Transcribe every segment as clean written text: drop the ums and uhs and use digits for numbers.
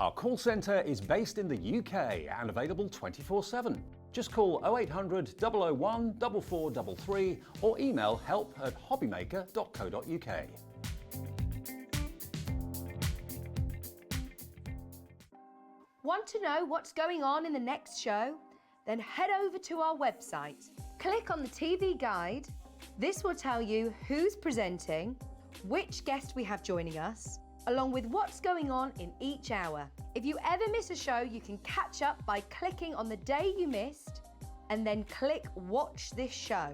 Our call centre is based in the UK and available 24/7. Just call 0800 001 4433 or email help@hobbymaker.co.uk. Want to know what's going on in the next show? Then head over to our website. Click on the TV guide. This will tell you who's presenting, which guest we have joining us, along with what's going on in each hour. If you ever miss a show, you can catch up by clicking on the day you missed and then click Watch This Show.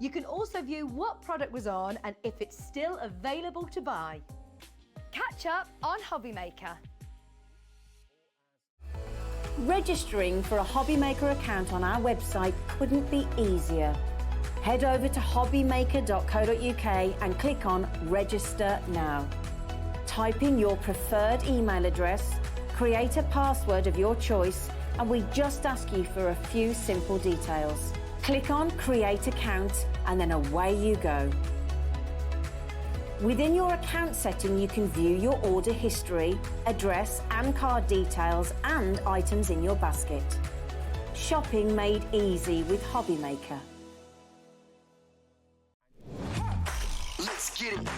You can also view what product was on and if it's still available to buy. Catch up on Hobbymaker. Registering for a Hobbymaker account on our website couldn't be easier. Head over to hobbymaker.co.uk and click on Register Now. Type in your preferred email address, create a password of your choice, and we just ask you for a few simple details. Click on Create Account and then away you go. Within your account setting, you can view your order history, address and card details and items in your basket. Shopping made easy with Hobbymaker. Let's get it.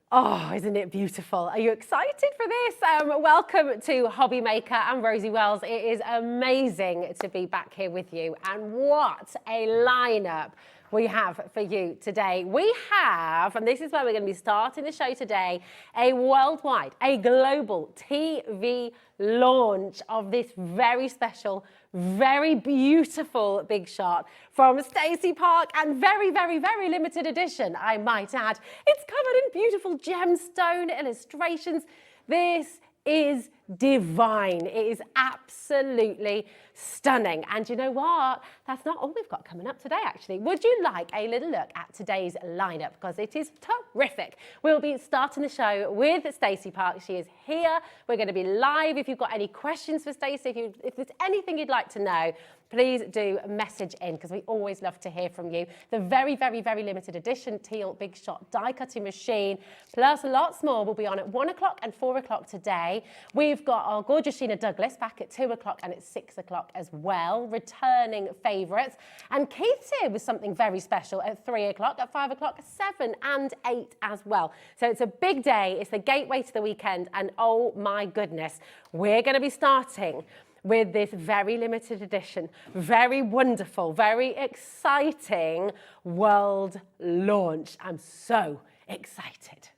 Oh, isn't it beautiful? Are you excited for this? Welcome to Hobbymaker. I'm Rosie Wells. It is amazing to be back here with you. And what a lineup we have for you today. We have, and this is where we're going to be starting the show today, a worldwide, a global TV launch of this very special, very beautiful big shot from Stacey Park, and very, very, very limited edition, I might add. It's covered in beautiful gemstone illustrations. This is divine. It is absolutely stunning. And you know what? That's not all we've got coming up today, actually. Would you like a little look at today's lineup? Because it is terrific. We'll be starting the show with Stacey Park. She is here. We're going to be live. If you've got any questions for Stacey, if there's anything you'd like to know, please do message in, because we always love to hear from you. The very, very, very limited edition teal big shot die cutting machine, plus lots more, will be on at 1 o'clock and 4 o'clock today. We've got our gorgeous Sheena Douglass back at 2 o'clock and at 6 o'clock as well, returning favourites. And Keith's here with something very special at 3 o'clock, at 5 o'clock, 7 and 8 as well. So it's a big day. It's the gateway to the weekend. And oh my goodness, we're going to be starting with this very limited edition, very wonderful, very exciting world launch. I'm so excited.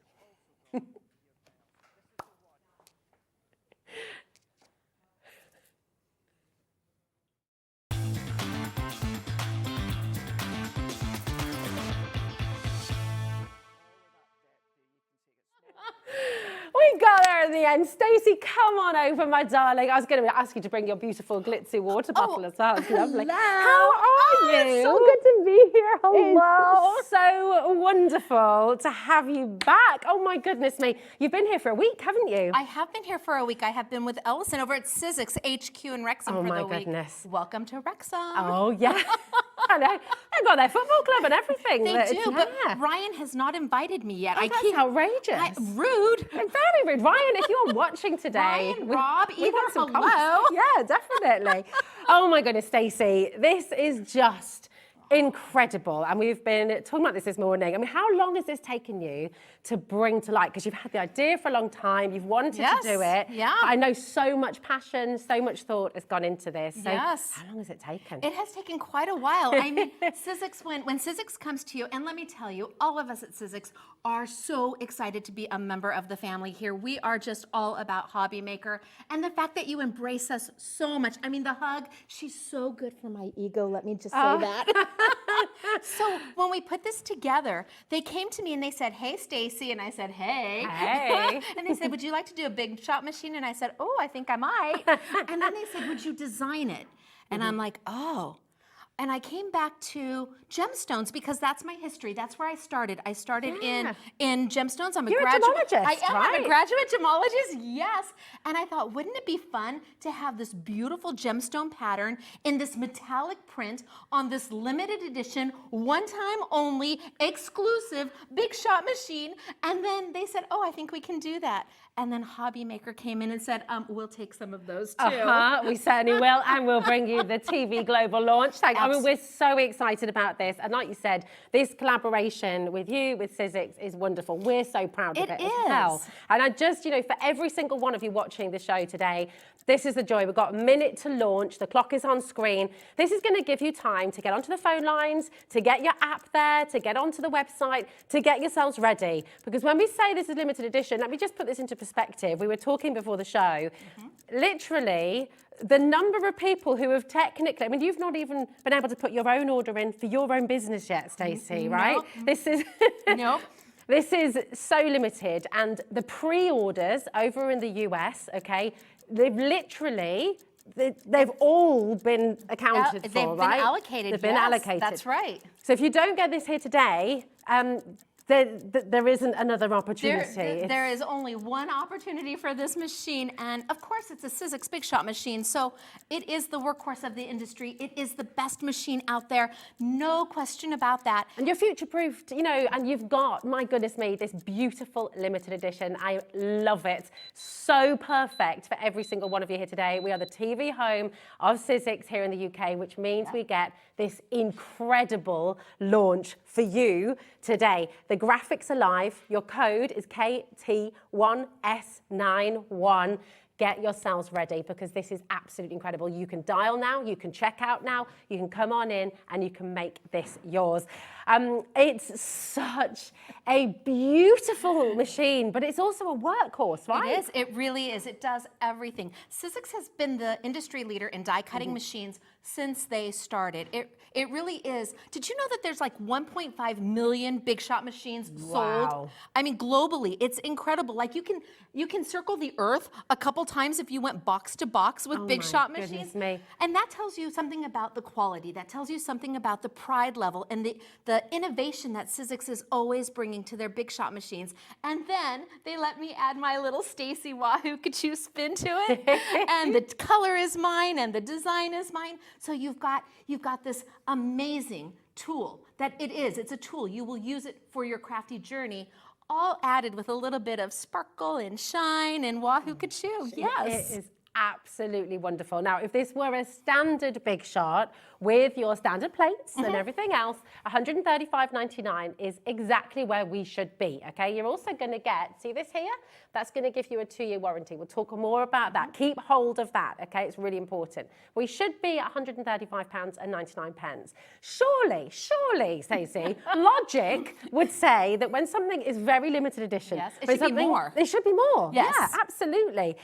We got there in the end. Stacey, come on over, my darling. I was going to ask you to bring your beautiful glitzy water bottle as well. It's lovely. Hello. How are you? It's so good to be here. Hello. It's so wonderful to have you back. Oh my goodness me. You've been here for a week, haven't you? I have been here for a week. I have been with Ellison over at Sizzix HQ in Wrexham for the week. Oh my goodness. Welcome to Wrexham. Oh yeah. I know. They've got their football club and everything. They do, but Ryan has not invited me yet. Oh, that's outrageous. Rude. Very rude. Ryan, if you're watching today. Ryan, Rob, we either want some hello. comments. Yeah, definitely. Oh my goodness, Stacey, this is just incredible. And we've been talking about this morning. I mean, how long has this taken you to bring to light? Because you've had the idea for a long time. You've wanted to do it. Yeah. I know so much passion, so much thought has gone into this. So Yes. how long has it taken? It has taken quite a while. I mean, Sizzix, when Sizzix comes to you, and let me tell you, all of us at Sizzix are so excited to be a member of the family here. We are just all about Hobbymaker, and the fact that you embrace us so much. I mean, the hug, she's so good for my ego, let me just say that. So when we put this together, they came to me and they said, "Hey, Stacey," and I said, "Hey." Hey. And they said, "Would you like to do a big shot machine?" And I said, "Oh, I think I might." And then they said, "Would you design it?" And I'm like, "Oh, and I came back to gemstones because that's my history. That's where I started. I started in gemstones. I'm a You're graduate. a gemologist, I am. right? I'm a graduate gemologist. Yes. And I thought, wouldn't it be fun to have this beautiful gemstone pattern in this metallic print on this limited edition, one time only, exclusive Big Shot machine? And then they said, oh, I think we can do that. And then Hobby Maker came in and said, we'll take some of those too. We certainly will, and we'll bring you the TV Global launch. I mean, we're so excited about this. And like you said, this collaboration with you, with Sizzix, is wonderful. We're so proud of it as well. And I just, you know, for every single one of you watching the show today, this is the joy. We've got a minute to launch. The clock is on screen. This is going to give you time to get onto the phone lines, to get your app there, to get onto the website, to get yourselves ready. Because when we say this is limited edition, let me just put this into perspective. We were talking before the show. Literally, the number of people who have technically, I mean, you've not even been able to put your own order in for your own business yet, Stacey, right? This is... Nope. This is so limited, and the pre-orders over in the US, okay, they've literally, they've all been accounted for, they've right? been allocated, They've been allocated. That's right. So if you don't get this here today, there isn't another opportunity. There is only one opportunity for this machine, and of course it's a Sizzix Big Shot machine, so it is the workhorse of the industry. It is the best machine out there, no question about that. And you're future-proofed, you know, and you've got, my goodness me, this beautiful limited edition. I love it. So perfect for every single one of you here today. We are the TV home of Sizzix here in the UK, which means we get this incredible launch for you today. The graphics are live. Your code is KT1S91. Get yourselves ready because this is absolutely incredible. You can dial now, you can check out now, you can come on in and you can make this yours. It's such a beautiful machine, but it's also a workhorse, right? It is, it really is. It does everything. Sizzix has been the industry leader in die cutting machines since they started. It really is. Did you know that there's like 1.5 million Big Shot machines sold? I mean, globally, it's incredible. Like you can circle the earth a couple times if you went box to box with Big Shot machines. Me. And that tells you something about the quality. That tells you something about the pride level and the innovation that Sizzix is always bringing to their Big Shot machines. And then they let me add my little Stacey Wahoo Kachoo spin to it. And the color is mine and the design is mine. So you've got this amazing tool that it's a tool. You will use it for your crafty journey, all added with a little bit of sparkle and shine and Wahoo Kachoo. Yes. It is absolutely wonderful. Now, if this were a standard Big Shot with your standard plates and everything else, $135.99 is exactly where we should be, okay? You're also going to get, see this here? That's going to give you a 2-year warranty. We'll talk more about that. Keep hold of that, okay? It's really important. We should be at £135.99. Surely, Stacey, logic would say that when something is very limited edition, it should be more. It should be more. Yes. Yeah, absolutely.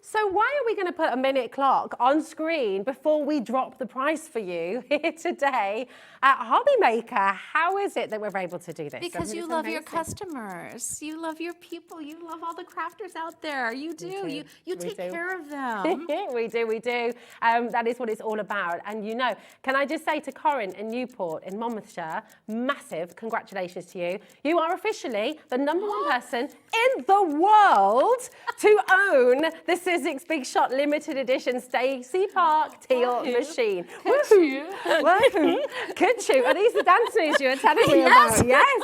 So why are we going to put a minute clock on screen before we drop the price for you here today at Hobby Maker? How is it that we're able to do this? Because you love your customers, you love your people, you love all the crafters out there. You do. You take care of them. We do. That is what it's all about. And you know, can I just say to Corin in Newport in Monmouthshire, massive congratulations to you. You are officially the #1 person in the world to own the Sizzix Big Shot limited edition Stacey Park teal machine. Woohoo! Woohoo! Kachoo! Are these the dance moves you were telling me about? Yes.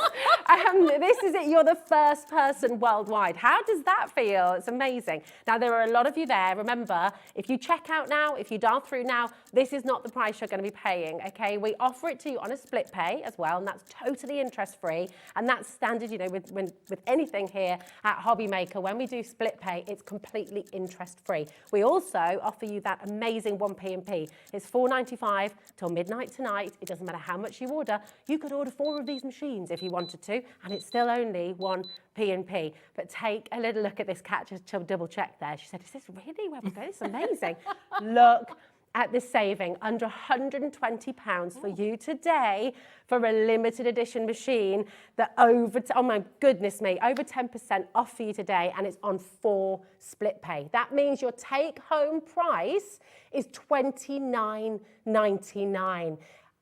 This is it. You're the first person worldwide. How does that feel? It's amazing. Now, there are a lot of you there. Remember, if you check out now, if you dial through now, this is not the price you're going to be paying, okay? We offer it to you on a split pay as well, and that's totally interest-free, and that's standard, you know, with anything here at Hobby Maker. When we do split pay, it's completely interest-free. We also offer you that amazing 1P&P. It's $4.95 till midnight tonight. It doesn't matter how much you order. You could order 4 of these machines if you wanted to, and it's still only 1P&P. But take a little look at this cat, just to double check there. She said, is this really where we're going? It's amazing. Look at this saving, under £120 for you today for a limited edition machine that oh my goodness me, over 10% off for you today, and it's on 4 split pay. That means your take home price is $29.99.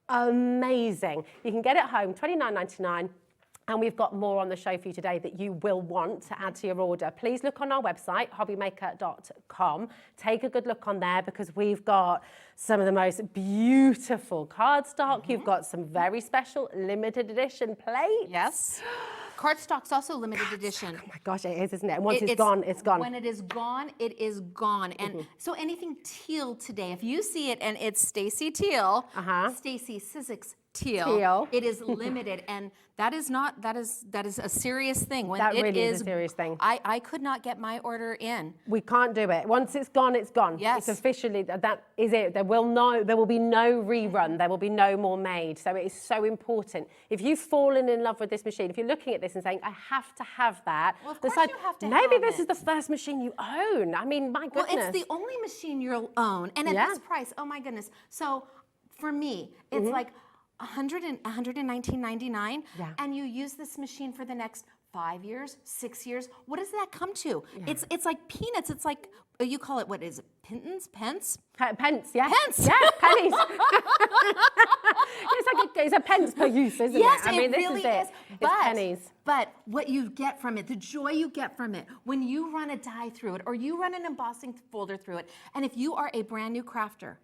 Amazing. You can get it home, $29.99. And we've got more on the show for you today that you will want to add to your order. Please look on our website, hobbymaker.com. Take a good look on there because we've got some of the most beautiful cardstock. You've got some very special limited edition plates. Yes. Cardstock's also limited edition. Oh my gosh, it is, isn't it? And once it's gone, it's gone. When it is gone, it is gone. And so anything teal today, if you see it and it's Stacey Teal, Stacey Sizzix teal, it is limited, and that is a serious thing. When that it really is a serious thing. I could not get my order in. We can't do it. Once it's gone, it's gone. Yes. It's officially, that is it. There will be no rerun. There will be no more made. So it is so important. If you've fallen in love with this machine, if you're looking at this and saying, I have to have that. Well, of course you have to maybe have this it. is the first machine you own. I mean, my goodness. Well, it's the only machine you'll own. And at this price, oh my goodness. So for me, it's like $119.99, and you use this machine for the next 5 years, 6 years. What does that come to? It's like peanuts. It's like, you call it, what is it? Pence? Pence, yeah. Pence. Yeah, pennies. It's a pence per use, isn't it? I mean, it this really is it. is. It's pennies. But what you get from it, the joy you get from it, when you run a die through it, or you run an embossing folder through it, and if you are a brand new crafter,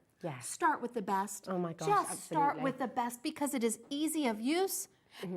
start with the best. Oh my gosh, Just start with the best because it is easy of use.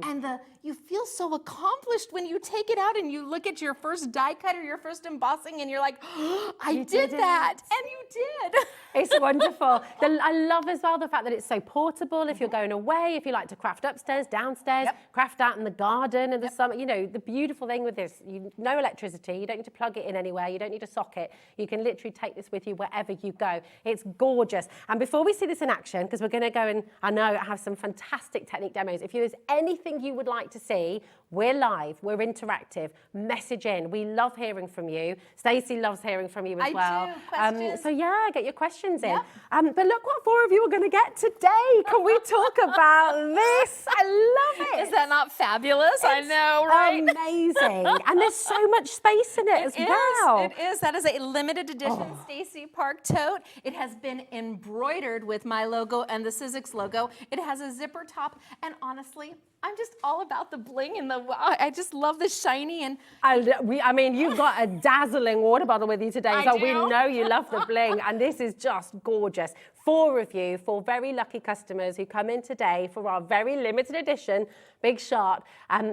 And you feel so accomplished when you take it out and you look at your first die cut or your first embossing and you're like, oh, I did that. And you did. It's wonderful. I love as well the fact that it's so portable. If you're going away, if you like to craft upstairs, downstairs, craft out in the garden in the summer. You know, the beautiful thing with this, no electricity. You don't need to plug it in anywhere. You don't need a socket. You can literally take this with you wherever you go. It's gorgeous. And before we see this in action, because we're going to go and, I know, have some fantastic technique demos. If there's anything you would like to see, we're live, we're interactive, message in. We love hearing from you. Stacey loves hearing from you as well. I do, questions. So yeah, get your questions in. But look what 4 of you are going to get today. Can we talk about this? I love it. Is that not fabulous? I know, right? Amazing. And there's so much space in it as well. It is. That is a limited edition Stacey Park tote. It has been embroidered with my logo and the Sizzix logo. It has a zipper top, and honestly, I'm just all about the bling and I just love the shiny and. I mean, you've got a dazzling water bottle with you today, so we know you love the bling, and this is just gorgeous. 4 of you, 4 very lucky customers who come in today for our very limited edition big shot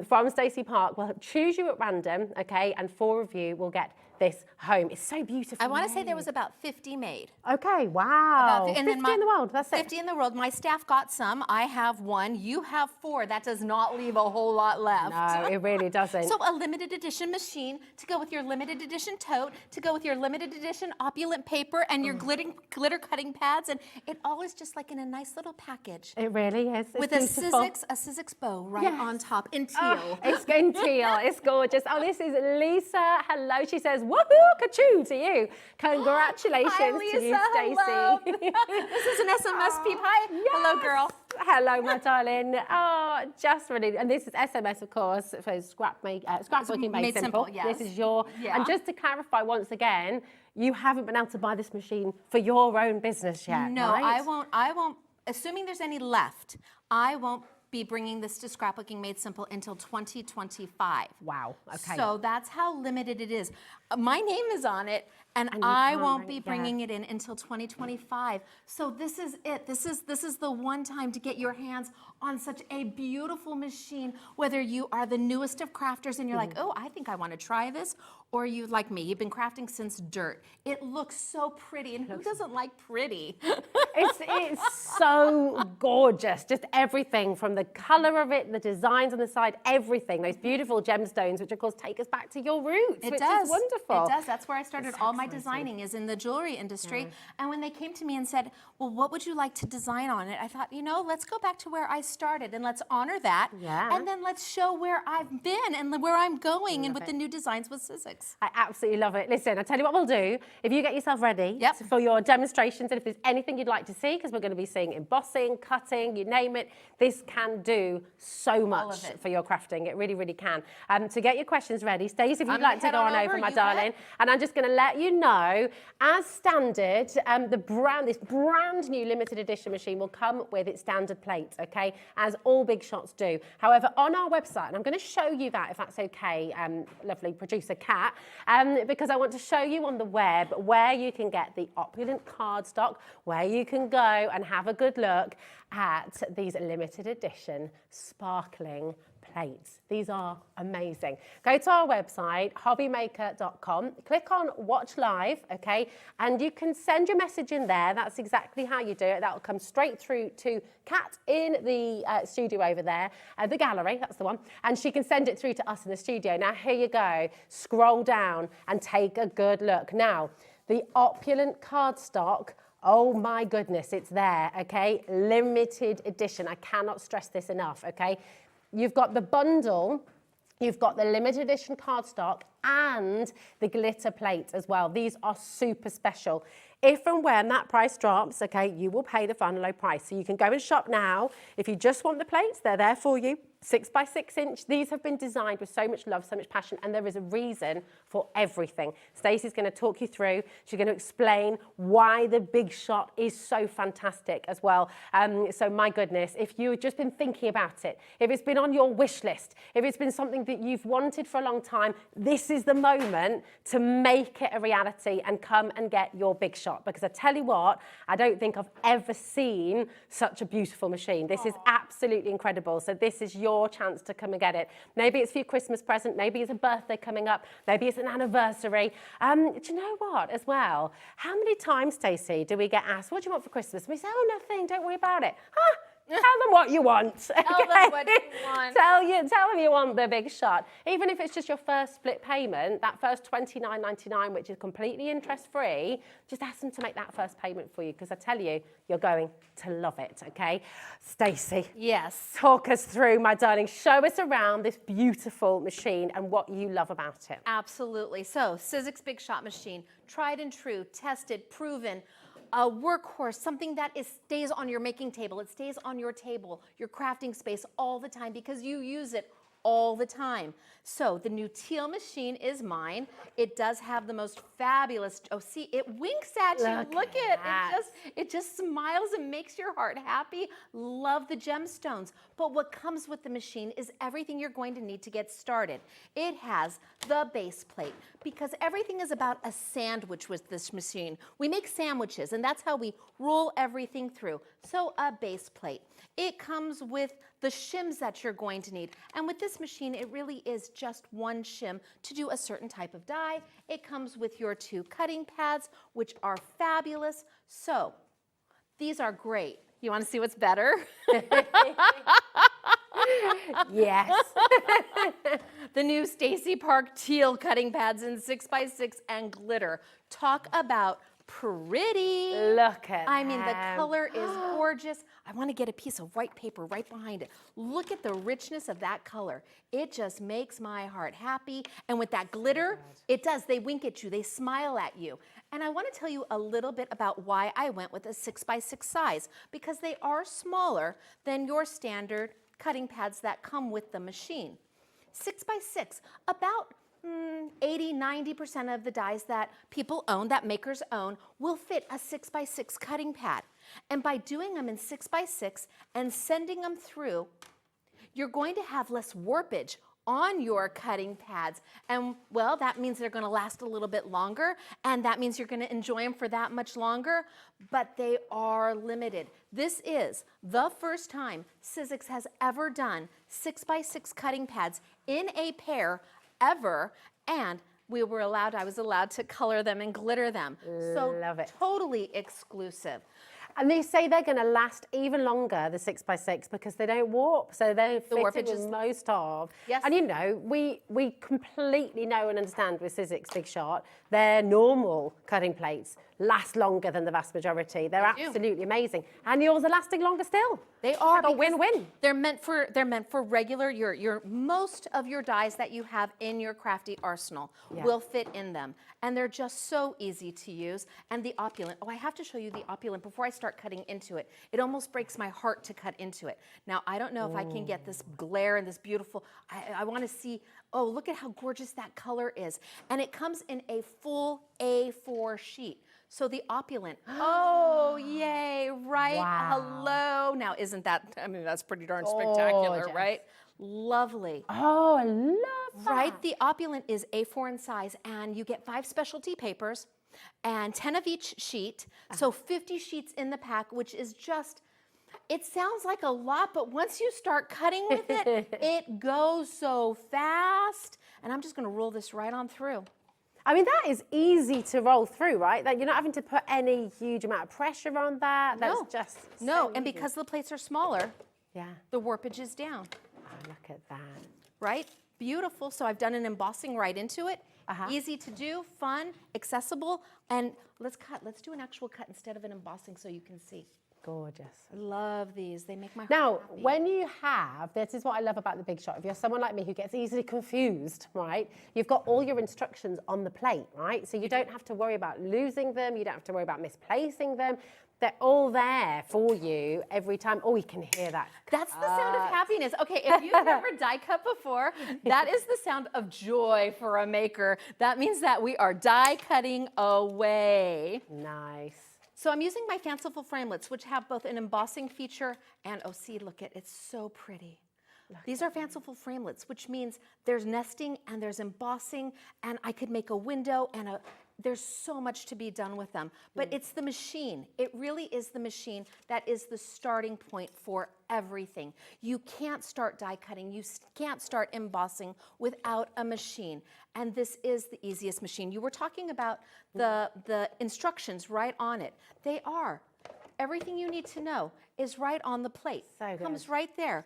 from Stacey Park. We'll choose you at random, okay, and 4 of you will get this home. It's so beautiful. I want to say there was about 50 made. Okay, wow. And 50 in the world, that's it. 50 in the world. My staff got some. I have 1. You have 4. That does not leave a whole lot left. No, it really doesn't. So a limited edition machine to go with your limited edition tote, to go with your limited edition opulent paper and your glitter cutting pads, and it all is just like in a nice little package. It really is. It's with beautiful. a Sizzix bow right on top in teal. It's in teal. It's gorgeous. Oh, this is Lisa. Hello. She says, woohoo, ka-choo to you. Congratulations Hi, Lisa. to you, Hello. Stacey. This is an SMS peep. Hi. Yes. Hello, girl. Hello, my darling. Oh, just really. And this is SMS, of course, for scrapbooking made simple. Yes. This is your. And just to clarify once again, you haven't been able to buy this machine for your own business yet. No, right? I won't. Assuming there's any left, I won't be bringing this to Scrapbooking Made Simple until 2025. Wow. Okay. So that's how limited it is. My name is on it, and I won't be bringing it in until 2025. So this is it. This is the one time to get your hands on such a beautiful machine, whether you are the newest of crafters and you're like, oh, I think I want to try this, or you, like me, you've been crafting since dirt. It looks so pretty, and who doesn't like pretty? It's so gorgeous. Just everything from the color of it, the designs on the side, everything. Those beautiful gemstones, which of course take us back to your roots, which is wonderful. It does. That's where I started all my designing, is in the jewelry industry. And when they came to me and said, well, what would you like to design on it? I thought, you know, let's go back to where I started and let's honor that. Yeah. And then let's show where I've been and where I'm going and with the new designs with Sizzix. Sizzix. I absolutely love it. Listen, I tell you what we'll do. If you get yourself ready Yep. for your demonstrations, and if there's anything you'd like to see, because we're going to be seeing embossing, cutting, you name it, this can do so much for your crafting. It really, really can. To get your questions ready, Stacey, if you'd like to go on over, my darling. And I'm just going to let you know, as standard, this brand new limited edition machine will come with its standard plate, okay, as all big shots do. However, on our website, and I'm going to show you that if that's okay, lovely producer Kat, because I want to show you on the web where you can get the opulent cardstock, where you can go and have a good look at these limited edition sparkling plates. These are amazing. Go to our website, hobbymaker.com, click on watch live, okay, and you can send your message in there. That's exactly how you do it. That will come straight through to Kat in the studio over there, the gallery, that's the one, and she can send it through to us in the studio. Now, here you go. Scroll down and take a good look. Now, the opulent cardstock, oh my goodness, it's there, okay? Limited edition. I cannot stress this enough, okay? You've got the bundle, you've got the limited edition cardstock and the glitter plate as well. These are super special. If and when that price drops, okay, you will pay the final low price. So you can go and shop now. If you just want the plates, they're there for you. 6 by 6 inch. These have been designed with so much love, so much passion, and there is a reason for everything. Stacey's going to talk you through. She's going to explain why the Big Shot is so fantastic as well. So my goodness, if you've just been thinking about it, if it's been on your wish list, if it's been something that you've wanted for a long time, this is the moment to make it a reality and come and get your Big Shot. Because I tell you what, I don't think I've ever seen such a beautiful machine. This is absolutely incredible. So this is your chance to come and get it. Maybe it's for your Christmas present, maybe it's a birthday coming up, maybe it's an anniversary. Do you know what, as well? How many times, Stacey, do we get asked, what do you want for Christmas? And we say, oh, nothing, don't worry about it. Tell them what you want. Tell them what you want. Tell them you want the Big Shot. Even if it's just your first split payment, that first $29.99, which is completely interest-free, just ask them to make that first payment for you, because I tell you, you're going to love it, okay? Stacey. Yes. Talk us through, my darling. Show us around this beautiful machine and what you love about it. Absolutely. So, Sizzix Big Shot machine, tried and true, tested, proven, a workhorse, something that stays on your making table. It stays on your table, your crafting space all the time because you use it all the time. So the new teal machine is mine. It does have the most fabulous, oh see, it winks at you. Look at it. It just smiles and makes your heart happy. Love the gemstones. But what comes with the machine is everything you're going to need to get started. It has the base plate because everything is about a sandwich with this machine. We make sandwiches and that's how we roll everything through. So a base plate. It comes with the shims that you're going to need. And with this machine, it really is just one shim to do a certain type of die. It comes with your 2 cutting pads, which are fabulous. So these are great. You want to see what's better? Yes. The new Stacey Park teal cutting pads in 6 by 6 and glitter. Talk about pretty. Look at I mean, the color is gorgeous. I want to get a piece of white paper right behind it. Look at the richness of that color. It just makes my heart happy. And with that glitter, it does. They wink at you. They smile at you. And I want to tell you a little bit about why I went with a 6 by 6 size, because they are smaller than your standard cutting pads that come with the machine. 6 by 6, about 80–90% of the dies that people own, that makers own, will fit a 6 by 6 cutting pad. And by doing them in 6 by 6 and sending them through, you're going to have less warpage on your cutting pads. And well, that means they're going to last a little bit longer, and that means you're going to enjoy them for that much longer, but they are limited. This is the first time Sizzix has ever done 6 by 6 cutting pads in a pair ever, and I was allowed to color them and glitter them. So love it. Totally exclusive. And they say they're going to last even longer, the 6 by 6, because they don't warp. So they're fitted with most of. Yes. And you know, we completely know and understand with Sizzix Big Shot, their normal cutting plates last longer than the vast majority. They're absolutely amazing. And yours are lasting longer still. They are a win-win. They're meant for regular your most of your dyes that you have in your crafty arsenal will fit in them, and they're just so easy to use. And the opulent. Oh, I have to show you the opulent before I start cutting into it. It almost breaks my heart to cut into it. Now I don't know if I can get this glare and this beautiful. I want to see. Oh, look at how gorgeous that color is, and it comes in a full A4 sheet. So the opulent, oh, yay, right? Wow. Hello. Now, isn't that, I mean, that's pretty darn spectacular, right? Lovely. Oh, I love that. Right? The opulent is A4 in size, and you get 5 specialty papers and 10 of each sheet. So 50 sheets in the pack, which is just, it sounds like a lot, but once you start cutting with it, it goes so fast. And I'm just going to roll this right on through. I mean, that is easy to roll through, right? Like, you're not having to put any huge amount of pressure on that. That's just so and easy. because the plates are smaller, the warpage is down. Oh, look at that. Right? Beautiful. So I've done an embossing right into it. Easy to do, fun, accessible, and let's cut. Let's do an actual cut instead of an embossing so you can see. Gorgeous. I love these. They make my heart Now, happy. when you have, this is what I love about the Big Shot. If you're someone like me who gets easily confused, right, you've got all your instructions on the plate, right? So you don't have to worry about losing them. You don't have to worry about misplacing them. They're all there for you every time. Oh, you can hear that. That's the sound of happiness. Okay, if you've never die cut before, that is the sound of joy for a maker. That means that we are die cutting away. Nice. So I'm using my fanciful framelits, which have both an embossing feature and, oh, see, look at, it's so pretty. These are fanciful framelits, which means there's nesting and there's embossing, and I could make a window and there's so much to be done with them. But it's the machine. It really is the machine that is the starting point for everything. You can't start die cutting. You can't start embossing without a machine. And this is the easiest machine. You were talking about the instructions right on it. They are. Everything you need to know is right on the plate. So good. Comes right there.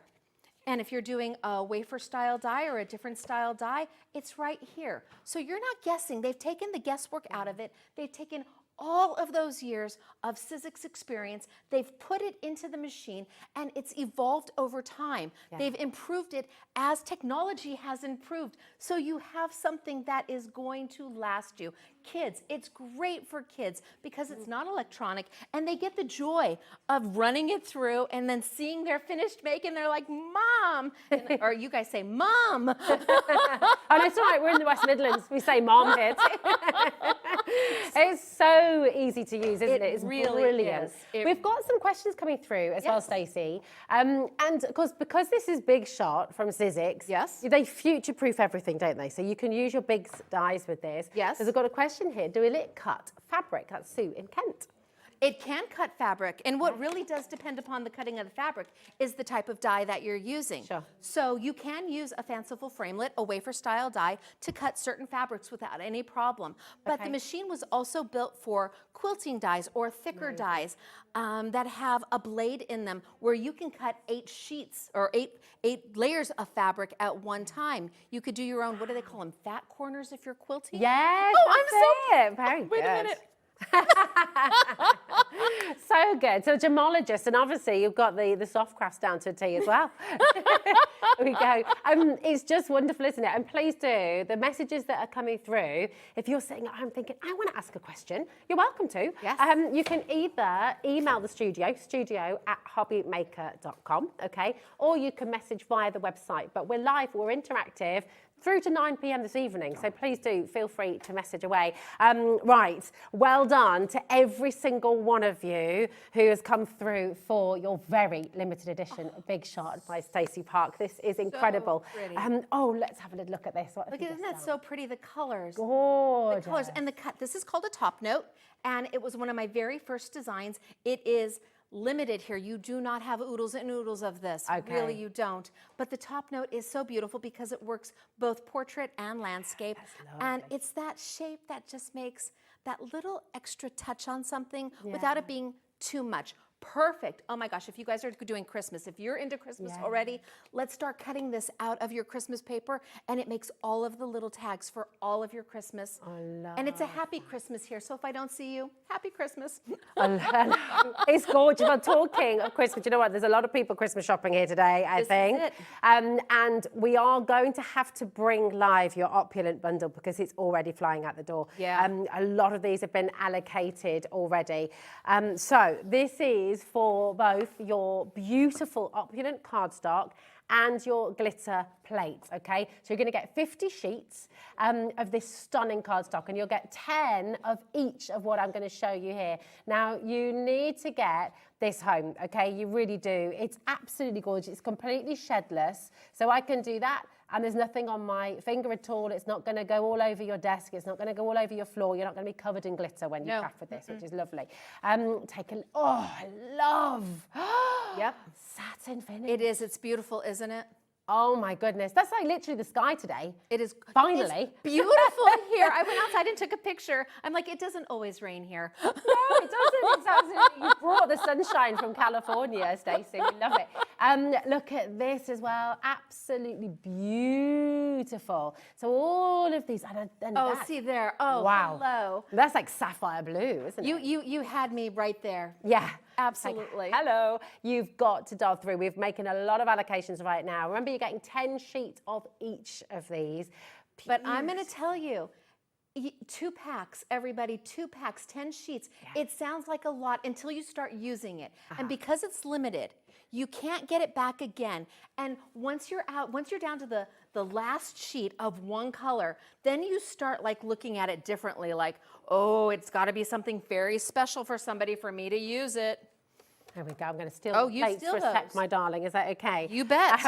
And if you're doing a wafer style die or a different style die, it's right here. So you're not guessing. They've taken the guesswork out of it. They've taken all of those years of Sizzix experience, they've put it into the machine, and it's evolved over time. They've improved it as technology has improved. So you have something that is going to last you. Kids, it's great for kids because it's not electronic, and they get the joy of running it through and then seeing their finished make, and they're like, Mom, and, or you guys say, Mom. Oh, no, it's all right, we're in the West Midlands. We say Mom here too. It's so easy to use, isn't it? It's really brilliant. is. We've got some questions coming through as well, Stacey. And because this is Big Shot from Sizzix, they future-proof everything, don't they? So you can use your big dies with this. Yes. So they've got a question here. Do it cut fabric? That's Sue in Kent. It can cut fabric, and what really does depend upon the cutting of the fabric is the type of die that you're using. Sure. So you can use a fanciful framelit, a wafer style die, to cut certain fabrics without any problem. But the machine was also built for quilting dies or thicker dies that have a blade in them where you can cut 8 sheets or eight layers of fabric at one time. You could do your own, what do they call them, fat corners if you're quilting? Yes, Oh, Very Wait good. a minute. So good. So gemologist, and obviously you've got the soft crafts down to a T as well. There we go. It's just wonderful, isn't it? And please do, the messages that are coming through, if you're sitting at home thinking, I want to ask a question, you're welcome to. Yes. You can either email the studio@hobbymaker.com, okay? Or you can message via the website. But we're live, we're interactive, through to 9 p.m. this evening, so please do feel free to message away. Right, well done to every single one of you who has come through for your very limited edition Big Shot by Stacey Park. This is incredible. pretty. Let's have a little look at this. Look, isn't that so pretty? The colors. Gorgeous. The colors and the cut. This is called a top note, and it was one of my very first designs. It is limited here. You do not have oodles and oodles of this. Okay. Really, you don't. But the top note is so beautiful because it works both portrait and landscape. And it's that shape that just makes that little extra touch on something without it being too much. Perfect. Oh my gosh, if you guys are doing Christmas, if you're into Christmas already, let's start cutting this out of your Christmas paper, and it makes all of the little tags for all of your Christmas. And it's a happy Christmas here, so if I don't see you, happy Christmas. It's gorgeous. I'm talking of Christmas. You know what? There's a lot of people Christmas shopping here today, I think. Is it? And we are going to have to bring live your opulent bundle because it's already flying out the door. Yeah. A lot of these have been allocated already. So this is for both your beautiful opulent cardstock and your glitter plates, okay? So you're gonna get 50 sheets of this stunning cardstock, and you'll get 10 of each of what I'm gonna show you here. Now, you need to get this home, okay? You really do. It's absolutely gorgeous. It's completely shedless, so I can do that, and there's nothing on my finger at all. It's not gonna go all over your desk. It's not gonna go all over your floor. You're not gonna be covered in glitter when you craft with this, which is lovely. I love, Yep. satin finish. It is, it's beautiful, isn't it? Oh my goodness, that's like literally the sky today. It is Finally. It's beautiful here. I went outside and took a picture. I'm like, it doesn't always rain here. No, it doesn't. It's absolutely, you brought the sunshine from California, Stacey. We love it. Look at this as well. Absolutely beautiful. So all of these, and Oh, that, see there. Oh, wow. hello. That's like sapphire blue, isn't it? You had me right there. Yeah. Absolutely. Like, hello. You've got to dial through. We're making a lot of allocations right now. Remember, you're getting 10 sheets of each of these. But I'm going to tell you, 2 packs, everybody, 2 packs, 10 sheets. Yeah. It sounds like a lot until you start using it. And because it's limited, you can't get it back again. And once you're down to the last sheet of one color, then you start like looking at it differently, like, oh, it's got to be something very special for somebody for me to use it. There we go. I'm going to steal Oh, the you plates steal for a sec, those. my darling. Is that okay? You bet.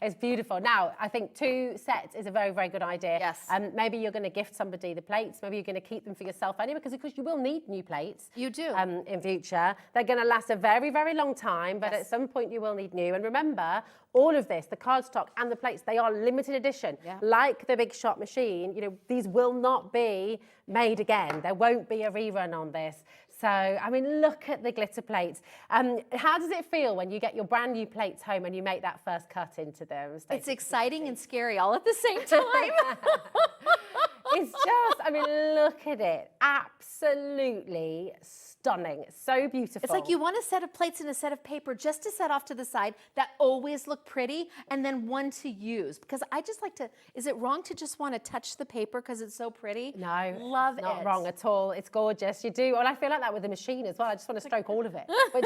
It's beautiful. Now, I think 2 sets is a very, very good idea. Yes. Maybe you're going to gift somebody the plates. Maybe you're going to keep them for yourself anyway, because you will need new plates. You do. In future. They're going to last a very, very long time, but at some point you will need new. And remember, all of this, the cardstock and the plates, they are limited edition. Yeah. Like the Big Shot machine, you know, these will not be made again. There won't be a rerun on this. So, I mean, look at the glitter plates. How does it feel when you get your brand new plates home and you make that first cut into them? Stacey? It's exciting and scary all at the same time. It's just, I mean, look at it. Absolutely stunning. So beautiful. It's like you want a set of plates and a set of paper just to set off to the side that always look pretty, and then one to use. Because I just like to, is it wrong to just want to touch the paper because it's so pretty? No, Love it's it. not wrong at all. It's gorgeous. You do. Well, I feel like that with the machine as well. I just want to stroke all of it. Which,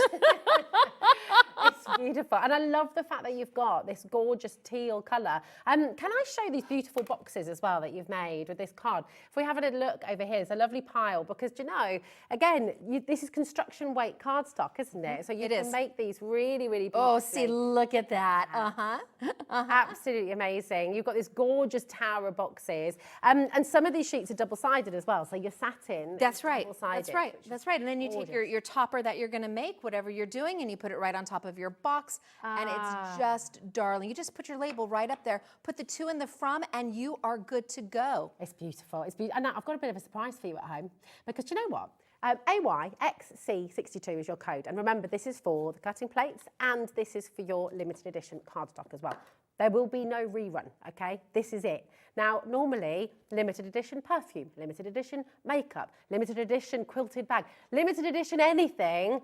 it's beautiful. And I love the fact that you've got this gorgeous teal colour. Can I show these beautiful boxes as well that you've made with this card? If we have a little look over here, it's a lovely pile because, you know, again, this is construction weight cardstock, isn't it? So you can make these really, really beautifully. Oh, see, look at that. Absolutely amazing. You've got this gorgeous tower of boxes. And some of these sheets are double-sided as well. So your satin That's is right. double-sided, That's right. That's right. And then you gorgeous. take your topper that you're going to make, whatever you're doing, and you put it right on top of your box. And it's just darling. You just put your label right up there, put the 2 in the from, and you are good to go. It's beautiful. It's beautiful. And now I've got a bit of a surprise for you at home because you know what? AYXC62 is your code. And remember, this is for the cutting plates and this is for your limited edition cardstock as well. There will be no rerun, okay? This is it. Now, normally, limited edition perfume, limited edition makeup, limited edition quilted bag, limited edition anything,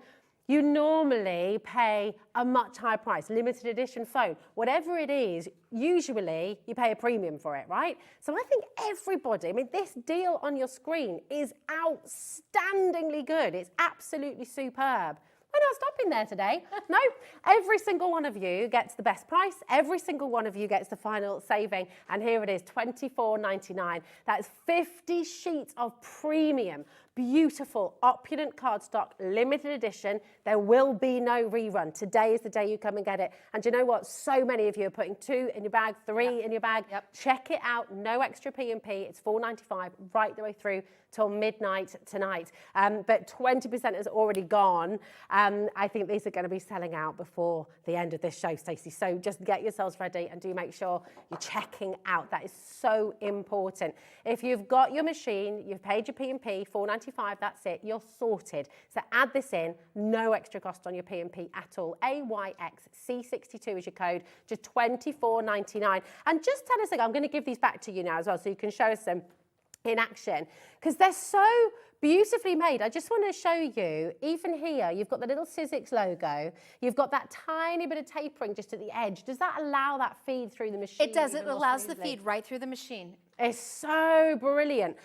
you normally pay a much higher price. Limited edition phone, whatever it is, usually you pay a premium for it, right? So I think everybody, I mean, this deal on your screen is outstandingly good. It's absolutely superb. We're not stopping there today. No, every single one of you gets the best price. Every single one of you gets the final saving. And here it is, $24.99. That's 50 sheets of premium, beautiful, opulent cardstock, limited edition. There will be no rerun. Today is the day you come and get it. And do you know what? So many of you are putting 2 in your bag, 3 in your bag. Check it out. No extra P&P. It's $4.95 right the way through till midnight tonight. But 20% has already gone. I think these are going to be selling out before the end of this show, Stacey. So just get yourselves ready and do make sure you're checking out. That is so important. If you've got your machine, you've paid your P&P, $4.95, $2.95, that's it, you're sorted. So add this in, no extra cost on your P&P at all. AYXC62 is your code, just $24.99. And just tell us, I'm going to give these back to you now as well, so you can show us them in action, because they're so beautifully made. I just want to show you, even here, you've got the little Sizzix logo, you've got that tiny bit of tapering just at the edge. Does that allow that feed through the machine? It does. It allows the feed right through the machine. It's so brilliant.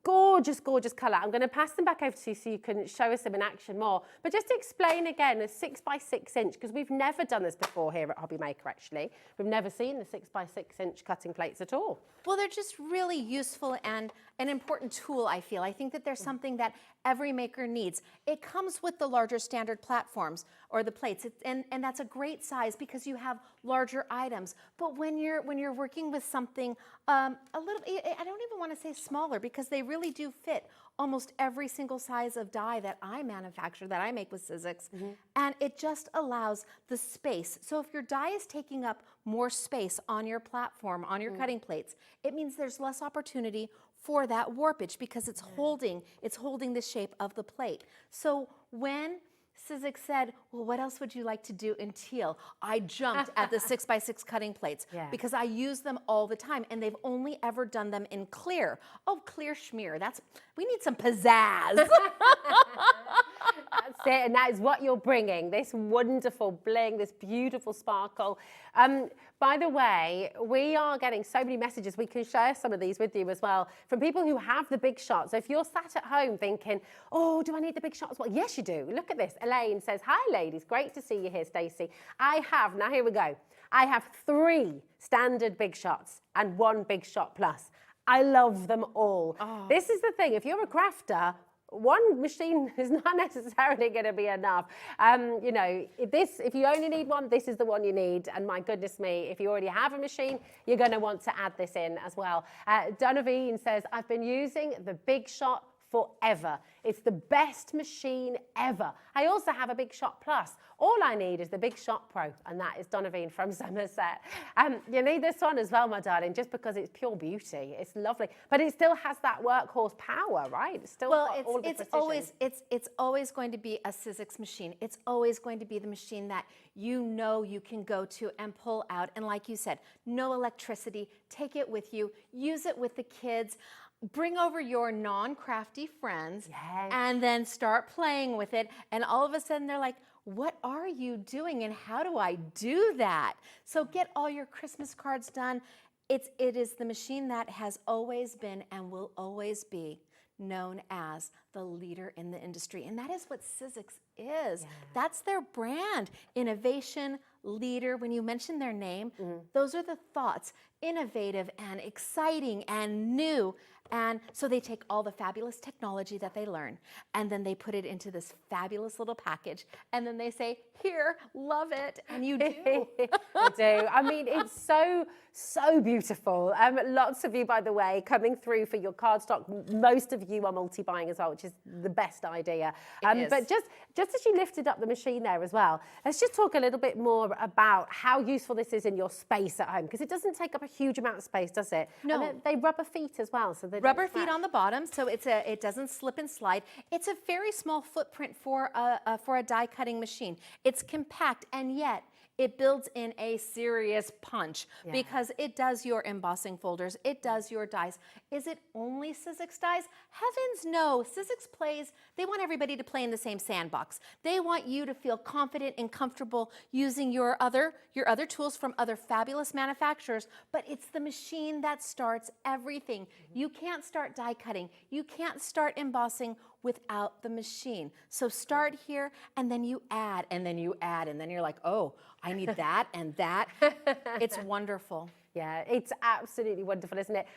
Gorgeous, gorgeous colour. I'm going to pass them back over to you so you can show us them in action more. But just to explain again, a 6 by 6 inch, because we've never done this before here at Hobby Maker, actually. We've never seen the 6 by 6 inch cutting plates at all. Well, they're just really useful and an important tool, I feel. I think that there's something that every maker needs. It comes with the larger standard platforms or the plates, and that's a great size because you have larger items. But when you're working with something a little, I don't even want to say smaller, because they really do fit almost every single size of die that I manufacture, that I make with Sizzix, and it just allows the space. So if your die is taking up more space on your platform, on your cutting plates, it means there's less opportunity for that warpage because it's holding the shape of the plate. So when Sizzix said, well, what else would you like to do in teal? I jumped at the 6 by 6 cutting plates because I use them all the time, and they've only ever done them in clear. Oh, clear schmear. We need some pizzazz. That's it, and that is what you're bringing, this wonderful bling, this beautiful sparkle. By the way, we are getting so many messages, we can share some of these with you as well, from people who have the big shot. So if you're sat at home thinking, oh, do I need the big shot as well? Yes, you do. Look at this. Elaine says, hi, ladies. Great to see you here, Stacey. Now here we go. I have 3 standard big shots and 1 big shot plus. I love them all. Oh. This is the thing. If you're a crafter, one machine is not necessarily going to be enough. You know, if you only need one, this is the one you need. And my goodness me, if you already have a machine, you're going to want to add this in as well. Donovan says, I've been using the Big Shot forever. It's the best machine ever. I also have a Big Shot Plus. All I need is the Big Shot Pro, and that is Donovan from Somerset. You need this one as well, my darling, just because it's pure beauty. It's lovely, but it still has that workhorse power, right? It's still got all the precision. It's always going to be a Sizzix machine. It's always going to be the machine that you know you can go to and pull out. And like you said, no electricity. Take it with you. Use it with the kids. Bring over your non-crafty friends and then start playing with it. And all of a sudden they're like, what are you doing and how do I do that? So get all your Christmas cards done. It is the machine that has always been and will always be known as the leader in the industry. And that is what Sizzix is. Yeah. That's their brand. Innovation, leader. When you mention their name, those are the thoughts. Innovative and exciting and new. And so they take all the fabulous technology that they learn, and then they put it into this fabulous little package, and then they say, here, love it, and you do. You do. I mean, it's so beautiful. Lots of you, by the way, coming through for your cardstock. Most of you are multi-buying as well, which is the best idea. But just as you lifted up the machine there as well, let's just talk a little bit more about how useful this is in your space at home, because it doesn't take up a huge amount of space, does it? No. And they rubber feet as well, so they rubber feet on the bottom, so it doesn't slip and slide. It's a very small footprint for a die cutting machine. It's compact, and yet it builds in a serious punch because it does your embossing folders, it does your dies. Is it only Sizzix dies? Heavens no. Sizzix plays, they want everybody to play in the same sandbox. They want you to feel confident and comfortable using your other tools from other fabulous manufacturers, but it's the machine that starts everything. You can't start die cutting, you can't start embossing without the machine. So start here, and then you add, and then you add, and then you're like, oh, I need that and that. It's wonderful. Yeah, it's absolutely wonderful, isn't it?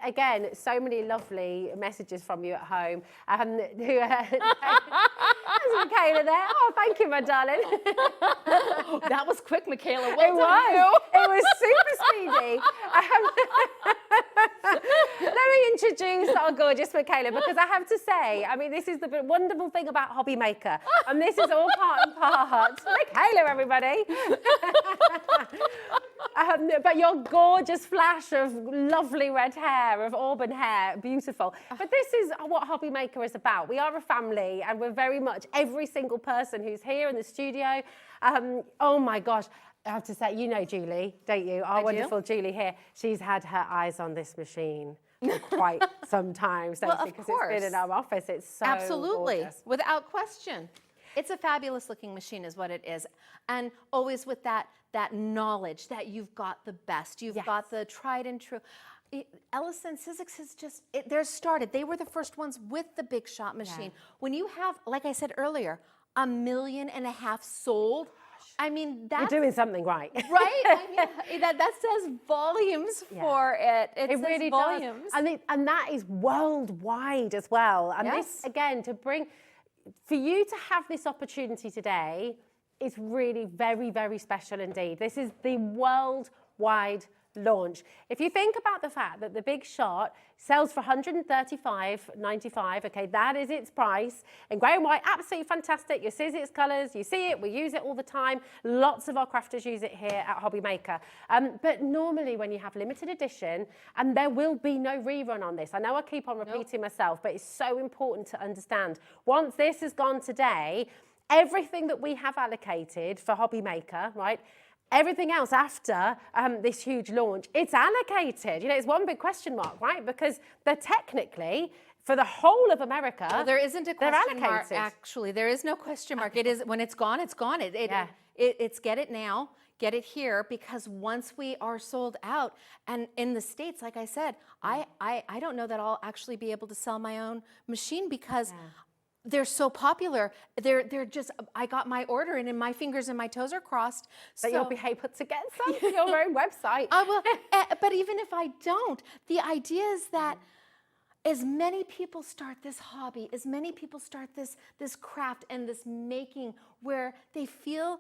Again, so many lovely messages from you at home. There's Michaela there. Oh, thank you, my darling. That was quick, Michaela. It was super speedy. Let me introduce our gorgeous Michaela, because I have to say, I mean, this is the wonderful thing about Hobby Maker, and this is all part and part. Michaela, everybody. But your gorgeous flash of lovely red hair, of auburn hair, beautiful. But this is what Hobby Maker is about. We are a family, and we're very much every single person who's here in the studio. Oh my gosh. I have to say, you know Julie, don't you? Our wonderful Julie here. She's had her eyes on this machine for quite some time, Stacey, because it's been in our office. It's so gorgeous. Without question. It's a fabulous looking machine is what it is. And always with that knowledge that you've got the best. You've got the tried and true. Ellison Sizzix has just, they're started. They were the first ones with the big shot machine. When you have, like I said earlier, 1.5 million sold, I mean, that's... You're doing something right. Right? I mean, that says volumes for it. It says really volumes. does. And that is worldwide as well. And this, again, for you to have this opportunity today is really very, very special indeed. This is the worldwide launch. If you think about the fact that the Big Shot sells for $135.95, okay, that is its price. In grey and white, absolutely fantastic. You see its colours, you see it, we use it all the time. Lots of our crafters use it here at Hobby Maker. But normally when you have limited edition, and there will be no rerun on this. I know I keep on repeating myself, but it's so important to understand. Once this has gone today, everything that we have allocated for Hobby Maker, right, everything else after this huge launch, it's allocated. You know, it's one big question mark, right? Because they're technically, for the whole of America, well, there isn't a question mark, actually. There is no question mark. It is, when it's gone, it's gone. It's get it now, get it here, because once we are sold out, and in the States, like I said, I don't know that I'll actually be able to sell my own machine because they're so popular. They're just, I got my order and my fingers and my toes are crossed. But you'll be able to get some for your own website. I will, but even if I don't, the idea is that as many people start this hobby, as many people start this craft and this making where they feel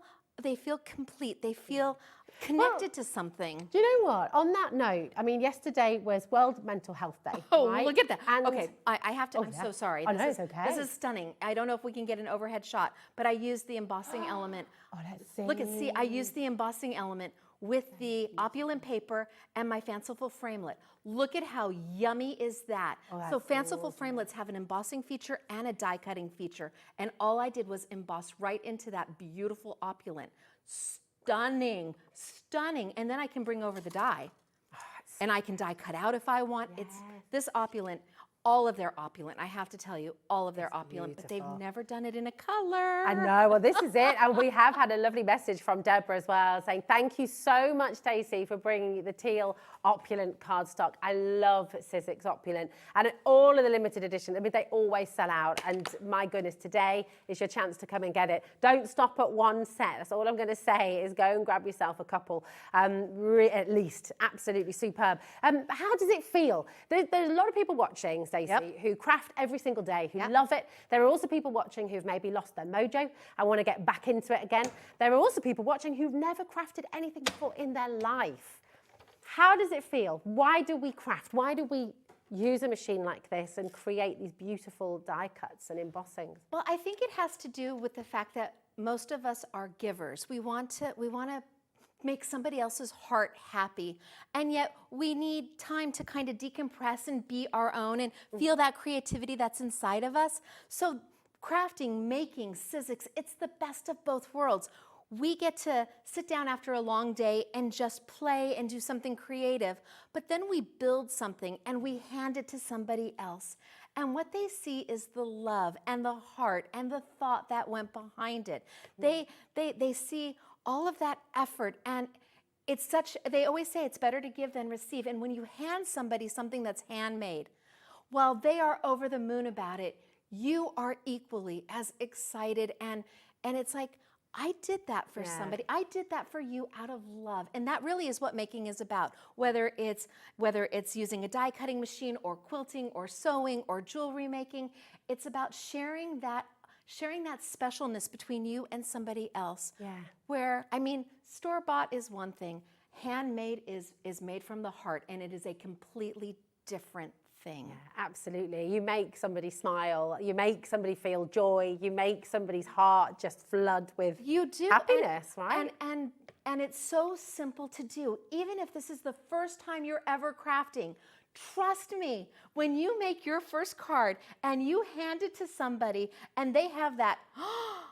complete, they feel connected to something. Do you know what? On that note, I mean, yesterday was World Mental Health Day. Oh, right? look at that. And okay, I have to, I'm so sorry. Oh, no, it's okay. This is stunning. I don't know if we can get an overhead shot, but I used the embossing element. Oh, let's see. Look see, I used the embossing element with the opulent paper and my fanciful framelit. Look at how yummy is that. So fanciful framelits have an embossing feature and a die cutting feature. And all I did was emboss right into that beautiful opulent. Stunning, stunning. And then I can bring over the die. And I can die cut out if I want. It's this opulent. All of their opulent, I have to tell you, all of their opulent, but they've never done it in a color. I know, well, this is it. And we have had a lovely message from Deborah as well, saying, thank you so much, Stacey, for bringing the teal opulent cardstock. I love Sizzix opulent. And all of the limited edition, I mean, they always sell out. And my goodness, today is your chance to come and get it. Don't stop at one set. That's all I'm going to say is go and grab yourself a couple, at least. Absolutely superb. How does it feel? There's a lot of people watching, Stacey, who craft every single day, who love it. There are also people watching who've maybe lost their mojo and want to get back into it again. There are also people watching who've never crafted anything before in their life. How does it feel? Why do we craft? Why do we use a machine like this and create these beautiful die cuts and embossings? Well, I think it has to do with the fact that most of us are givers. We want to make somebody else's heart happy. And yet we need time to kind of decompress and be our own and feel that creativity that's inside of us. So crafting, making, Sizzix, it's the best of both worlds. We get to sit down after a long day and just play and do something creative, but then we build something and we hand it to somebody else. And what they see is the love and the heart and the thought that went behind it. They see all of that effort, and it's they always say it's better to give than receive. And when you hand somebody something that's handmade, while they are over the moon about it, you are equally as excited. And it's like, I did that for somebody. I did that for you out of love. And that really is what making is about. Whether it's using a die cutting machine or quilting or sewing or jewelry making, it's about sharing that specialness between you and somebody else. Where, I mean, store-bought is one thing. Handmade is made from the heart, and it is a completely different thing. Yeah, absolutely. You make somebody smile, you make somebody feel joy, you make somebody's heart just flood with happiness, right? And And it's so simple to do. Even if this is the first time you're ever crafting, trust me, when you make your first card and you hand it to somebody and they have that, oh,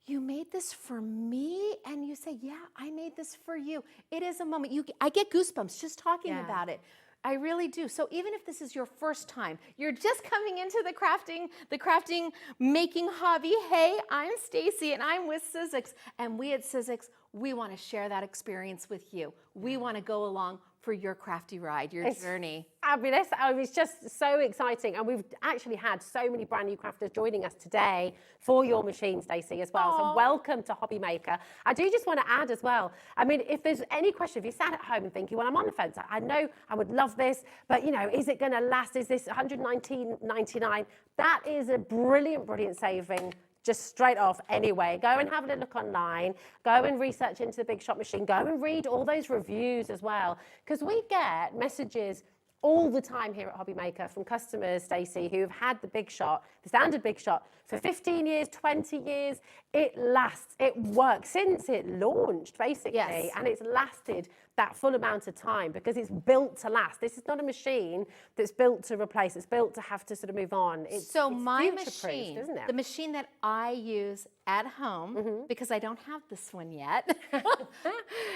you made this for me? And you say, yeah, I made this for you. It is a moment. I get goosebumps just talking about it. I really do. So even if this is your first time, you're just coming into the crafting, making hobby. Hey, I'm Stacey and I'm with Sizzix. And we at Sizzix, we want to share that experience with you. We want to go along for your crafty ride, your journey. Fabulous. Oh, it's just so exciting. And we've actually had so many brand new crafters joining us today for your machine, Stacey, as well. So welcome to Hobby Maker. I do just want to add as well, I mean, if there's any question, if you sat at home and thinking, well, I'm on the fence, I know I would love this, but you know, is it going to last? Is this $119.99? That is a brilliant, brilliant saving. Just straight off anyway. Go and have a look online. Go and research into the Big Shot machine. Go and read all those reviews as well. Because we get messages all the time here at Hobby Maker from customers, Stacey, who have had the Big Shot, the standard Big Shot, for 15 years, 20 years. It lasts, it works since it launched, basically. Yes. And it's lasted that full amount of time because it's built to last. This is not a machine that's built to replace. It's built to have to sort of move on. It's my future-proofed, machine, isn't it? the machine that I use at home, because I don't have this one yet,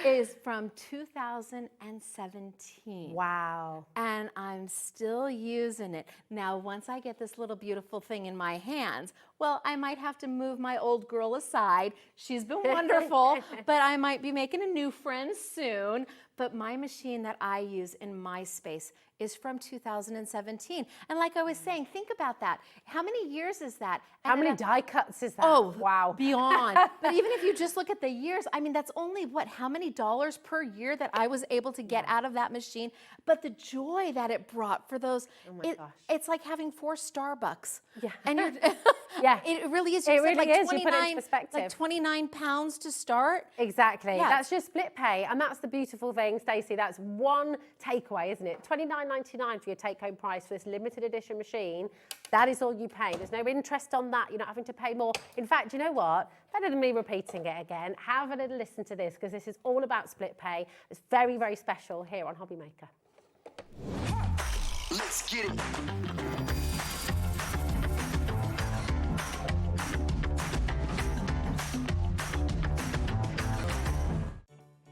is from 2017. Wow. And I'm still using it. Now, once I get this little beautiful thing in my hands, well, I might have to move my old girl aside. She's been wonderful, but I might be making a new friend soon. But my machine that I use in my space is from 2017. And like I was saying, think about that. How many years is that? How many die cuts is that? Oh, wow. Beyond. But even if you just look at the years, I mean, that's only what, how many dollars per year that I was able to get out of that machine. But the joy that it brought for those, gosh. it's like having 4 Starbucks. Yeah. And you're, yeah. It really is. It really like is. You put it into perspective. Like 29 pounds to start. Exactly. Yeah. That's just split pay. And that's the beautiful thing, Stacey. That's one takeaway, isn't it? $29.99 for your take-home price for this limited edition machine. That is all you pay. There's no interest on that. You're not having to pay more. In fact, you know what? Better than me repeating it again. Have a little listen to this because this is all about split pay. It's very, very special here on Hobby Maker. Let's get it.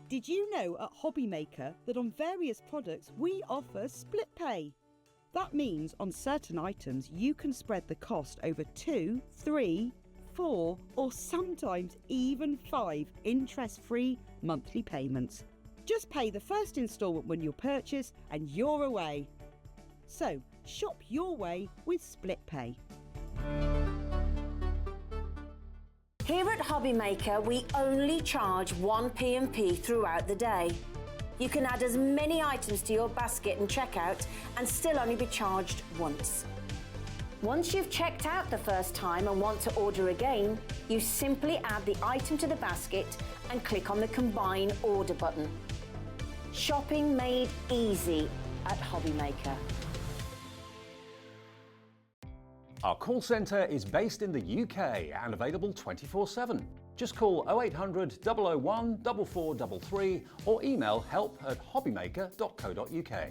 Did you know at Hobby Maker that on various products we offer split pay? That means on certain items you can spread the cost over 2, 3, 4 or sometimes even 5 interest-free monthly payments. Just pay the first instalment when you purchase and you're away. So shop your way with split pay. Here at Hobby Maker, we only charge one P&P throughout the day. You can add as many items to your basket and checkout and still only be charged once. Once you've checked out the first time and want to order again, you simply add the item to the basket and click on the Combine Order button. Shopping made easy at Hobby Maker. Our call centre is based in the UK and available 24/7. Just call 0800 001 4433 or email help@hobbymaker.co.uk.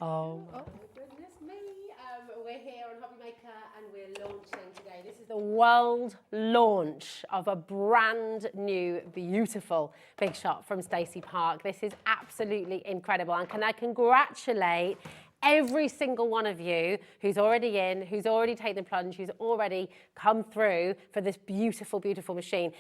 Oh, goodness me. We're here on Hobby Maker and we're launching today. This is the world launch of a brand new, beautiful Big Shot from Stacey Park. This is absolutely incredible. And can I congratulate every single one of you who's already in, who's already taken the plunge, who's already come through for this beautiful, beautiful machine.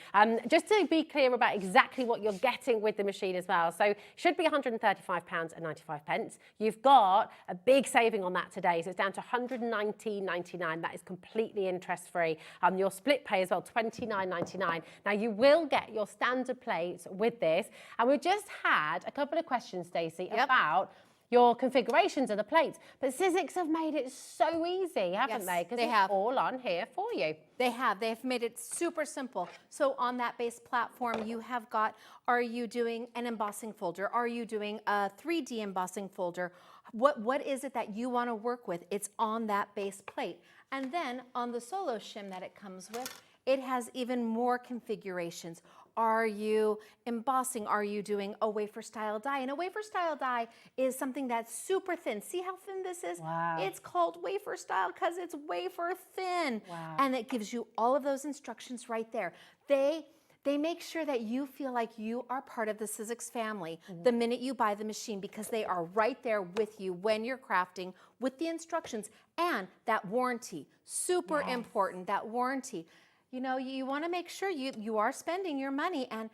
Just to be clear about exactly what you're getting with the machine as well. So it should be £135.95. You've got a big saving on that today. So it's down to £119.99. That is completely interest-free. Your split pay as well, £29.99. Now you will get your standard plates with this. And we just had a couple of questions, Stacey, about your configurations of the plates. But Sizzix have made it so easy, haven't Yes, they? Because they it's have. all on here for you. They have. They've made it super simple. So on that base platform, you have got, are you doing an embossing folder? Are you doing a 3D embossing folder? What is it that you want to work with? It's on that base plate. And then on the solo shim that it comes with, it has even more configurations. Are you embossing? Are you doing a wafer style die? And a wafer style die is something that's super thin. See how thin this is? Wow. It's called wafer style because it's wafer thin. Wow. And it gives you all of those instructions right there. They make sure that you feel like you are part of the Sizzix family the minute you buy the machine, because they are right there with you when you're crafting with the instructions and that warranty. Super important, that warranty. You know, you want to make sure you are spending your money, and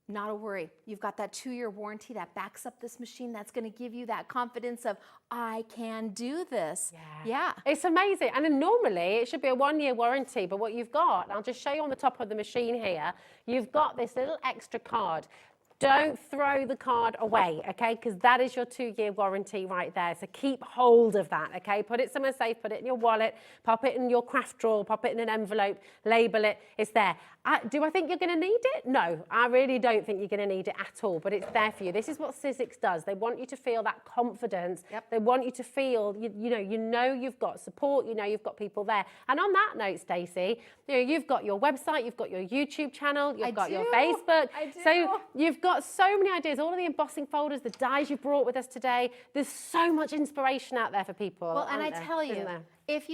not a worry. You've got that 2-year warranty that backs up this machine. That's going to give you that confidence of, I can do this. Yeah. It's amazing. And then normally it should be a 1-year warranty, but what you've got, I'll just show you on the top of the machine here, you've got this little extra card. Don't throw the card away, okay? Because that is your 2-year warranty right there. So keep hold of that, okay? Put it somewhere safe, put it in your wallet, pop it in your craft drawer, pop it in an envelope, label it, it's there. Do I think you're going to need it? No, I really don't think you're going to need it at all, but it's there for you. This is what Sizzix does. They want you to feel that confidence. They want you to feel, you know you've got support, you know you've got people there. And on that note, Stacey, you've got your website, you've got your YouTube channel, you've got your Facebook. I do. So you've got so many ideas, all of the embossing folders, the dies you brought with us today. There's so much inspiration out there for people. Well, and I tell you, isn't there? if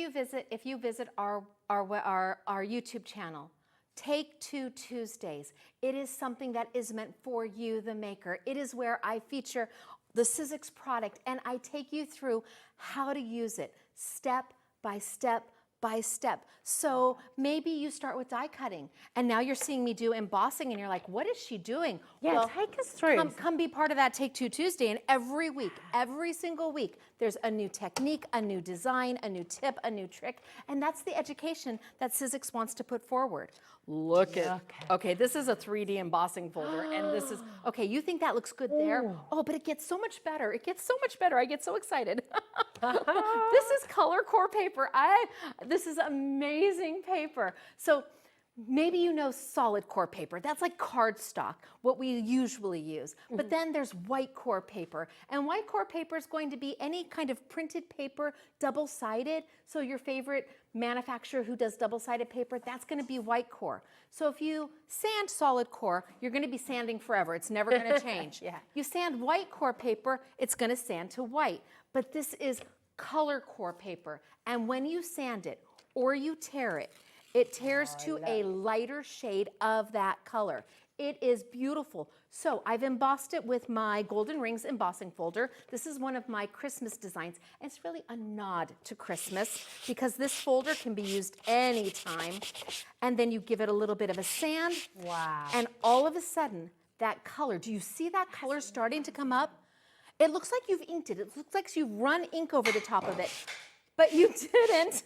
you visit our YouTube channel, Take 2 Tuesdays. It is something that is meant for you, the maker. It is where I feature the Sizzix product, and I take you through how to use it step by step by step. So maybe you start with die cutting, and now you're seeing me do embossing, and you're like, what is she doing? Yeah, well, take us through. Come be part of that Take 2 Tuesday, and every week, every single week, there's a new technique, a new design, a new tip, a new trick, and that's the education that Sizzix wants to put forward. Look at, okay, this is a 3D embossing folder, and this is, okay, you think that looks good there? Oh, but it gets so much better. It gets so much better. I get so excited. This is color core paper. This is amazing paper. So maybe you know solid core paper. That's like cardstock, what we usually use. But then there's white core paper. And white core paper is going to be any kind of printed paper, double-sided. So your favorite manufacturer who does double-sided paper, that's going to be white core. So if you sand solid core, you're going to be sanding forever. It's never going to change. You sand white core paper, it's going to sand to white. But this is color core paper. And when you sand it or you tear it, it tears to a lighter shade of that color. It is beautiful. So I've embossed it with my Golden Rings embossing folder. This is one of my Christmas designs. And it's really a nod to Christmas because this folder can be used anytime. And then you give it a little bit of a sand. Wow. And all of a sudden, that color, do you see that color starting to come up? It looks like you've inked it. It looks like you've run ink over the top of it. But you didn't.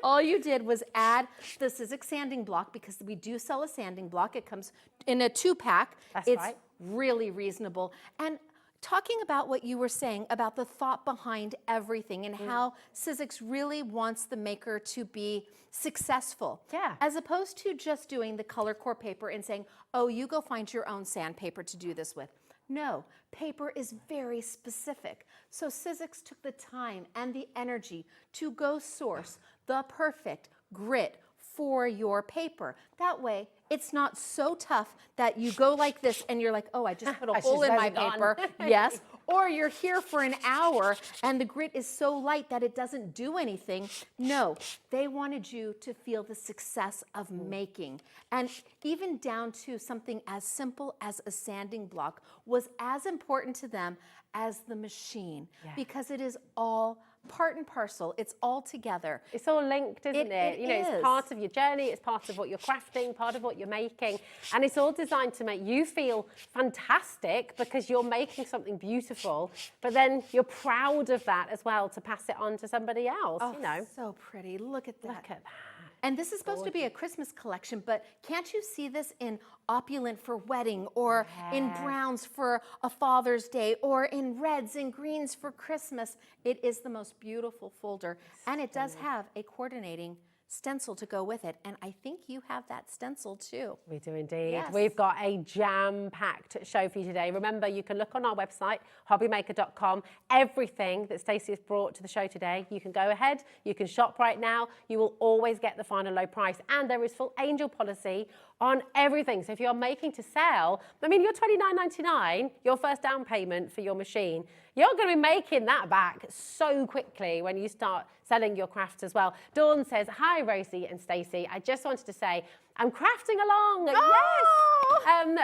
All you did was add the Sizzix sanding block, because we do sell a sanding block. It comes in a 2-pack. It's really reasonable. And talking about what you were saying about the thought behind everything and how Sizzix really wants the maker to be successful. As opposed to just doing the color core paper and saying, oh, you go find your own sandpaper to do this with. No, paper is very specific. So Sizzix took the time and the energy to go source the perfect grit for your paper. That way, it's not so tough that you go like this and you're like, oh, I just put a hole in my paper. Yes. Or you're here for an hour and the grit is so light that it doesn't do anything. No, they wanted you to feel the success of making. And even down to something as simple as a sanding block was as important to them as the machine, because it is all part and parcel. It's all together. It's all linked, isn't it? You know, is. it's part of your journey, it's part of what you're crafting, part of what you're making, and it's all designed to make you feel fantastic because you're making something beautiful, but then you're proud of that as well to pass it on to somebody else, you know. So pretty. Look at that. Look at that. And this is supposed to be a Christmas collection, but can't you see this in opulent for wedding, or in browns for a Father's Day, or in reds and greens for Christmas? It is the most beautiful folder, and it does have a coordinating stencil to go with it, and I think you have that stencil too. We do indeed. Yes. We've got a jam-packed show for you today. Remember, you can look on our website, hobbymaker.com. Everything that Stacey has brought to the show today, you can go ahead, you can shop right now. You will always get the final low price, and there is full angel policy on everything. So if you're making to sell, I mean, your $29.99, your first down payment for your machine, you're going to be making that back so quickly when you start selling your crafts as well. Dawn says, hi, Rosie and Stacey. I just wanted to say, I'm crafting along. Yes.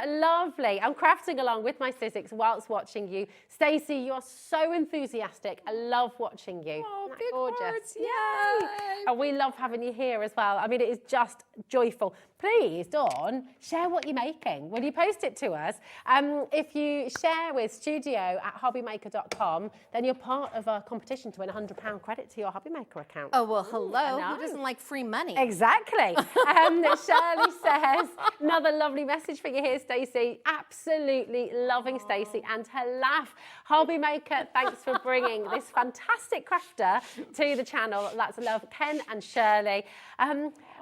Lovely. I'm crafting along with my Sizzix whilst watching you. Stacey, you're so enthusiastic. I love watching you. Oh, Isn't that big gorgeous? hearts. Yay. And we love having you here as well. I mean, it is just joyful. Please, Dawn, share what you're making. Will you post it to us? If you share with studio@hobbymaker.com, then you're part of a competition to win a £100 credit to your Hobbymaker account. Oh, well, hello. I Who know. doesn't like free money? Exactly. Shirley says, another lovely message for you here, Stacey. Absolutely loving Stacey and her laugh. Hobbymaker, thanks for bringing this fantastic crafter to the channel. That's love, Ken and Shirley.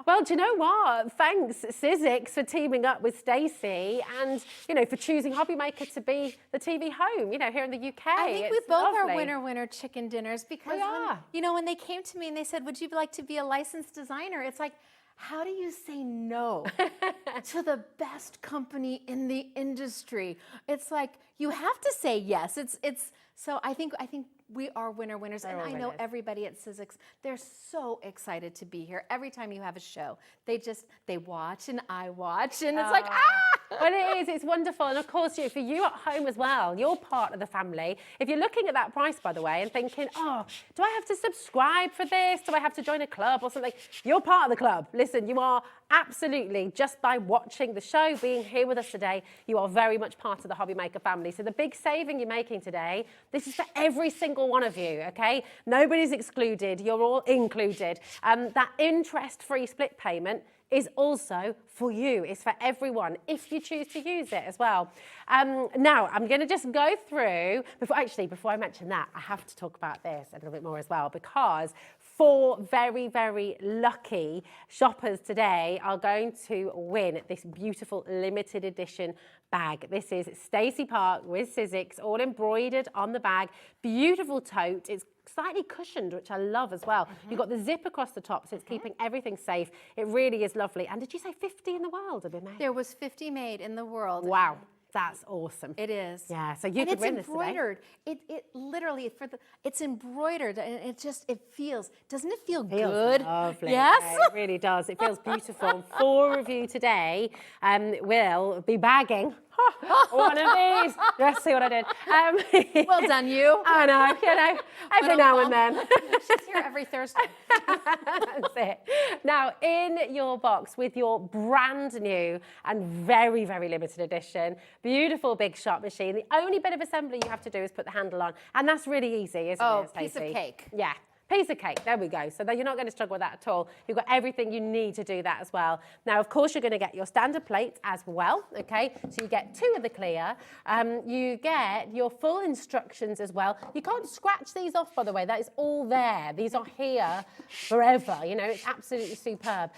Well, do you know what? Thanks, Sizzix, for teaming up with Stacey and, you know, for choosing Hobbymaker to be the TV home, you know, here in the UK. I think we It's both lovely. are winner chicken dinners, because We are. when they came to me and they said, would you like to be a licensed designer? It's like, how do you say no to the best company in the industry? It's like, you have to say yes. So I think we are winners, and I know everybody at Sizzix, they're so excited to be here. Every time you have a show, they watch and I watch, and it's like, Well, it is. It's wonderful. And of course, for you at home as well, you're part of the family. If you're looking at that price, by the way, and thinking, oh, do I have to subscribe for this? Do I have to join a club or something? You're part of the club. Listen, you are absolutely, just by watching the show, being here with us today, you are very much part of the Hobbymaker family. So the big saving you're making today, this is for every single one of you, okay? Nobody's excluded. You're all included. That interest-free split payment is also for you. It's for everyone if you choose to use it as well. Now, I'm going to just go through, before I mention that, I have to talk about this a little bit more as well, because 4 very, very lucky shoppers today are going to win this beautiful limited edition bag. This is Stacey Park with Sizzix, all embroidered on the bag. Beautiful tote. It's slightly cushioned, which I love as well. You've got the zip across the top, so it's keeping everything safe. It really is lovely. And did you say 50 in the world have been made? there was 50 made in the world. Wow. That's awesome. It is. Yeah, so you could win this today. And it's embroidered. It literally, it's embroidered, and doesn't it feel good? Lovely. Yes? Yeah, it really does. It feels beautiful. 4 of you today will be bagging one of these. Let's see what I did. Well done, you. I know, every now and then. She's here every Thursday. That's it. Now, in your box with your brand new and very, very limited edition, beautiful big shop machine. The only bit of assembly you have to do is put the handle on, and that's really easy, isn't it, Stacey? Piece of cake. Yeah. Piece of cake, there we go. So that you're not going to struggle with that at all. You've got everything you need to do that as well. Now, of course, you're going to get your standard plates as well, okay? So you get 2 of the clear. You get your full instructions as well. You can't scratch these off, by the way. That is all there. These are here forever. You know, it's absolutely superb.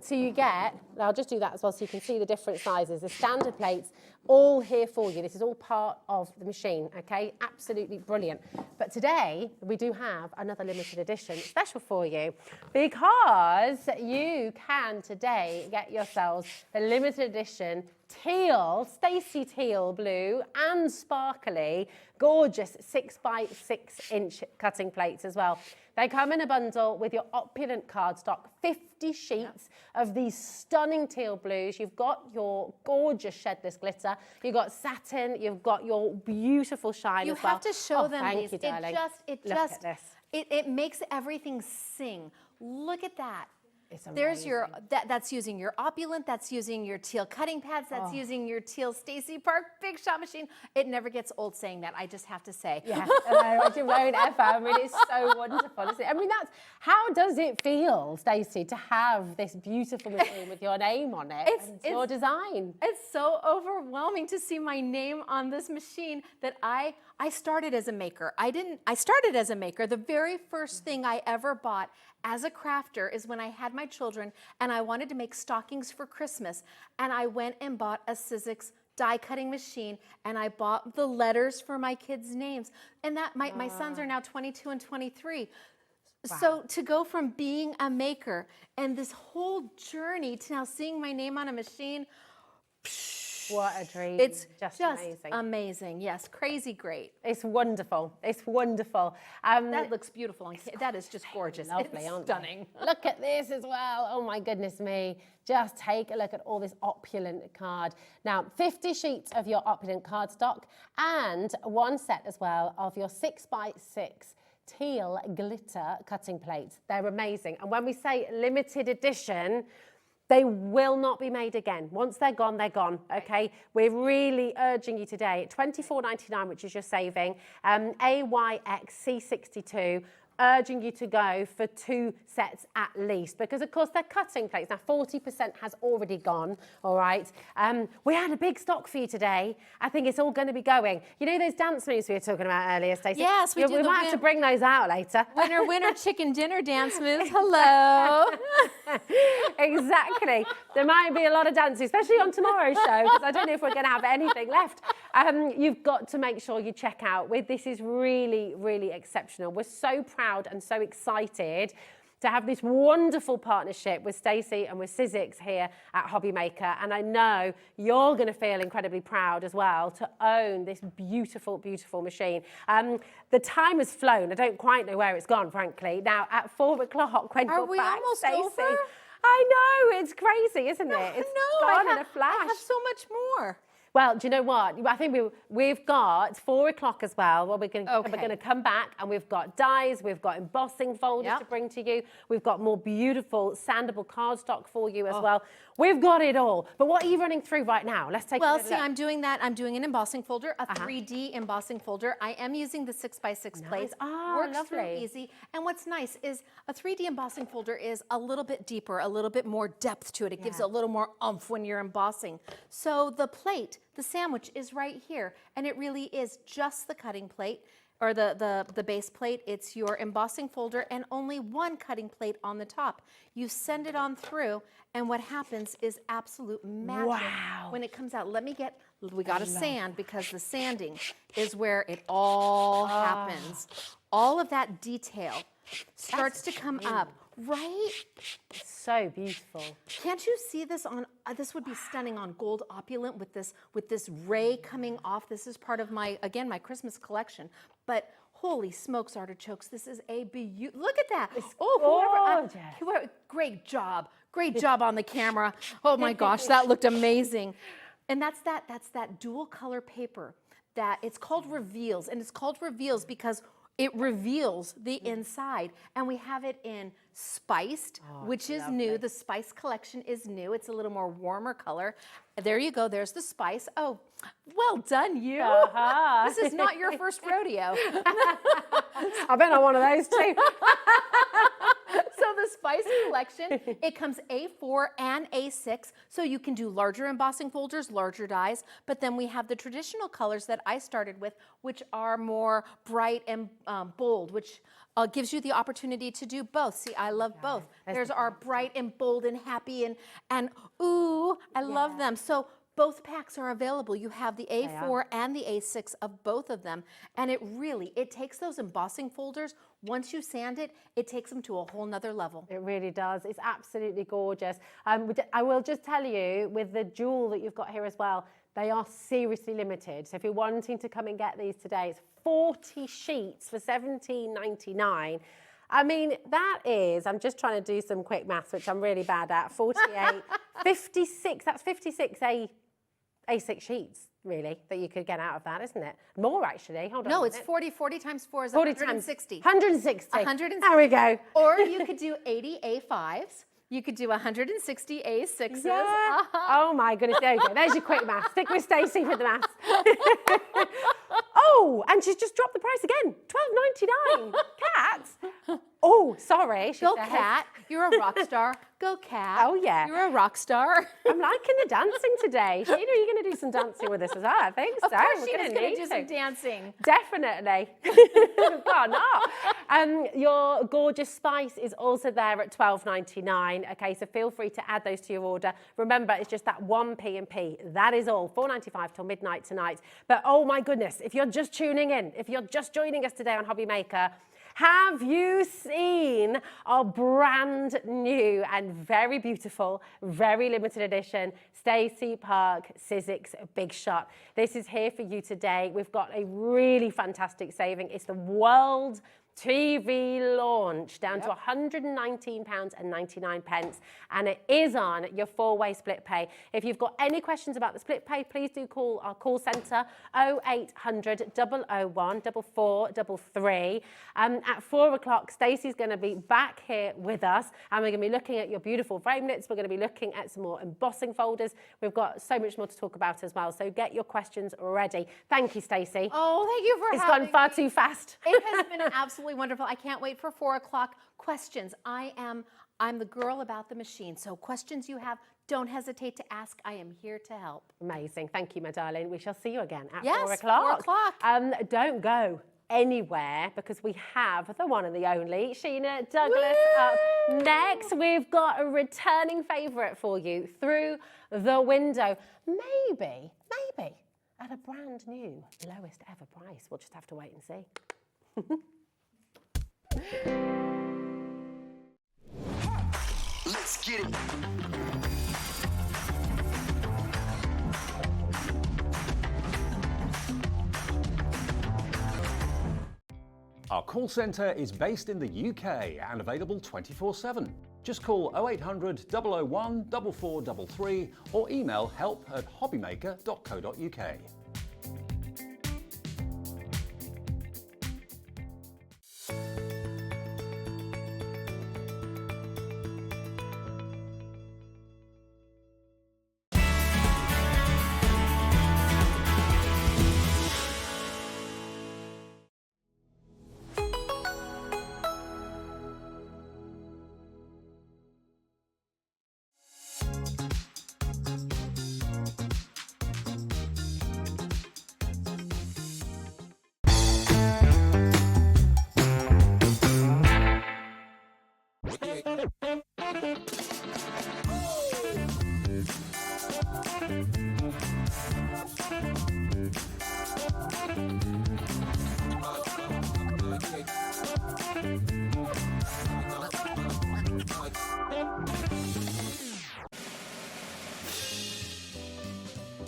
So you get, I'll just do that as well so you can see the different sizes. The standard plates, all here for you. This is all part of the machine, okay? Absolutely brilliant. But today, we do have another limited edition special for you, because you can today get yourselves the limited edition teal, Stacey teal blue and sparkly, gorgeous 6x6 inch cutting plates as well. They come in a bundle with your opulent cardstock, 50 sheets of these stunning teal blues. You've got your gorgeous shedless glitter. You've got satin. You've got your beautiful shine as well. You have to show them thank these. you, darling. It Look at this. it makes everything sing. Look at that. It's There's your, amazing. that's using your opulent, that's using your teal cutting pads, that's using your teal Stacey Park Big Shot machine. It never gets old saying that, I just have to say. Yeah, it won't ever. I mean, it's so wonderful, isn't it? I mean, how does it feel, Stacey, to have this beautiful machine with your name on it and your design? It's so overwhelming to see my name on this machine that I started as a maker. I started as a maker. The very first thing I ever bought as a crafter is when I had my children and I wanted to make stockings for Christmas. And I went and bought a Sizzix die cutting machine and I bought the letters for my kids' names. And that my sons are now 22 and 23. Wow. So to go from being a maker and this whole journey to now seeing my name on a machine, what a dream. It's just amazing. Amazing. Yes, crazy great. It's wonderful. It's wonderful. That looks beautiful. That is just gorgeous. Lovely, it's stunning. Look at this as well. Oh my goodness me. Just take a look at all this opulent card. Now, 50 sheets of your opulent cardstock and one set as well of your 6x6 teal glitter cutting plates. They're amazing. And when we say limited edition, they will not be made again. Once they're gone, okay? We're really urging you today, $24.99, which is your saving, AYXC62, urging you to go for 2 sets at least, because of course they're cutting plates. Now 40% has already gone, all right? We had a big stock for you today. I think it's all going to be going. You know those dance moves we were talking about earlier, Stacey? Yes, we do. We might have to bring those out later. Winner, winner, chicken dinner dance moves. Hello. Exactly. There might be a lot of dancing, especially on tomorrow's show, because I don't know if we're going to have anything left. You've got to make sure you check out. This is really, really exceptional. We're so proud and so excited to have this wonderful partnership with Stacey and with Sizzix here at Hobby Maker. And I know you're going to feel incredibly proud as well to own this beautiful, beautiful machine. The time has flown. I don't quite know where it's gone, frankly. Now, at 4 o'clock, when you're back, almost Stacey, over? I know, it's crazy, isn't it? It's gone in a flash. I have so much more. Well, do you know what? I think we've got 4 o'clock as well. Well, we're going to come back and we've got dies, we've got embossing folders to bring to you. We've got more beautiful sandable cardstock for you as well. We've got it all. But what are you running through right now? Let's take a look. Well, see, I'm doing that. I'm doing an embossing folder, a 3D embossing folder. I am using the 6x6 plates. Works through easy. And what's nice is a 3D embossing folder is a little bit deeper, a little bit more depth to it. It gives a little more oomph when you're embossing. So the plate, the sandwich is right here, and it really is just the cutting plate or the base plate. It's your embossing folder and only one cutting plate on the top. You send it on through, and what happens is absolute magic when it comes out. We got to sand, because the sanding is where it all happens. All of that detail starts to come up. Right? So beautiful. Can't you see this on, this would be stunning on gold opulent with this ray coming off. This is part of my Christmas collection. But holy smokes, artichokes, this is a beautiful, look at that. It's gorgeous. Great job. Great job on the camera. Oh my gosh, that looked amazing. And that's that dual color paper that it's called Reveals. And it's called Reveals because it reveals the inside, and we have it in spiced, which is new. The spice collection is new. It's a little more warmer color. There you go. There's the spice. Oh, well done, you. This is not your first rodeo. I've been on one of those too. So the spice collection, it comes A4 and A6, so you can do larger embossing folders, larger dies, but then we have the traditional colors that I started with, which are more bright and bold, which gives you the opportunity to do both. See, I love both. There's our bright and bold and happy and ooh, I love them. So both packs are available. You have the A4 and the A6 of both of them. And it takes those embossing folders, once you sand it, it takes them to a whole nother level. It really does. It's absolutely gorgeous. I will just tell you, with the jewel that you've got here as well, they are seriously limited. So if you're wanting to come and get these today, it's 40 sheets for $17.99. I mean, that is, I'm just trying to do some quick maths, which I'm really bad at, 48, 56, that's 56 A6 sheets, really, that you could get out of that, isn't it? More, actually. Hold on. No, it's 40 times 4 is 160. 160. 160. There we go. Or you could do 80 A5s. You could do 160 A6s. Yeah. Oh my goodness, there you go. There's your quick math. Stick with Stacey for the maths. Oh, and she's just dropped the price again. $12.99. Cat. Oh, sorry. Go Cat. You're a rock star. Go Cat. Oh, yeah. You're a rock star. I'm liking the dancing today. Sheena, you're going to do some dancing with us as well, I think so. Of course, We're Sheena's gonna going need to do some dancing. Definitely. Can't not. Your gorgeous spice is also there at $12.99. Okay, so feel free to add those to your order. Remember, it's just that one P&P. That is all. $4.95 till midnight tonight. But oh my goodness, if you're just tuning in, if you're just joining us today on Hobby Maker, have you seen our brand new and very beautiful, very limited edition Stacey Park Sizzix Big Shot? This is here for you today. We've got a really fantastic saving. It's the World TV launch down to £119.99, and it is on your 4-way split pay. If you've got any questions about the split pay, please do call our call centre 0800 001 4433. At 4 o'clock, Stacey's going to be back here with us, and we're going to be looking at your beautiful framelits. We're going to be looking at some more embossing folders. We've got so much more to talk about as well, so get your questions ready. Thank you, Stacey. Oh, thank you for It's having gone far me. too fast. It has been absolutely wonderful. I can't wait for 4 o'clock. Questions. I'm the girl about the machine. So questions you have, don't hesitate to ask. I am here to help. Amazing. Thank you, my darling. We shall see you again at Yes, 4 o'clock. 4 o'clock. Don't go anywhere because we have the one and the only Sheena Douglass up next. We've got a returning favourite for you, Through the Window. Maybe at a brand new lowest ever price. We'll just have to wait and see. Let's get it. Our call centre is based in the UK and available 24/7. Just call 0800 001 4433 or email help@hobbymaker.co.uk.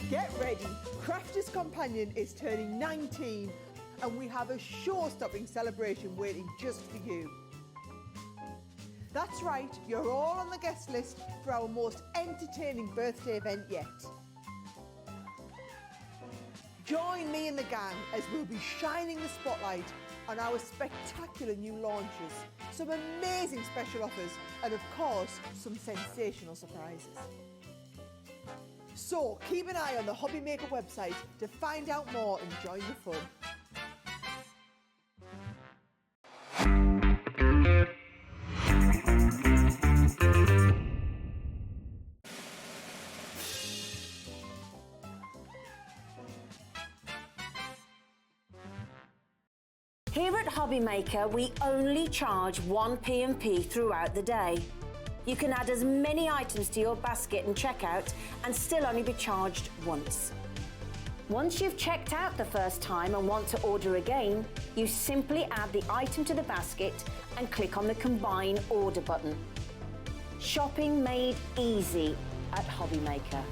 Get ready, Crafter's Companion is turning 19 and we have a show-stopping celebration waiting just for you. That's right, you're all on the guest list for our most entertaining birthday event yet. Join me and the gang as we'll be shining the spotlight on our spectacular new launches, some amazing special offers and of course some sensational surprises. So keep an eye on the Hobby Maker website to find out more and join the fun. Here at Hobby Maker, we only charge one P&P throughout the day. You can add as many items to your basket and checkout and still only be charged once. Once you've checked out the first time and want to order again, you simply add the item to the basket and click on the Combine Order button. Shopping made easy at Hobby Maker.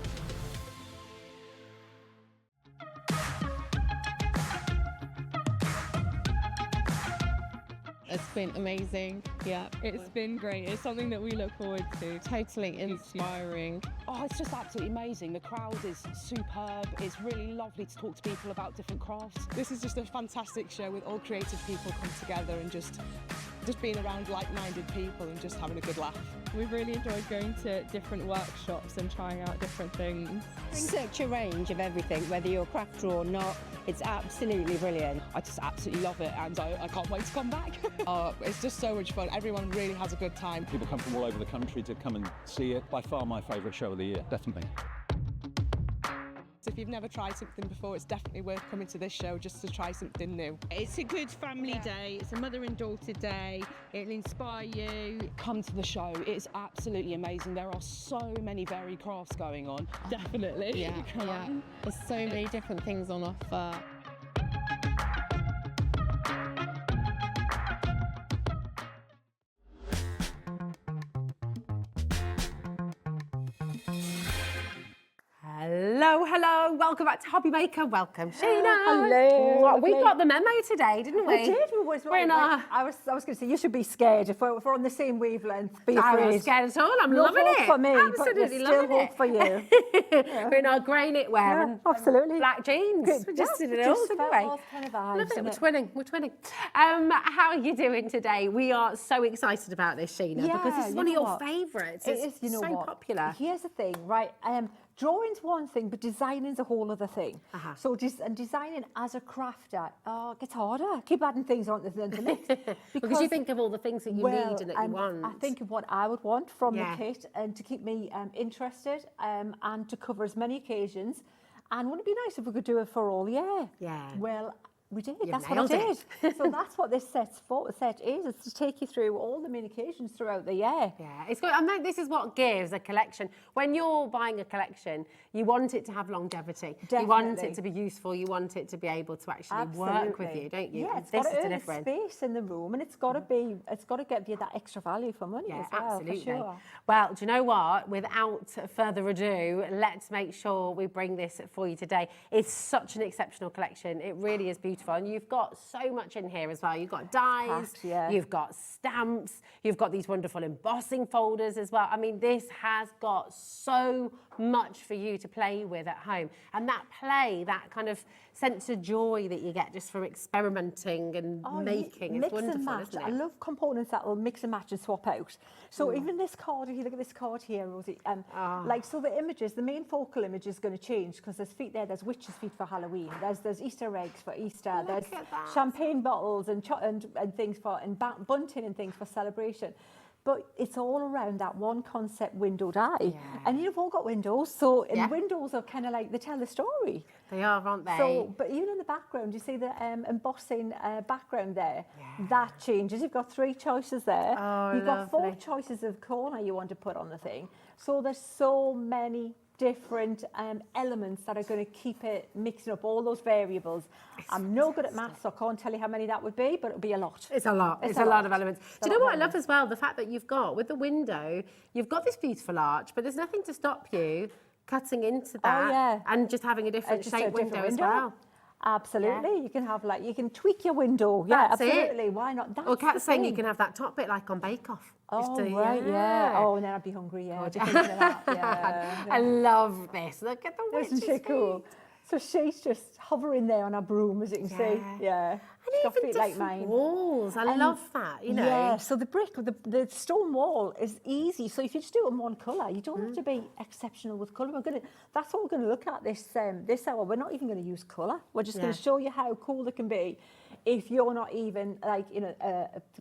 It's been amazing. Yeah, it's been great. It's something that we look forward to. Totally inspiring. Oh, it's just absolutely amazing. The crowd is superb. It's really lovely to talk to people about different crafts. This is just a fantastic show with all creative people come together and just just being around like-minded people and just having a good laugh. We've really enjoyed going to different workshops and trying out different things. Such a range of everything, whether you're a crafter or not. It's absolutely brilliant. I just absolutely love it, and I can't wait to come back. It's just so much fun. Everyone really has a good time. People come from all over the country to come and see it. By far my favourite show of the year, definitely. So if you've never tried something before, it's definitely worth coming to this show just to try something new. It's a good family day. It's a mother and daughter day. It'll inspire you. Come to the show. It's absolutely amazing. There are so many varied crafts going on. Definitely. Yeah, Come on. There's so many different things on offer. Hello, welcome back to Hobby Maker. Welcome, Sheena. Hello. We got the memo today, didn't we? We did. We're in our... I was going to say, you should be scared. If we're on the same wavelength, be I'm afraid. not scared at all. I'm No loving hope it. for me, Absolutely but there's loving still it. hope for you. We're in our grey knitwear and absolutely. black jeans. Good. We're just Yeah, in it all, just didn't about we? all kind of vibes, Love it. isn't We're it? twinning. We're twinning. How are you doing today? We are so excited about this, Sheena, because this is you one of know your what? favourites. It It's is, you know so what? popular. Here's the thing, right? Drawing's one thing, but designing's a whole other thing. So designing as a crafter, it gets harder. Keep adding things on to the mix. Because you think of all the things that you need and that you want. I think of what I would want from Yeah. the kit and to keep me interested and to cover as many occasions. And wouldn't it be nice if we could do it for all year? Yeah. Well, we did. You've That's what I nailed did. So that's what this set is. It's to take you through all the many occasions throughout the year. Yeah, it's good. I mean, this is what gives a collection. When you're buying a collection, you want it to have longevity. You want Definitely. it to be useful. You want it to be able to actually work with you, don't you? Yeah, And it's this got to is the earn its difference. space in the room, and it's got to get you that extra value for money Yeah, as well. absolutely. For sure. Well, do you know what? Without further ado, let's make sure we bring this for you today. It's such an exceptional collection. It really is beautiful. And you've got so much in here as well. You've got dies, Packed, yeah. you've got stamps, you've got these wonderful embossing folders as well. I mean, this has got so much for you to play with at home. And that play, that kind of sense of joy that you get just from experimenting and making, mix it's wonderful, and match. isn't it? I love components that will mix and match and swap out. So even this card, if you look at this card here, Rosie, so the images, the main focal image is going to change because there's feet there. There's witches' feet for Halloween. There's Easter eggs for Easter. There's champagne bottles and things for bunting and things for celebration. But it's all around that one concept window die. And you've all got windows, so windows are kind of like, they tell the story. They are, aren't they? So, but even in the background, you see the embossing background there. That changes. You've got 3 choices there. You've got 4 choices of corner you want to put on the thing. So there's so many different elements that are going to keep it mixing up all those variables. I'm no good at maths, so I can't tell you how many that would be, but it'll be a lot. It's a lot. It's a lot of elements. Do you know what I love as well? The fact that you've got, with the window, you've got this beautiful arch, but there's nothing to stop you cutting into that and just having a different Just a shape different window as well. Absolutely. You can have you can tweak your window. That's it. Absolutely. Why not? That's Well, Kat's the saying you thing. can have that top bit like on Bake Off. Oh, right, yeah. Oh, and then I'd be hungry, yeah. Just thinking of that, yeah. I love this. Look at the Isn't witch's she cool? So she's just hovering there on her broom, as you can see. Yeah. She's got even feet like different mine. walls. I love that, you know. Yeah, so the brick, the stone wall is easy. So if you just do it in one colour, you don't have to be exceptional with colour. That's what we're going to look at this hour. We're not even going to use colour. We're just going to show you how cool it can be if you're not even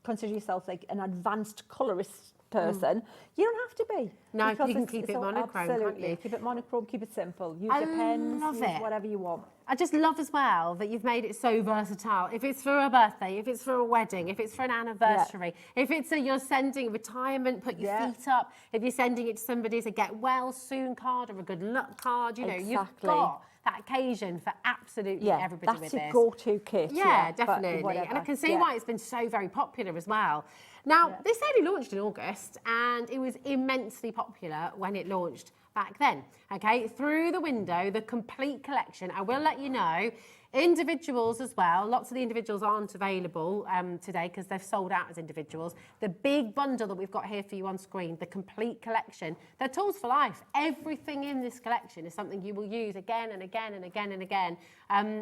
consider yourself like an advanced colourist person. You don't have to be. No, because you can keep it monochrome, absolutely. can't you? Keep it monochrome, keep it simple. Use I your pens, love use it. whatever you want. I just love as well that you've made it so versatile. If it's for a birthday, if it's for a wedding, if it's for an anniversary, if it's you're sending retirement, put your feet up, if you're sending it to somebody as a get well soon card or a good luck card, you know, you've got that occasion for absolutely everybody with this. That's your go-to kit. Yeah, definitely. And I can see why it's been so very popular as well. Now, this only launched in August and it was immensely popular when it launched back then. Okay, through the window, the complete collection. I will let you know, individuals as well. Lots of the individuals aren't available today because they've sold out as individuals. The big bundle that we've got here for you on screen, the complete collection, they're tools for life. Everything in this collection is something you will use again and again and again and again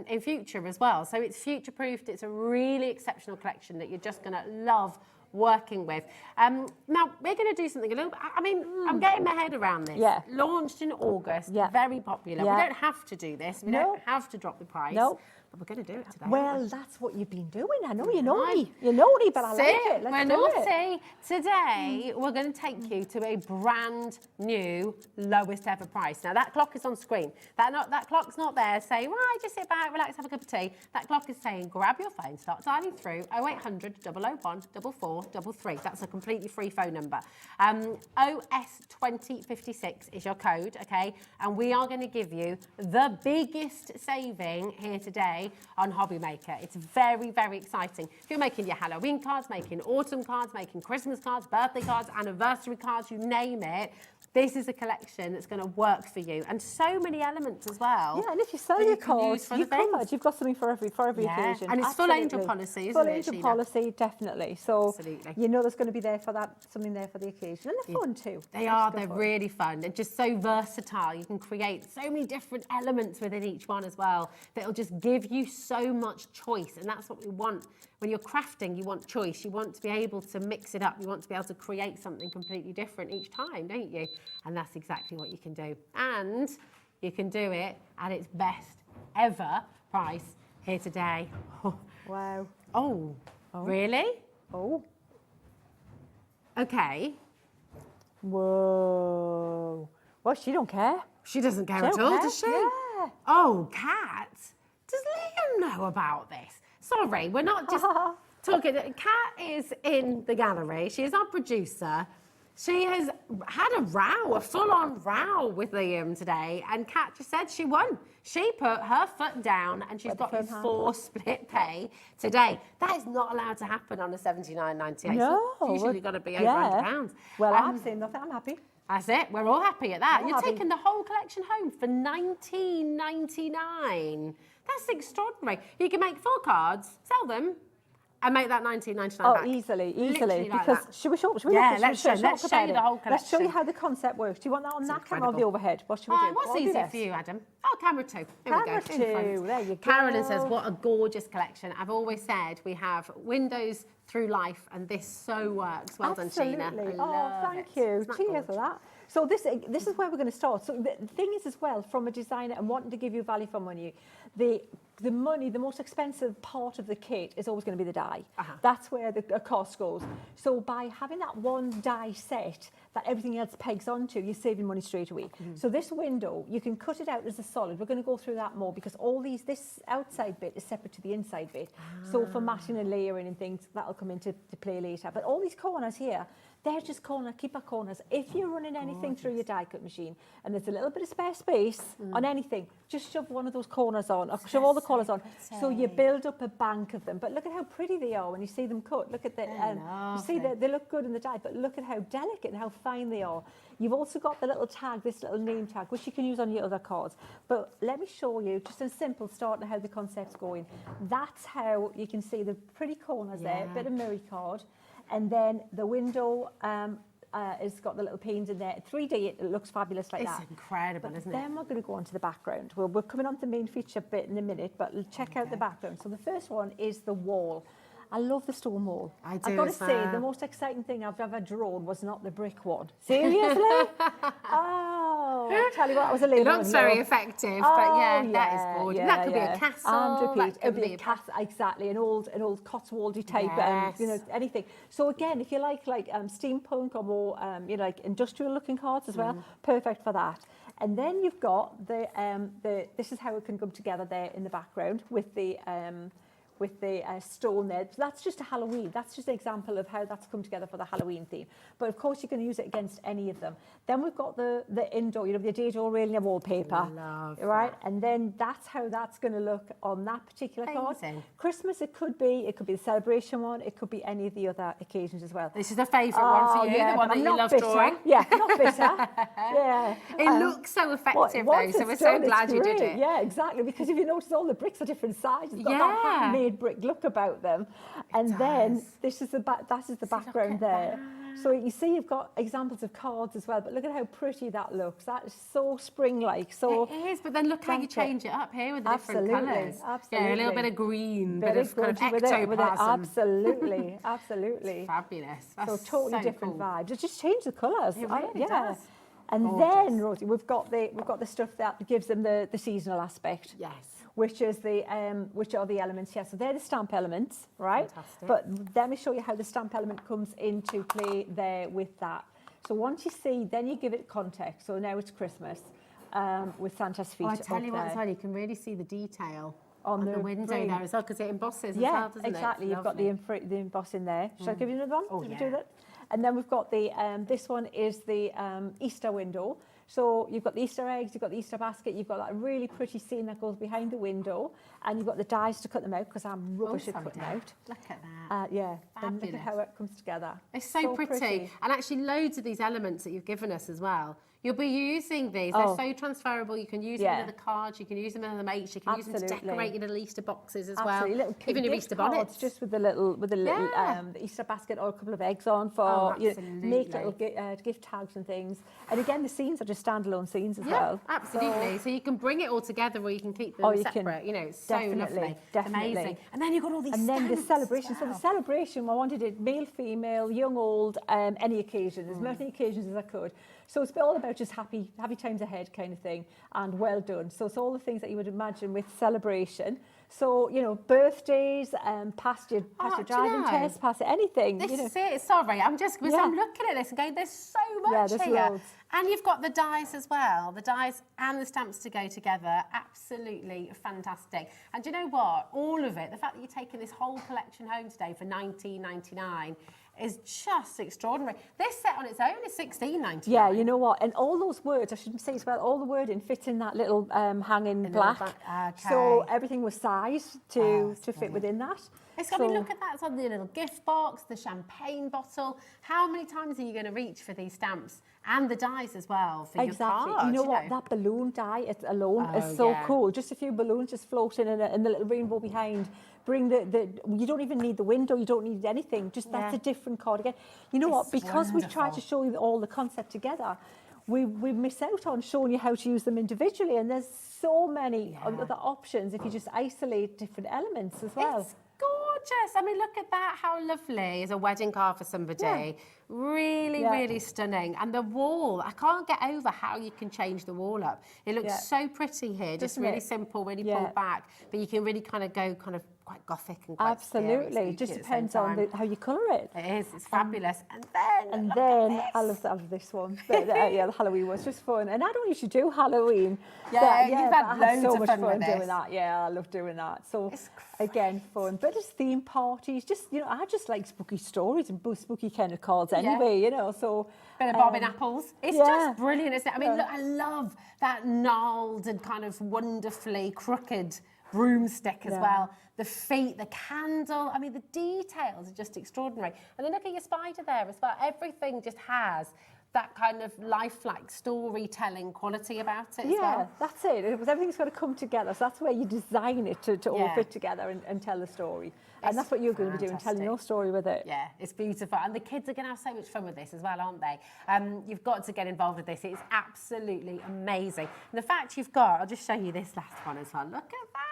in future as well. So it's future-proofed. It's a really exceptional collection that you're just going to love working with. Now, we're going to do something a little bit, I'm getting my head around this. Yeah. Launched in August, very popular. Yeah. We don't have to do this. We don't have to drop the price. No. But we're going to do it today. Well, that's what you've been doing. I know you know me. You know me, but I like it. Let's do it. Today, we're going to take you to a brand new lowest ever price. Now, that clock is on screen. That clock's not there saying, right, just sit back, relax, have a cup of tea. That clock is saying, grab your phone, start dialing through 0800 001 4433. That's a completely free phone number. OS2056 is your code, okay? And we are going to give you the biggest saving here today on Hobby Maker. It's very, very exciting. If you're making your Halloween cards, making autumn cards, making Christmas cards, birthday cards, anniversary cards, you name it, this is a collection that's going to work for you, and so many elements as well. Yeah, and if you sell your cards, you're covered. You've got something for every occasion. And it's full angel policy, isn't it, Full angel policy, definitely. So you know there's going to be there for that, something there for the occasion, and they're fun too. They're really fun. They're just so versatile. You can create so many different elements within each one as well. That'll just give you so much choice, and that's what we want. When you're crafting, you want choice. You want to be able to mix it up. You want to be able to create something completely different each time, don't you? And that's exactly what you can do. And you can do it at its best ever price here today. Wow. Oh, really? Oh. Okay. Whoa. Well, she don't care. She doesn't care at all, does she? Yeah. Oh, Kat, does Liam know about this? Sorry, we're not just talking. Kat is in the gallery. She is our producer. She has had a full-on row with Liam today, and Kat just said she won. She put her foot down, and she's got his 4 split pay today. That is not allowed to happen on a $79.98. No. It's usually got to be over £100. Well, I'm saying nothing. I'm happy. That's it. We're all happy at that. You're taking the whole collection home for $19.99. That's extraordinary. You can make 4 cards, sell them, and make that $19.99 back. Oh, easily. Literally like Because that. should we show? Let's show you the whole collection. Let's show you how the concept works. Do you want that on that camera or the overhead? What should we do? What's easier for you, Adam? Oh, camera 2. Here Camera we go. 2. There you go. Carolyn says, what a gorgeous collection. I've always said we have windows through life, and this so works. Well done, Sheena. Absolutely. I Thank you. Cheers for that. So this is where we're going to start. So the thing is as well, from a designer and wanting to give you value for money, the money, the most expensive part of the kit is always going to be the die. That's where the cost goes. So by having that one die set that everything else pegs onto, you're saving money straight away. So this window, you can cut it out as a solid. We're going to go through that more because this outside bit is separate to the inside bit. So for matting and layering and things, that'll come into play later. But all these corners here, they're just keeper corners. If you're running anything through your die cut machine and there's a little bit of spare space on anything, just shove one of those corners on, or shove all the corners on, so you build up a bank of them. But look at how pretty they are when you see them cut. Look at the, you see they look good in the die, but look at how delicate and how fine they are. You've also got the little tag, this little name tag, which you can use on your other cards. But let me show you just a simple start to how the concept's going. That's how you can see the pretty corners there, bit of mirror card. And then the window has got the little panes in there. 3D, it looks fabulous like that. It's incredible, isn't it? Then we're going to go on to the background. We're coming on to the main feature bit in a minute, but check out the background. So the first one is the wall. I love the stone wall. I do. I've got to say, the most exciting thing I've ever drawn was not the brick one. Seriously? Oh, I'll tell you what, I was a little. It looks very effective, but that is gorgeous. That could be a castle. It could be a castle, exactly, an old Cotswoldy type, anything. So again, if you like steampunk or more, like industrial-looking cards as well, perfect for that. And then you've got this is how it can come together there in the background with the stone there. So that's just a Halloween. That's just an example of how that's come together for the Halloween theme. But of course you can use it against any of them. Then we've got the indoor, the dado railing and wallpaper. Love right? And then that's how that's going to look on that particular card. Christmas, it could be the celebration one, it could be any of the other occasions as well. This is a favourite one for you, the one that you love drawing. Yeah, not bitter. Yeah. It looks so effective though, so we're so glad you did it. Yeah, exactly, because if you notice all the bricks are different sizes. It's got that handmade brick look about them. And then this is the background there. So you see you've got examples of cards as well, but look at how pretty that looks. That is so spring-like. So it is, but then look how you change it up here with the different colours. Absolutely. Yeah, a little bit of green, bit of kind of ectoplasm. Absolutely, absolutely. It's fabulous. That's so totally different vibes. It just changed the colours. It really does. And Gorgeous. then, Rosie, we've got the stuff that gives them the seasonal aspect. Yes. Which are the elements here. So they're the stamp elements, right? Fantastic. But let me show you how the stamp element comes into play there with that. So once you see, then you give it context. So now it's Christmas with Santa's feet I tell up you what, there. as well, you can really see the detail on the window frame. there as well, because it embosses as yeah, well, doesn't exactly. it? You've got the embossing there. Shall I give you another one? Oh, Should we yeah. do that? And then we've got the, this one is the Easter window. So you've got the Easter eggs, you've got the Easter basket, you've got that really pretty scene that goes behind the window, and you've got the dies to cut them out, because I'm rubbish at cutting out. Look at that. Yeah, and look at Fabulous. how it comes together. It's so pretty. And actually loads of these elements that you've given us as well. You'll be using these. They're so transferable. You can use them in the cards, you can use them in the mates, you can use them to decorate your little Easter boxes as well. Little even your gift Easter cards, bonnets. just with the little Easter basket or a couple of eggs on for make little gift tags and things. And again, the scenes are just standalone scenes as well. Absolutely. So you can bring it all together, or you can keep them separate. You know, it's so lovely. Amazing. And then you've got all these. And then the stamps celebration. as well. So the celebration, I wanted it male, female, young, old, any occasion, as many occasions as I could. So it's all about just happy times ahead kind of thing, and well done. So it's all the things that you would imagine with celebration. So, you know, birthdays, past your driving test, past anything. This you know. is it. Sorry, I'm looking at this and going, there's so much there's here. loads. And you've got the dies as well. The dies and the stamps to go together. Absolutely fantastic. And do you know what? All of it, the fact that you're taking this whole collection home today for $19.99 is just extraordinary. This set on its own is $16.99. Yeah, you know what? And all those words, I should say as well, all the wording fits in that little hanging black. So everything was sized to fit within that. It's got to look at that. It's on the little gift box, the champagne bottle. How many times are you going to reach for these stamps and the dies as well for your cards? You know what? That balloon die alone is so cool. Just a few balloons just floating and the little rainbow behind. Bring you don't even need the window, you don't need anything. Just that's a different card again. You know what? Because we've tried to show you all the concept together, we miss out on showing you how to use them individually. And there's so many other options if you just isolate different elements as well. It's gorgeous. I mean, look at that. How lovely is a wedding card for somebody. Yeah. Really, really stunning. And the wall, I can't get over how you can change the wall up. It looks so pretty here, just really simple, really pulled back. But you can really kind of go quite gothic and quite Absolutely. It just depends on how you colour it. It is. It's fabulous. And then I love this one. But, the Halloween was just fun. And I don't usually do Halloween. You've had loads so of much fun fun with doing this. that. Yeah, I love doing that. So again, fun. But just theme parties. Just, you know, I just like spooky stories and spooky kind of cards anyway, you know. So bit of bobbing apples. It's just brilliant, isn't it? I mean, look, I love that gnarled and kind of wonderfully crooked broomstick as well. The feet, the candle. I mean, the details are just extraordinary. And then look at your spider there as well. Everything just has that kind of lifelike storytelling quality about it as well. That's it. Everything's got to come together. So that's where you design it to all fit together and tell the story. And that's what you're going to be doing, telling your story with it. Yeah, it's beautiful. And the kids are going to have so much fun with this as well, aren't they? You've got to get involved with this. It's absolutely amazing. And the fact you've got, I'll just show you this last one as well. Look at that.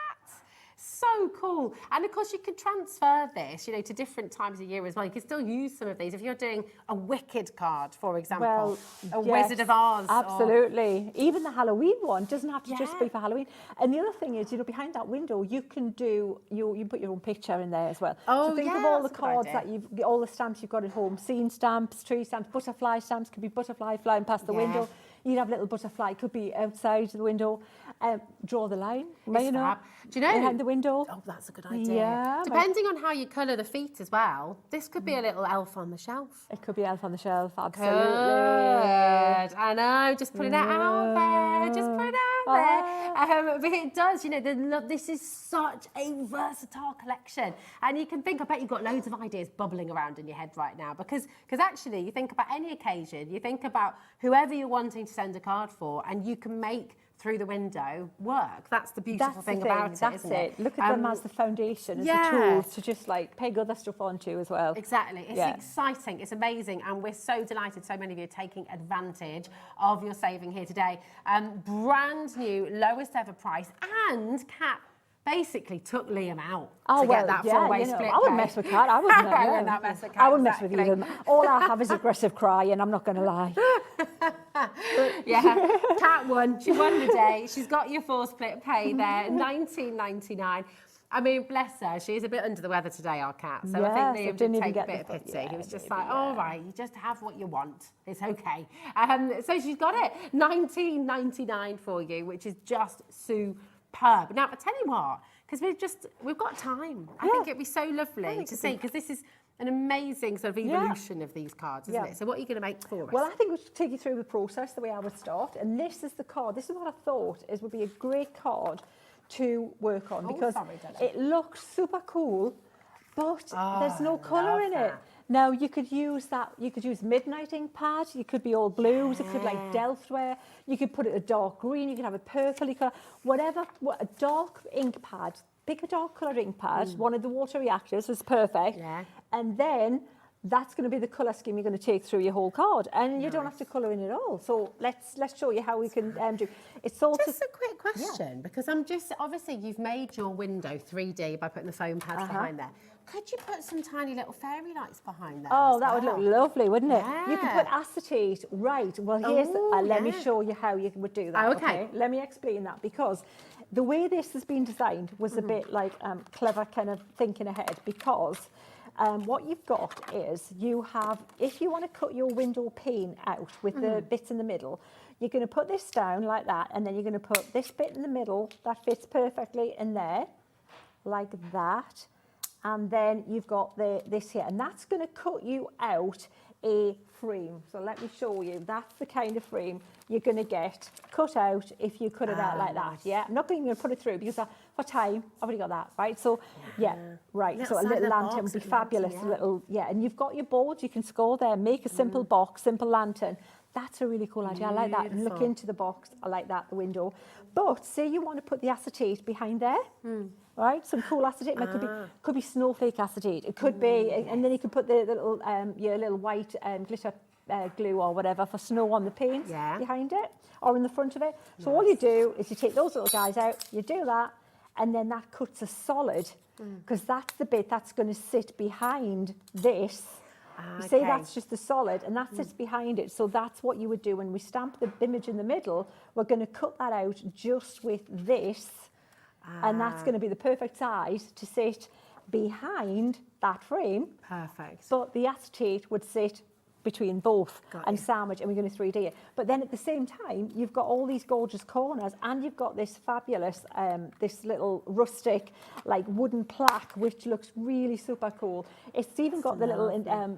So cool. And of course you can transfer this, you know, to different times of year as well. You can still use some of these. If you're doing a Wicked card, for example, a Wizard of Oz. Absolutely. Even the Halloween one doesn't have to just be for Halloween. And the other thing is, you know, behind that window, you can do, you put your own picture in there as well. So think of all the cards that all the stamps you've got at home. Scene stamps, tree stamps, butterfly stamps, could be butterfly flying past the window. You'd have a little butterfly, could be outside the window. Draw the line, you know, do you know, behind the window. Oh, that's a good idea. Yeah, depending on how you colour the feet as well, this could be a little elf on the shelf. It could be elf on the shelf, absolutely. Good. I know, just putting it out there, just put it out there. But it does, you know, this is such a versatile collection. And you can think, I bet you've got loads of ideas bubbling around in your head right now, because actually you think about any occasion, you think about whoever you're wanting to send a card for, and you can make through the window work. That's the beautiful thing about it, That's isn't it? Look at them as the foundation, as the tools to just like peg other stuff onto as well. Exactly. It's exciting. It's amazing. And we're so delighted so many of you are taking advantage of your saving here today. Brand new, lowest ever price. And Kat basically took Liam out to get that four-way split. I wouldn't mess with Kat. I wouldn't mess with Kat. I wouldn't mess with either. All I have is aggressive crying, I'm not going to lie. Yeah, Kat won. She won the day. She's got your 4 split pay there, $19.99. I mean, bless her. She's a bit under the weather today, our Kat. So I think Liam did take a bit of pity. He was just like, all right, you just have what you want. It's okay. So she's got it. $19.99 for you, which is just superb. Now, I tell you what, because we've got time. I think it'd be so lovely to see, because this is an amazing sort of evolution of these cards, isn't it? So what are you going to make for us? Well, I think we'll take you through the process the way I would start. And this is the card. This is what I thought would be a great card to work on, because it looks super cool, but there's no colour in it. Now, you could use that, you could use midnight ink pad, you could be all blues, it could like Delft wear, you could put it a dark green, you could have a purpley colour, whatever, a dark ink pad, pick a dark coloured ink pad, one of the water reactors is perfect, and then that's going to be the colour scheme you're going to take through your whole card, and you don't have to colour in at all. So let's show you how we can do. It's also just a quick question, because I'm just, obviously you've made your window 3D by putting the foam pads behind there. Could you put some tiny little fairy lights behind there? Oh, that would look lovely, wouldn't it? You could put acetate, right. Well, here's, let me show you how you would do that. Okay. Let me explain that, because the way this has been designed was a bit like clever kind of thinking ahead, because what you've got is you have, if you want to cut your window pane out with the bits in the middle, you're going to put this down like that, and then you're going to put this bit in the middle that fits perfectly in there, like that. And then you've got this here, and that's going to cut you out a frame. So let me show you. That's the kind of frame you're going to get cut out if you cut it out like that. Yeah, I'm not going to put it through because for time, I've already got that, right? So right. So a little lantern would be fabulous. A little, and you've got your boards. You can score there. Make a simple box, simple lantern. That's a really cool idea. I like that. Look into the box. I like that, the window. But say you want to put the acetate behind there, right? Some cool acetate. It could be snowflake acetate. It could be, and then you could put the little, your little white glitter glue or whatever for snow on the panes behind it or in the front of it. So all you do is you take those little guys out, you do that, and then that cuts a solid, because that's the bit that's going to sit behind this. Say that's just the solid, and that sits behind it. So that's what you would do when we stamp the image in the middle. We're going to cut that out just with this, and that's going to be the perfect size to sit behind that frame. Perfect. But the acetate would sit between both and sandwich, and we're going to 3D it. But then at the same time, you've got all these gorgeous corners, and you've got this fabulous, this little rustic, like wooden plaque, which looks really super cool. It's even got the little,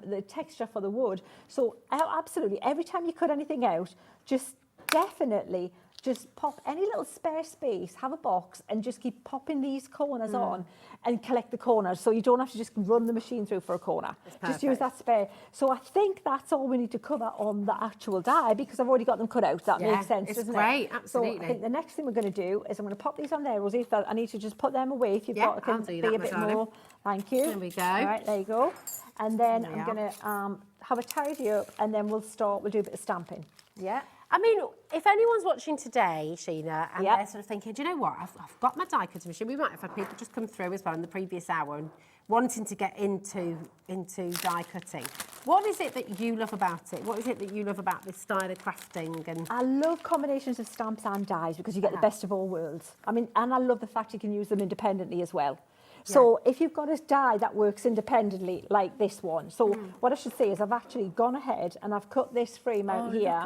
the texture for the wood. So absolutely, every time you cut anything out, just definitely just pop any little spare space, have a box, and just keep popping these corners on and collect the corners, so you don't have to just run the machine through for a corner. Just use that spare. So I think that's all we need to cover on the actual die, because I've already got them cut out. That makes sense, doesn't it? It's great, absolutely. So I think the next thing we're going to do is I'm going to pop these on there, Rosie. I need to just put them away if you've got, it can be a bit more. Thank you. There we go. All right, there you go. And then I'm going to have a tidy up, and then we'll do a bit of stamping. Yeah. I mean, if anyone's watching today, Sheena, and they're sort of thinking, do you know what, I've got my die cutting machine. We might have had people just come through as well in the previous hour and wanting to get into die cutting. What is it that you love about it? What is it that you love about this style of crafting? And I love combinations of stamps and dies, because you get the best of all worlds. I mean, and I love the fact you can use them independently as well. So if you've got a die that works independently, like this one. So what I should say is I've actually gone ahead and I've cut this frame out here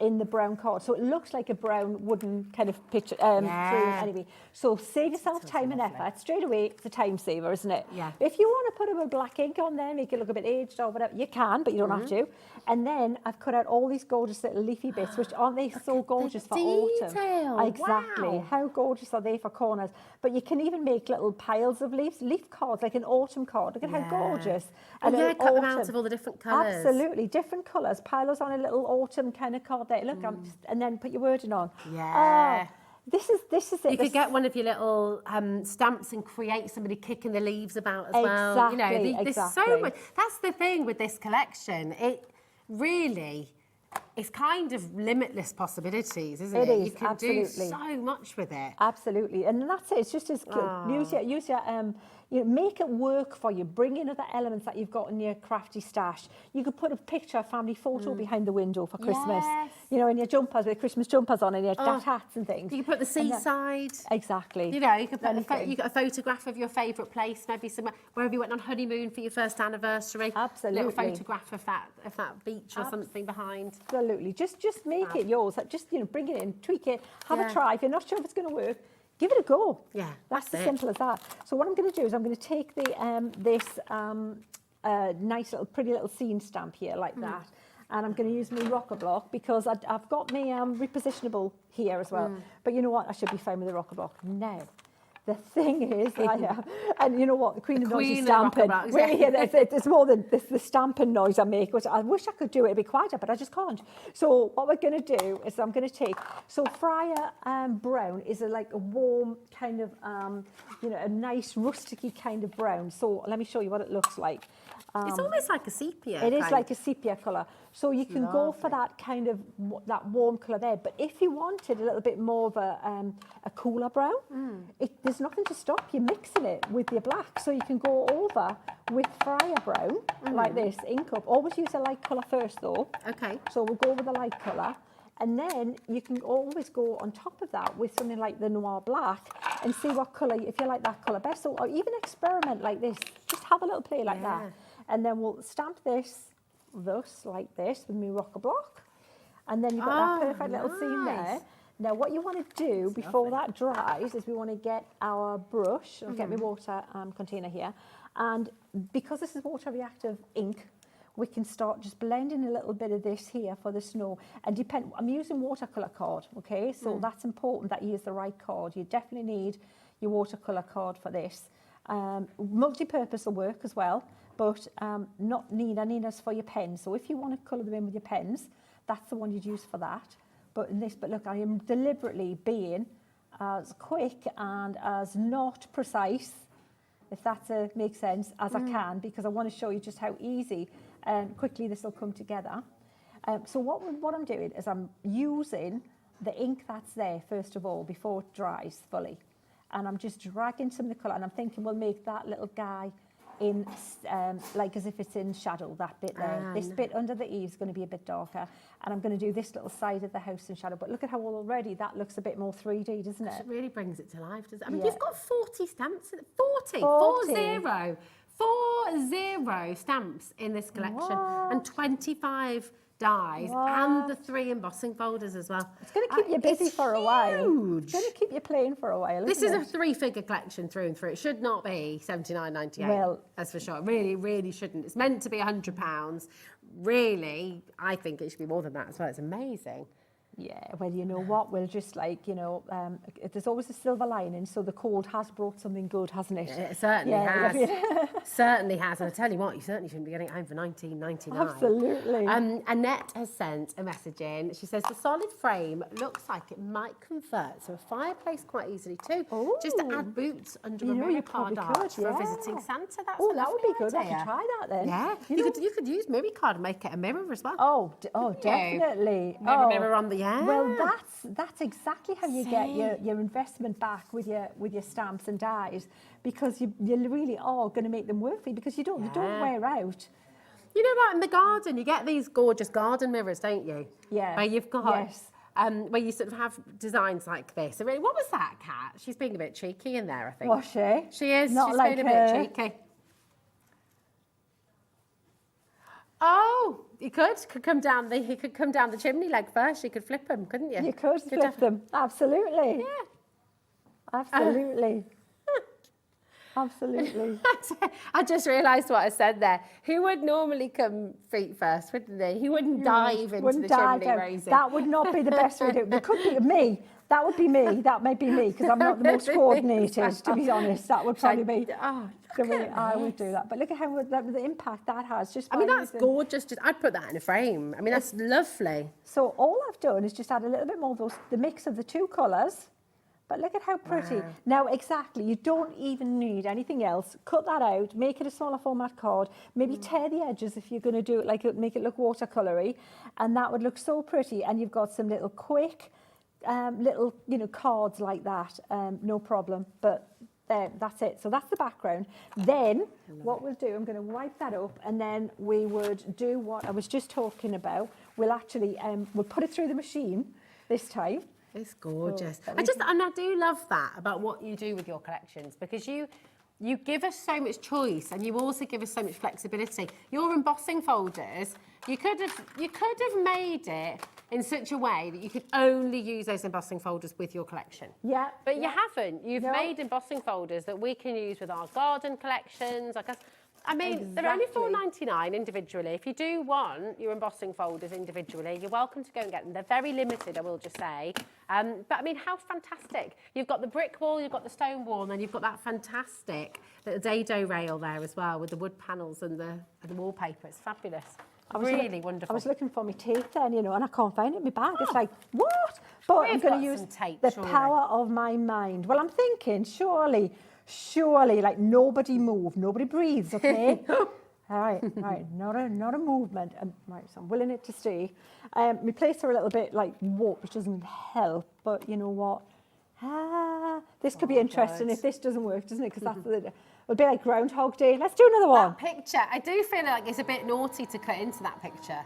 in the brown card. So it looks like a brown wooden kind of picture frame anyway. So save yourself time and effort. Straight away, it's a time saver, isn't it? Yeah. If you want to put a bit of black ink on there, make it look a bit aged or whatever, you can, but you don't have to. And then I've cut out all these gorgeous little leafy bits, which aren't they so gorgeous for autumn? Exactly. Wow. How gorgeous are they for corners? But you can even make little piles of leaves, leaf cards, like an autumn card. Look at how gorgeous. And an cut them out of all the different colours. Absolutely, different colours. Pile those on a little autumn kind of card there. Look, and then put your wording on. Yeah. This is it. You could get one of your little stamps and create somebody kicking the leaves about as well. You know, there's so much. That's the thing with this collection. It really, it's kind of limitless possibilities, isn't it? It is, you can do so much with it. Absolutely, and that's it. It's just as use your you know, make it work for you. Bring in other elements that you've got in your crafty stash. You could put a picture, a family photo behind the window for Christmas. Yes. You know, in your jumpers with Christmas jumpers on, and your hats and things. You could put the seaside. Exactly. You know, you could put you got a photograph of your favourite place, maybe somewhere wherever you went on honeymoon for your first anniversary. Absolutely. A little photograph of that beach or something behind. Absolutely. Just make it yours. Just, you know, bring it in, tweak it, have a try. If you're not sure if it's going to work, give it a go. Yeah, that's as simple as that. So what I'm going to do is I'm going to take the this nice little pretty little scene stamp here like that, and I'm going to use my rocker block because I've got my repositionable here as well. But you know what? I should be fine with the rocker block now. The thing is, and you know what, the Queen of Noisy stamping. It's more than the stamping noise I make, which I wish I could do it a bit quieter, but I just can't. So what we're going to do is I'm going to take, so Friar brown is like a warm kind of, you know, a nice rusticy kind of brown. So let me show you what it looks like. It's almost like a sepia. It is like a sepia colour. So you can go for that kind of, that warm colour there. But if you wanted a little bit more of a cooler brown, there's nothing to stop you mixing it with your black. So you can go over with Friar brown, like this, ink up. Always use a light colour first though. Okay. So we'll go with the light colour. And then you can always go on top of that with something like the noir black and see what colour, if you like that colour best. So, or even experiment like this. Just have a little play like that. And then we'll stamp this thus, like this, with my rocker block. And then you've got that perfect little scene there. Now, what you want to do before that dries is we want to get our brush, I'll get my water container here. And because this is water reactive ink, we can start just blending a little bit of this here for the snow. And I'm using watercolour card, okay? So that's important that you use the right card. You definitely need your watercolour card for this. Multi-purpose will work as well, but not need us for your pens. So if you want to colour them in with your pens, that's the one you'd use for that. But look, I am deliberately being as quick and as not precise, if that makes sense, as I can, because I want to show you just how easy and quickly this will come together. So what I'm doing is I'm using the ink that's there, first of all, before it dries fully. And I'm just dragging some of the colour, and I'm thinking we'll make that little guy in, like as if it's in shadow, that bit there. This bit under the eaves is going to be a bit darker, and I'm going to do this little side of the house in shadow. But look at how already that looks a bit more 3D, doesn't it? It really brings it to life, doesn't it? I mean, you've got 40 stamps, 40 stamps in this collection, and 25 dies, and the 3 embossing folders as well. It's going to keep you busy for a while. It's going to keep you playing for a while. This is a 3-figure collection through and through. It should not be $79.98. Well, that's for sure. It really, really shouldn't. It's meant to be £100. Really, I think it should be more than that as well. It's amazing. Yeah, well, you know what, we'll just like, you know, there's always a silver lining, so the cold has brought something good, hasn't it? It certainly has. Certainly has. And I tell you what, you certainly shouldn't be getting it home for $19.99. Absolutely. Annette has sent a message in. She says, the solid frame looks like it might convert to a fireplace quite easily too. Ooh. Just to add boots under a mirror card art for a visiting Santa. That's that would be good. I could try that then. Yeah. You could use mirror card and make it a mirror as well. Oh, definitely. Mirror on the Well, that's exactly how you get your investment back with your stamps and dies, because you really are going to make them work for you, because you don't wear out. You know what? In the garden, you get these gorgeous garden mirrors, don't you? Yeah. Where you've got where you sort of have designs like this. What was that, Kat? She's being a bit cheeky in there, I think. Was she? She is. Not She's like being a bit cheeky. Oh, he could come down the chimney leg first. You could flip them, couldn't you? You could flip them. Absolutely. Yeah. Absolutely. Absolutely. I just realised what I said there. He would normally come feet first, wouldn't he? He wouldn't dive into the chimney, Rosie. That would not be the best way to do it. It could be me. That would be me. That may be me because I'm not the most coordinated, to be honest. That would probably be the way I would do that. But look at how the impact that has. Just I mean, that's gorgeous. I'd put that in a frame. I mean, that's lovely. So all I've done is just add a little bit more of the mix of the two colours. But look at how pretty. Wow. Now, exactly, you don't even need anything else. Cut that out, make it a smaller format card, maybe tear the edges if you're going to do it, like make it look watercoloury, and that would look so pretty. And you've got some little quick, little, cards like that, no problem. But that's it. So that's the background. Then what we'll do, I'm going to wipe that up, and then we would do what I was just talking about. We'll actually, we'll put it through the machine this time. It's gorgeous. I do love that about what you do with your collections, because you give us so much choice and you also give us so much flexibility. Your embossing folders, you could have made it in such a way that you could only use those embossing folders with your collection. Yeah. But you haven't. You've made embossing folders that we can use with our garden collections. I mean, they're only $4.99 individually. If you do want your embossing folders individually, you're welcome to go and get them. They're very limited, I will just say. But I mean, how fantastic. You've got the brick wall, you've got the stone wall, and then you've got that fantastic little dado rail there as well with the wood panels and the wallpaper. It's fabulous. Really wonderful. I was looking for my tape then, and I can't find it in my bag. It's like, what? But I'm going to use the power of my mind. Well, I'm thinking, surely, like nobody move, nobody breathes, okay? All right, not a movement. Right, so I'm willing it to stay. My plates are a little bit like warped, which doesn't help, but you know what? This could be interesting if this doesn't work, doesn't it? Because that's it'll be like Groundhog Day. Let's do another one. That picture, I do feel like it's a bit naughty to cut into that picture.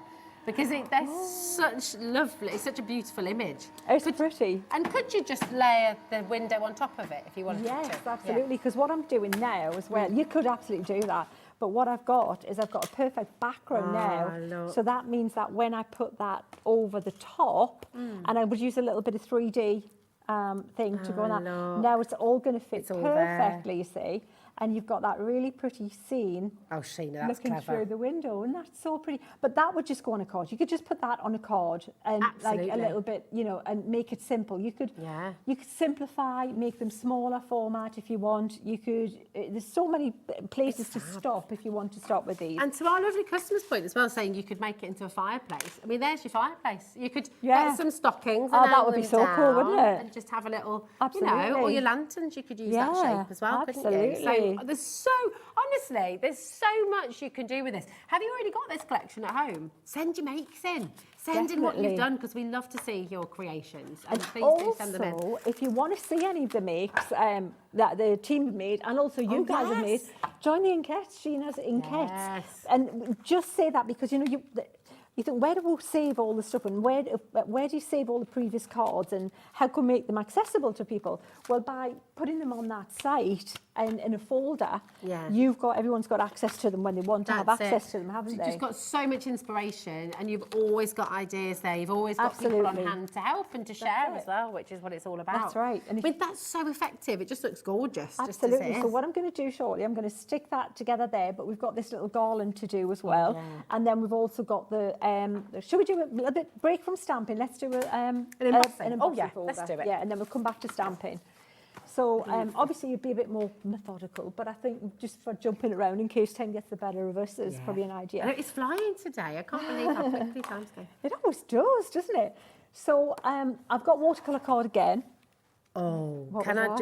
Because it's such a beautiful image. It's pretty. And could you just layer the window on top of it if you wanted to? Yes, absolutely. Because what I'm doing now as well, you could absolutely do that. But what I've got is I've got a perfect background now. So that means that when I put that over the top, and I would use a little bit of 3D thing to go on that. Now it's all going to fit perfectly, you see. And you've got that really pretty scene. Oh, Sheena, that's looking clever. through the window, and that's so pretty. But that would just go on a card. You could just put that on a card and like a little bit, and make it simple. You could simplify, make them smaller format if you want. You could. There's so many places to stop if you want to stop with these. And to our lovely customer's point as well, saying you could make it into a fireplace. I mean, there's your fireplace. You could get some stockings. And that would be so cool, wouldn't it? And just have a little, or your lanterns. You could use that shape as well, couldn't you? So, honestly, there's so much you can do with this. Have you already got this collection at home? Send your makes in. Send in what you've done, because we love to see your creations. And please do send them in. Also, if you want to see any of the makes that the team have made, and also you guys have made, join the Inquettes, Sheena's Inquettes. Yes. And just say that because, you think, where do we save all the stuff, and where do you save all the previous cards, and how can we make them accessible to people? Well, by putting them on that site and in a folder, everyone's got access to them when they want to have access to them, haven't they? You've just got so much inspiration, and you've always got ideas there. You've always got people on hand to help and to share as well, which is what it's all about. That's right. And that's so effective. It just looks gorgeous. Absolutely. So what I'm going to do shortly, I'm going to stick that together there, but we've got this little garland to do as well. And then we've also got the, should we do a little bit break from stamping? Let's do an embossing folder. Let's do it. Yeah, and then we'll come back to stamping. So obviously you'd be a bit more methodical, but I think just for jumping around in case time gets the better of us is probably an idea. And it's flying today. I can't believe how quickly time's going. It always does, doesn't it? So I've got watercolour card again. Oh,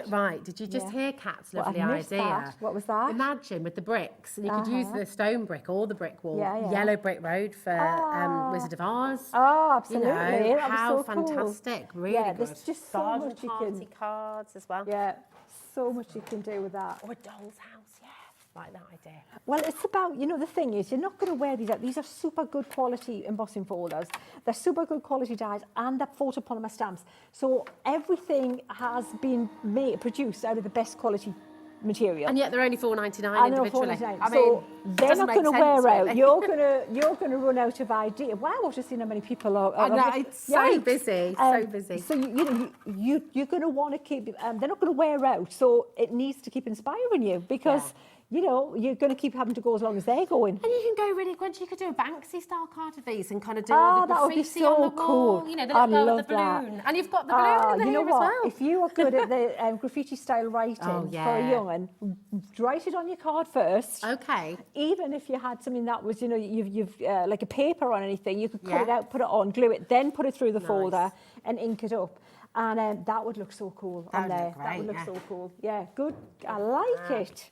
right, did you just hear Kat's lovely idea? That. What was that? Imagine with the bricks, and you could use the stone brick or the brick wall, yellow brick road for Wizard of Oz. Oh, absolutely. That how was so fantastic, cool. really good. There's just so garden much you party cards as well. Yeah, so much you can do with that. Or a doll's house, like that idea. Well, it's about, the thing is, you're not going to wear these out. These are super good quality embossing folders. They're super good quality dies, and they're photopolymer stamps. So everything has been produced out of the best quality material. And yet they're only $4.99 individually. I mean, they're not going to wear out. You're going to run out of idea. Wow, I've just seen how many people are. I know, it's so busy, so busy. So you're going to want to keep. They're not going to wear out. So it needs to keep inspiring you because you know, you're going to keep having to go as long as they're going. And you can go really good. You could do a Banksy style card of these and kind of do all the that would be graffiti so on the wall. cool. You know, the I'd little girl love with the balloon. that. And you've got the balloon in the you know hair as what? well. If you are good at the graffiti style writing Oh, for a young one, write it on your card first. Okay. Even if you had something that was, you know, you've like a paper on anything, you could cut it Yeah. out, put it on, glue it, then put it through the folder and ink it up. And that would look so cool on there. That would look so cool. Yeah, good. I like it.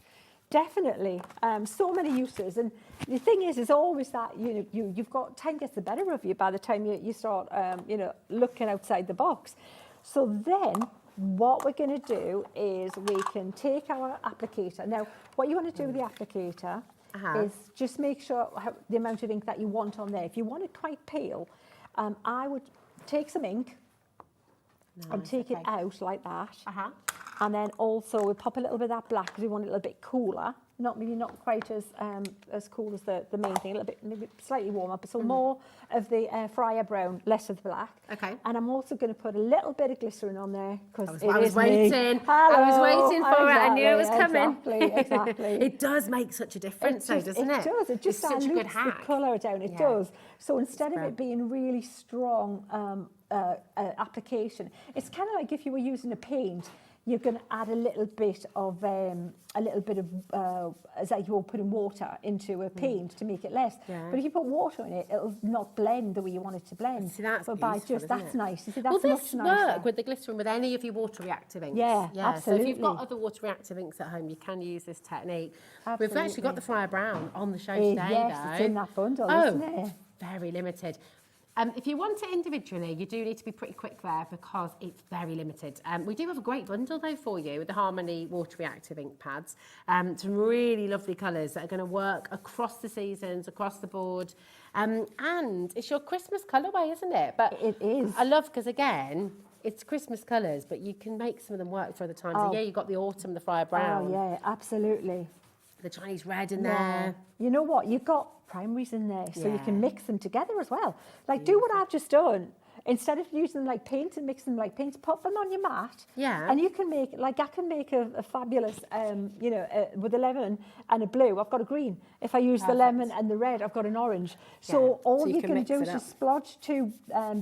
Definitely. So many uses. And the thing is always that, you know, you've got, time gets the better of you by the time you start, you know, looking outside the box. So then what we're going to do is we can take our applicator. Now, what you want to do with the applicator is just make sure the amount of ink that you want on there. If you want it quite pale, I would take some ink and take it out like that. And then also we'll pop a little bit of that black because we want it a little bit cooler. Maybe not quite as cool as the main thing, a little bit, maybe slightly warmer, but so more of the fryer brown, less of the black. Okay. And I'm also going to put a little bit of glycerin on there because I was waiting. Hello. I was waiting for it. I knew it was coming. Exactly. It does make such a difference, though, doesn't it? It does. It just it's such a good dilutes the hack. colour down. It does. So instead of it being really strong application, it's kind of like if you were using a paint. You're going to add a little bit of as like you're putting water into a paint to make it less. But if you put water in it, it'll not blend the way you want it to blend. See, that's but by beautiful, just that's isn't it? nice. You see, that's Will much this nicer. work with the glycerin with any of your water reactive inks? Yeah, So absolutely. if you've got other water reactive inks at home, you can use this technique. Absolutely. We've actually got the Fire Brown on the show today, yes, though. it's in that bundle, isn't it? Very limited. If you want it individually, you do need to be pretty quick there because it's very limited. We do have a great bundle though for you with the Harmony Water Reactive ink pads. Some really lovely colours that are going to work across the seasons, across the board. And it's your Christmas colourway, isn't it? But it is. I love because again, it's Christmas colours, but you can make some of them work for other times of year. You've got the autumn, the fire brown. Oh yeah, absolutely. The Chinese red in there. You know what? You've got primaries in there, so you can mix them together as well. Like do what I've just done. Instead of using them like paint and mix them like paint, pop them on your mat. Yeah. And you can make, like I can make a fabulous, you know, with a lemon and a blue, I've got a green. If I use the lemon and the red, I've got an orange. So all you can do is just splodge two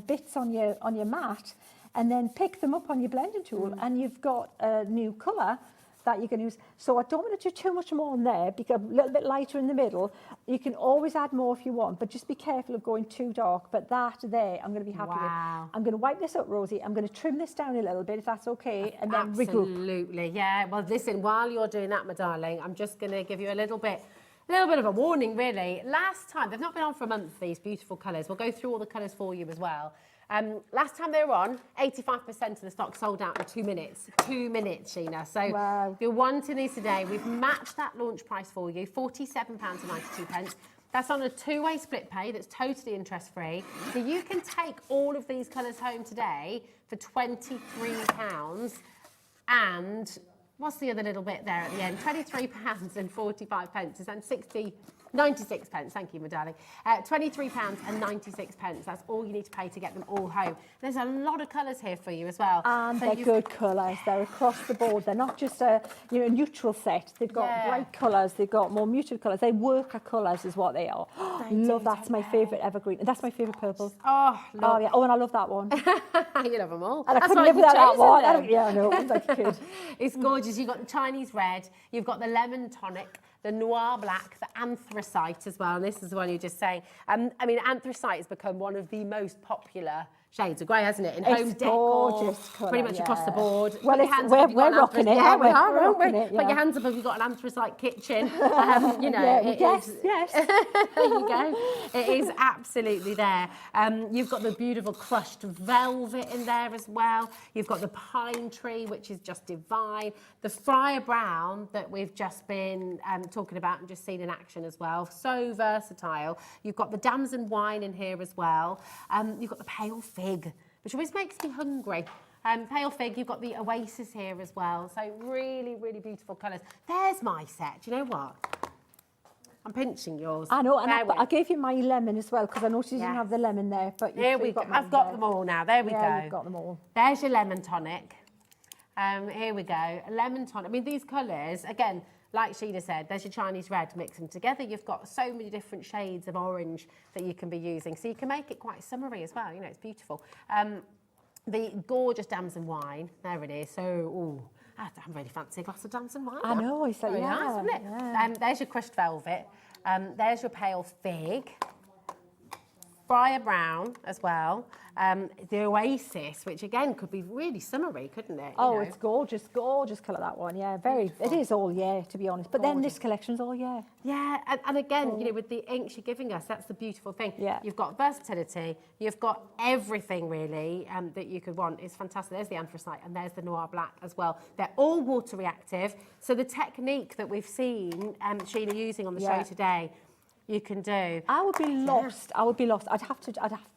bits on your mat and then pick them up on your blending tool and you've got a new colour that you can use. So I don't want to do too much more on there because a little bit lighter in the middle. You can always add more if you want, but just be careful of going too dark. But that there, I'm going to be happy with. I'm going to wipe this up, Rosie. I'm going to trim this down a little bit if that's okay, and then regroup. Absolutely, yeah. Well, listen, while you're doing that, my darling, I'm just going to give you a little bit of a warning, really. Last time, they've not been on for a month, these beautiful colours. We'll go through all the colours for you as well. Last time they were on, 85% of the stock sold out in 2 minutes. 2 minutes, Sheena. So if you're wanting these today, we've matched that launch price for you, £47.92. That's on a two-way split pay that's totally interest-free. So you can take all of these colours home today for £23 and what's the other little bit there at the end? £23.45 and 96 pence, thank you, my darling. £23.96. That's all you need to pay to get them all home. There's a lot of colours here for you as well. And they're good colours. They're across the board. They're not just a neutral set. They've got bright colours. They've got more muted colours. They worker colours is what they are. Love, that's my favourite evergreen. And that's my favourite purple. Oh, yeah. Oh, and I love that one. You love them all. And I couldn't live without that one. Yeah, I know. Like a kid. It's gorgeous. You've got the Chinese red. You've got the lemon tonic. The noir black, the anthracite as well, and this is the one you're just saying. I mean, anthracite has become one of the most popular shades of grey, hasn't it? In home decor, pretty much across the board. Well, we're rocking it. Yeah, we are, aren't we? Put your hands up if you've got an anthracite kitchen. You know, yes. There you go. It is absolutely there. You've got the beautiful crushed velvet in there as well. You've got the pine tree, which is just divine. The Friar Brown that we've just been talking about and just seen in action as well. So versatile. You've got the damson wine in here as well. You've got the pale fig, which always makes me hungry. Pale fig, you've got the oasis here as well. So really, really beautiful colours. There's my set. Do you know what? I'm pinching yours. I know, and I gave you my lemon as well because I noticed you didn't have the lemon there. But here we go. I've got them all now. There we go. You've got them all. There's your lemon tonic. Here we go. A lemon tonic. I mean, these colours, again, like Sheena said, there's your Chinese red, mix them together. You've got so many different shades of orange that you can be using. So you can make it quite summery as well. You know, it's beautiful. The gorgeous damson wine, there it is. So, ooh, I really fancy a glass of damson wine. I know, it's like, very yeah, nice, isn't it? yeah. There's your crushed velvet. There's your pale fig. Briar brown as well. The Oasis, which again could be really summery, couldn't it? Oh, it's gorgeous, gorgeous colour, that one. Yeah, very. Beautiful. It is all year, to be honest. But then this collection's all year. Yeah, and again, you know, with the inks you're giving us, that's the beautiful thing. Yeah. You've got versatility. You've got everything really that you could want. It's fantastic. There's the anthracite and there's the noir black as well. They're all water reactive. So the technique that we've seen Sheena using on the show today, you can do. I would be lost. I would be lost. I'd have to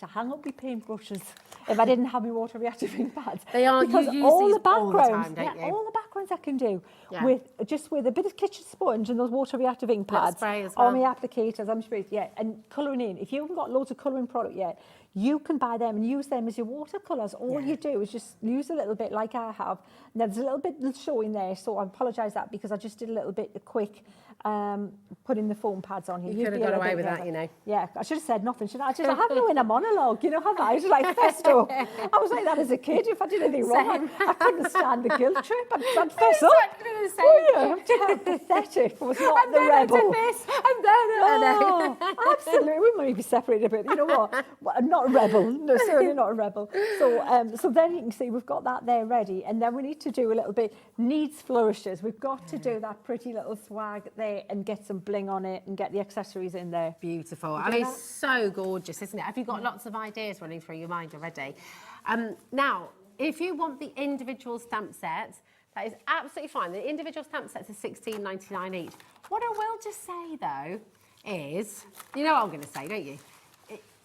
hang up my paintbrushes if I didn't have my water reactive ink pads. They are. Because you use all these the backgrounds, all the time, don't you? all the backgrounds I can do with a bit of kitchen sponge and those water reactive ink pads spray as well. on my applicators. I'm sprayed, and colouring in. If you haven't got loads of colouring product yet, you can buy them and use them as your watercolours. All you do is just use a little bit like I have. Now there's a little bit showing there, so I apologise that because I just did a little bit quick putting the foam pads on here. You could have got away with that, you know. Yeah, I should have said nothing, shouldn't I? I have no inner monologue, you know, have I? I was like fessed up. I was like that as a kid. If I did anything wrong, I couldn't stand the guilt trip. I'd fess up. Exactly the same. Oh, yeah, pathetic. I was not the rebel. I did this, and then absolutely. We might be separated a bit. You know what? Well, I'm not a rebel. No, certainly not a rebel. So then you can see we've got that there ready, and then we need to do a little bit needs flourishes. We've got to do that pretty little swag there and get some bling on it and get the accessories in there. Beautiful. I mean, it's so gorgeous, isn't it? Have you got lots of ideas running through your mind already? Now, if you want the individual stamp sets, that is absolutely fine. The individual stamp sets are $16.99 each. What I will just say, though, is, you know what I'm going to say, don't you?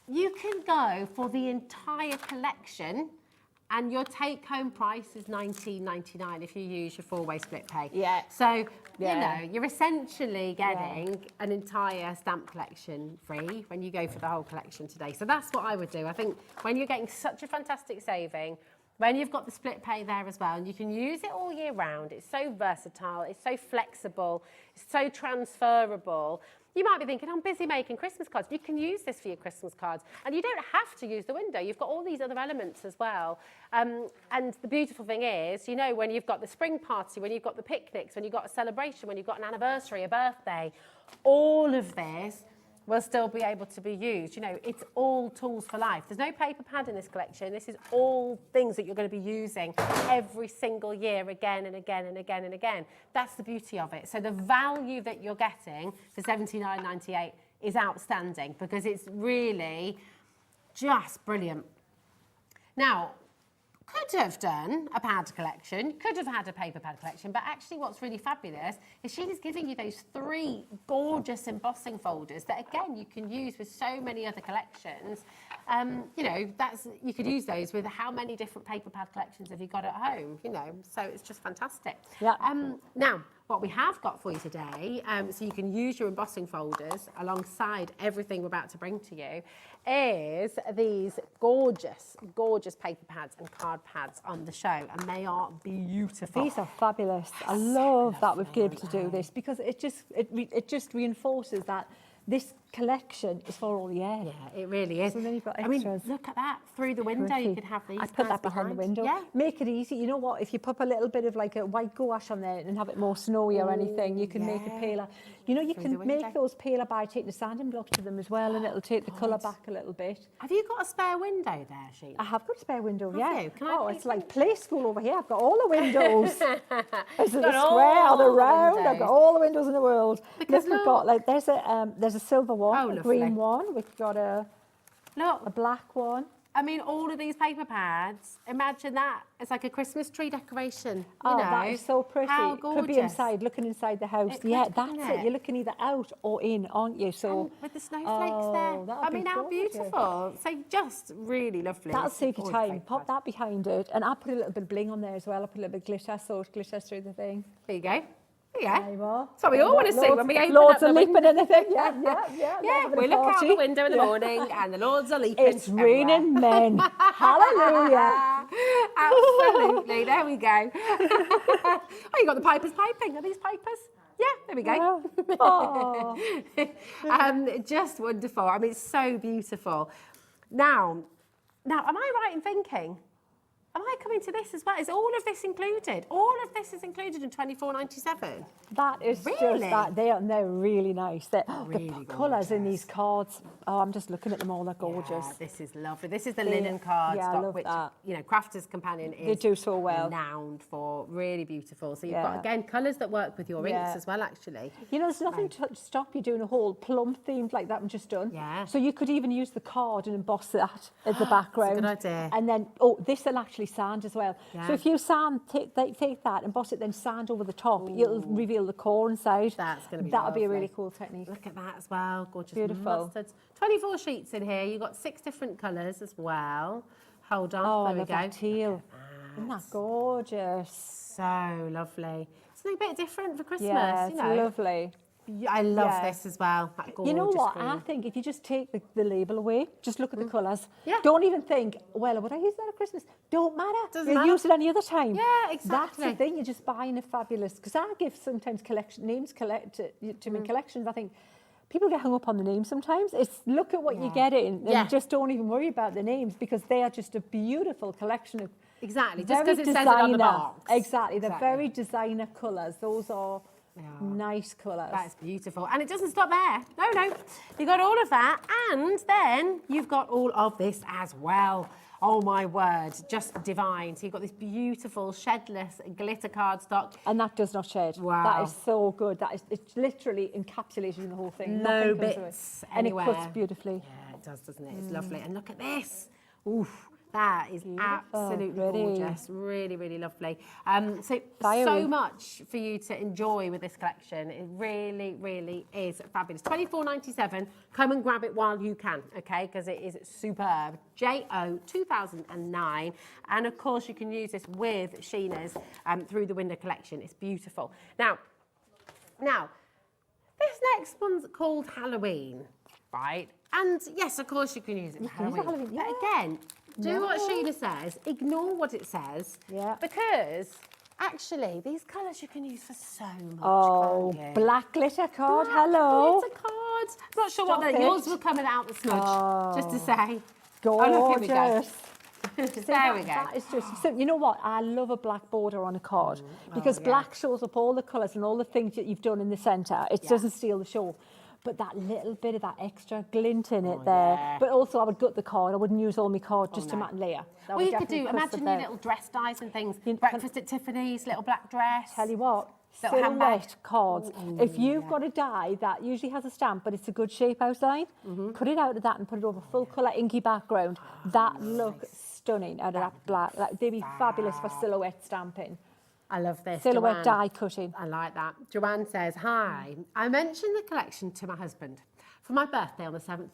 You can go for the entire collection and your take-home price is $19.99 if you use your four-way split pay. Yeah. So, you know, you're essentially getting an entire stamp collection free when you go for the whole collection today. So that's what I would do. I think when you're getting such a fantastic saving, when you've got the split pay there as well, and you can use it all year round, it's so versatile, it's so flexible, it's so transferable. You might be thinking, I'm busy making Christmas cards. You can use this for your Christmas cards. And you don't have to use the window. You've got all these other elements as well. And the beautiful thing is, you know, when you've got the spring party, when you've got the picnics, when you've got a celebration, when you've got an anniversary, a birthday, all of this will still be able to be used. You know, it's all tools for life. There's no paper pad in this collection. This is all things that you're going to be using every single year again and again and again and again. That's the beauty of it. So the value that you're getting for $79.98 is outstanding because it's really just brilliant. Now, could have done a pad collection, could have had a paper pad collection, but actually what's really fabulous is Sheena's giving you those 3 gorgeous embossing folders that, again, you can use with so many other collections. You know, you could use those with how many different paper pad collections have you got at home, you know, so it's just fantastic. Yeah. Now, what we have got for you today, so you can use your embossing folders alongside everything we're about to bring to you, is these gorgeous, gorgeous paper pads and card pads on the show, and they are beautiful. These are fabulous. I love that we've been able to do this because it just reinforces that this collection is for all year. Yeah, it really is. So then you've got I extras. mean, look at that. Through the window, you could have these. I put that behind the window. Yeah. Make it easy. You know what? If you put a little bit of like a white gouache on there and have it more snowy or anything, you can make it paler. You know, you can make those paler by taking the sanding blocks to them as well, and it'll take the colour back a little bit. Have you got a spare window there, Sheena? I have got a spare window, Have you? Can I it's like play school over here. I've got all the windows. There's the Got square or the all the round. I've got windows. all the windows in the world. Because Look, we've got like there's a silver one, Oh, a lovely. green one. We've got a Look, black one. I mean, all of these paper pads, imagine that. It's like a Christmas tree decoration. You Oh, know. that is so pretty. How Could gorgeous. be inside, looking inside the house. It could, Yeah, couldn't that's it. it? You're looking either out or in, aren't you? So And with the snowflakes there. that'll I mean, be how gorgeous. beautiful. So just really lovely. That'll save you All the time. paper Pop pads. that behind it. And I'll put a little bit of bling on there as well. I'll put a little bit of glitter, so it glitters through the thing. There you go. Yeah. There you are. So we all want to see Loads- when we open loads up of the leaping window. and anything. Yeah. Yeah, Having a we look out party. the window in the Yeah. morning and the Lords are leaping. It's raining men. Hallelujah. Absolutely. There we go. Oh, you got the pipers piping. Are these pipers? Yeah, there we go. Oh. Just wonderful. I mean, it's so beautiful. Now, am I right in thinking? Am I coming to this as well? Is all of this included? All of this is included in £24.97. That is really? just that. They're really nice. Really the colours in these cards. Oh, I'm just looking at them all. They're gorgeous. Yeah, this is lovely. This is the linen card yeah, I stock, love which that. you know, Crafter's Companion is They do so well. renowned for. Really beautiful. So you've Yeah. got again colours that work with your inks as well, actually. You know, there's nothing to stop you doing a whole plum themed like that I'm just done. Yeah. So you could even use the card and emboss that at the background. That's a good idea. And then, this will actually sand as well. Yeah. So if you sand, take that, emboss it, then sand over the top, it'll reveal the core inside. That's going to be That'll be a lovely. really cool technique. Look at that as well. Gorgeous Beautiful. mustards. 24 sheets in here. You've got 6 different colours as well. Hold on. Oh, there I we love go. that teal. Isn't that gorgeous? So lovely. Something a bit different for Christmas. Yeah, you it's know. lovely. I love this as well. That You know gorgeous what? green. I think if you just take the label away, just look at the colours. Yeah. Don't even think, well, would I use that at Christmas? Don't matter. Doesn't You'll matter. use it any other time. Yeah, That's exactly. the thing. You're just buying a fabulous. Because I give sometimes names to my collections. I think people get hung up on the names sometimes. It's look at what you're getting and just don't even worry about the names because they are just a beautiful collection of. Exactly. Just very because it says it on the designer- box. Exactly. They're very designer colours. Those are nice colours. That's beautiful. And it doesn't stop there. No. You've got all of that. And then you've got all of this as well. Oh, my word. Just divine. So you've got this beautiful shedless glitter cardstock. And that does not shed. Wow. That is so good. It's literally encapsulated in the whole thing. No Nothing comes to bits it. And it anywhere. cuts beautifully. Yeah, it does, doesn't it? It's lovely. And look at this. Oof. That is absolutely pretty. gorgeous. Really, really lovely. So Fiery. much for you to enjoy with this collection. It really, really is fabulous. £24.97. Come and grab it while you can, okay? Because it is superb. JO 2009. And of course, you can use this with Sheena's through the window collection. It's beautiful. Now, this next one's called Halloween, right? And yes, of course, you can use it for Halloween. But again, do what Sheena says. Ignore what it says. Yeah. Because actually, these colours you can use for so much. Oh, can't you? black glitter card. Black Hello. glitter card. Not sure what Stop that. Yours it. will come without the smudge. Just to say. Gorgeous. Oh, look, here we go. There we go. That is just, so you know what? I love a black border on a card because black shows up all the colours and all the things that you've done in the centre. It doesn't steal the show. But that little bit of that extra glint in it there. yeah. But also I would gut the card. I wouldn't use all my card just to matte and layer. That Well, would you could definitely do, push the imagine your bed. little dress dyes and things. Breakfast at Tiffany's, little black dress. Tell you what, Little handbag. silhouette cards. If you've got a die that usually has a stamp, but it's a good shape outline, cut it out of that and put it over full colour inky background. That looks stunning out of that black. They'd be fabulous for silhouette stamping. I love this. Silhouette Joanne. die cutting. I like that. Joanne says, hi, I mentioned the collection to my husband for my birthday on the 7th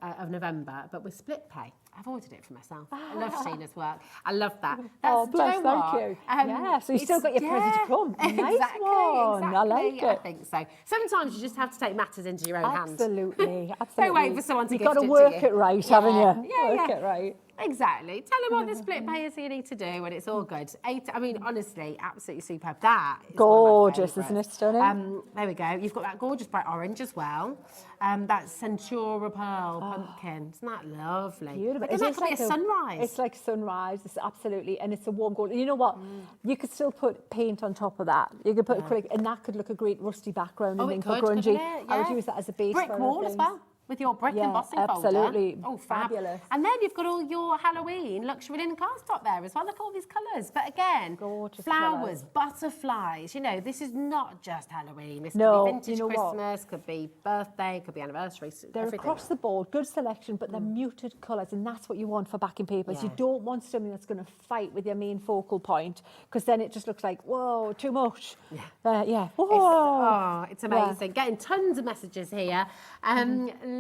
of November, but with split pay. I've ordered it for myself. I love Sheena's work. I love that. Oh, Do bless, you know thank what? you. Yeah, so you've still got your present to come. Nice Exactly, one. I like exactly. it. I think so. Sometimes you just have to take matters into your own hands. Absolutely, absolutely. Don't wait for someone to You've gift got to it work to you. it right, haven't you? Yeah, Work it right. Exactly. Tell them what the split pay is you need to do and it's all good. I mean, honestly, absolutely superb. That is Gorgeous, one of my isn't it? Stunning. there we go. You've got that gorgeous bright orange as well. That Centura Pearl pumpkin. Isn't that lovely? Beautiful. But that could be a sunrise. It's like sunrise. It's absolutely, and it's a warm gold. You know what? You could still put paint on top of that. You could put acrylic, and that could look a great rusty background. Oh, and it thing could, for grungy. couldn't it? I would Yeah. use that as a base. Brick for wall as things. well. With your brick Yeah, embossing absolutely. folder. Oh, fab. Fabulous. And then you've got all your Halloween luxury linen cardstock there as well. Look at all these colours. But again, gorgeous flowers, butterflies. You know, this is not just Halloween. This No, could be vintage you know what? Christmas, could be birthday, could be anniversary. They're everything. across the board, good selection, but they're muted colours, and that's what you want for backing papers. You Yeah. don't want something that's going to fight with your main focal point, because then it just looks like, whoa, too much. Yeah. Whoa. It's amazing. Getting tons of messages here.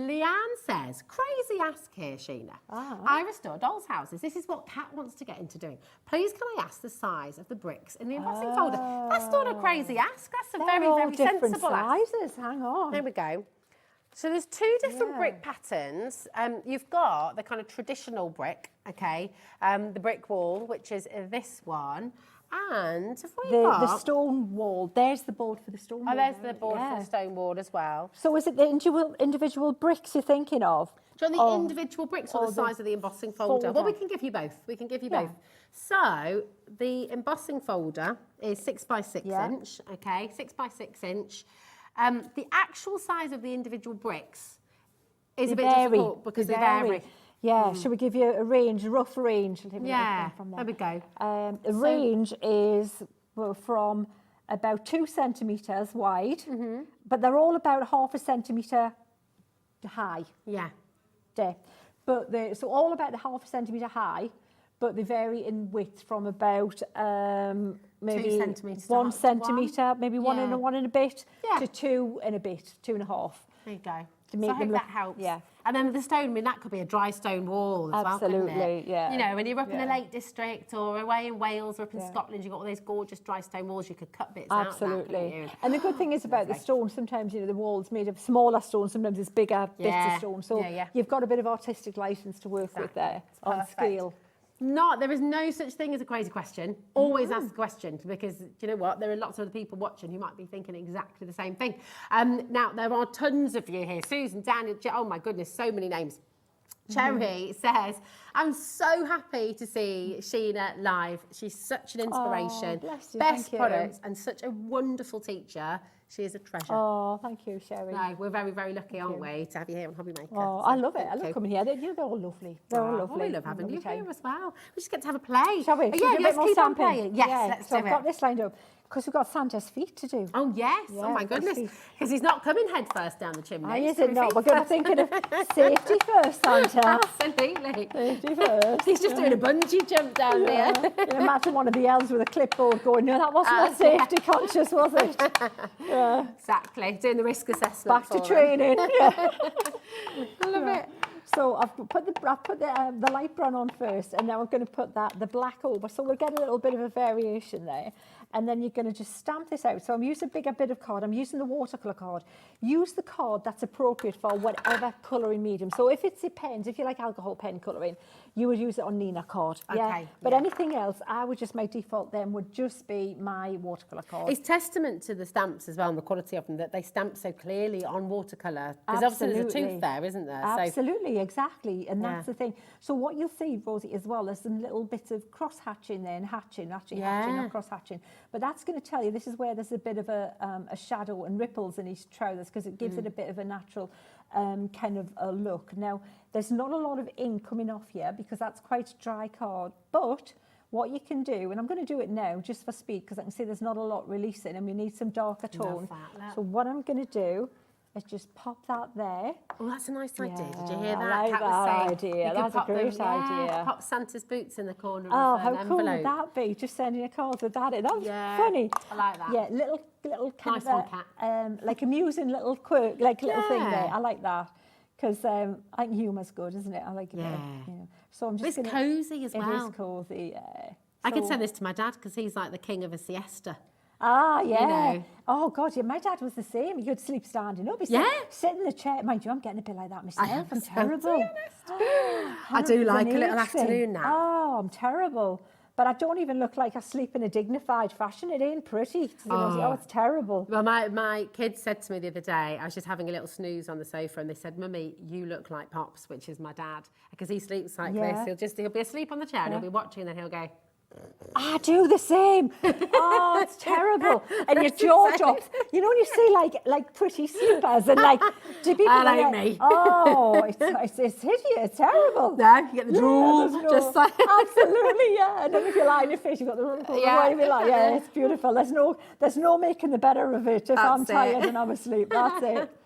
Leanne says, crazy ask here, Sheena. I restore dolls' houses. This is what Kat wants to get into doing. Please can I ask the size of the bricks in the embossing folder? That's not a crazy ask. That's a They're very, all very different sensible ask. sizes. Hang on. There we go. So there's two different brick patterns. You've got the kind of traditional brick, okay, the brick wall, which is this one, And have we the got... stone wall. There's the board for the stone wall. Oh, there's the board Yeah. for the stone wall as well. So is it the individual bricks you're thinking of? Do you want the individual bricks or the size of the embossing folder? Well, we can give you both. We can give you both. So the embossing folder is 6 by 6 inch, okay, 6 by 6 inch. The actual size of the individual bricks is a bit difficult because they vary. Yeah, should we give you a range, a rough range? Yeah, there we go. The range is from about 2 centimetres wide, but they're all about half a centimetre high. Yeah. But so all about the half a centimetre high, but they vary in width from about maybe 2 centimetres 1 centimetre, maybe one and a bit, to 2 and a bit, 2.5. There you go. To make So I hope them look, that helps. Yeah. And then the stone, I mean, that could be a dry stone wall as well, couldn't it? Absolutely, yeah. You know, when you're up in the Lake District or away in Wales or up in Scotland, you've got all those gorgeous dry stone walls, you could cut bits out of that, couldn't you? And the good thing is about the stone, sometimes, you know, the wall's made of smaller stone, sometimes it's bigger bits of stone. So you've got a bit of artistic license to work with there on scale. There is no such thing as a crazy question. Always ask a question, because do you know what? There are lots of other people watching who might be thinking exactly the same thing. Now, there are tons of you here. Susan, Daniel, oh my goodness, so many names. Cherry says, I'm so happy to see Sheena live. She's such an inspiration. Oh, bless you, Best thank you. products and such a wonderful teacher. She is a treasure. Oh, thank you, Sherry. No, we're very, very lucky, aren't we, to have you here on Hobby Maker. Oh, I love it. I love coming here. They're all lovely. They're all lovely. We love having you here as well. We just get to have a play. Shall we? Oh, Should we yeah, do a let's bit more keep on stamping? playing. Yes, let's do I've got it. this lined up because we've got Santa's feet to do. Oh, yes. Yeah, oh, my got goodness. feet. Because he's not coming head first down the chimney. Oh, is it not? We're going to think of safety first, Santa. Absolutely. Safety first. He's just doing a bungee jump down there. You imagine one of the elves with a clipboard going, no, that wasn't that safety conscious, was it? Yeah. Exactly. Doing the risk assessment. Back to for training. Yeah. I love it. So I've put the light brown on first, and now I'm going to put the black over. So we'll get a little bit of a variation there. And then you're going to just stamp this out. So I'm using a bigger bit of card. I'm using the watercolour card. Use the card that's appropriate for whatever colouring medium. So if it's the pens, if you like alcohol pen colouring, you would use it on Nina card. Okay, But anything else, my default then would just be my watercolour card. It's testament to the stamps as well and the quality of them that they stamp so clearly on watercolour. Because obviously there's a tooth there, isn't there? Absolutely, exactly. And that's the thing. So what you'll see, Rosie, as well, there's some little bits of cross-hatching there and hatching, not cross-hatching. But that's going to tell you this is where there's a bit of a shadow and ripples in his trousers because it gives it a bit of a natural kind of a look. Now, there's not a lot of ink coming off here because that's quite dry card. But what you can do, and I'm going to do it now just for speed because I can see there's not a lot releasing and we need some darker tone. So what I'm going to do is just pop that there. Oh, that's a nice idea. Did you hear I that? like Kat was that saying idea. you could That's a pop them- great idea. Pop Santa's boots in the corner Oh, of how an cool would envelope. that be? Just sending a card with that in. That's Yeah, funny. I like that. Yeah, little kind Nice of one, Kat. like amusing little quirk, like little thing Yeah. there. I like that because I think humour's good, isn't it? I like it. Yeah. You know. So I'm just It's cosy as well. It is cosy. Yeah. I could So- send this to my dad because he's like the king of a siesta. Ah, yeah. know. Oh, God, yeah, my dad was the same. He could sleep standing up. He'd sit in the chair. Mind you, I'm getting a bit like that myself. I'm terrible. I do like a little Amazing. afternoon nap. Oh, I'm terrible. But I don't even look like I sleep in a dignified fashion. It ain't pretty. Oh, it's terrible. Well, my kids said to me the other day, I was just having a little snooze on the sofa, and they said, Mummy, you look like Pops, which is my dad. Because he sleeps like this. He'll be asleep on the chair and he'll be watching, and then he'll go... I do the same. Oh, it's terrible. And your jaw drops. You know when you see like pretty sleepers and like do people That like, ain't me. Oh, it's hideous. It's terrible. No, you get the drool. there's Just like... Absolutely, yeah. And then if you lie on your face, you've got the wrinkles. Yeah. Yeah, it's beautiful. There's no making the better of it if I'm tired and I'm asleep. That's it.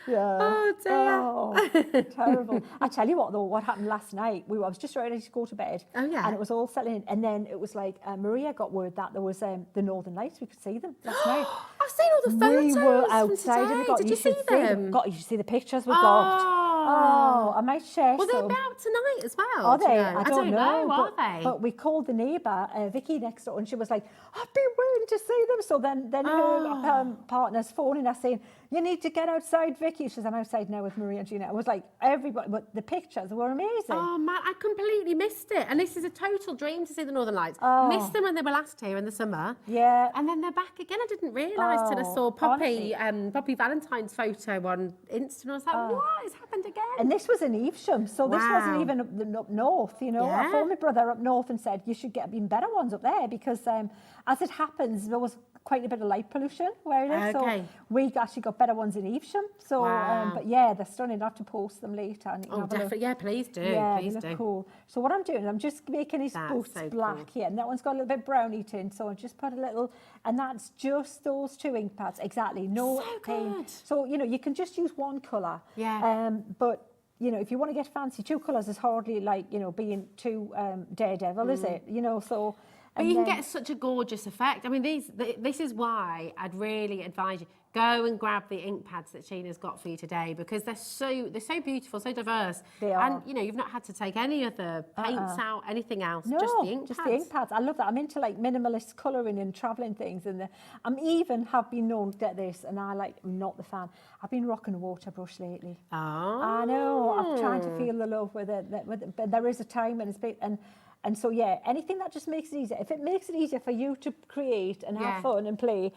Yeah. Oh, dear. Oh, terrible. I tell you what, though, what happened last night, I was just ready to go to bed. Oh, yeah. And it was all settling in. And then it was like, Maria got word that there was the Northern Lights. We could see them last night. I've seen all the photos. We were outside and we got, Did you see them? You should see the pictures we got. Oh, I might share Well, some. they're out tonight as well. Are do you they? know? I don't know. Are they? But we called the neighbour, Vicky, next door, and she was like, I've been waiting to see them. So then her partner's phoning us saying, you need to get outside, Vicky. She says, I'm outside now with Marie and Gina. It was like everybody, but the pictures were amazing. Oh, man, I completely missed it. And this is a total dream to see the Northern Lights. Oh. Missed them when they were last here in the summer. Yeah. And then they're back again. I didn't realise till I saw Poppy Valentine's photo on Insta. And I was like, what? It's happened again. And this was in Evesham, so this wasn't even up north, you know. I phoned my brother up north and said, you should get even better ones up there because as it happens, there was quite a bit of light pollution where it is. So we actually got better ones in Evesham. So, but yeah, they're stunning. I'll have to post them later. And definitely. Yeah, please do. Yeah, please they look cool. So what I'm doing, I'm just making his boots black here. And that one's got a little bit browny tint. So I just put a little, and that's just those 2 ink pads. Exactly. No paint. So, you know, you can just use one colour. Yeah. But you know, if you want to get fancy, 2 colours is hardly like, you know, being too daredevil, is it? You know, so... But you can get such a gorgeous effect. I mean, this is why I'd really advise you, go and grab the ink pads that Sheena's got for you today because they're so beautiful, so diverse. They are. And, you know, you've not had to take any of the paints out, anything else, no, just the ink pads. The ink pads. I love that. I'm into, like, minimalist colouring and travelling things. And I'm even have been known to get this, and I'm not the fan. I've been rocking a water brush lately. Oh. I know. I'm trying to feel the love with it. But there is a time and it's big... And so, yeah, anything that just makes it easier. If it makes it easier for you to create and have fun and play,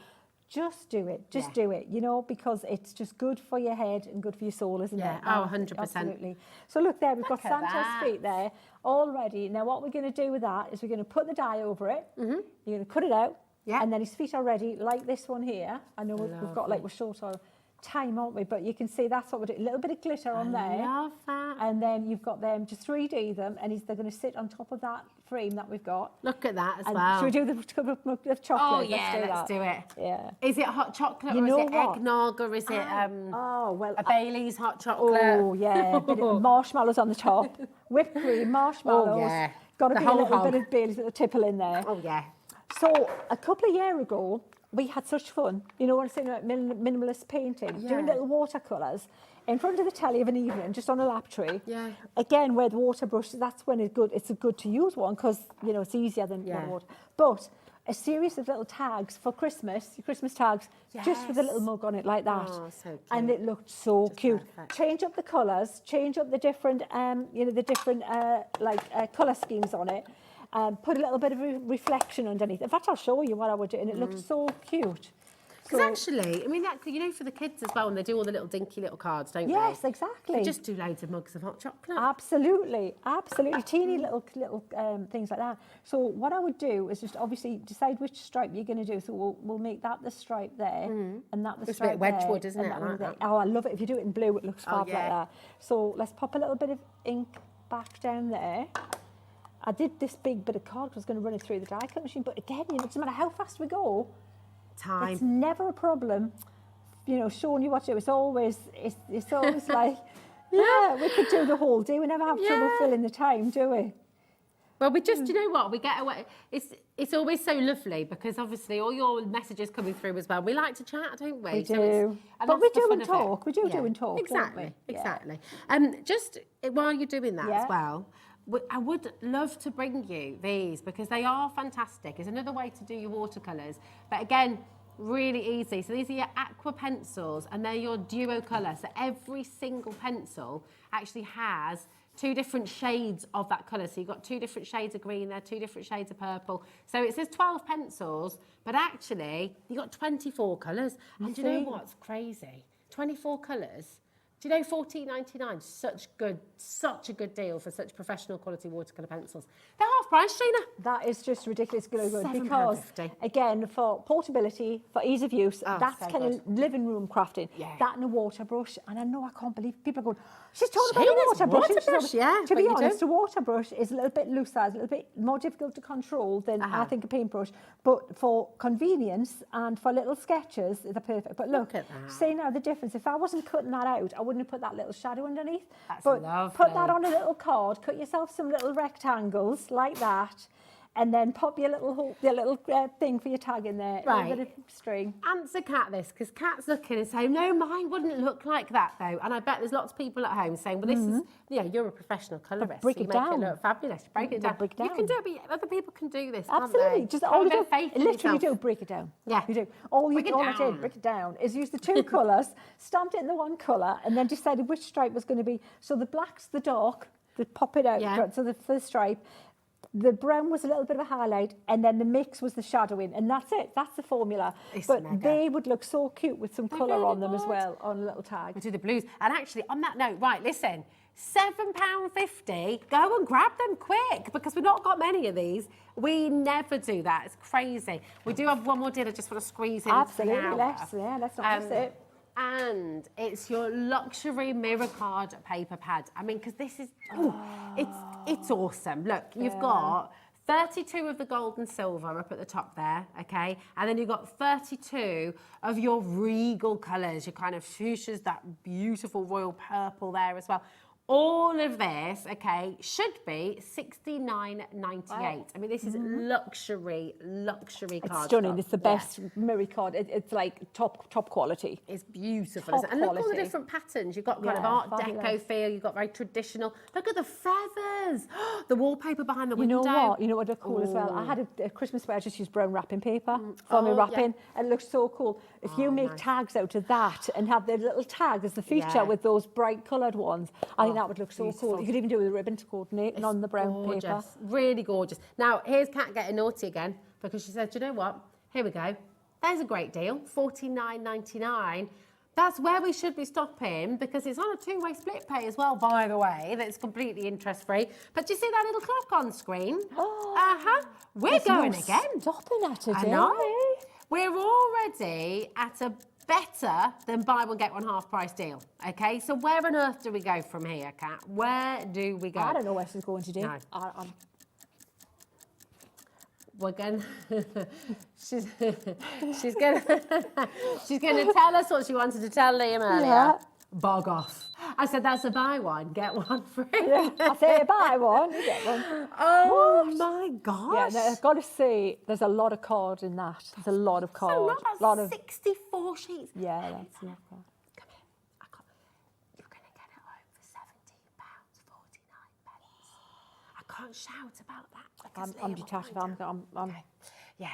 just do it. Just do it, you know, because it's just good for your head and good for your soul, isn't it? Oh, 100%. Absolutely. So look there, we've got Santa's feet there already. Now, what we're going to do with that is we're going to put the dye over it. You're going to cut it out. And then his feet are ready, like this one here. I know we've got, like, we're short on time, aren't we? But you can see that's what we're doing. A little bit of glitter on there. I love that. And then you've got them to 3D them, and they're going to sit on top of that frame that we've got. Look at that as and well. Should we do the chocolate? Oh yeah, let's do it. Yeah. Is it hot chocolate or is it eggnog or is it a Bailey's hot chocolate? Oh yeah, a bit of marshmallows on the top, whipped cream, marshmallows. Oh yeah. Got to be a little bit of Bailey's with a tipple in there. Oh yeah. So a couple of years ago, we had such fun. You know what I'm saying about minimalist painting, doing little watercolours in front of the telly of an evening, just on a lap tree. Yeah. Again, with water brushes, that's when it's good to use one because, you know, it's easier than water. But a series of little tags for Christmas, your Christmas tags, just with a little mug on it like that. Oh, so cute. And it looked so cute. Perfect. Change up the colours, change up the different, colour schemes on it. Put a little bit of reflection underneath. In fact, I'll show you what I would do, and it looked so cute. Because actually, I mean, that, you know, for the kids as well, when they do all the little dinky little cards, don't they? Yes, exactly. They just do loads of mugs of hot chocolate. Absolutely, absolutely. Teeny little things like that. So what I would do is just obviously decide which stripe you're going to do. So we'll make that the stripe there, and that the stripe there. It's a bit Wedgwood, isn't it? I like that. Oh, I love it. If you do it in blue, it looks fab like that. So let's pop a little bit of ink back down there. I did this big bit of card because I was going to run it through the die cut machine. But again, you know, it doesn't matter how fast we go. Time. It's never a problem. You know, showing you what to do. It's always like, yeah, we could do the whole day. We never have trouble filling the time, do we? Well, we just, you know what, we get away. It's always so lovely because obviously all your messages coming through as well. We like to chat, don't we? We do. But we do and talk. We do and talk. Exactly, exactly. Just while you're doing that as well, I would love to bring you these because they are fantastic. It's another way to do your watercolours. But again, really easy. So these are your aqua pencils and they're your duo colour. So every single pencil actually has 2 different shades of that colour. So you've got 2 different shades of green there, 2 different shades of purple. So it says 12 pencils, but actually you've got 24 colours. And do you know what's crazy? 24 colours. Do you know $14.99? Such a good deal for such professional quality watercolour pencils. They're half price, Sheena. That is just ridiculous good because, again, for portability, for ease of use, that's kind of living room crafting. That and a water brush, and I know I can't believe people are going, she's talking about a water brush. To be honest, a water brush is a little bit looser, it's a little bit more difficult to control than I think a paintbrush. But for convenience and for little sketches, they're perfect. But look see now the difference. If I wasn't cutting that out, I wouldn't have put that little shadow underneath. That's but lovely. Put that on a little card, cut yourself some little rectangles like that, and then pop your little thing for your tag in there. Right. A bit of string. Answer Kat this, because Kat's looking and saying, no, mine wouldn't look like that though. And I bet there's lots of people at home saying, well, this is, you're a professional colourist. break so it you make down. it look fabulous. Break it down. Break it You can down. do it, but other people can do this, Absolutely. can't they? Just Have all a you bit do, of faith in literally yourself. do, break it down. Yeah. You do. All Break it I down. did, break it down, is use the two colours, stamped it in the one colour, and then decided which stripe was going to be. So the black's the dark, the pop it out, Yeah. so the first stripe. The brown was a little bit of a highlight, and then the mix was the shadowing, and that's it. That's the formula. It's but mega. they would look so cute with some colour really on them as would. well, on a little tag. We do the blues. And actually, on that note, right, listen, £7.50, go and grab them quick, because we've not got many of these. We never do that. It's crazy. We do have one more deal I just want to squeeze in. Absolutely, now. let's not miss it. And it's your luxury mirror card paper pad. I mean, because this is, it's awesome. Look, you've got 32 of the gold and silver up at the top there, okay? And then you've got 32 of your regal colours, your kind of fuchsias, that beautiful royal purple there as well. All of this, okay, should be $69.98. Wow. I mean, this is luxury It's card stunning. stock. It's the best mirror card. It's like top quality. It's beautiful. Top Isn't it? And look at all the quality. different patterns. You've got kind of Yeah, Art fabulous. Deco feel. You've got very traditional. Look at the feathers. The wallpaper behind the You window. know what? You know what looked cool as well? I Ooh. had a Christmas where I just used brown wrapping paper for my Oh, wrapping, yeah. and it looks so cool. If you make nice. tags out of that and have the little tag as the feature Yeah. with those bright coloured ones, I think that would look so beautiful. cool. You could even do it with a ribbon to coordinate and on the brown Gorgeous. paper. Really gorgeous. Now, here's Kat getting naughty again, because she said, "Do you know what? Here we go. There's a great deal, $49.99. That's where we should be stopping, because it's on a two-way split pay as well, by the way. That's completely interest-free. But do you see that little clock on screen? We're There's going no again. stopping at it, I know. We're already at a better than buy one get one half price deal. Okay, so where on earth do we go from here, Kat? Where do we go? I don't know where she's going today. No. We're going. she's going. she's going to tell us what she wanted to tell Liam earlier. Yeah. Bog off. I said that's a buy one get one free. Yeah, I say buy one, you get one. Oh What? my gosh! Yeah, I've got to say, there's a lot of card in that. There's a lot of That's card. a lot of 64 sheets. Yeah, that's enough. Come here. You're going to get it home for £17.49. I can't shout about that. because I'm Liam will detached. find out. I'm Okay. Yeah.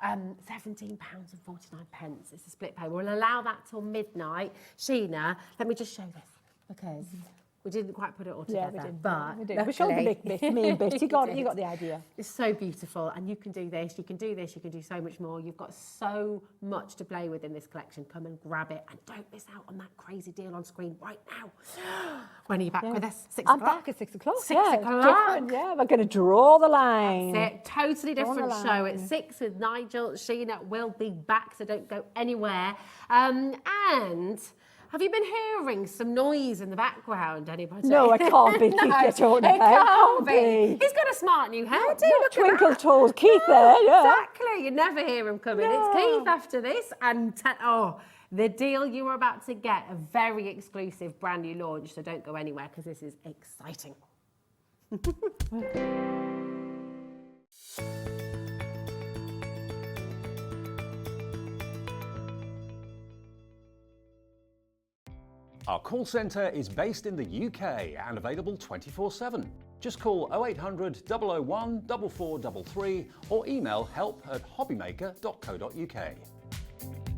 £17.49. It's a split pay. We'll allow that till midnight. Sheena, let me just show this, because we didn't quite put it all together. Yeah, we didn't. But We did. We showed the main bit. You got the idea. It's so beautiful, and you can do this, you can do this, you can do so much more. You've got so much to play with in this collection. Come and grab it, and don't miss out on that crazy deal on screen right now. When are you back with us? 6 I'm o'clock? back at 6 o'clock. 6 o'clock. Different, yeah, we're going to draw the line. That's it. Totally Draw the different show. line. At 6 with Nigel. Sheena will be back, so don't go anywhere. And have you been hearing some noise in the background, anybody? No, it can't be. Keith, you don't know. It can't be. He's got a smart new hairdo. Look at Twinkle that. toes, Keith there, yeah. Exactly. You never hear him coming. No. It's Keith after this. And the deal you are about to get, a very exclusive brand new launch. So don't go anywhere, because this is exciting. Our call centre is based in the UK and available 24/7. Just call 0800 001 4433 or email help@hobbymaker.co.uk.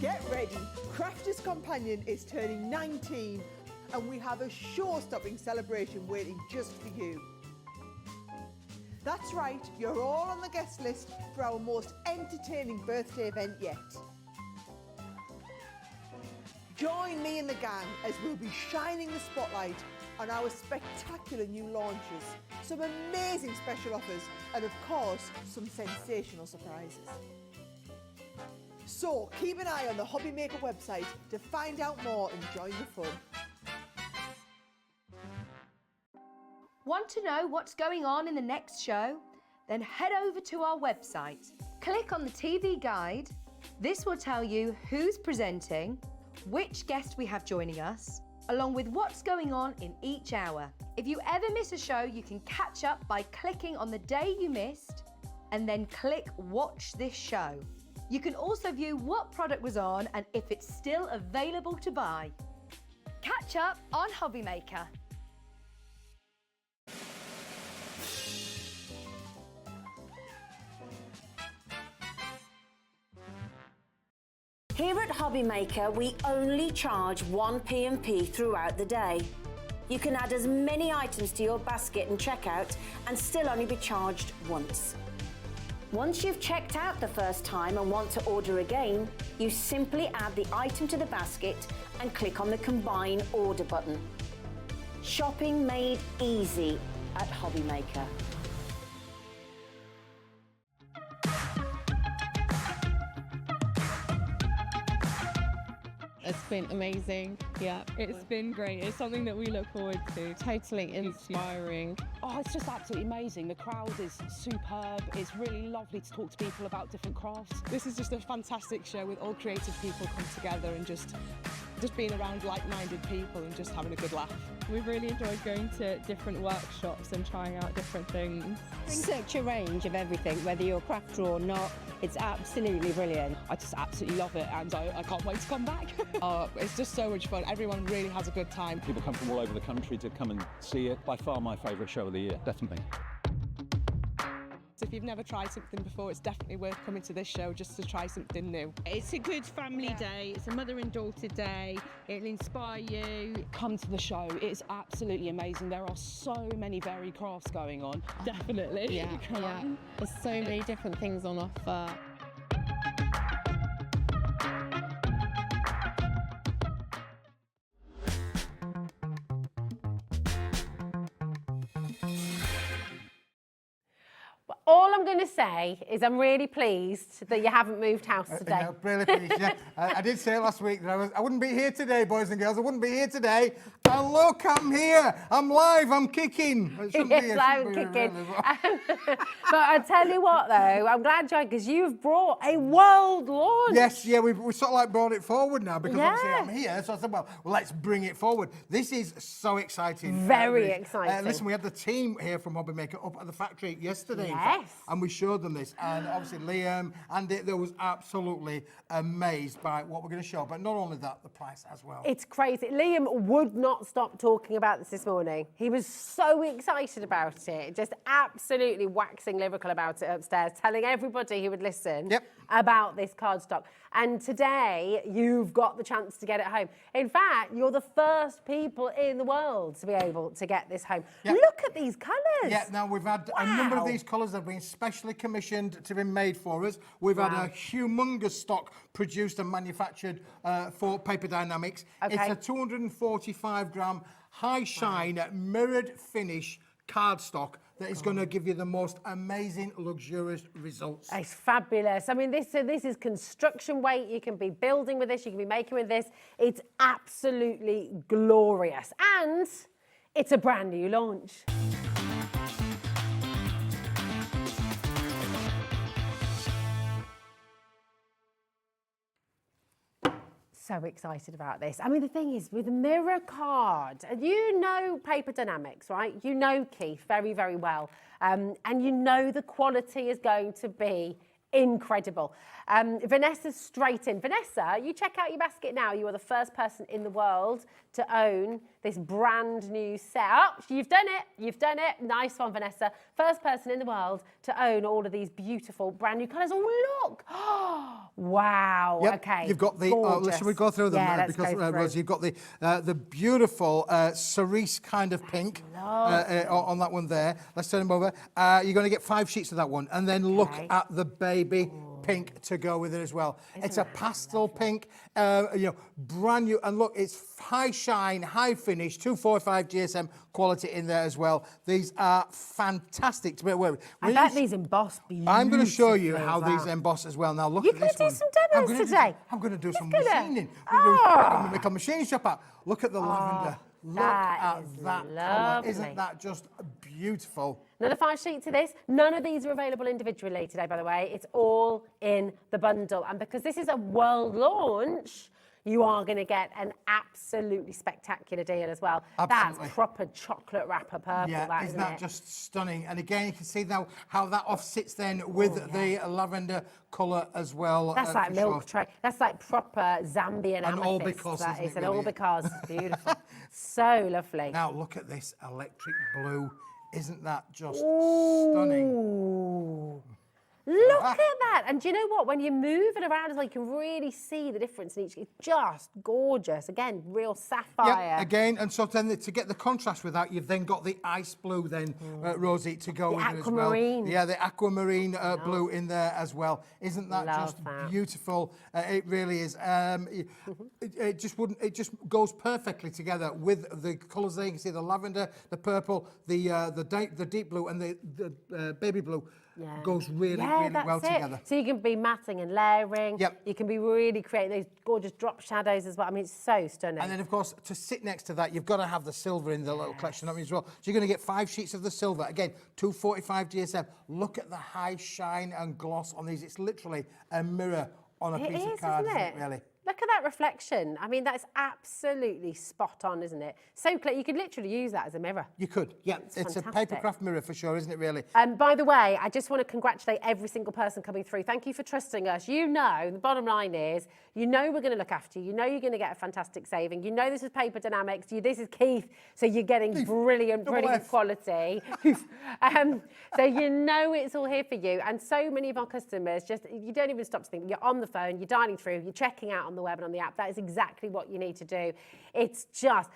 Get ready, Crafter's Companion is turning 19 and we have a show-stopping celebration waiting just for you. That's right, you're all on the guest list for our most entertaining birthday event yet. Join me and the gang as we'll be shining the spotlight on our spectacular new launches, some amazing special offers, and of course, some sensational surprises. So keep an eye on the Hobby Maker website to find out more and join the fun. Want to know what's going on in the next show? Then head over to our website. Click on the TV guide. This will tell you who's presenting, which guest we have joining us, along with what's going on in each hour. If you ever miss a show, you can catch up by clicking on the day you missed and then click Watch This Show. You can also view what product was on and if it's still available to buy. Catch up on Hobby Maker. Here at Hobby Maker, we only charge 1 P&P throughout the day. You can add as many items to your basket and checkout and still only be charged once. Once you've checked out the first time and want to order again, you simply add the item to the basket and click on the Combine Order button. Shopping made easy at Hobby Maker. It's been amazing. Yeah, it's been great. It's something that we look forward to. Totally inspiring. Oh, it's just absolutely amazing. The crowd is superb. It's really lovely to talk to people about different crafts. This is just a fantastic show with all creative people come together and just being around like-minded people and just having a good laugh. We've really enjoyed going to different workshops and trying out different things. Such a range of everything, whether you're a crafter or not. It's absolutely brilliant. I just absolutely love it and I can't wait to come back. It's just so much fun. Everyone really has a good time. People come from all over the country to come and see it. By far my favourite show of the year, definitely. So if you've never tried something before, it's definitely worth coming to this show just to try something new. It's a good family day. It's a mother and daughter day. It'll inspire you. Come to the show. It's absolutely amazing. There are so many varied crafts going on. Definitely. Yeah. There's so many different things on offer. All I'm going to say is I'm really pleased that you haven't moved house today. No, really pleased, yeah. I did say last week that I wouldn't be here today, boys and girls. I wouldn't be here today. And look, I'm here. I'm live. I'm kicking. Yes, I'm kicking. But I tell you what, though, I'm glad, John, because you've brought a world launch. Yes, yeah, we sort of like brought it forward now because obviously I'm here. So I said, well, let's bring it forward. This is so exciting. Very exciting. Listen, we had the team here from Hobby Maker up at the factory yesterday. Yes. And we showed them this. And obviously Liam and they was absolutely amazed by what we're going to show. But not only that, the price as well. It's crazy. Liam would not stop talking about this morning. He was so excited about it, just absolutely waxing lyrical about it upstairs, telling everybody who would listen about this cardstock. And today, you've got the chance to get it home. In fact, you're the first people in the world to be able to get this home. Look at these colours. Yeah, now we've had a number of these colours that have been specially commissioned to be made for us. We've had a humongous stock produced and manufactured for Paper Dienamics. It's a 245 gram high shine mirrored finish cardstock that is going to give you the most amazing, luxurious results. It's fabulous. I mean, this is construction weight. You can be building with this. You can be making with this. It's absolutely glorious. And it's a brand new launch. So excited about this. I mean, the thing is, with mirror card, you know Paper Dienamics, right? You know Keith very, very well. And you know the quality is going to be incredible. Vanessa's straight in. Vanessa, you check out your basket now. You are the first person in the world to own this brand new setup. You've done it. You've done it. Nice one, Vanessa. First person in the world to own all of these beautiful brand new colours. Oh, look. Wow. Yep. Okay. You've got the, should we go through them? Yeah, let's because, go through. Rosie, you've got the beautiful cerise kind of pink on that one there. Let's turn them over. You're going to get 5 sheets of that one. And then look at the baby pink to go with it as well. It's a pastel pink, brand new. And look, it's high shine, high finish, 245 GSM quality in there as well. These are fantastic to be aware with. I bet these emboss beautifully. I'm going to show you how these emboss as well. Now look at this one. You're going to do some demos today. I'm going to do some machining. I'm going to make a machine shop out. Look at the lavender. Look at that colour. Isn't that just beautiful? Another 5 sheets of this. None of these are available individually today, by the way. It's all in the bundle. And because this is a world launch, you are going to get an absolutely spectacular deal as well. Absolutely. That's proper chocolate wrapper purple, Yeah, isn't that just stunning? And again, you can see now how that off sits then with the lavender colour as well. That's like milk tray. That's like proper Zambian and all amethyst. because, That is, it and really? all because. Beautiful. So lovely. Now look at this electric blue. Isn't that just stunning? Look at that. And do you know what? When you move it around, you can really see the difference in each. It's just gorgeous. Again, real sapphire. Yeah, again, and so then to get the contrast with that, you've then got the ice blue then, Rosie, to go with it as well. Aquamarine. Yeah, the aquamarine blue in there as well. Isn't that just beautiful? It really is. It just goes perfectly together with the colours there. You can see the lavender, the purple, the deep blue, and the baby blue. Goes really well together. So you can be matting and layering. Yep. You can be really creating those gorgeous drop shadows as well. I mean, it's so stunning. And then, of course, to sit next to that, you've got to have the silver in the little collection as well. So you're going to get 5 sheets of the silver. Again, 245 GSM. Look at the high shine and gloss on these. It's literally a mirror on a piece of card, isn't it, really? Look at that reflection. I mean, that's absolutely spot on, isn't it? So clear. You could literally use that as a mirror. You could, yeah. It's a papercraft mirror for sure, isn't it, really? By the way, I just want to congratulate every single person coming through. Thank you for trusting us. You know, the bottom line is, you know we're going to look after you. You know you're going to get a fantastic saving. You know this is Paper Dienamics. This is Keith, so you're getting brilliant quality. So you know it's all here for you. And so many of our customers, you don't even stop to think. You're on the phone, you're dialing through, you're checking out on the web and on the app. That is exactly what you need to do. It's just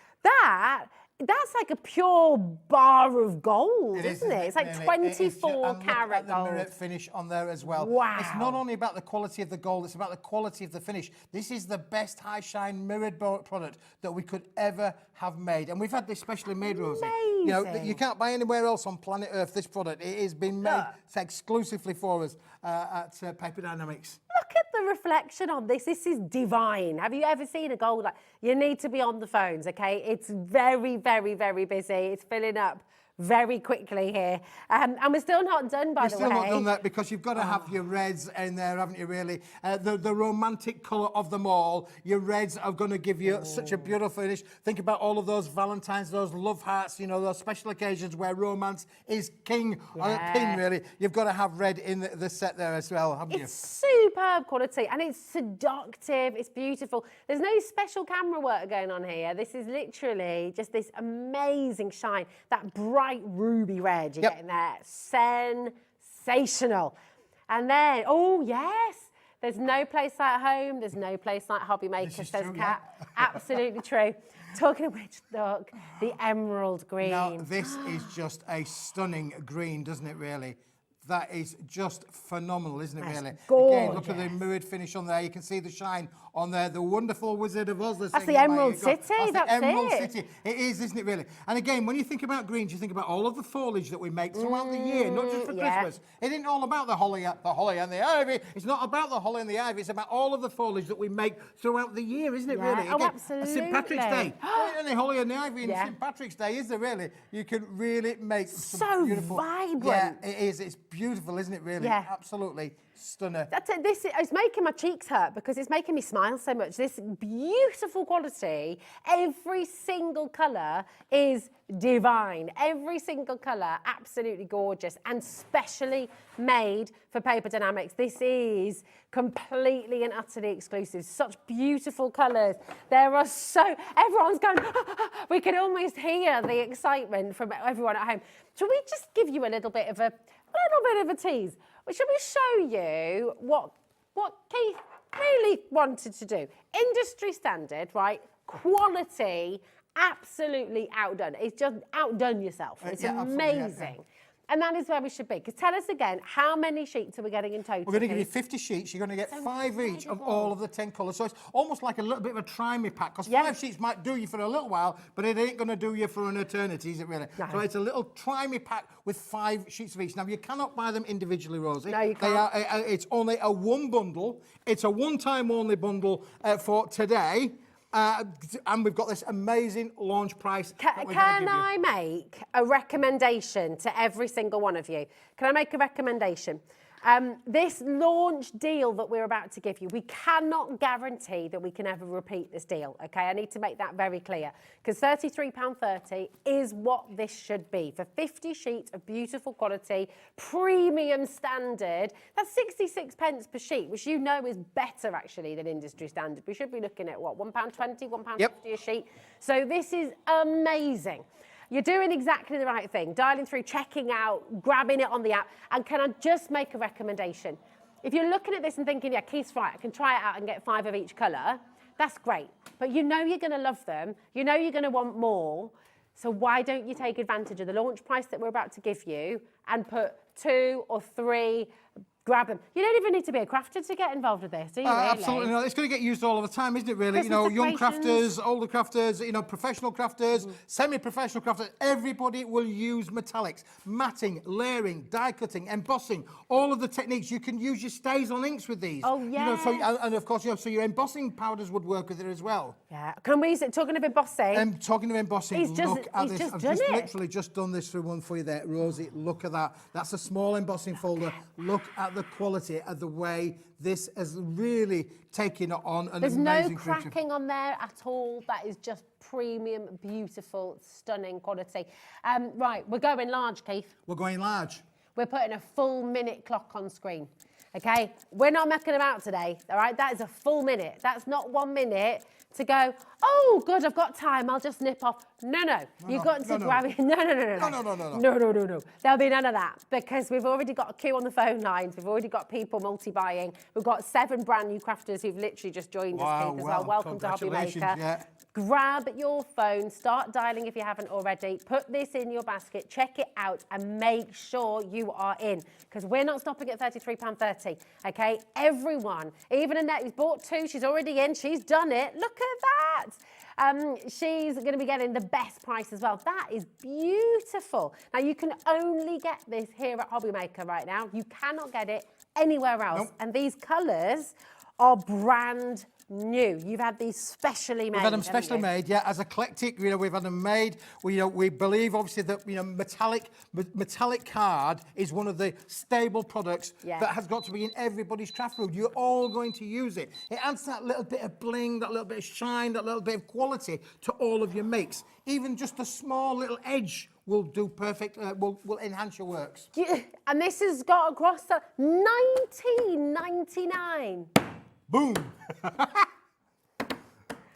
that's like a pure bar of gold, isn't it? It's like 24 karat gold. The mirror finish on there as well. Wow. It's not only about the quality of the gold, it's about the quality of the finish. This is the best high shine mirrored product that we could ever have made. And we've had this specially made, Rosie. You know, you can't buy anywhere else on planet Earth this product. It has been made exclusively for us at Paper Dienamics. Look at the reflection on this. This is divine. Have you ever seen a gold? You need to be on the phones, okay? It's very, very, very busy. It's filling up very quickly here. And we're still not done, by the way. We're still not done that because you've got to have your reds in there, haven't you, really? The romantic colour of them all. Your reds are going to give you such a beautiful finish. Think about all of those Valentines, those love hearts, you know, those special occasions where romance is king on a pin, really. You've got to have red in the set there as well, haven't you? It's superb quality and it's seductive. It's beautiful. There's no special camera work going on here. This is literally just this amazing shine. That bright ruby red you're getting there. Sensational. And then, oh yes, there's no place like home. There's no place like Hobby Maker, says Kat. Absolutely true. Talking of which, look, the emerald green. Now, this is just a stunning green, doesn't it, really? That is just phenomenal, isn't it, really? Gorgeous. Again, look at the mirrored finish on there. You can see the shine on there. The wonderful Wizard of Oz. That's the Emerald City. That's the Emerald City. It is, isn't it, really? And again, when you think about greens, you think about all of the foliage that we make throughout the year, not just for Christmas. It isn't all about the holly and the ivy. It's not about the holly and the ivy. It's about all of the foliage that we make throughout the year, isn't it, really? Oh, Again, absolutely. St. Patrick's Day. And the holly and the ivy in St. Patrick's Day, is there really? You can really make some beautiful... vibrant. Yeah, it is. It's beautiful, isn't it, really? Yeah. Absolutely stunning. That's it. It's making my cheeks hurt because it's making me smile so much. This beautiful quality, every single colour is divine. Every single colour, absolutely gorgeous and specially made for Paper Dienamics. This is completely and utterly exclusive. Such beautiful colours. There are everyone's going, we can almost hear the excitement from everyone at home. Shall we just give you a little bit of a tease? Shall we show you what Keith really wanted to do? Industry standard, right? Quality, absolutely outdone. It's just outdone yourself. It's amazing. And that is where we should be. Because tell us again, how many sheets are we getting in total? We're going to give you 50 sheets. You're going to get 5 each of all of the 10 colours. So it's almost like a little bit of a try-me pack. Because 5 sheets might do you for a little while, but it ain't going to do you for an eternity, is it really? No. So it's a little try-me pack with 5 sheets of each. Now, you cannot buy them individually, Rosie. No, you can't. It's only a one bundle. It's a one-time only bundle for today. And we've got this amazing launch price. Can I make a recommendation to every single one of you? Can I make a recommendation? This launch deal that we're about to give you, we cannot guarantee that we can ever repeat this deal, okay? I need to make that very clear, because £33.30 is what this should be. For 50 sheets of beautiful quality, premium standard, that's 66 pence per sheet, which you know is better, actually, than industry standard. We should be looking at, what, £1.20, £1.50 a sheet? So this is amazing. You're doing exactly the right thing, dialing through, checking out, grabbing it on the app. And can I just make a recommendation? If you're looking at this and thinking, yeah, Keith's right, I can try it out and get 5 of each colour, that's great. But you know you're going to love them. You know you're going to want more. So why don't you take advantage of the launch price that we're about to give you and put 2 or 3, grab them. You don't even need to be a crafter to get involved with this, do you really? Absolutely not. It's going to get used all of the time, isn't it, really? Christmas Young decorations. crafters, older crafters, professional crafters, semi-professional crafters. Everybody will use metallics, matting, layering, die cutting, embossing, all of the techniques. You can use your stays on inks with these. Oh, yeah. And of course, so your embossing powders would work with it as well. Yeah. Can we, talking of embossing? Talking of embossing, look at this. I've just literally just done this for one for you there, Rosie. Look at that. That's a small embossing folder. Look at the quality of the way this has really taken on an There's amazing no cracking on there at all. That is just premium, beautiful, stunning quality. Right, we're going large, Keith. We're going large. We're putting a full minute clock on screen. Okay, we're not mucking about today. All right, that is a full minute. That's not 1 minute to go, oh, good, I've got time, I'll just nip off. No. You've got to grab it. No. No. There'll be none of that, because we've already got a queue on the phone lines. We've already got people multi-buying. We've got 7 brand new crafters who've literally just joined us, Keith, as well. Welcome to Hobby Maker. Yeah. Grab your phone, start dialing if you haven't already, put this in your basket, check it out, and make sure you are in, because we're not stopping at £33.30, okay? Everyone, even Annette, who's bought 2, she's already in, she's done it. Look at that. She's going to be getting the best price as well. That is beautiful. Now, you can only get this here at Hobby Maker right now. You cannot get it anywhere else. Nope. And these colours are brand new. You've had these specially made. We've had them specially made, yeah, as eclectic. We've had them made. We believe obviously that metallic card is one of the stable products that has got to be in everybody's craft room. You're all going to use it. It adds that little bit of bling, that little bit of shine, that little bit of quality to all of your makes. Even just a small little edge will do perfect, will enhance your works. And this has got a gross of $19.99. Boom.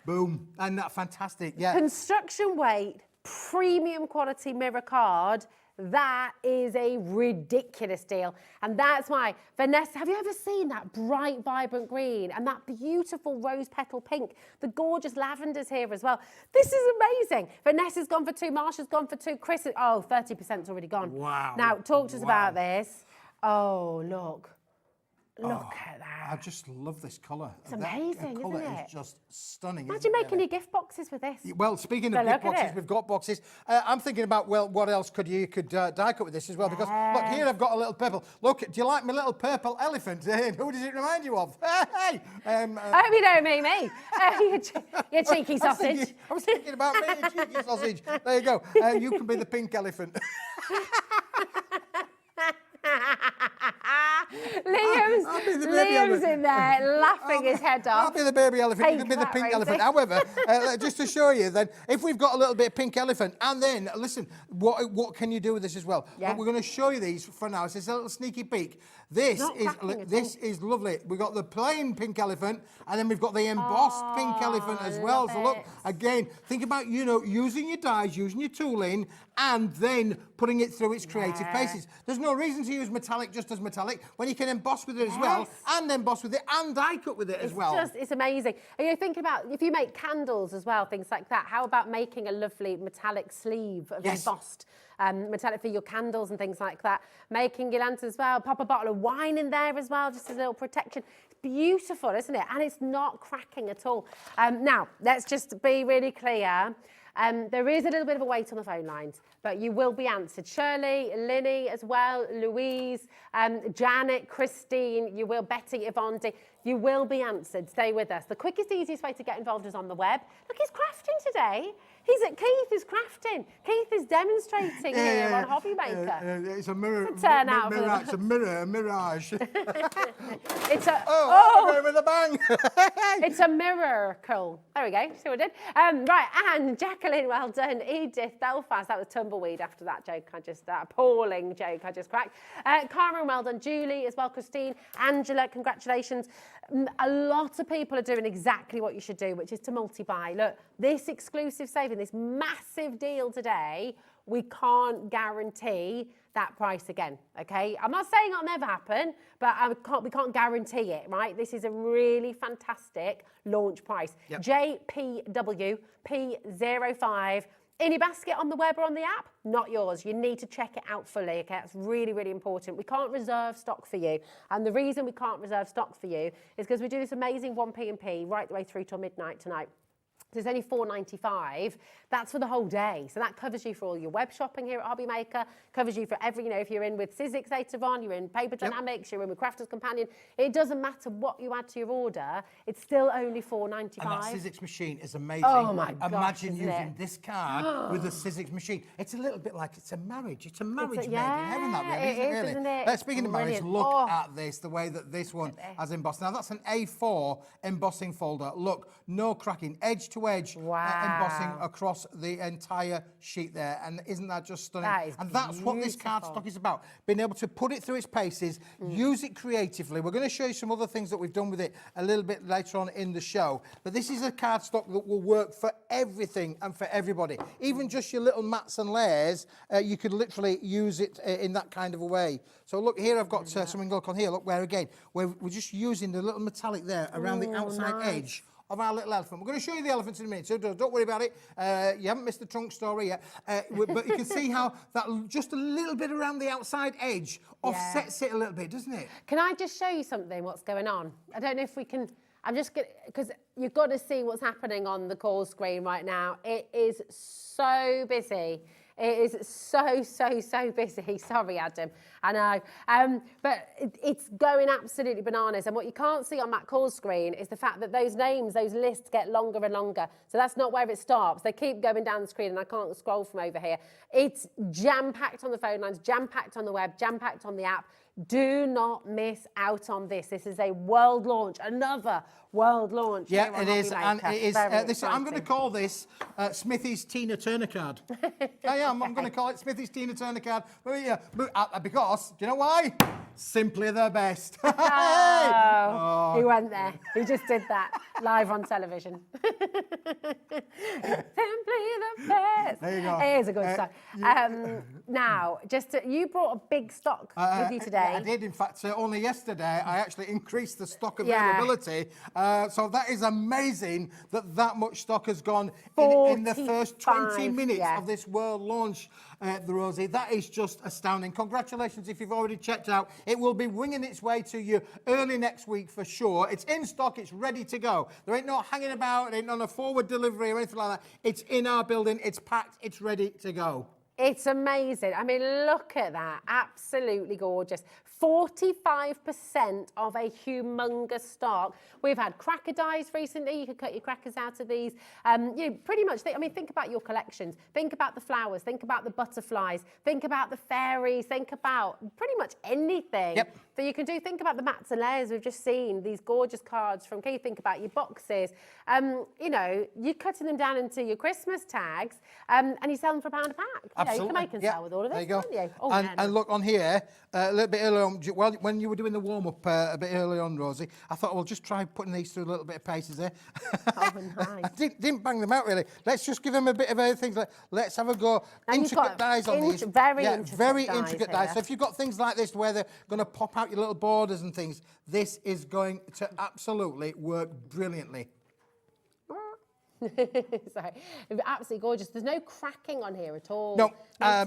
Boom. And that fantastic, yeah. Construction weight, premium quality mirror card. That is a ridiculous deal. And that's why, Vanessa, have you ever seen that bright, vibrant green and that beautiful rose petal pink? The gorgeous lavenders here as well. This is amazing. Vanessa's gone for 2, Marsha's gone for 2, Chris, 30%'s already gone. Wow. Now, talk to us about this. Oh, look. Look at that. I just love this colour. It's amazing, isn't it? It is just stunning. Imagine making your gift boxes with this. Well, speaking of gift boxes, we've got boxes. I'm thinking about, well, what else could die cut with this as well? Because, look, here I've got a little purple. Look, do you like my little purple elephant? Who does it remind you of? Hey! I hope you don't mean me. You cheeky sausage. I was thinking about me, you cheeky sausage. There you go. You can be the pink elephant. Liam's in there laughing his head off. I'll be the baby elephant, you can be the pink elephant. However, just to show you then, if we've got a little bit of pink elephant, and then, listen, what can you do with this as well? Yeah. But we're going to show you these for now. It's a little sneaky peek. This is lovely. We've got the plain pink elephant, and then we've got the embossed pink elephant as well. So look, again, think about, using your dyes, using your tooling, and then putting it through its creative paces. There's no reason to use metallic just as metallic when you can emboss with it as well, and emboss with it, and die cut with it as well. It's amazing. And you're thinking about, if you make candles as well, things like that, how about making a lovely metallic sleeve of embossed metallic for your candles and things like that? Making your lanterns as well, pop a bottle of wine in there as well, just as a little protection. It's beautiful, isn't it? And it's not cracking at all. Now, let's just be really clear. There is a little bit of a wait on the phone lines, but you will be answered. Shirley, Linny as well, Louise, Janet, Christine, you will, Betty, Yvonne, you will be answered. Stay with us. The quickest, easiest way to get involved is on the web. Look, he's crafting today. Keith is crafting. Keith is demonstrating here on Hobby Maker. It's a mirror. It's a turnout. It's a mirror, a mirage. It's a with a bang. It's a miracle. There we go. See what I did? Right, and Jacqueline, well done. Edith, Belfast, that was tumbleweed after that joke. That appalling joke I just cracked. Karen, well done. Julie as well. Christine, Angela, congratulations. A lot of people are doing exactly what you should do, which is to multi-buy. Look, this exclusive saving, this massive deal today, we can't guarantee that price again, okay? I'm not saying it'll never happen, but we can't guarantee it, right? This is a really fantastic launch price. Yep. JPW P05. In your basket on the web or on the app, not yours. You need to check it out fully, okay? That's really, really important. We can't reserve stock for you. And the reason we can't reserve stock for you is because we do this amazing 1P&P right the way through till midnight tonight. So it's only $4.95. That's for the whole day. So that covers you for all your web shopping here at Hobby Maker, covers you for every, if you're in with Sizzix later on, you're in Paper Dienamics, you're in with Crafter's Companion. It doesn't matter what you add to your order, it's still only $4.95. And that Sizzix machine is amazing. Oh my gosh, imagine using this card with a Sizzix machine. It's a little bit like it's a marriage. It's a marriage made in heaven, that really, isn't it? Really? Speaking of marriage, look at this, the way that this one has embossed. Now that's an A4 embossing folder. Look, no cracking, edge to edge embossing across the entire sheet there, and isn't that just stunning? And that's what this cardstock is about, being able to put it through its paces, use it creatively. We're going to show you some other things that we've done with it a little bit later on in the show, but this is a cardstock that will work for everything and for everybody. Even just your little mats and layers, you could literally use it in that kind of a way. So look, here I've got something look on here, look, where again, we're just using the little metallic there around the outside edge of our little elephant. We're going to show you the elephants in a minute, so don't worry about it. You haven't missed the trunk story yet. But you can see how that just a little bit around the outside edge offsets it a little bit, doesn't it? Can I just show you something, what's going on? I don't know if we can... I'm just going to... Because you've got to see what's happening on the call screen right now. It is so busy. It is so busy. Sorry, Adam. I know. But it's going absolutely bananas. And what you can't see on that call screen is the fact that those names, those lists get longer and longer. So that's not where it stops. They keep going down the screen and I can't scroll from over here. It's jam-packed on the phone lines, jam-packed on the web, jam-packed on the app. Do not miss out on this. This is a world launch, another world launch. Yeah, it is, and it is. I'm going to call this Smithy's Tina Turner card. I am. I'm going to call it Smithy's Tina Turner card. Because, do you know why? Simply the best. He went there. He just did that live on television. Simply the best. There you go. It is a good song. Now, you brought a big stock with you today. I did, in fact. Only yesterday, I actually increased the stock availability. So that is amazing that much stock has gone in the first 20 minutes of this world launch, Rosie. That is just astounding. Congratulations if you've already checked out. It will be winging its way to you early next week for sure. It's in stock. It's ready to go. There ain't no hanging about. It ain't on a forward delivery or anything like that. It's in our building. It's packed. It's ready to go. It's amazing. I mean, look at that. Absolutely gorgeous. 45% of a humongous stock. We've had cracker dies recently. You could cut your crackers out of these. You know, pretty much, think about your collections. Think about the flowers. Think about the butterflies. Think about the fairies. Think about pretty much anything that you can do. Think about the mats and layers we've just seen. These gorgeous cards from Keith. Think about your boxes. You know, you're cutting them down into your Christmas tags and you sell them for £1 a pack. Absolutely. You can make and sell with all of this, There you go. can't you? Oh, And look on here, a little bit earlier on, well, when you were doing the warm-up a bit earlier on, Rosie, I thought, well, just try putting these through a little bit of paces there. Oh, nice. I didn't bang them out, really. Let's just give them a bit of things like, let's have a go. And intricate dies on these. Very intricate dies. So if you've got things like this where they're going to pop out your little borders and things, this is going to absolutely work brilliantly. Sorry, absolutely gorgeous. There's no cracking on here at all. No,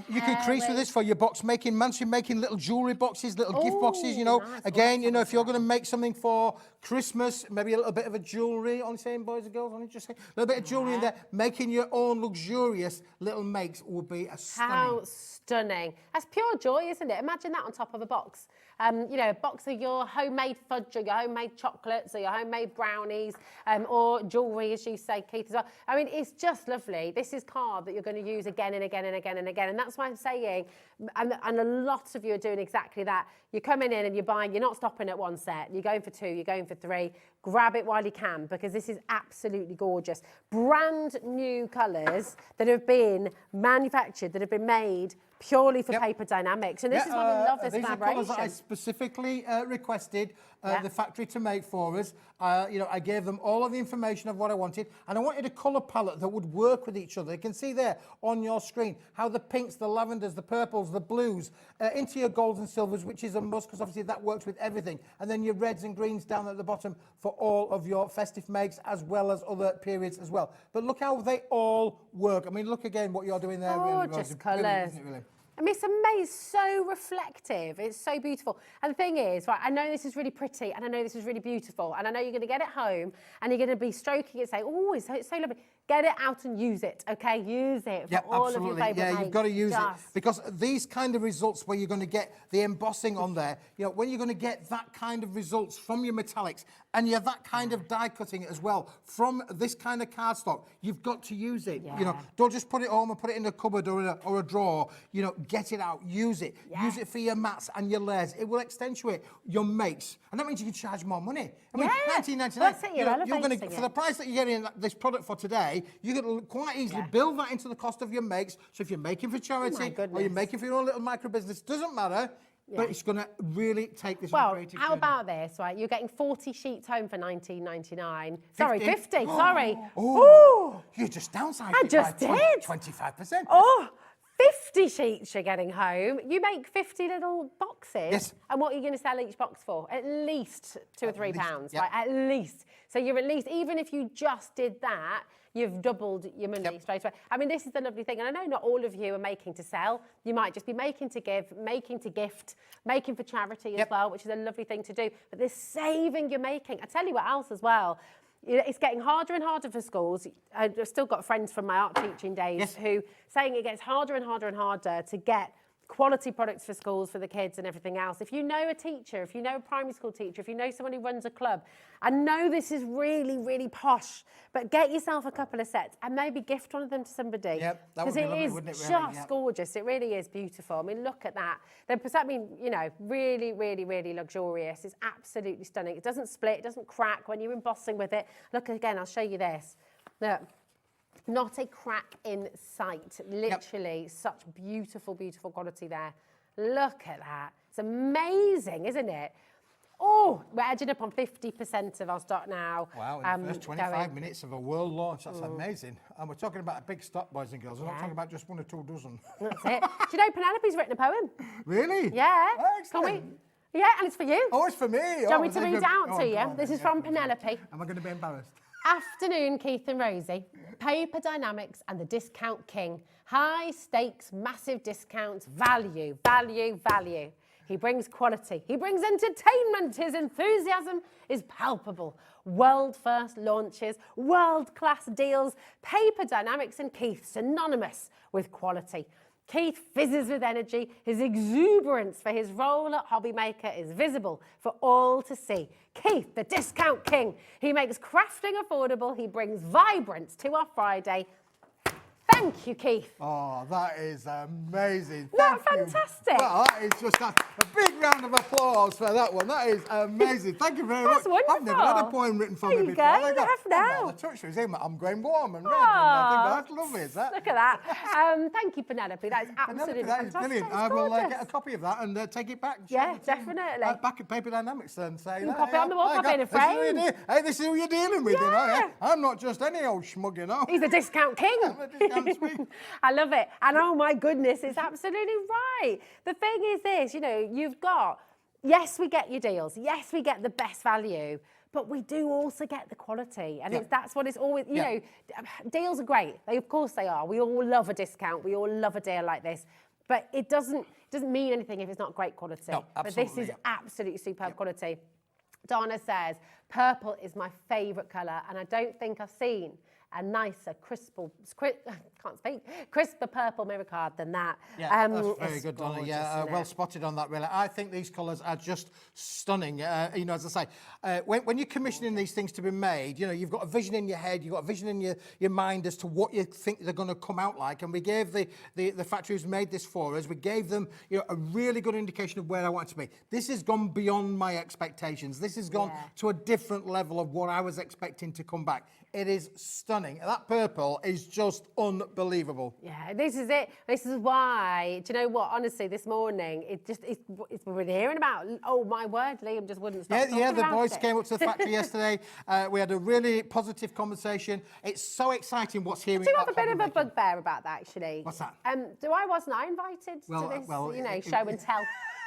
you can crease with this for your box making. Mansion making little jewellery boxes, little gift boxes, you know. Nice. Again, you know, if you're going to make something for Christmas, maybe a little bit of a jewellery, only saying boys and girls, only just saying, a little bit of jewellery in there, making your own luxurious little makes would be a stunning. How stunning. That's pure joy, isn't it? Imagine that on top of a box. You know, a box of your homemade fudge or your homemade chocolates or your homemade brownies or jewellery, as you say, Keith, as well. I mean, it's just lovely. This is card that you're going to use again and again and again and again. And that's why I'm saying, and a lot of you are doing exactly that. You're coming in and you're buying, you're not stopping at one set. You're going for 2, you're going for 3. Grab it while you can, because this is absolutely gorgeous. Brand new colours that have been manufactured, that have been made purely for Paper Dienamics. And this is why we love this collaboration. These are colours I specifically requested the factory to make for us. You know, I gave them all of the information of what I wanted, and I wanted a colour palette that would work with each other. You can see there on your screen how the pinks, the lavenders, the purples, the blues, into your golds and silvers, which is a must, because obviously that works with everything. And then your reds and greens down at the bottom for all of your festive makes, as well as other periods as well. But look how they all work. I mean, look again what you're doing there. Gorgeous colours. I mean, it's amazing, so reflective. It's so beautiful. And the thing is, right, I know this is really pretty and I know this is really beautiful and I know you're going to get it home and you're going to be stroking it and say, oh, it's so lovely. Get it out and use it, okay? Use it for all of your favourite makes. You've got to use it, because these kind of results where you're going to get the embossing on there, you know, when you're going to get that kind of results from your metallics and you're that kind of die cutting as well from this kind of cardstock, you've got to use it. You know, don't just put it home and put it in a cupboard or a drawer. You know, get it out, use it. Use it for your mats and your layers. It will accentuate your makes, and that means you can charge more money. I mean, $19.99. You're going to, for the price that you're getting this product for today, you can quite easily build that into the cost of your makes. So if you're making for charity or you're making for your own little micro business, doesn't matter. But it's going to really take this. Well, how about this, right? You're getting 40 sheets home for $19.99. Sorry, 50. Sorry. Oh, you just downsized. I just did. 25%. Oh, 50 sheets you're getting home. You make 50 little boxes. Yes. And what are you going to sell each box for? At least £2 or £3, right? At least. So you're at least, even if you just did that, you've doubled your money straight away. I mean, this is the lovely thing. And I know not all of you are making to sell. You might just be making to give, making to gift, making for charity as well, which is a lovely thing to do. But this saving you're making. I tell you what else as well. It's getting harder and harder for schools. I've still got friends from my art teaching days who saying it gets harder and harder and harder to get quality products for schools, for the kids and everything else. If you know a teacher, if you know a primary school teacher, if you know someone who runs a club, I know this is really, really posh, but get yourself a couple of sets and maybe gift one of them to somebody. Because it is just gorgeous. It really is beautiful. I mean, look at that. I mean, you know, really, really, really luxurious. It's absolutely stunning. It doesn't split, it doesn't crack when you're embossing with it. Look again, I'll show you this. Look. Not a crack in sight. Literally, such beautiful, beautiful quality there. Look at that. It's amazing, isn't it? Oh, we're edging up on 50% of our stock now. Wow, in the first 25 minutes of a world launch, that's amazing. And we're talking about a big stock, boys and girls. We're not talking about just 1 or 2 dozen. That's it. Do you know Penelope's written a poem? Really? Yeah. Excellent. Yeah, and it's for you. Oh, it's for me. Do you want me to read it out to you? This is from Penelope. Am I going to be embarrassed? Afternoon, Keith and Rosie. Paper Dienamics and the Discount King. High stakes, massive discounts, value, value, value. He brings quality. He brings entertainment. His enthusiasm is palpable. World first launches, world class deals. Paper Dienamics and Keith synonymous with quality. Keith fizzes with energy. His exuberance for his role at Hobbymaker is visible for all to see. Keith, the discount king. He makes crafting affordable. He brings vibrance to our Friday. Thank you, Keith. Oh, that is amazing. Isn't that Thank you. fantastic? Well, that is just a big round of applause for that one. That is amazing. Thank you very That's much. wonderful. I've never had a poem written for There me you before. go, I you got- have now. The touch was in. I'm going warm and red. And I think that's lovely, is that? Look at that. Thank you, Penelope. That is absolutely That is fantastic. brilliant. It's I will gorgeous. get a copy of that and take it back. Yeah, definitely. Back at Paper Dynamics and say You can that. pop it on the wall, pop it in a frame. Hey, this is who you're dealing with, you know. Yeah. I'm not just any old schmug, you know. He's the discount king. I love it. And oh my goodness, it's absolutely right. The thing is this, you know, you've got, yes, we get your deals. Yes, we get the best value. But we do also get the quality. And that's what it's always, you know, deals are great. Of course they are. We all love a discount. We all love a deal like this. But it doesn't mean anything if it's not great quality. No, but absolutely, this is absolutely superb quality. Donna says, purple is my favourite colour, and I don't think I've seen a nicer, crisper purple mirror card than that. Yeah, that's very it's good, Donna. gorgeous, Yeah, isn't well it? spotted on that, really. I think these colours are just stunning. You know, as I say, when you're commissioning these things to be made, you know, you've got a vision in your head, you've got a vision in your mind as to what you think they're going to come out like. And we gave the factory who's made this for us, we gave them, you know, a really good indication of where I want it to be. This has gone beyond my expectations. This has gone to a different level of what I was expecting to come back. It is stunning. That purple is just unbelievable. Yeah, this is it. This is why, do you know what? Honestly, this morning, it's we've been hearing about, oh my word, Liam just wouldn't stop talking the about boys it. came up to the factory yesterday. We had a really positive conversation. It's so exciting what's here. I do have a bit of a bugbear about that, actually. What's that? Wasn't I invited to this, you know, show and tell?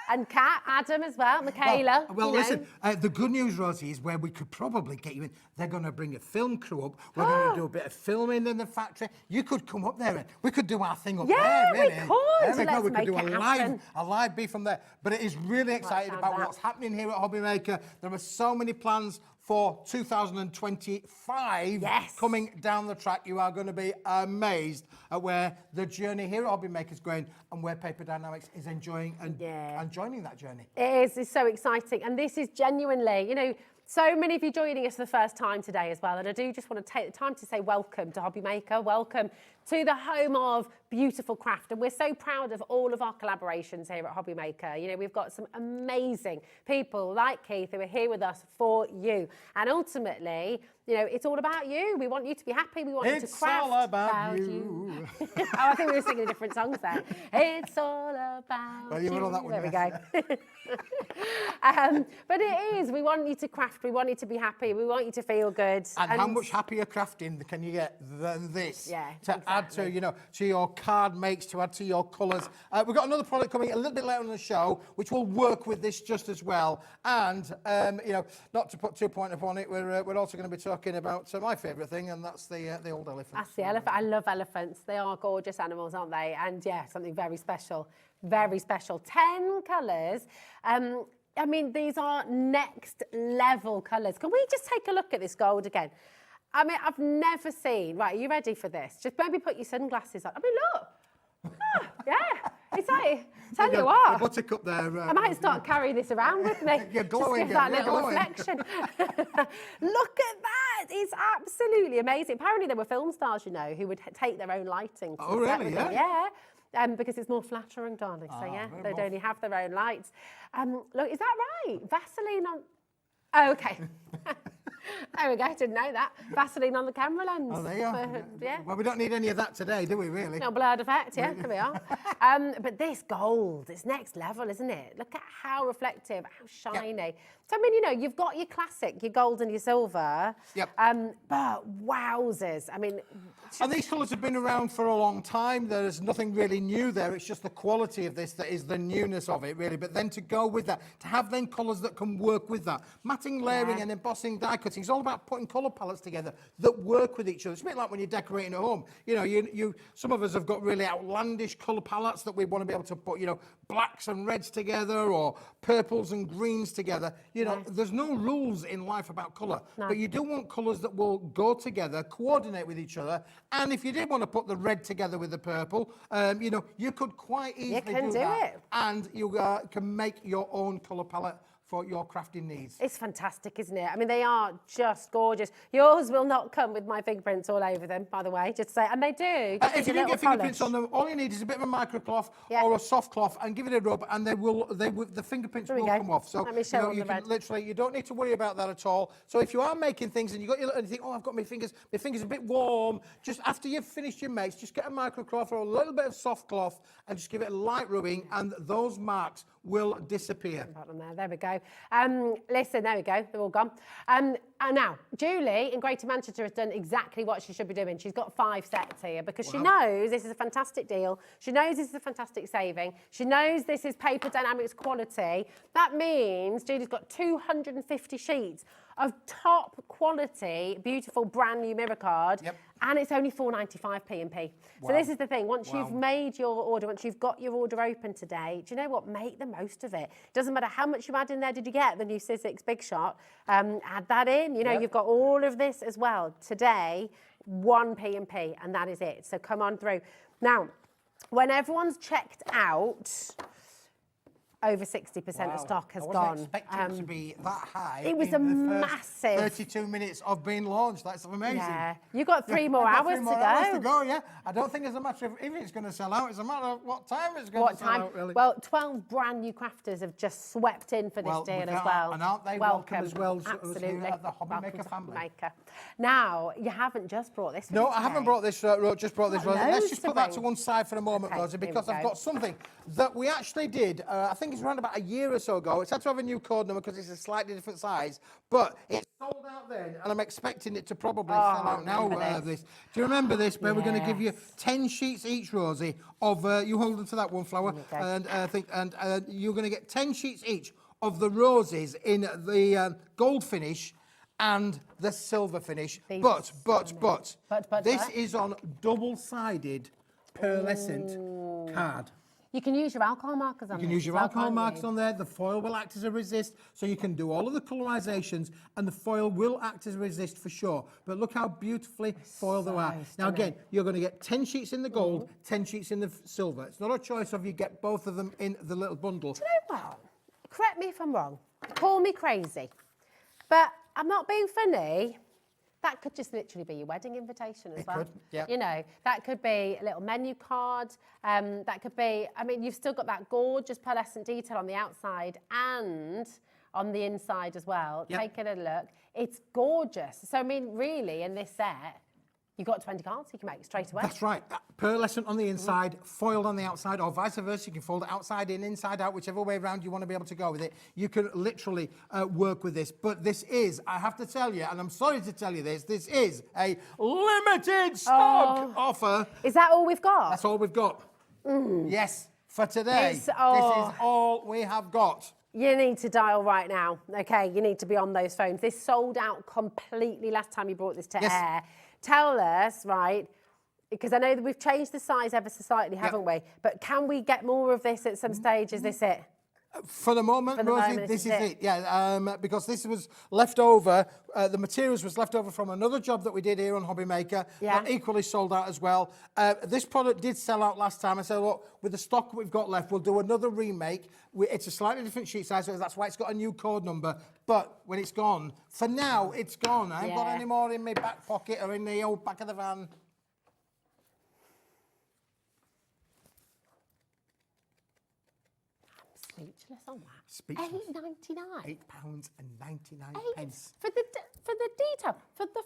And Kat, Adam as well, Michaela. Well, you know. listen, the good news, Rosie, is where we could probably get you in. They're going to bring a film crew up. We're going to do a bit of filming in the factory. You could come up there and we could do our thing up there, really. Yeah, we could. There we go. We Let's could do make it happen. a live beat from there. But it is really excited about what's happening here at Hobbymaker. There are so many plans for 2025 coming down the track. You are going to be amazed at where the journey here at Hobbymaker is going and where Paper Dynamics is enjoying and joining that journey. It is. It's so exciting. And this is genuinely, you know, so many of you joining us for the first time today as well. And I do just want to take the time to say welcome to Hobbymaker. Welcome to the home of beautiful craft. And we're so proud of all of our collaborations here at Hobbymaker. You know, we've got some amazing people like Keith who are here with us for you. And ultimately, you know, it's all about you. We want you to be happy. We want you to craft. It's all about you. Oh, I think we were singing different songs there. It's all about Well, you were on that one. There we go. But it is. We want you to craft. We want you to be happy. We want you to feel good. And how much happier crafting can you get than this? Yeah, to add to, you know, to your card makes, to add to your colours. We've got another product coming a little bit later in the show, which will work with this just as well. And you know, not to put too point upon it, we're also going to be talking about my favourite thing, and that's the old elephant. That's the elephant. I love elephants. They are gorgeous animals, aren't they? And yeah, something very special. Very special. 10 colours. I mean, these are next level colours. Can we just take a look at this gold again? I mean, I've never seen... Right, are you ready for this? Just maybe put your sunglasses on. I mean, look. Ah, yeah. It's like... Tell you what. Buttercup there. I might start carrying this around with me. You're glowing. Just give that you're little glowing. reflection. Look at that. It's absolutely amazing. Apparently there were film stars, you know, who would take their own lighting. Oh, really? Yeah. Because it's more flattering, darling. So, yeah, they'd only have their own lights. Look, is that right? Vaseline on... Oh, OK. There we go. I didn't know that. Vaseline on the camera lens. Oh, there you are. Yeah. Well, we don't need any of that today, do we, really? No blurred effect, yeah, there we are. But this gold, it's next level, isn't it? Look at how reflective, how shiny. Yep. So, I mean, you know, you've got your classic, your gold and your silver. Yep. But wowzers, I mean... And these colours have been around for a long time. There's nothing really new there. It's just the quality of this that is the newness of it, really. But then to go with that, to have then colours that can work with that. Matting, layering and embossing die cut complementing. It's all about putting colour palettes together that work with each other. It's a bit like when you're decorating a home. You know, some of us have got really outlandish colour palettes that we want to be able to put, you know, blacks and reds together or purples and greens together. You know, there's no rules in life about colour, but you do want colours that will go together, coordinate with each other. And if you did want to put the red together with the purple, you know, you could quite easily do that. And you can make your own colour palette for your crafting needs. It's fantastic, isn't it? I mean, they are just gorgeous. Yours will not come with my fingerprints all over them, by the way, just to say, and they do. If you do get fingerprints on them, all you need is a bit of a microcloth or a soft cloth and give it a rub, and the fingerprints will come off. So let me show you can literally, you don't need to worry about that at all. So if you are making things and you think, oh, I've got my fingers a bit warm, just after you've finished your makes, just get a microcloth or a little bit of soft cloth and just give it a light rubbing, and those marks will disappear. There we go. Listen, there we go. They're all gone. And now, Julie in Greater Manchester has done exactly what she should be doing. She's got 5 sets here because she knows this is a fantastic deal. She knows this is a fantastic saving. She knows this is Paper Dienamics quality. That means Julie's got 250 sheets of top quality, beautiful, brand new mirror card. And it's only £4.95 P&P. So this is the thing. Once you've made your order, once you've got your order open today, do you know what? Make the most of it. Doesn't matter how much you add in there. Did you get the new Sizzix Big Shot? Add that in. You know, you've got all of this as well. Today, 1 P&P, and that is it. So come on through. Now, when everyone's checked out, over 60% of stock has gone. I wasn't expecting it to be that high. It was a massive 32 minutes of being launched. That's amazing. Yeah, you've got 3 more hours to go. Hours to go, yeah. I don't think it's a matter of if it's going to sell out. It's a matter of what time it's going to sell out, really. Well, 12 brand new crafters have just swept in for this deal as well. And aren't they welcome as well? Absolutely. At the Hobby Maker family. Now, you haven't just brought this. No, I haven't brought this. Just brought this. Let's just put that to one side for a moment, Rosie, because I've got something that we actually did. I think it's around about a year or so ago. It's had to have a new code number because it's a slightly different size, but it's sold out then, and I'm expecting it to probably sell out now. Do you remember this? Where we're going to give you 10 sheets each, Rosie, of you hold on to that one, Flower, and you're going to get 10 sheets each of the roses in the gold finish and the silver finish. But this is on double-sided pearlescent card. You can use your alcohol markers on there. You can use your alcohol markers on there. The foil will act as a resist, so you can do all of the colorizations, and the foil will act as a resist for sure. But look how beautifully foiled they are. Now again, you're going to get 10 sheets in the gold, 10 sheets in the silver. It's not a choice of you get both of them in the little bundle. Do you know what? Correct me if I'm wrong. Call me crazy. But I'm not being funny. That could just literally be your wedding invitation as well. It could, yeah. You know, that could be a little menu card. That could be, I mean, you've still got that gorgeous pearlescent detail on the outside and on the inside as well. Yep. Take a look. It's gorgeous. So, I mean, really, in this set, you've got 20 cards you can make straight away. That's right. Pearlescent on the inside, foiled on the outside, or vice versa. You can fold it outside in, inside out, whichever way around you want to be able to go with it. You can literally work with this. But this is, I have to tell you, and I'm sorry to tell you this is a limited stock offer. Is that all we've got? That's all we've got. Yes, for today. This is all we have got. You need to dial right now, okay? You need to be on those phones. This sold out completely last time you brought this to air. Tell us, right, because I know that we've changed the size ever so slightly, haven't we? But can we get more of this at some stage? Is this it? For the moment, Rosie, this is it. Yeah, because this was left over, the materials was left over from another job that we did here on Hobby Maker, that equally sold out as well. This product did sell out last time. I said, look, with the stock we've got left, we'll do another remake. It's a slightly different sheet size, so that's why it's got a new code number. But when it's gone, for now, it's gone. I ain't got any more in my back pocket or in the old back of the van. Speechless on that. Speechless. £8.99. £8.99. For the detail, for the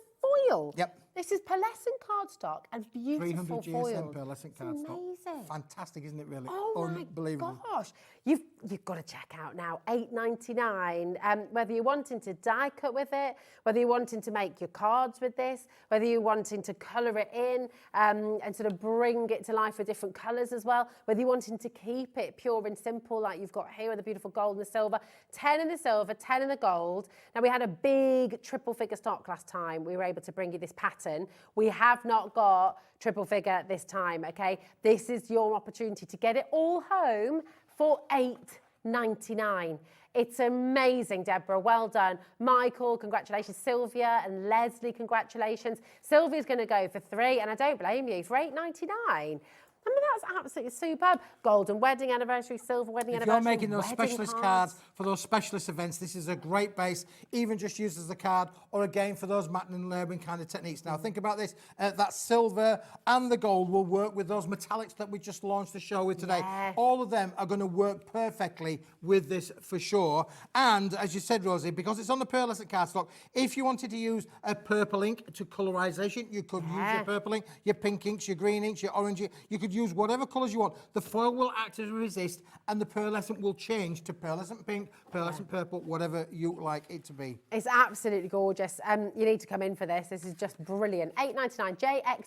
foil. Yep. This is pearlescent cardstock and beautiful 300 GSM foiled. pearlescent It's cardstock. amazing. Fantastic, isn't it, really? Oh Unbelievable. my gosh. You've got to check out now, $8.99. Whether you're wanting to die cut with it, whether you're wanting to make your cards with this, whether you're wanting to colour it in and sort of bring it to life with different colours as well, whether you're wanting to keep it pure and simple like you've got here with the beautiful gold and the silver, 10 in the silver, 10 in the gold. Now we had a big triple figure stock last time. We were able to bring you this pattern. We have not got triple figure this time, okay? This is your opportunity to get it all home for $8.99. It's amazing, Deborah. Well done. Michael, congratulations. Sylvia and Leslie, congratulations. Sylvia's going to go for $3, and I don't blame you, for $8.99. I mean, that's absolutely superb. Golden wedding anniversary, silver wedding If anniversary. you're making those specialist cards for those specialist events, this is a great base, even just used as a card, or again for those matting and layering kind of techniques. Now, think about this. That silver and the gold will work with those metallics that we just launched the show with today. Yeah. All of them are going to work perfectly with this for sure. And as you said, Rosie, because it's on the pearlescent cardstock, if you wanted to use a purple ink to colorization, you could use your purple ink, your pink inks, your green inks, your orange ink. You could use whatever colours you want. The foil will act as a resist, and the pearlescent will change to pearlescent pink, pearlescent purple, whatever you like it to be. It's absolutely gorgeous. You need to come in for this. This is just brilliant. $8.99,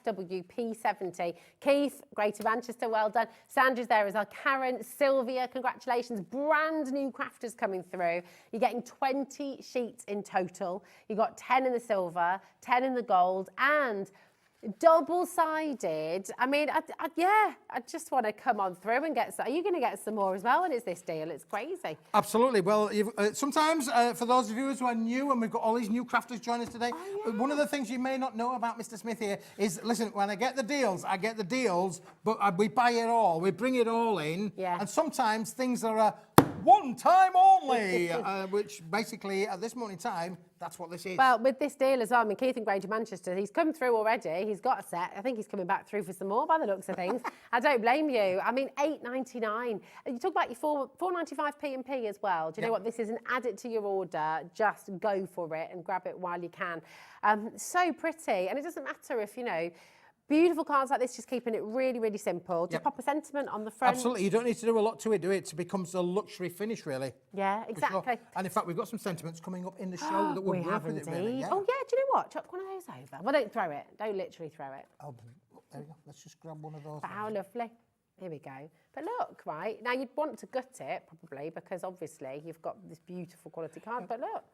JXWP70. Keith, Greater Manchester, well done. Sandra's there as well. Karen, Sylvia, congratulations. Brand new crafters coming through. You're getting 20 sheets in total. You got 10 in the silver, 10 in the gold, and double-sided. I mean, I just want to come on through and get some. Are you going to get some more as well? And it's this deal. It's crazy. Absolutely. Well, sometimes for those viewers who are new, and we've got all these new crafters joining us today, one of the things you may not know about Mr. Smith here is, listen, when I get the deals, but we buy it all. We bring it all in. Yeah. And sometimes things are one time only, which basically at this moment in time, that's what this is. Well, with this deal as well, I mean, Keith in Greater Manchester, he's come through already. He's got a set. I think he's coming back through for some more by the looks of things. I don't blame you. I mean, $8.99. You talk about your $4.95 P&P as well. Do you know what? This is an add it to your order. Just go for it and grab it while you can. So pretty. And it doesn't matter if, you know, beautiful cards like this, just keeping it really, really simple. Just pop a sentiment on the front. Absolutely. You don't need to do a lot to it, do it? It becomes a luxury finish, really. Yeah, exactly. Sure. And in fact, we've got some sentiments coming up in the show that will work with it, really. Yeah. Oh, yeah. Do you know what? Chuck one of those over. Well, don't throw it. Don't literally throw it. Oh, there you go. Let's just grab one of those. But how lovely. Here we go. But look, right, now you'd want to gut it, probably, because obviously you've got this beautiful quality card. But look.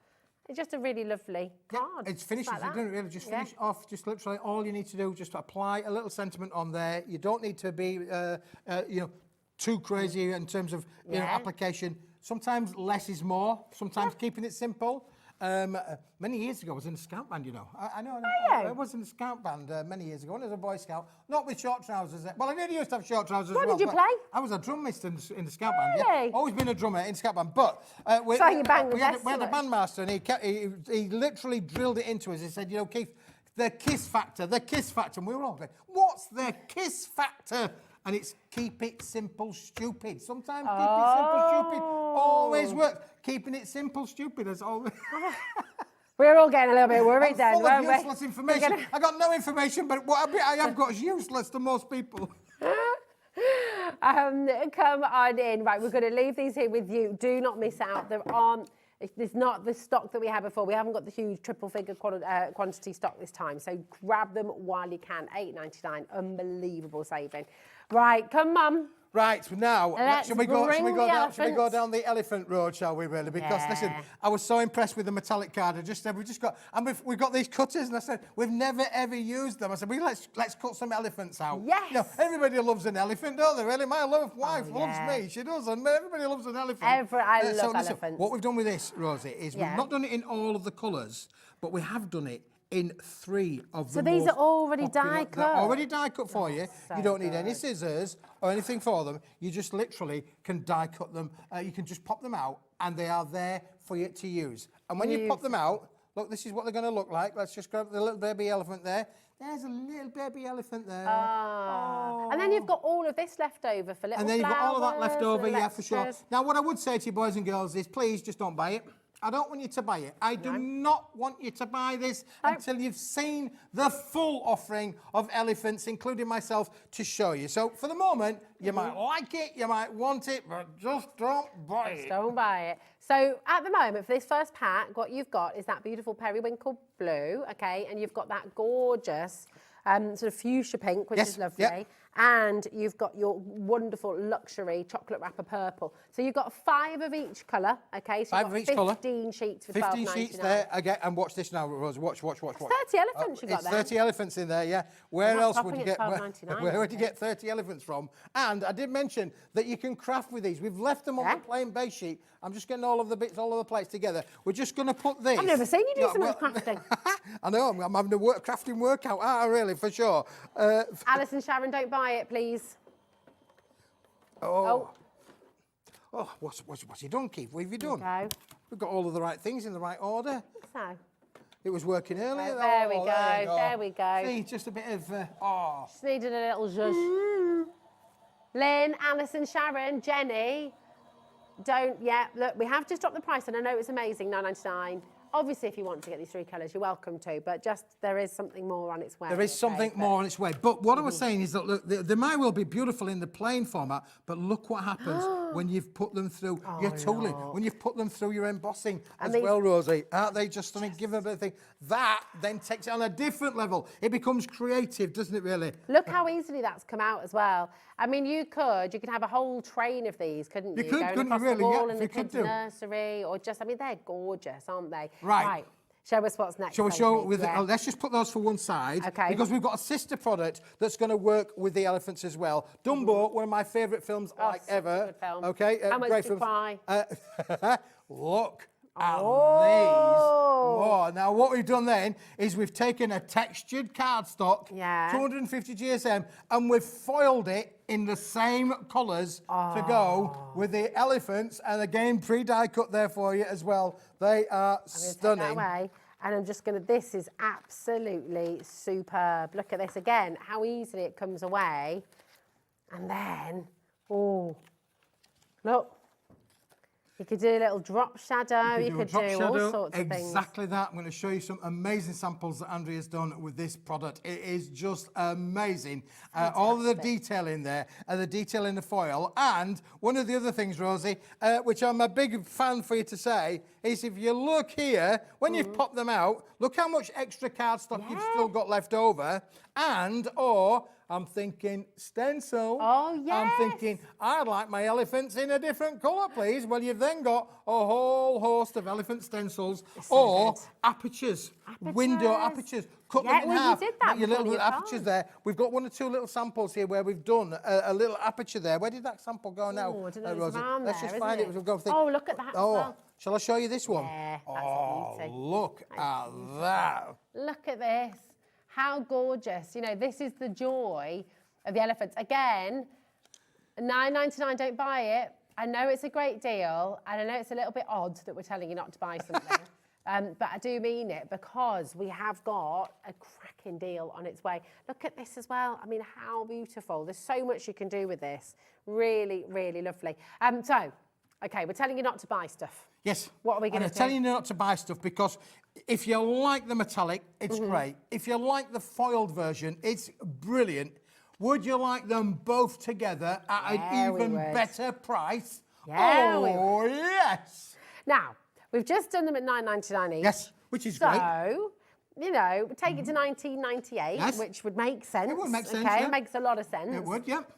It's just a really lovely card. It's finished. Like You don't really just finish off. Just literally all you need to do, just apply a little sentiment on there. You don't need to be, you know, too crazy in terms of you know, application. Sometimes less is more. Sometimes keeping it simple. Many years ago, I was in a scout band, you know. I know. I was in a scout band many years ago, when I was a Boy Scout. Not with short trousers. Well, I nearly used to have short trousers as well. What did you play? I was a drummist in the scout band. Really? Yeah. Always been a drummer in scout band. But we had a bandmaster, and he literally drilled it into us. He said, you know, Keith, the kiss factor. And we were all going, what's the kiss factor? And it's keep it simple, stupid. Sometimes keep it simple, stupid always works. Keeping it simple, stupid is always. We're all getting a little bit worried then, full weren't of useless information. I got no information, but what I have got is useless to most people. Come on in. Right, we're going to leave these here with you. Do not miss out. There's not the stock that we had before. We haven't got the huge triple figure quantity stock this time. So grab them while you can. $8.99. Unbelievable saving. Right, come on. Right, now, shall we go down the elephant road, shall we, really? Because, listen, I was so impressed with the metallic card. I just said, we've got these cutters, and I said, we've never, ever used them. I said, let's cut some elephants out. Yes. You know, everybody loves an elephant, don't they, really? My wife loves me. She does, and everybody loves an elephant. I love elephants. What we've done with this, Rosie, is we've not done it in all of the colours, but we have done it in 3 of the So these are already die cut? They're already die cut for you. You don't need any scissors or anything for them. You just literally can die cut them. You can just pop them out and they are there for you to use. And when you pop them out, look, this is what they're going to look like. Let's just grab the little baby elephant there. There's a little baby elephant there. Oh. And then you've got all of this left over for little flowers. And then you've got all of that left over, yeah, for sure. Now, what I would say to you, boys and girls, is please just don't buy it. I don't want you to buy it. I do not want you to buy this until you've seen the full offering of elephants, including myself, to show you. So for the moment, you might like it, you might want it, but just don't buy it. Just don't buy it. So at the moment, for this first pack, what you've got is that beautiful periwinkle blue, okay, and you've got that gorgeous sort of fuchsia pink, which is lovely. Yep. And you've got your wonderful luxury chocolate wrapper purple. So you've got 5 of each colour, okay? So 5 of each colour. 15 sheets for 15 sheets there, again, and watch this now, Rosie. Watch. 30 elephants you've got there. 30 elephants in there, yeah. Where else would you get? $12.99, Where would you get 30 elephants from? And I did mention that you can craft with these. We've left them on the plain base sheet. I'm just getting all of the bits, all of the plates together. We're just going to put this. I've never seen you do so much crafting. I know, I'm having a crafting workout, aren't I, really, for sure. Alice and Sharon, don't buy it, please. Oh, what's he done, Keith? What have you done? Okay. We've got all of the right things in the right order. So. It was working earlier. There we go. There we go. See, just a bit of, Just needed a little zhuzh. Lynn, Alison, Sharon, Jenny, look, we have just dropped the price, and I know it's amazing, $9.99. Obviously, if you want to get these 3 colours, you're welcome to, but just there is something more on its way. There is something more on its way. But what I was saying is that, look, they might well be beautiful in the plain format, but look what happens when you've put them through your tooling, when you've put them through your embossing as well, Rosie. Aren't they just stunning? Give them a bit of thing. That then takes it on a different level. It becomes creative, doesn't it, really? Look how easily that's come out as well. I mean, you could have a whole train of these, couldn't you? You could, couldn't you, really? The wall Yeah, in the kids' nursery, or just, I mean, they're gorgeous, aren't they? Right. Show us what's next. Shall we show with let's just put those for one side. Okay. Because we've got a sister product that's going to work with the elephants as well. Dumbo, one of my favourite films ever. Good film. Okay. How much great did you cry? Look at these. Oh, now what we've done then is we've taken a textured cardstock, 250 GSM, and we've foiled it in the same colours to go with the elephants, and again pre-die cut there for you as well. They are stunning. Take that away, and I'm just going to, this is absolutely superb. Look at this again, how easily it comes away. And then, look. You could do a little drop shadow, you could do all sorts of things. Exactly that. I'm going to show you some amazing samples that Andrea's done with this product. It is just amazing. All of the detail in there, and the detail in the foil. And one of the other things, Rosie, which I'm a big fan for you to say, is if you look here, when you've popped them out, look how much extra cardstock you've still got left over. And, I'm thinking stencil. Oh, yes. I'm thinking, I'd like my elephants in a different colour, please. Well, you've then got a whole host of elephant stencils apertures, window apertures. Cut them in half. You did that your little apertures there. We've got 1 or 2 little samples here where we've done a little aperture there. Where did that sample go now, Rosie? Let's just find it. We'll go think. Oh, look at that as well. Shall I show you this one? Yeah, that's a beauty. Look at that. Look at this. How gorgeous. You know, this is the joy of the elephants. Again, $9.99, don't buy it. I know it's a great deal, and I know it's a little bit odd that we're telling you not to buy something, but I do mean it because we have got a cracking deal on its way. Look at this as well. I mean, how beautiful. There's so much you can do with this. Really, really lovely. Okay, we're telling you not to buy stuff. Yes. What are we going to do? I'm telling you not to buy stuff because if you like the metallic, it's great. If you like the foiled version, it's brilliant. Would you like them both together at an even better price? Yeah, yes. Now, we've just done them at $9.99 each. Yes, which is great. So, you know, take it to $19.98, which would make sense. It would make sense, It makes a lot of sense. It would, yep.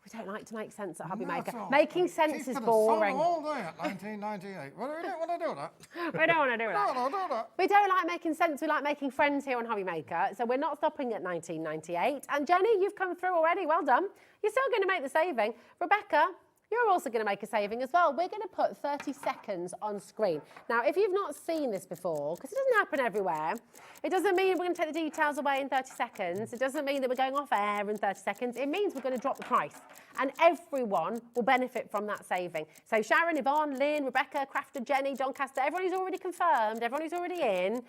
We don't like to make sense at Hobby Maker. Making sense is boring. All day at 1998. We don't want to do that. We don't want to do that. No, do that. We don't like making sense. We like making friends here on Hobby Maker. So we're not stopping at $19.98. And Jenny, you've come through already. Well done. You're still going to make the saving. Rebecca, you're also going to make a saving as well. We're going to put 30 seconds on screen. Now, if you've not seen this before, because it doesn't happen everywhere, it doesn't mean we're going to take the details away in 30 seconds. It doesn't mean that we're going off air in 30 seconds. It means we're going to drop the price. And everyone will benefit from that saving. So Sharon, Yvonne, Lynn, Rebecca, Crafter, Jenny, Doncaster, everyone who's already confirmed, everyone who's already in,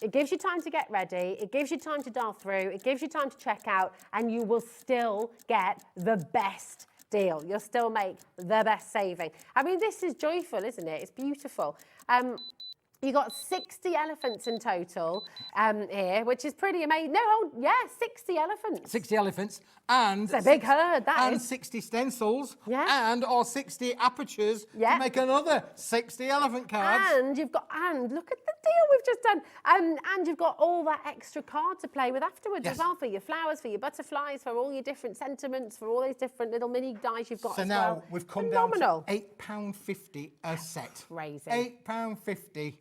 it gives you time to get ready, it gives you time to dial through, it gives you time to check out, and you will still get the best deal. You'll still make the best saving. I mean, this is joyful, isn't it? It's beautiful. You got 60 elephants in total here, which is pretty amazing. No, 60 elephants. 60 elephants and it's a big herd, that is. 60 stencils or 60 apertures to make another 60 elephant cards. And you've got, look at the deal we've just done. And you've got all that extra card to play with afterwards as well, for your flowers, for your butterflies, for all your different sentiments, for all those different little mini dies you've got so as now well. we've come down to £8.50 a set. Crazy. £8.50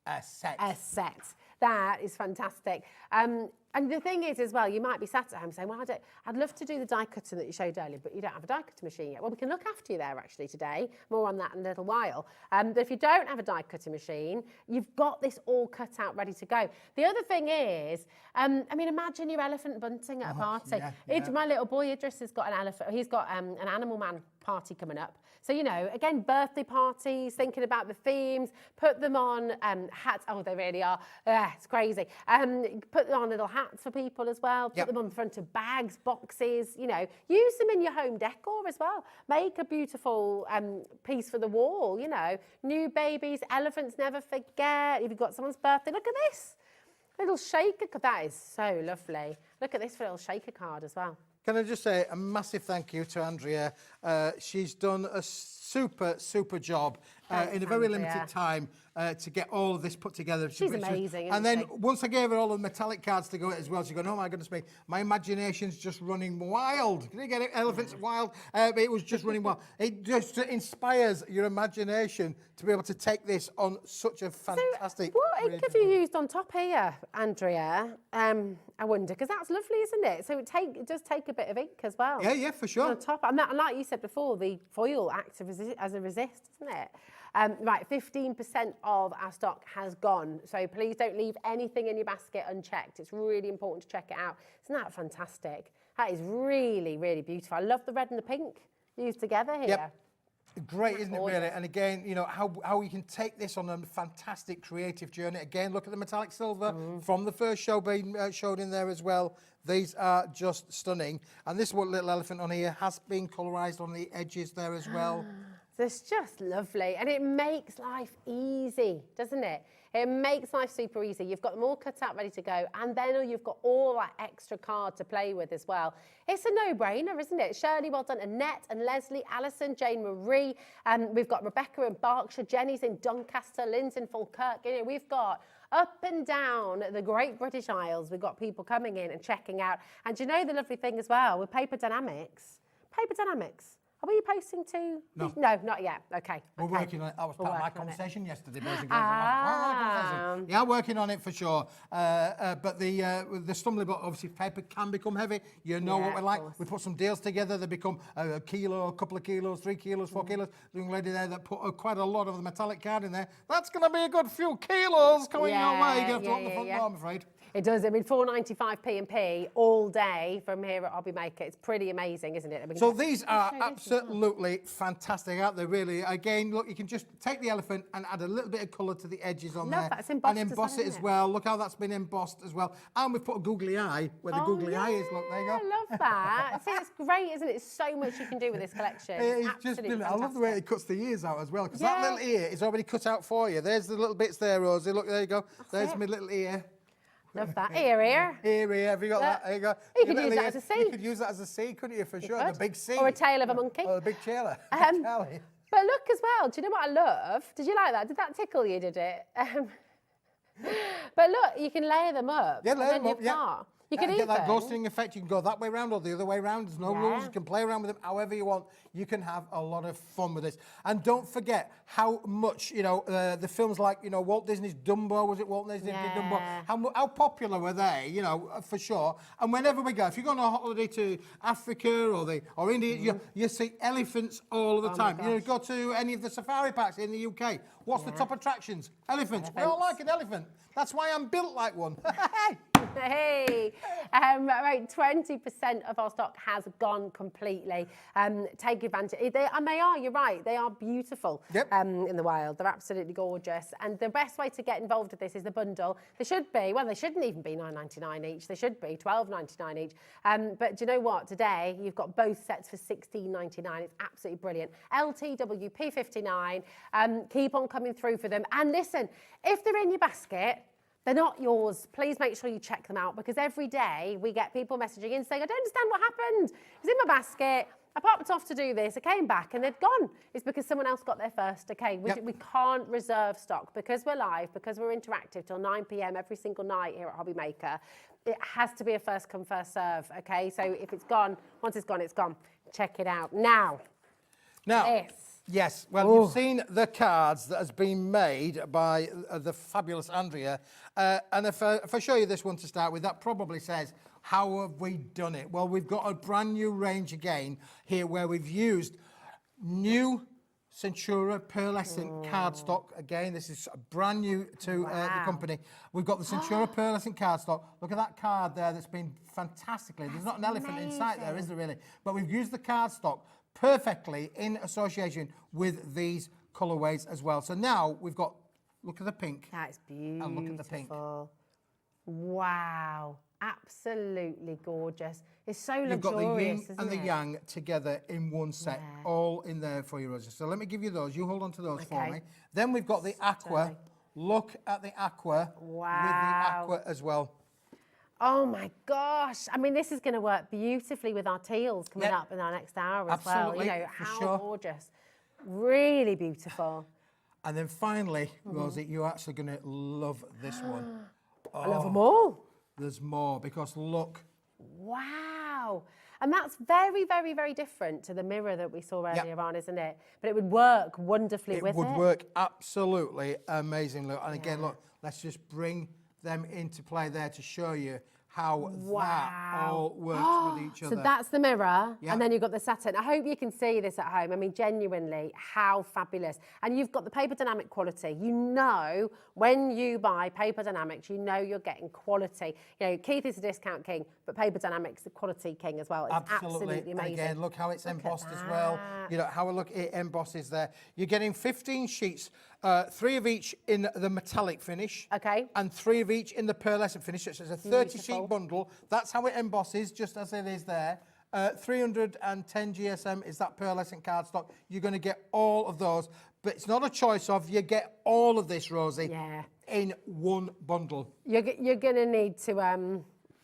a set. A set. That is fantastic. And the thing is as well, you might be sat at home saying, well, I'd love to do the die cutting that you showed earlier, but you don't have a die cutting machine yet. Well, we can look after you there actually today. More on that in a little while. But if you don't have a die cutting machine, you've got this all cut out ready to go. The other thing is, I mean, imagine your elephant bunting at a party. My little boy Idris has got an elephant. He's got an Animal Man party coming up. So, you know, again, birthday parties, thinking about the themes, put them on hats. Oh, they really are. It's crazy. Put them on little hats for people as well. Put them on the front of bags, boxes, you know. Use them in your home decor as well. Make a beautiful piece for the wall, you know. New babies, elephants never forget. If you've got someone's birthday, look at this. Little shaker. That is so lovely. Look at this little shaker card as well. Can I just say a massive thank you to Andrea. She's done a super job in a very limited time to get all of this put together. She's amazing, and then once I gave her all the metallic cards to go with it as well, she goes, oh my goodness me, my imagination's just running wild. Can you get it? Elephants wild. It was just running wild. It just inspires your imagination to be able to take this on such a fantastic... So what ink have you used on top here, Andrea? I wonder, because that's lovely, isn't it? So it does take a bit of ink as well. Yeah, for sure. On top, and like you said before, the foil acts as a resist, doesn't it? Right, 15% of our stock has gone. So please don't leave anything in your basket unchecked. It's really important to check it out. Isn't that fantastic? That is really, really beautiful. I love the red and the pink used together here. Yep. Great, isn't it, really? And again, you know, how you can take this on a fantastic creative journey. Again, look at the metallic silver from the first show being showed in there as well. These are just stunning. And this one little elephant on here has been colorized on the edges there as well. It's just lovely. And it makes life easy, doesn't it? It makes life super easy. You've got them all cut out, ready to go. And then you've got all that extra card to play with as well. It's a no-brainer, isn't it? Shirley, well done. Annette and Leslie, Alison, Jane Marie. We've got Rebecca in Berkshire, Jenny's in Doncaster, Lynn's in Falkirk. You know, we've got up and down the Great British Isles, we've got people coming in and checking out. And you know the lovely thing as well with Paper Dienamics? Are we posting to? No. No, not yet. Okay. We're working on it. That was part of my conversation yesterday, boys and girls. Ah. Yeah, working on it for sure. But the stumbling block, obviously, paper can become heavy. You know what we're like. We put some deals together. They become a kilo, a couple of kilos, 3 kilos, 4 kilos. The young lady there that put quite a lot of the metallic card in there. That's going to be a good few kilos coming your way. You have to look the front door, I'm afraid. It does. I mean, 4.95 P&P all day from here at Hobby Maker. It's pretty amazing, isn't it? So these are absolutely fantastic, aren't they, really? Again, look, you can just take the elephant and add a little bit of colour to the edges on there. That's embossed and emboss it as well. Look how that's been embossed as well. And we've put a googly eye where the googly eye is. Look, there you go. I love that. See, it's great, isn't it? So much you can do with this collection. It's just brilliant. I love the way it cuts the ears out as well, because that little ear is already cut out for you. There's the little bits there, Rosie. Look, there you go. There's my little ear. Love that. Ear. Have you got that? There you go. You could use that as a C. You could use that as a C, couldn't you, for sure? The big C. Or a tail of a monkey. Or a big tail. But look as well, do you know what I love? Did you like that? Did that tickle you, did it? But look, you can layer them up. Yeah, layer them up, You can get that ghosting effect. You can go that way round or the other way round. There's no rules. You can play around with them however you want. You can have a lot of fun with this. And don't forget how much, you know, the films like, you know, Walt Disney's Dumbo, was it Walt Disney's Dumbo? How popular were they, you know, for sure. And whenever we go, if you go on a holiday to Africa or India, you see elephants all the time. You know, go to any of the safari parks in the UK. What's the top attractions? Elephants. We all like an elephant. That's why I'm built like one. Hey, right, 20% of our stock has gone completely. Take advantage. And they are, you're right, they are beautiful in the wild. They're absolutely gorgeous. And the best way to get involved with this is the bundle. They should be, well, they shouldn't even be $9.99 each. They should be $12.99 each. But do you know what? Today, you've got both sets for $16.99. It's absolutely brilliant. LTW P59. Keep on coming through for them. And listen, if they're in your basket, they're not yours. Please make sure you check them out, because every day we get people messaging in saying, I don't understand what happened. It was in my basket. I popped off to do this. I came back and they'd gone. It's because someone else got there first. Okay, we can't reserve stock because we're live, because we're interactive till 9 p.m. every single night here at Hobby Maker. It has to be a first come, first serve. Okay, so if it's gone, once it's gone, it's gone. Check it out. Now, this. Yes, well, you've seen the cards that has been made by the fabulous Andrea. And if I show you this one to start with, that probably says, how have we done it? Well, we've got a brand new range again here where we've used new Centura pearlescent cardstock. Again, this is brand new to the company. We've got the Centura pearlescent cardstock. Look at that card there that's been fantastically. There's not an elephant in sight there, is there really? But we've used the cardstock perfectly in association with these colourways as well. So now we've got, look at the pink. That's beautiful. And look at the pink. Wow, absolutely gorgeous. It's so luxurious, You've got the yin isn't and the it? yang together in one set, all in there for you, Rosie. So let me give you those. You hold on to those for me. Then we've got the aqua. Look at the aqua with the aqua as well. Oh my gosh. I mean, this is going to work beautifully with our teals coming up in our next hour as well. You know, how gorgeous. Really beautiful. And then finally, Rosie, you're actually going to love this one. I love them all. There's more, because look. Wow. And that's very, very, very different to the mirror that we saw earlier on, isn't it? But it would work wonderfully with it. It would work absolutely amazingly. And again, look, let's just bring them into play there to show you how that all works with each other. So that's the mirror, and then you've got the satin. I hope you can see this at home. I mean, genuinely, how fabulous. And you've got the Paper Dynamic quality. You know, when you buy Paper Dynamics, you know you're getting quality. You know, Keith is a discount king, but Paper Dynamics is a quality king as well. It's absolutely amazing. And again, look how it's embossed as well. You know, how it embosses there. You're getting 15 sheets, 3 of each in the metallic finish. Okay. And 3 of each in the pearlescent finish. So it's a 30-sheet bundle. That's how it embosses, just as it is there. 310 GSM is that pearlescent cardstock. You're going to get all of those. But it's not a choice of, you get all of this, Rosie, in one bundle. You're going to need to...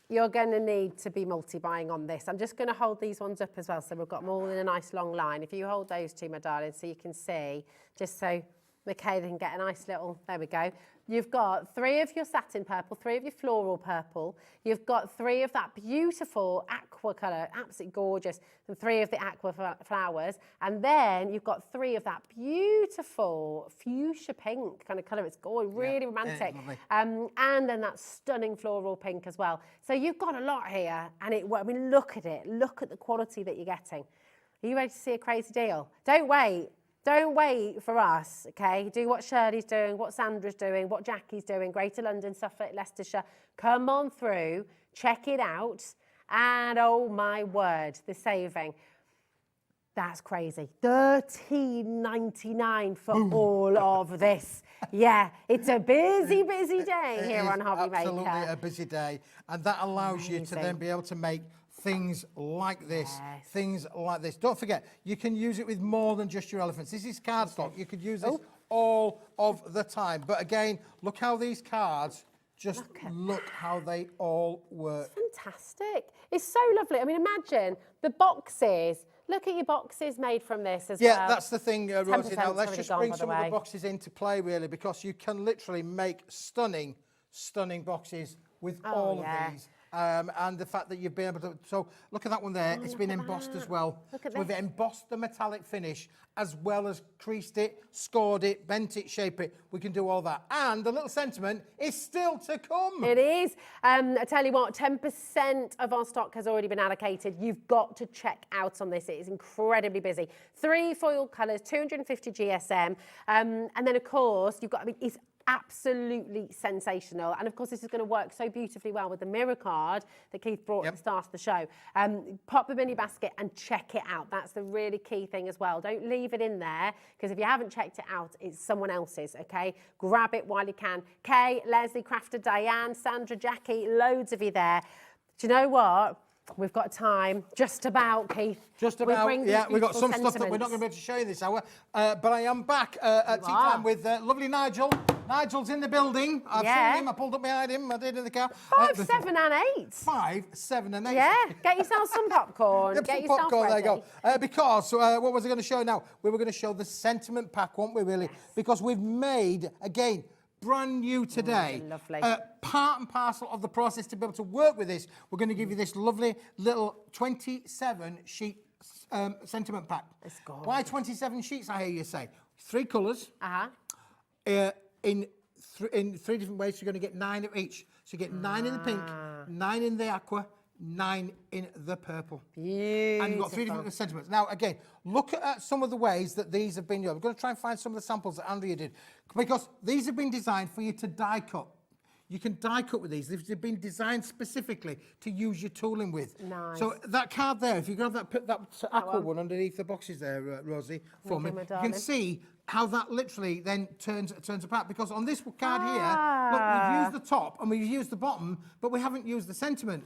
You're going to need to be multi-buying on this. I'm just going to hold these ones up as well, so we've got them all in a nice long line. If you hold those two, my darling, so you can see, just so Michaela can get a nice little, there we go. You've got 3 of your satin purple, 3 of your floral purple. You've got 3 of that beautiful aqua colour, absolutely gorgeous, and 3 of the aqua flowers. And then you've got 3 of that beautiful fuchsia pink kind of colour. It's gorgeous, really romantic. And then that stunning floral pink as well. So you've got a lot here, and I mean, look at it. Look at the quality that you're getting. Are you ready to see a crazy deal? Don't wait. Don't wait for us, okay? Do what Shirley's doing, what Sandra's doing, what Jackie's doing, Greater London, Suffolk, Leicestershire. Come on through, check it out, and oh my word, the saving. That's crazy. $13.99 for all of this. Yeah, it's a busy, busy day here on Hobby Maker. Absolutely a busy day. And that allows you to then be able to make things like this, things like this. Don't forget, you can use it with more than just your elephants. This is cardstock. You could use this all of the time. But again, look how these cards, just look how they all work. It's fantastic. It's so lovely. I mean, imagine the boxes. Look at your boxes made from this as well. Yeah, that's the thing, Rosie. Now, let's just bring some of the boxes into play, really, because you can literally make stunning, stunning boxes with all of these. And the fact that you've been able to... So look at that one there. It's been embossed as well. Look at so we've embossed the metallic finish as well as creased it, scored it, bent it, shaped it. We can do all that. And the little sentiment is still to come. It is. I tell you what, 10% of our stock has already been allocated. You've got to check out on this. It is incredibly busy. 3 foil colours, 250 GSM. And then, of course, you've got... I mean, it's absolutely sensational. And of course, this is going to work so beautifully well with the mirror card that Keith brought at the start of the show. Pop them in your basket and check it out. That's the really key thing as well. Don't leave it in there, because if you haven't checked it out, it's someone else's, okay? Grab it while you can. Kay, Leslie, Crafter, Diane, Sandra, Jackie, loads of you there. Do you know what? We've got time, just about, Keith. Just about, yeah. We've got some stuff that we're not going to be able to show you this hour. But I am back at tea time with lovely Nigel. Nigel's in the building. I've seen him. I pulled up behind him. I did in the car. 5, 7 and 8. 5, 7 and 8. Yeah, get yourself some popcorn. Get Get some yourself popcorn, ready. there you go. Because what was I going to show now? We were going to show the sentiment pack, weren't we, really? Yes. Because we've made, again, brand new today. Lovely. Part and parcel of the process to be able to work with this, we're going to give you this lovely little 27-sheet sentiment pack. It's gorgeous. Why 27 sheets, I hear you say? 3 colours. In 3 different ways, so you're going to get 9 of each. So you get 9 in the pink, 9 in the aqua, 9 in the purple. Beautiful. And you've got 3 different sentiments. Now, again, look at some of the ways that these have been used. We're going to try and find some of the samples that Andrea did, because these have been designed for you to die cut. You can die cut with these. They've been designed specifically to use your tooling with. Nice. So that card there, if you grab that, put that aqua one underneath the boxes there, Rosie, for me, you can see how that literally then turns apart. Because on this card here, look, we've used the top and we've used the bottom, but we haven't used the sentiment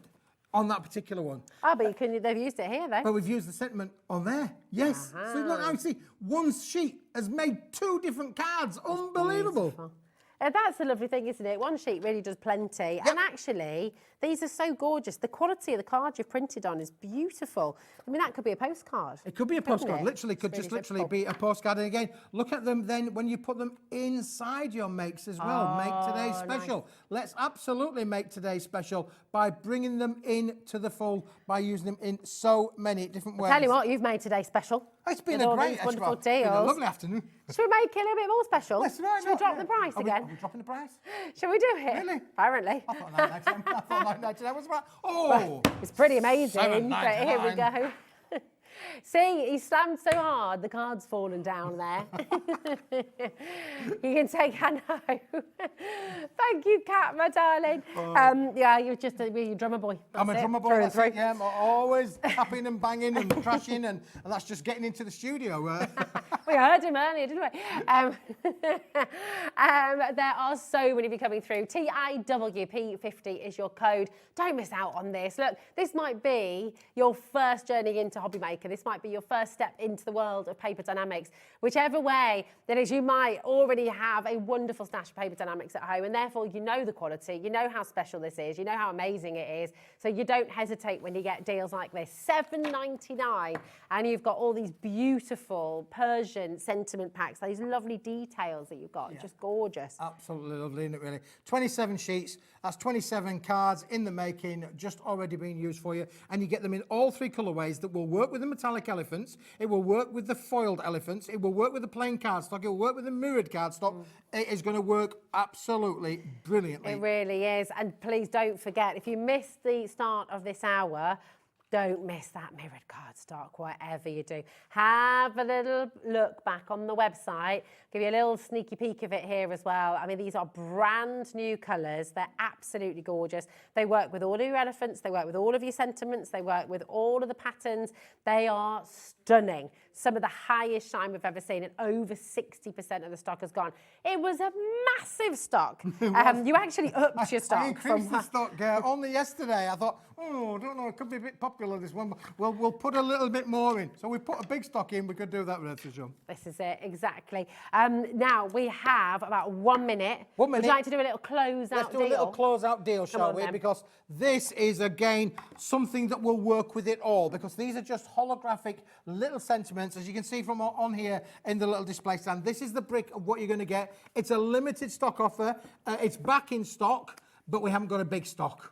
on that particular one. Oh, but they've used it here, though. But we've used the sentiment on there. Yes. So look, now you see, one sheet has made 2 different cards. That's unbelievable. Beautiful. That's the lovely thing, isn't it? One sheet really does plenty. Yep. And actually, these are so gorgeous. The quality of the card you've printed on is beautiful. I mean, that could be a postcard. It could be a postcard. Literally, could just literally be a postcard. And again, look at them then when you put them inside your makes as well. Make today special. Nice. Let's absolutely make today special by bringing them into the fold, by using them in so many different ways. Tell you what, you've made today special. It's been a great, wonderful deals. It's been a lovely afternoon. Should we make it a little bit more special? Yes, right, Should we drop the price again? Are we dropping the price? Shall we do it? Really? Apparently. I thought 9.99 was about. Oh! It's pretty amazing. $7.99. But here we go. See, he slammed so hard, the card's fallen down there. You can take, I know. Thank you, Kat, my darling. Yeah, you're just a drummer boy. I'm a drummer boy, that's it, yeah. I'm always tapping and banging and crashing, and that's just getting into the studio. We heard him earlier, didn't we? There are so many of you coming through. TIWP50 is your code. Don't miss out on this. Look, this might be your first journey into Hobby Maker. This might be your first step into the world of Paper Dienamics. Whichever way that is, you might already have a wonderful stash of Paper Dienamics at home, and therefore you know the quality, you know how special this is, you know how amazing it is, so you don't hesitate when you get deals like this. $7.99, and you've got all these beautiful Persian sentiment packs, these lovely details that you've got, just gorgeous. Absolutely lovely, isn't it, really? 27 sheets, that's 27 cards in the making, just already being used for you, and you get them in all 3 colourways that will work with the metallic elephants, it will work with the foiled elephants, it will work with the plain cardstock, it will work with the mirrored cardstock. It is going to work absolutely brilliantly. It really is. And please don't forget, if you missed the start of this hour, don't miss that mirrored cardstock, whatever you do. Have a little look back on the website. Give you a little sneaky peek of it here as well. I mean, these are brand new colours. They're absolutely gorgeous. They work with all of your elephants. They work with all of your sentiments. They work with all of the patterns. They are stunning. Some of the highest shine we've ever seen, and over 60% of the stock has gone. It was a massive stock. You actually upped your stock. I increased the stock only yesterday. I thought, I don't know, it could be a bit popular, this one. But we'll put a little bit more in. So we put a big stock in, we could do that with it, John. This is it, exactly. Now, we have about 1 minute. 1 minute. Would you like to do a little close-out deal? Let's do a little close-out deal, shall we? Then. Because this is, again, something that will work with it all. Because these are just holographic little sentiments, as you can see from on here in the little display stand. This is the brick of what you're going to get. It's a limited stock offer. It's back in stock, but we haven't got a big stock.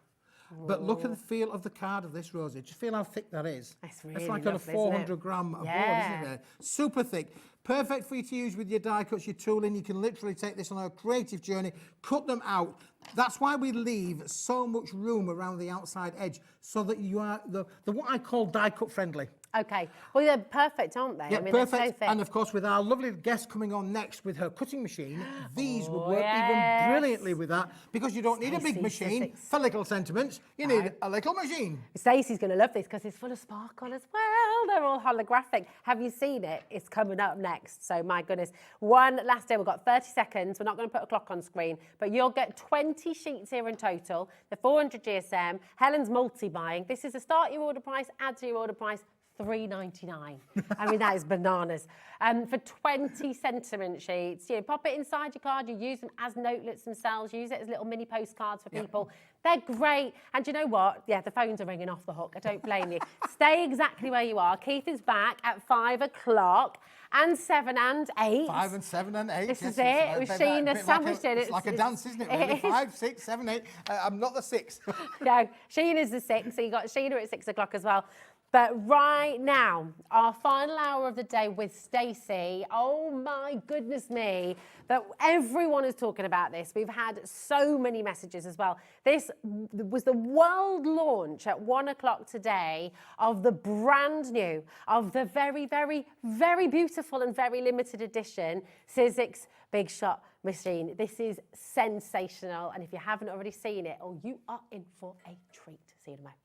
But look at the feel of the card of this, Rosie. Just feel how thick that is. It's really It's like lovely, on a 400-gram board, isn't it? Super thick. Perfect for you to use with your die cuts, your tooling. You can literally take this on a creative journey, cut them out. That's why we leave so much room around the outside edge, so that you are the what I call die cut friendly. Okay, well, they're perfect, aren't they? Yeah, I mean, perfect. they're so thick. And of course, with our lovely guest coming on next with her cutting machine, these would work yes. even brilliantly with that, because you don't need a big Stacey, machine Sizzix. for little sentiments. You need a little machine. Stacey's going to love this because it's full of sparkle as well. They're all holographic. Have you seen it? It's coming up next. So my goodness. One last day. We've got 30 seconds. We're not going to put a clock on screen, but you'll get 20 sheets here in total. The 400 GSM. Helen's multi-buying. This is a start your order price, add to your order price. $3.99. I mean, that is bananas. For 20 sentiment sheets, you know, pop it inside your card, you use them as notelets themselves, use it as little mini postcards for people. They're great. And you know what? Yeah, the phones are ringing off the hook. I don't blame you. Stay exactly where you are. Keith is back at 5 o'clock. And 7 and 8. 5 and 7 and 8. This is it. With Sheena sandwiched in. It's like a dance, isn't it? Really? 5, 6, 7, 8. I'm not the 6. No, Sheena's the 6. So you got Sheena at 6 o'clock as well. But right now, our final hour of the day with Stacey, oh my goodness me, that everyone is talking about this. We've had so many messages as well. This was the world launch at 1 o'clock today of the brand new, of the very, very, very beautiful and very limited edition Sizzix Big Shot machine. This is sensational. And if you haven't already seen it, oh, you are in for a treat. See you tomorrow.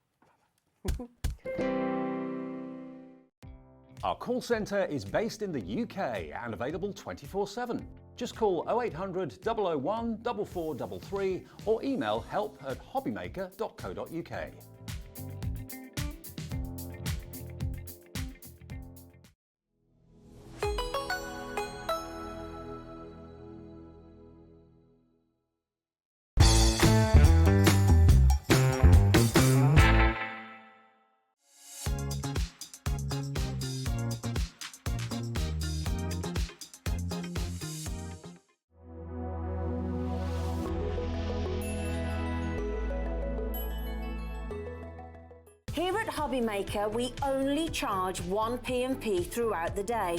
Our call centre is based in the UK and available 24/7. Just call 0800 001 4433 or email help@hobbymaker.co.uk. Here at Hobbymaker, we only charge one P&P throughout the day.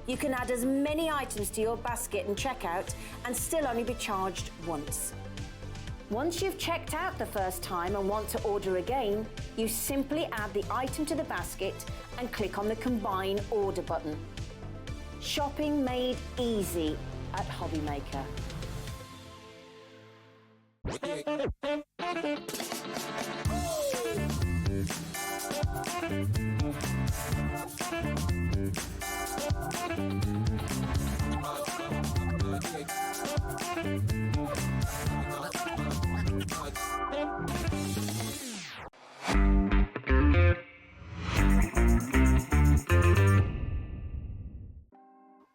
You can add as many items to your basket and checkout and still only be charged once. Once you've checked out the first time and want to order again, you simply add the item to the basket and click on the Combine Order button. Shopping made easy at Hobbymaker.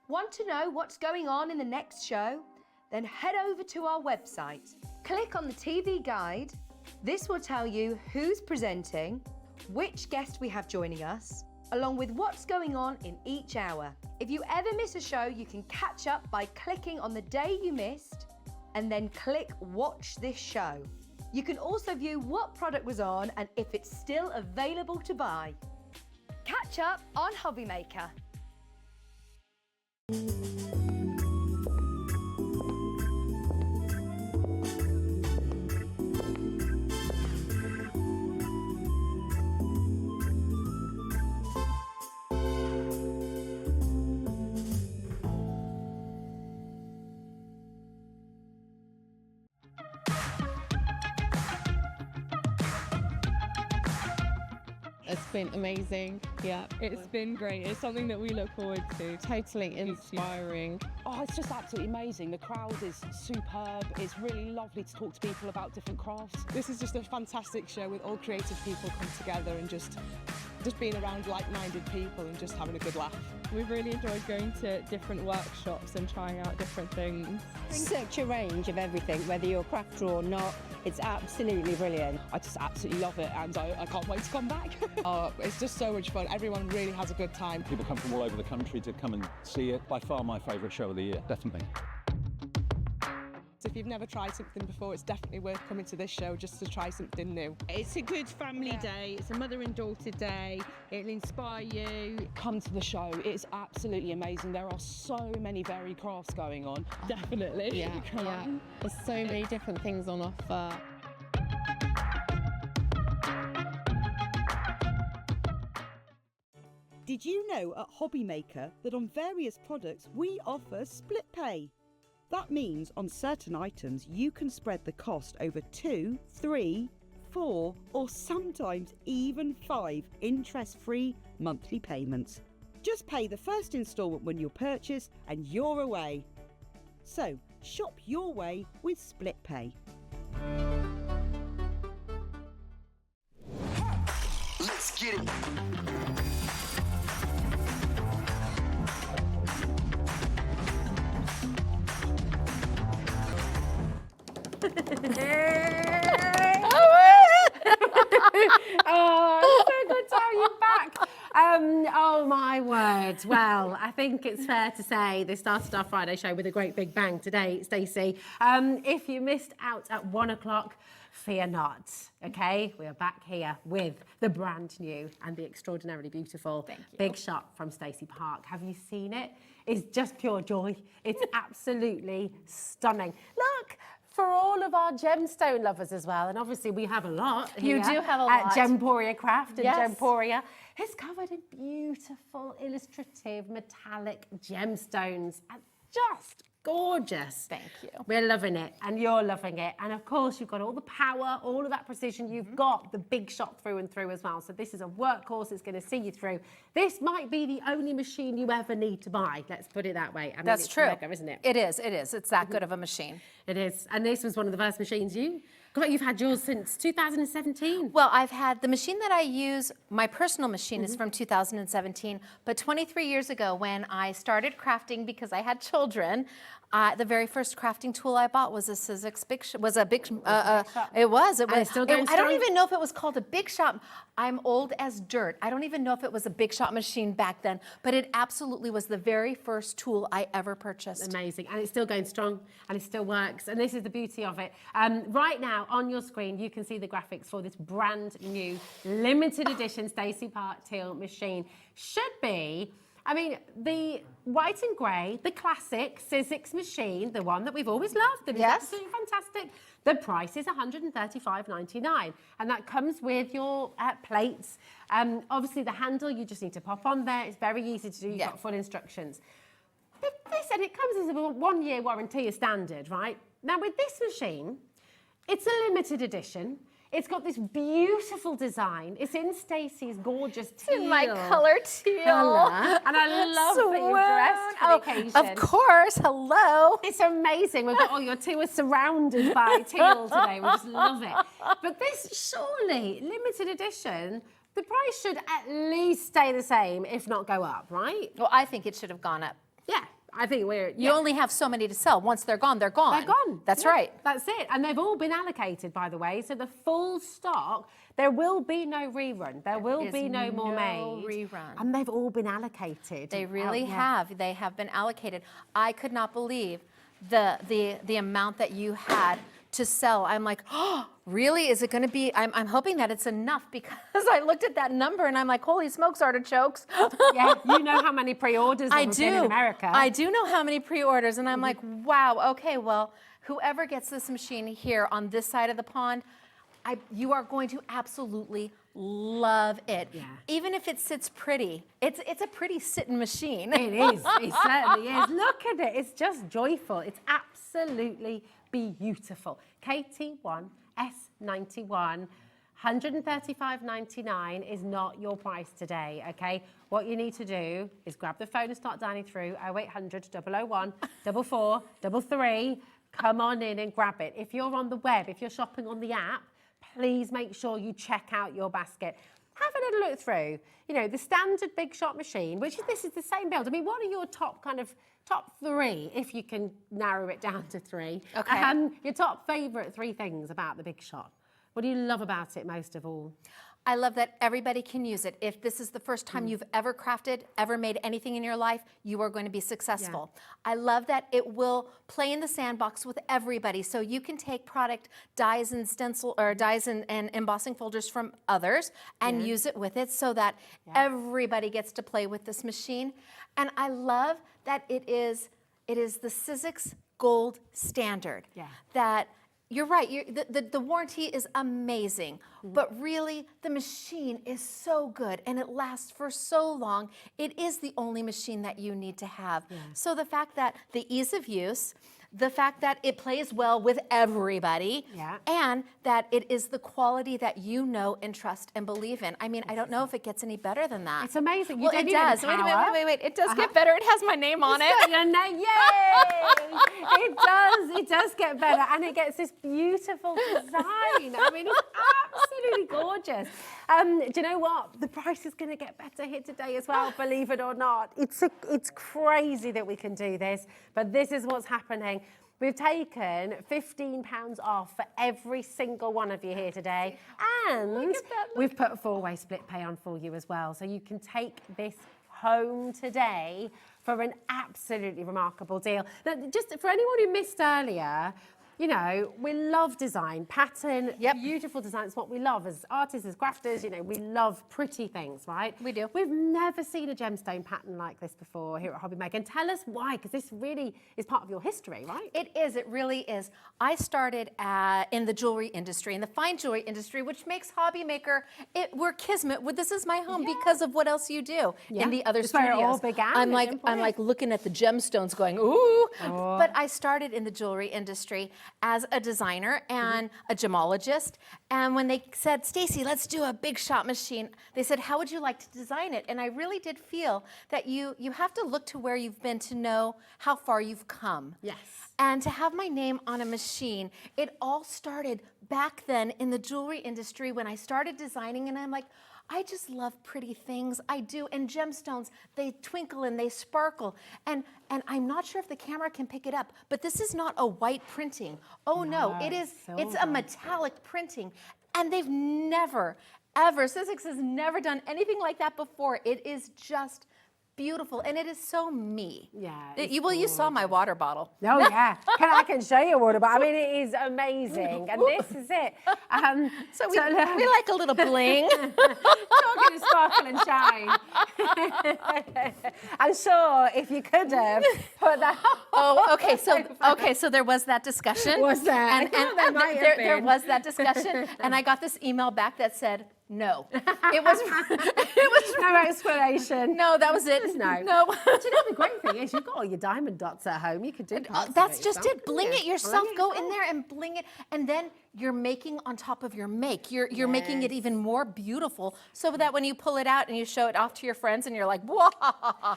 Want to know what's going on in the next show? Then head over to our website. Click on the TV guide. This will tell you who's presenting, which guest we have joining us, along with what's going on in each hour. If you ever miss a show, you can catch up by clicking on the day you missed and then click Watch This Show. You can also view what product was on and if it's still available to buy. Catch up on Hobbymaker. It's been amazing. Yeah, it's been great. It's something that we look forward to. Totally inspiring. Oh, it's just absolutely amazing. The crowd is superb. It's really lovely to talk to people about different crafts. This is just a fantastic show with all creative people come together and just being around like-minded people and just having a good laugh. We've really enjoyed going to different workshops and trying out different things. Such a range of everything, whether you're a crafter or not. It's absolutely brilliant. I just absolutely love it and I can't wait to come back. It's just so much fun. Everyone really has a good time. People come from all over the country to come and see it. By far my favourite show of the year, definitely. So if you've never tried something before, it's definitely worth coming to this show just to try something new. It's a good family day. It's a mother and daughter day. It'll inspire you. Come to the show. It's absolutely amazing. There are so many varied crafts going on. Definitely. Yeah, yeah. There's so many different things on offer. Did you know at Hobby Maker that on various products we offer split pay? That means on certain items you can spread the cost over 2, 3, 4 or sometimes even 5 interest-free monthly payments. Just pay the first instalment when you purchase and you're away. So shop your way with split pay. Let's get it. Oh, it's so good to have you back. Oh my word. Well, I think it's fair to say they started our Friday show with a great big bang today, Stacey. If you missed out at 1 o'clock, fear not, okay? We are back here with the brand new and the extraordinarily beautiful Big Shot from Stacey Park. Have you seen it? It's just pure joy. It's absolutely stunning. Look, for all of our gemstone lovers as well, and obviously we have a lot here. You do have a at lot. Gemporia Craft and Yes. Gemporia. It's covered in beautiful, illustrative, metallic gemstones. And just gorgeous. Thank you. We're loving it, and you're loving it. And of course, you've got all the power, all of that precision. You've got the Big Shot through and through as well. So this is a workhorse. It's going to see you through. This might be the only machine you ever need to buy. Let's put it that way. I mean, That's it's true. mega, isn't it? It is. It is. It's that good of a machine. It is. And this was one of the first machines you got. You've had yours since 2017. Well, I've had the machine that I use, my personal machine is from 2017, but 23 years ago when I started crafting because I had children, the very first crafting tool I bought was a Sizzix Big Shot. It was. still going I don't strong? even know if it was called a Big Shot. I'm old as dirt. I don't even know if it was a Big Shot machine back then, but it absolutely was the very first tool I ever purchased. Amazing. And it's still going strong and it still works. And this is the beauty of it. Right now on your screen, you can see the graphics for this brand new limited edition Stacey Park teal machine. Should be, I mean, the white and grey, the classic Sizzix machine, the one that we've always loved, that is absolutely fantastic. The price is $135.99, and that comes with your plates. Obviously, the handle, you just need to pop on there. It's very easy to do. You've got full instructions. They said it comes as a 1-year warranty as standard, right? Now, with this machine, it's a limited edition. It's got this beautiful design. It's in Stacey's gorgeous teal. In my color teal. And I love that you're dressed for the occasion. Of course. Hello. It's amazing. We've got all your teal. We're surrounded by teal today. We just love it. But this, surely, limited edition, the price should at least stay the same, if not go up, right? Well, I think it should have gone up. Yeah. I think You only have so many to sell. Once they're gone, they're gone. They're gone. That's Yeah, right. That's it. And they've all been allocated, by the way. So the full stock, there will be no rerun. There will be no more made. Rerun. And they've all been allocated. They really have. They have been allocated. I could not believe the amount that you had to sell. I'm like, oh, really? Is it going to be? I'm hoping that it's enough because I looked at that number and I'm like, holy smokes, artichokes. Yeah, you know how many pre-orders there have been in America. I do know how many pre-orders, and I'm like, wow, okay, well, whoever gets this machine here on this side of the pond, you are going to absolutely love it. Yeah. Even if it sits pretty, it's a pretty sitting machine. It is. It certainly is. Look at it. It's just joyful. It's absolutely beautiful. KT1 S91. $135.99 is not your price today, okay? What you need to do is grab the phone and start dialing through 0800 001 4433. Come on in and grab it. If you're on the web, if you're shopping on the app, please make sure you check out your basket. Have a little look through, you know, the standard Big Shot machine, which this is the same build. I mean, what are your top 3, if you can narrow it down to 3? Okay. Your top favourite 3 things about the Big Shot. What do you love about it most of all? I love that everybody can use it. If this is the first time you've ever crafted, ever made anything in your life, you are going to be successful. Yeah. I love that it will play in the sandbox with everybody. So you can take product, dies and stencil or dies and embossing folders from others and use it with it so that everybody gets to play with this machine. And I love that it is the Sizzix Gold Standard. Yeah. That You're right. The warranty is amazing, but really the machine is so good and it lasts for so long. It is the only machine that you need to have. So the fact that the ease of use, the fact that it plays well with everybody, and that it is the quality that you know and trust and believe in. I mean, I don't know if it gets any better than that. It's amazing. Well, it does. Wait a minute, wait. It does get better. It has my name on it. Your name, yay! It does get better, and it gets this beautiful design. I mean, it's absolutely gorgeous. Do you know what? The price is going to get better here today as well, believe it or not. It's crazy that we can do this, but this is what's happening. We've taken £15 off for every single one of you here today, and we've put a 4-way split pay on for you as well, so you can take this home today for an absolutely remarkable deal. Now, just for anyone who missed earlier, you know, we love design, pattern, beautiful design. It's what we love as artists, as crafters. You know, we love pretty things, right? We do. We've never seen a gemstone pattern like this before here at Hobby Maker. And tell us why, because this really is part of your history, right? It is. It really is. I started in the jewelry industry, in the fine jewelry industry, which makes Hobby Maker, we're kismet. This is my home because of what else you do in the other studios. Where it all began. I'm like looking at the gemstones going, ooh. But I started in the jewelry industry as a designer and a gemologist. And when they said, Stacey, let's do a big shot machine, they said, how would you like to design it? And I really did feel that you have to look to where you've been to know how far you've come. Yes. And to have my name on a machine, it all started back then in the jewelry industry when I started designing, and I'm like, I just love pretty things. I do. And gemstones, they twinkle and they sparkle. And I'm not sure if the camera can pick it up, but this is not a white printing. Oh no, it's a metallic printing. And they've never, ever, Sizzix has never done anything like that before. It is just beautiful, and it is so me. Yeah. You saw my water bottle. Oh yeah, I can show you a water bottle. I mean, it is amazing, and this is it. So we like a little bling. Talking of sparkle and shine. I'm sure if you could have put that. Okay. So there was that discussion. Was there? And there was that discussion, and I got this email back that said, no. It was no explanation. No, that was it. No. But you know the great thing is you've got all your diamond dots at home. You could do that's just it. Bling it yourself. Go in there and bling it, and then you're making on top of your make. You're making it even more beautiful, so that when you pull it out and you show it off to your friends, and you're like, whoa.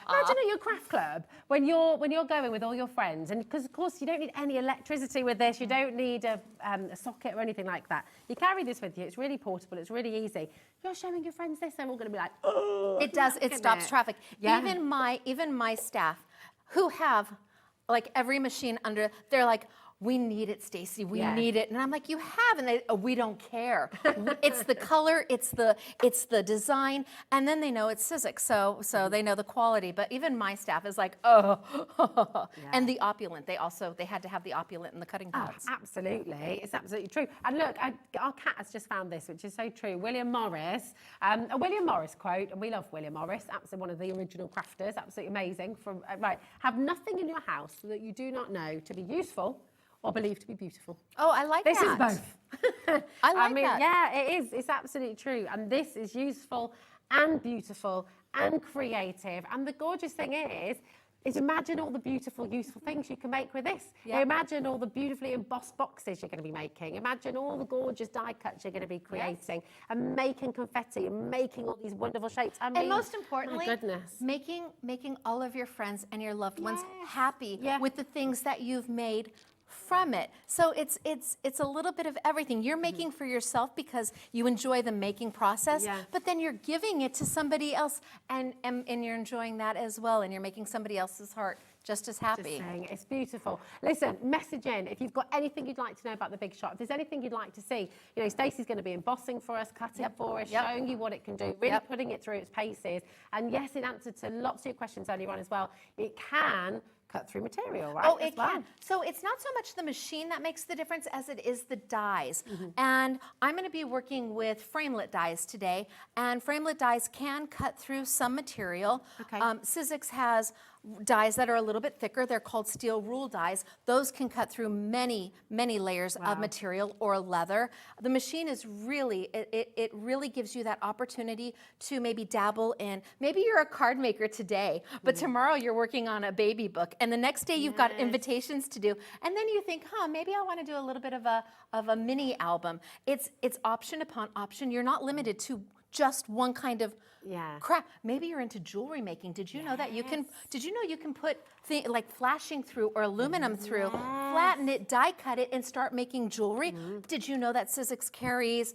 Imagine at your craft club when you're going with all your friends, and because of course you don't need any electricity with this. You don't need a socket or anything like that. You carry this with you. It's really portable. It's really easy. You're showing your friends this, they're all going to be like, oh. It does. It stops traffic. Yeah. Even my staff, who have like every machine under, they're like, we need it, Stacey. We need it. And I'm like, you have, and we don't care. It's the color, it's the design, and then they know it's Sizzix, so they know the quality. But even my staff is like, oh, and the opulent. They had to have the opulent in the cutting pads. Oh, absolutely, it's absolutely true. And look, our cat has just found this, which is so true. William Morris, a William Morris quote, and we love William Morris. Absolutely one of the original crafters. Absolutely amazing. From have nothing in your house that you do not know to be useful or believed to be beautiful. Oh, I like this that. This is both. I mean, that. Yeah, it is. It's absolutely true. And this is useful and beautiful and creative. And the gorgeous thing is imagine all the beautiful, useful things you can make with this. Yeah. Imagine all the beautifully embossed boxes you're going to be making. Imagine all the gorgeous die cuts you're going to be creating and making confetti and making all these wonderful shapes. I mean, and most importantly, my goodness. making all of your friends and your loved ones happy with the things that you've made from it. So it's a little bit of everything. You're making for yourself because you enjoy the making process, but then you're giving it to somebody else and you're enjoying that as well, and you're making somebody else's heart just as happy. Just saying, it's beautiful. Listen, message in if you've got anything you'd like to know about the big shot. If there's anything you'd like to see, you know, Stacey's going to be embossing for us, cutting for us, showing you what it can do, really putting it through its paces. And yes, in answer to lots of your questions earlier on as well, it can cut through material, right? Oh, it can. So it's not so much the machine that makes the difference as it is the dies. And I'm going to be working with framelit dies today, and framelit dies can cut through some material. Okay. Sizzix has dies that are a little bit thicker. They're called steel rule dies. Those can cut through many, many layers of material or leather. The machine is really, it really gives you that opportunity to maybe dabble in, maybe you're a card maker today, but tomorrow you're working on a baby book, and the next day you've got invitations to do, and then you think, maybe I want to do a little bit of a mini album. It's option upon option. You're not limited to just one kind of craft. Maybe you're into jewelry making. Did you know that you can? Did you know you can put like flashing through or aluminum through, flatten it, die cut it, and start making jewelry? Did you know that Sizzix carries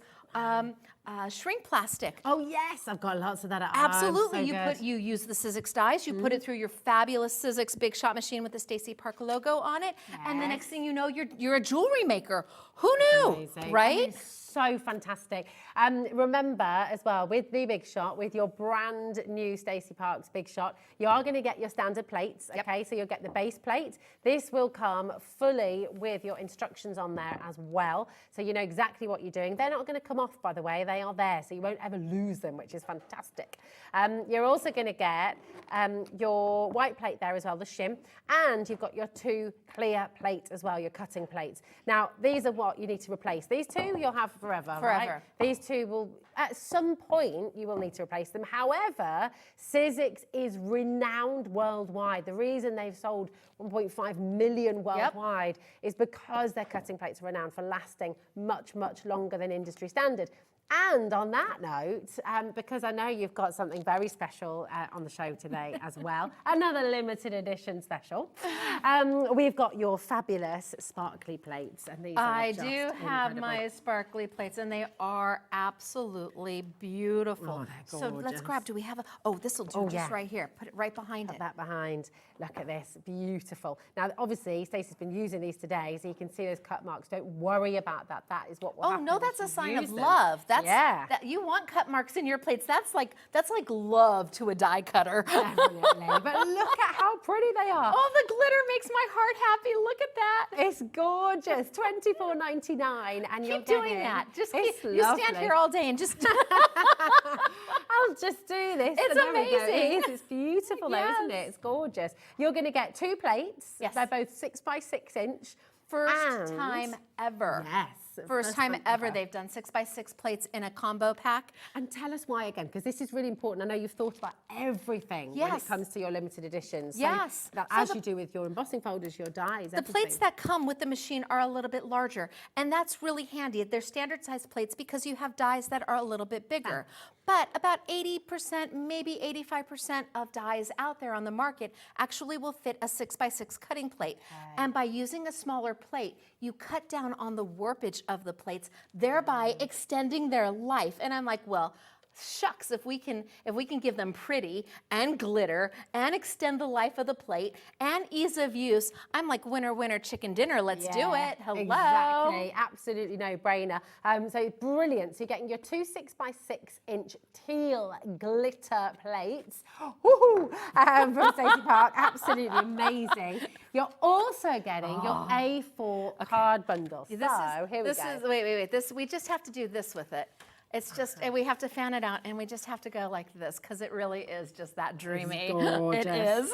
shrink plastic? Oh yes, I've got lots of that at Absolutely. home. So You use the Sizzix dies, you put it through your fabulous Sizzix Big Shot machine with the Stacey Park logo on it, and the next thing you know, you're a jewelry maker. Who knew? Amazing. Right? So fantastic. Remember as well, with the Big Shot, with your brand new Stacey Park's Big Shot, you are going to get your standard plates, okay? So you'll get the base plate. This will come fully with your instructions on there as well, so you know exactly what you're doing. They're not going to come off, by the way. They are there, so you won't ever lose them, which is fantastic. You're also going to get your white plate there as well, the shim, and you've got your 2 clear plates as well, your cutting plates. Now, these are what you need to replace. These 2 you'll have forever, right? These 2 will, at some point, you will need to replace them. However, Sizzix is renowned worldwide. The reason they've sold 1.5 million worldwide is because their cutting plates are renowned for lasting much, much longer than industry standard. And on that note, because I know you've got something very special on the show today as well, another limited edition special, we've got your fabulous sparkly plates. And these I are do have my sparkly plates, and they are absolutely beautiful. Oh, they're so let's grab, do we have this will do just right here. Put it right behind it. That behind. Look at this, beautiful. Now, obviously, Stacey's been using these today, so you can see those cut marks. Don't worry about that. That is what will happen. Oh, no, that's a sign of them. love. That you want cut marks in your plates. That's like love to a die cutter. Definitely. But look at how pretty they are. Oh, the glitter makes my heart happy. Look at that. It's gorgeous. $24.99, and you're keep doing that. Just you stand here all day and just. I'll just do this. It's amazing. It's beautiful, though, isn't it? It's gorgeous. You're going to get 2 plates. Yes. They're both 6 by 6 inch. First time ever. Yes. First time ever they've done 6 by 6 plates in a combo pack. And tell us why again, because this is really important. I know you've thought about everything when it comes to your limited editions. Yes. So as you do with your embossing folders, your dies, The plates that come with the machine are a little bit larger, and that's really handy. They're standard size plates because you have dies that are a little bit bigger. But about 80%, maybe 85% of dies out there on the market actually will fit a 6 by 6 cutting plate. And by using a smaller plate, you cut down on the warpage of the plates, thereby extending their life. And I'm like, well, shucks, if we can give them pretty and glitter and extend the life of the plate and ease of use, I'm like, winner, winner, chicken dinner. Let's do it. Hello. Exactly. Absolutely no brainer. So brilliant. So you're getting your 2 6 by 6 inch teal glitter plates from Stacey Park. Absolutely amazing. You're also getting your A4 card bundle. Here we go. Wait. We just have to do this with it. It's just, and we have to fan it out, and we just have to go like this, because it really is just that dreamy. It's gorgeous. It is.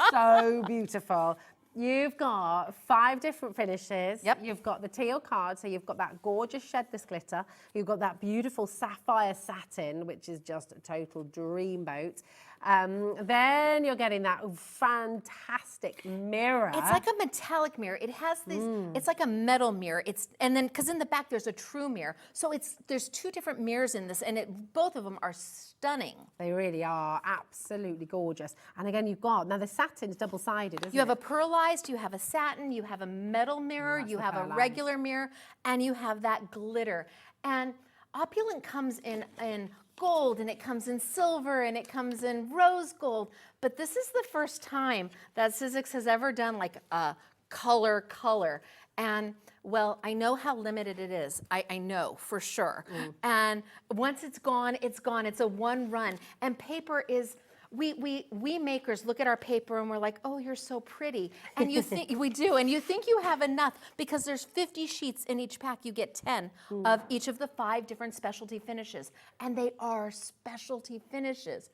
So beautiful. You've got 5 different finishes. Yep. You've got the teal card, so you've got that gorgeous shedless glitter. You've got that beautiful sapphire satin, which is just a total dreamboat. Then you're getting that fantastic mirror. It's like a metallic mirror. It has these, it's like a metal mirror. And then, because in the back there's a true mirror. So there's 2 different mirrors in this, and both of them are stunning. They really are absolutely gorgeous. And again, you've got, now the satin's double-sided, isn't it? You have a pearlized, you have a satin, you have a metal mirror, you have a regular mirror, and you have that glitter. And Opulent comes in gold, and it comes in silver, and it comes in rose gold. But this is the first time that Sizzix has ever done like a color. And well, I know how limited it is. I know for sure. And once it's gone, it's gone. It's a one run. And paper is, we makers look at our paper and we're like, oh, you're so pretty. And you think, we do, and you think you have enough because there's 50 sheets in each pack. You get 10 of each of the 5 different specialty finishes. And they are specialty finishes.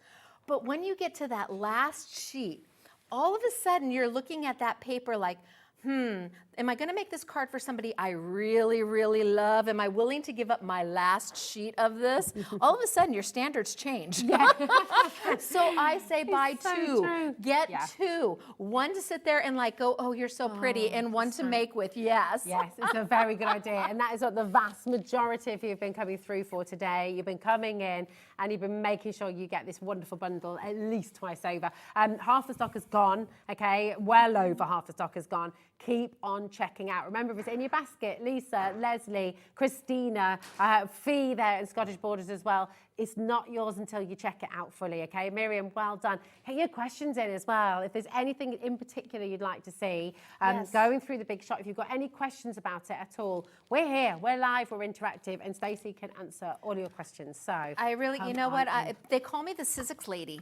But when you get to that last sheet, all of a sudden you're looking at that paper like, am I going to make this card for somebody I really, really love? Am I willing to give up my last sheet of this? All of a sudden, your standards change. Yeah. So I say buy two, get two. One to sit there and like go, oh, you're so pretty, and one to make with, yes. Yes, it's a very good idea. And that is what the vast majority of you have been coming through for today. You've been coming in and you've been making sure you get this wonderful bundle at least twice over. Half the stock is gone, okay? Well over half the stock is gone. Keep on checking out. Remember, if it's in your basket, Lisa, Leslie, Christina, Fee there in Scottish Borders as well, it's not yours until you check it out fully, okay? Miriam, well done. Get your questions in as well. If there's anything in particular you'd like to see, going through the big shot, if you've got any questions about it at all, we're here, we're live, we're interactive, and Stacey can answer all your questions. So I really, you know what, they call me the Sizzix lady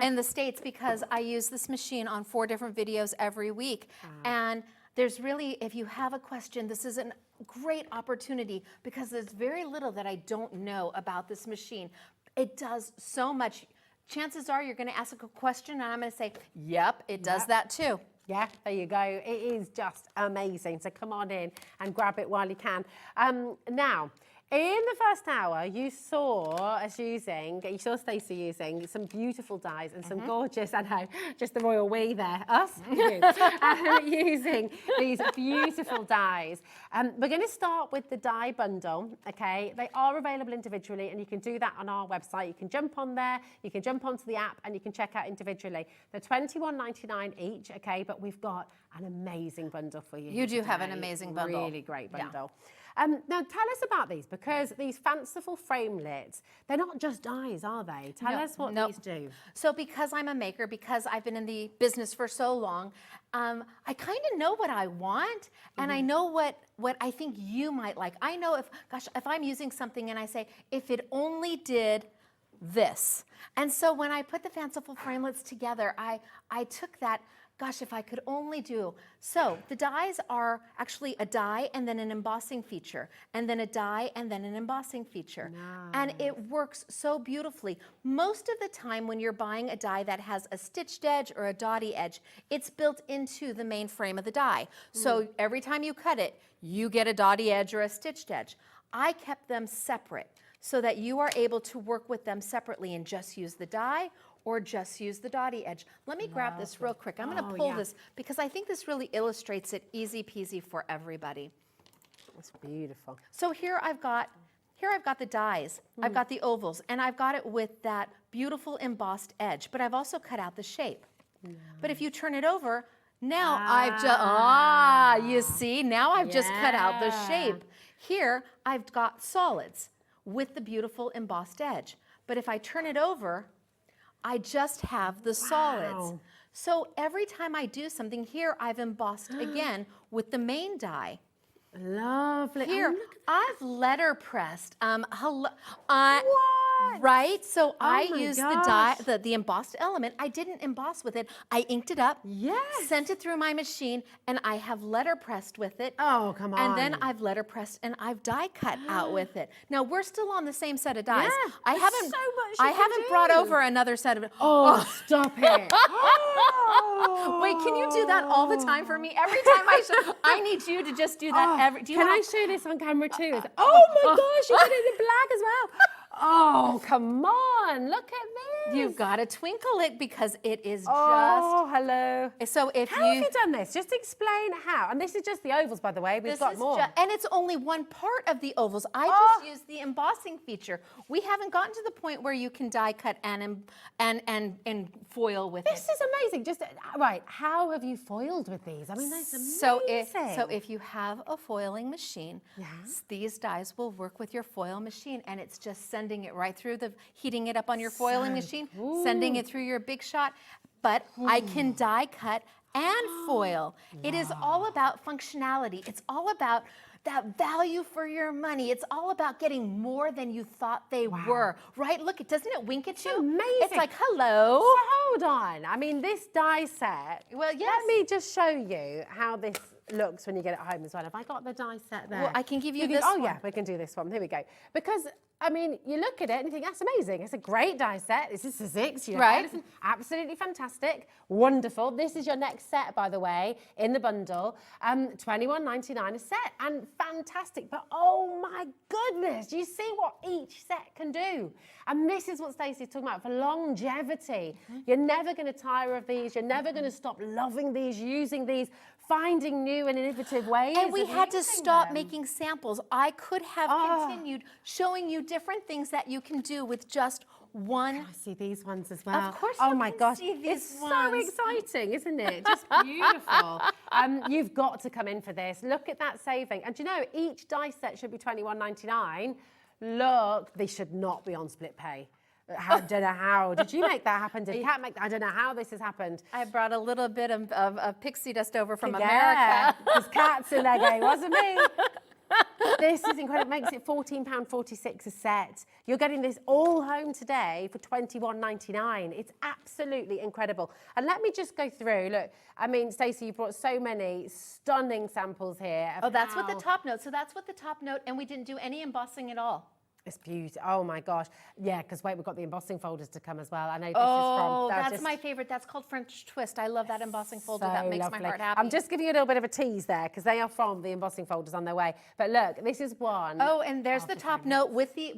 in the States because I use this machine on 4 different videos every week. And there's really, if you have a question, this is a great opportunity because there's very little that I don't know about this machine. It does so much. Chances are you're going to ask a question and I'm going to say, yep, it does that too. Yeah, there you go. It is just amazing. So come on in and grab it while you can. Now, in the first hour, you saw Stacey using some beautiful dyes and some gorgeous, I know, just the royal we there, us, you, using these beautiful dyes. We're going to start with the dye bundle, okay? They are available individually, and you can do that on our website. You can jump on there, you can jump onto the app, and you can check out individually. They're $21.99 each, okay? But we've got an amazing bundle for you. You do have an amazing bundle. Really great bundle. Now, tell us about these, because these fanciful framelits, they're not just dyes, are they? Tell us what these do. So because I'm a maker, because I've been in the business for so long, I kind of know what I want, and I know what I think you might like. I know if I'm using something and I say, if it only did this. And so when I put the fanciful framelits together, I took that, gosh, if I could only do. So the dyes are actually a dye and then an embossing feature, and then a dye and then an embossing feature. Nice. And it works so beautifully. Most of the time when you're buying a dye that has a stitched edge or a dotty edge, it's built into the main frame of the dye. So every time you cut it, you get a dotty edge or a stitched edge. I kept them separate so that you are able to work with them separately and just use the dye or just use the dotty edge. Let me grab this real quick. I'm going to pull this because I think this really illustrates it easy peasy for everybody. It's beautiful. So here I've got the dyes. I've got the ovals, and I've got it with that beautiful embossed edge, but I've also cut out the shape. But if you turn it over, now I've just, you see, now I've just cut out the shape. Here I've got solids with the beautiful embossed edge. But if I turn it over, I just have the solids. So every time I do something here, I've embossed again with the main dye. Lovely. Here, I've letterpressed. Right? So I used the dye, the embossed element. I didn't emboss with it. I inked it up, sent it through my machine, and I have letterpressed with it. Oh, come on. And then I've letterpressed and I've die cut out with it. Now we're still on the same set of dyes. Yeah, I haven't brought over another set of. Oh, stop it. Wait, can you do that all the time for me? Every time I need you to just do that. Can I show this on camera too? Oh my gosh, you did it in black as well. Oh, come on, look at this. You've got to twinkle it because it is hello. So if how have you done this? Just explain how. And this is just the ovals, by the way. We've got more. And it's only one part of the ovals. I just used the embossing feature. We haven't gotten to the point where you can die cut and foil with it. This is amazing. Just right. How have you foiled with these? I mean, that's amazing. So if you have a foiling machine, these dyes will work with your foil machine, and it's just sending it right through heating it up on your foiling machine, sending it through your big shot. But I can die cut and foil. It is all about functionality. It's all about that value for your money. It's all about getting more than you thought they were, right? Look, doesn't it wink at you? Amazing. It's like, hello. So hold on. I mean, this die set. Well, yes. Let me just show you how this looks when you get it home as well. Have I got the die set there? Well, I can give you this Oh, one. yeah, we can do this one. Here we go. Because I mean, you look at it and you think, that's amazing. It's a great die set. This is Sizzix, you know, Right. Edison, absolutely fantastic, wonderful. This is your next set, by the way, in the bundle. $21.99 a set, and fantastic. But oh my goodness, you see what each set can do. And this is what Stacey's talking about for longevity. You're never going to tire of these. You're never going to stop loving these, using these, finding new and innovative ways. And we of had to using stop them. making samples. I could have continued showing you different things that you can do with just one. I see these ones as well. Of course oh you my can gosh, see these it's ones. so exciting, isn't it? Just beautiful. You've got to come in for this. Look at that saving. And you know, each die set should be $21.99. Look, they should not be on split pay. I don't know how. Did you make that happen? Did Kat make that? I don't know how this has happened. I brought a little bit of pixie dust over from Yeah, America. because Kat's in there going, wasn't me. This is incredible. It makes it £14.46 a set. You're getting this all home today for $21.99. It's absolutely incredible. And let me just go through. Look, I mean, Stacey, you brought so many stunning samples here. Oh, that's what the top note. So that's what the top note, and we didn't do any embossing at all. It's beautiful. Oh my gosh. Yeah, because wait, we've got the embossing folders to come as well. I know this Oh, is from. that's my favorite. That's called French Twist. I love that embossing folder. So That makes lovely. my heart happy. I'm just giving you a little bit of a tease there because they are from the embossing folders on their way. But look, this is one. Oh, and there's the top note with the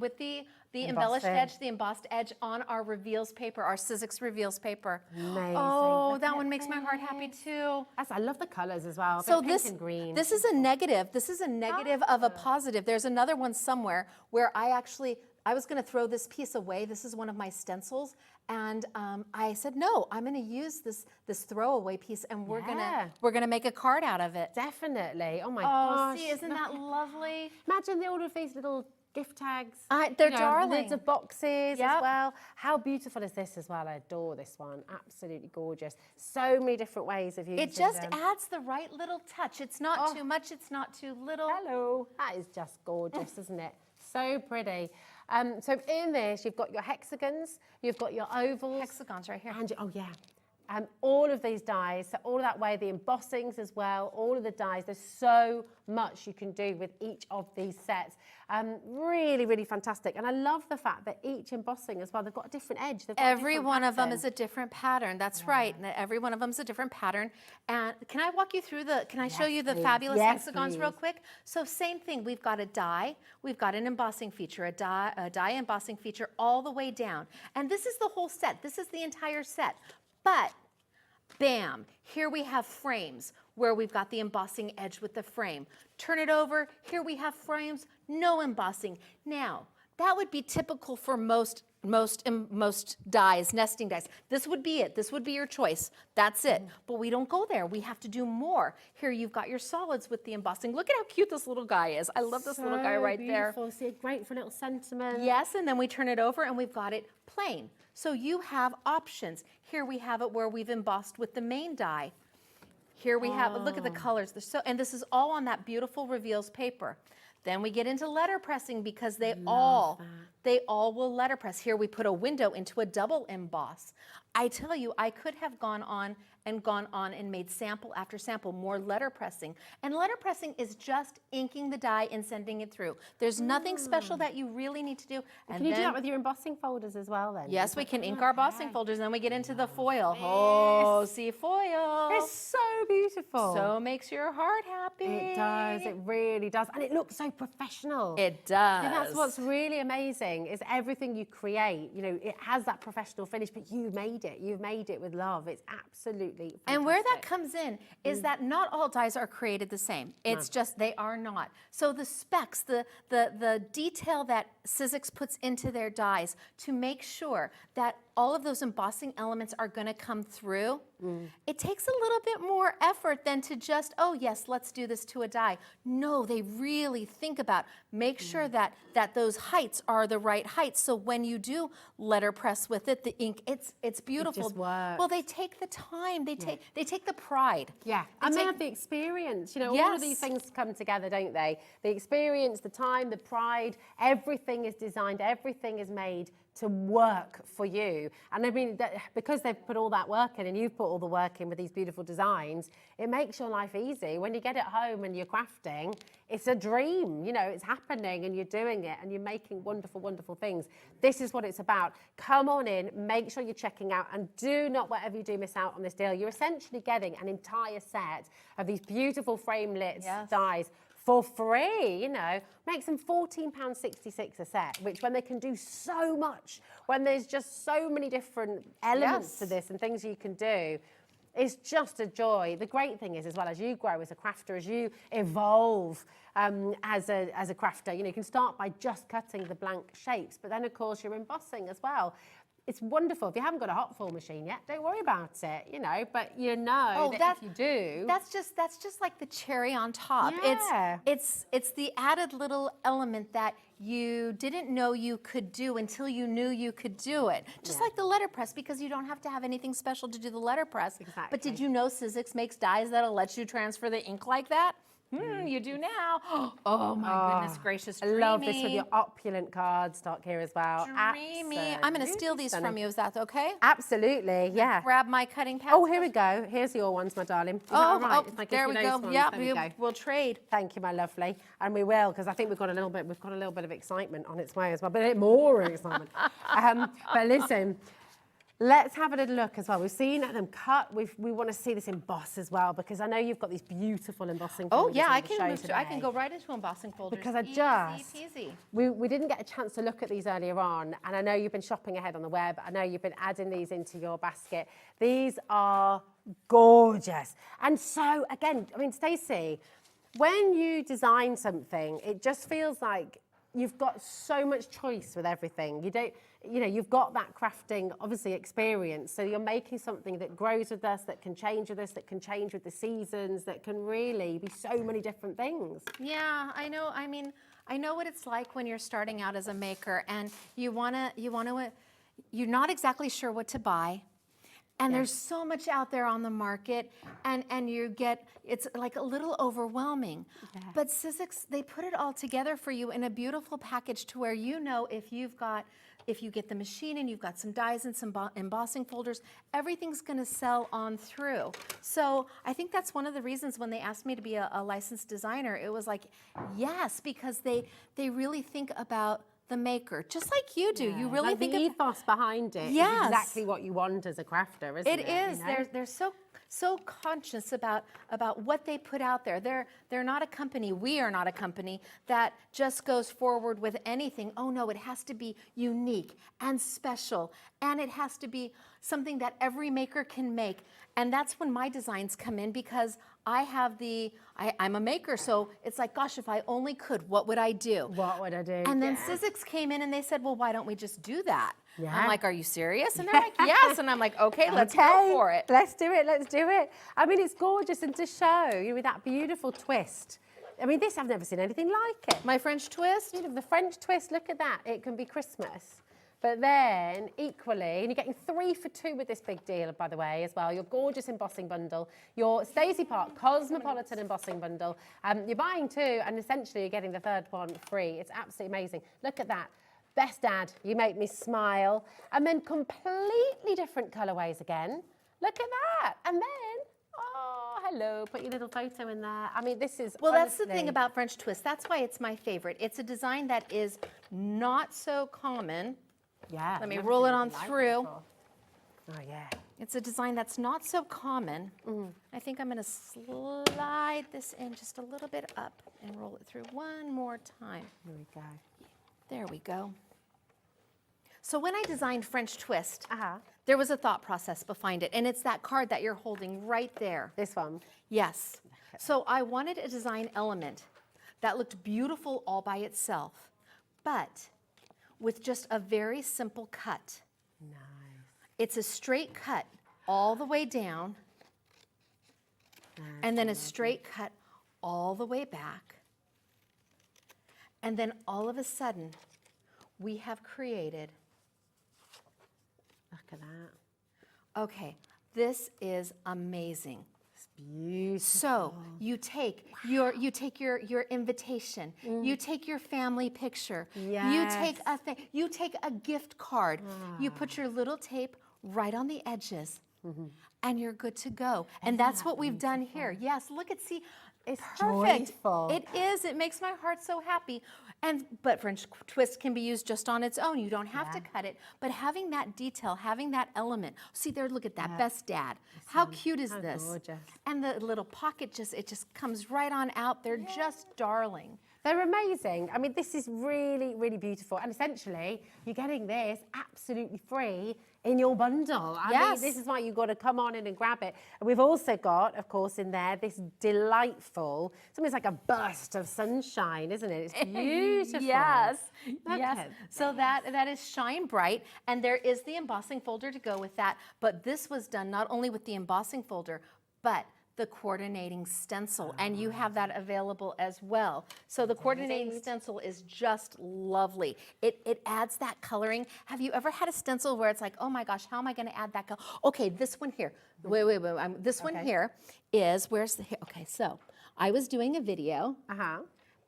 embellished Embossing. edge, the embossed edge on our reveals paper, our Sizzix reveals paper. Amazing. Oh, Look that at one makes my heart happy too. I love the colours as well. So Pink and green. this is a negative. This is a negative of a positive. There's another one somewhere where I was going to throw this piece away. This is one of my stencils, and I said no. I'm going to use this throwaway piece, and we're gonna make a card out of it. Definitely. Oh my Oh, gosh. see, isn't that lovely? Imagine all of these little gift tags. They're you know, darling. Lids of boxes Yep. as well. How beautiful is this as well? I adore this one. Absolutely gorgeous. So many different ways of using It just them. adds the right little touch. It's not too much. It's not too little. Hello. That is just gorgeous, isn't it? So pretty. So in this, you've got your hexagons, you've got your ovals. Hexagons right here. And oh yeah. All of these dies, so all of that way, the embossings as well, all of the dies, there's so much you can do with each of these sets. Really, really fantastic. And I love the fact that each embossing as well, they've got a different edge. They've got Every a different one of them pattern. is a different pattern. That's right. And every one of them is a different pattern. And can I walk you through can I show you the please. fabulous Yes, hexagons real please. quick? So same thing, we've got a die, we've got an embossing feature, a die embossing feature all the way down. And this is the whole set. This is the entire set. But bam, here we have frames where we've got the embossing edge with the frame. Turn it over, here we have frames, no embossing. Now, that would be typical for most dies, nesting dies. This would be it. This would be your choice. That's it. But we don't go there. We have to do more. Here you've got your solids with the embossing. Look at how cute this little guy is. I love this little guy right there. Beautiful. See, great for a little sentiment. Yes, and then we turn it over and we've got it plain. So you have options. Here we have it where we've embossed with the main die. Here we have, look at the colors. And this is all on that beautiful reveals paper. Then we get into letter pressing because they all will letter press. Here we put a window into a double emboss. I tell you, I could have gone on and made sample after sample, more letter pressing. And letter pressing is just inking the die and sending it through. There's nothing special that you really need to do. And Can you do that with your embossing folders as well then? Yes, we can ink our embossing folders, and then we get into the foil. Oh, see foil. It's so beautiful. So makes your heart happy. It does, it really does. And it looks so professional. It does. And that's what's really amazing is everything you create, you know, it has that professional finish, but you've made it. You've made it with love. It's absolutely fantastic. And where that comes in is that not all dies are created the same. It's just they are not. So the specs, the detail that Sizzix puts into their dies to make sure that all of those embossing elements are going to come through, it takes a little bit more effort than to just, oh yes, let's do this to a die. No, they really think about, make sure that those heights are the right heights. So when you do letter press with it, the ink, it's beautiful. It just works. Well, they take the time, they take the pride. Yeah, and they have the experience. You know, all of these things come together, don't they? The experience, the time, the pride, everything is designed, everything is made to work for you. And I mean, because they've put all that work in and you've put all the work in with these beautiful designs, it makes your life easy. When you get it home and you're crafting, it's a dream, you know, it's happening and you're doing it and you're making wonderful, wonderful things. This is what it's about. Come on in, make sure you're checking out, and do not, whatever you do, miss out on this deal. You're essentially getting an entire set of these beautiful frame-lit dies for free, you know. Makes them £14.66 a set, which when they can do so much, when there's just so many different elements to this and things you can do, it's just a joy. The great thing is, as well, as you grow as a crafter, as you evolve as a crafter, you know, you can start by just cutting the blank shapes, but then of course you're embossing as well. It's wonderful. If you haven't got a hot fill machine yet, don't worry about it, you know, but you know that if you do. That's just like the cherry on top. Yeah. It's the added little element that you didn't know you could do until you knew you could do it. Just like the letterpress, because you don't have to have anything special to do the letterpress. Exactly. But did you know Sizzix makes dies that'll let you transfer the ink like that? You do now. Oh my goodness gracious, I love this with your opulent cardstock here as well. Dreamy. I'm going to steal these from you. Is that okay? Absolutely, yeah. Grab my cutting pad. Oh, here we go. Here's your ones, my darling. Is that all right? There we go. Yeah, we'll trade. Thank you, my lovely. And we will, because I think we've got a little bit of excitement on its way as well, but a bit more excitement. But listen, let's have a little look as well. We've seen them cut. We want to see this emboss as well, because I know you've got these beautiful embossing folders. Oh yeah, on I the can show move. I can go right into embossing folders. Because I Easy peasy. we didn't get a chance to look at these earlier on, and I know you've been shopping ahead on the web. I know you've been adding these into your basket. These are gorgeous. And so again, I mean, Stacey, when you design something, it just feels like you've got so much choice with everything. You don't, you know, you've got that crafting, obviously, experience. So you're making something that grows with us, that can change with us, that can change with the seasons, that can really be so many different things. Yeah, I know. I mean, I know what it's like when you're starting out as a maker and you're not exactly sure what to buy. And there's so much out there on the market, and it's like a little overwhelming. But Sizzix, they put it all together for you in a beautiful package to where you know if you get the machine and you've got some dies and some embossing folders, everything's gonna sell on through. So I think that's one of the reasons when they asked me to be a licensed designer, it was like, yes, because they really think about the maker, just like you do. You really like think the ethos behind it is exactly what you want as a crafter, isn't it? It is. You know? They're so conscious about what they put out there. They're not a company. We are not a company that just goes forward with anything. Oh no, it has to be unique and special, and it has to be something that every maker can make. And that's when my designs come in, because I'm a maker, so it's like, gosh, if I only could, what would I do? What would I do? And then Sizzix came in and they said, well, why don't we just do that? Yeah. I'm like, are you serious? And they're like, yes. And I'm like, okay, let's go for it. Let's do it, let's do it. I mean, it's gorgeous, and to show you with that beautiful twist. I mean, this, I've never seen anything like it. My French twist? You know, the French twist, look at that. It can be Christmas. But then, equally, and you're getting 3 for 2 with this big deal, by the way, as well. Your gorgeous embossing bundle, your Stacey Park Cosmopolitan embossing bundle. You're buying 2, and essentially you're getting the third one free. It's absolutely amazing. Look at that. Best Dad, you make me smile. And then completely different colourways again. Look at that. And then, oh, hello, put your little photo in there. I mean, this is Well, that's the thing about French twist. That's why it's my favorite. It's a design that is not so common. Yeah. Let me roll it on through. Oh, yeah. It's a design that's not so common. I think I'm going to slide this in just a little bit up and roll it through one more time. Here we go. There we go. So when I designed French twist, there was a thought process behind it, and it's that card that you're holding right there. This one? Yes. So I wanted a design element that looked beautiful all by itself, but with just a very simple cut. Nice. It's a straight cut all the way down, and then a straight cut all the way back. And then all of a sudden, we have created. Look at that. Okay, this is amazing. It's beautiful. So You take your invitation. You take your family picture. You take a gift card. You put your little tape right on the edges, and you're good to go. And that's what we've done here. Yes, look at, see, it's perfect. Joyful. It is. It makes my heart so happy. But French twist can be used just on its own. You don't have to cut it. But having that detail, having that element. See there, look at that. Best Dad. How cute is this? Gorgeous. And the little pocket it just comes right on out. They're just darling. They're amazing. I mean, this is really, really beautiful. And essentially, you're getting this absolutely free in your bundle. I mean, this is why you've got to come on in and grab it. And we've also got, of course, in there, this delightful, something like a burst of sunshine, isn't it? It's beautiful. Yes. Look at So that is Shine Bright. And there is the embossing folder to go with that. But this was done not only with the embossing folder, but the coordinating stencil, and you have that available as well. So the coordinating stencil is just lovely. It adds that coloring. Have you ever had a stencil where it's like, oh my gosh, how am I going to add that color? Okay, this one here. Wait. This one here is, where's the, okay, so I was doing a video,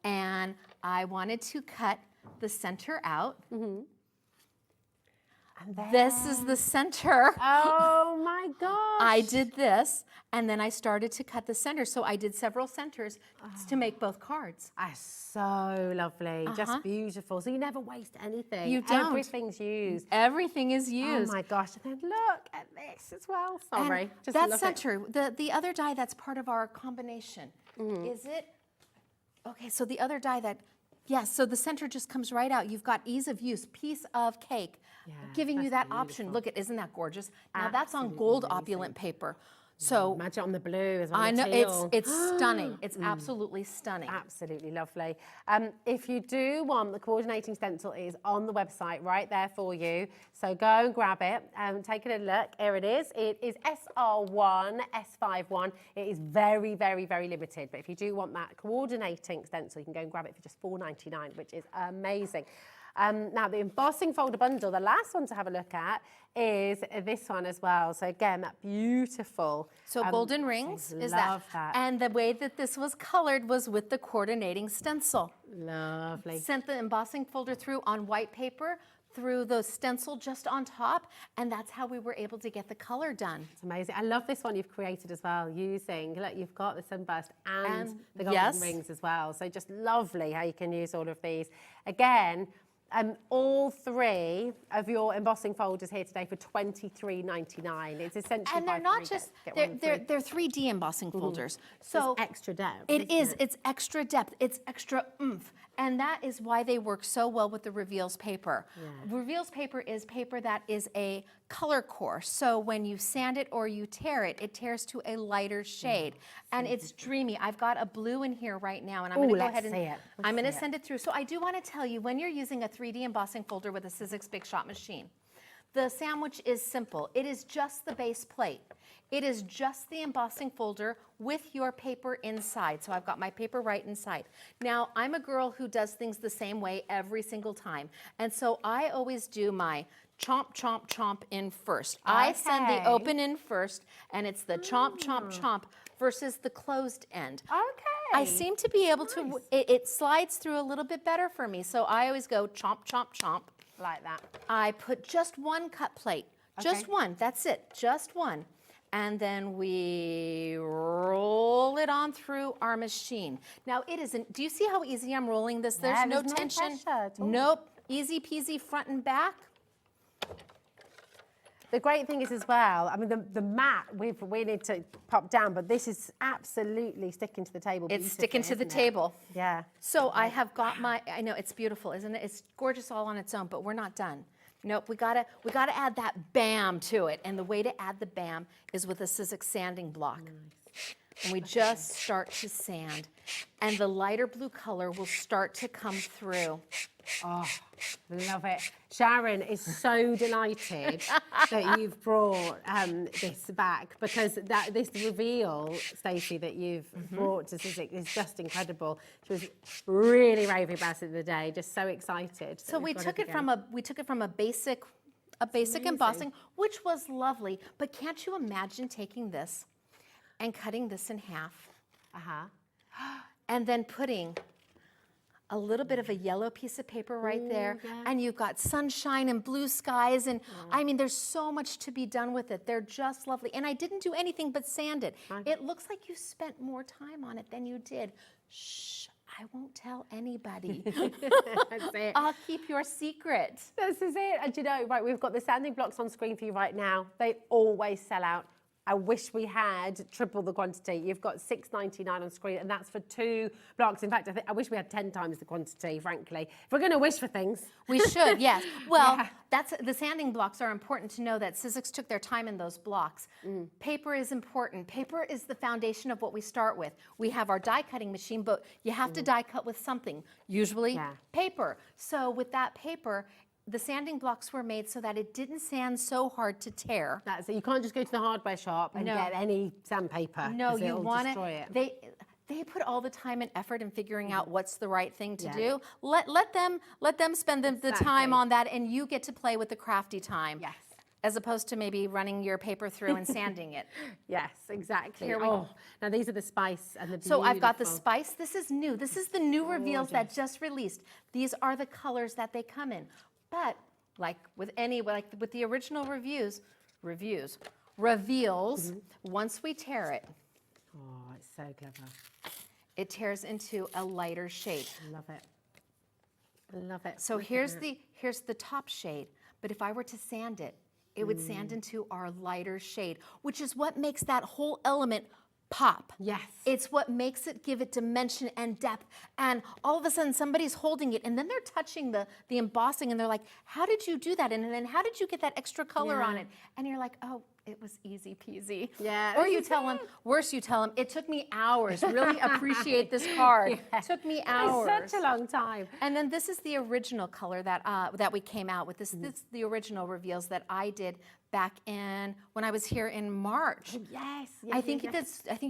and I wanted to cut the center out. This is the center. Oh my gosh. I did this, and then I started to cut the center. So I did several centers to make both cards. So lovely, just beautiful. So you never waste anything. You don't. Everything's used. Everything is used. Oh my gosh, and then look at this as well. Sorry. And just that love center, the other die that's part of our combination, is it? Okay, so the other die that, yes, so the center just comes right out. You've got ease of use, piece of cake, giving you that option. Look at, isn't that gorgeous? Now that's on gold opulent paper. So imagine on the blue as well. I know, it's stunning. It's absolutely stunning. Absolutely lovely. If you do want, the coordinating stencil is on the website right there for you. So go and grab it and take a look. Here it is. It is SR1, S51. It is very, very, very limited. But if you do want that coordinating stencil, you can go and grab it for just $4.99, which is amazing. Now, the embossing folder bundle, the last one to have a look at is this one as well. So again, that beautiful. So golden rings is that. And the way that this was colored was with the coordinating stencil. Lovely. Sent the embossing folder through on white paper, through the stencil just on top, and that's how we were able to get the color done. It's amazing. I love this one you've created as well, using, look, you've got the sunburst and the golden rings as well. So just lovely how you can use all of these. Again, all three of your embossing folders here today for $23.99. It's essentially and they're not just they're 3D embossing folders. So it's extra depth. It is. It's extra depth. It's extra oomph. And that is why they work so well with the Reveals paper. Reveals paper is paper that is a color course. So when you sand it or you tear it, it tears to a lighter shade. And it's dreamy. I've got a blue in here right now, and I'm going to go ahead and I'm going to send it through. So I do want to tell you, when you're using a 3D embossing folder with a Sizzix Big Shot machine, the sandwich is simple. It is just the base plate. It is just the embossing folder with your paper inside. So I've got my paper right inside. Now, I'm a girl who does things the same way every single time. And so I always do my chomp, chomp, chomp in first. I send the open in first, and it's the chomp, chomp, chomp versus the closed end. I seem to be able to, it slides through a little bit better for me. So I always go chomp, chomp, chomp. Like that. I put just one cut plate. Just one. That's it. Just one. And then we roll it on through our machine. Now it isn't, do you see how easy I'm rolling this? There's no tension. Nope. Easy peasy front and back. The great thing is as well, I mean, the mat, we need to pop down, but this is absolutely sticking to the table. It's sticking to the table. Yeah. So I have got my, I know it's beautiful, isn't it? It's gorgeous all on its own, but we're not done. Nope, we gotta add that bam to it. And the way to add the bam is with a Sizzix sanding block. And we just start to sand. And the lighter blue color will start to come through. Oh, love it. Sharon is so delighted that you've brought this back, because this reveal, Stacey, that you've brought to Sizzix is just incredible. She was really raving about it the day, just so excited. So we took it from a basic embossing, which was lovely. But can't you imagine taking this and cutting this in half? and then putting a little bit of a yellow piece of paper right there, and you've got sunshine and blue skies, and I mean, there's so much to be done with it. They're just lovely, and I didn't do anything but sand it. It looks like you spent more time on it than you did. Shh, I won't tell anybody. That's it. I'll keep your secret. This is it. And you know, right, we've got the sanding blocks on screen for you right now. They always sell out. I wish we had triple the quantity. You've got $6.99 on screen, and that's for 2 blocks. In fact, I wish we had 10 times the quantity, frankly. If we're going to wish for things. We should, yes. Well, the sanding blocks are important to know that Sizzix took their time in those blocks. Paper is important. Paper is the foundation of what we start with. We have our die cutting machine, but you have to die cut with something, usually paper. So with that paper, the sanding blocks were made so that it didn't sand so hard to tear. That's it. You can't just go to the hardware shop and get any sandpaper. No, you want it. They put all the time and effort in figuring out what's the right thing to do. Let them spend the time on that, and you get to play with the crafty time. Yes. As opposed to maybe running your paper through and sanding it. Yes, exactly. Here we go. Now these are the spice and the beautiful. So I've got the spice. This is new. This is the new reveals that just released. These are the colors that they come in. But like with the original reveals, once we tear it, it's so clever. It tears into a lighter shade. I love it. I love it. So here's the top shade. But if I were to sand it, it would sand into our lighter shade, which is what makes that whole element pop. Yes. It's what makes it give it dimension and depth. And all of a sudden somebody's holding it, and then they're touching the embossing, and they're like, how did you do that? And then how did you get that extra color on it? And you're like, oh, it was easy peasy. Yeah. Or you tell them, worse, you tell them, it took me hours. Really appreciate this card. It took me hours. It's such a long time. And then this is the original color that we came out with. This is the original reveals that I did back in when I was here in March. Yes. I think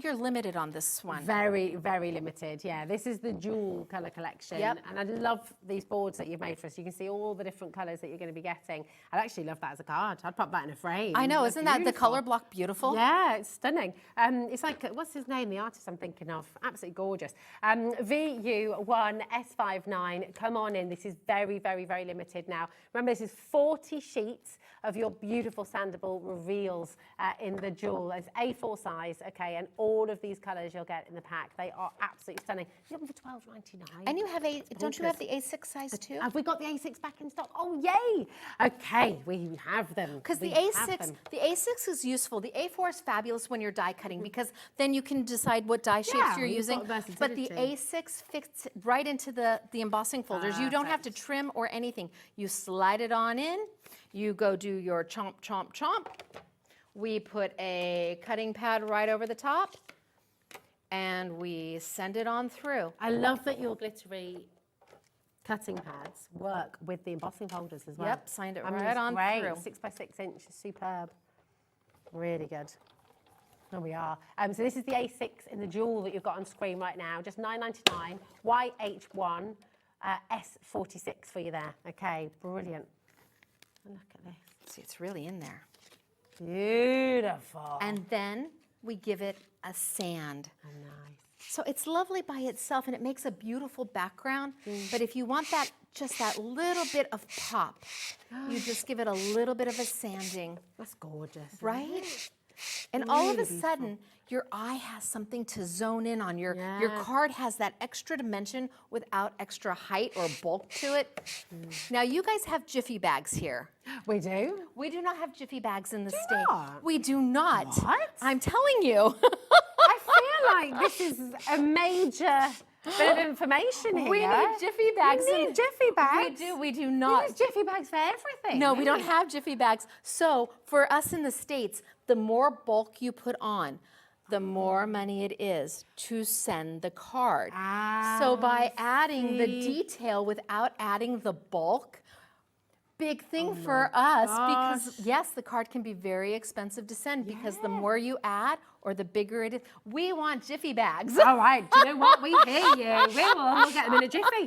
you're limited on this one. Very, very limited. Yeah, this is the jewel color collection. Yep. And I love these boards that you've made for us. You can see all the different colors that you're going to be getting. I'd actually love that as a card. I'd pop that in a frame. I know, That's isn't that the beautiful. color block beautiful? Yeah, it's stunning. It's like, what's his name, the artist I'm thinking of? Absolutely gorgeous. VU1S59, come on in. This is very, very, very limited now. Remember, this is 40 sheets of your beautiful sandable reveals in the jewel. It's A4 size, okay, and all of these colours you'll get in the pack. They are absolutely stunning. You have them for $12.99. And you have don't you have the A6 size too? Have we got the A6 back in stock? Oh, yay! Okay, we have them. Because the A6 is useful. The A4 is fabulous when you're die cutting because then you can decide what die shapes you're using. But the A6 fits right into the embossing folders. You don't have to trim or anything. You slide it on in. You go do your chomp, chomp, chomp. We put a cutting pad right over the top, and we send it on through. I love that your glittery cutting pads work with the embossing folders as well. Yep, signed it right on through. 6 by 6 inch, superb. Really good. There we are. So this is the A6 in the jewel that you've got on screen right now, just $9.99, YH1, S46 for you there. Okay, brilliant. Look at this. See, it's really in there. Beautiful. And then we give it a sand. Oh, nice. So it's lovely by itself, and it makes a beautiful background. But if you want just that little bit of pop, you just give it a little bit of a sanding. That's gorgeous. Right? And all of a sudden, your eye has something to zone in on. Your card has that extra dimension without extra height or bulk to it. Now, you guys have Jiffy bags here. We do? We do not have Jiffy bags in the Do state. not? We do not. What? I'm telling you. I feel like this is a major bit of information here. We need Jiffy bags. We need Jiffy bags. We do not. We use Jiffy bags for everything. No, we don't have Jiffy bags. So for us in the States, the more bulk you put on, the more money it is to send the card. So by adding the detail without adding the bulk, big thing for us because, yes, the card can be very expensive to send because the more you add or the bigger it is, we want Jiffy bags. All right, do you know what? We hear you. We'll get them in a jiffy.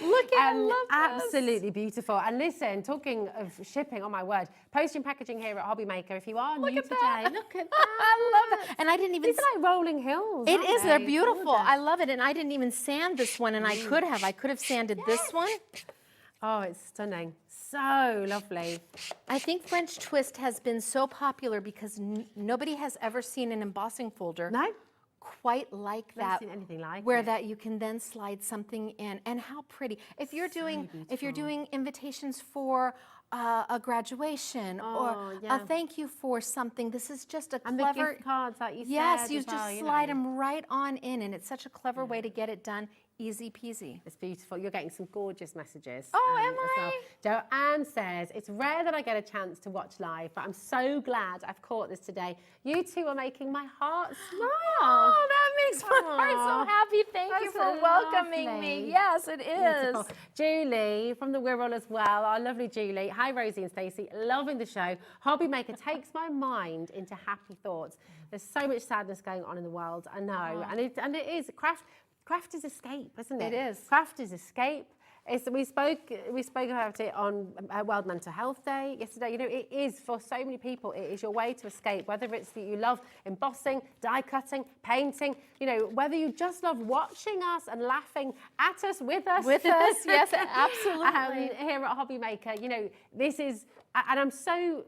Look at love absolutely beautiful. And listen, talking of shipping, oh my word, posting packaging here at Hobby Maker. If you are new today, look at that. I love it. And I didn't even. These are like rolling hills. It aren't is. they? They're beautiful. Gorgeous. I love it. And I didn't even sand this one, and I could have. I could have sanded this one. Oh, it's stunning. So lovely. I think French twist has been so popular because nobody has ever seen an embossing folder. No. Quite like Never that, seen anything like where it. that you can then slide something in, and how pretty! If you're doing invitations for a graduation or a thank you for something, this is just a And clever. the gift cards that you yes, said you as just well, slide them right on in, and it's such a clever way to get it done. Easy peasy. It's beautiful. You're getting some gorgeous messages. Oh, am as well. Joanne says, it's rare that I get a chance to watch live, but I'm so glad I've caught this today. You two are making my heart smile. Oh, that makes my heart so happy. Thank you That's for welcoming lovely. me. Yes, it is. Beautiful. Julie from the Wirral as well. Our lovely Julie. Hi, Rosie and Stacey. Loving the show. Hobby Maker takes my mind into happy thoughts. There's so much sadness going on in the world. I know, and it is craft. Craft is escape, isn't it? It is. Craft is escape. We spoke about it on World Mental Health Day yesterday. You know, it is for so many people. It is your way to escape. Whether it's that you love embossing, die cutting, painting. You know, whether you just love watching us and laughing at us, with us. With us, yes, absolutely. Here at Hobby Maker, you know, this is, and I'm so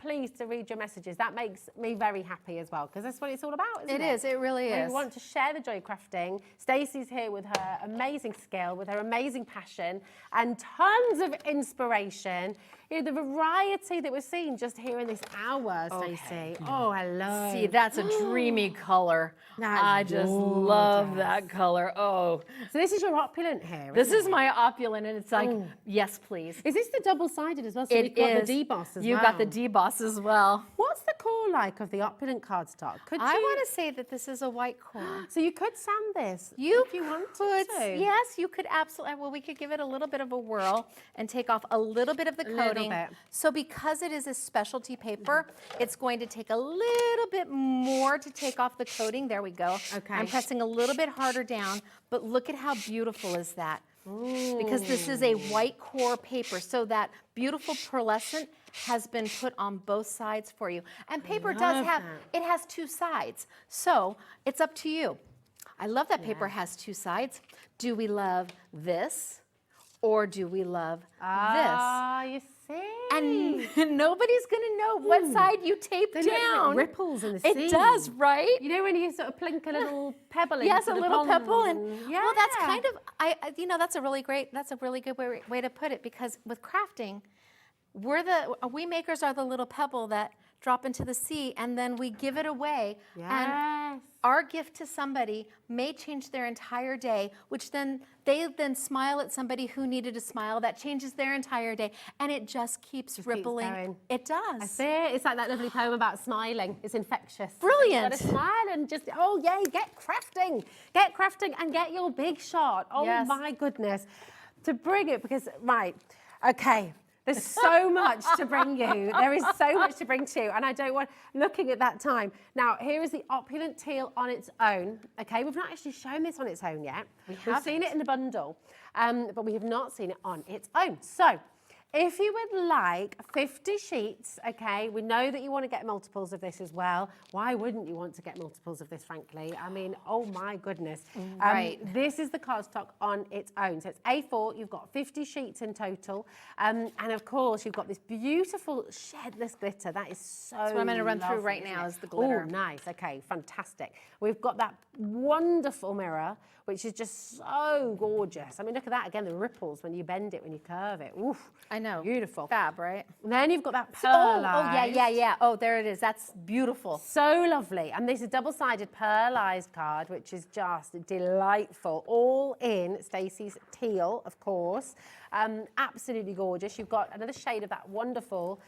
pleased to read your messages. That makes me very happy as well, because that's what it's all about, isn't it? It is, it really is. We want to share the joy of crafting. Stacey's here with her amazing skill, with her amazing passion, and tons of inspiration. You know, the variety that we're seeing just here in this hour, Stacey. Oh, hello. See, that's a dreamy color. I just love that color. Oh. So this is your opulent here, This isn't is it? my opulent, and it's like, yes, please. Is this the double-sided as well? So It you've got is. the deboss as well. You've got the deboss as well. What's the core like of the opulent cardstock? I want to say that this is a white core. So you could sand this if you wanted to. Yes, you could absolutely. Well, we could give it a little bit of a whirl and take off a little bit of the little coating. bit. So because it is a specialty paper, it's going to take a little bit more to take off the coating. There we go. Okay. I'm pressing a little bit harder down, but look at how beautiful is that. Because this is a white core paper, so that beautiful pearlescent has been put on both sides for you. And paper does have, it has two sides, so it's up to you. I love that paper has two sides. Do we love this, or do we love this? Ah, you see. And nobody's gonna know what side you tape They look down. like ripples in the sea. It does, right? You know when you sort of plink a little pebble into Yes, a the little pond pebble, and well, that's yeah. kind of you know, that's a really good way to put it, because with crafting, we makers are the little pebble that drop into the sea, and then we give it away. Yes. And our gift to somebody may change their entire day, which then they smile at somebody who needed a smile. That changes their entire day, and it just keeps rippling. going. It does. I see it. It's like that lovely poem about smiling. It's infectious. Brilliant. You've got to smile and just, oh yay, get crafting and get your big shot. Oh Yes. my goodness. To bring it, because, right, okay. There's so much to bring you. There is so much to bring to you, and I don't want looking at that time. Now, here is the opulent teal on its own. Okay, we've not actually shown this on its own yet. We've seen it in the bundle, but we have not seen it on its own. So, if you would like 50 sheets, okay, we know that you want to get multiples of this as well. Why wouldn't you want to get multiples of this, frankly? I mean, oh my goodness. Right. This is the cardstock on its own. So it's A4, you've got 50 sheets in total. And of course, you've got this beautiful shedless glitter. That is so That's what I'm going to run through lovely, right isn't now it? is the glitter. Oh, nice. Okay, fantastic. We've got that wonderful mirror, which is just so gorgeous. I mean, look at that. Again, the ripples when you bend it, when you curve it. Oof. I know. Beautiful. Fab, right? And then you've got that Oh, pearlized. yeah. Oh, there it is. That's beautiful. So lovely. And this is a double-sided pearlized card, which is just delightful. All in Stacey's teal, of course. Absolutely gorgeous. You've got another shade of that wonderful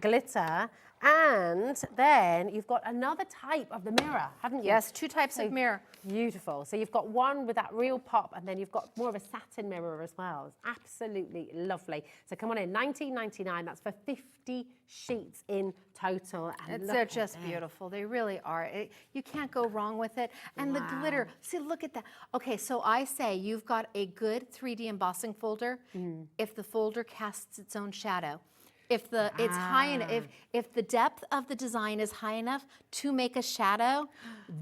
glitter. And then you've got another type of the mirror, haven't you? Yes, 2 types of mirror. Beautiful. So you've got one with that real pop, and then you've got more of a satin mirror as well. It's absolutely lovely. So come on in, $19.99. That's for 50 sheets in total. And They're just beautiful. They really are. You can't go wrong with it. And the glitter, see, look at that. Okay, so I say you've got a good 3D embossing folder if the folder casts its own shadow. If it's high enough, if the depth of the design is high enough to make a shadow,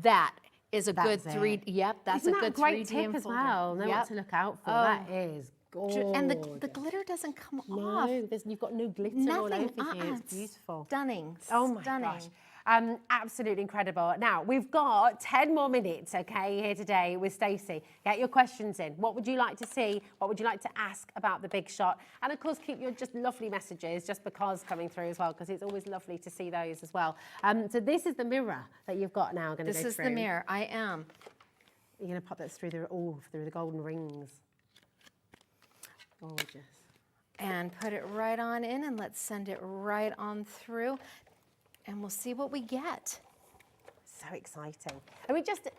that is a good 3D. Yep, that's Isn't a good that a great 3D tip as well? Know what to look out for. That is gorgeous. And the glitter doesn't come off. No, you've got no glitter all over you. It's beautiful. Stunning. Oh my gosh. Absolutely incredible. Now, we've got 10 more minutes, okay, here today with Stacey. Get your questions in. What would you like to see? What would you like to ask about the big shot? And of course, keep your just lovely messages just because coming through as well, because it's always lovely to see those as well. So this is the mirror that you've got now. This is the mirror. I am. You're going to pop that through the golden rings. Gorgeous. And put it right on in, and let's send it right on through. And we'll see what we get. So exciting. I mean, just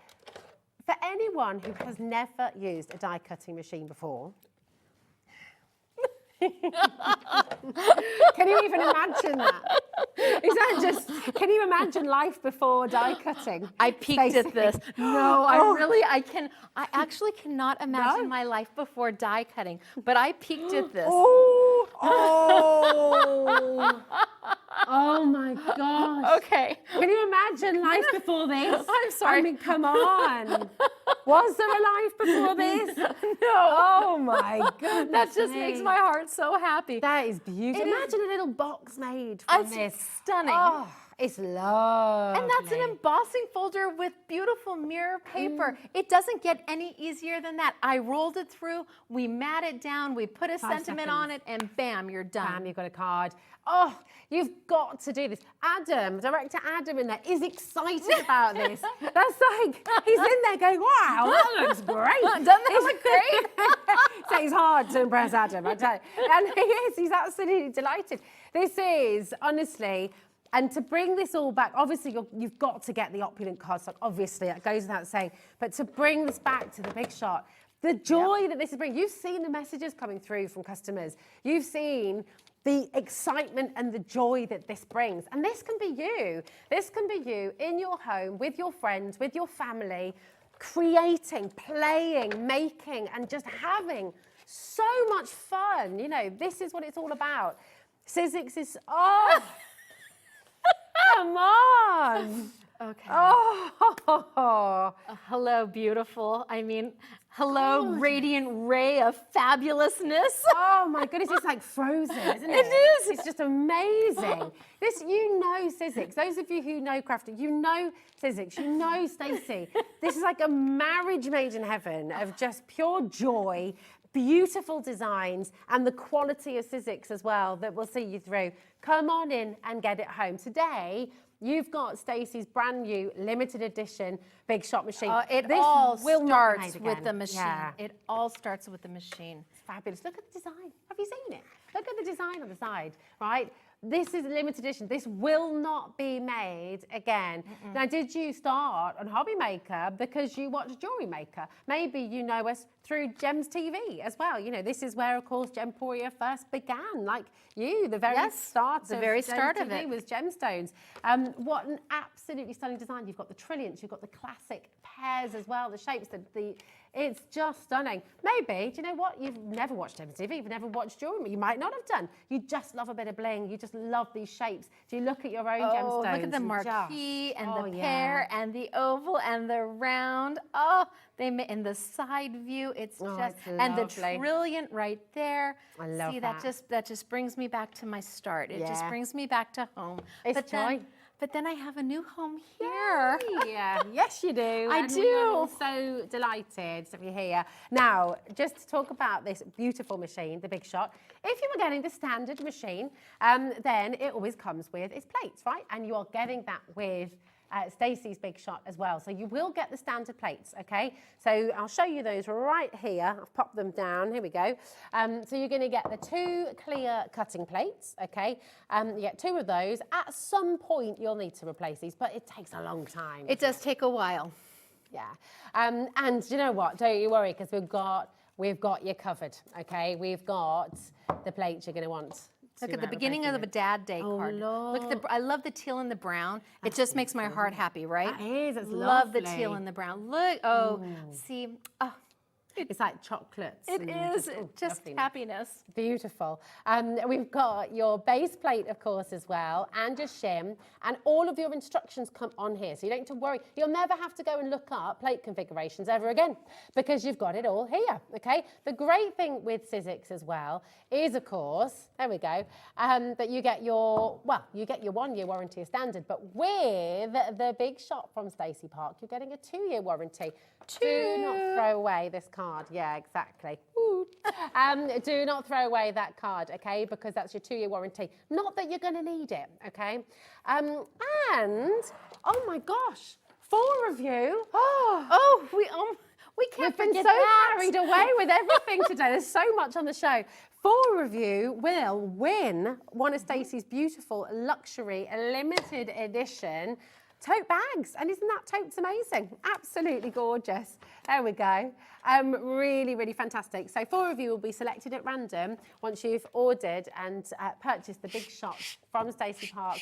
for anyone who has never used a die cutting machine before, can you even imagine that? Is that just, can you imagine life before die cutting? I peeked at this. No, I actually cannot imagine my life before die cutting, but I peeked at this. Oh my gosh. Okay. Can you imagine life before this? I'm sorry. I mean, come on. Was there a life before this? No. Oh my goodness. That just makes my heart so happy. That is beautiful. Imagine a little box made from this. Stunning. Oh, it's lovely. And that's an embossing folder with beautiful mirror paper. It doesn't get any easier than that. I rolled it through, we mat it down, we put a sentiment on it, and bam, you're done. Bam, you've got a card. Oh, you've got to do this. Adam, director Adam in there, is excited about this. That's like, he's in there going, wow, that looks great. Doesn't that look great? So it's hard to impress Adam, I tell you. And he is, he's absolutely delighted. This is, honestly, and to bring this all back, obviously you've got to get the opulent cardstock, obviously, that goes without saying, but to bring this back to the big shot, the joy that this is bringing, you've seen the messages coming through from customers, you've seen the excitement and the joy that this brings. And this can be you. This can be you in your home, with your friends, with your family, creating, playing, making, and just having so much fun. You know, this is what it's all about. Sizzix is, oh, come on. Okay. Oh. Hello, beautiful. I mean, hello, radiant ray of fabulousness. Oh my goodness, it's like frozen, isn't it? It is. It's just amazing. This, you know Sizzix. Those of you who know crafting, you know Sizzix, you know Stacey. This is like a marriage made in heaven of just pure joy, beautiful designs, and the quality of Sizzix as well that will see you through. Come on in and get it home. Today, you've got Stacey's brand new limited edition big shot machine. It all starts with the machine. Yeah. It all starts with the machine. It's fabulous. Look at the design. Have you seen it? Look at the design on the side, right? This is a limited edition. This will not be made again. Now, did you start on Hobby Maker because you watched Jewelry Maker? Maybe you know us through Gems TV as well. You know, this is where, of course, Gemporia first began, like you. The very start of Gems TV was gemstones. What an absolutely stunning design. You've got the trillions, you've got the classic pairs as well, the shapes, it's just stunning. Maybe, do you know what? You've never watched Gems TV, you've never watched Jewelry. You might not have done. You just love a bit of bling. You just love these shapes. Do you look at your own gemstones? Look at the marquee and the pear and the oval and the round. Oh, in the side view, it's just, and the trillion right there. I love that. See, that just brings me back to my start. It just brings me back to home. It's joy. But then I have a new home here. Yeah, yes you do. I do. I'm so delighted to be here. Now, just to talk about this beautiful machine, the Big Shot. If you were getting the standard machine, then it always comes with its plates, right? And you are getting that with Stacey's big shot as well. So you will get the standard plates, okay? So I'll show you those right here. I've popped them down. Here we go. So you're going to get the 2 clear cutting plates, okay? You get 2 of those. At some point, you'll need to replace these, but it takes a long time. It does take a while. Yeah. And you know what? Don't you worry, because we've got you covered, okay? We've got the plates you're going to want. Look at the beginning of a Dad Day card. Look at I love the teal and the brown. It just makes my heart happy, right? That is, it's love the lovely. teal and the brown. Look, see, it's like chocolates. It is just happiness. Beautiful. We've got your base plate, of course, as well, and your shim, and all of your instructions come on here, so you don't need to worry. You'll never have to go and look up plate configurations ever again, because you've got it all here, okay? The great thing with Sizzix as well is, of course, there we go, that you get your 1-year warranty as standard, but with the big shot from Stacey Park, you're getting a 2-year warranty. Do not throw away this card. Yeah, exactly. Do not throw away that card, okay? Because that's your 2-year warranty. Not that you're going to need it, okay? And, oh my gosh, 4 of you. We can't We've been forget so that. carried away with everything today. There's so much on the show. 4 of you will win one of Stacey's beautiful luxury limited edition tote bags. And isn't that totes amazing? Absolutely gorgeous. There we go. Really, really fantastic. So 4 of you will be selected at random once you've ordered and purchased the big shot from Stacey Park.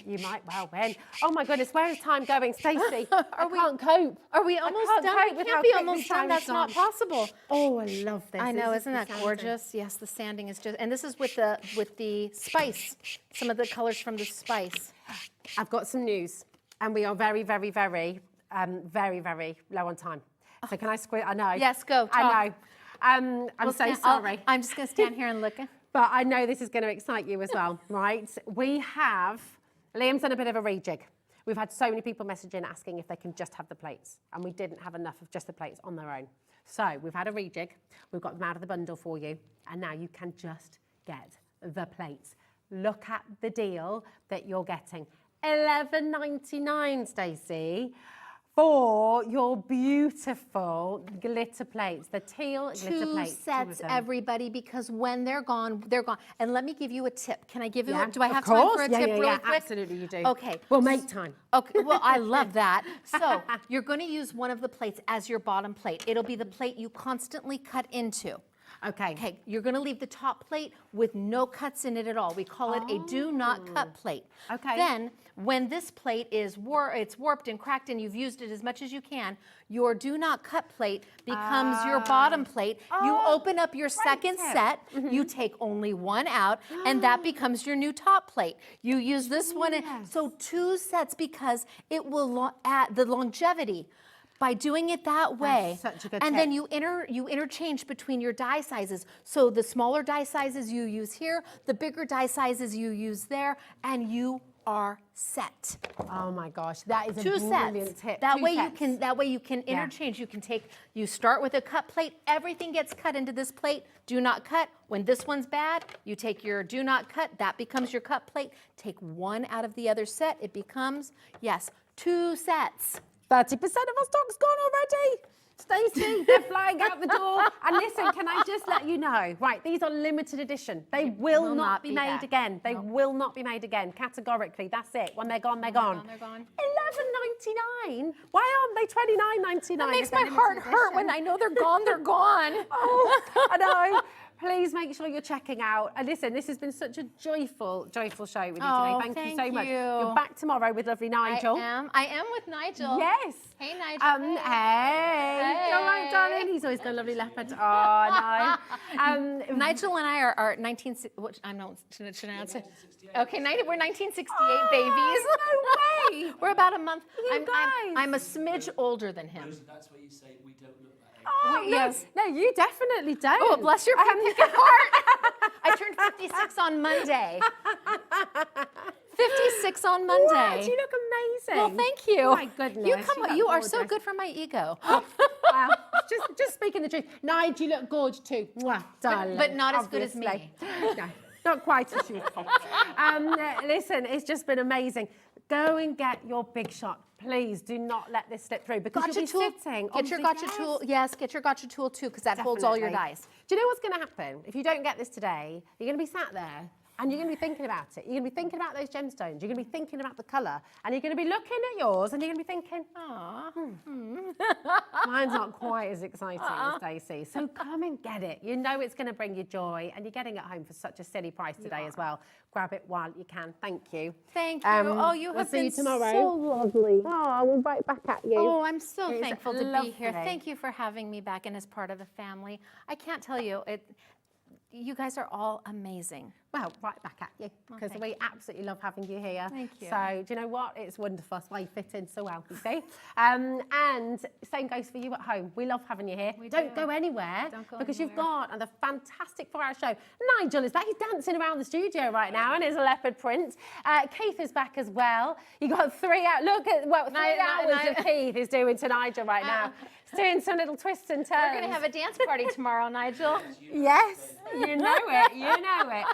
You might well win. Oh my goodness, where is time going, Stacey? I can't cope. Are we almost done? We can't be almost done. That's not possible. Oh, I love this. I know, isn't that gorgeous? Yes, the sanding is just, and this is with the spice. Some of the colors from the spice. I've got some news. And we are very, very, very, very, very low on time. So can I squeeze? I know. Yes, go. Talk. I know. I'm so sorry. I'm just going to stand here and look. But I know this is going to excite you as well, right? Liam's done a bit of a rejig. We've had so many people messaging asking if they can just have the plates. And we didn't have enough of just the plates on their own. So we've had a rejig. We've got them out of the bundle for you. And now you can just get the plates. Look at the deal that you're getting. $11.99, Stacey, for your beautiful glitter plates, the teal glitter plates. 2 sets, everybody, because when they're gone, they're gone. And let me give you a tip. Can I give you do I have time for a tip really quick? Absolutely, you do. Okay. We'll make time. Okay, well, I love that. So you're going to use one of the plates as your bottom plate. It'll be the plate you constantly cut into. Okay, you're going to leave the top plate with no cuts in it at all. We call it a do not cut plate. Okay. Then, when this plate is it's warped and cracked and you've used it as much as you can, your do not cut plate becomes your bottom plate. You open up your second set, you take only 1 out, and that becomes your new top plate. You use this one, so 2 sets because it will add the longevity. By doing it that way, such a good and tip. then you interchange between your die sizes. So the smaller die sizes you use here, the bigger die sizes you use there, and you are set. Oh my gosh, that is a 2 brilliant sets. tip. That 2 way sets. you can interchange. You start with a cut plate. Everything gets cut into this plate. Do not cut. When this one's bad, you take your do not cut. That becomes your cut plate. Take 1 out of the other set. It becomes 2 sets. 30% of our stock's gone already. Stacey, they're flying out the door. And listen, can I just let you know, right, these are limited edition. They will not be made again. They will not be made again, categorically. That's it. When they're gone, they're gone. They're gone. $11.99. Why aren't they $29.99? That makes my heart hurt when I know they're gone, they're gone. Oh, I know. Please make sure you're checking out. And listen, this has been such a joyful, joyful show with you today. Thank you so much. You're back tomorrow with lovely Nigel. I am with Nigel. Yes. Hey, Nigel. Hey. All right, darling. He's always got a lovely leopard. Oh, no. Nigel and I are 19... Which, I know, should I announce it? Okay, we're 1968 babies. No way. We're about a month. You guys. I'm a smidge older than him. That's what you say, we don't look that age. Oh, yes. No, you definitely don't. Oh, bless your pink heart. I turned 56 on Monday. 56 on Monday. What? You look amazing. Well, thank you. Oh, my goodness. You are so good for my ego. Wow. Just speaking the truth. Nigel, you look gorgeous too. Mwah, darling. But not as good as me. No, not quite as beautiful. Listen, it's just been amazing. Go and get your big shot. Please do not let this slip through because you'll be sitting on Get your the gotcha desk. tool. Yes, get your gotcha tool too, because that holds all your Definitely. dies. Do you know what's going to happen? If you don't get this today, you're going to be sat there and you're going to be thinking about it. You're going to be thinking about those gemstones. You're going to be thinking about the colour. And you're going to be looking at yours and you're going to be thinking, mine's not quite as exciting as Stacey. So come and get it. You know it's going to bring you joy and you're getting it home for such a silly price today as well. Grab it while you can. Thank you. Thank you. Oh, you we'll have see been you tomorrow. so lovely. Oh, we'll right back at you. Oh, I'm so It's thankful to be here. lovely. Thank you for having me back and as part of the family. I can't tell you, you guys are all amazing. Well, right back at you, because thank we you. absolutely love having you here. Thank you. So, do you know what? It's wonderful. That's why you fit in so well, you see. And same goes for you at home. We love having you here. Don't go anywhere because you've got a fantastic 4-hour show. Nigel is back. He's dancing around the studio right now in his leopard print. Keith is back as well. You got 3 hours. Look at 3 hours of Keith is doing to Nigel right now. He's doing some little twists and turns. We're going to have a dance party tomorrow, Nigel. Yes, you know it. You know it.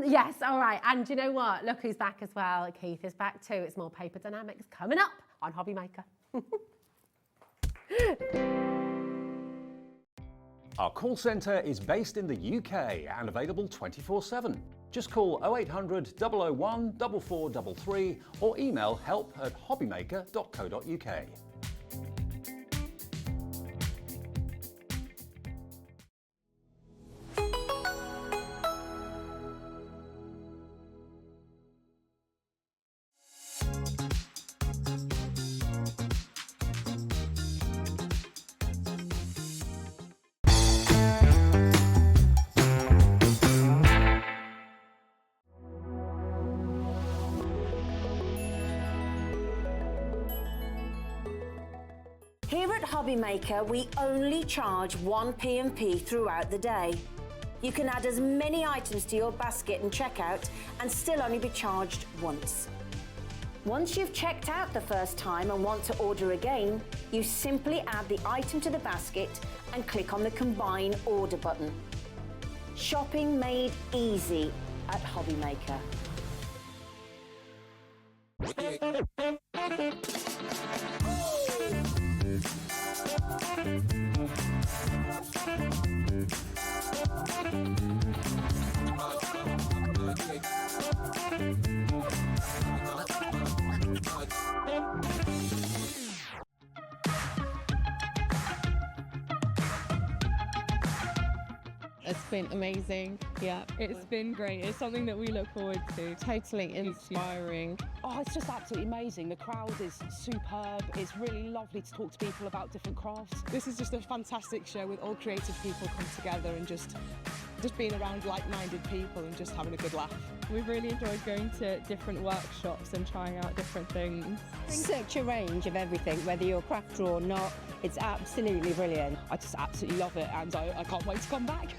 Yes, all right. And you know what? Look who's back as well. Keith is back too. It's more Paper Dienamics coming up on Hobby Maker. Our call centre is based in the UK and available 24/7. Just call 0800 001 4433 or email help@hobbymaker.co.uk. Here at Hobby Maker, we only charge 1 P&P throughout the day. You can add as many items to your basket and checkout and still only be charged once. Once you've checked out the first time and want to order again, you simply add the item to the basket and click on the Combine Order button. Shopping made easy at Hobby Maker. It's been amazing. Yeah, it's been great. It's something that we look forward to. Totally inspiring. Oh, it's just absolutely amazing. The crowd is superb. It's really lovely to talk to people about different crafts. This is just a fantastic show with all creative people come together and just being around like-minded people and just having a good laugh. We've really enjoyed going to different workshops and trying out different things. Such a range of everything, whether you're a crafter or not. It's absolutely brilliant. I just absolutely love it and I can't wait to come back.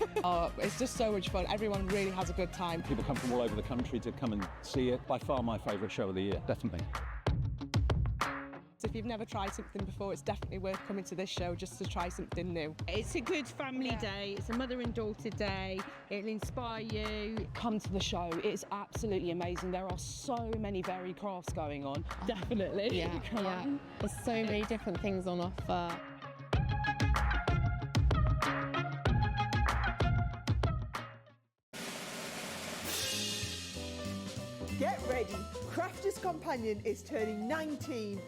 It's just so much fun. Everyone really has a good time. People come from all over the country to come and see it. By far my favourite show of the year, definitely. If you've never tried something before, it's definitely worth coming to this show just to try something new. It's a good family day. It's a mother and daughter day. It'll inspire you. Come to the show. It's absolutely amazing. There are so many varied crafts going on. Definitely. Yeah, Come on. There's so many different things on offer. Get ready, Crafters Companion is turning 19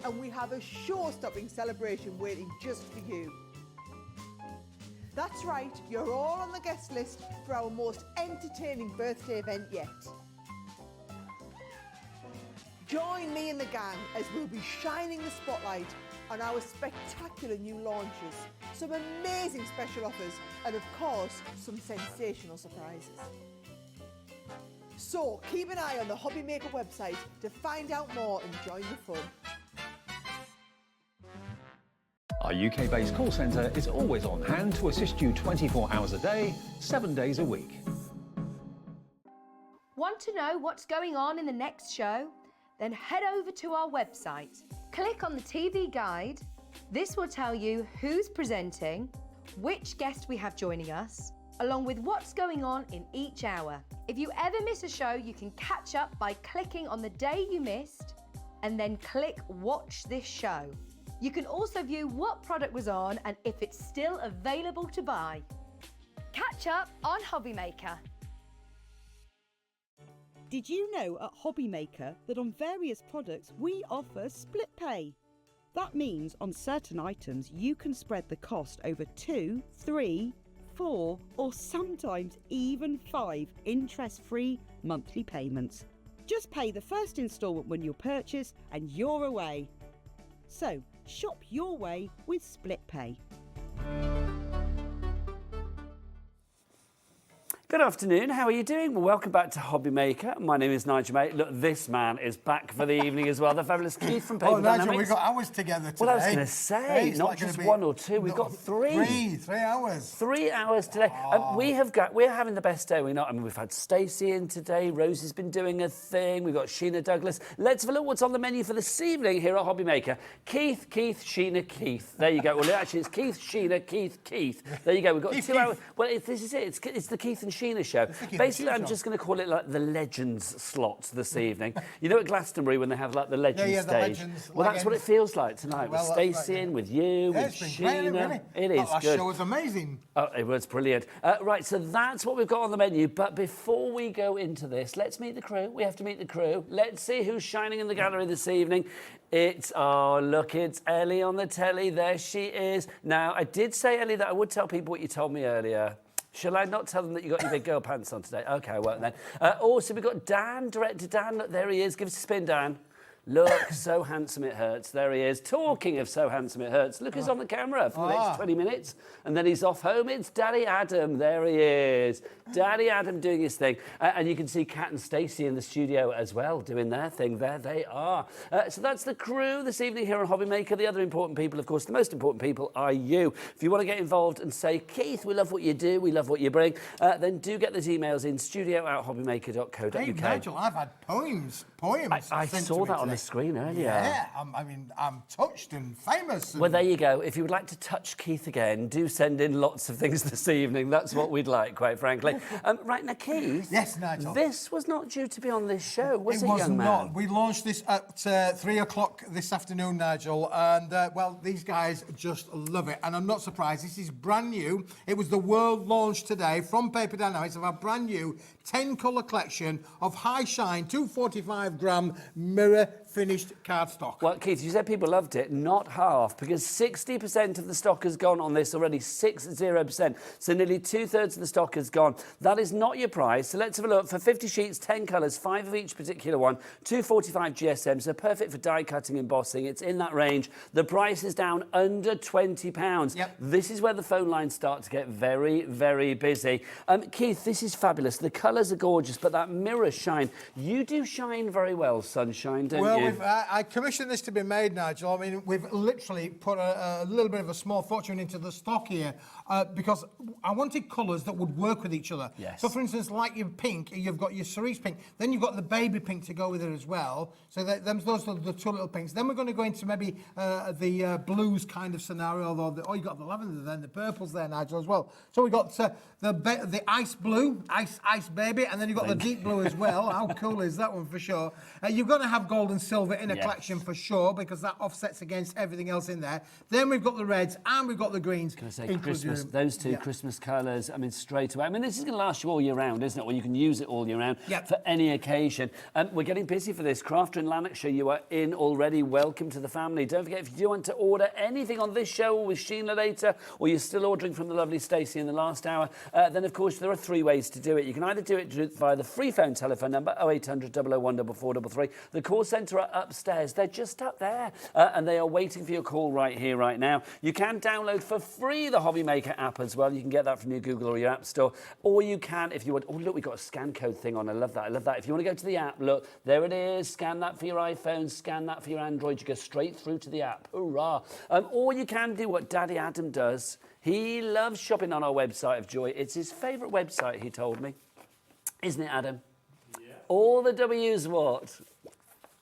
and we have a show-stopping celebration waiting just for you. That's right, you're all on the guest list for our most entertaining birthday event yet. Join me and the gang as we'll be shining the spotlight on our spectacular new launches, some amazing special offers and of course some sensational surprises. So keep an eye on the Hobby Maker website to find out more and join the fun. Our UK-based call centre is always on hand to assist you 24 hours a day, 7 days a week. Want to know what's going on in the next show? Then head over to our website. Click on the TV guide. This will tell you who's presenting, which guest we have joining us, along with what's going on in each hour. If you ever miss a show, you can catch up by clicking on the day you missed and then click Watch This Show. You can also view what product was on and if it's still available to buy. Catch up on Hobby Maker. Did you know at Hobby Maker that on various products we offer split pay? That means on certain items you can spread the cost over 2, 3, 4 or sometimes even 5 interest-free monthly payments. Just pay the first instalment when you purchase and you're away. So shop your way with split pay. Good afternoon, how are you doing? Well, welcome back to Hobby Maker. My name is Nigel Mate. Look, this man is back for the evening as well. The fabulous Keith from Paper Dienamics. Nigel, we've got hours together today. Well, I was going to say, not just 1 or 2, we've got 3. 3 hours. 3 hours today. We're having the best day. We've had Stacey in today. Rosie's been doing a thing. We've got Sheena Douglass. Let's have a look what's on the menu for this evening here at Hobby Maker. Keith, Sheena, Keith. There you go. Well, actually, it's Keith, Sheena, Keith. There you go. We've got Keith, 2 hours. Well, this is it. It's the Keith and Sheena show. Basically, I'm just going to call it like the Legends slot this evening. You know at Glastonbury when they have like the Legends stage? Legends, well, that's what it feels like tonight with Stacey in, with you, with Sheena. Really. It is that good. show was amazing. Oh, it was brilliant. Right, so that's what we've got on the menu. But before we go into this, let's meet the crew. We have to meet the crew. Let's see who's shining in the gallery this evening. It's Ellie on the telly. There she is. Now, I did say, Ellie, that I would tell people what you told me earlier. Shall I not tell them that you got your big girl pants on today? OK, I won't then. Also, we've got Dan, director Dan. Look, there he is. Give us a spin, Dan. Look, so handsome it hurts. There he is. Talking of so handsome it hurts, look, he's on the camera for the next 20 minutes. And then he's off home. It's Daddy Adam. There he is. Daddy Adam doing his thing. And you can see Kat and Stacey in the studio as well doing their thing. There they are. So that's the crew this evening here on Hobby Maker. The other important people, of course, the most important people are you. If you want to get involved and say, Keith, we love what you do, we love what you bring, then do get those emails in studio@hobbymaker.co.uk. Hey, Nigel, I've had poems. I saw that on the screen earlier. Yeah, I'm touched and famous. Well, there you go. If you would like to touch Keith again, do send in lots of things this evening. That's what we'd like, quite frankly. Right now, Keith. Yes, Nigel. This was not due to be on this show, was it, young man? It was not. We launched this at 3 o'clock this afternoon, Nigel, and, well, these guys just love it. And I'm not surprised. This is brand new. It was the world launch today from Paper Dienamics of our brand new 10-colour collection of high shine 245-gram mirror finished cardstock. Well, Keith, you said people loved it, not half, because 60% of the stock has gone on this already, 60%. So nearly 2/3 of the stock has gone. That is not your price. So let's have a look. For 50 sheets, 10 colours, 5 of each particular one, 245 GSM, so perfect for die cutting, embossing. It's in that range. The price is down under £20. Yep. This is where the phone lines start to get very, very busy. Keith, this is fabulous. The colours are gorgeous, but that mirror shine, you do shine very well, sunshine, don't you? I commissioned this to be made, Nigel. I mean, we've literally put a little bit of a small fortune into the stock here because I wanted colours that would work with each other. Yes. So, for instance, like your pink, you've got your cerise pink. Then you've got the baby pink to go with it as well. So those are the 2 little pinks. Then we're going to go into maybe the blues kind of scenario. Although you got the lavender then, the purples there, Nigel, as well. So we got the ice blue, ice baby, and then you've got the deep blue as well. How cool is that one for sure? You're going to have gold and silver in a collection for sure because that offsets against everything else in there. Then we've got the reds and we've got the greens. Can I say Christmas? Those two Christmas colours. I mean, straight away. I mean, this is going to last you all year round, isn't it? Well, you can use it all year round for any occasion. We're getting busy for this. Crafter in Lanarkshire, you are in already. Welcome to the family. Don't forget, if you do want to order anything on this show or with Sheena later, or you're still ordering from the lovely Stacey in the last hour, then of course there are 3 ways to do it. You can either do it via the free phone telephone number 0800 001 4433. The call centre are upstairs. They're just up there and they are waiting for your call right here, right now. You can download for free the Hobby Maker app as well. You can get that from your Google or your App Store. Or you can, if you want... Oh, look, we've got a scan code thing on. I love that. I love that. If you want to go to the app, look, there it is. Scan that for your iPhone. Scan that for your Android. You go straight through to the app. Hurrah. Or you can do what Daddy Adam does. He loves shopping on our website of joy. It's his favourite website, he told me. Isn't it, Adam? Yeah. All the W's what?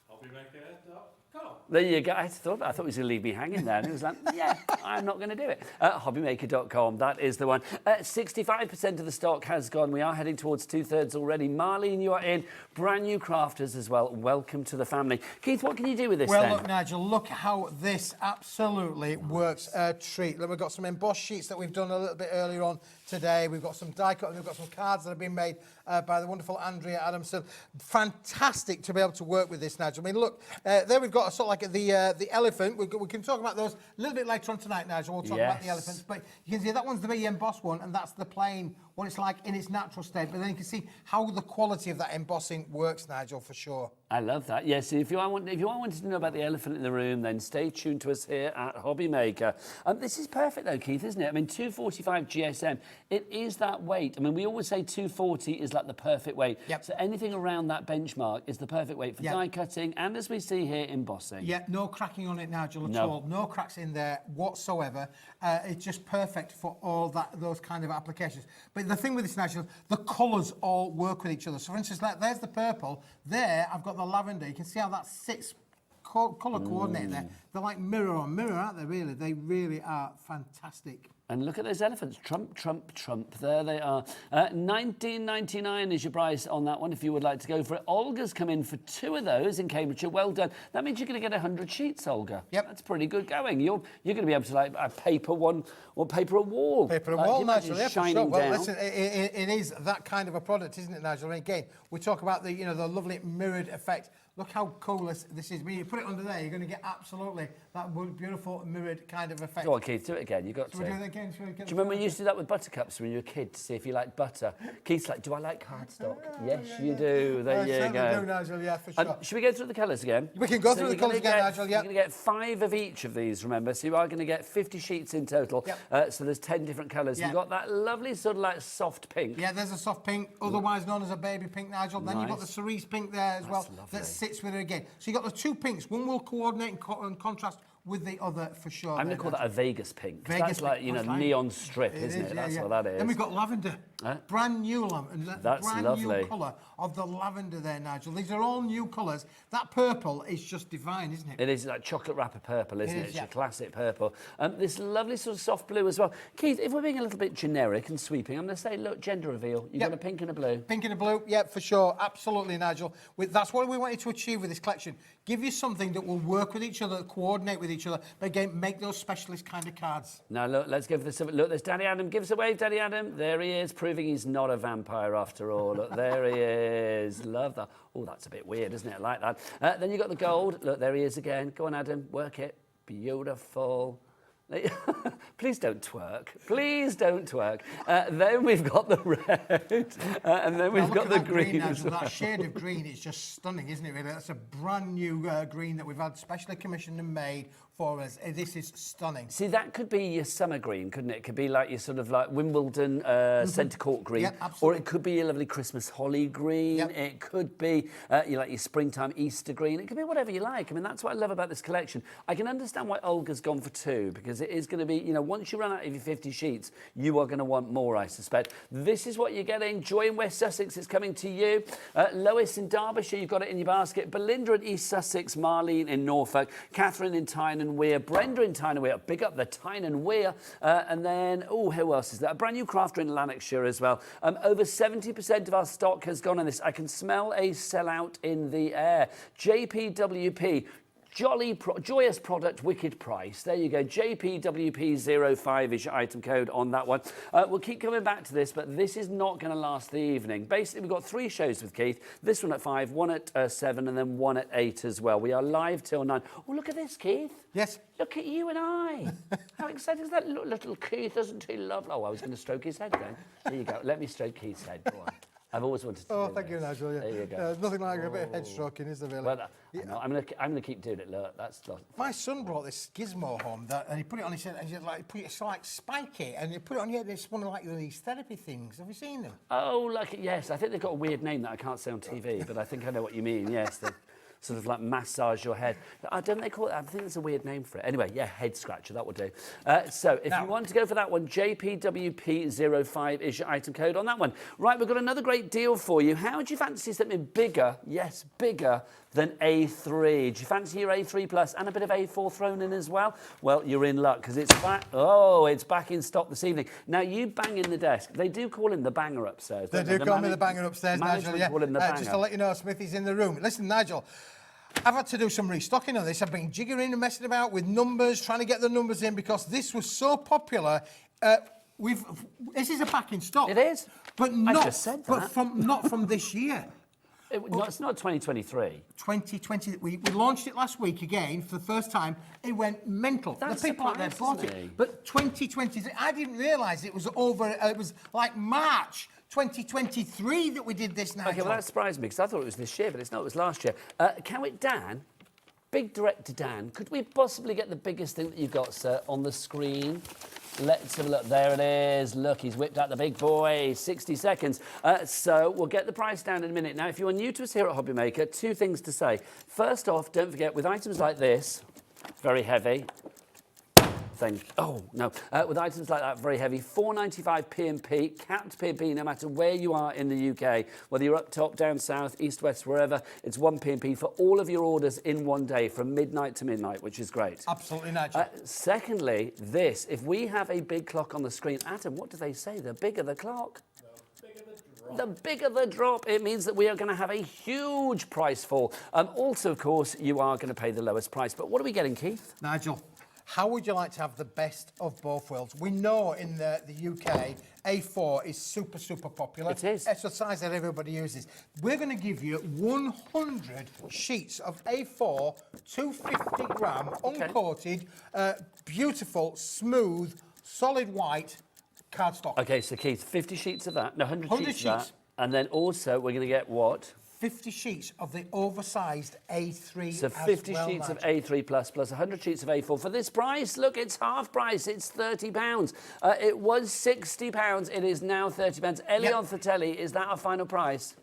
Hobbymaker.com. There you go. I thought he was going to leave me hanging there. And he was like, yeah, I'm not going to do it. Hobbymaker.com, that is the one. 65% of the stock has gone. We are heading towards 2/3 already. Marlene, you are in. Brand new crafters as well. Welcome to the family. Keith, what can you do with this then? Well, look, Nigel, look how this absolutely works a treat. Look, we've got some embossed sheets that we've done a little bit earlier on today. We've got some die cut, and we've got some cards that have been made by the wonderful Andrea Adamson. Fantastic to be able to work with this, Nigel. I mean, look, there we've got a sort of like the elephant. We can talk about those a little bit later on tonight, Nigel. We'll talk about the elephants. But you can see that one's the big embossed one, and that's the plain, what it's like in its natural state. But then you can see how the quality of that embossing works, Nigel, for sure. I love that. Yes, if you are wanting to know about the elephant in the room, then stay tuned to us here at Hobbymaker. This is perfect though, Keith, isn't it? I mean, 245 GSM, it is that weight. I mean, we always say 240 is like the perfect weight. Yep. So anything around that benchmark is the perfect weight for die cutting, and as we see here, embossing. Yeah, no cracking on it, Nigel, at all. No cracks in there whatsoever. It's just perfect for all those kind of applications. But the thing with this, Nigel, the colours all work with each other. So, for instance, like, there's the purple. There, I've got the lavender. You can see how that sits colour coordinated there. They're like mirror on mirror, aren't they, really? They really are fantastic. And look at those elephants. Trump, trump, trump. There they are. $19.99 is your price on that one if you would like to go for it. Olga's come in for 2 of those in Cambridgeshire. Well done. That means you're going to get 100 sheets, Olga. Yep. That's pretty good going. You're going to be able to like paper one or paper a wall. Paper a wall, Nigel. Yeah, for sure. Well, down. listen, it is that kind of a product, isn't it, Nigel? And again, we talk about the the lovely mirrored effect. Look how cool this is. When you put it under there, you're going to get absolutely that beautiful mirrored kind of effect. Go on, Keith, do it again. You've got to. Do it again? Do you remember when you used to do that with buttercups when you were a kid to see if you liked butter? Keith's like, do I like cardstock? Yes, you do. There you go. Do, Nigel, yeah, for sure. Should we go through the colours again? We can go through the colours again, Nigel, yeah. You're going to get 5 of each of these, remember? So you are going to get 50 sheets in total. Yep. So there's 10 different colours. Yep. You've got that lovely sort of like soft pink. Yeah, there's a soft pink, otherwise known as a baby pink, Nigel. Then you've got the cerise pink there as well. That sits with it again. So you've got the 2 pinks. One will coordinate and contrast with the other for sure. I'm going to call that a Vegas pink. That's like, neon strip, isn't it? That's what that is. Then we've got lavender. Brand new lavender. That's brand lovely. New colour of the lavender there, Nigel. These are all new colours. That purple is just divine, isn't it? It is like chocolate wrapper purple, isn't it? It's your classic purple. This lovely sort of soft blue as well. Keith, if we're being a little bit generic and sweeping, I'm going to say, look, gender reveal. You've got a pink and a blue. Pink and a blue, yeah, for sure. Absolutely, Nigel. That's what we wanted to achieve with this collection. Give you something that will work with each other, coordinate with each other, but again, make those specialist kind of cards. Now, look, let's give this a look. There's Daddy Adam. Give us a wave, Daddy Adam. There he is, proving he's not a vampire after all. Look, there he is. Love that. Oh, that's a bit weird, isn't it? I like that. Then you've got the gold. Look, there he is again. Go on, Adam. Work it. Beautiful. Please don't twerk. Please don't twerk. Then we've got the red, and then we've got the green as well. That shade of green is just stunning, isn't it, really? That's a brand new green that we've had specially commissioned and made for us. This is stunning. See, that could be your summer green, couldn't it? It could be like your sort of like Wimbledon centre court green. Yep, absolutely. Or it could be your lovely Christmas holly green. Yep. It could be like your springtime Easter green. It could be whatever you like. I mean, that's what I love about this collection. I can understand why Olga's gone for 2, because it is going to be, once you run out of your 50 sheets, you are going to want more, I suspect. This is what you're getting. Joy in West Sussex is coming to you. Lois in Derbyshire, you've got it in your basket. Belinda in East Sussex, Marlene in Norfolk, Catherine in Tyne and Weir, Brenda in Tyne and Weir. Big up the Tyne and Weir. And then, who else is there? A brand new crafter in Lanarkshire as well. Over 70% of our stock has gone on this. I can smell a sellout in the air. JPWP. Joyous product, wicked price. There you go. JPWP05 is your item code on that one. We'll keep coming back to this, but this is not going to last the evening. Basically, we've got 3 shows with Keith. This one at 5, one at 7, and then one at 8 as well. We are live till 9. Oh, look at this, Keith. Yes. Look at you and I. How exciting is that? Little Keith, isn't he lovely? Oh, I was going to stroke his head then. There you go. Let me stroke Keith's head. Go on. I've always wanted to do thank you, Nigel. Yeah. There you go. There's nothing like a bit of head stroking, is there, really? Well, I'm going to keep doing it. Look, my son brought this gizmo home, and he put it on his head, and it's like spiky, and you put it on your head, it's one of like these therapy things. Have you seen them? Oh, yes. I think they've got a weird name that I can't say on TV, but I think I know what you mean. Yes, they sort of like massage your head. Don't they call it? I think there's a weird name for it. Anyway, yeah, head scratcher, that will do. So if you want to go for that one, JPWP05 is your item code on that one. Right, we've got another great deal for you. How would you fancy something bigger? Yes, bigger than A3. Do you fancy your A3 Plus and a bit of A4 thrown in as well? Well, you're in luck because it's back. Oh, it's back in stock this evening. Now, you bang in the desk. They do call him the banger upstairs. They do call me the banger upstairs, Nigel. Yeah. Call him the banger. Just to let you know, Smithy's in the room. Listen, Nigel, I've had to do some restocking on this. I've been jiggering and messing about with numbers, trying to get the numbers in because this was so popular. This is a back in stock. It is. But not, I just said that. But not from this year. It's not 2023. 2020. We launched it last week again for the first time. It went mental. That's the people out there bought surprising it. me. But 2020, I didn't realise it was over. It was like March 2023 that we did this now. Okay, well, that surprised me because I thought it was this year, but it's not. It was last year. Dan, big director Dan, could we possibly get the biggest thing that you've got, sir, on the screen? Let's have a look. There it is. Look, he's whipped out the big boy. 60 seconds. So we'll get the price down in a minute. Now, if you are new to us here at Hobby Maker, two things to say. First off, don't forget, with items like this, very heavy. With items like that, very heavy, £4.95 P&P, capped P&P, no matter where you are in the UK, whether you're up top, down south, east, west, wherever, it's one P&P for all of your orders in one day from midnight to midnight, which is great. Absolutely, Nigel. Secondly, if we have a big clock on the screen, Adam, what do they say? The bigger the clock. The bigger the drop, it means that we are going to have a huge price fall. Also, of course, you are going to pay the lowest price. But what are we getting, Keith? Nigel, how would you like to have the best of both worlds? We know in the UK, A4 is super, super popular. It is. It's a size that everybody uses. We're going to give you 100 sheets of A4, 250 gram, uncoated, beautiful, smooth, solid white cardstock. Okay, so Keith, 50 sheets of that. No, 100 sheets of that. And then also, we're going to get what? 50 sheets of the oversized A3 So 50 sheets of A3 plus 100 sheets of A4 for this price. Look, it's half price. It's £30. It was £60. It is now £30. Elion Fratelli, is that our final price?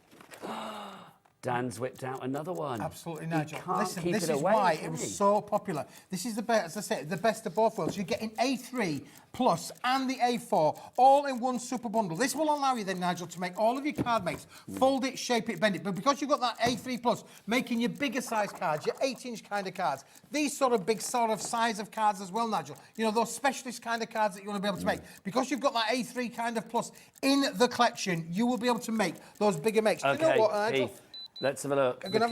Dan's whipped out another one. Absolutely, Nigel. Listen, this is why it was so popular. This is the best, as I said, the best of both worlds. You're getting A3 Plus and the A4 all in one super bundle. This will allow you then, Nigel, to make all of your card mates, fold it, shape it, bend it. But because you've got that A3 Plus, making your bigger size cards, your 8-inch kind of cards, these sort of big sort of size of cards as well, Nigel. You know, those specialist kind of cards that you want to be able to make. Because you've got that A3 kind of Plus in the collection, you will be able to make those bigger makes. Okay, Do you know what, Nigel? Keith, let's have a look. We're going to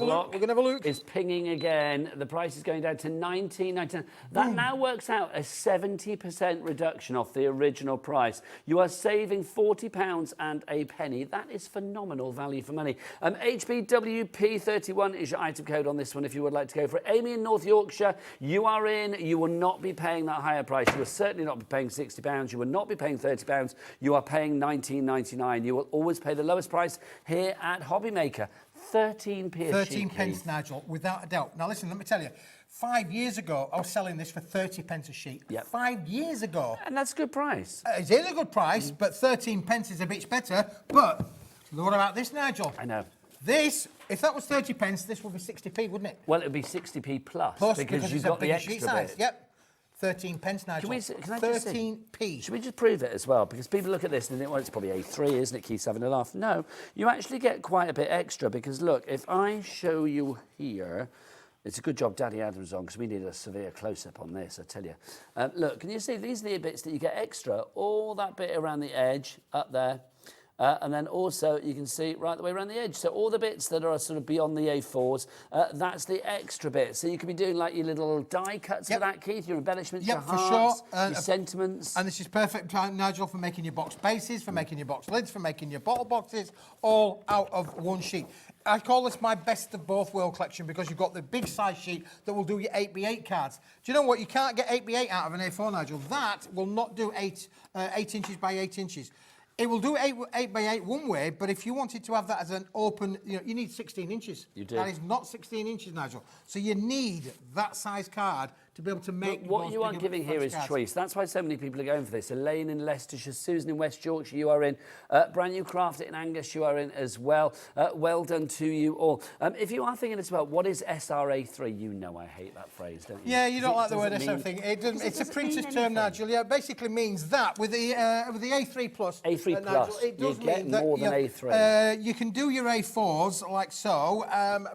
have a look. Is pinging again. The price is going down to $19.99. That now works out a 70% reduction off the original price. You are saving £40 and a penny. That is phenomenal value for money. HBWP31 is your item code on this one if you would like to go for it. Amy in North Yorkshire, you are in. You will not be paying that higher price. You will certainly not be paying £60. You will not be paying £30. You are paying $19.99. You will always pay the lowest price here at Hobby Maker. 13p a 13 sheet, pence, Keith. Nigel, without a doubt. Now, listen, let me tell you, 5 years ago, I was selling this for 30 pence a sheet. Yep. 5 years ago. And that's a good price. It is a good price, but 13 pence is a bit better. But what about this, Nigel? I know. This, if that was 30 pence, this would be 60p, wouldn't it? Well, it would be 60p plus because you've it's a got the bigger extra sheet size. bit. Yep. 13 pence, Nigel. Can I just 13p. Should we just prove it as well? Because people look at this and think, well, it's probably A3, isn't it? Keith's having a laugh. No, you actually get quite a bit extra because, look, if I show you here, it's a good job Daddy Adam's on because we need a severe close-up on this, I tell you. Look, can you see these are the bits that you get extra? All that bit around the edge, up there. And then also you can see right the way around the edge. So all the bits that are sort of beyond the A4s, that's the extra bit. So you could be doing like your little die cuts for that, Keith, your embellishments, your hearts, your sentiments. And this is perfect, Nigel, for making your box bases, for making your box lids, for making your bottle boxes, all out of one sheet. I call this my best of both world collection because you've got the big size sheet that will do your 8x8 cards. Do you know what? You can't get 8x8 out of an A4, Nigel. That will not do 8 inches by 8 inches. It will do 8x8 one way, but if you wanted to have that as an open, you need 16 inches. You do. That is not 16 inches, Nigel. So you need that size card to be able to make. What you are giving here is choice. That's why so many people are going for this. Elaine in Leicestershire, Susan in West Yorkshire, you are in. Brand New Craft in Angus, you are in as well. Well done to you all. If you are thinking as well, what is SRA3? You know I hate that phrase, don't you? Yeah, you don't like the word SRA3. It's a printer's term, Nigel. Yeah, it basically means that with the A3 Plus. A3 Nigel, Plus, it does you get mean that, more than A3. You can do your A4s like so,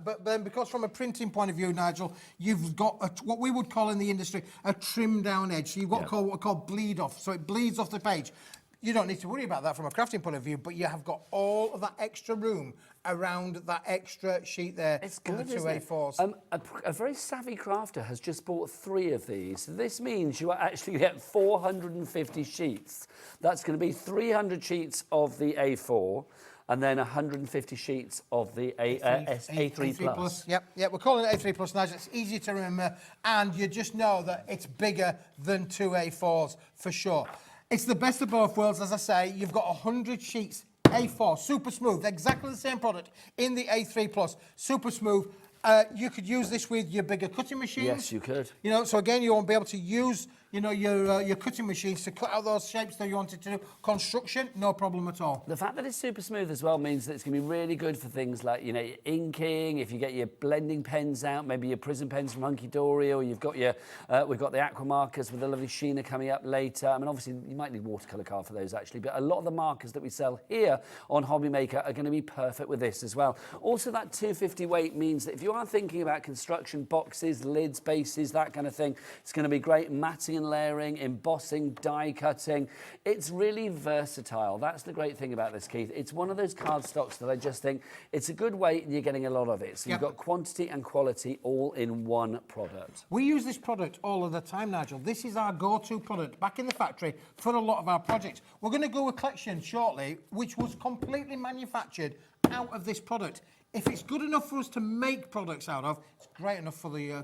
but then because from a printing point of view, Nigel, you've got what we would call in the industry a trimmed down edge. So you've got what we call bleed off, so it bleeds off the page. You don't need to worry about that from a crafting point of view, but you have got all of that extra room around that extra sheet there. It's good, with the two isn't it? A4s. A very savvy crafter has just bought 3 of these. This means you are actually get 450 sheets. That's going to be 300 sheets of the A4 and then 150 sheets of the A3 Plus. Yep, we're calling it A3 Plus, Nigel. It's easy to remember, and you just know that it's bigger than 2 A4s for sure. It's the best of both worlds, as I say. You've got 100 sheets, A4, super smooth, exactly the same product in the A3 Plus, super smooth. You could use this with your bigger cutting machines. Yes, you could. You know, so again, you won't be able to use, you know, your cutting machines to cut out those shapes that you wanted to do. Construction, no problem at all. The fact that it's super smooth as well means that it's going to be really good for things like, you know, your inking, if you get your blending pens out, maybe your prism pens from Hunky Dory, or you've got your, we've got the aqua markers with the lovely Sheena coming up later. I mean, obviously, you might need watercolour card for those, actually, but a lot of the markers that we sell here on Hobby Maker are going to be perfect with this as well. Also, that 250 weight means that if you are thinking about construction, boxes, lids, bases, that kind of thing, it's going to be great. Matting and layering, embossing, die cutting. It's really versatile. That's the great thing about this, Keith. It's one of those cardstocks that I just think it's a good weight and you're getting a lot of it. So you've got quantity and quality all in one product. We use this product all of the time, Nigel. This is our go-to product back in the factory for a lot of our projects. We're going to go a collection shortly, which was completely manufactured out of this product. If it's good enough for us to make products out of, it's great enough for the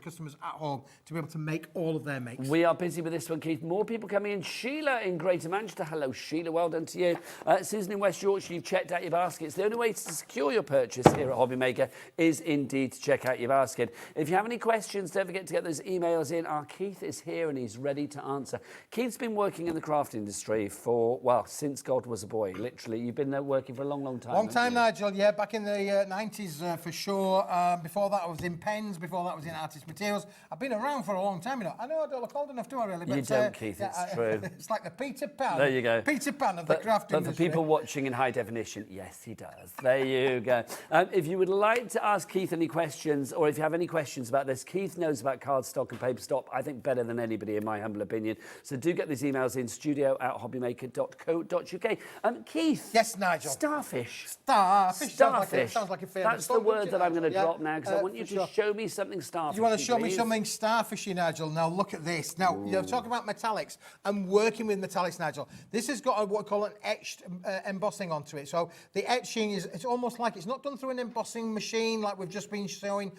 customers at home to be able to make all of their makes. We are busy with this one, Keith. More people coming in. Sheila in Greater Manchester. Hello, Sheila. Well done to you. Susan in West Yorkshire, you've checked out your baskets. The only way to secure your purchase here at Hobby Maker is indeed to check out your basket. If you have any questions, don't forget to get those emails in. Our Keith is here and he's ready to answer. Keith's been working in the craft industry for, well, since God was a boy, literally. You've been there working for a long, long time. Long time, Nigel, yeah, back in the 90s for sure. Before that I was in pens, before that I was in artist materials. I've been around for a long time, you know. I know I don't look old enough, do I really? But, you don't, Keith, it's true. It's like the Peter Pan. There you go. Peter Pan of the craft industry. But for people watching in high definition, yes, he does. There you go. If you would like to ask Keith any questions, or if you have any questions about this, Keith knows about cardstock and paper stock, I think, better than anybody, in my humble opinion. So do get these emails in, studio@hobbymaker.co.uk. Keith. Yes, Nigel. Starfish. Starfish. Sounds like a favourite. That's the word that I'm going to drop now, because I want you to show me something starfishy. You want to show me something starfishy, Nigel? Now look at this. Now you're talking about metallics. I'm working with metallics, Nigel. This has got what we call an etched embossing onto it. So the etching it's almost like it's not done through an embossing machine like we've just been showing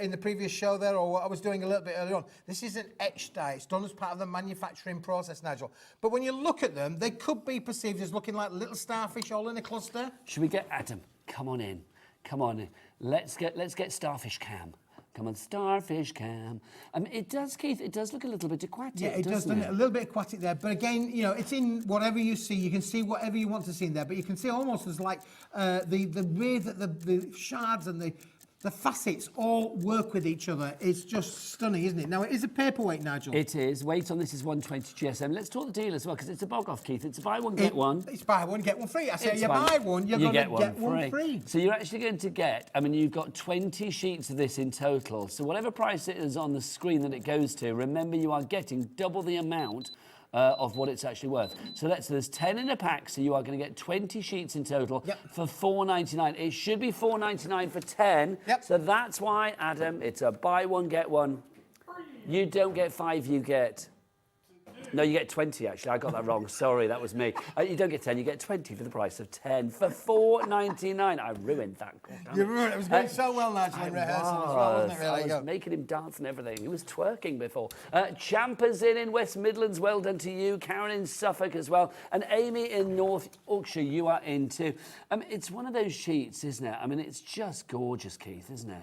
in the previous show there, or what I was doing a little bit earlier on. This is an etched die. It's done as part of the manufacturing process, Nigel. But when you look at them, they could be perceived as looking like little starfish all in a cluster. Should we get Adam? Come on in. Come on in. Let's get Starfish Cam. Come on, Starfish Cam. It does, Keith, it does look a little bit aquatic, yeah, it does, doesn't it? A little bit aquatic there. But again, you know, it's in whatever you see. You can see whatever you want to see in there. But you can see almost as like the way that the shards and the facets all work with each other. It's just stunning, isn't it? Now, it is a paperweight, Nigel. It is. Weight on this is 120 GSM. Let's talk the deal as well, because it's a bog off, Keith. It's a buy one, get one. It's buy one, get one free. I say you buy one, you're going to get one free. So you're actually going to get, I mean, you've got 20 sheets of this in total. So whatever price it is on the screen that it goes to, remember you are getting double the amount of what it's actually worth. So there's 10 in a pack, so you are going to get 20 sheets in total for $4.99. It should be $4.99 for 10. So that's why, Adam, it's a buy one, get one. You don't get 5, you get... No, you get 20, actually. I got that wrong. Sorry, that was me. You don't get 10, you get 20 for the price of 10 for $4.99. I ruined that. You ruined it. It was going so well, Nigel, in rehearsal as well, wasn't it? Really? I was making him dance and everything. He was twerking before. Champers in West Midlands, well done to you. Karen in Suffolk as well. And Amy in North Yorkshire, you are in too. It's one of those sheets, isn't it? I mean, it's just gorgeous, Keith, isn't it?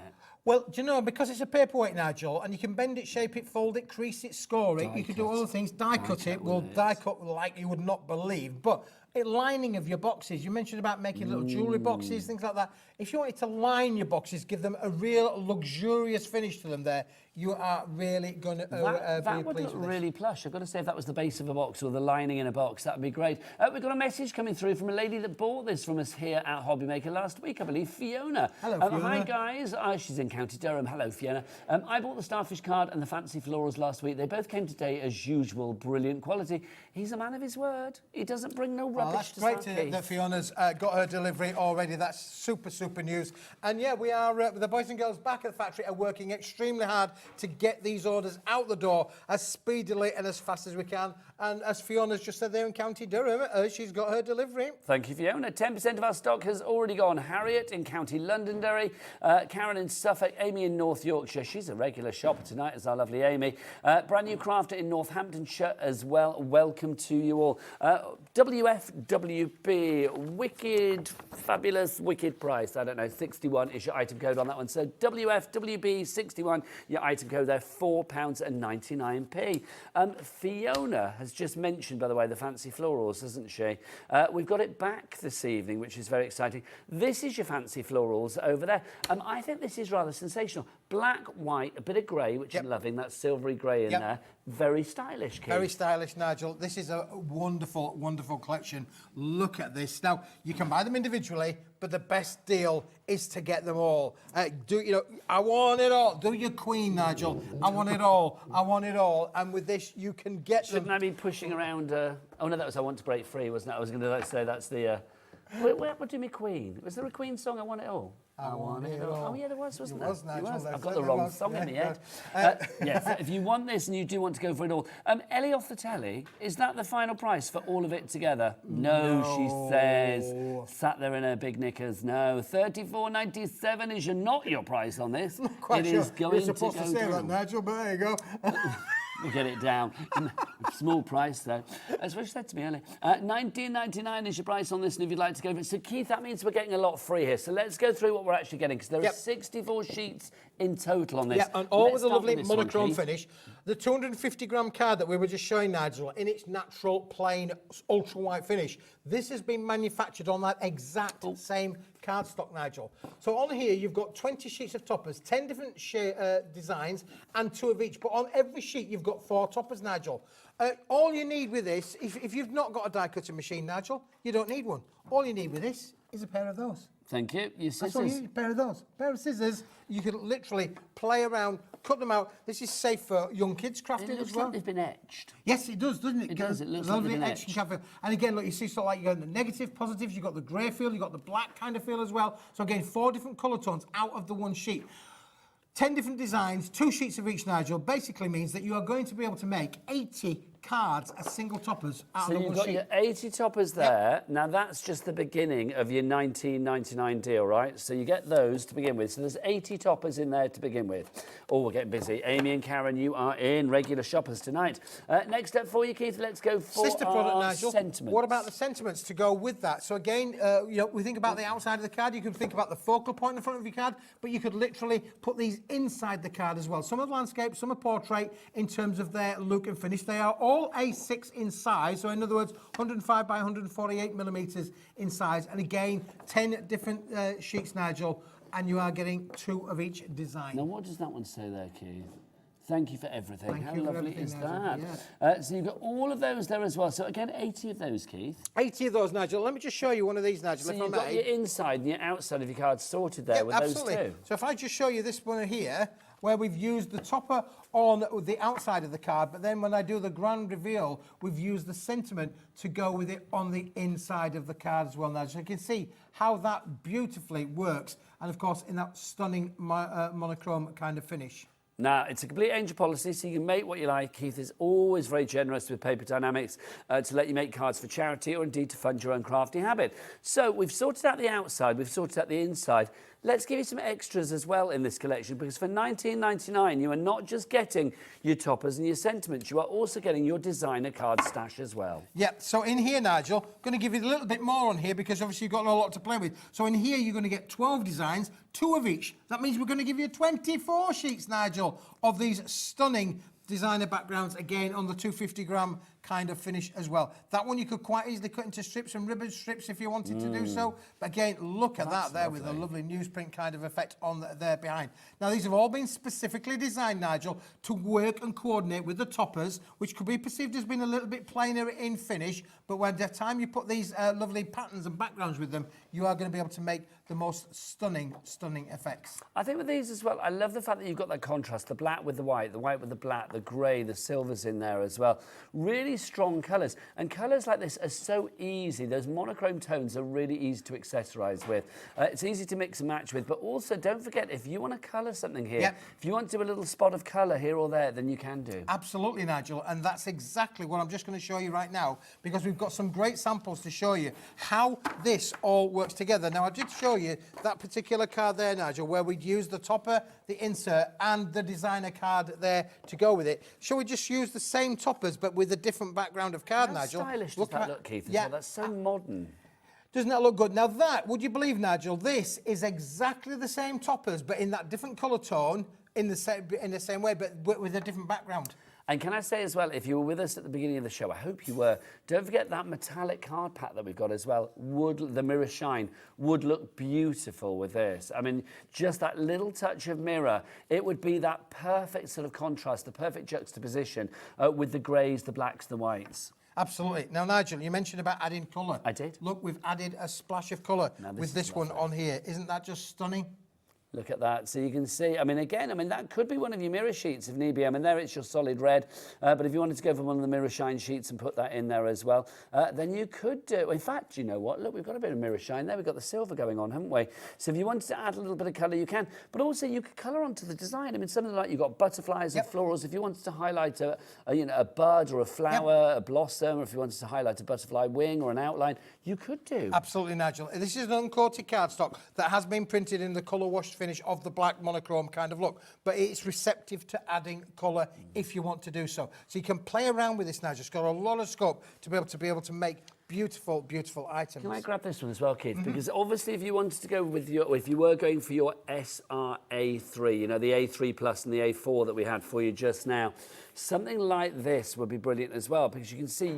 Well, do you know, because it's a paperweight, Nigel, and you can bend it, shape it, fold it, crease it, score it, you can do other things. Die cut it will die cut like you would not believe. But lining of your boxes, you mentioned about making little jewellery boxes, things like that. If you wanted to line your boxes, give them a real luxurious finish to them there, you are really going to that would look really plush. I've got to say, if that was the base of a box or the lining in a box, that would be great. We've got a message coming through from a lady that bought this from us here at Hobby Maker last week, I believe, Fiona. Hello, Fiona. Hi, guys. She's in County Durham. Hello, Fiona. I bought the Starfish card and the Fancy Florals last week. They both came today as usual. Brilliant quality. He's a man of his word. He doesn't bring no rubbish to That's great that Fiona's got her delivery already. That's super, super news. And yeah, we are, the boys and girls back at the factory are working extremely hard to get these orders out the door as speedily and as fast as we can. And as Fiona's just said there in County Durham, she's got her delivery. Thank you, Fiona. 10% of our stock has already gone. Harriet in County Londonderry, Karen in Suffolk, Amy in North Yorkshire. She's a regular shopper tonight, is our lovely Amy. Brand new crafter in Northamptonshire as well. Welcome to you all. WFWB, wicked, fabulous, wicked price. I don't know, 61 is your item code on that one. So WFWB 61, your item code there, £4.99. Fiona has just mentioned, by the way, the Fancy Florals, hasn't she? We've got it back this evening, which is very exciting. This is your Fancy Florals over there. I think this is rather sensational. Black, white, a bit of grey, which I'm loving, that silvery grey in there. Very stylish, Keith. Very stylish, Nigel. This is a wonderful, wonderful collection. Look at this. Now, you can buy them individually, but the best deal is to get them all. I want it all. Do your queen, Nigel. I want it all. I want it all. And with this, you can get them. Shouldn't I be pushing around... oh, no, that was I Want to Break Free, wasn't it? I was going to say that's the... what do me Queen? Was there a Queen song, I Want It All? I want it all. Oh, yeah, there was, wasn't there? I've got the wrong song in my head. Yes, if you want this and you do want to go for it all. Ellie off the telly, is that the final price for all of it together? No, she says. Sat there in her big knickers. No, $34.97 is not your price on this. Not quite it sure. is going You're supposed to say that, Nigel, but there you go. We'll get it down. Small price, though. That's what she said to me earlier. $19.99 is your price on this, and if you'd like to go for it. So, Keith, that means we're getting a lot free here. So let's go through what we're actually getting, because there are 64 sheets in total on this. Yeah, and all with a lovely monochrome finish. The 250-gram card that we were just showing, Nigel, in its natural, plain, ultra-white finish, this has been manufactured on that exact same cardstock, Nigel. So on here, you've got 20 sheets of toppers, 10 different designs, and 2 of each. But on every sheet, you've got 4 toppers, Nigel. All you need with this, if you've not got a die-cutting machine, Nigel, you don't need one. All you need with this is a pair of those. Thank you. Your scissors. That's all you need, a pair of those. A pair of scissors. You can literally play around, cut them out. This is safe for young kids crafting as well. Like they've been etched. Yes, it does, doesn't it? It does. It looks like they've been etched. And again, look, you see sort of like you got the negative, positives, you've got the grey feel, you've got the black kind of feel as well. So again, 4 different colour tones out of the one sheet. 10 different designs, 2 sheets of each, Nigel, basically means that you are going to be able to make 80 cards as single toppers out of the one sheet. So you've got your 80 toppers there. Yep. Now, that's just the beginning of your $19.99 deal, right? So you get those to begin with. So there's 80 toppers in there to begin with. Oh, we're getting busy. Amy and Karen, you are in regular shoppers tonight. Next up for you, Keith, let's go for Sister product, Nigel. Sentiments. What about the sentiments to go with that? So again, we think about the outside of the card. You can think about the focal point in the front of your card, but you could literally put these inside the card as well. Some are landscape, some are portrait in terms of their look and finish. They are all A6 in size, so in other words, 105 by 148 millimetres in size. And again, 10 different sheets, Nigel, and you are getting 2 of each design. Now, what does that one say there, Keith? Thank you for everything. Thank How you lovely is that? Yeah. So you've got all of those there as well. So again, 80 of those, Keith. 80 of those, Nigel. Let me just show you one of these, Nigel, so if you've I got may. your inside and your outside of your cards sorted there with absolutely. those 2. So if I just show you this one here, where we've used the topper on the outside of the card, but then when I do the grand reveal, we've used the sentiment to go with it on the inside of the card as well. Now, so you can see how that beautifully works, and of course, in that stunning monochrome kind of finish. Now, it's a complete angel policy, so you can make what you like. Keith is always very generous with Paper Dienamics to let you make cards for charity or indeed to fund your own crafty habit. So we've sorted out the outside, we've sorted out the inside. let's give you some extras as well in this collection, because for $19.99 you are not just getting your toppers and your sentiments, you are also getting your designer card stash as well. Yeah, so in here, Nigel, going to give you a little bit more on here because obviously you've got a lot to play with. So in here you're going to get 12 designs, 2 of each. That means we're going to give you 24 sheets, Nigel, of these stunning designer backgrounds, again on the 250-gram kind of finish as well. That one you could quite easily cut into strips and ribbon strips if you wanted to do so. But again, look at that there with a lovely newsprint kind of effect on there behind. Now, these have all been specifically designed, Nigel, to work and coordinate with the toppers, which could be perceived as being a little bit plainer in finish, but by the time you put these lovely patterns and backgrounds with them, you are going to be able to make the most stunning effects. I think with these as well, I love the fact that you've got that contrast, the black with the white with the black, the grey, the silvers in there as well. Really strong colours. And colours like this are so easy. Those monochrome tones are really easy to accessorise with. It's easy to mix and match with, but also don't forget, if you want to colour something here, if you want to do a little spot of colour here or there, then you can do. Absolutely, Nigel, and that's exactly what I'm just going to show you right now, because we've got some great samples to show you how this all works together. Now, I did show you that particular card there, Nigel, where we'd use the topper, the insert, and the designer card there to go with it. Shall we just use the same toppers, but with a different background of card, Nigel? How stylish does that look, Keith? Yeah, that's so modern. Doesn't that look good? Now that, would you believe, Nigel, this is exactly the same toppers, but in that different colour tone, in the same way, but with a different background. And can I say as well, if you were with us at the beginning of the show, I hope you were, don't forget that metallic card pack that we've got as well. The mirror shine would look beautiful with this. I mean, just that little touch of mirror, it would be that perfect sort of contrast, the perfect juxtaposition with the greys, the blacks, the whites. Absolutely. Now, Nigel, you mentioned about adding colour. I did. Look, we've added a splash of colour with this one on here. Isn't that just stunning? Look at that. So you can see, I mean, again, that could be one of your mirror sheets if need be. I mean, there it's your solid red. But if you wanted to go for one of the mirror shine sheets and put that in there as well, then you could do. In fact, you know what? Look, we've got a bit of mirror shine there. We've got the silver going on, haven't we? So if you wanted to add a little bit of colour, you can. But also, you could colour onto the design. I mean, something like you've got butterflies and florals. If you wanted to highlight a bud or a flower, a blossom, or if you wanted to highlight a butterfly wing or an outline, you could do. Absolutely, Nigel. This is an uncoated cardstock that has been printed in the colour washed finish of the black monochrome kind of look, but it's receptive to adding colour if you want to do so. So you can play around with this now. Just got a lot of scope to be able to make beautiful, beautiful items. Can I grab this one as well, Keith? Because obviously, if you wanted to go with if you were going for your SRA3, you know, the A3 Plus and the A4 that we had for you just now, something like this would be brilliant as well, because you can see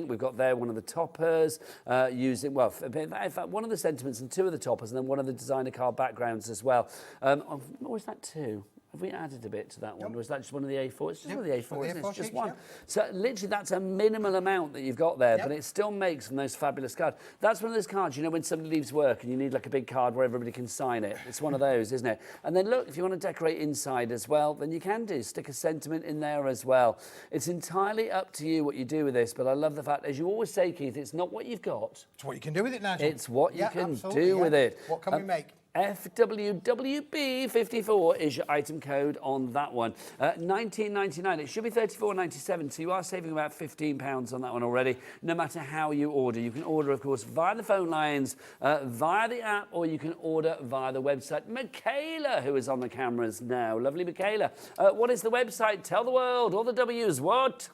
we've got there one of the toppers, in fact, one of the sentiments and 2 of the toppers, and then one of the designer card backgrounds as well. Or is that 2? Have we added a bit to that one, or is that just one of the A4? It's just one of the A4, isn't it? It's just one. So literally, that's a minimal amount that you've got there, but it still makes from those fabulous cards. That's one of those cards, you know, when somebody leaves work and you need like a big card where everybody can sign it. It's one of those, isn't it? And then look, if you want to decorate inside as well, then you can do. Stick a sentiment in there as well. It's entirely up to you what you do with this, but I love the fact, as you always say, Keith, it's not what you've got. It's what you can do with it, Nigel. It's what you can do with it. What can we make? FWWB54 is your item code on that one. $19.99. It should be $34.97, so you are saving about £15 on that one already, no matter how you order. You can order, of course, via the phone lines, via the app, or you can order via the website. Michaela, who is on the cameras now. Lovely Michaela. What is the website? Tell the world, all the W's. What?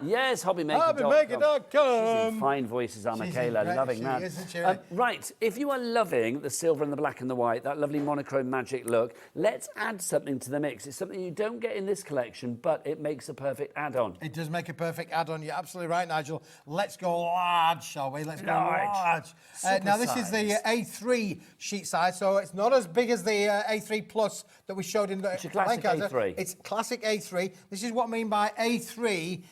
Yes, hobbymaker.com. Hobbymaker.com. Fine voices are Michaela, loving that. Isn't she? Right, if you are loving the silver and the black and the white, that lovely monochrome magic look, let's add something to the mix. It's something you don't get in this collection, but it makes a perfect add-on. It does make a perfect add-on. You're absolutely right, Nigel. Let's go large, shall we? Let's go large. Now, this is the A3 sheet size, so it's not as big as the A3 Plus that we showed in the... It's a classic A3. It's classic A3. This is what I mean by A3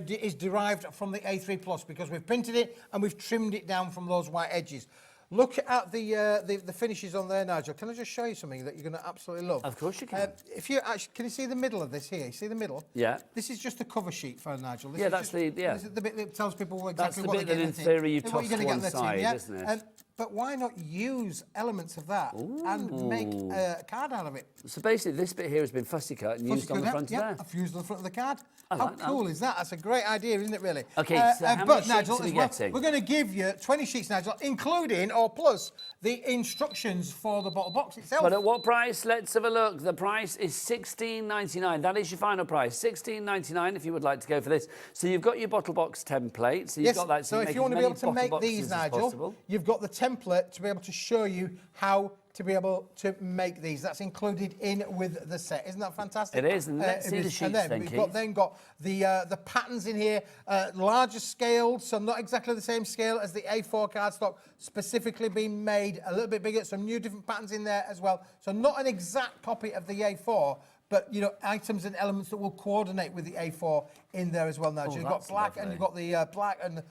is derived from the A3 Plus, because we've printed it and we've trimmed it down from those white edges. Look at the finishes on there, Nigel. Can I just show you something that you're going to absolutely love? Of course you can. If you actually, can you see the middle of this here? You see the middle? Yeah. This is just the cover sheet for Nigel. This that's is the bit that tells people exactly what they're getting. That's the bit that in theory you toss to one side, isn't it? But why not use elements of that and make a card out of it? So basically, this bit here has been fussy cut and used on the front of there. I've used on the front of the card. I How like that. cool is that? That's a great idea, isn't it, really? Okay, so how many sheets are we getting? We're going to give you 20 sheets, Nigel, including or plus the instructions for the bottle box itself. But at what price? Let's have a look. The price is $16.99. That is your final price, $16.99 if you would like to go for this. So you've got your bottle box template. So you've got that. So if you want to be able to make these, Nigel, you've got the template to be able to show you how to be able to make these. That's included in with the set. Isn't that fantastic? It is. And let's see the sheets and then we've got the patterns in here, larger scaled, so not exactly the same scale as the A4 cardstock, specifically being made a little bit bigger, some new different patterns in there as well. So not an exact copy of the A4, but you know, items and elements that will coordinate with the A4 in there as well. Now, you've got black and you've got the black, and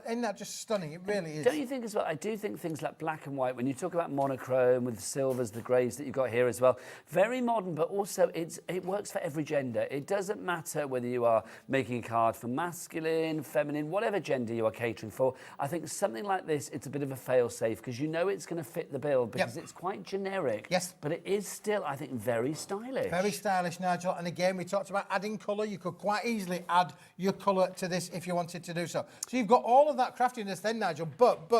isn't that just stunning? It really is. Don't you think as well? I do think things like black and white, when you talk about monochrome with the silvers, the greys that you've got here as well, very modern, but also it works for every gender. It doesn't matter whether you are making a card for masculine, feminine, whatever gender you are catering for. I think something like this, it's a bit of a fail-safe because you know it's going to fit the bill because it's quite generic. Yes. But it is still, I think, very stylish. Very stylish, Nigel. And again, we talked about adding colour. You could quite easily add your colour to this if you wanted to do so. So you've got all of that craftiness then, Nigel, but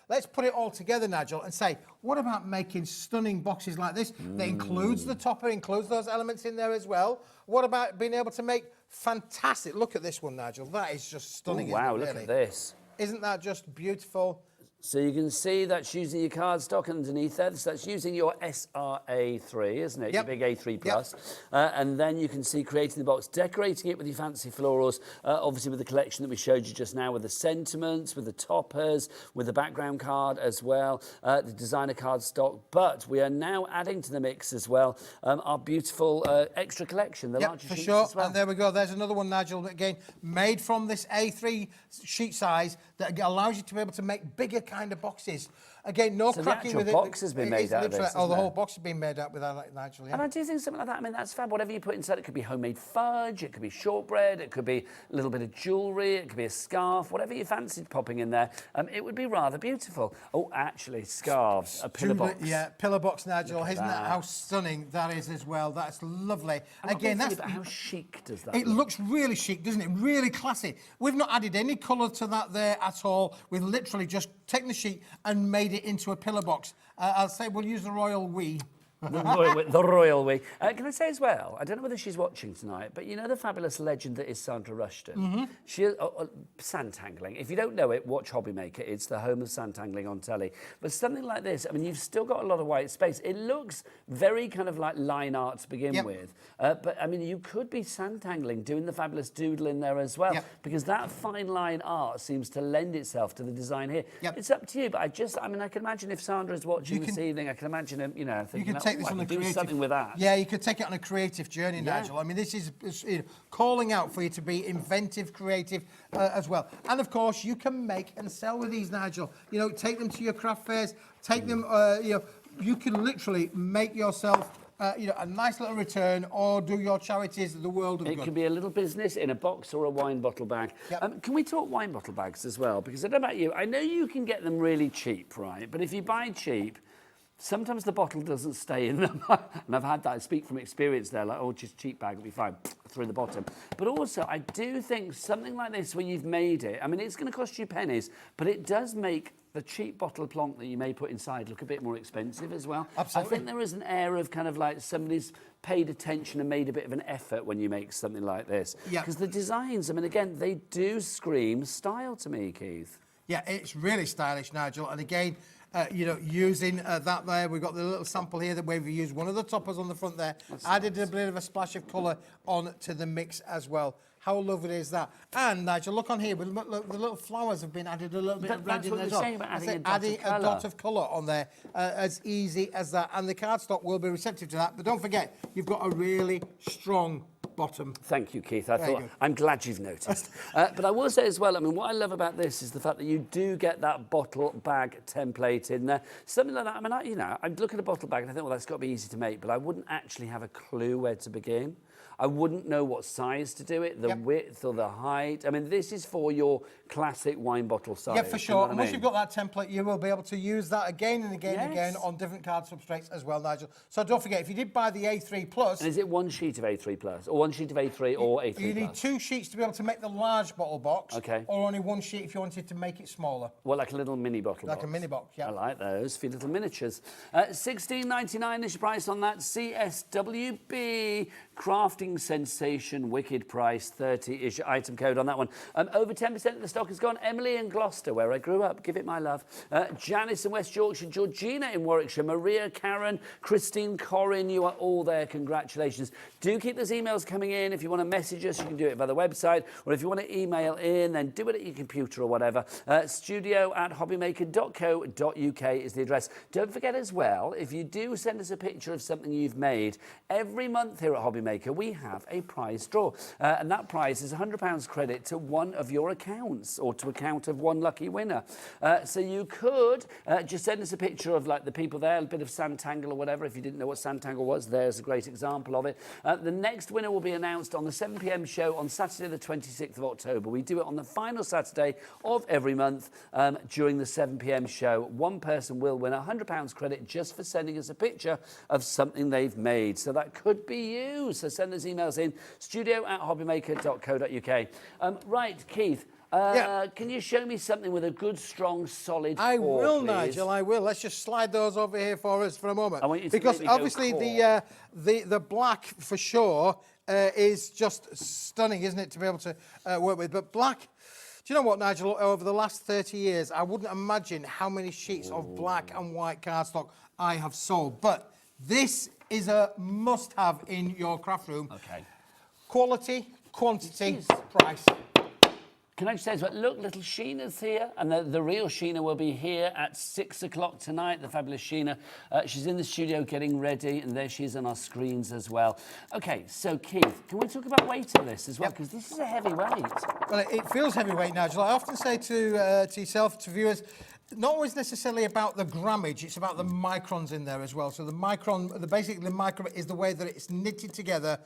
let's put it all together, Nigel, and say, what about making stunning boxes like this that includes the topper, includes those elements in there as well? What about being able to make fantastic, look at this one, Nigel, that is just stunning. Ooh, wow, isn't it, look really? at this. Isn't that just beautiful? So you can see that's using your cardstock underneath there. So that's using your SRA3, isn't it? Your big A3 plus. And then you can see creating the box, decorating it with your fancy florals, obviously with the collection that we showed you just now, with the sentiments, with the toppers, with the background card as well, the designer cardstock. But we are now adding to the mix as well our beautiful extra collection, the larger for sheets sure. as well. And there we go. There's another one, Nigel, again, made from this A3 sheet size that allows you to be able to make bigger kind of boxes. Again, no cracking with it. The box has been made out of this. Oh, the whole box has been made out with that, Nigel. Yeah. And I do think something like that, I mean, that's fab. Whatever you put inside, it could be homemade fudge, it could be shortbread, it could be a little bit of jewellery, it could be a scarf, whatever you fancied popping in there. It would be rather beautiful. Oh, actually, scarves, a pillar box. Yeah, pillar box, Nigel. Isn't that how stunning that is as well? That's lovely. Again, that's how chic does that look? It looks really chic, doesn't it? Really classy. We've not added any colour to that there at all. We've literally just taken the sheet and made it into a pillar box. I'll say we'll use the royal we. The royal we. Can I say as well, I don't know whether she's watching tonight, but you know the fabulous legend that is Sandra Rushton? She sandtangling. If you don't know it, watch Hobbymaker. It's the home of sandtangling on telly. But something like this, I mean, you've still got a lot of white space. It looks very kind of like line art to begin with. But, I mean, you could be sandtangling, doing the fabulous doodle in there as well, because that fine line art seems to lend itself to the design here. It's up to you, but I can imagine if Sandra's watching this evening, I can imagine him, you know, thinking, this on a do creative, something with that. Yeah, you could take it on a creative journey, Nigel. I mean, this is calling out for you to be inventive, creative as well. And of course, you can make and sell with these, Nigel. You know, take them to your craft fairs, take them, you can literally make yourself a nice little return or do your charities the world of good. It could be a little business in a box or a wine bottle bag. Can we talk wine bottle bags as well? Because I don't know about you, I know you can get them really cheap, right? But if you buy cheap, sometimes the bottle doesn't stay in them. And I've had that, I speak from experience there, like, oh, just cheap bag will be fine, through the bottom. But also, I do think something like this where you've made it, I mean, it's going to cost you pennies, but it does make the cheap bottle plonk that you may put inside look a bit more expensive as well. Absolutely. I think there is an air of kind of like somebody's paid attention and made a bit of an effort when you make something like this. Because the designs, I mean, again, they do scream style to me, Keith. Yeah, it's really stylish, Nigel. And again, using that there, we've got the little sample here that we've used one of the toppers on the front there, added a bit of a splash of colour on to the mix as well. How lovely is that? And Nigel, look on here, the little flowers have been added a little bit of red in there as well. Adding a dot of colour on there, as easy as that. And the cardstock will be receptive to that. But don't forget, you've got a really strong bottom. Thank you, Keith. I'm glad you've noticed. But I will say as well, I mean, what I love about this is the fact that you do get that bottle bag template in there. Something like that. I mean, I look at a bottle bag and I think, well, that's got to be easy to make, but I wouldn't actually have a clue where to begin. I wouldn't know what size to do it, the width or the height. I mean, this is for your classic wine bottle size. Yeah, for sure. And once you've got that template, you will be able to use that again and again and again on different card substrates as well, Nigel. So don't forget, if you did buy the A3 Plus... And is it one sheet of A3 Plus, or one sheet of A3 or A3 You need 2 sheets to be able to make the large bottle box, or only 1 sheet if you wanted to make it smaller. Well, like a little mini bottle box. Like a mini box, yeah. I like those, for little miniatures. $16.99 is your price on that. CSWB, crafting sensation, wicked price, 30 is your item code on that one. Over 10% of the stock is gone. Emily in Gloucester, where I grew up, give it my love. Janice in West Yorkshire, Georgina in Warwickshire, Maria, Karen, Christine, Corinne, you are all there. Congratulations. Do keep those emails coming in. If you want to message us, you can do it by the website, or if you want to email in, then do it at your computer or whatever. studio@hobbymaker.co.uk is the address. Don't forget as well, if you do send us a picture of something you've made, every month here at Hobbymaker we have a prize draw, and that prize is £100 credit to one of your accounts, or to account of one lucky winner. So you could just send us a picture of like the people there, a bit of Sanntangle or whatever. If you didn't know what Sanntangle was, there's a great example of it. The next winner will be announced on the 7 p.m. show on Saturday the 26th of October. We do it on the final Saturday of every month during the 7 p.m. show. One person will win £100 credit just for sending us a picture of something they've made. So that could be you. So send those emails in, studio@hobbymaker.co.uk. Right, Keith. Can you show me something with a good, strong, solid core, I will, please? Nigel, I will. Let's just slide those over here for us for a moment. I want you to because make me go obviously core. the black for sure is just stunning, isn't it, to be able to work with. But black, do you know what, Nigel? Over the last 30 years, I wouldn't imagine how many sheets of black and white cardstock I have sold. But this is a must-have in your craft room. Okay. Quality, quantity, price. Can I just say, look, little Sheena's here, and the real Sheena will be here at 6 o'clock tonight, the fabulous Sheena. She's in the studio getting ready, and there she is on our screens as well. Okay, so Keith, can we talk about weight of this as well? Because this is a heavy weight. Well, it feels heavyweight, Nigel. I often say to yourself, to viewers, not always necessarily about the grammage, it's about the microns in there as well. So the micron, basically the micron is the way that it's knitted together,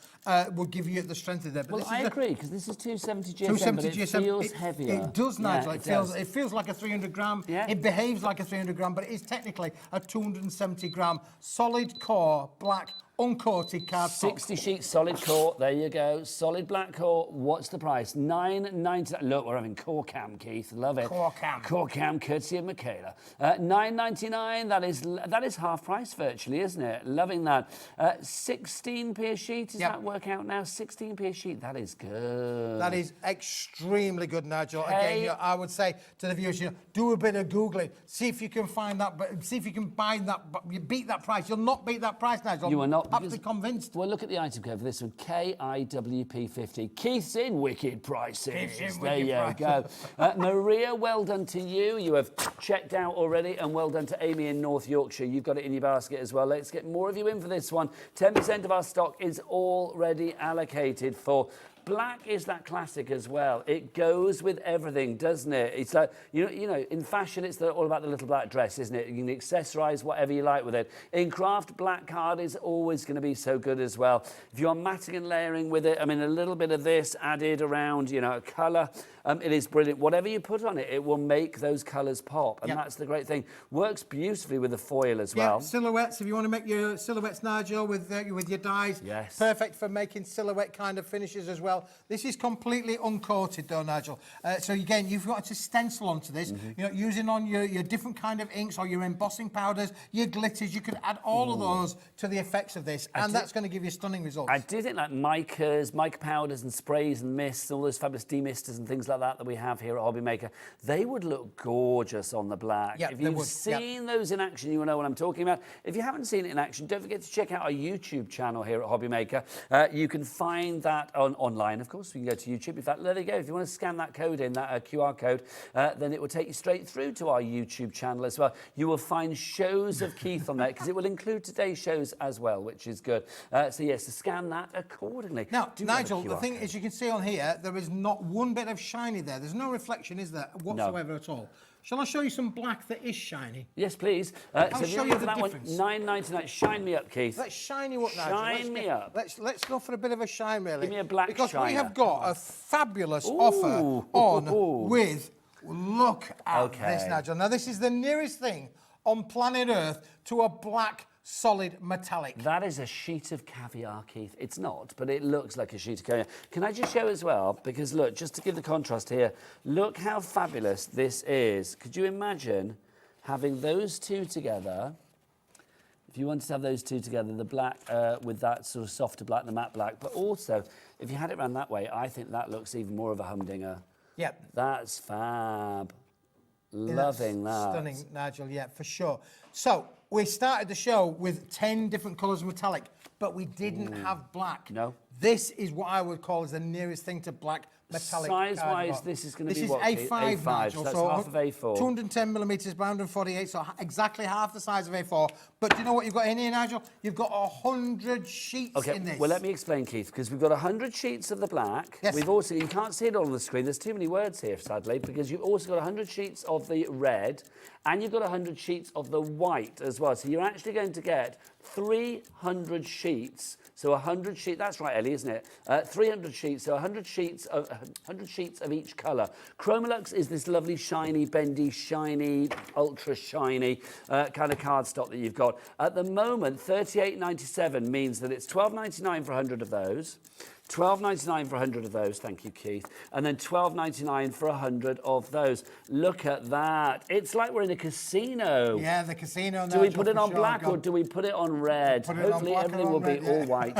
will give you the strength of that. Well, I agree, because this is 270 GSM, 270 but it GSM, feels heavier. It does, Nigel. Yeah, it feels like a 300 gram. Yeah. It behaves like a 300 gram, but it is technically a 270 gram solid core black uncoated cardstock. 60 sheets solid core, there you go. Solid black core, what's the price? $9.99. Look, we're having core cam, Keith, love it. Core cam. Core cam, courtesy of Michaela. $9.99, that is half price virtually, isn't it? Loving that. 16p a sheet, does that work out now? 16p a sheet, that is good. That is extremely good, Nigel. Again, I would say to the viewers, do a bit of Googling, see if you can find that, see if you can buy that, you beat that price. You'll not beat that price, Nigel. You are not. Absolutely convinced. Well, look at the item code for this one, KIWP50. Keith's in wicked prices. There you go. Maria, well done to you. You have checked out already, and well done to Amy in North Yorkshire. You've got it in your basket as well. Let's get more of you in for this one. 10% of our stock is already allocated for. Black is that classic as well. It goes with everything, doesn't it? It's like, you know, in fashion, it's all about the little black dress, isn't it? You can accessorise whatever you like with it. In craft, black card is always going to be so good as well. If you're matting and layering with it, I mean, a little bit of this added around, you know, a colour, it is brilliant. Whatever you put on it, it will make those colours pop, and that's the great thing. Works beautifully with the foil as well. Silhouettes, if you want to make your silhouettes, Nigel, with your dyes. Yes. Perfect for making silhouette kind of finishes as well. This is completely uncoated though, Nigel. So again, you've got to stencil onto this. You know, using on your different kind of inks or your embossing powders, your glitters, you could add all of those to the effects of this, and that's going to give you stunning results. I do think like mica powders and sprays and mists, all those fabulous demisters and things like that we have here at Hobbymaker, they would look gorgeous on the black. If you've seen those in action, you will know what I'm talking about. If you haven't seen it in action, don't forget to check out our YouTube channel here at Hobbymaker. You can find that online, of course. You can go to YouTube. In fact, there you go. If you want to scan that code in, that QR code, then it will take you straight through to our YouTube channel as well. You will find shows of Keith on there, because it will include today's shows as well, which is good. So yes, to scan that accordingly. Now, Nigel, the thing is, you can see on here, there is not one bit of shine shiny there. There's no reflection, is there, whatsoever at all? Shall I show you some black that is shiny? Yes, please. I'll so show you the that difference. One, $9.99. Shine me up, Keith. Let's shine you up, Nigel. Shine me up. Let's go for a bit of a shine, really. Give me a black because shiner. we have got a fabulous offer on with. Look at this, Nigel. Now, this is the nearest thing on planet Earth to a black solid metallic. That is a sheet of caviar, Keith. It's not, but it looks like a sheet of caviar. Can I just show as well? Because look, just to give the contrast here, look how fabulous this is. Could you imagine having those two together? If you wanted to have those two together, the black with that sort of softer black, the matte black, but also, if you had it around that way, I think that looks even more of a humdinger. Yep. That's fab. Loving that. Stunning, Nigel, yeah, for sure. So, we started the show with 10 different colours of metallic, but we didn't have black. No. This is what I would call as the nearest thing to black metallic. Size-wise, this is going to be what? This is A5, Nigel. So that's half of A4. 210 millimetres by 148, so exactly half the size of A4. But do you know what you've got in here, Nigel? You've got 100 sheets in this. Well, let me explain, Keith, because we've got 100 sheets of the black. Yes. We've also, you can't see it all on the screen. There's too many words here, sadly, because you've also got 100 sheets of the red, and you've got 100 sheets of the white as well. So you're actually going to get 300 sheets. So 100 sheets, that's right, Ellie, isn't it? 300 sheets, so 100 sheets of each colour. Chromolux is this lovely, shiny, bendy, shiny, ultra shiny kind of cardstock that you've got. At the moment, $38.97 means that it's $12.99 for 100 of those. $12.99 for 100 of those, thank you, Keith. And then $12.99 for 100 of those. Look at that. It's like we're in a casino. Yeah, the casino. Do we put it on black or do we put it on red? Hopefully everything will be all white.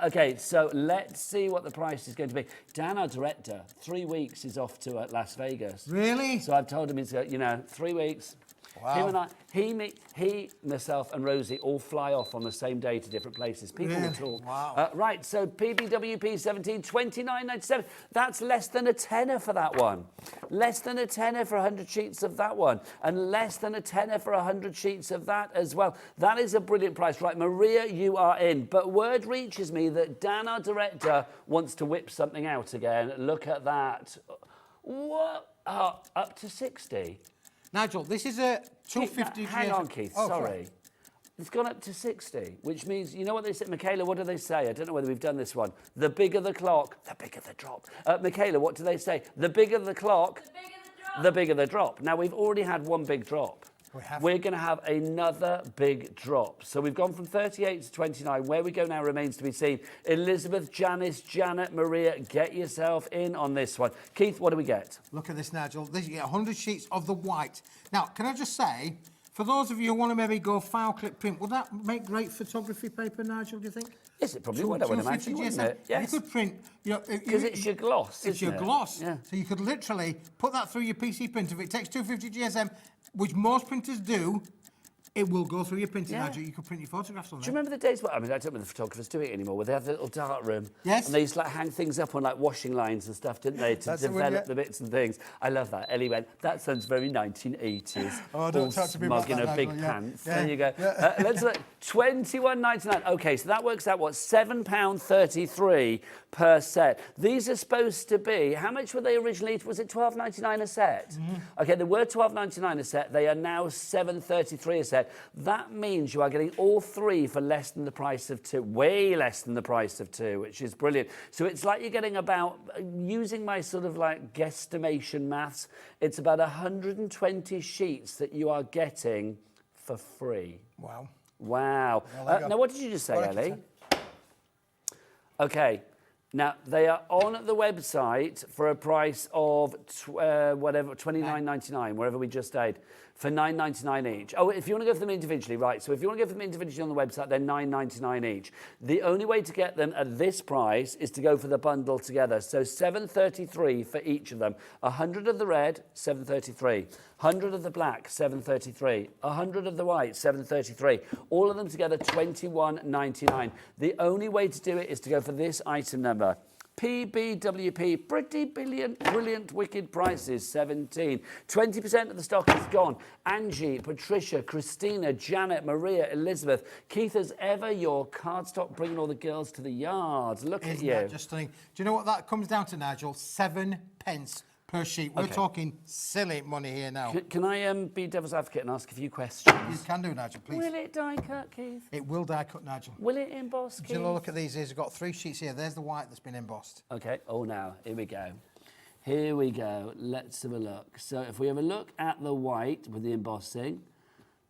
Okay, so let's see what the price is going to be. Dan, our director, 3 weeks is off to Las Vegas. Really? So I've told him he's got, 3 weeks. Wow. Him and I, he, myself, and Rosie all fly off on the same day to different places. People will talk. Wow. Right, so PBWP 17, $29.97. That's less than a tenner for that one. Less than a tenner for 100 sheets of that one. And less than a tenner for 100 sheets of that as well. That is a brilliant price. Right, Maria, you are in. But word reaches me that Dan, our director, wants to whip something out again. Look at that. What? Up to 60? Nigel, this is a 250 Hang on, Keith, oh, sorry. It's gone up to 60, which means, you know what they say? Michaela, what do they say? I don't know whether we've done this one. The bigger the clock, the bigger the drop. Michaela, what do they say? The bigger the clock, the bigger the drop. Now, we've already had one big drop. We're going to have another big drop. So we've gone from 38 to 29. Where we go now remains to be seen. Elizabeth, Janice, Janet, Maria, get yourself in on this one. Keith, what do we get? Look at this, Nigel. You get 100 sheets of the white. Now, can I just say, for those of you who want to maybe go file clip print, would that make great photography paper, Nigel, do you think? Yes, it probably would, I would imagine, wouldn't it? Yes. You could print, because it's your gloss, It's your gloss. Yeah. So you could literally put that through your PC printer. If it takes 250 GSM, which most printers do, it will go through your printer, Nigel. You could print your photographs on there. Do you remember the days where, I mean, I don't know if the photographers do it anymore, where they have the little dart room. Yes. And they used to hang things up on washing lines and stuff, didn't they, to develop the bits and things. I love that. Ellie went, that sounds very 1980s. Oh, don't talk to me about that, in a big Nigel, pants. Yeah. There you go. Let's look. $21.99. Okay, so that works out, what, £7.33 per set. These are supposed to be, how much were they originally? Was it $12.99 a set? Okay, they were $12.99 a set. They are now $7.33 a set. That means you are getting all three for less than the price of two, way less than the price of two, which is brilliant. So it's like you're getting about, using my sort of like guesstimation maths, it's about 120 sheets that you are getting for free. Wow. Wow. Now, what did you just say, Ellie? Okay. Now, they are on the website for a price of $29.99, wherever we just stayed, for $9.99 each. Oh, if you want to go for them individually, right. So if you want to go for them individually on the website, they're $9.99 each. The only way to get them at this price is to go for the bundle together. So $7.33 for each of them. 100 of the red, $7.33. 100 of the black, $7.33. 100 of the white, $7.33. All of them together, $21.99. The only way to do it is to go for this item number. PBWP, pretty brilliant, wicked prices, 17. 20% of the stock is gone. Angie, Patricia, Christina, Janet, Maria, Elizabeth. Keith, as ever, your cardstock bringing all the girls to the yard. Look at you. Isn't that just stunning? Do you know what that comes down to, Nigel? 7 pence per sheet. We're talking silly money here now. Can I be devil's advocate and ask a few questions? You can do, Nigel, please. Will it die cut, Keith? It will die cut, Nigel. Will it emboss, Keith? Do you look at these? We've got 3 sheets here. There's the white that's been embossed. Okay. Oh, now, here we go. Here we go. Let's have a look. So if we have a look at the white with the embossing,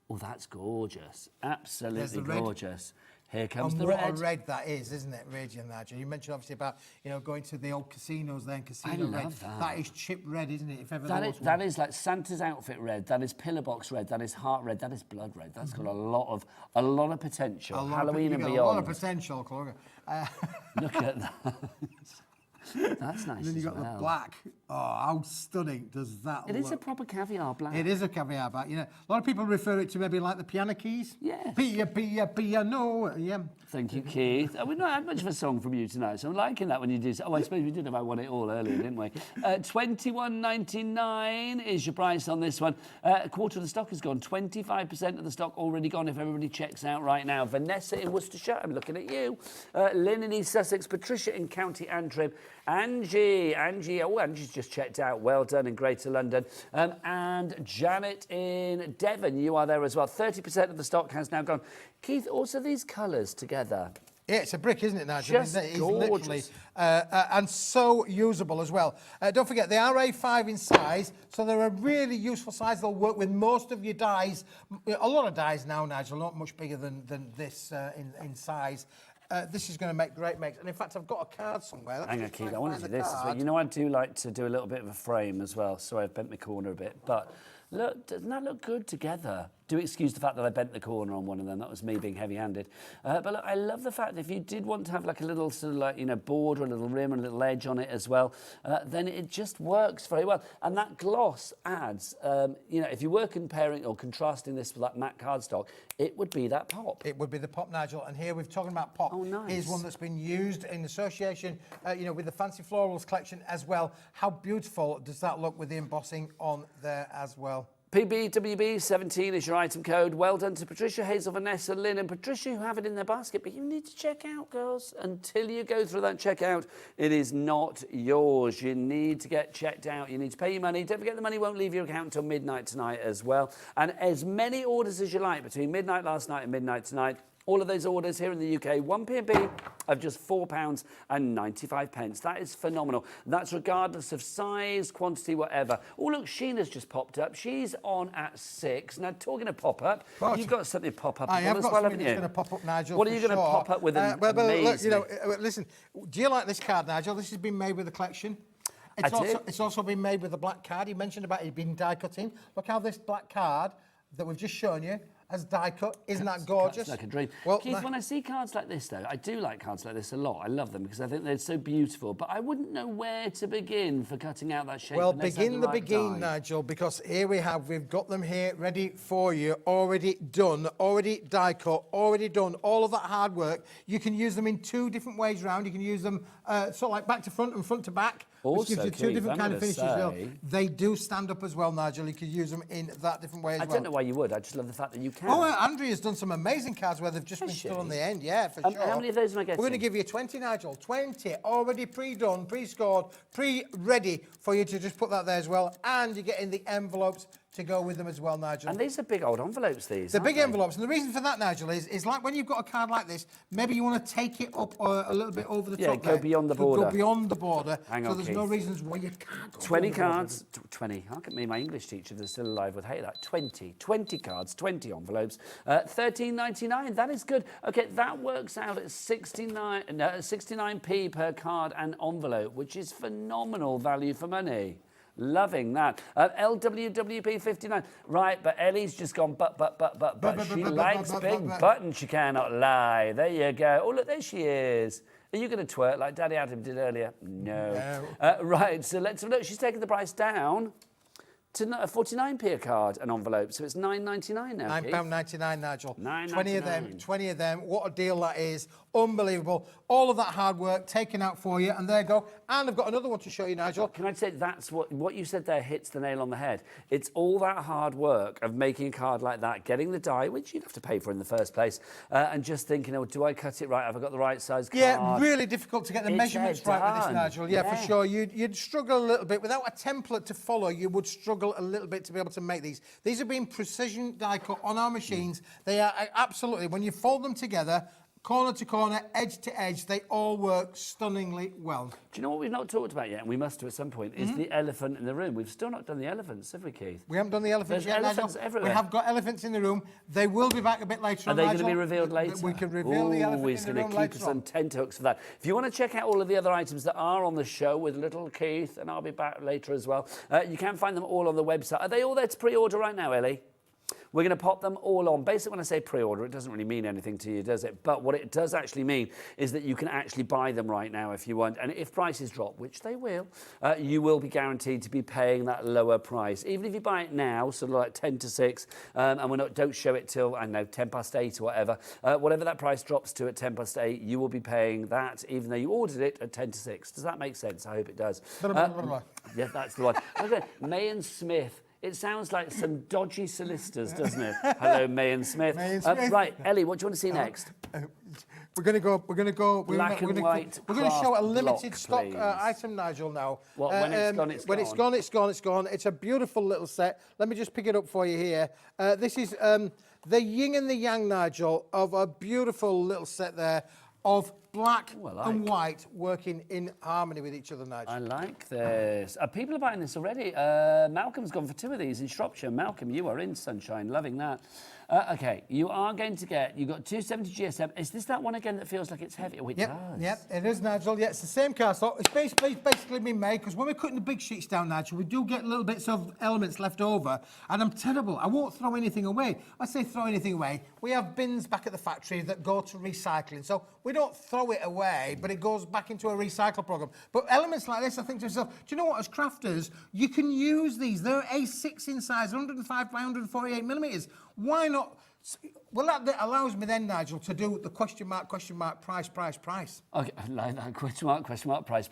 oh, that's gorgeous. Absolutely gorgeous. Here comes the red. What a red that is, isn't it, Reggie and Nigel? You mentioned obviously about, you know, going to the old casinos then, casino red. I love that. That is chip red, isn't it? If ever that is like Santa's outfit red. That is pillar box red. That is heart red. That is blood red. That's got a lot of potential. Halloween and beyond. A lot of potential, Clogger. Look at that. That's nice. And then you got the black. Oh, how stunning does that look? It is a proper caviar black. It is a caviar black. You know, a lot of people refer it to maybe like the piano keys. Yeah. Piano. Yeah. Thank you, Keith. We've not had much of a song from you tonight, so I'm liking that when you do. Oh, I suppose we did have I Won It All earlier, didn't we? $21.99 is your price on this one. A quarter of the stock is gone. 25% of the stock already gone if everybody checks out right now. Vanessa in Worcestershire, I'm looking at you. Lynn in East Sussex. Patricia in County Antrim. Angie, oh, Angie's just checked out. Well done in Greater London. And Janet in Devon, you are there as well. 30% of the stock has now gone. Keith, also these colours together. Yeah, it's a brick, isn't it, Nigel? Just it's gorgeous. Literally, and so usable as well. Don't forget, they are A5 in size, so they're a really useful size. They'll work with most of your dies. A lot of dies now, Nigel, not much bigger than this in size. This is going to make great makes. And in fact, I've got a card somewhere. Hang on, Keith, I want to do this as well. You know, I do like to do a little bit of a frame as well. Sorry, I've bent my corner a bit. But look, doesn't that look good together? Do excuse the fact that I bent the corner on one of them. That was me being heavy-handed. But look, I love the fact that if you did want to have like a little sort of like, you know, border, a little rim, and a little edge on it as well, then it just works very well. And that gloss adds, you know, if you were comparing or contrasting this with that matte cardstock, it would be that pop. It would be the pop, Nigel. And here we're talking about pop. Oh, nice. Here's one that's been used in association, you know, with the Fancy Florals collection as well. How beautiful does that look with the embossing on there as well? PBWB17 is your item code. Well done to Patricia, Hazel, Vanessa, Lynn and Patricia who have it in their basket. But you need to check out, girls. Until you go through that checkout, it is not yours. You need to get checked out. You need to pay your money. Don't forget the money won't leave your account until midnight tonight as well. And as many orders as you like between midnight last night and midnight tonight. All of those orders here in the UK, one P&B of just £4.95. That is phenomenal. That's regardless of size, quantity, whatever. Oh, look, Sheena's just popped up. She's on at 6. Now, talking of pop-up, you've got something to pop up as well, haven't you? Going to pop up, Nigel. What are you going to pop up with? Well, look, you know, listen, do you like this card, Nigel? This has been made with the collection. It's also been made with a black card. You mentioned about it being die cutting. Look how this black card that we've just shown you as die cut. Isn't that gorgeous? Like a dream. Well, Keith, when I see cards like this, though, I do like cards like this a lot. I love them because I think they're so beautiful. But I wouldn't know where to begin for cutting out that shape. Well, begin the beginning, Nigel, because here we've got them here ready for you, already done, already die cut, already done, all of that hard work. You can use them in 2 different ways round. You can use them sort of like back to front and front to back. Also, which gives you 2 different kind of finishes. Well. They do stand up as well, Nigel. You could use them in that different way as well. I don't know why you would. I just love the fact that you can. Oh, Andrea's done some amazing cards where they've just been stood on the end. Yeah, for sure. How many of those am I getting? We're going to give you 20, Nigel. 20 already pre-done, pre-scored, pre-ready for you to just put that there as well. And you're getting the envelopes to go with them as well, Nigel. And these are big old envelopes, these. They're big envelopes. And the reason for that, Nigel, is like when you've got a card like this, maybe you want to take it up a little bit over the top. Yeah, go beyond the border. Go beyond the border. Hang on, so there's no reasons why you can't go 20 cards. 20. I can mean my English teacher, if they're still alive, would hate that. 20 cards, 20 envelopes. $13.99. That is good. Okay, that works out at 69p per card and envelope, which is phenomenal value for money. Loving that. LWWP59. Right, but Ellie's just gone, but. She likes big buttons, she cannot lie. There you go. Oh, look, there she is. Are you going to twerk like Daddy Adam did earlier? No. Right, so let's have a look. She's taken the price down to 49p a card, an envelope, so it's £9.99 now. £9.99, Nigel. £9.99. 20 of them. What a deal that is. Unbelievable. All of that hard work taken out for you, and there you go. And I've got another one to show you, Nigel. Can I say that's what you said there hits the nail on the head. It's all that hard work of making a card like that, getting the die, which you'd have to pay for in the first place, and just thinking, oh, do I cut it right? Have I got the right size card? Yeah, really difficult to get the measurements right with this, Nigel. Yeah, for sure. You'd struggle a little bit. Without a template to follow, you would struggle a little bit to be able to make these. These have been precision die cut on our machines. They are absolutely, when you fold them together, corner to corner, edge to edge, they all work stunningly well. Do you know what we've not talked about yet, and we must do at some point, is the elephant in the room. We've still not done the elephants, have we, Keith? We haven't done the elephants There's yet, elephants Nigel. everywhere. We have got elephants in the room. They will be back a bit later on, Are they Nigel. going to be revealed later? We can reveal the elephant in the room later on. He's going to keep us on tenterhooks for that. If you want to check out all of the other items that are on the show with little Keith, and I'll be back later as well, you can find them all on the website. Are they all there to pre-order right now, Ellie? We're going to pop them all on. Basically, when I say pre-order, it doesn't really mean anything to you, does it? But what it does actually mean is that you can actually buy them right now if you want. And if prices drop, which they will, you will be guaranteed to be paying that lower price. Even if you buy it now, sort of like 10 to 6, and don't show it till, I don't know, 10 past 8 or whatever, whatever that price drops to at 10 past 8, you will be paying that, even though you ordered it at 10 to 6. Does that make sense? I hope it does. Yeah, that's the one. Okay, May and Smith. It sounds like some dodgy solicitors, doesn't it? Hello, May and Smith. May and Smith. Right, Ellie, what do you want to see next? We're going to go. Black and white. We're going to show a limited block, stock please. item, Nigel. Now, Well, when it's gone, it's when gone. it's gone, it's gone, it's gone. It's a beautiful little set. Let me just pick it up for you here. This is the yin and the yang, Nigel, of a beautiful little set there of black and white working in harmony with each other, Nigel. I like this. People are buying this already. Malcolm's gone for 2 of these in Shropshire. Malcolm, you are in sunshine, loving that. Okay, you are going to get, you've got 270 GSM. Is this that one again that feels like it's heavy? Oh, it does. Yep, it is, Nigel. Yeah, it's the same cast stock. It's basically been made, because when we're cutting the big sheets down, Nigel, we do get little bits of elements left over, and I'm terrible. I won't throw anything away. I say throw anything away. We have bins back at the factory that go to recycling, so we don't throw it away, but it goes back into a recycle program. But elements like this, I think to myself, do you know what, as crafters, you can use these. They're A6 in size, 105 by 148 millimetres. Why not? Well, that allows me then, Nigel, to do the question mark, price. Okay, I like that, question mark, price.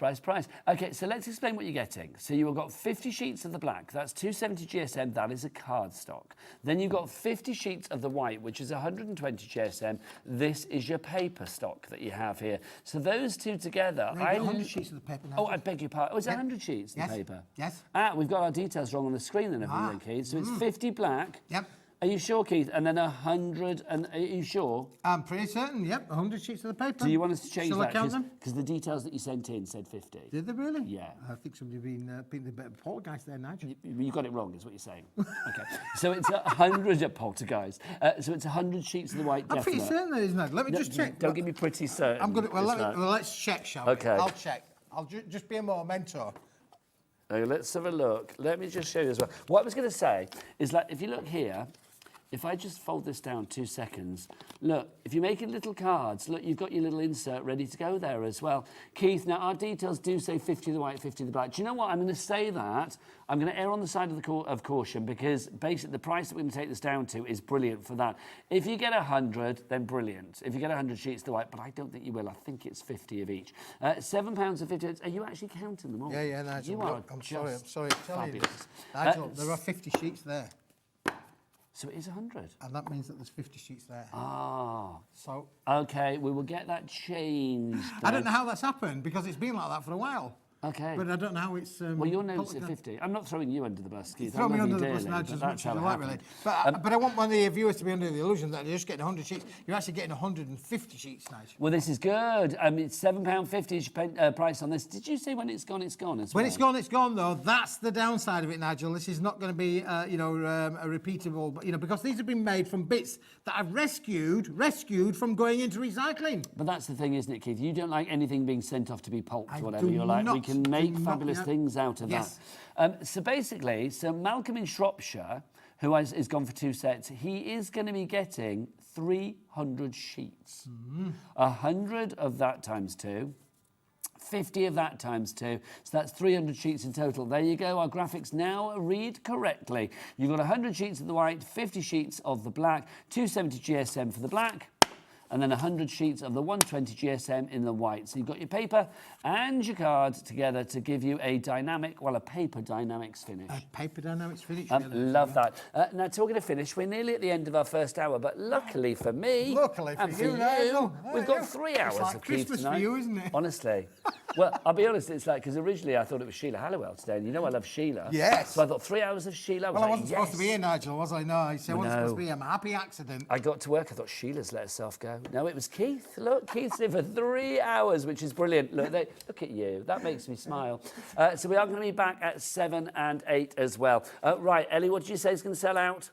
Okay, so let's explain what you're getting. So you've got 50 sheets of the black, that's 270 GSM, that is a card stock. Then you've got 50 sheets of the white, which is 120 GSM. This is your paper stock that you have here. So those two together... 100 sheets of the paper, Nigel. Oh, I beg your pardon. Oh, it's 100 sheets of the paper? Yes. Ah, we've got our details wrong on the screen then, haven't we, Keith? So it's 50 black. Yep. Are you sure, Keith? And then 100, and are you sure? I'm pretty certain, yep, 100 sheets of the paper. Do you want us to change Shall that? I count them? Because the details that you sent in said 50. Did they really? Yeah. I think somebody's been a bit of poltergeist there, Nigel. You got it wrong, is what you're saying. Okay. So it's 100 poltergeist. So it's 100 sheets of the white. I'm pretty certain there is, Nigel. Let me just check. Don't give me pretty certain. I'm going to. Well, let's check, shall we? Okay. I'll check. I'll just be a momento. Okay, let's have a look. Let me just show you as well. What I was going to say is, like, if you look here. If I just fold this down 2 seconds, look, if you're making little cards, look, you've got your little insert ready to go there as well. Keith, now our details do say 50 of the white, 50 of the black. Do you know what? I'm going to say that. I'm going to err on the side of caution, because basically the price that we're going to take this down to is brilliant for that. If you get 100, then brilliant. If you get 100 sheets of the white, but I don't think you will. I think it's 50 of each. £7.50. Are you actually counting them all? Yeah, Nigel. You are I'm sorry. fabulous. Nigel, there are 50 sheets there. So it is 100. And that means that there's 50 sheets there. Ah. So. Okay, we will get that changed. I don't know how that's happened, because it's been like that for a while. Okay. But I don't know how it's... well, your note's at 50. I'm not throwing you under the bus, Keith. Throw me under the bus now, just as much as you like, really. But I want one of the viewers to be under the illusion that you're just getting 100 sheets. You're actually getting 150 sheets, Nigel. Well, this is good. It's £7.50 is your price on this. Did you say when it's gone, it's gone as well? When it's gone, it's gone, though. That's the downside of it, Nigel. This is not going to be, a repeatable... But, because these have been made from bits that I've rescued from going into recycling. But that's the thing, isn't it, Keith? You don't like anything being sent off to be pulped or whatever. You're like, we can make fabulous things out of that. So basically, Malcolm in Shropshire, who is gone for 2 sets, he is going to be getting 300 sheets. 100 of that times 2, 50 of that times 2. So that's 300 sheets in total. There you go. Our graphics now read correctly. You've got 100 sheets of the white, 50 sheets of the black, 270 GSM for the black, and then 100 sheets of the 120 GSM in the white. So you've got your paper and your card together to give you a dynamic, well, a Paper Dienamics finish. A Paper Dienamics finish. Love that. Now, talking of finish, we're nearly at the end of our first hour, but luckily for me, and for you, Nigel. we've got 3 hours It's like of Keith Christmas tonight. for you, isn't it? Honestly. Well, I'll be honest, it's like, because originally I thought it was Sheila Halliwell today, and you know I love Sheila. Yes. So I thought 3 hours of Sheila. Well, I wasn't supposed to be here, Nigel, was I? No, I said I wasn't No. supposed to be here. I'm a happy accident. I got to work, I thought Sheila's let herself go. No, it was Keith. Look, Keith's in for 3 hours, which is brilliant. Look at you. That makes me smile. So we are going to be back at 7 and 8 as well. Right, Ellie, what did you say is going to sell out?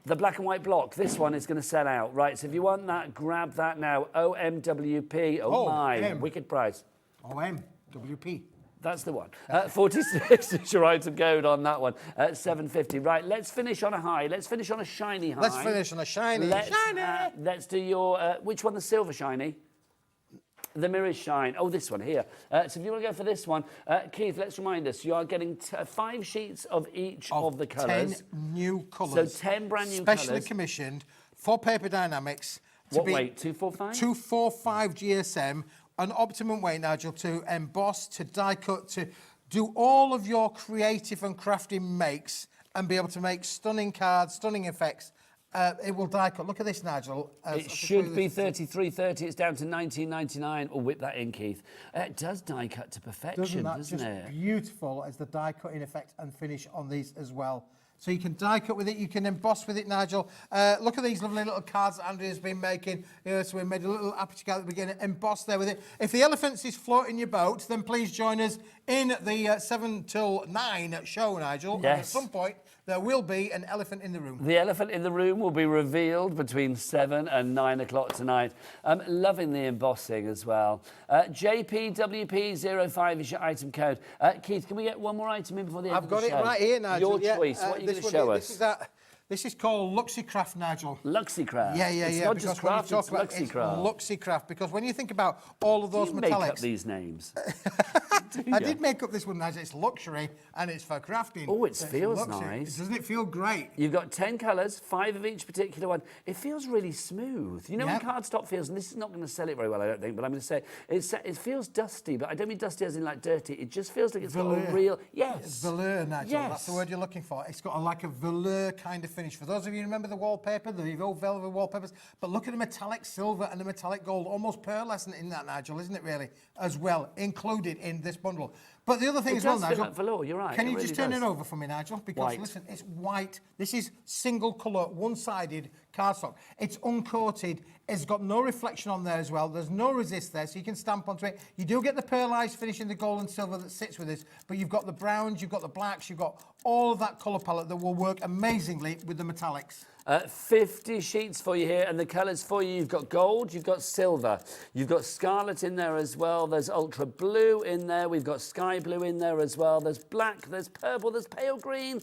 The black and white block, this one is going to sell out. Right, so if you want that, grab that now. OMWP. Oh my, wicked price. OMWP. That's the one. 46 is your item code on that one. 750. Right, let's finish on a high. Let's finish on a shiny high. Let's finish on a shiny. Let's do your, which one, the silver shiny? The mirrors shine. Oh, this one here. So if you want to go for this one, Keith, let's remind us, you are getting 5 sheets of each of the colours. 10 new colours. So 10 brand new colours. Specially commissioned for Paper Dienamics. What weight? 245? 245 GSM. An optimum weight, Nigel, to emboss, to die cut, to do all of your creative and crafting makes and be able to make stunning cards, stunning effects. It will die cut. Look at this, Nigel. It should be 33.30. It's down to 19.99. Oh, whip that in, Keith. It does die cut to perfection, doesn't it? Beautiful as the die cutting effect and finish on these as well. So you can die cut with it, you can emboss with it, Nigel. Look at these lovely little cards that Andrea's been making. So we made a little aperture card at the beginning, emboss there with it. If the elephants is floating your boat, then please join us in the 7 till 9 show, Nigel. Yes. And at some point, there will be an elephant in the room. The elephant in the room will be revealed between 7 and 9 o'clock tonight. Loving the embossing as well. JPWP05 is your item code. Keith, can we get one more item in before the end of the show? I've got it right here, Nigel. Your choice. What are you going to show us? This is called Luxicraft, Nigel. Luxicraft? Yeah. It's not just craft, it's Luxicraft. Luxicraft, because when you think about all of those metallics... make up these names? I did make up this one, Nigel. It's luxury and it's for crafting. Oh, it feels nice. Doesn't it feel great? You've got 10 colours, 5 of each particular one. It feels really smooth. You know when cardstock feels, and this is not going to sell it very well, I don't think, but I'm going to say, it feels dusty, but I don't mean dusty as in like dirty. It just feels like it's got a real... Yes. Velour, Nigel. Yes. That's the word you're looking for. It's got like a velour kind of finish. For those of you who remember the wallpaper, the old velvet wallpapers, but look at the metallic silver and the metallic gold, almost pearlescent in that, Nigel, isn't it really? As well, included in this bundle. But the other thing as well, Nigel, like velour, you're right. Can you just turn it over for me, Nigel? Because listen, it's white. This is single colour, one-sided cardstock. It's uncoated. It's got no reflection on there as well. There's no resist there, so you can stamp onto it. You do get the pearlised finish in the gold and silver that sits with this, but you've got the browns, you've got the blacks, you've got all of that colour palette that will work amazingly with the metallics. 50 sheets for you here, and the colours for you, you've got gold, you've got silver, you've got scarlet in there as well, there's ultra blue in there, we've got sky blue in there as well, there's black, there's purple, there's pale green,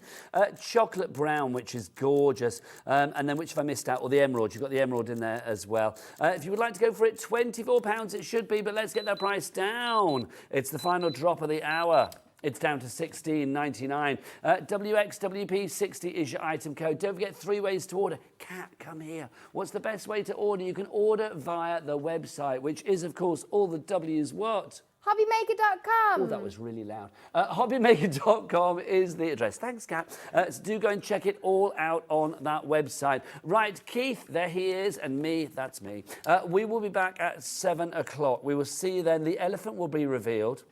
chocolate brown, which is gorgeous, and then which have I missed out? Or the emerald, you've got the emerald in there as well. If you would like to go for it, £24 it should be, but let's get that price down. It's the final drop of the hour. It's down to $16.99. WXWP60 is your item code. Don't forget 3 ways to order. Kat, come here. What's the best way to order? You can order via the website, which is, of course, all the W's what? Hobbymaker.com. Oh, that was really loud. Hobbymaker.com is the address. Thanks, Kat. So do go and check it all out on that website. Right, Keith, there he is, and me, that's me. We will be back at 7 o'clock. We will see you then. The elephant will be revealed.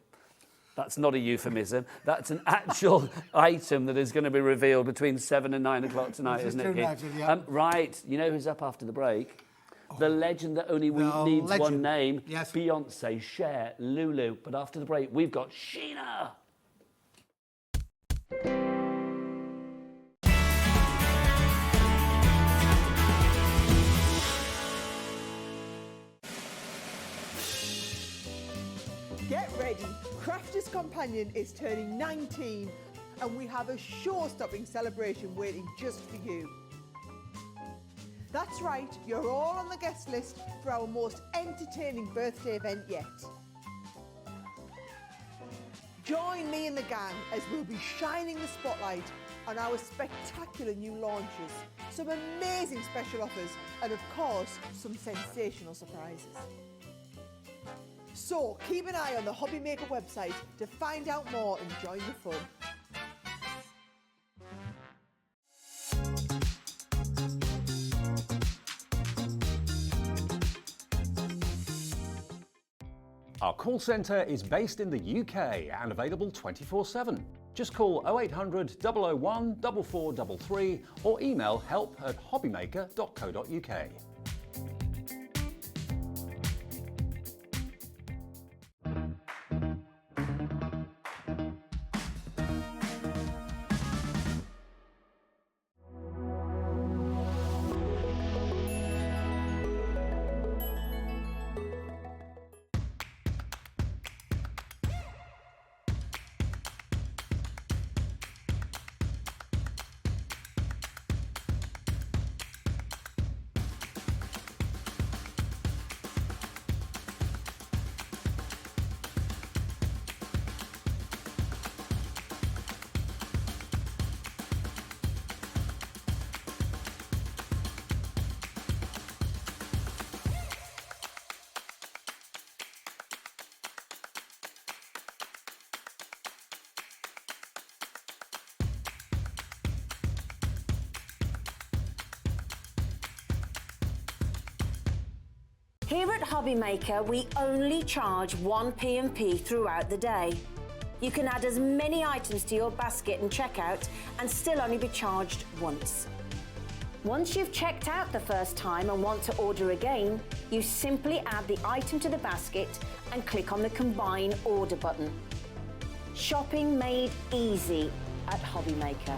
That's not a euphemism. That's an actual item that is going to be revealed between 7 and 9 o'clock tonight, isn't it, Keith? Right, you know who's up after the break? The legend that only needs one name. Yes. Beyonce, Cher, Lulu. But after the break, we've got Sheena. Get ready, Crafter's Companion is turning 19 and we have a show-stopping celebration waiting just for you. That's right, you're all on the guest list for our most entertaining birthday event yet. Join me and the gang as we'll be shining the spotlight on our spectacular new launches, some amazing special offers, and of course, some sensational surprises. So keep an eye on the Hobby Maker website to find out more and join the fun. Our call centre is based in the UK and available 24/7. Just call 0800 001 4433 or email help@hobbymaker.co.uk. Here at Hobby Maker, we only charge 1 P&P throughout the day. You can add as many items to your basket and checkout and still only be charged once. Once you've checked out the first time and want to order again, you simply add the item to the basket and click on the Combine Order button. Shopping made easy at Hobby Maker.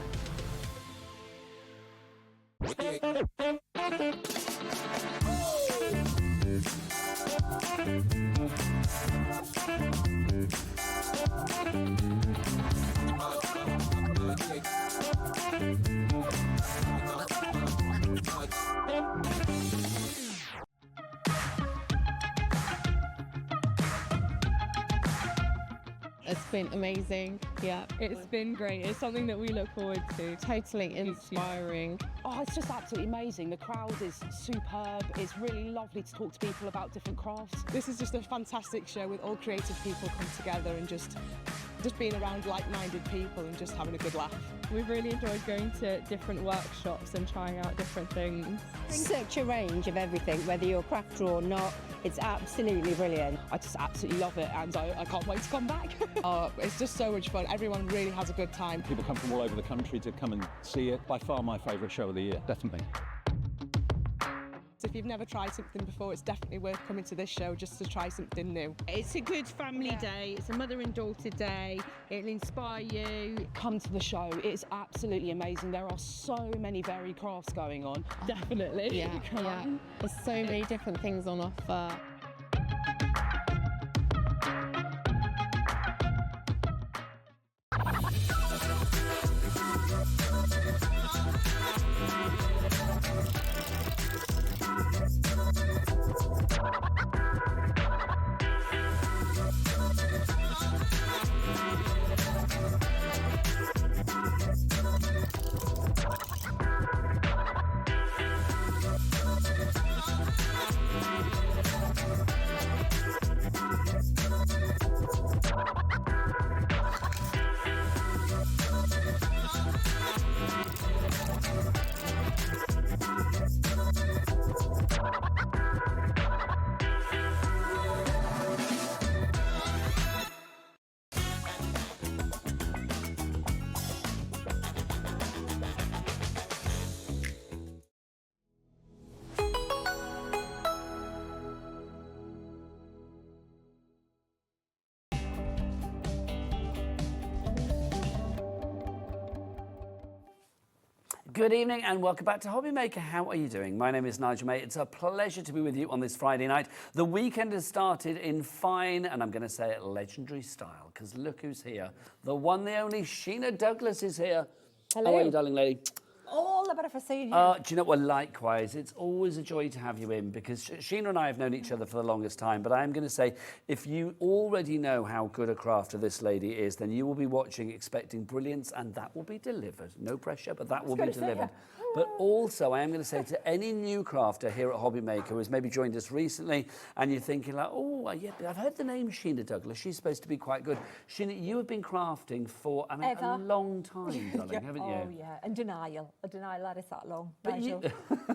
It's been amazing. Yeah, it's been great. It's something that we look forward to. Totally inspiring. Oh, it's just absolutely amazing. The crowd is superb. It's really lovely to talk to people about different crafts. This is just a fantastic show with all creative people come together and just being around like-minded people and just having a good laugh. We've really enjoyed going to different workshops and trying out different things. Such a range of everything, whether you're a crafter or not. It's absolutely brilliant. I just absolutely love it and I can't wait to come back. It's just so much fun. Everyone really has a good time. People come from all over the country to come and see it. By far my favourite show of the year, definitely. So if you've never tried something before, it's definitely worth coming to this show just to try something new. It's a good family day. It's a mother and daughter day. It'll inspire you. Come to the show. It's absolutely amazing. There are so many varied crafts going on. Definitely. Yeah, yeah. There's so many different things on offer. Good evening and welcome back to Hobby Maker. How are you doing? My name is Nigel May. It's a pleasure to be with you on this Friday night. The weekend has started in fine, and I'm going to say it, legendary style, because look who's here. The one, the only, Sheena Douglass is here. Hello. How are you, darling lady? All the better for seeing you. Do you know what? Likewise, it's always a joy to have you in because Sheena and I have known each other for the longest time. But I am going to say, if you already know how good a crafter this lady is, then you will be watching expecting brilliance, and that will be delivered. No pressure, but that will be delivered. But also, I am going to say to any new crafter here at Hobby Maker who has maybe joined us recently, and you're thinking like, oh, yeah, I've heard the name Sheena Douglass. She's supposed to be quite good. Sheena, you have been crafting for a long time, darling, haven't you? Oh, yeah. And denial. A denial that is that long. But you,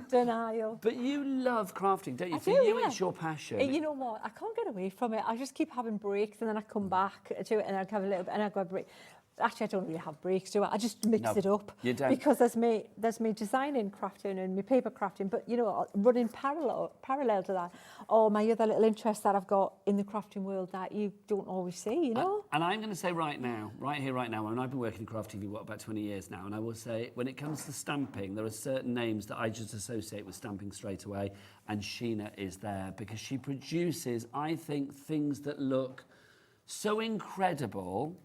denial. But you love crafting, don't you? For you, it's your passion. You know what? I can't get away from it. I just keep having breaks, and then I come back to it, and I have a little bit, and I go a break. Actually, I don't really have breaks, do I? I just mix it up. You don't. Because there's me designing crafting and me paper crafting, but you know, running parallel to that, or my other little interests that I've got in the crafting world that you don't always see, you know. And I'm going to say right now, right here, right now, and I've been working in crafting for about 20 years now, and I will say, when it comes to stamping, there are certain names that I just associate with stamping straight away, and Sheena is there because she produces, I think, things that look so incredible,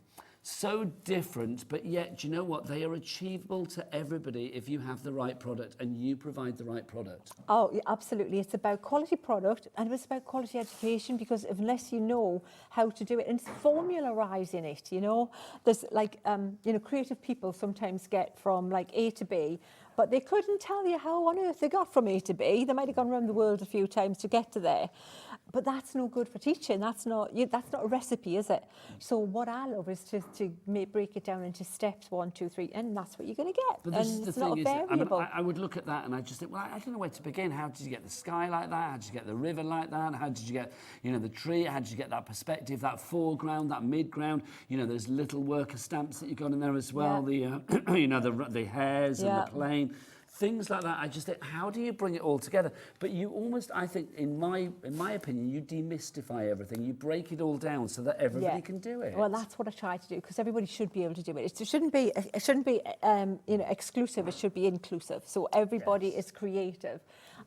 so different, but yet, do you know what? They are achievable to everybody if you have the right product and you provide the right product. Oh, yeah, absolutely. It's about quality product and it's about quality education, because unless you know how to do it, and it's formularising it, you know. There's like, you know, creative people sometimes get from like A to B, but they couldn't tell you how on earth they got from A to B. They might have gone around the world a few times to get to there. But that's no good for teaching. That's not a recipe, is it? So what I love is to break it down into steps, 1, 2, 3, and that's what you're going to get. But this and is the it's thing, not a is variable. I would look at that and I just think, well, I don't know where to begin. How did you get the sky like that? How did you get the river like that? How did you get, you know, the tree? How did you get that perspective, that foreground, that midground? You know, there's little worker stamps that you've got in there as well. Yeah. The, you know, the hairs and the plane. Things like that, I just think, how do you bring it all together? But you almost, I think, in my opinion, you demystify everything. You break it all down so that everybody can do it. Well, that's what I try to do, because everybody should be able to do it. It shouldn't be you know, exclusive. It should be inclusive. So everybody is creative.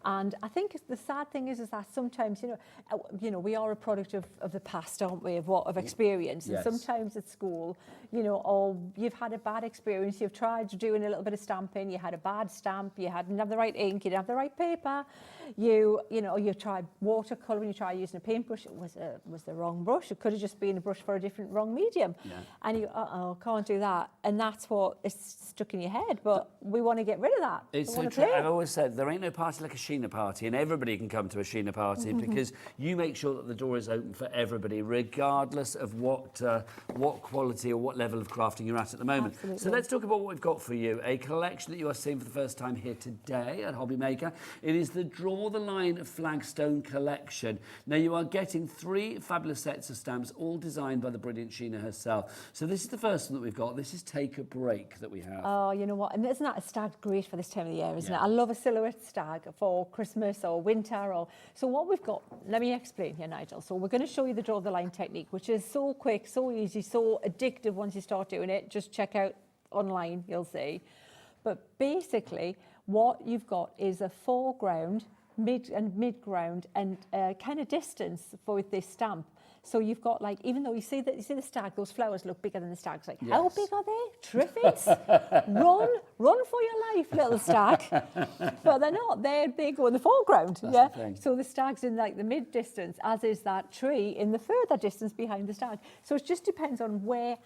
And I think the sad thing is that sometimes, you know, we are a product of the past, aren't we, of experience. Yes. And sometimes at school, you know, or you've had a bad experience, you've tried doing a little bit of stamping, you had a bad stamp, you didn't have the right ink, you didn't have the right paper, you know, you tried watercolour, you tried using a paintbrush, it was the wrong brush. It could have just been a brush for a different wrong medium. Yeah. And you, can't do that. And that's what is stuck in your head. But we want to get rid of that. It's so true. I've always said there ain't no party like a Sheena party, and everybody can come to a Sheena party because you make sure that the door is open for everybody, regardless of what quality or what level of crafting you're at the moment. Absolutely. So let's talk about what we've got for you. A collection that you are seeing for the first time here today at Hobby Maker. It is the Draw the Line Flagstone collection. Now you are getting 3 fabulous sets of stamps, all designed by the brilliant Sheena herself. So this is the first one that we've got. This is Take a Break that we have. Oh, you know what? And isn't that a stag great for this time of the year, isn't it? I love a silhouette stag for Christmas or winter. So what we've got, let me explain here, Nigel. So we're going to show you the Draw the Line technique, which is so quick, so easy, so addictive once you start doing it. Just check out online, you'll see. But basically, what you've got is a foreground, midground, and kind of distance for this stamp. So you've got, like, even though you see the stag, those flowers look bigger than the stag's. Like, how big are they? Triffids? run for your life, little stag. But they're not. They go in the foreground. That's the thing. So the stag's in like the mid distance, as is that tree in the further distance behind the stag. So it just depends on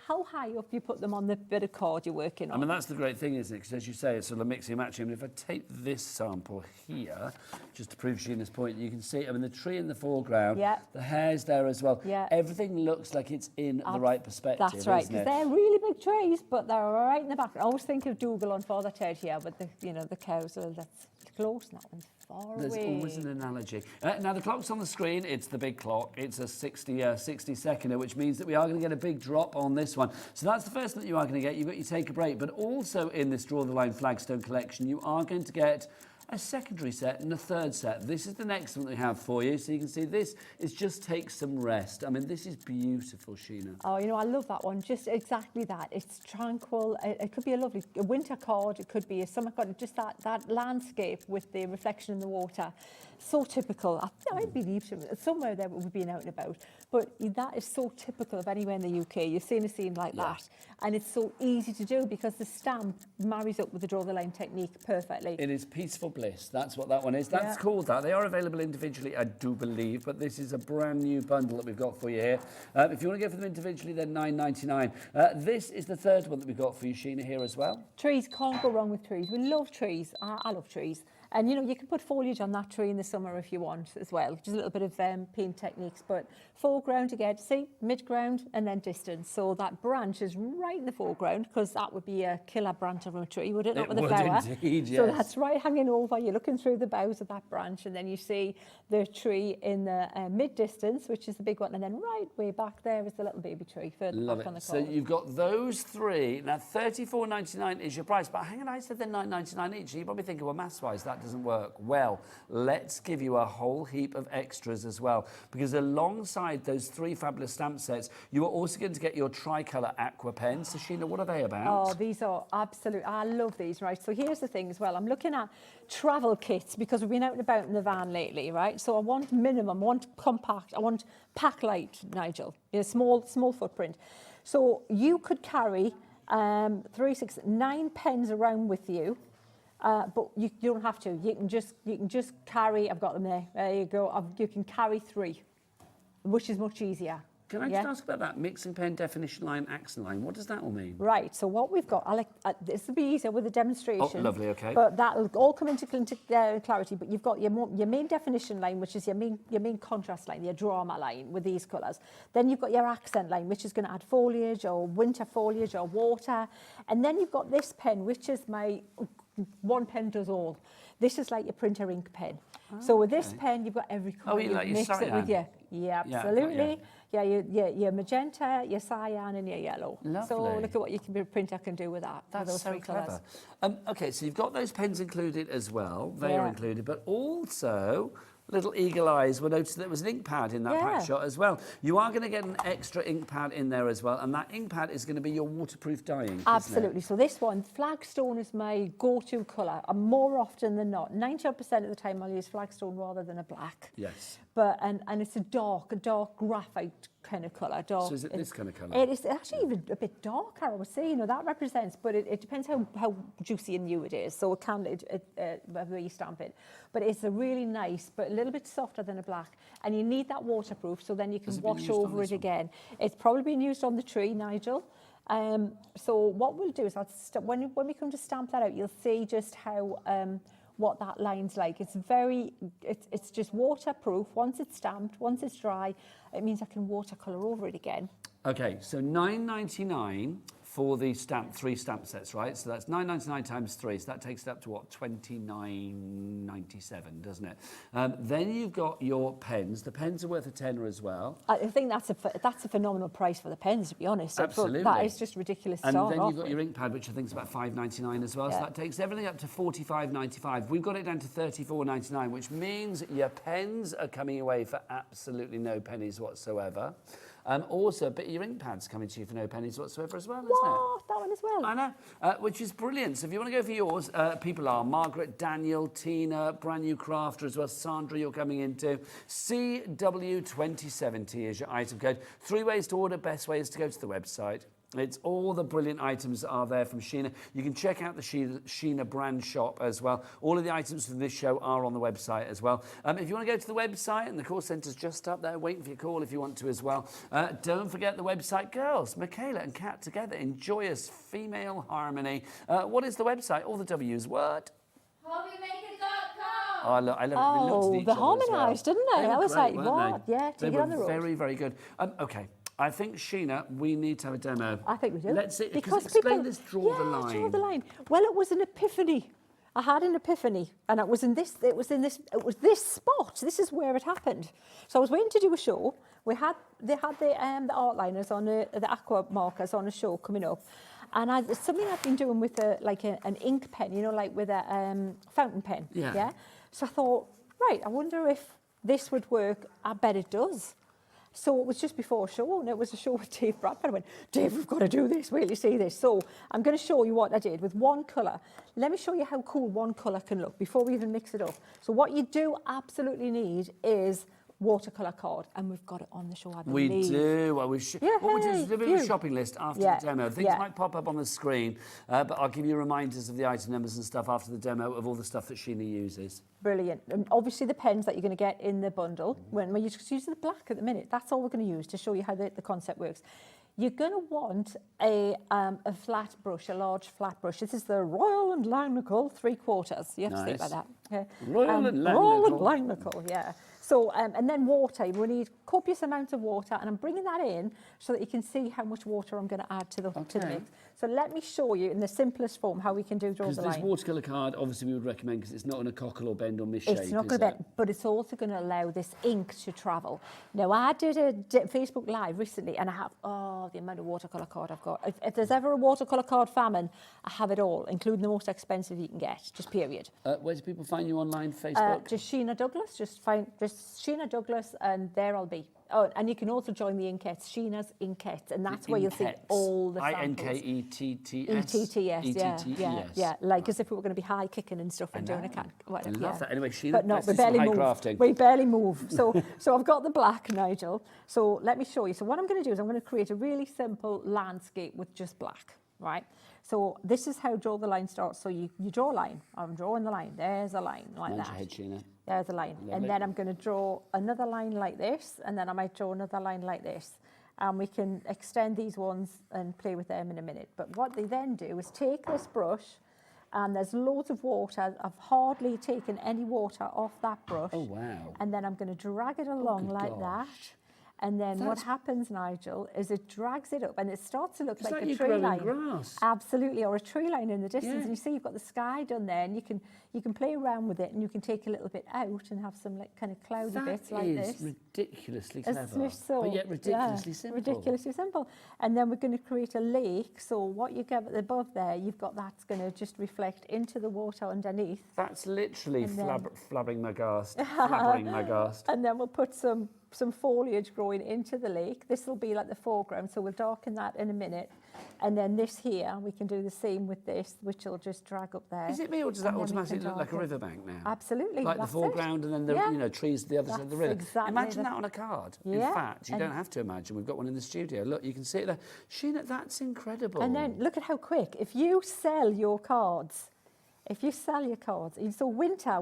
how high up you put them on the bit of card you're working on. I mean, that's the great thing, isn't it? Because as you say, it's sort of mixing and matching. I mean, if I take this sample here, just to prove Sheena's point, you can see, I mean, the tree in the foreground, the hair's there as well. Yeah. Everything looks like it's in the right perspective. That's right, because they're really big trees, but they're right in the back. I always think of Dougal on Father Ted here, but the cows are that's close, and that one's far There's away. always an analogy. Now, the clock's on the screen. It's the big clock. It's a 60-seconder, which means that we are going to get a big drop on this one. So that's the first thing that you are going to get. You've got your Take a Break. But also in this Draw the Line Flagstone collection, you are going to get a secondary set and a third set. This is the next one we have for you. So you can see this is just take some rest. I mean, this is beautiful, Sheena. Oh, you know, I love that one. Just exactly that. It's tranquil. It could be a lovely winter card. It could be a summer card. Just that landscape with the reflection in the water. So typical. I believe somewhere there we've been out and about. But that is so typical of anywhere in the UK. You've seen a scene like that. And it's so easy to do because the stamp marries up with the draw the line technique perfectly. It is Peaceful Bliss. That's what that one is. That's called that. They are available individually, I do believe, but this is a brand new bundle that we've got for you here. If you want to go for them individually, they're £9.99. This is the third one that we've got for you, Sheena, here as well. Trees, can't go wrong with trees. We love trees. I love trees. And, you know, you can put foliage on that tree in the summer if you want as well. Just a little bit of paint techniques. But foreground again, see, mid-ground and then distance. So that branch is right in the foreground because that would be a killer branch of a tree, would it? Not with a flower. Indeed, yes. So that's right hanging over. You're looking through the boughs of that branch and then you see the tree in the mid-distance, which is the big one. And then right way back there is the little baby tree further back on the corner. So you've got those three. Now, £34.99 is your price. But hang on, I said they're £9.99 each. So you're probably thinking, well, maths-wise, that doesn't work. Well, let's give you a whole heap of extras as well, because alongside those three fabulous stamp sets, you are also going to get your tricolour aqua pens. So, Sheena, what are they about? Oh, these are absolute. I love these, right? So here's the thing as well. I'm looking at travel kits because we've been out and about in the van lately, right? So I want minimum, I want compact, I want pack light, Nigel, small footprint. So you could carry 3, 6, 9 pens around with you. But you don't have to. You can just carry. I've got them there. There you go. You can carry 3, which is much easier. Can I just ask about that mixing pen, definition line, accent line? What does that all mean? Right. So what we've got, this will be easier with the demonstration. Oh, lovely. Okay. But that'll all come into clarity. But you've got your main definition line, which is your main contrast line, your drama line with these colours. Then you've got your accent line, which is going to add foliage or winter foliage or water. And then you've got this pen, which is my one pen does all. This is like your printer ink pen. So with this pen, you've got every colour. Oh, you like your mix cyan? it with your, absolutely. Your magenta, your cyan, and your yellow. Lovely. So look at what your printer can do with that. That's those so 3 clever. colours. Okay, so you've got those pens included as well. They are included, but also little eagle eyes will notice there was an ink pad in that pack shot as well. You are going to get an extra ink pad in there as well, and that ink pad is going to be your waterproof dye ink. Absolutely. So this one, Flagstone, is my go-to colour. And more often than not, 90% of the time I'll use Flagstone rather than a black. Yes. But and it's a dark graphite kind of colour. Dark. So is it this kind of colour? It is actually even a bit darker, I would say. You know, that represents, but it depends how juicy and new it is. So it can, whether you stamp it. But it's a really nice, but a little bit softer than a black. And you need that waterproof, so then you can wash over it again. It's probably been used on the tree, Nigel. So what we'll do is when we come to stamp that out, you'll see just how what that line's like. It's just waterproof. Once it's stamped, once it's dry, it means I can watercolour over it again. Okay, so £9.99 for the 3 stamp sets, right? So that's £9.99 times 3, so that takes it up to what, £29.97, doesn't it? Then you've got your pens. The pens are worth a tenner as well. I think that's a phenomenal price for the pens, to be honest. Absolutely. That is just ridiculous. And then you've got your ink pad, which I think is about £5.99 as well. So that takes everything up to £45.95. We've got it down to £34.99, which means your pens are coming away for absolutely no pennies whatsoever. Also, a bit of your ink pads coming to you for no pennies whatsoever as well, isn't it? That one as well. I know, which is brilliant. So if you want to go for yours, people are Margaret, Daniel, Tina, brand new crafter as well. Sandra, you're coming into. CW2070 is your item code. 3 ways to order. Best way is to go to the website. It's all the brilliant items that are there from Sheena. You can check out the Sheena brand shop as well. All of the items from this show are on the website as well. If you want to go to the website, and the call centre's just up there waiting for your call if you want to as well. Don't forget the website. Girls, Michaela and Kat together in joyous female harmony. What is the website? All the W's. What? Hobbymaker.com. Oh, I love it. We looked at each they other as harmonised, well. didn't they? I was great, like, weren't what? they? Yeah, they take it on the were road. very, very good. Okay. I think, Sheena, we need to have a demo. I think we do. Let's see, because explain this draw the line. Draw the line. Well, it was an epiphany. I had an epiphany, and it was this spot. This is where it happened. So I was waiting to do a show. They had the outliners on the aqua markers on a show coming up, And it's something I've been doing with an ink pen, you know, like with a fountain pen. Yeah. So I thought, right, I wonder if this would work. I bet it does. So it was just before a show, and it was a show with Dave Bradford. I went, Dave, we've got to do this. Wait till you see this. So I'm going to show you what I did with one colour. Let me show you how cool one colour can look before we even mix it up. So what you do absolutely need is watercolour card, and we've got it on the show, I believe. We do. Well, what we'll do is do a shopping list after the demo. Things might pop up on the screen, but I'll give you reminders of the item numbers and stuff after the demo of all the stuff that Sheena uses. Brilliant. And obviously the pens that you're going to get in the bundle, when you're just using the black at the minute, that's all we're going to use to show you how the concept works. You're going to want a flat brush, a large flat brush. This is the Royal and Langnickel 3/4. You have to think about that. Okay? Royal and Langnickel. Royal and Langnickel, yeah. So, and then water. We need copious amounts of water, and I'm bringing that in so that you can see how much water I'm going to add to the mix. So let me show you in the simplest form how we can draw the line. Because this watercolour card, obviously we would recommend, because it's not going to cockle or bend or misshape. It's not going to bend, but it's also going to allow this ink to travel. Now, I did a Facebook Live recently, and I have, the amount of watercolour card I've got. If there's ever a watercolour card famine, I have it all, including the most expensive you can get, just period. Where do people find you online, Facebook? Just Sheena Douglass, just Sheena Douglass, and there I'll be. Oh, and you can also join the Inkettes, Sheena's Inkettes, and that's where you'll see all the samples. I-N-K-E-T-T-S? E-T-T-S, yeah. Like as if we were going to be high kicking and stuff and doing a cat. I love that. Anyway, Sheena, but no, let's we do some barely high move. crafting. We barely move. So I've got the black, Nigel. So let me show you. So what I'm going to do is I'm going to create a really simple landscape with just black, right? So this is how draw the line starts. So you draw a line. I'm drawing the line. There's a line like that. Your head, Sheena. There's a line. Lovely. And then I'm going to draw another line like this, and then I might draw another line like this. And we can extend these ones and play with them in a minute. But what they then do is take this brush, and there's loads of water. I've hardly taken any water off that brush. Oh, wow. And then I'm going to drag it along like that. And then what happens, Nigel, is it drags it up, and it starts to look like a tree line. Grass. Absolutely, or a tree line in the distance. Yeah. And you see you've got the sky done there, and you can play around with it, and you can take a little bit out and have some like kind of cloudy bits like this. That is ridiculously clever, so, but yet ridiculously simple. Ridiculously simple. And then we're going to create a lake. So what you get above there, you've got that's going to just reflect into the water underneath. That's literally flabbering my ghast. Flabbering my ghast. And then we'll put some foliage growing into the lake. This will be like the foreground, so we'll darken that in a minute. And then this here, we can do the same with this, which will just drag up there. Is it me, or does that automatically look like a riverbank now? Absolutely. Like the foreground and then the trees to the other side of the river. Exactly imagine that on a card. In fact, you don't have to imagine. We've got one in the studio. Look, you can see it there. Sheena, that's incredible. And then look at how quick. If you sell your cards, so winter,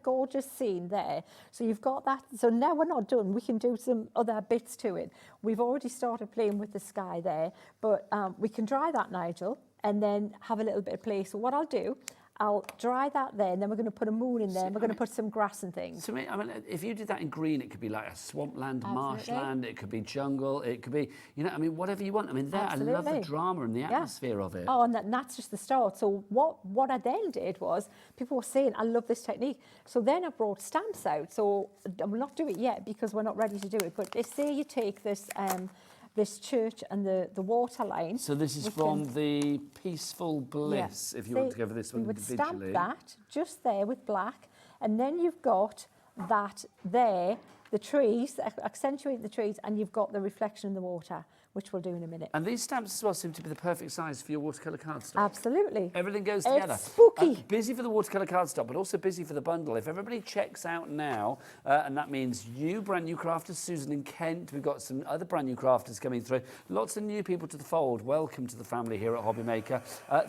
gorgeous scene there. So you've got that. So now we're not done. We can do some other bits to it. We've already started playing with the sky there, but we can dry that, Nigel, and then have a little bit of play. So what I'll do, I'll dry that there, and then we're going to put a moon in there, and we're going to put some grass and things. To me, I mean, if you did that in green, it could be like a swampland, marshland, it could be jungle, it could be, whatever you want. I mean, I love the drama and the atmosphere of it. Oh, and that's just the start. So what I then did was, people were saying, I love this technique. So then I brought stamps out. So I will not do it yet because we're not ready to do it. But say you take this church and the water line. So this is from the Peaceful Bliss, if you want to go for this one individually. We would stamp that just there with black, and then you've got that there, the trees, accentuate the trees, and you've got the reflection in the water, which we'll do in a minute. And these stamps as well seem to be the perfect size for your watercolour cardstock. Absolutely. Everything goes together. It's spooky. Busy for the watercolour cardstock, but also busy for the bundle. If everybody checks out now, and that means you brand new crafters, Susan in Kent, we've got some other brand new crafters coming through. Lots of new people to the fold. Welcome to the family here at Hobby Maker.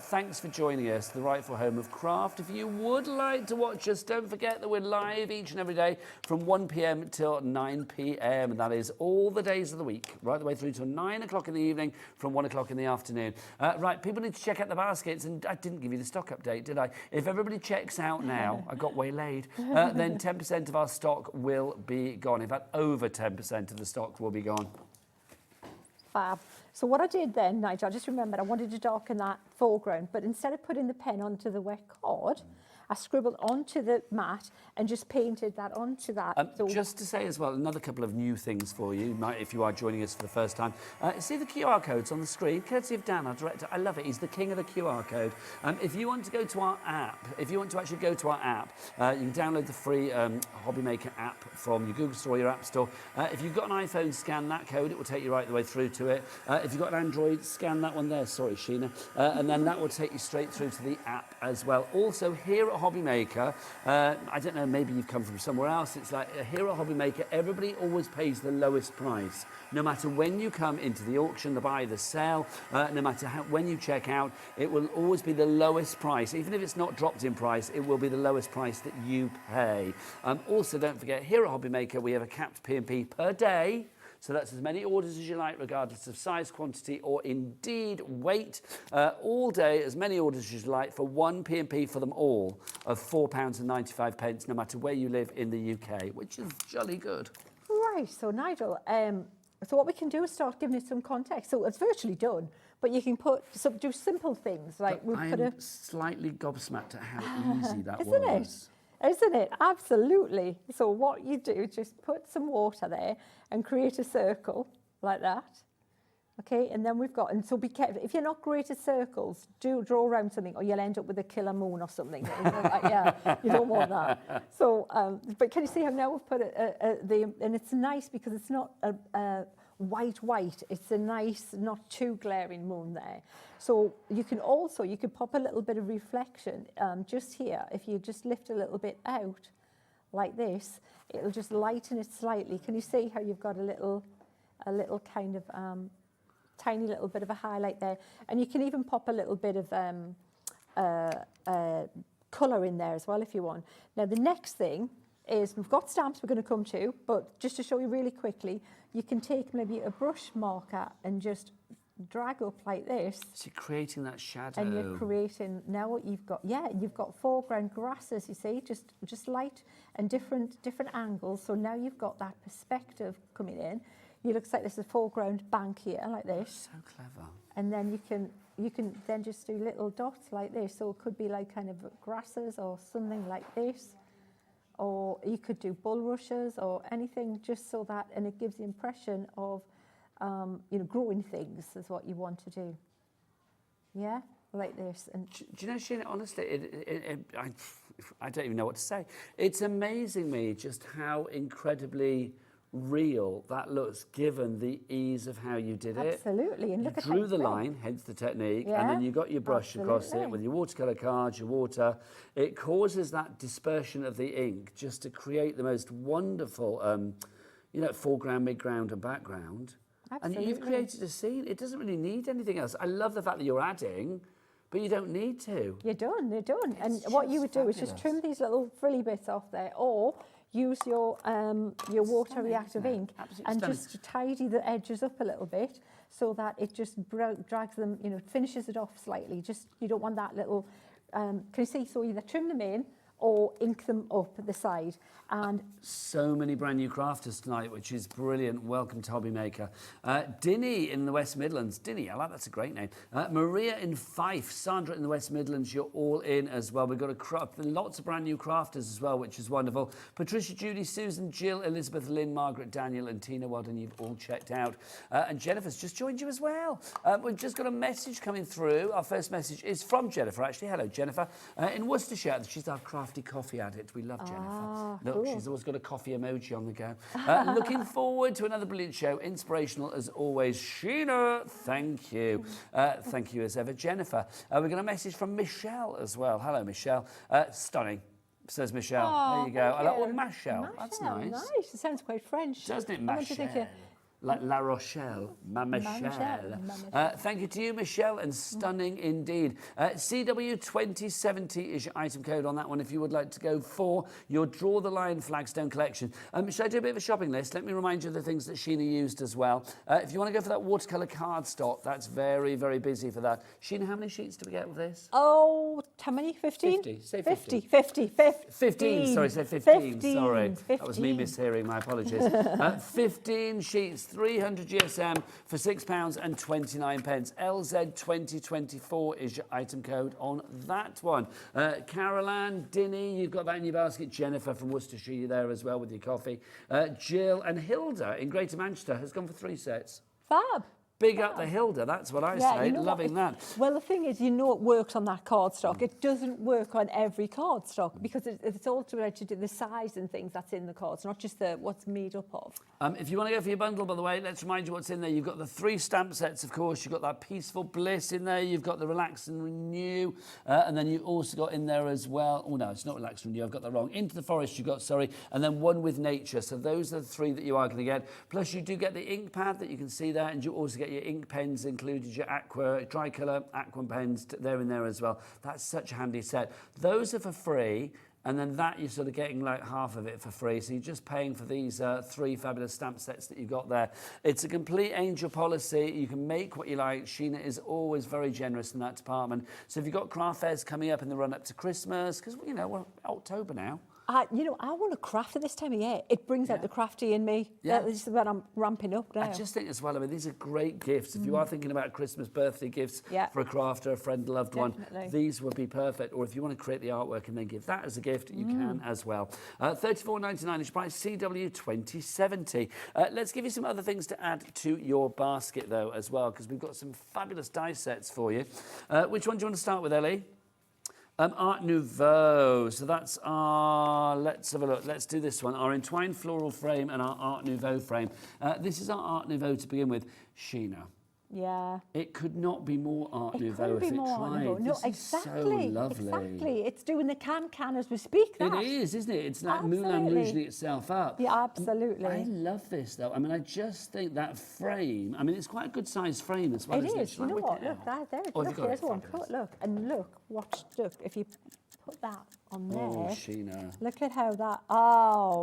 Thanks for joining us, the rightful home of craft. If you would like to watch us, don't forget that we're live each and every day from 1 p.m. till 9 p.m. And that is all the days of the week, right the way through till 9 o'clock in the evening from 1 o'clock in the afternoon. Right, people need to check out the baskets, and I didn't give you the stock update, did I? If everybody checks out now, I got waylaid, then 10% of our stock will be gone. In fact, over 10% of the stock will be gone. Fab. So what I did then, Nigel, I just remembered I wanted to darken that foreground. But instead of putting the pen onto the wet card, I scribbled onto the mat and just painted that onto that. Just to say as well, another couple of new things for you, if you are joining us for the first time. See the QR codes on the screen, courtesy of Dan, our director. I love it. He's the king of the QR code. If you want to go to our app, if you want to actually go to our app, you can download the free Hobby Maker app from your Google Store or your App Store. If you've got an iPhone, scan that code. It will take you right the way through to it. If you've got an Android, scan that one there. Sorry, Sheena. And then that will take you straight through to the app as well. Also, here at Hobby Maker, I don't know, maybe you've come from somewhere else. It's like here at Hobby Maker, everybody always pays the lowest price. No matter when you come into the auction, the buy, the sell, no matter when you check out, it will always be the lowest price. Even if it's not dropped in price, it will be the lowest price that you pay. Also, don't forget, here at Hobby Maker, we have a capped P&P per day. So that's as many orders as you like, regardless of size, quantity, or indeed weight. All day, as many orders as you like, for one P&P for them all of £4.95, no matter where you live in the UK, which is jolly good. Right, so Nigel, so what we can do is start giving it some context. So it's virtually done, but you can do simple things like I am slightly gobsmacked at how easy that Isn't was. Isn't it? Absolutely. So what you do, just put some water there and create a circle like that. Okay, and then we've got, and so be careful. If you're not great at circles, draw around something or you'll end up with a killer moon or something. Yeah, you don't want that. So, but can you see how now we've put and it's nice because it's not a white, it's a nice, not too glaring moon there. So you can pop a little bit of reflection just here. If you just lift a little bit out like this, it'll just lighten it slightly. Can you see how you've got a little kind of tiny little bit of a highlight there? And you can even pop a little bit of colour in there as well if you want. Now the next thing is we've got stamps we're going to come to, but just to show you really quickly, you can take maybe a brush marker and just drag up like this. So you're creating that shadow. And you're creating, now what you've got, you've got foreground grasses, you see, just light and different angles. So now you've got that perspective coming in. It looks like there's a foreground bank here, like this. So clever. And then you can then just do little dots like this. So it could be like kind of grasses or something like this. Or you could do bulrushes or anything, just so that, and it gives the impression of, growing things is what you want to do. Yeah, like this. And do you know, Sheena, honestly, I don't even know what to say. It's amazing me just how incredibly real that looks, given the ease of how you did it. Absolutely, and look at drew the line, hence the technique, and then you got your brush across it with your watercolour cards, your water. It causes that dispersion of the ink just to create the most wonderful, foreground, midground, and background. Absolutely. And you've created a scene. It doesn't really need anything else. I love the fact that you're adding, but you don't need to. You're done. And what you would do is just trim these little frilly bits off there, or use your water reactive ink and just tidy the edges up a little bit so that it just drags them, finishes it off slightly. Just, you don't want that little, can you see? So either trim them in or ink them up at the side. And so many brand new crafters tonight, which is brilliant. Welcome to Hobby Maker. Dinny in the West Midlands. Dinny, I like, that's a great name. Maria in Fife, Sandra in the West Midlands, you're all in as well. We've got lots of brand new crafters as well, which is wonderful. Patricia, Judy, Susan, Jill, Elizabeth, Lynn, Margaret, Daniel and Tina, well done, you've all checked out. And Jennifer's just joined you as well. We've just got a message coming through. Our first message is from Jennifer, actually. Hello, Jennifer. In Worcestershire, she's our crafty coffee addict. We love Jennifer. Look, cool. She's always got a coffee emoji on the go. Looking forward to another brilliant show. Inspirational as always. Sheena, thank you. Thank you as ever, Jennifer. We've got a message from Michelle as well. Hello, Michelle. Stunning, says Michelle. There you go. I like, Michelle. That's nice. Nice. It sounds quite French. Doesn't it, Michelle? Like La Rochelle, Ma Michelle. Thank you to you, Michelle, and stunning indeed. CW2070 is your item code on that one if you would like to go for your Draw the Line Flagstone collection. Should I do a bit of a shopping list? Let me remind you of the things that Sheena used as well. If you want to go for that watercolour cardstock, that's very, very busy for that. Sheena, how many sheets do we get with this? Oh, how many? 15? 50. Say 50. 15. Sorry, say 15. Sorry. That was me mishearing. My apologies. 15 sheets 300 GSM for £6.29. LZ2024 is your item code on that one. Caroline, Dinny, you've got that in your basket. Jennifer from Worcestershire, you're there as well with your coffee. Jill and Hilda in Greater Manchester has gone for 3 sets. Fab. Big up the Hilda, that's what I say. You know Loving that. Well, the thing is, you know it works on that cardstock. It doesn't work on every cardstock because it's also related to the size and things that's in the cards, not just what's made up of. If you want to go for your bundle, by the way, let's remind you what's in there. You've got the 3 stamp sets, of course. You've got that Peaceful Bliss in there. You've got the Relax and Renew. And then you've also got in there as well... Oh, no, it's not Relax and Renew. I've got that wrong. Into the Forest you've got, sorry. And then one with Nature. So those are the 3 that you are going to get. Plus, you do get the ink pad that you can see there. And you also get your ink pens included, your aqua, tricolour, aqua pens, they're in there as well. That's such a handy set. Those are for free. And then that you're sort of getting like half of it for free. So you're just paying for these 3 fabulous stamp sets that you've got there. It's a complete angel policy. You can make what you like. Sheena is always very generous in that department. So if you've got craft fairs coming up in the run up to Christmas, because, you know, we're October now. You know, I want to craft at this time of year. It brings out the crafty in me. Yeah. This is when I'm ramping up now. I just think as well, I mean, these are great gifts. If you are thinking about Christmas birthday gifts for a crafter, a friend, a loved one, these would be perfect. Or if you want to create the artwork and then give that as a gift, you can as well. $34.99 is price, CW2070. Let's give you some other things to add to your basket, though, as well, because we've got some fabulous die sets for you. Which one do you want to start with, Ellie? Art Nouveau, so that's our, let's have a look, let's do this one, our entwined floral frame and our Art Nouveau frame. This is our Art Nouveau to begin with. Sheena. Yeah. It could not be more Art Nouveau if it tried. No, this exactly. Is so lovely. Exactly. It's doing the can as we speak. It is, isn't it? It's like Moulin Rougeing itself up. Yeah, absolutely. I love this, though. I mean, I just think that frame, I mean, it's quite a good sized frame as well. It isn't is. You know what? Look, there. Look, there's one. Look, and look, watch, look, if you put that on there. Oh, Sheena. Look at how that,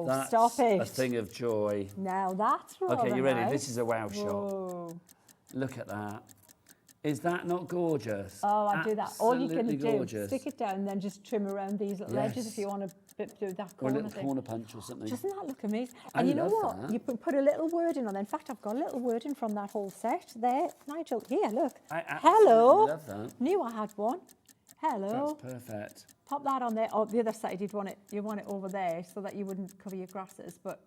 that's stop it. A thing of joy. Now that's rather Okay, you ready? nice. This is a wow Whoa. shot. Look at that. Is that not gorgeous? Oh, I do that. All you can Gorgeous. do, stick it down and then just trim around these little edges if you want to do that or corner a little thing. corner punch or something. Doesn't that look amazing? And you know what? That. You put a little wording on there. In fact, I've got a little wording from that whole set there. Nigel, here, look. Hello. Love that. Knew I had one. Hello. That's perfect. Pop that on there. Oh, the other side, you want it over there so that you wouldn't cover your grasses. But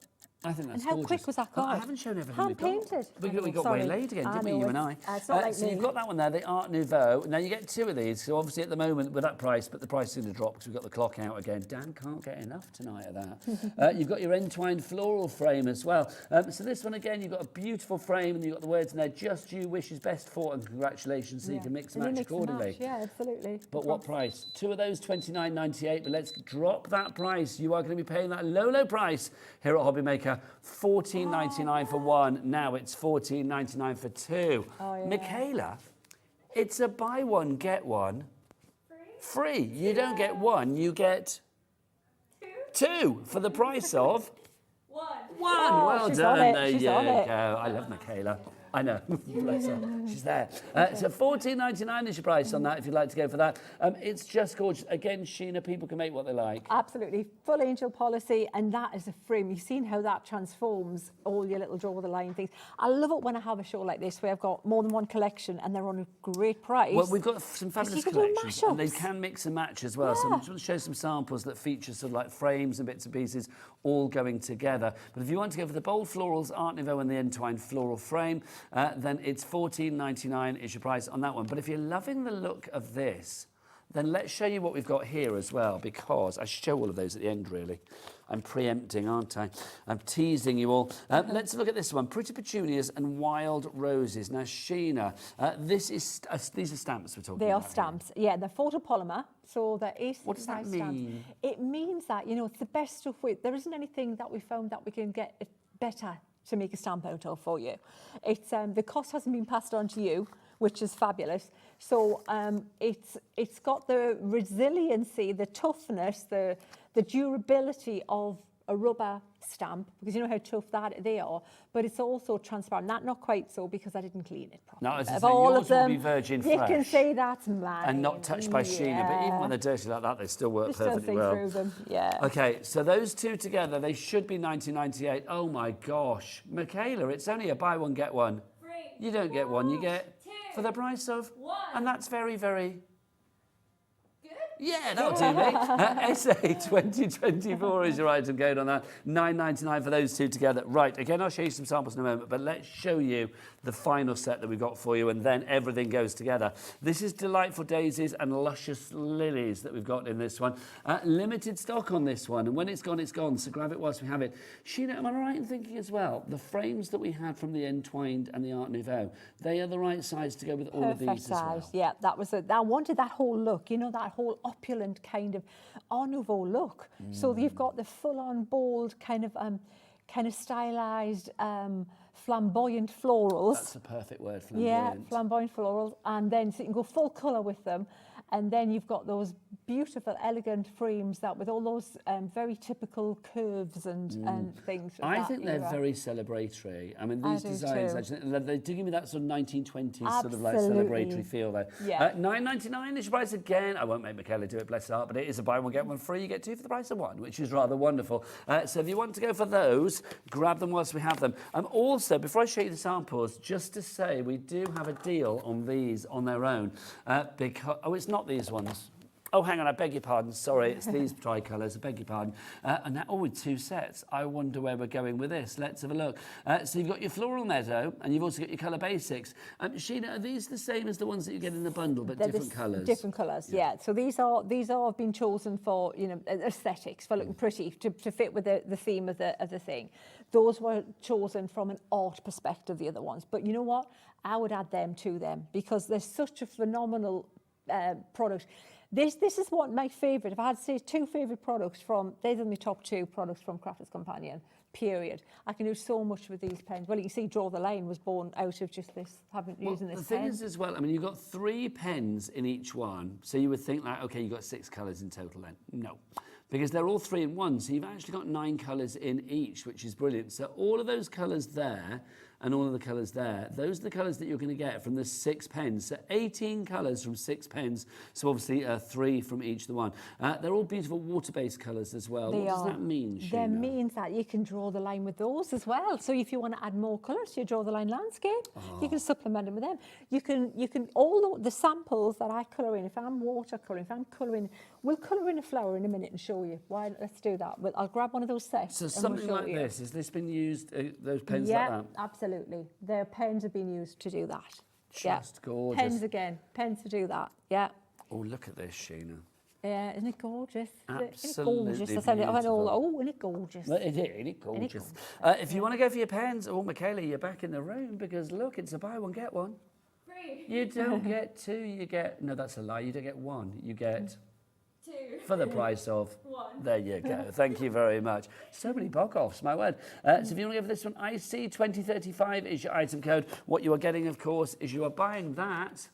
I think that's and how gorgeous. quick was that Oh, I card? haven't shown everything Hand we've got. painted. We got waylaid again, didn't we, you and I? It's not like so me. you've got that one there, the Art Nouveau. Now you get 2 of these. So obviously at the moment with that price, but the price is going to drop because we've got the clock out again. Dan can't get enough tonight of that. You've got your entwined floral frame as well. So this one again, you've got a beautiful frame and you've got the words in there, just you, wishes best for, and congratulations. So you can mix and match accordingly. Yeah, absolutely. But what price? 2 of those, $29.98. But let's drop that price. You are going to be paying that low price here at Hobby Maker. $14.99 for 1. Now it's $14.99 for 2. Oh, yeah. Michaela, it's a buy one, get one. Free. You don't get 1, you get 2 for the price of 1. Oh, well done. There you go. I love Michaela. I know. Bless her. She's there. So $14.99 is your price on that if you'd like to go for that. It's just gorgeous. Again, Sheena, people can make what they like. Absolutely. Full angel policy, and that is a frame. You've seen how that transforms all your little draw the line things. I love it when I have a show like this where I've got more than one collection and they're on a great price. Well, we've got some fabulous collections and they can mix and match as well. So I'm just going to show some samples that feature sort of like frames and bits and pieces all going together. But if you want to go for the bold florals, Art Nouveau and the entwined floral frame, then it's $14.99 is your price on that one. But if you're loving the look of this, then let's show you what we've got here as well, because I show all of those at the end, really. I'm preempting, aren't I? I'm teasing you all. Let's look at this one, Pretty Petunias and Wild Roses. Now, Sheena, these are stamps we're talking about. They are stamps, yeah, they're photopolymer, so there is. What does that mean? It means that, you know, it's the best stuff. There isn't anything that we found that we can get it better to make a stamp out of for you. It's the cost hasn't been passed on to you, which is fabulous. So it's got the resiliency, the toughness, the durability of a rubber stamp, because you know how tough they are, but it's also transparent. That not quite so, because I didn't clean it properly. No, as I Of say, all yours of them, will be virgin you fresh. can say that's mine. And not touched by Sheena, but even when they're dirty like that, they still work Just don't perfectly see well. through them, yeah. Okay, so those two together, they should be $19.98. Oh my gosh. Michaela, it's only a buy one, get one. Free. You don't get one, you get Two. for the price of One. And that's very, very... Good? Yeah, that'll do me. SA 2024 is your item code on that. $9.99 for those two together. Right, again, I'll show you some samples in a moment, but let's show you the final set that we've got for you, and then everything goes together. This is Delightful Daisies and Luscious Lilies that we've got in this one. Limited stock on this one, and when it's gone, it's gone, so grab it whilst we have it. Sheena, am I right in thinking as well, the frames that we had from the Entwined and the Art Nouveau, they are the right size to go with all of these as well? Size, yeah, that was I wanted that whole look, you know, that whole opulent kind of Art Nouveau look. So you've got the full-on bold kind of stylized flamboyant florals. That's a perfect word, flamboyant. Yeah, flamboyant florals, and then so you can go full colour with them, and then you've got those beautiful, elegant frames that with all those very typical curves and things. I think they're very celebratory. I mean, these designs, actually, they do give me that sort of 1920s sort of like celebratory feel there. Yeah. $9.99 is your price again. I won't make Michaela do it, bless her heart, but it is a buy one, get one free. You get two for the price of one, which is rather wonderful. So if you want to go for those, grab them whilst we have them. Also, before I show you the samples, just to say we do have a deal on these on their own. Because, oh, it's not these ones. Oh, hang on, I beg your pardon. Sorry, it's these tricolours. I beg your pardon. And that, with two sets. I wonder where we're going with this. Let's have a look. So you've got your Floral Meadow, and you've also got your Colour Basics. Sheena, are these the same as the ones that you get in the bundle, but different colours? Different colours, yeah. So these are been chosen for, you know, aesthetics, for looking pretty, to fit with the theme of the thing. Those were chosen from an art perspective, the other ones. But you know what? I would add them to them, because they're such a phenomenal product. This is what my favourite, if I had to say two favourite products these are my top two products from Crafters Companion, period. I can do so much with these pens. Well, you can see Draw the Line was born out of just this, using this pen. The thing is as well, I mean, you've got 3 pens in each one, so you would think like, okay, you've got 6 colours in total then. No. Because they're all 3 in 1, so you've actually got 9 colours in each, which is brilliant. So all of those colours there and all of the colours there, those are the colours that you're going to get from the 6 pens. So 18 colours from 6 pens, so obviously 3 from each of the one. They're all beautiful water-based colours as well. What does that mean, Sheena? That means that you can draw the line with those as well. So if you want to add more colours to your Draw the Line landscape, you can supplement them with them. You can all the samples that I colour in, if I'm watercolouring, if I'm colouring, we'll colour in a flower in a minute and show you. Why? Let's do that. I'll grab one of those sets. So something like this, has this been used, those pens like that? Yeah, absolutely. Their pens have been used to do that. Just gorgeous. Pens again, pens to do that, yeah. Oh, look at this, Sheena. Yeah, isn't it gorgeous? Absolutely isn't it gorgeous? beautiful. Isn't it gorgeous? Well, isn't it gorgeous? If you want to go for your pens, Michaela, you're back in the room, because look, it's a buy one, get one. Free. You don't get 2, you get, no, that's a lie, you don't get 1, you get 2. for the price of 1. There you go. Thank you very much. So many bog-offs, my word. So if you want to go for this one, IC 2035 is your item code. What you are getting, of course, is you are buying that,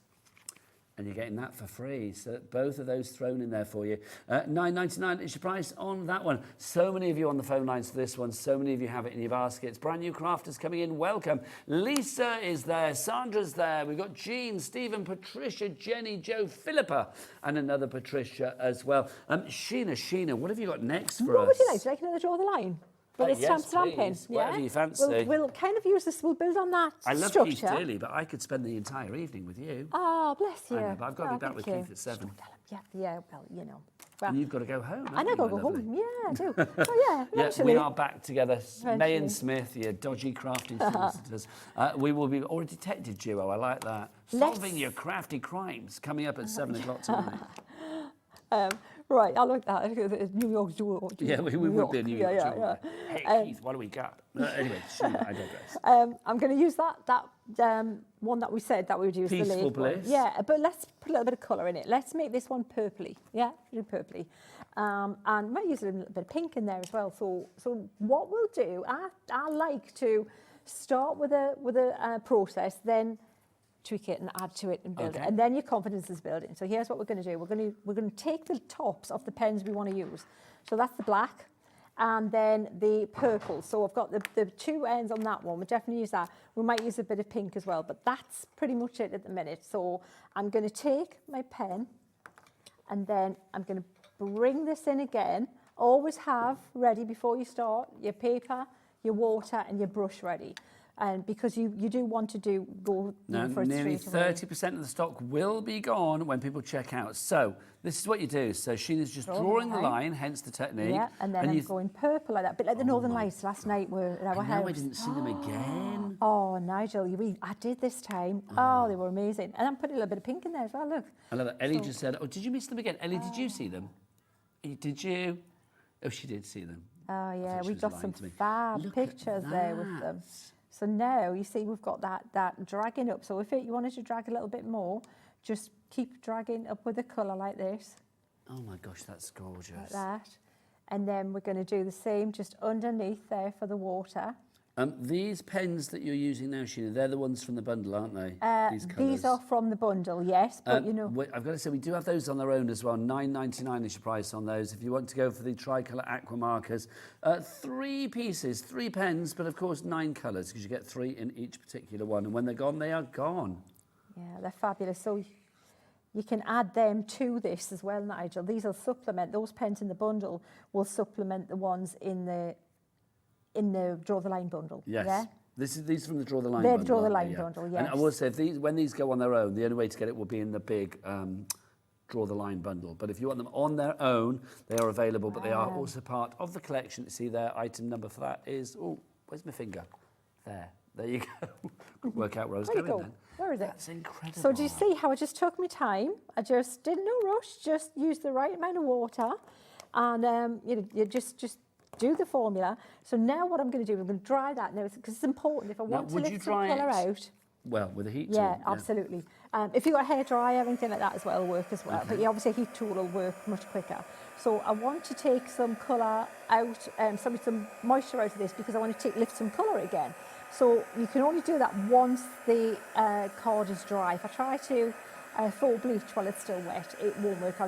and you're getting that for free. So both of those thrown in there for you. $9.99 is your price on that one. So many of you on the phone lines for this one. So many of you have it in your baskets. Brand new crafters coming in. Welcome. Lisa is there. Sandra's there. We've got Jean, Stephen, Patricia, Jenny, Joe, Philippa, and another Patricia as well. Sheena, what have you got next for us? What would you like? Would you like another Draw the Line? But it's yes, stamping. please. Whatever you fancy. We'll kind of use this, we'll build on that I love structure. Keith dearly, but I could spend the entire evening with you. Oh, bless you. I know, but I've got to be back with Keith at 7. Yeah, well, you know. Well, And you've got to go home. I know, haven't go you, my home. lovely? Yeah, I do. Oh, yeah, Yeah, we are back together. May Eventually. and Smith, your dodgy crafting solicitors. We will be, or a detective duo, I like that. Solving your crafty crimes, coming up at 7 o'clock tonight. Right, I like that. New York duo. Yeah, we would be a New York duo. Yeah. Hey, Keith, what do we got? Anyway, Sheena, I digress. I'm going to use that one that we said that we would use. Peaceful the late Bliss. One. Yeah, but let's put a little bit of colour in it. Let's make this one purpley. Yeah, do purpley. And might use a little bit of pink in there as well. So what we'll do, I like to start with a process, then tweak it and add to it and build it, and then your confidence is building. So here's what we're going to do. We're going to take the tops of the pens we want to use. So that's the black, and then the purple. So I've got the two ends on that one. We'll definitely use that. We might use a bit of pink as well, but that's pretty much it at the minute. So I'm going to take my pen and then I'm going to bring this in again. Always have ready before you start your paper, your water and your brush ready. And because you do want to go now, for it nearly straight away. 30% of the stock will be gone when people check out. So this is what you do. So Sheena's just drawing the line, hence the technique. Yeah, and then I'm going purple like that. But like the Northern Lights last night were at our house. I didn't see them again. Oh, Nigel, I did this time. Oh, they were amazing. And I'm putting a little bit of pink in there as well, look. I love that. Ellie just said, oh, did you miss them again? Ellie, did you see them? Did you? Oh, she did see them. Oh, yeah, we got some fab pictures there with them. So now, you see, we've got that dragging up. So if you wanted to drag a little bit more, just keep dragging up with the colour like this. Oh my gosh, that's gorgeous. Like that. And then we're going to do the same just underneath there for the water. These pens that you're using now, Sheena, they're the ones from the bundle, aren't they? These are from the bundle, yes, but you know... I've got to say, we do have those on their own as well. $9.99 is your price on those. If you want to go for the tricolour aqua markers, 3 pieces, 3 pens, but of course 9 colours, because you get 3 in each particular one. And when they're gone, they are gone. Yeah, they're fabulous. So you can add them to this as well, Nigel. These will supplement, those pens in the bundle will supplement the ones in the Draw the Line bundle. Yes. Yeah? These are from the Draw the Line They're bundle. the Draw the Line bundle, yes. And I will say, when these go on their own, the only way to get it will be in the big Draw the Line bundle. But if you want them on their own, they are available, but they are also part of the collection. See, their item number for that is, oh, where's my finger? There you go. Good work out where I was going then. Where is it? That's incredible. So do you see how I just took my time? I just did no rush, just used the right amount of water, and you just do the formula. So now what I'm going to do, I'm going to dry that now because it's important. If I want to lift some colour out. Well, with a heat tool. Yeah, absolutely. If you've got a hairdryer, anything like that as well will work as well. Okay. But obviously a heat tool will work much quicker. So I want to take some colour out, some moisture out of this because I want to lift some colour again. So you can only do that once the card is dry. If I try to full bleach while it's still wet, it won't work.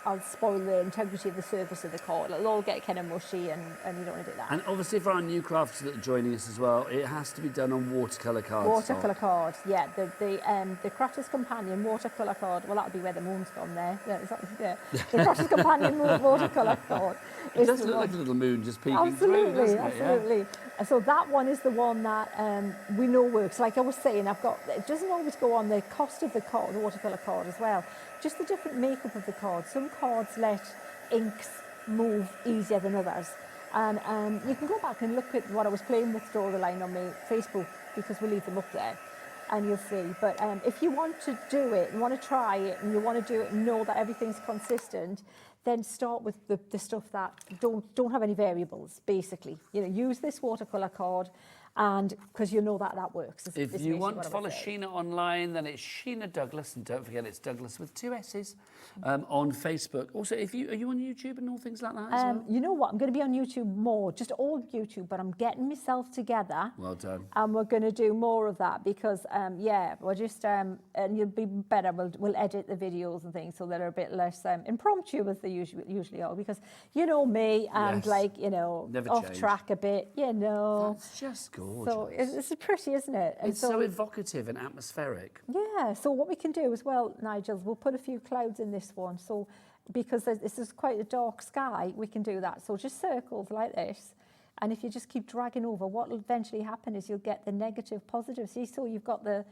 I'll spoil the integrity of the surface of the card. It'll all get kind of mushy and you don't want to do that. And obviously for our new crafters that are joining us as well, it has to be done on watercolour cards. Watercolour cards, yeah. The Crafter's Companion watercolour card, well, that'll be where the moon's gone there. The Crafter's Companion watercolour card. It does look like a little moon just peeking through, doesn't it? Absolutely. Yeah. And so that one is the one that we know works. Like I was saying, it doesn't always go on the cost of the card, the watercolour card as well. Just the different makeup of the card. Some cards let inks move easier than others. And you can go back and look at what I was playing with Draw the Line on my Facebook because we leave them up there and you'll see. But if you want to do it and want to try it and you want to do it and know that everything's consistent, then start with the stuff that don't have any variables, basically. Use this watercolour card and because you know that works. If you want to follow Sheena online, then it's Sheena Douglass, and don't forget it's Douglas with 2 S's on Facebook. Also, are you on YouTube and all things like that as well? You know what? I'm going to be on YouTube more, just old YouTube, but I'm getting myself together. Well done. And we're going to do more of that because, we're just, and you'll be better. We'll edit the videos and things so they're a bit less impromptu as they usually are because you know me and Never off change. Track a bit, That's just gorgeous. So it's pretty, isn't it? And it's so evocative and atmospheric. Yeah, so what we can do as well, Nigel, we'll put a few clouds in this one. So because this is quite a dark sky, we can do that. So just circles like this. And if you just keep dragging over, what will eventually happen is you'll get the negative, positive. See, so you've got the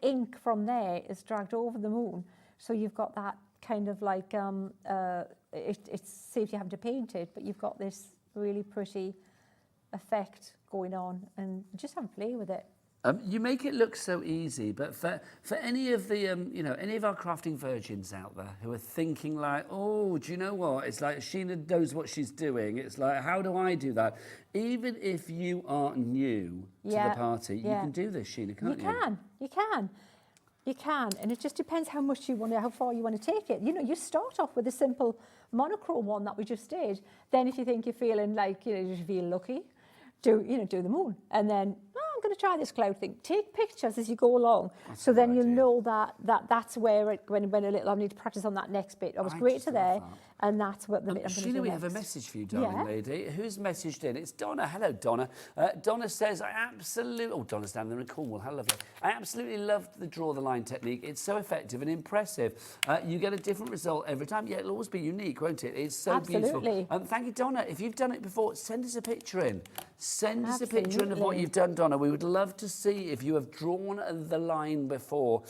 ink from there is dragged over the moon. So you've got that kind of like, it saves you having to paint it, but you've got this really pretty effect going on and just have a play with it. You make it look so easy, but for any of the any of our crafting virgins out there who are thinking like, oh, do you know what? It's like Sheena knows what she's doing. It's like, how do I do that? Even if you are new to the party, you can do this, Sheena, can't you? You can, and it just depends how far you want to take it. You start off with a simple monochrome one that we just did. Then if you think you're feeling like you feel lucky, do the moon, and then I'm going to try this cloud thing, take pictures as you go along. So then you'll know that's where, when a little, I need to practice on that next bit. I was great to there. And that's what the bit I'm going to do Sheena, we next. have a message for you, darling lady. Who's messaged in? It's Donna. Hello, Donna. Donna says, Donna's down there in Cornwall. How lovely. I absolutely loved the draw the line technique. It's so effective and impressive. You get a different result every time. Yeah, it'll always be unique, won't it? It's so beautiful. Thank you, Donna. If you've done it before, send us a picture in. Send us a picture in of what you've done, Donna. We would love to see if you have drawn the line before.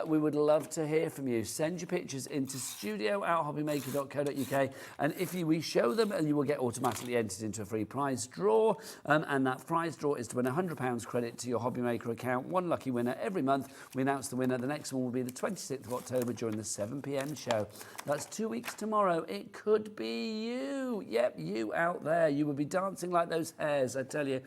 We would love to hear from you. Send your pictures into studio@hobbymaker.co.uk, and if we show them, and you will get automatically entered into a free prize draw, and that prize draw is to win £100 credit to your Hobbymaker account. One lucky winner every month. We announce the winner. The next one will be the 26th of October during the 7 p.m. show. That's 2 weeks tomorrow. It could be you. Yep, you out there. You will be dancing like those hares, I tell you.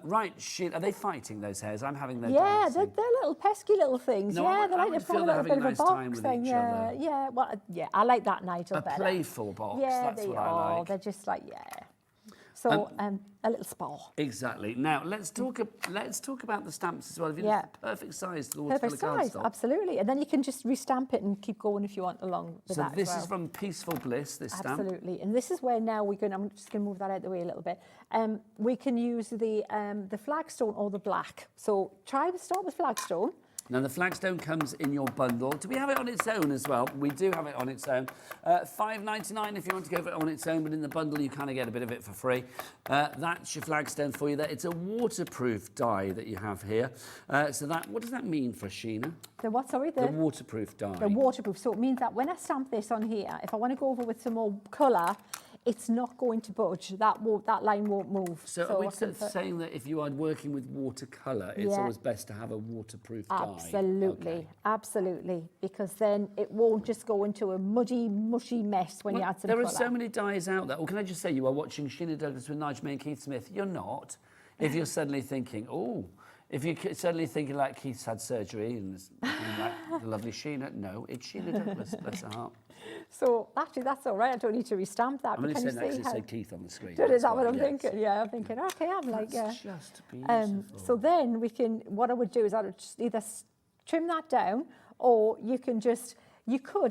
Right, Sheena, are they fighting, those hares? I'm having their dancing. They're little pesky little things. No, yeah, I they're like would a feel they're having a nice time with each other. Yeah, well, yeah, I like that, Nigel, A better. playful box, Yeah, that's they what are. I like. They're just like, So, a little spa. Exactly. Now, let's talk about the stamps as well. Have you Yeah. the perfect size to the watercolour Perfect size, cardstock? absolutely. And then you can just restamp it and keep going if you want along with So that this as well. is from Peaceful Bliss, this stamp. Absolutely. And this is where now I'm just going to move that out of the way a little bit. We can use the flagstone or the black. So start with flagstone. Now, the flagstone comes in your bundle. Do we have it on its own as well? We do have it on its own. $5.99 if you want to go for it on its own, but in the bundle you kind of get a bit of it for free. That's your flagstone for you there. It's a waterproof die that you have here. So what does that mean for Sheena? The what, sorry? The waterproof die. The waterproof. So it means that when I stamp this on here, if I want to go over with some more colour, it's not going to budge. That line won't move. So are we saying that if you are working with watercolour, it's always best to have a waterproof die? Absolutely, absolutely. Because then it won't just go into a muddy, mushy mess when you add some There colour. are so many dyes out there. Or can I just say, you are watching Sheena Douglass with Nigel May and Keith Smith. You're not. If you're suddenly thinking, if you're suddenly thinking like Keith's had surgery and like the lovely Sheena, no, it's Sheena Douglass, bless her heart. So actually, that's all right. I don't need to restamp that. I'm only Can saying you that because see it how... said Keith on the screen. Is that what I'm thinking? Yeah, I'm thinking, okay, I'm like, That's just beautiful. So then what I would do is I would just either trim that down, or you could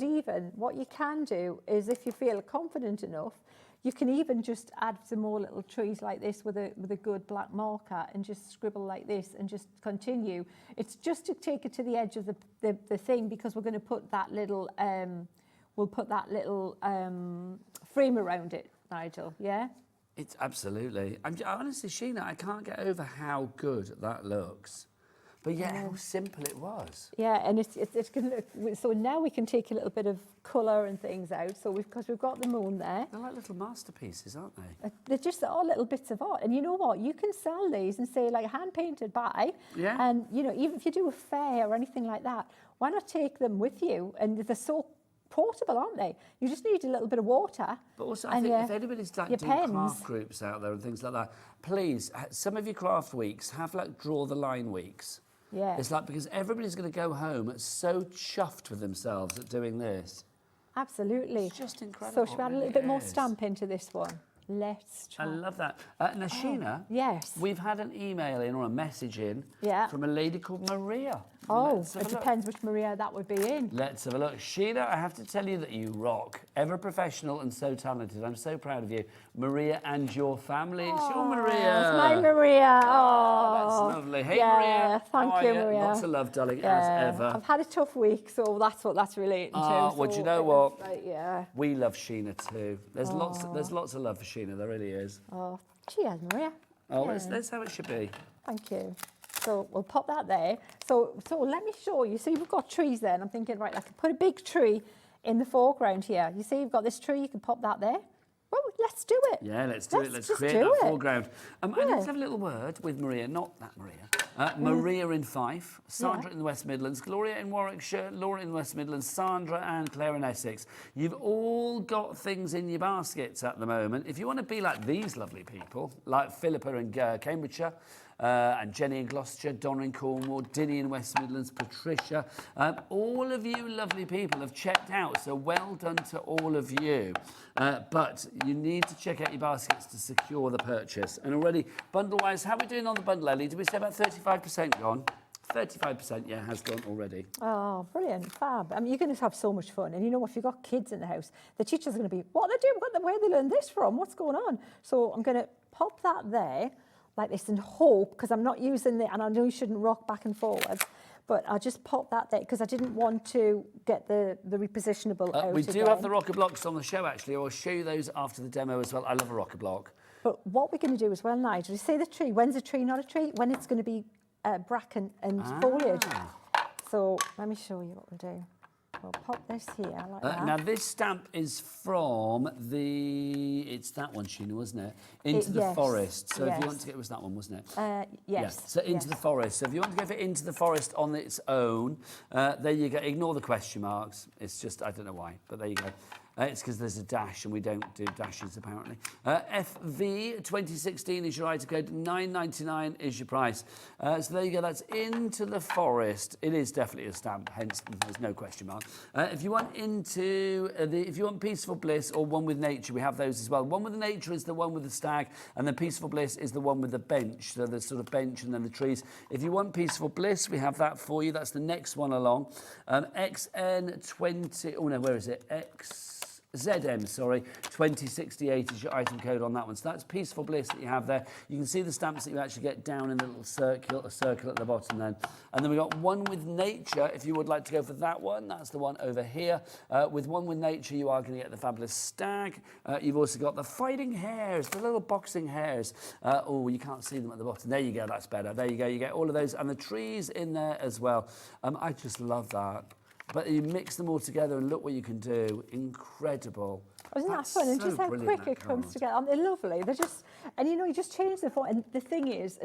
even, what you can do is if you feel confident enough, you can even just add some more little trees like this with a good black marker and just scribble like this and just continue. It's just to take it to the edge of the thing, because we're going to put that little frame around it, Nigel, yeah? It's absolutely. Honestly, Sheena, I can't get over how good that looks. But yet, how simple it was. Yeah, and it's going to look, so now we can take a little bit of colour and things out. So because we've got the moon there. They're like little masterpieces, aren't they? They're just all little bits of art. And you know what? You can sell these and say like hand painted by. Yeah. And even if you do a fair or anything like that, why not take them with you? And they're so portable, aren't they? You just need a little bit of water. But also, I think if anybody's like doing craft groups out there and things like that, please, some of your craft weeks have like draw the line weeks. Yeah. It's like, because everybody's going to go home so chuffed with themselves at doing this. Absolutely. It's just incredible. So should we add a little bit more stamp into this one? Let's try. I love that. Now, Sheena, yes, we've had an email in or a message in from a lady called Maria. Oh, it depends which Maria that would be in. Let's have a look. Sheena, I have to tell you that you rock. Ever professional and so talented. I'm so proud of you. Maria and your family. It's your Maria. It's my Maria. Oh, that's lovely. Hey, Maria. Thank you, Maria. Lots of love, darling, as ever. I've had a tough week, so that's what that's relating to. Well, do you know what? Yeah. We love Sheena too. There's lots of love for Sheena. There really is. Oh, cheers, Maria. Oh, that's how it should be. Thank you. So we'll pop that there. So let me show you. See, we've got trees there, and I'm thinking, right, I can put a big tree in the foreground here. You see, you've got this tree. You can pop that there. Well, let's do it. Yeah, let's do it. Let's create that foreground. I need to have a little word with Maria, not that Maria. Maria in Fife, Sandra in the West Midlands, Gloria in Warwickshire, Laura in the West Midlands, Sandra and Claire in Essex. You've all got things in your baskets at the moment. If you want to be like these lovely people, like Philippa in Cambridgeshire, and Jenny in Gloucestershire, Donna in Cornwall, Dinny in West Midlands, Patricia. All of you lovely people have checked out, so well done to all of you. But you need to check out your baskets to secure the purchase. And already, bundle-wise, how are we doing on the bundle, Ellie? Did we say about 35% gone? 35%, yeah, has gone already. Oh, brilliant, fab. I mean, you're going to have so much fun. And you know, if you've got kids in the house, the teacher's going to be, what are they doing? Where they learn this from? What's going on? So I'm going to pop that there like this and hope, because I'm not using the, and I know you shouldn't rock back and forwards, but I just pop that there because I didn't want to get the repositionable out We do again. have the rocker blocks on the show, actually. I'll show you those after the demo as well. I love a rocker block. But what we're going to do as well, Nigel, is say the tree. When's a tree not a tree? When it's going to be bracken and foliage. So let me show you what we'll do. We'll pop this here like that. Now this stamp is from it's that one, Sheena, wasn't it? Into the Forest. So if you want to get, it was that one, wasn't it? Yes. Yeah. So Into the Forest. So if you want to go for Into the Forest on its own, there you go. Ignore the question marks. It's just, I don't know why, but there you go. It's because there's a dash and we don't do dashes apparently. FV 2016 is your item code, £9.99 is your price. So there you go, that's Into the Forest. It is definitely a stamp, hence there's no question mark. If you want if you want Peaceful Bliss or One with Nature, we have those as well. One with Nature is the one with the stag, and then Peaceful Bliss is the one with the bench. So the sort of bench and then the trees. If you want Peaceful Bliss, we have that for you. That's the next one along. XN20, oh no, where is it? ZM, sorry, 2068 is your item code on that one. So that's Peaceful Bliss that you have there. You can see the stamps that you actually get down in the little circle at the bottom then. And then we've got One with Nature, if you would like to go for that one. That's the one over here. With One with Nature, you are going to get the fabulous stag. You've also got the fighting hares, the little boxing hares. Oh, you can't see them at the bottom. There you go, that's better. There you go, you get all of those. And the trees in there as well. I just love that. But you mix them all together and look what you can do. Incredible. Wasn't that fun? And just how quick it comes together. They're lovely. They're just, and you know, you just change the font. And the thing is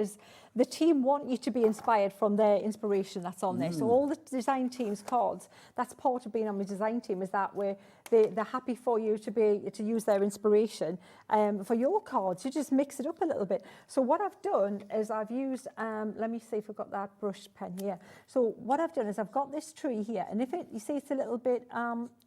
the team want you to be inspired from their inspiration that's on there. So all the design team's cards, that's part of being on the design team, is that where they're happy for you to use their inspiration. For your cards, you just mix it up a little bit. So what I've done is I've used, let me see if I've got that brush pen here. So what I've done is I've got this tree here, and if you see it's a little bit,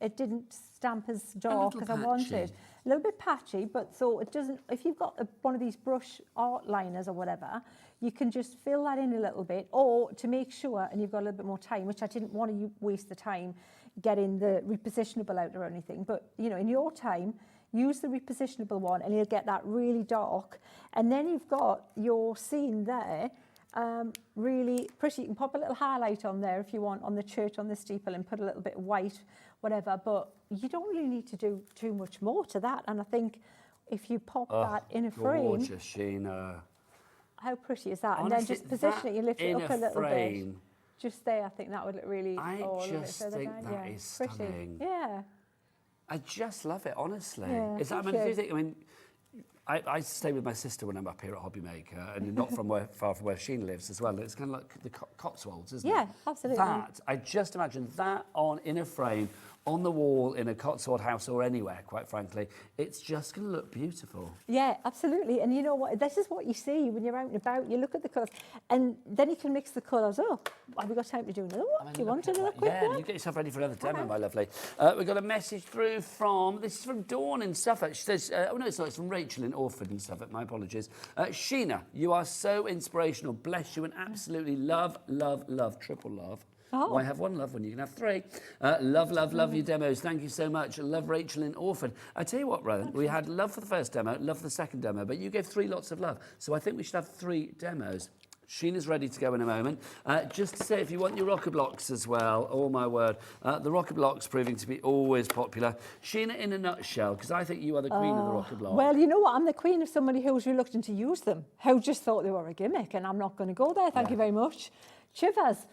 it didn't stamp as dark as I wanted. A little bit patchy, but so it doesn't, if you've got one of these brush art liners or whatever, you can just fill that in a little bit, or to make sure, and you've got a little bit more time, which I didn't want to waste the time getting the repositionable out or anything, but you know, in your time, use the repositionable one and you'll get that really dark. And then you've got your scene there, really pretty. You can pop a little highlight on there if you want, on the church, on the steeple, and put a little bit of white, whatever, but you don't really need to do too much more to that. And I think if you pop that in a frame, gorgeous, Sheena. How pretty is that? Honestly, and then just position it, you lift it up a little frame, bit. Just there, I think that would look really. I just think down. that is stunning. Yeah. I just love it, honestly. Yeah, Is that, I mean, I stay with my sister when I'm up here at Hobby Maker, and not far from where Sheena lives as well. It's kind of like the Cotswolds, isn't it? Yeah, absolutely. That, I just imagine that in a frame, on the wall in a Cotswold house or anywhere, quite frankly, it's just going to look beautiful. Yeah, absolutely. And you know what? This is what you see when you're out and about. You look at the colours, and then you can mix the colours up. Have we got time to do another one? Do you want another quick one? Yeah, you get yourself ready for another demo, my lovely. We've got a message through this is from Dawn in Suffolk. She says, oh no, it's not, it's from Rachel in Orford in Suffolk, my apologies. Sheena, you are so inspirational. Bless you, and absolutely love, triple love. Oh. Why have one love when you can have three? Love your demos. Thank you so much. Love Rachel in Orford. I tell you what, Rowan, we had love for the first demo, love for the second demo, but you gave 3 lots of love. So I think we should have 3 demos. Sheena's ready to go in a moment. Just to say, if you want your rocker blocks as well, oh my word, the rocker blocks proving to be always popular. Sheena, in a nutshell, because I think you are the queen of the rocker block. Well, you know what? I'm the queen of somebody who's reluctant to use them, who just thought they were a gimmick, and I'm not going to go there. Thank you very much. Chivers.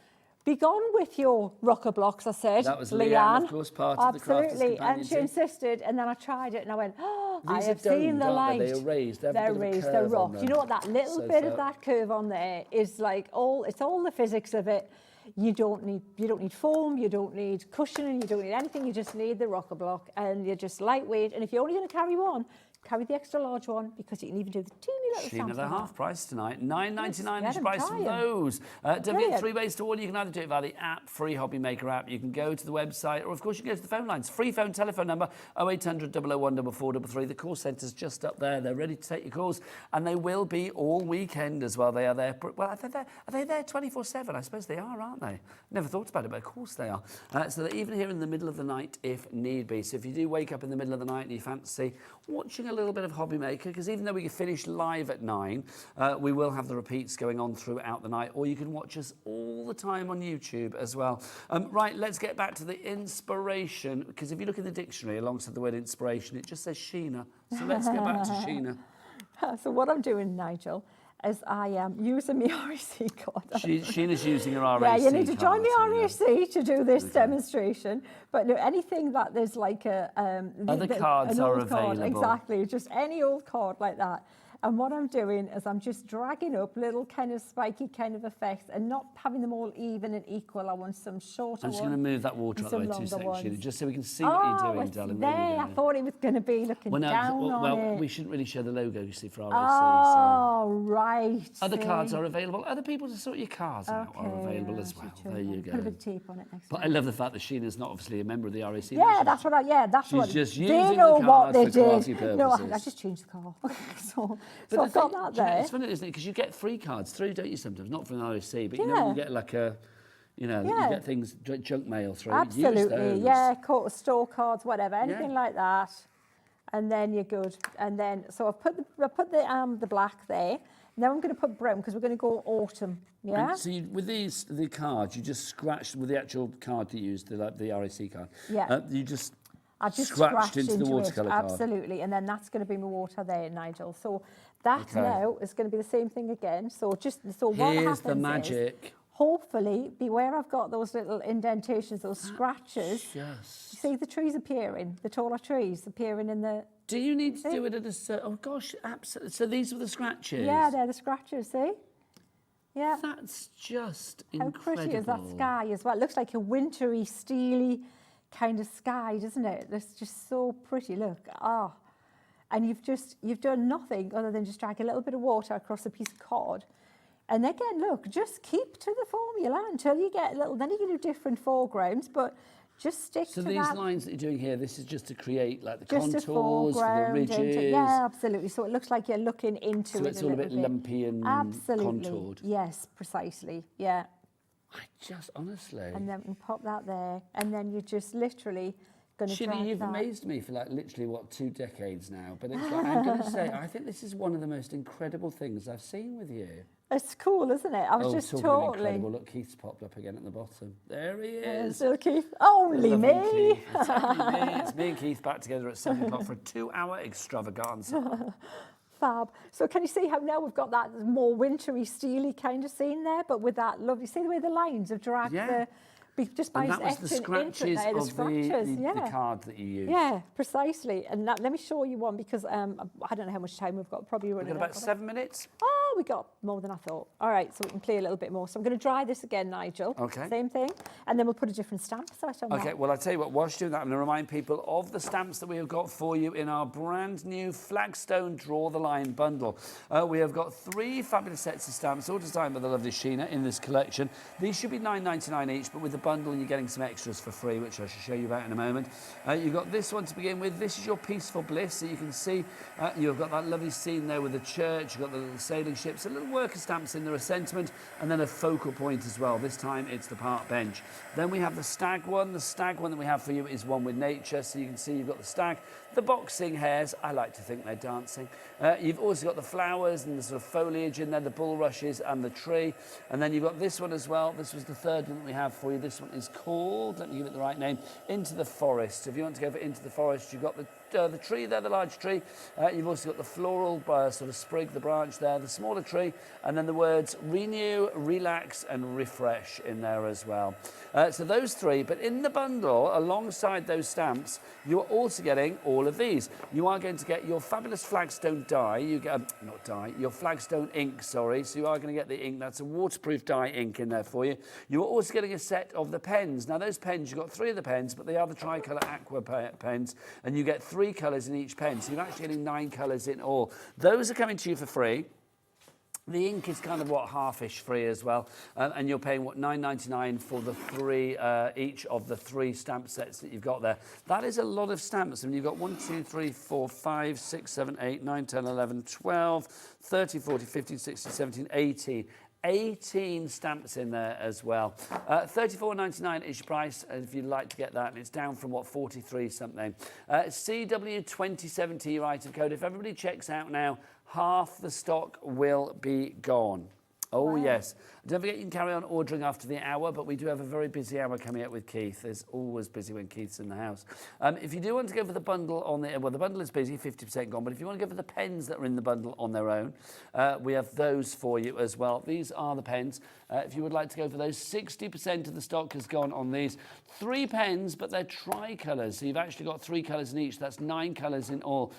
Be gone with your rocker blocks, I said. That was Leanne, of course, part of the Crafters Absolutely, Companion and she insisted, and then I tried it, and I went, oh, These I have seen the light. They're raised. They're raised, they're rocked. You know what, that little bit of that curve on there is like it's all the physics of it. You don't need foam, you don't need cushioning, you don't need anything, you just need the rocker block, and you're just lightweight, and if you're only going to carry one, carry the extra large one because you can even do the teeny little Sheena, stamps. they're on that. half price tonight. $9.99 Yes, is the price get of 'em, try 'em. those. Don't forget Brilliant. 3 ways to order. You can either do it via the app, free Hobby Maker app. You can go to the website, or of course you can go to the phone lines. Free phone telephone number 0800 001 4433. The call centre's just up there. They're ready to take your calls, and they will be all weekend as well. They are there. Well, are they there 24/7? I suppose they are, aren't they? Never thought about it, but of course they are. So they're even here in the middle of the night if need be. So if you do wake up in the middle of the night and you fancy watching a little bit of Hobby Maker, because even though we finish live at 9, we will have the repeats going on throughout the night, or you can watch us all the time on YouTube as well. Right, let's get back to the inspiration, because if you look in the dictionary alongside the word inspiration, it just says Sheena. So let's go back to Sheena. So what I'm doing, Nigel, is I am using my RAC card. Sheena's using her RAC Yeah, you need to join card, the RAC to do this demonstration. But no, anything that there's like a... Other cards an are old card, available. exactly, just any old card like that. And what I'm doing is I'm just dragging up little kind of spiky kind of effects and not having them all even and equal. I want some shorter I'm just ones going to move that water and out the some way 2 longer seconds, Sheena, ones. just so we can see what you're doing, it's darling. there. There you I go. thought it was going to be looking down on it. We shouldn't really show the logo, you see, for RAC. Oh, right. Other see. cards are available. Other people to sort your cards out are available as well. There you go. Put a bit of tape on it next But time. I love the fact that Sheena's not obviously a member of the RAC. Yeah, that's what I. Yeah, that's She's what. just they using know the what card they for did. quality No, I purposes. just changed the card. so But I've got that there. It's funny, isn't it? Because you get free cards through, don't you, sometimes? Not from the RAC, but you know, Yeah. you get like a, you know, Yeah. you get things, junk mail through. Use Absolutely, those. yeah, store cards, whatever, anything like that, and then you're good. And then, so I've put the black there. Now I'm going to put brown because we're going to go autumn. Yeah. And so with the cards, you just scratched with the actual card that you used, the RAC card. Yeah. You just. I just scratched into the it, watercolour card. absolutely, and then that's going to be my water there, Nigel. So that Okay. now is going to be the same thing again. So what Here's happens the magic. is, hopefully, where I've got those little indentations, those scratches. Yes. You see the trees appearing, the taller trees appearing in the. Do you need to do it at a certain... Oh, gosh, absolutely. So these were the scratches? Yeah, they're the scratches, see? Yeah. That's just How incredible. pretty is that sky as well? It looks like a wintry, steely kind of sky, doesn't it? It's just so pretty, look. Ah. And you've done nothing other than just drag a little bit of water across a piece of card. And again, look, just keep to the formula until you get a little, then you can do different foregrounds, but just stick to that. So these lines that you're doing here, this is just to create like the just contours, the ridges. Yeah, absolutely. So it looks like you're looking into it. So it's all a bit lumpy and contoured. Yes, precisely. Yeah. Honestly. And then we can pop that there, and then you're just literally going to Sheena, you've amazed me for like literally, 2 decades now. But it's like, I'm going to say, I think this is one of the most incredible things I've seen with you. It's cool, isn't it? I was just talking of totally... incredible. Look, Keith's popped up again at the bottom. There he is. Still Keith. Only Lovely me. Keith. It's only me. It's me and Keith back together at 7 o'clock for a 2-hour extravaganza. Fab. So can you see how now we've got that more wintry, steely kind of scene there, but with that lovely, see the way the lines have dragged just by and that was etching the scratches into it there, of the card that you used. Yeah, precisely. And that, let me show you one because I don't know how much time we've got. Probably running We've got about 7 minutes. Oh, we got more than I thought. All right, so we can clear a little bit more. So I'm going to dry this again, Nigel. Okay. Same thing. And then we'll put a different stamp set on Okay, that. well, I'll tell you what, whilst you're doing that, I'm going to remind people of the stamps that we have got for you in our brand new Flagstone Draw the Line bundle. We have got 3 fabulous sets of stamps, all designed by the lovely Sheena in this collection. These should be £9.99 each, but with the bundle, you're getting some extras for free, which I shall show you about in a moment. You've got this one to begin with. This is your Peaceful Bliss. So you can see you've got that lovely scene there with the church. You've got the little sailing ships, a little worker stamps in there, a sentiment, and then a focal point as well. This time it's the park bench. Then we have the stag one. The stag one that we have for you is one with nature. So you can see you've got the stag, the boxing hares. I like to think they're dancing. You've also got the flowers and the sort of foliage in there, the bulrushes and the tree. And then you've got this one as well. This was the third one that we have for you. This one is called, let me give it the right name, Into the Forest. So if you want to go for Into the Forest, you've got the tree there, the large tree. You've also got the floral sort of sprig, the branch there, the smaller tree, and then the words renew, relax, and refresh in there as well. So those 3, but in the bundle, alongside those stamps, you are also getting all of these. You are going to get your fabulous Flagstone dye. You get, not dye, your Flagstone ink, sorry. So you are going to get the ink. That's a waterproof dye ink in there for you. You are also getting a set of the pens. Now, those pens, you've got 3 of the pens, but they are the tricolour aqua pens, and you get 3 3 colours in each pen, so you're actually getting 9 colours in all. Those are coming to you for free. The ink is kind of, what, half-ish free as well. And you're paying, what, $9.99 for the 3, each of the 3 stamp sets that you've got there. That is a lot of stamps. I mean, you've got 1, 2, 3, 4, 5, 6, 7, 8, 9, 10, 11, 12, 13, 14, 15, 16, 17, 18. 18 stamps in there as well. $34.99 is your price if you'd like to get that, and it's down from, what, 43 something. CW2070 your item code. If everybody checks out now, half the stock will be gone. Oh, wow. Yes. Don't forget you can carry on ordering after the hour, but we do have a very busy hour coming up with Keith. It's always busy when Keith's in the house. If you do want to go for the bundle on the... Well, the bundle is busy, 50% gone, but if you want to go for the pens that are in the bundle on their own, we have those for you as well. These are the pens. If you would like to go for those, 60% of the stock has gone on these. 3 pens, but they're tricolours, so you've actually got 3 colours in each. That's 9 colours in all.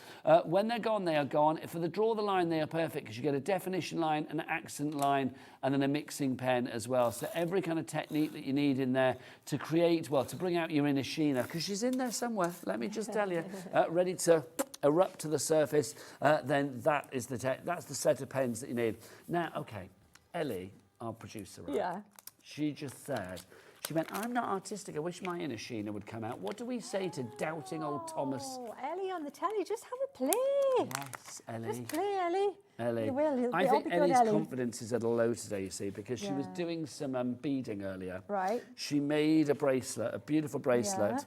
When they're gone, they are gone. For the draw the line, they are perfect because you get a definition line, an accent line, and then a mixing pen as well. So every kind of technique that you need in there to create, well, to bring out your inner Sheena, because she's in there somewhere, let me just tell you, ready to erupt to the surface, then that's the set of pens that you need. Now, okay, Ellie, our producer, right? Yeah. She just said, she went, I'm not artistic, I wish my inner Sheena would come out. What do we say to doubting old Thomas? Oh, Ellie on the telly, just have a play. Yes, Ellie. Just play, Ellie. Ellie. You will. I think Ellie's confidence is at a low today, you see, because she was doing some beading earlier. Right. She made a bracelet, a beautiful bracelet.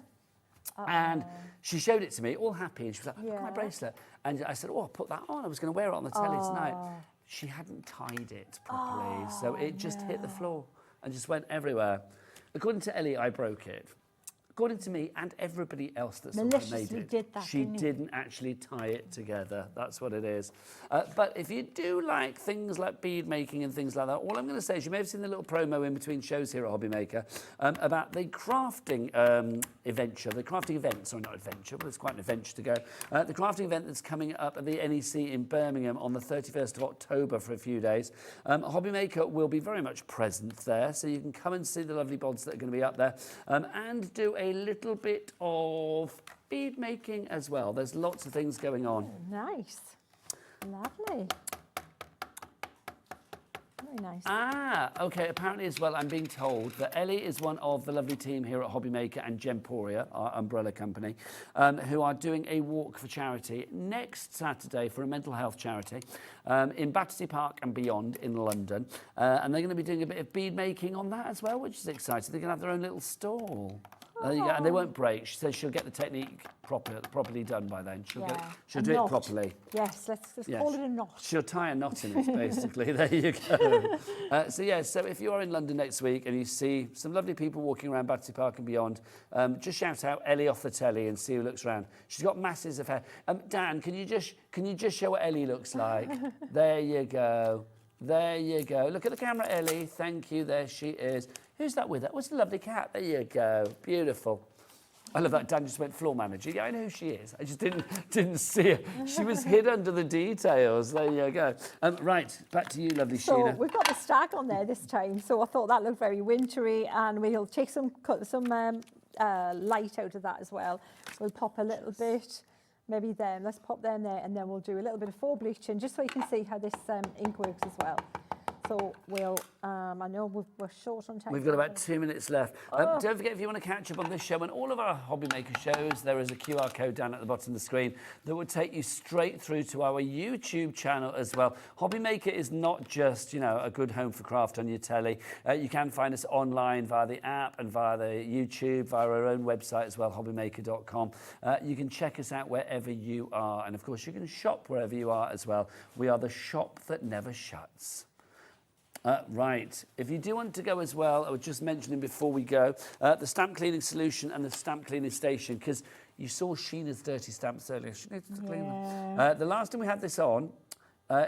Yeah. And she showed it to me, all happy, and she was like, look at my bracelet. And I said, oh, I'll put that on. I was going to wear it on the telly tonight. She hadn't tied it properly, so it just hit the floor and just went everywhere. According to Ellie, I broke it. According to me and everybody else that made it, she didn't actually tie it together. That's what it is. But if you do like things like bead making and things like that, all I'm going to say is you may have seen the little promo in between shows here at Hobby Maker about the crafting adventure, the crafting event, sorry, not adventure, but it's quite an adventure to go. The crafting event that's coming up at the NEC in Birmingham on the 31st of October for a few days. Hobby Maker will be very much present there, so you can come and see the lovely bods that are going to be up there and do a little bit of bead making as well. There's lots of things going on. Nice. Lovely. Very nice. Ah, okay. Apparently as well, I'm being told that Ellie is one of the lovely team here at Hobby Maker and Gemporia, our umbrella company, who are doing a walk for charity next Saturday for a mental health charity in Battersea Park and beyond in London. And they're going to be doing a bit of bead making on that as well, which is exciting. They're going to have their own little stall. There you go. And they won't break. She says she'll get the technique properly done by then. She'll do it properly. Yes, let's call it a knot. She'll tie a knot in it, basically. There you go. So if you are in London next week and you see some lovely people walking around Battersea Park and beyond, just shout out Ellie off the telly and see who looks around. She's got masses of hair. Dan, can you just show what Ellie looks like? There you go. There you go. Look at the camera, Ellie. Thank you. There she is. Who's that with her? What's a lovely cat? There you go. Beautiful. I love that Dan just went floor manager. Yeah, I know who she is. I just didn't see her. She was hid under the details. There you go. Right, back to you, lovely Sheena. So we've got the stag on there this time. So I thought that looked very wintry, and we'll take some light out of that as well. We'll pop a little bit. Maybe then, let's pop them there, and then we'll do a little bit of faux bleaching just so you can see how this ink works as well. So we'll, I know we're short on time. We've got about 2 minutes left. Don't forget, if you want to catch up on this show and all of our Hobby Maker shows, there is a QR code down at the bottom of the screen that will take you straight through to our YouTube channel as well. Hobby Maker is not just, a good home for craft on your telly. You can find us online via the app and via the YouTube, via our own website as well, hobbymaker.com. You can check us out wherever you are. And of course, you can shop wherever you are as well. We are the shop that never shuts. Right, if you do want to go as well, I was just mentioning before we go, the stamp cleaning solution and the stamp cleaning station, because you saw Sheena's dirty stamps earlier. She needs to clean them. The last time we had this on,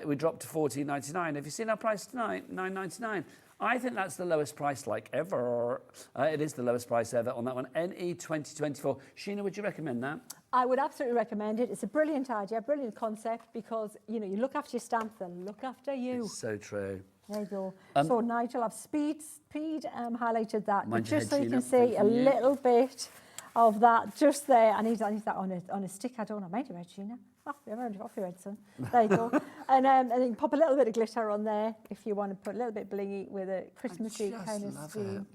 we dropped to $14.99. Have you seen our price tonight? $9.99. I think that's the lowest price like ever. It is the lowest price ever on that one. NE 2024. Sheena, would you recommend that? I would absolutely recommend it. It's a brilliant idea, brilliant concept, because, you look after your stamps, they'll look after you. It's so true. There you go. So Nigel, I've speed highlighted that, Mind just so you Sheena. can see a little bit of that just there. And he's that on a stick. I don't know. Mind your head, Sheena. Off your head, son. There you go. And then you can pop a little bit of glitter on there if you want to put a little bit blingy with a Christmassy kind of theme,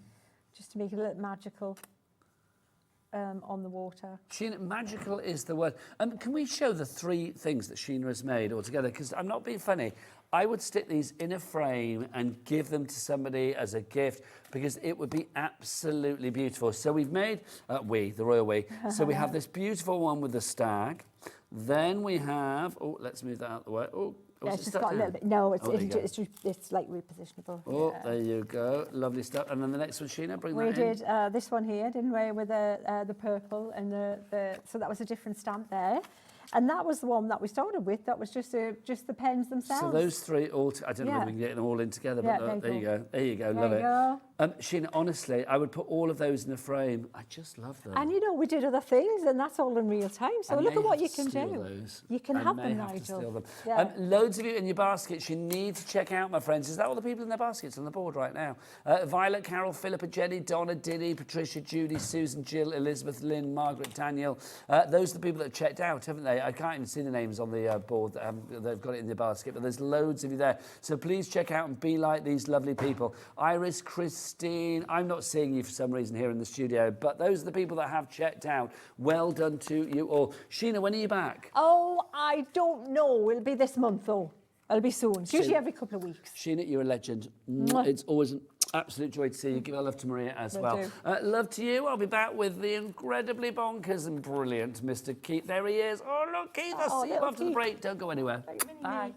just to make it a little magical on the water. Sheena, magical is the word. Can we show the 3 things that Sheena has made all together? Because I'm not being funny. I would stick these in a frame and give them to somebody as a gift because it would be absolutely beautiful. So we've made, the royal we. So we have this beautiful one with the stag. Then we have, let's move that out the way. Yeah, it's just got a little bit. No, it's like repositionable. Oh, yeah. There you go. Lovely stuff. And then the next one, Sheena, bring that in. We did this one here, didn't we, with the purple and so that was a different stamp there. And that was the one that we started with. That was just the pens themselves. So those 3 all, I don't know if we can get them all in together, but there you go. There you go. Love it. Sheena, honestly, I would put all of those in a frame. I just love them. And we did other things, and that's all in real time. So look at what you can do. Those. You can have them, Nigel. Nigel. Steal them. Yeah. Loads of you in your baskets. You need to check out, my friends. Is that all the people in their baskets on the board right now? Violet, Carol, Philippa, Jenny, Donna, Diddy, Patricia, Judy, Susan, Jill, Elizabeth, Lynn, Margaret, Daniel. Those are the people that have checked out, haven't they? I can't even see the names on the board. They've got it in the basket, but there's loads of you there. So please check out and be like these lovely people. Iris, Christine. I'm not seeing you for some reason here in the studio, but those are the people that have checked out. Well done to you all. Sheena, when are you back? Oh, I don't know. It'll be this month, though. It'll be soon. It's usually every couple of weeks. Sheena, you're a legend. It's always an absolute joy to see you. Give our love to Maria as well. Love to you. I'll be back with the incredibly bonkers and brilliant Mr. Keith. There he is. Oh, look, Keith. I'll see you after the break. Don't go anywhere. Bye.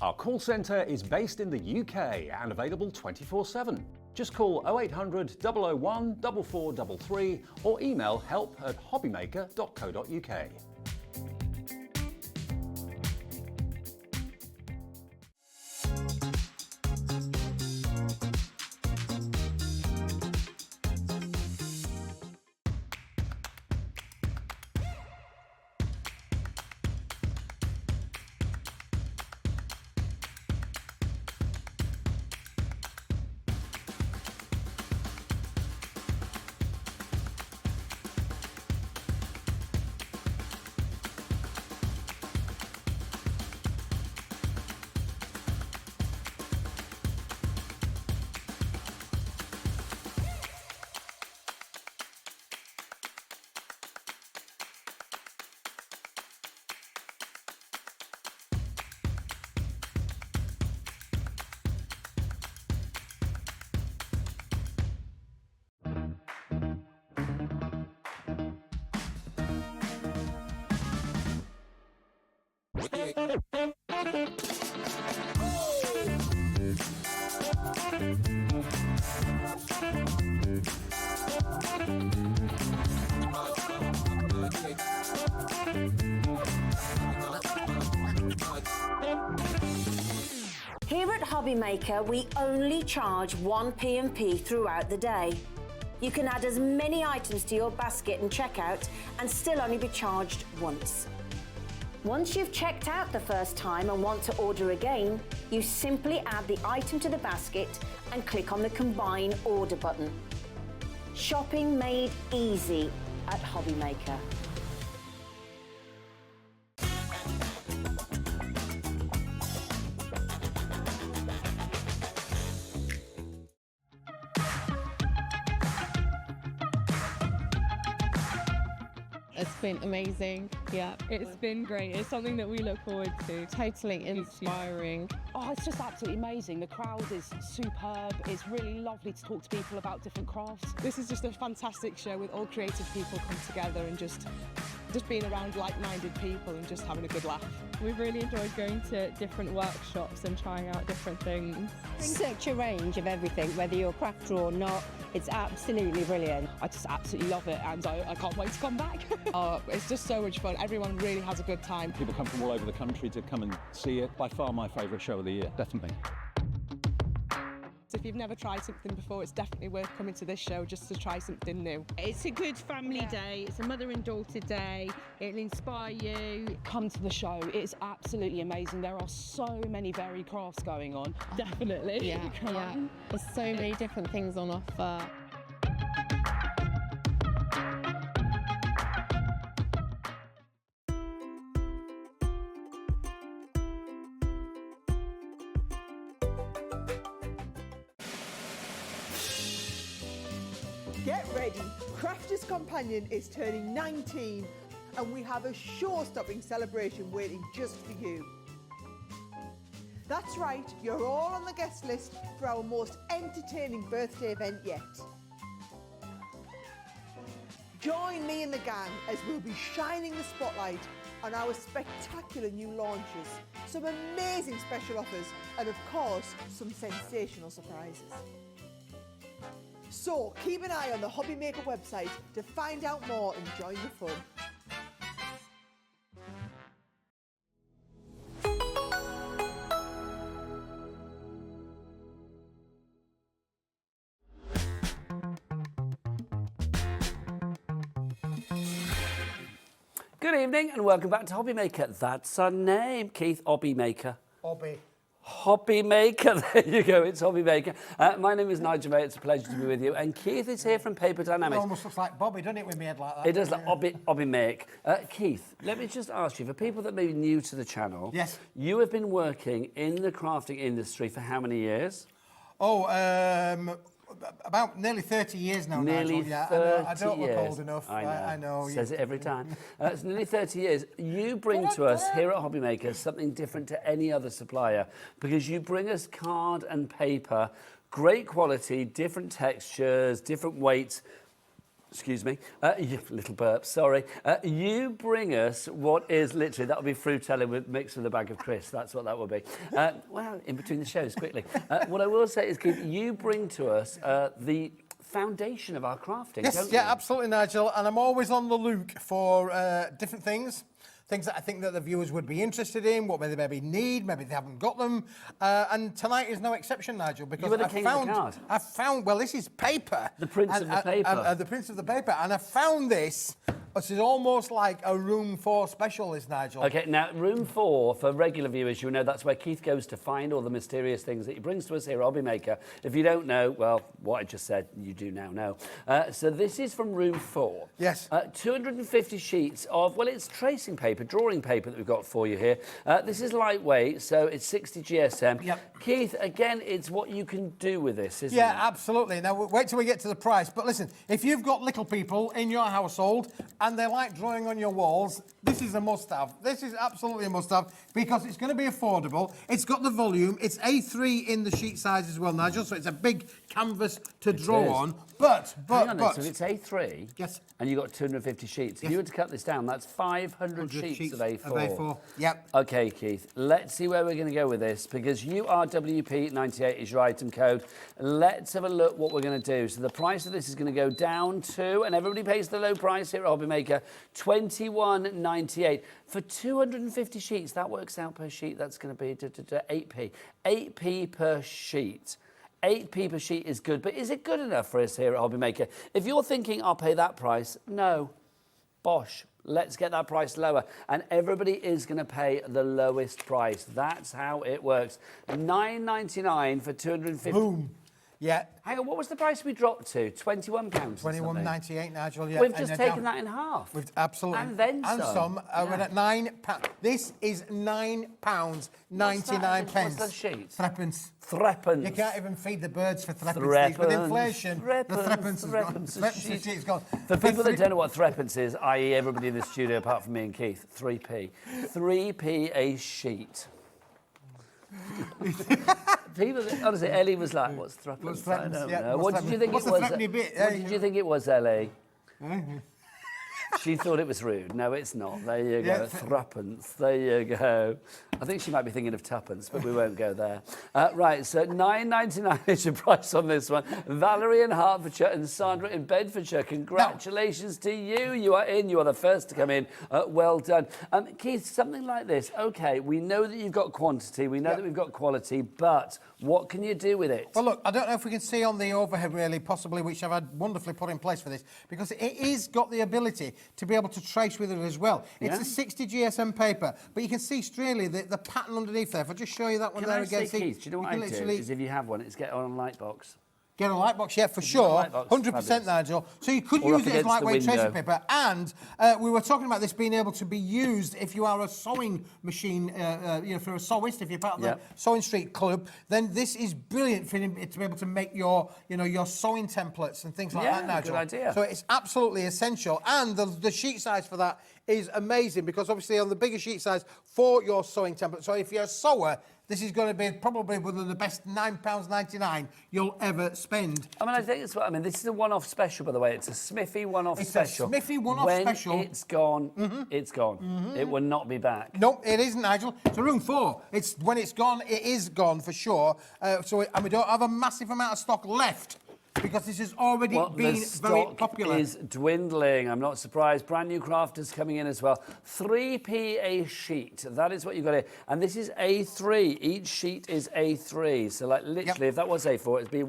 Our call centre is based in the UK and available 24/7. Just call 0800 001 4433 or email help@hobbymaker.co.uk. Here at Hobbymaker, we only charge 1 P&P throughout the day. You can add as many items to your basket and checkout and still only be charged once. Once you've checked out the first time and want to order again, you simply add the item to the basket and click on the Combine Order button. Shopping made easy at Hobbymaker. It's been amazing. Yeah, it's been great. It's something that we look forward to. Totally inspiring. Oh, it's just absolutely amazing. The crowd is superb. It's really lovely to talk to people about different crafts. This is just a fantastic show with all creative people come together and just just being around like-minded people and just having a good laugh. We've really enjoyed going to different workshops and trying out different things. Such a range of everything, whether you're a crafter or not. It's absolutely brilliant. I just absolutely love it, and I can't wait to come back. It's just so much fun. Everyone really has a good time. People come from all over the country to come and see it. By far my favourite show of the year, definitely. So if you've never tried something before, it's definitely worth coming to this show just to try something new. It's a good family day. It's a mother and daughter day. It'll inspire you. Come to the show. It's absolutely amazing. There are so many varied crafts going on. Definitely. Yeah, yeah. There's so many different things on offer. Get ready, Crafters Companion is turning 19 and we have a show-stopping celebration waiting just for you. That's right, you're all on the guest list for our most entertaining birthday event yet. Join me and the gang as we'll be shining the spotlight on our spectacular new launches, some amazing special offers and of course some sensational surprises. So keep an eye on the Hobby Maker website to find out more and join the fun. Good evening and welcome back to Hobby Maker. That's our name, Keith Hobby Maker. Hobby Maker, there you go, it's Hobby Maker. My name is Nigel May, it's a pleasure to be with you. And Keith is here from Paper Dienamics. It almost looks like Bobby, doesn't it, with me head like that? It does, like Hobby Make. Keith, let me just ask you, for people that may be new to the channel, yes, you have been working in the crafting industry for how many years? Oh, about nearly 30 years now. Nearly Nigel. Yeah, 30 I don't look years. old enough. I know. Says it every time. It's nearly 30 years. You bring to us here at Hobby Maker something different to any other supplier because you bring us card and paper, great quality, different textures, different weights. Excuse me, little burp, sorry. You bring us what is literally, that would be Fruitella mixed with a bag of crisps, that's what that would be. Well, in between the shows, quickly. What I will say is, Keith, you bring to us the foundation of our crafting, yes, don't you? yeah, absolutely, Nigel, and I'm always on the look for different things that I think that the viewers would be interested in, what they maybe need, maybe they haven't got them. And tonight is no exception, Nigel, because you were the king of the card. I found, well, this is paper. The prince of the paper. The prince of the paper. And I found this. This is almost like a room 4 special, this, Nigel. Okay, now, room 4, for regular viewers, you know that's where Keith goes to find all the mysterious things that he brings to us here at Hobby Maker. If you don't know, well, what I just said, you do now know. So this is from room 4. Yes. 250 sheets of, well, it's tracing paper, drawing paper that we've got for you here. This is lightweight, so it's 60 GSM. Yep. Keith, again, it's what you can do with this, isn't it? Yeah, absolutely. Now, wait till we get to the price. But listen, if you've got little people in your household and they like drawing on your walls, this is a must-have. This is absolutely a must-have because it's going to be affordable. It's got the volume. It's A3 in the sheet size as well, Nigel, so it's a big canvas to draw on. But, hang on, so it's A3, yes, and you've got 250 sheets. If you were to cut this down, that's 500 sheets of A4. Of A4, yep. Okay, Keith, let's see where we're going to go with this, because URWP98 is your item code. Let's have a look what we're going to do. So the price of this is going to go down to, and everybody pays the low price here at Hobby Maker, $21.98. For 250 sheets, that works out per sheet, that's going to be 8p. 8p per sheet. 8p per sheet is good, but is it good enough for us here at Hobby Maker? If you're thinking, I'll pay that price, no. Bosh. Let's get that price lower. And everybody is going to pay the lowest price. That's how it works. $9.99 for 250. Boom. Yeah. Hang on, what was the price we dropped to? £21? $21.98, Nigel. Yeah. We've just taken that in half. We've absolutely. And then some. We're at £9. This is £9.99. What's that sheet? Threepence. Threepence. You can't even feed the birds for threepence. With inflation, Threepence. the threepence sheet's gone. For people that don't know what threepence is, i.e. everybody in the studio apart from me and Keith, 3p. 3p a sheet. People, honestly, Ellie was like, "What's threepence?" I don't know. What did you think it was? What did you think it was, Ellie? She thought it was rude. No, it's not. There you go. Threepence. There you go. I think she might be thinking of tuppence, but we won't go there. Right, so £9.99 is your price on this one. Valerie in Hertfordshire and Sandra in Bedfordshire. Congratulations to you. You are in. You are the first to come in. Well done. Keith, something like this. OK, we know that you've got quantity. We know that we've got quality, but what can you do with it? Well, look, I don't know if we can see on the overhead, really, possibly, which I've had wonderfully put in place for this, because it is got the ability to be able to trace with it as well. It's a 60 GSM paper, but you can see straihtly the pattern underneath there. If I just show you that one there again. Keith, do you know what I do? Is if you have one, it's get on a light box. Get a light box, yeah, for sure. 100%, Nigel. So you could use it as lightweight tracing paper. And we were talking about this being able to be used if you are a sewing machine, you know, for a sewist, if you're part of the Sewing Street Club, then this is brilliant for him to be able to make your, you know, your sewing templates and things like that, Nigel. Good idea. So it's absolutely essential. And the sheet size for that is amazing, because obviously on the bigger sheet size for your sewing template. So if you're a sewer, this is going to be probably one of the best £9.99 you'll ever spend. I mean, I think it's what I mean. This is a one-off special, by the way. It's a Smithy one-off special. It's a Smithy one-off special. When it's gone, it's gone. It will not be back. No, it isn't, Nigel. It's a room 4. It's when it's gone, it is gone for sure. And we don't have a massive amount of stock left, because this has already been very popular. The stock is dwindling. I'm not surprised. Brand new crafters coming in as well. 3p a sheet. That is what you've got here. And this is A3. Each sheet is A3. So, like, literally, if that was A4, it'd be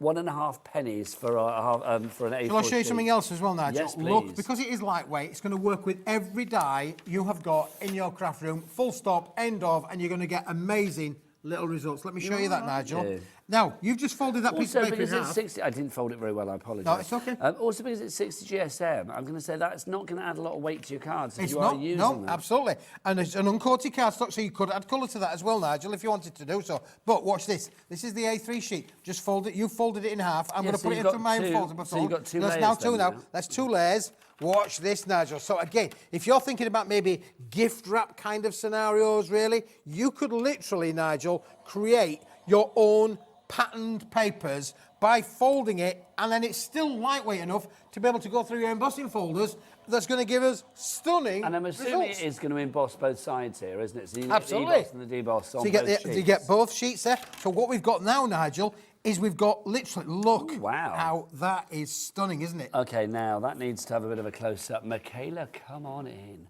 1.5 pennies for an A4 Shall I show you something else as well, Nigel? Yes, please. Look, because it is lightweight, it's going to work with every die you have got in your craft room. Full stop, end of, and you're going to get amazing little results. Let me show you that, Nigel. Yeah. Now, you've just folded that piece of paper in half. It's 60, I didn't fold it very well, I apologise. No, it's okay. Also, because it's 60 GSM, I'm going to say that's not going to add a lot of weight to your cards if It's you not, are using no, them. absolutely. And it's an uncoated cardstock, so you could add colour to that as well, Nigel, if you wanted to do so. But watch this. This is the A3 sheet. Just fold it. You folded it in half. I'm going to put it into my enfoldable. So you've got two layers. That's now two now. That's 2 layers. Watch this, Nigel. So again, if you're thinking about maybe gift wrap kind of scenarios, really, you could literally, Nigel, create your own patterned papers by folding it, and then it's still lightweight enough to be able to go through your embossing folders. That's going to give us stunning And I'm assuming results. it is going to emboss both sides here, isn't it? So you Absolutely. get the emboss and the deboss on So you get both sheets. you get both sheets there. So what we've got now, Nigel, is we've got literally, look how that is stunning, isn't it? OK, now that needs to have a bit of a close-up. Michaela, come on in.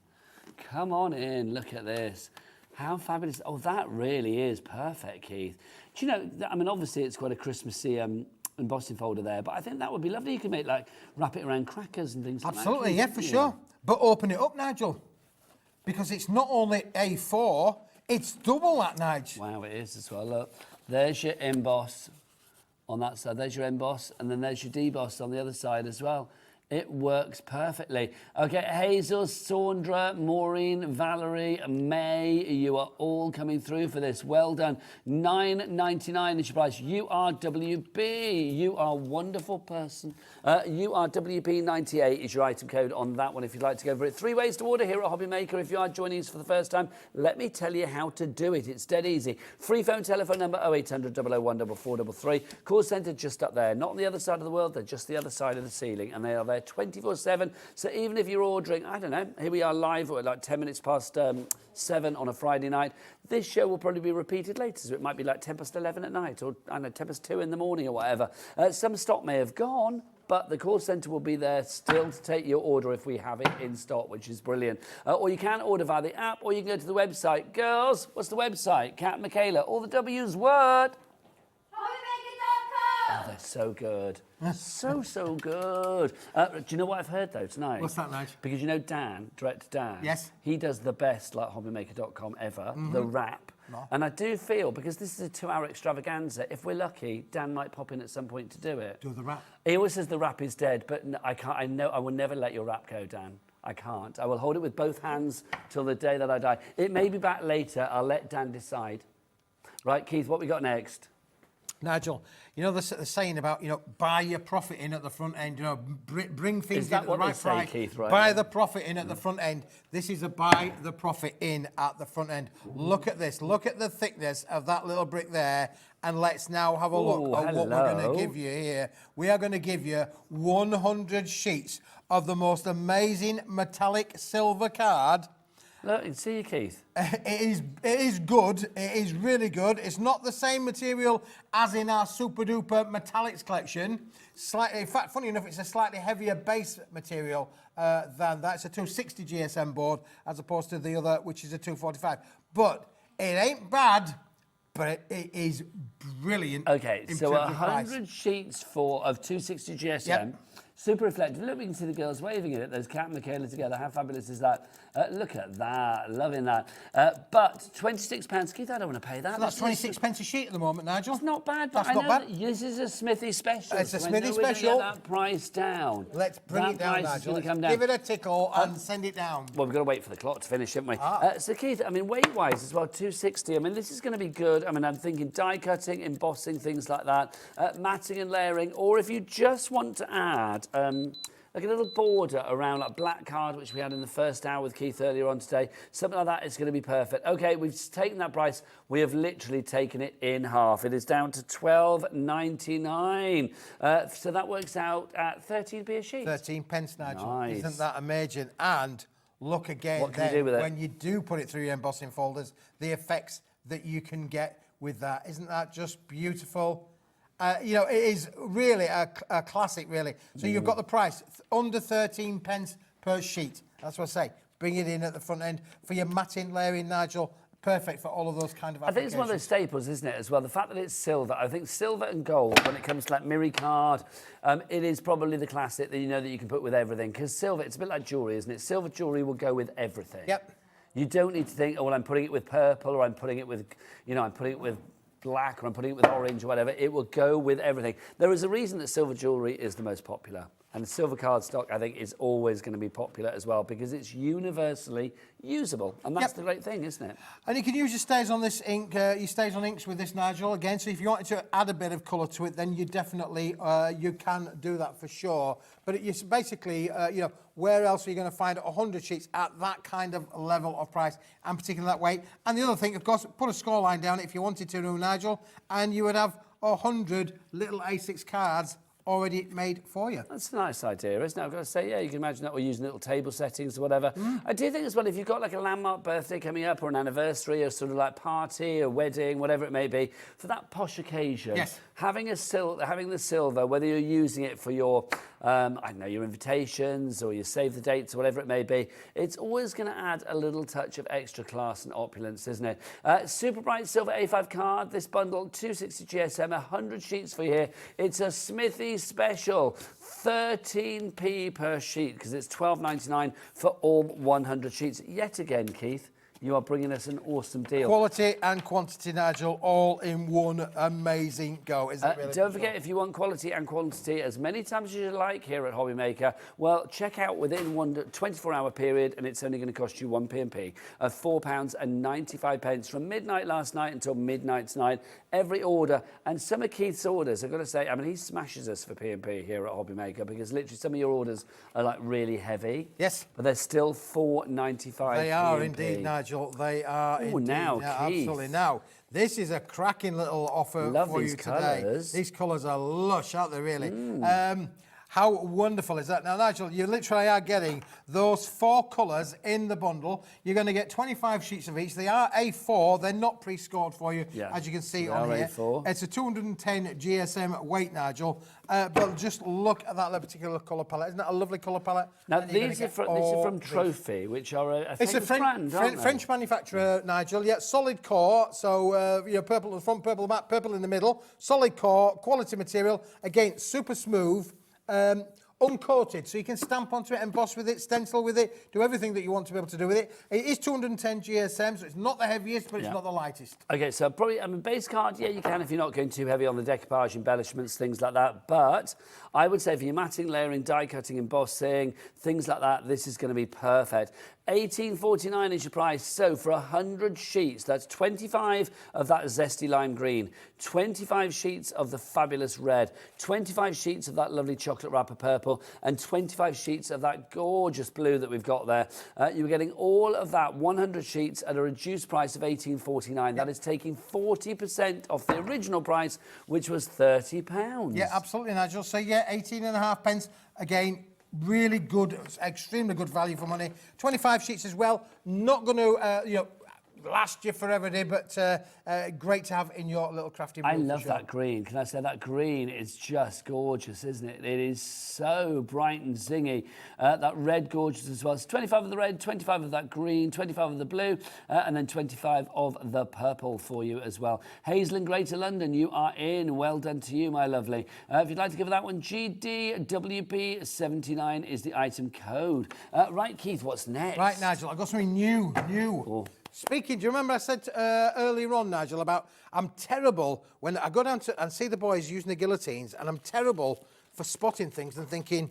Come on in. Look at this. How fabulous. Oh, that really is perfect, Keith. Do you know, I mean, obviously it's quite a Christmassy embossing folder there, but I think that would be lovely. You could make, like, wrap it around crackers and things like that. Absolutely, yeah, for sure. But open it up, Nigel, because it's not only A4, it's double that, Nigel. Wow, it is as well. Look, there's your emboss on that side. There's your emboss, and then there's your deboss on the other side as well. It works perfectly. OK, Hazel, Sandra, Maureen, Valerie, May, you are all coming through for this. Well done. £9.99 is your price. URWB. You are a wonderful person. URWB98 is your item code on that one if you'd like to go for it. 3 ways to order here at Hobby Maker. If you are joining us for the first time, let me tell you how to do it. It's dead easy. Free phone telephone number 0800 001 4433. Call centre just up there. Not on the other side of the world. They're just the other side of the ceiling, and they are there 24/7. So even if you're ordering, I don't know, here we are live at like 10 minutes past 7 on a Friday night. This show will probably be repeated later, so it might be like 10 past 11 at night, or I don't know, 10 past 2 in the morning or whatever. Some stock may have gone, but the call centre will be there still to take your order if we have it in stock, which is brilliant. Or you can order via the app, or you can go to the website. Girls, what's the website? Kat, Michaela, all the W's word. Oh, they're so good. so good. Do you know what I've heard, though, tonight? What's that, Nigel? Because you know Dan, director Dan? Yes. He does the best, like hobbymaker.com ever, the wrap. And I do feel, because this is a 2-hour extravaganza, if we're lucky, Dan might pop in at some point to do it. Do the wrap. He always says the wrap is dead, but I can't. I know I will never let your wrap go, Dan. I can't. I will hold it with both hands till the day that I die. It may be back later. I'll let Dan decide. Right, Keith, what we got next? Nigel, you know the saying about, you know, buy your profit in at the front end, you know, bring things in at the right price. Keith, right? Buy the profit in at the front end. This is a buy the profit in at the front end. Look at this. Look at the thickness of that little brick there. And let's now have a look at what we're going to give you here. We are going to give you 100 sheets of the most amazing metallic silver card. Look, you see you, Keith. It is good. It is really good. It's not the same material as in our super duper metallics collection. Slightly, in fact, funny enough, it's a slightly heavier base material than that. It's a 260 GSM board as opposed to the other, which is a 245. But it ain't bad. But it is brilliant. Okay, so 100 sheets of 260 GSM. Yep. Super reflective. Look, we can see the girls waving in it. There's Kat and Michaela together. How fabulous is that? Look at that. Loving that. But £26. Keith, I don't want to pay that. So that's 26 pence a sheet at the moment, Nigel. It's not bad. That's not bad. This is a Smithy special. It's a Smithy special. Get that price down. Let's bring it down, Nigel. Let's give it a tickle and send it down. Well, we've got to wait for the clock to finish, haven't we? So, Keith, I mean, weight-wise as well, 260. I mean, this is going to be good. I mean, I'm thinking die cutting, embossing, things like that, matting and layering, or if you just want to add like a little border around like black card, which we had in the first hour with Keith earlier on today. Something like that is going to be perfect. Okay, we've taken that price. We have literally taken it in half. It is down to £12.99. So that works out at 13p a sheet. 13 pence, Nigel. Nice. Isn't that amazing? And look again, what can you do with it? When you do put it through your embossing folders, the effects that you can get with that. Isn't that just beautiful? You know, it is really a classic, really. So you've got the price, under 13 pence per sheet. That's what I say. Bring it in at the front end. For your matting, layering, Nigel, perfect for all of those kind of applications. I think it's one of those staples, isn't it, as well? The fact that it's silver. I think silver and gold, when it comes to like Miri card, it is probably the classic that you know that you can put with everything. Because silver, it's a bit like jewellery, isn't it? Silver jewellery will go with everything. Yep. You don't need to think, oh, well, I'm putting it with purple, or I'm putting it with, you know, I'm putting it with black, or I'm putting it with orange or whatever. It will go with everything. There is a reason that silver jewellery is the most popular. And silver cardstock, I think, is always going to be popular as well because it's universally usable. And that's the great thing, isn't it? And you can use your stays on this ink, your stays on inks with this, Nigel, again. So if you wanted to add a bit of colour to it, then you definitely, you can do that for sure. But it's basically, you know, where else are you going to find 100 sheets at that kind of level of price, and particularly that weight? And the other thing, of course, put a score line down if you wanted to, Nigel, and you would have 100 little A6 cards already made for you. That's a nice idea, isn't it? I've got to say, yeah, you can imagine that we're using little table settings or whatever. I do think as well, if you've got like a landmark birthday coming up or an anniversary or sort of like party or wedding, whatever it may be, for that posh occasion, having the silver, whether you're using it for your, I don't know, your invitations or your save the dates or whatever it may be, it's always going to add a little touch of extra class and opulence, isn't it? Super bright silver A5 card, this bundle, 260 GSM, 100 sheets for you here. It's a Smithy special, 13p per sheet because it's £12.99 for all 100 sheets. Yet again, Keith, you are bringing us an awesome deal. Quality and quantity, Nigel, all in one amazing go, isn't it? Really? Don't forget, if you want quality and quantity as many times as you like here at Hobby Maker, well, check out within one 24-hour period, and it's only going to cost you 1p of £4.95 from midnight last night until midnight tonight. Every order, and some of Keith's orders, I've got to say, I mean, he smashes us for P&P here at Hobby Maker because literally some of your orders are like really heavy. Yes. But they're still £4.95. They are indeed, Nigel. They are indeed. Now, Keith. Absolutely. Now, this is a cracking little offer for you today. Colours. These colours are lush, aren't they, really? How wonderful is that? Now, Nigel, you literally are getting those 4 colours in the bundle. You're going to get 25 sheets of each. They are A4. They're not pre-scored for you, as you can see on here. A4. It's a 210 GSM weight, Nigel. But just look at that particular colour palette. Isn't that a lovely colour palette? Now, these are from Trophy, which are a famous brand, aren't they? French manufacturer, Nigel. Yeah, solid core. So, you know, purple in the front, purple back, purple in the middle. Solid core, quality material. Again, super smooth. uncoated, so you can stamp onto it, emboss with it, stencil with it, do everything that you want to be able to do with it. It is 210 GSM, so it's not the heaviest, but it's not the lightest. Okay, so probably, I mean, base card, yeah, you can if you're not going too heavy on the decoupage, embellishments, things like that. But I would say for your matting, layering, die cutting, embossing, things like that, this is going to be perfect. $18.49 is your price. So for 100 sheets, that's 25 of that zesty lime green, 25 sheets of the fabulous red, 25 sheets of that lovely chocolate wrapper purple, and 25 sheets of that gorgeous blue that we've got there. You're getting all of that 100 sheets at a reduced price of $18.49. That is taking 40% off the original price, which was £30. Yeah, absolutely, Nigel. So yeah, 18.5 pence again. Really good, extremely good value for money. 25 sheets as well. Not going to, last you forever, but great to have in your little crafty room. I love that green. Can I say that green is just gorgeous, isn't it? It is so bright and zingy. That red, gorgeous as well. It's 25 of the red, 25 of that green, 25 of the blue, and then 25 of the purple for you as well. Hazel in Greater London, you are in. Well done to you, my lovely. If you'd like to give that one, GDWP79 is the item code. Right, Keith, what's next? Right, Nigel, I've got something new. Oh. Speaking, do you remember I said earlier on, Nigel, about I'm terrible when I go down and see the boys using the guillotines, and I'm terrible for spotting things and thinking,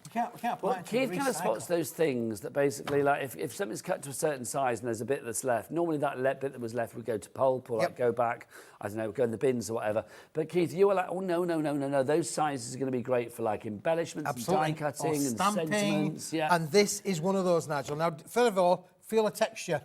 we can't Well, Keith kind of spots those things that basically, like, if something's cut to a certain size and there's a bit that's left, normally that bit that was left would go to pulp or like go back, I don't know, go in the bins or whatever. But Keith, you were like, oh, no, those sizes are going to be great for like embellishments and die cutting and sentiments. Yeah. And this is one of those, Nigel. Now, first of all, feel a texture.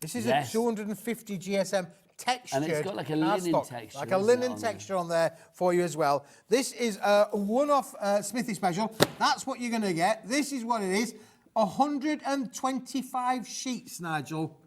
This is a 250 GSM textured, and it's got like a linen texture, like a linen texture on there for you as well. This is a one-off Smithy special. That's what you're going to get. This is what it is. 125 sheets, Nigel.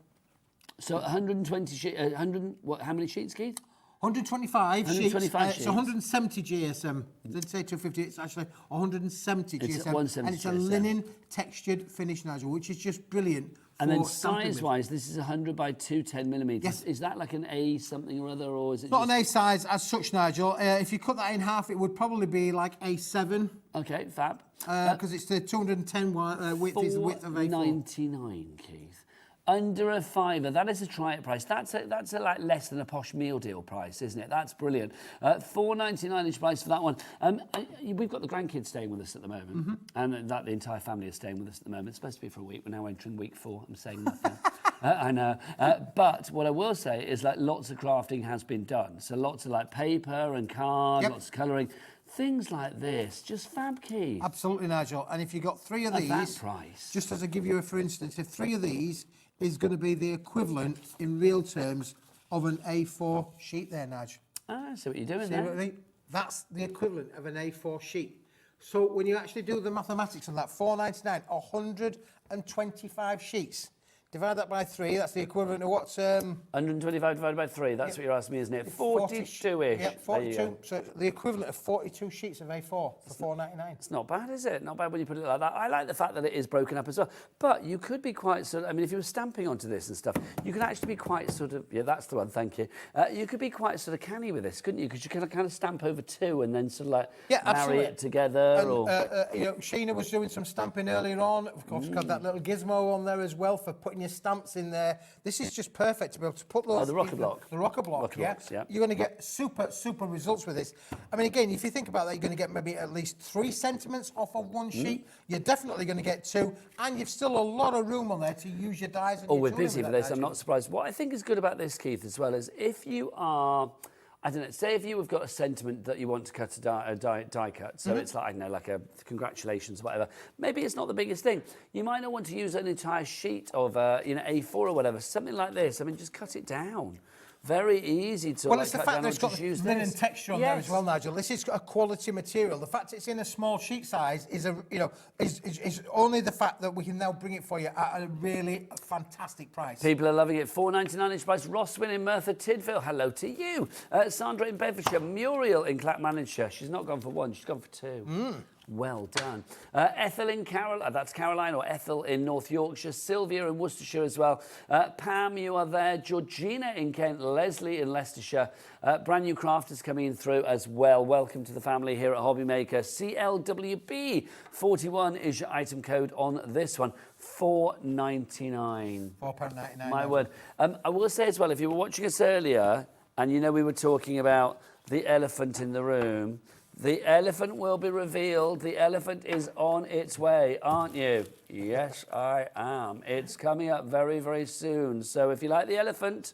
So 120 sheets. How many sheets, Keith? 125 sheets. 125 sheets. It's 170 GSM. I didn't say 250. It's actually 170 GSM. It's 170 and it's a GSM. linen textured finish, Nigel, which is just brilliant. And then size-wise, this is 100 by 210 millimetres. Yes. Is that like an A something or other, or is it? It's not an A size as such, Nigel. If you cut that in half, it would probably be like A7. Okay, fab. Because it's the 210 width is the width of A4. $4.99, Keith. Under a fiver. That is a try-it price. That's a like less than a posh meal deal price, isn't it? That's brilliant. $4.99 is price for that one. We've got the grandkids staying with us at the moment, and the entire family is staying with us at the moment. It's supposed to be for a week. We're now entering week 4. I'm saying nothing. I know. But what I will say is like lots of crafting has been done. So lots of like paper and card, lots of colouring. Things like this, just fab, Keith. Absolutely, Nigel. And if you got 3 of these, at that price, just as I give you a for instance, if 3 of these is going to be the equivalent in real terms of an A4 sheet there, Nigel. Ah, I see what you're doing See there. what I mean? That's the equivalent of an A4 sheet. So when you actually do the mathematics on that, $4.99, 125 sheets. Divide that by 3, that's the equivalent of what's... 125 divided by 3, that's what you're asking me, isn't it? 42-ish. Yeah, 42. So the equivalent of 42 sheets of A4 for $4.99. It's not bad, is it? Not bad when you put it like that. I like the fact that it is broken up as well. But you could be quite sort of... I mean, if you were stamping onto this and stuff, you could actually be quite sort of... Yeah, that's the one, thank you. You could be quite sort of canny with this, couldn't you? Because you can kind of stamp over 2 and then sort of like marry it together. And, or... Sheena was doing some stamping earlier on. Of course, got that little gizmo on there as well for putting your stamps in there. This is just perfect to be able to put those... the rocker block. The rocker block, blocks, yeah. You're going to get super results with this. I mean, again, if you think about that, you're going to get maybe at least 3 sentiments off of one sheet. You're definitely going to get 2, and you've still a lot of room on there to use your dies. And we're busy for this. I'm not surprised. What I think is good about this, Keith, as well, is if you are... I don't know, say if you have got a sentiment that you want to cut a die cut, so it's like, I don't know, like a congratulations, whatever. Maybe it's not the biggest thing. You might not want to use an entire sheet of, A4 or whatever, something like this. I mean, just cut it down. Very easy to it's the fact that it's got the linen texture on there as well, Nigel. This is a quality material. The fact it's in a small sheet size is is only the fact that we can now bring it for you at a really fantastic price. People are loving it. $4.99 each price. Rosswin in Merthyr Tydfil. Hello to you. Sandra in Bedfordshire. Muriel in Clackmannanshire. She's not gone for 1. She's gone for 2. Well done. Ethel in that's Caroline, or Ethel in North Yorkshire, Sylvia in Worcestershire as well. Pam, you are there. Georgina in Kent, Leslie in Leicestershire. Brand new crafters coming in through as well. Welcome to the family here at Hobbymaker. CLWB 41 is your item code on this one. £4.99. £4.99. My word. I will say as well, if you were watching us earlier, and you know we were talking about the elephant in the room, the elephant will be revealed. The elephant is on its way, aren't you? Yes, I am. It's coming up very, very soon. So if you like the elephant,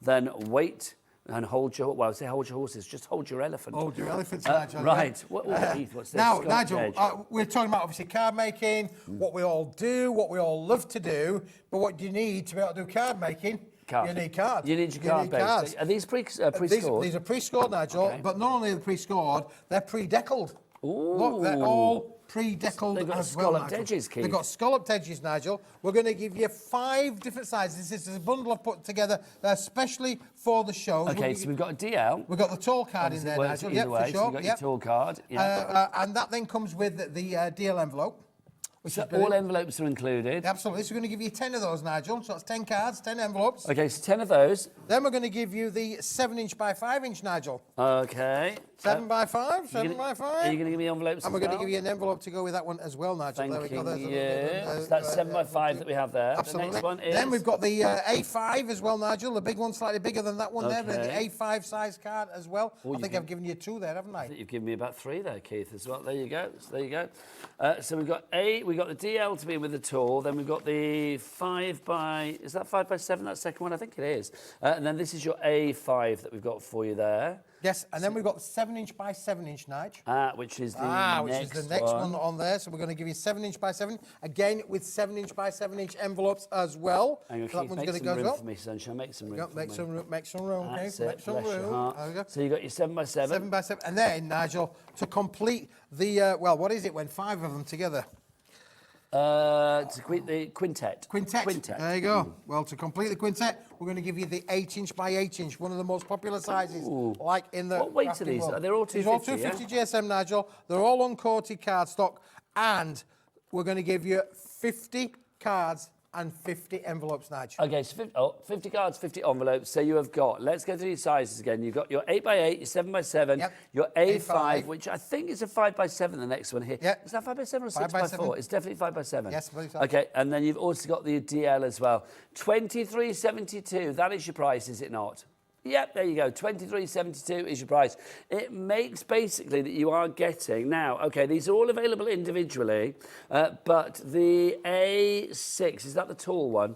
then wait and hold your... Well, I say hold your horses. Just hold your elephant. Hold your elephants, Nigel. Right. Keith, what's this? Now, Scott Nigel, we're talking about obviously card making, what we all do, what we all love to do, but what do you need to be able to do card making? You need cards. You need your card base. Are these pre-scored? These are pre-scored, Nigel, Okay. but not only are they pre-scored, they're pre-deckled. Ooh. Look, they're all pre-deckled They've got as well, scalloped Nigel. edges, Keith. They've got scalloped edges, Nigel. We're going to give you 5 different sizes. This is a bundle I've put together especially for the show. Okay, so we've got a DL. We've got the tall card in there, Nigel. Either way, for sure. so you've got your tall card. And that then comes with the DL envelope. So all envelopes are included. Absolutely. So we're going to give you 10 of those, Nigel. So that's 10 cards, 10 envelopes. Okay, so 10 of those. Then we're going to give you the 7-inch by 5-inch, Nigel. Okay. 7 by 5, 7 by 5. Are you going to give me envelopes And we're going to give you an envelope to go with that one as well, Nigel. Thank there we go. you. So that's 7 by 5 that we have there. Absolutely. The next one is... Then we've got the A5 as well, Nigel. The big one, slightly bigger than that one there. But Okay. the A5 size card as well. I think I've given you 2 there, haven't I? I think you've given me about 3 there, Keith, as well. There you go. So there you go. So we've got the DL to be with the tall. Then we've got the 5 by... Is that 5 by 7, that second one? I think it is. And then this is your A5 that we've got for you there. Yes, and then we've got 7-inch by 7-inch, Nige. Which is the next one on there. So we're going to give you 7-inch by 7, again with 7-inch by 7-inch envelopes as well. Hang on, so that one's going to go as well. For me, sunshine. Make some room. Make some room. Make some room. That's Okay. it. Make some Bless your room. heart. There we go. So you got your 7 by 7. 7 by 7, and then Nigel, to complete the well, what is it when 5 of them together? To complete the quintet. Quintet. There you go. Well, to complete the quintet, we're going to give you the 8-inch by 8-inch, one of the most popular sizes, like in the. What weight are these? World. They're all 250. These are all 250 GSM, Nigel. They're all uncoated cardstock, and we're going to give you 50 cards and 50 envelopes, Nigel. Okay, so 50 cards, 50 envelopes. So you have got, let's go through your sizes again. You've got your 8 by 8, your 7 by 7, your A5, which I think is a 5 by 7, the next one here. Yep. Is that 5 by 7 or 6 by 4? It's definitely 5 by 7. Yes, please. Okay, and then you've also got the DL as well. 23.72, that is your price, is it not? Yep, there you go. 23.72 is your price. It makes basically that you are getting now. Okay, these are all available individually, but the A6 is that the tall one?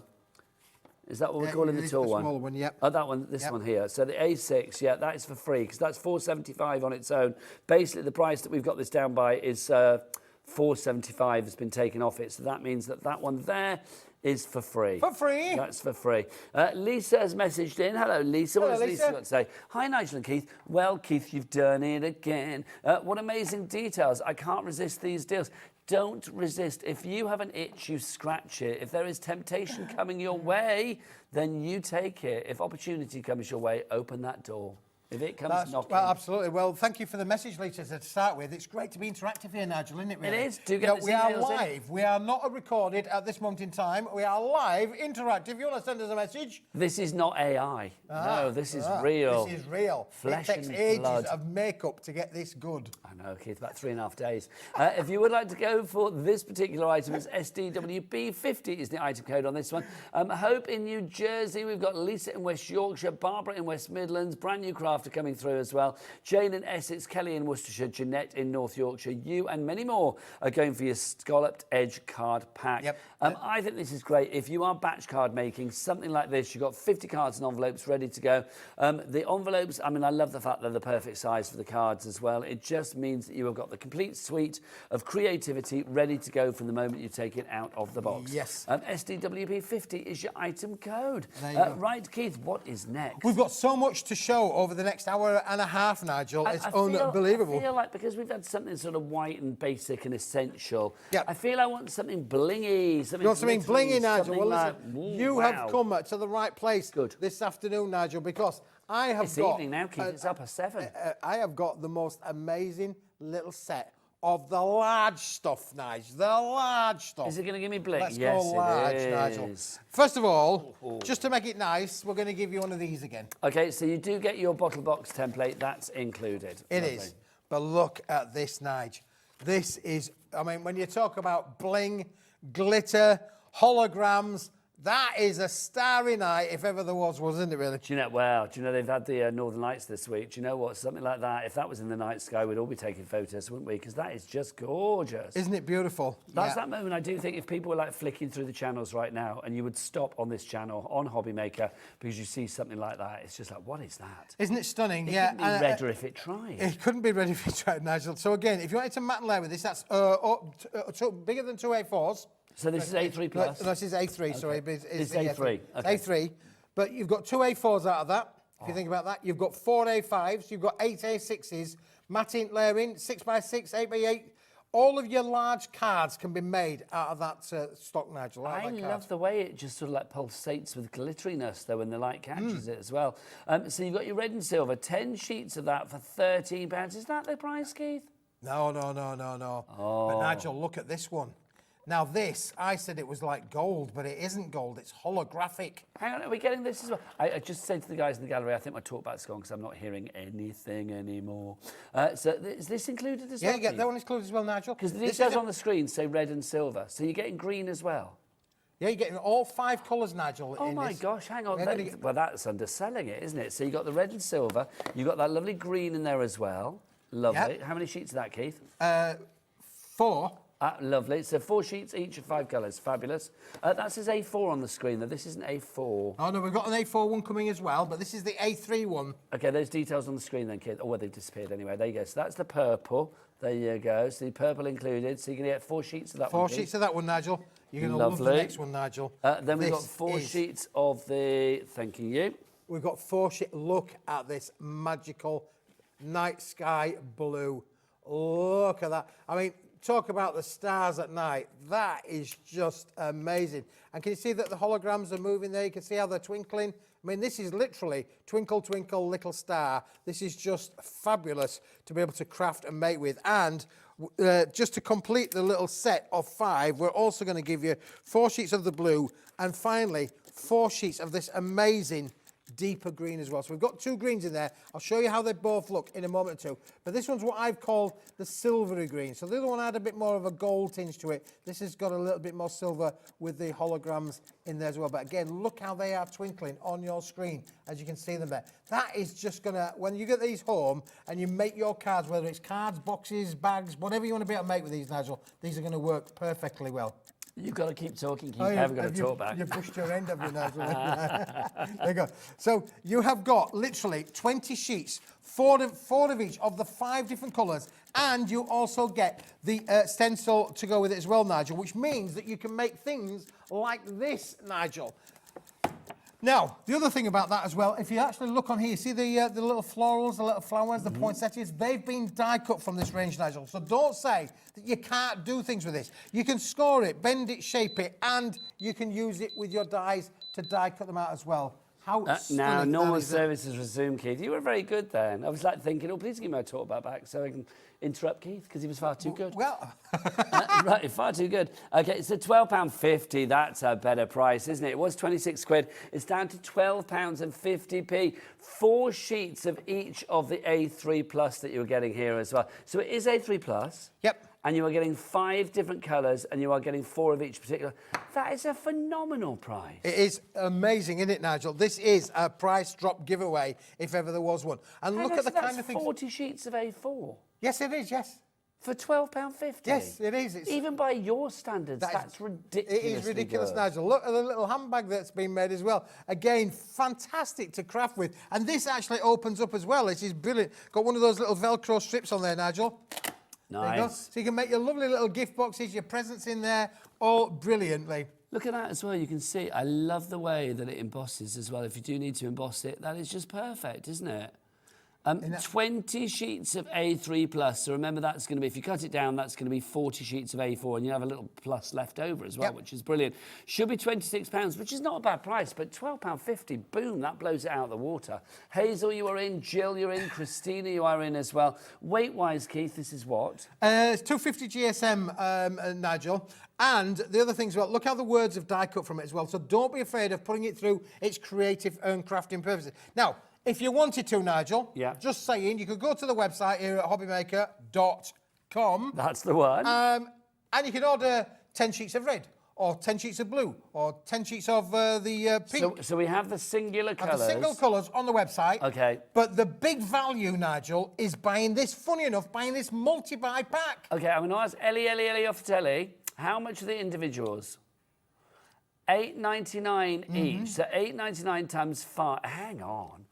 Is that what we're calling the tall one? The smaller one, yep. Oh, that one. This one here. So the A6, yeah, that is for free because that's $4.75 on its own. Basically, the price that we've got this down by is $4.75 has been taken off it. So that means that that one there is for free. For free? That's for free. Lisa has messaged in. Hello, Lisa. What has Lisa got to say? Hi, Nigel and Keith. Well, Keith, you've done it again. What amazing details. I can't resist these deals. Don't resist. If you have an itch, you scratch it. If there is temptation coming your way, then you take it. If opportunity comes your way, open that door. If it comes knocking. Well, absolutely. Well, thank you for the message, Lisa, to start with. It's great to be interactive here, Nigel, isn't it, really? It is. Do get we are live. We are not recorded at this moment in time. We are live, interactive. If you want to send us a message... This is not AI. No, this is real. This is real. Flesh it takes and ages blood. of makeup to get this good. I know, Keith, about 3.5 days. If you would like to go for this particular item, it's SDWB50 is the item code on this one. Hope in New Jersey. We've got Lisa in West Yorkshire, Barbara in West Midlands, brand new crafter coming through as well. Jane in Essex, Kelly in Worcestershire, Jeanette in North Yorkshire. You and many more are going for your scalloped edge card pack. Yep. I think this is great. If you are batch card making, something like this, you've got 50 cards and envelopes ready to go. The envelopes, I mean, I love the fact they're the perfect size for the cards as well. It just means that you have got the complete suite of creativity ready to go from the moment you take it out of the box. Yes. SDWB50 is your item code. There you go. Right, Keith, what is next? We've got so much to show over the next hour and a half, Nigel. It's unbelievable. I feel like because we've had something sort of white and basic and essential, Yep. I feel I want something blingy. You want something blingy, Nigel? Well, like, listen, you have come to the right place this afternoon, Nigel, because I have it's got... evening now, Keith. It's up at 7. I have got the most amazing little set of the large stuff, Nigel. The large stuff. Is it going to give me blick? Let's Yes, go large, it Nigel. is. First of all, just to make it nice, we're going to give you one of these again. Okay, so you do get your bottle box template. That's included. It is. But look at this, Nigel. This is, I mean, when you talk about bling, glitter, holograms, that is a starry night if ever there was, wasn't it, really? Do you know, well, do you know they've had the Northern Lights this week? Do you know what? Something like that, if that was in the night sky, we'd all be taking photos, wouldn't we? Because that is just gorgeous. Isn't it beautiful? That's that moment. I do think if people were like flicking through the channels right now and you would stop on this channel on Hobby Maker because you see something like that, it's just like, what is that? Isn't it stunning? It Yeah. couldn't be redder if it tried. It couldn't be ready if it tried, Nigel. So again, if you wanted to matte and layer with this, that's bigger than 2 A4s. So this is A3 plus? No, this is A3, sorry. It's A3. Okay. A3. But you've got 2 A4s out of that, if you think about that. You've got 4 A5s, you've got 8 A6s, matte ink layering, 6x6, 8x8. All of your large cards can be made out of that stock, Nigel. I love the way it just sort of like pulsates with glitteriness, though, when the light catches it as well. So you've got your red and silver, 10 sheets of that for £13. Is that the price, Keith? No. But Nigel, look at this one. Now this, I said it was like gold, but it isn't gold, it's holographic. Hang on, are we getting this as well? I just said to the guys in the gallery, I think my talk back's gone because I'm not hearing anything anymore. So is this included as well? Yeah, you get that one included as well, Nigel. Because this does on the screen say red and silver, so you're getting green as well. Yeah, you're getting all 5 colours, Nigel. Oh my gosh, hang on. Well, that's underselling it, isn't it? So you've got the red and silver, you've got that lovely green in there as well. Lovely. Yep. How many sheets of that, Keith? 4. Lovely. So 4 sheets each of 5 colours. Fabulous. That says A4 on the screen, though. This isn't A4. Oh, no, we've got an A4 one coming as well, but this is the A3 one. OK, those details on the screen then, Keith. Oh, well, they've disappeared anyway. There you go. So that's the purple. There you go. So the purple included. So you're going to get 4 sheets of that one, 4 sheets of that one, Nigel. You're going to love the next one, Nigel. Then we've got 4 sheets of the... Thanking you. We've got 4 sheets. Look at this magical night sky blue. Look at that. I mean, talk about the stars at night. That is just amazing. And can you see that the holograms are moving there? You can see how they're twinkling. I mean, this is literally twinkle, twinkle, little star. This is just fabulous to be able to craft and make with. And just to complete the little set of 5, we're also going to give you 4 sheets of the blue and finally 4 sheets of this amazing deeper green as well. So we've got 2 greens in there. I'll show you how they both look in a moment or two. But this one's what I've called the silvery green. So the other one had a bit more of a gold tinge to it. This has got a little bit more silver with the holograms in there as well. But again, look how they are twinkling on your screen as you can see them there. That is just going to, when you get these home and you make your cards, whether it's cards, boxes, bags, whatever you want to be able to make with these, Nigel, these are going to work perfectly well. You've got to keep talking. You haven't got to talk back. You pushed your end, have you, Nigel? There you go. So you have got literally 20 sheets, 4 of each of the 5 different colours, and you also get the stencil to go with it as well, Nigel, which means that you can make things like this, Nigel. Now, the other thing about that as well, if you actually look on here, see the little florals, the little flowers, the poinsettias, they've been die cut from this range, Nigel. So don't say that you can't do things with this. You can score it, bend it, shape it, and you can use it with your dies to die cut them out as well. How now, normal services resumed, Keith. You were very good then. I was like thinking, oh, please give me a talk back so I can interrupt Keith because he was far too good. Well, right, far too good. OK, so £12.50, that's a better price, isn't it? It was 26 quid. It's down to £12.50p. 4 sheets of each of the A3 Plus that you were getting here as well. So it is A3 Plus. Yep. And you are getting 5 different colours and you are getting 4 of each particular. That is a phenomenal price. It is amazing, isn't it, Nigel? This is a price drop giveaway, if ever there was one. And look at the kind of things... 40 sheets of A4. Yes, it is, yes. For £12.50? Yes, it is. It's... Even by your standards, that's ridiculous. It is ridiculous, Nigel. Look at the little handbag that's been made as well. Again, fantastic to craft with. And this actually opens up as well. It is brilliant. Got one of those little Velcro strips on there, Nigel. Nice. So you can make your lovely little gift boxes, your presents in there, all brilliantly. Look at that as well. You can see, I love the way that it embosses as well. If you do need to emboss it, that is just perfect, isn't it? 20 sheets of A3 plus. So remember, that's going to be, if you cut it down, that's going to be 40 sheets of A4, and you have a little plus left over as well, which is brilliant. Should be £26, which is not a bad price, but £12.50, boom, that blows it out of the water. Hazel, you are in. Jill, you're in. Christina, you are in as well. Weight-wise, Keith, this is what? It's 250 GSM, Nigel. And the other things, well, look how the words have die cut from it as well. So don't be afraid of putting it through its creative and crafting purposes. Now, if you wanted to, Nigel, just saying, you could go to the website here at hobbymaker.com. That's the one. And you can order 10 sheets of red, or 10 sheets of blue, or 10 sheets of the pink. So we have the singular colours. The single colours on the website. Okay. But the big value, Nigel, is buying this, funny enough, buying this multi-buy pack. Okay, I'm going to ask Ellie off the telly, how much are the individuals? $8.99 each. So $8.99 times 5. Hang on.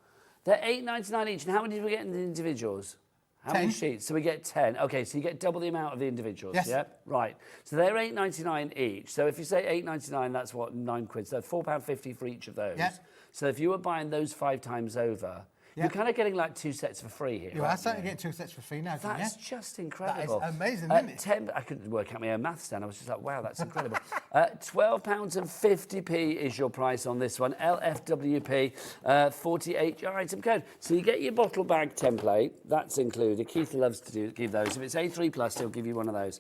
They're $8.99 each. And how many do we get in the individuals? How 10. many sheets? So we get 10. Okay, so you get double the amount of the individuals. Yes. Yeah? Right. So they're $8.99 each. So if you say $8.99, that's what, £9. So £4.50 for each of those. Yeah. So if you were buying those 5 times over, you're kind of getting like 2 sets for free here. You are certainly getting 2 sets for free now. That's just incredible. That is amazing, isn't it? 10, I couldn't work out my own maths then. I was just like, wow, that's incredible. £12.50 is your price on this one. LFWP, 48 item code. So you get your bottle bag template. That's included. Keith loves to give those. If it's A3 plus, he'll give you one of those.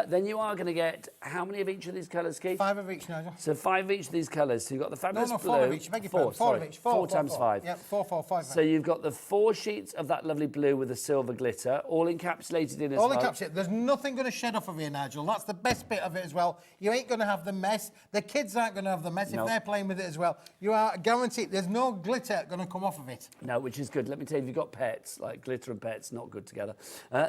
Then you are going to get how many of each of these colours, Keith? 5 of each, Nigel. So 5 of each of these colours. So you've got the fabulous blue. 4 of each. Beg your pardon. 4 of each. 4 times 5. Yep, 4, 4, 5. So you've got the 4 sheets of that lovely blue with the silver glitter, all encapsulated in as well. All encapsulated. There's nothing going to shed off of here, Nigel. That's the best bit of it as well. You ain't going to have the mess. The kids aren't going to have the mess if they're playing with it as well. You are guaranteed. There's no glitter going to come off of it. No, which is good. Let me tell you, if you've got pets, like glitter and pets, not good together.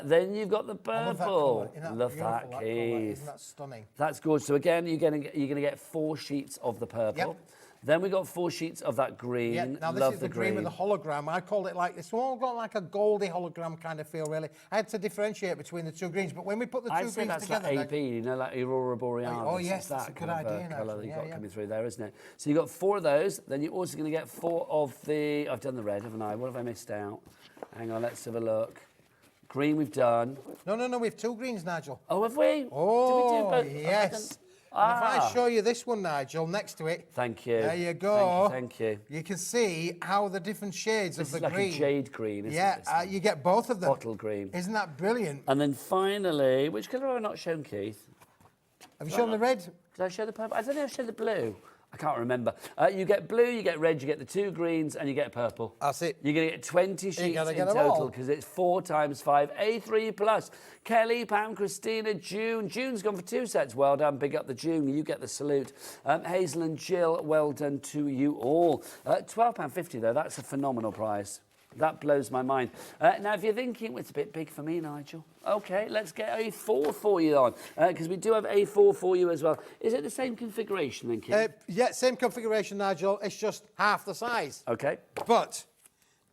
Then you've got the purple. Love that, Keith. Isn't that stunning? That's gorgeous. So again, you're going to get 4 sheets of the purple. Yep. Then we got 4 sheets of that green. Yeah, now this Love is the green with the hologram. I called it like this. All got like a goldy hologram kind of feel, really. I had to differentiate between the 2 greens, but when we put the 2 greens that's together, like AB, you know, like Aurora Borealis. Oh yes, that's a good idea. Colour that you've got coming through there, isn't it? So you've got 4 of those. Then you're also going to get 4 of the. I've done the red, haven't I? What have I missed out? Hang on, let's have a look. Green, we've done. No, we have 2 greens, Nigel. Oh, have we? Oh, did we do both? yes. And if I show you this one, Nigel, next to it. Thank you. There you go. Thank you. You can see how the different shades of the like green. A jade green, isn't it? Yeah, you get both of them. Bottle green. Isn't that brilliant? And then finally, which colour have I not shown, Keith? Have you shown the red? Did I show the purple? I don't know if I showed the blue. I can't remember. You get blue, you get red, you get the 2 greens, and you get purple. That's it. You're going to get 20 sheets in get total because it's 4 times 5. A3 plus. Kelly, Pam, Christina, June. June's gone for 2 sets. Well done. Big up the June. You get the salute. Hazel and Jill, well done to you all. £12.50 though. That's a phenomenal price. That blows my mind. Now, if you're thinking, it's a bit big for me, Nigel. OK, let's get A4 for you on, because we do have A4 for you as well. Is it the same configuration then, Keith? Yeah, same configuration, Nigel. It's just half the size. OK. But,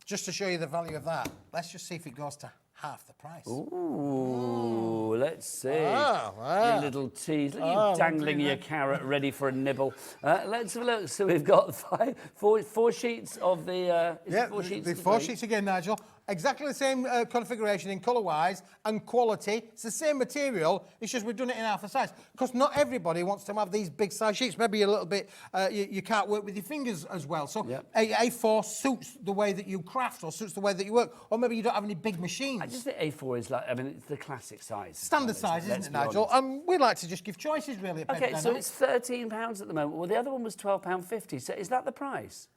just to show you the value of that, let's just see if it goes to half the price. Ooh, let's see. Wow. You little tease. Look at you dangling your carrot ready for a nibble. Let's have a look. So we've got 4 sheets of the... yeah, 4 sheets again, Nigel. Exactly the same configuration in colour-wise and quality. It's the same material, it's just we've done it in half the size. Because not everybody wants to have these big size sheets. Maybe a little bit, you can't work with your fingers as well. So A4 suits the way that you craft or suits the way that you work. Or maybe you don't have any big machines. I just think A4 is like, I mean, it's the classic size. Standard size, isn't it, Nigel? And we like to just give choices, really, at OK, so it's £13 at the moment. Well, the other one was £12.50. So is that the price?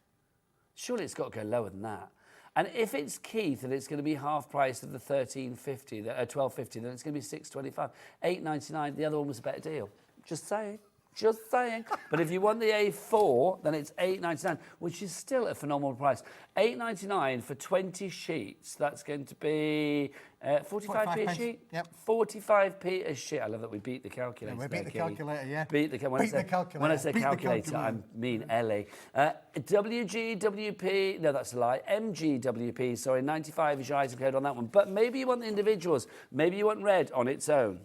Surely it's got to go lower than that. And if it's Keith and it's going to be half price of the £13.50, £12.50, then it's going to be £6.25, £8.99. The other one was a better deal. Just saying. Just saying. But if you want the A4, then it's £8.99, which is still a phenomenal price. £8.99 for 20 sheets. That's going to be 45p a sheet. Yep. 45p a sheet. I love that we beat the calculator. Yeah, we beat the calculator, yeah. Beat the calculator. When I say calculator, I mean Ellie. WGWP, no, that's a lie. MGWP, sorry, 95 is your item code on that one. But maybe you want the individuals. Maybe you want red on its own.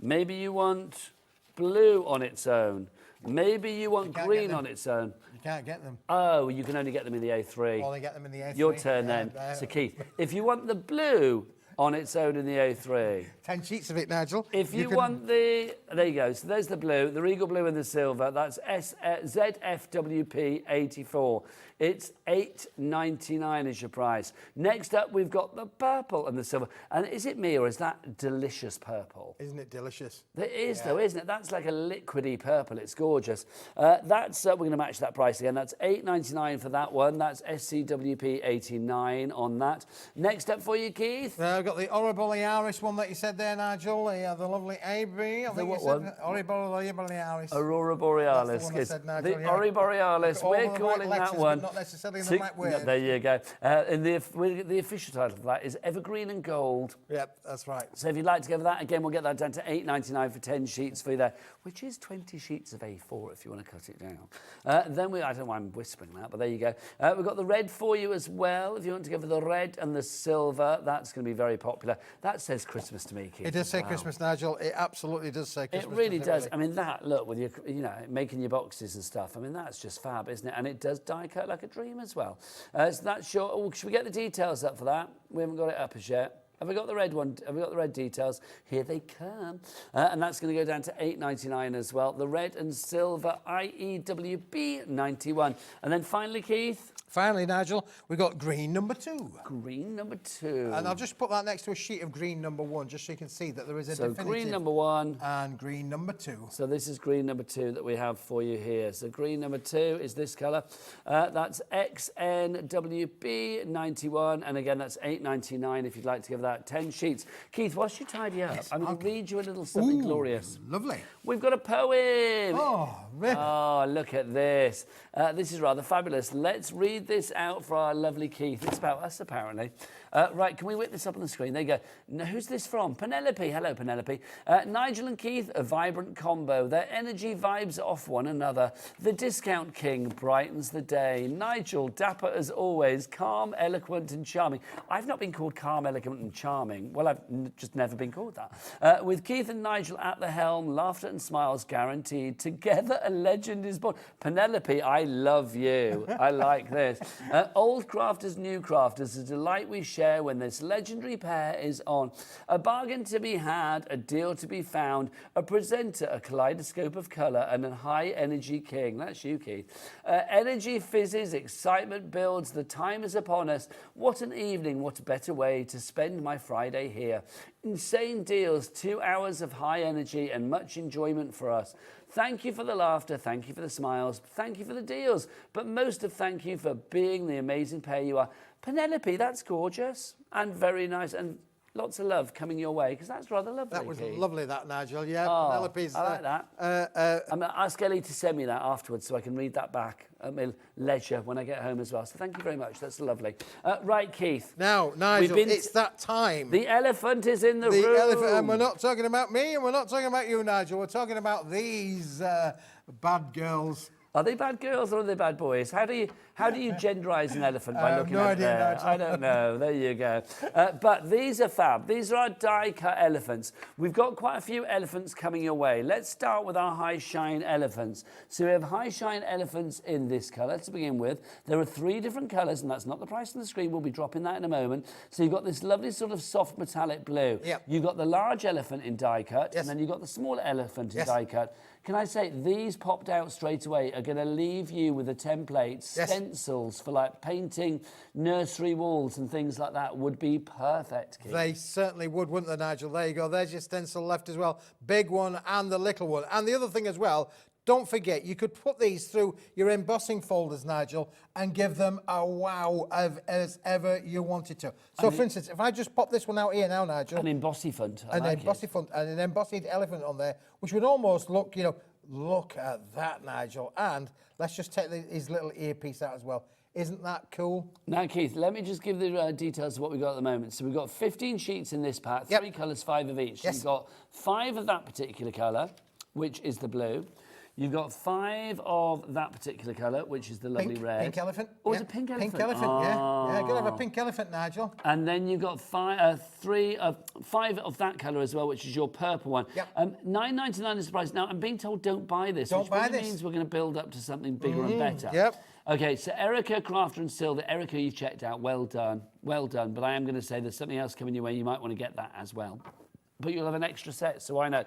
Maybe you want blue on its own. Maybe you want green on its own. You can't get them. Oh, you can only get them in the A3. Or they get them in the A3. Your turn then. So Keith, if you want the blue on its own in the A3. 10 sheets of it, Nigel. If you want the... There you go. So there's the blue, the Regal Blue and the silver. That's ZFWP 84. It's $8.99 is your price. Next up, we've got the purple and the silver. And is it me or is that delicious purple? Isn't it delicious? It is, though, isn't it? That's like a liquidy purple. It's gorgeous. We're going to match that price again. That's $8.99 for that one. That's SCWP 89 on that. Next up for you, Keith. I've got the Aurora Borealis one that you said there, Nigel. The lovely AB. I think you said Aurora Borealis. Aurora Borealis. That's the one I said, Nigel, the Aurora Borealis. We're calling that one. Not necessarily in the right word. There you go. And the official title of that is Evergreen and Gold. Yep, that's right. So if you'd like to go for that, again, we'll get that down to $8.99 for 10 sheets for you there, which is 20 sheets of A4 if you want to cut it down. Then I don't know why I'm whispering that, but there you go. We've got the red for you as well. If you want to go for the red and the silver, that's going to be very popular. That says Christmas to me, Keith. It does say Christmas, Nigel. It absolutely does say Christmas. It really does. I mean, that, look, with your, making your boxes and stuff, I mean, that's just fab, isn't it? And it does die cut like a dream as well. So that's your... Oh, should we get the details up for that? We haven't got it up as yet. Have we got the red one? Have we got the red details? Here they come. And that's going to go down to $8.99 as well. The red and silver IEWB 91. And then finally, Keith? Finally, Nigel, we've got green number 2. Green number 2. And I'll just put that next to a sheet of green number 1, just so you can see that there is a definitive. So green number 1. And green number 2. So this is green number 2 that we have for you here. So green number 2 is this colour. That's XNWB 91. And again, that's $8.99 if you'd like to give that 10 sheets. Keith, whilst you tidy up, I'm going to read you a little something glorious. Lovely. We've got a poem. Oh, really? Oh, look at this. This is rather fabulous. Let's read this out for our lovely Keith. It's about us, apparently. Right, can we whip this up on the screen? There you go. Now, who's this from? Penelope. Hello, Penelope. Nigel and Keith, a vibrant combo. Their energy vibes off one another. The discount king brightens the day. Nigel, dapper as always, calm, eloquent and charming. I've not been called calm, eloquent and charming. Well, I've just never been called that. With Keith and Nigel at the helm, laughter and smiles guaranteed. Together, a legend is born. Penelope, I love you. I like this. Old crafters, new crafters, a delight we share when this legendary pair is on. A bargain to be had, a deal to be found, a presenter, a kaleidoscope of colour, and a high-energy king. That's you, Keith. Energy fizzes, excitement builds, the time is upon us. What an evening, what a better way to spend my Friday here. Insane deals, 2 hours of high energy and much enjoyment for us. Thank you for the laughter, thank you for the smiles, thank you for the deals, but most of thank you for being the amazing pair you are. Penelope, that's gorgeous and very nice and lots of love coming your way, because that's rather lovely. That was lovely, that, Nigel. Yeah, oh, Penelope's... I like that. I'm going to ask Ellie to send me that afterwards so I can read that back at my leisure when I get home as well. So thank you very much. That's lovely. Right, Keith. Now, Nigel, it's that time. The elephant is in the room. The elephant, and we're not talking about me, and we're not talking about you, Nigel. We're talking about these bad girls. Are they bad girls or are they bad boys? How do you genderize an elephant by looking at idea, there? Nigel. I don't know. There you go. But these are fab. These are our die-cut elephants. We've got quite a few elephants coming your way. Let's start with our high-shine elephants. So we have high-shine elephants in this colour to begin with. There are 3 different colours, and that's not the price on the screen. We'll be dropping that in a moment. So you've got this lovely sort of soft metallic blue. Yep. You've got the large elephant in die-cut, yes. and then you've got the smaller elephant in yes. die-cut. Can I say, these popped out straight away are going to leave you with a template, stencils for like painting nursery walls and things like that would be perfect, Keith. They certainly would, wouldn't they, Nigel? There you go. There's your stencil left as well. Big one and the little one. And the other thing as well, don't forget, you could put these through your embossing folders, Nigel, and give them a wow as ever you wanted to. So, for instance, if I just pop this one out here now, Nigel. An embossy font. An embossy font and an embossed elephant on there, which would almost look, look at that, Nigel. And let's just take his little earpiece out as well. Isn't that cool? Now, Keith, let me just give the details of what we've got at the moment. So we've got 15 sheets in this pack, 3 colours, 5 of each. Yes. You've got 5 of that particular colour, which is the blue. You've got 5 of that particular colour, which is the lovely red. Pink elephant. Oh, it's a pink elephant. Pink elephant, yeah. Yeah, got to have a pink elephant, Nigel. And then you've got 5 of that colour as well, which is your purple one. Yep. $9.99 is the price. Now, I'm being told don't buy this, which probably means we're going to build up to something bigger and better. Yep. Okay, so Erica, Crafter and Silver. Erica, you've checked out. Well done. Well done. But I am going to say there's something else coming your way. You might want to get that as well. But you'll have an extra set, so why not?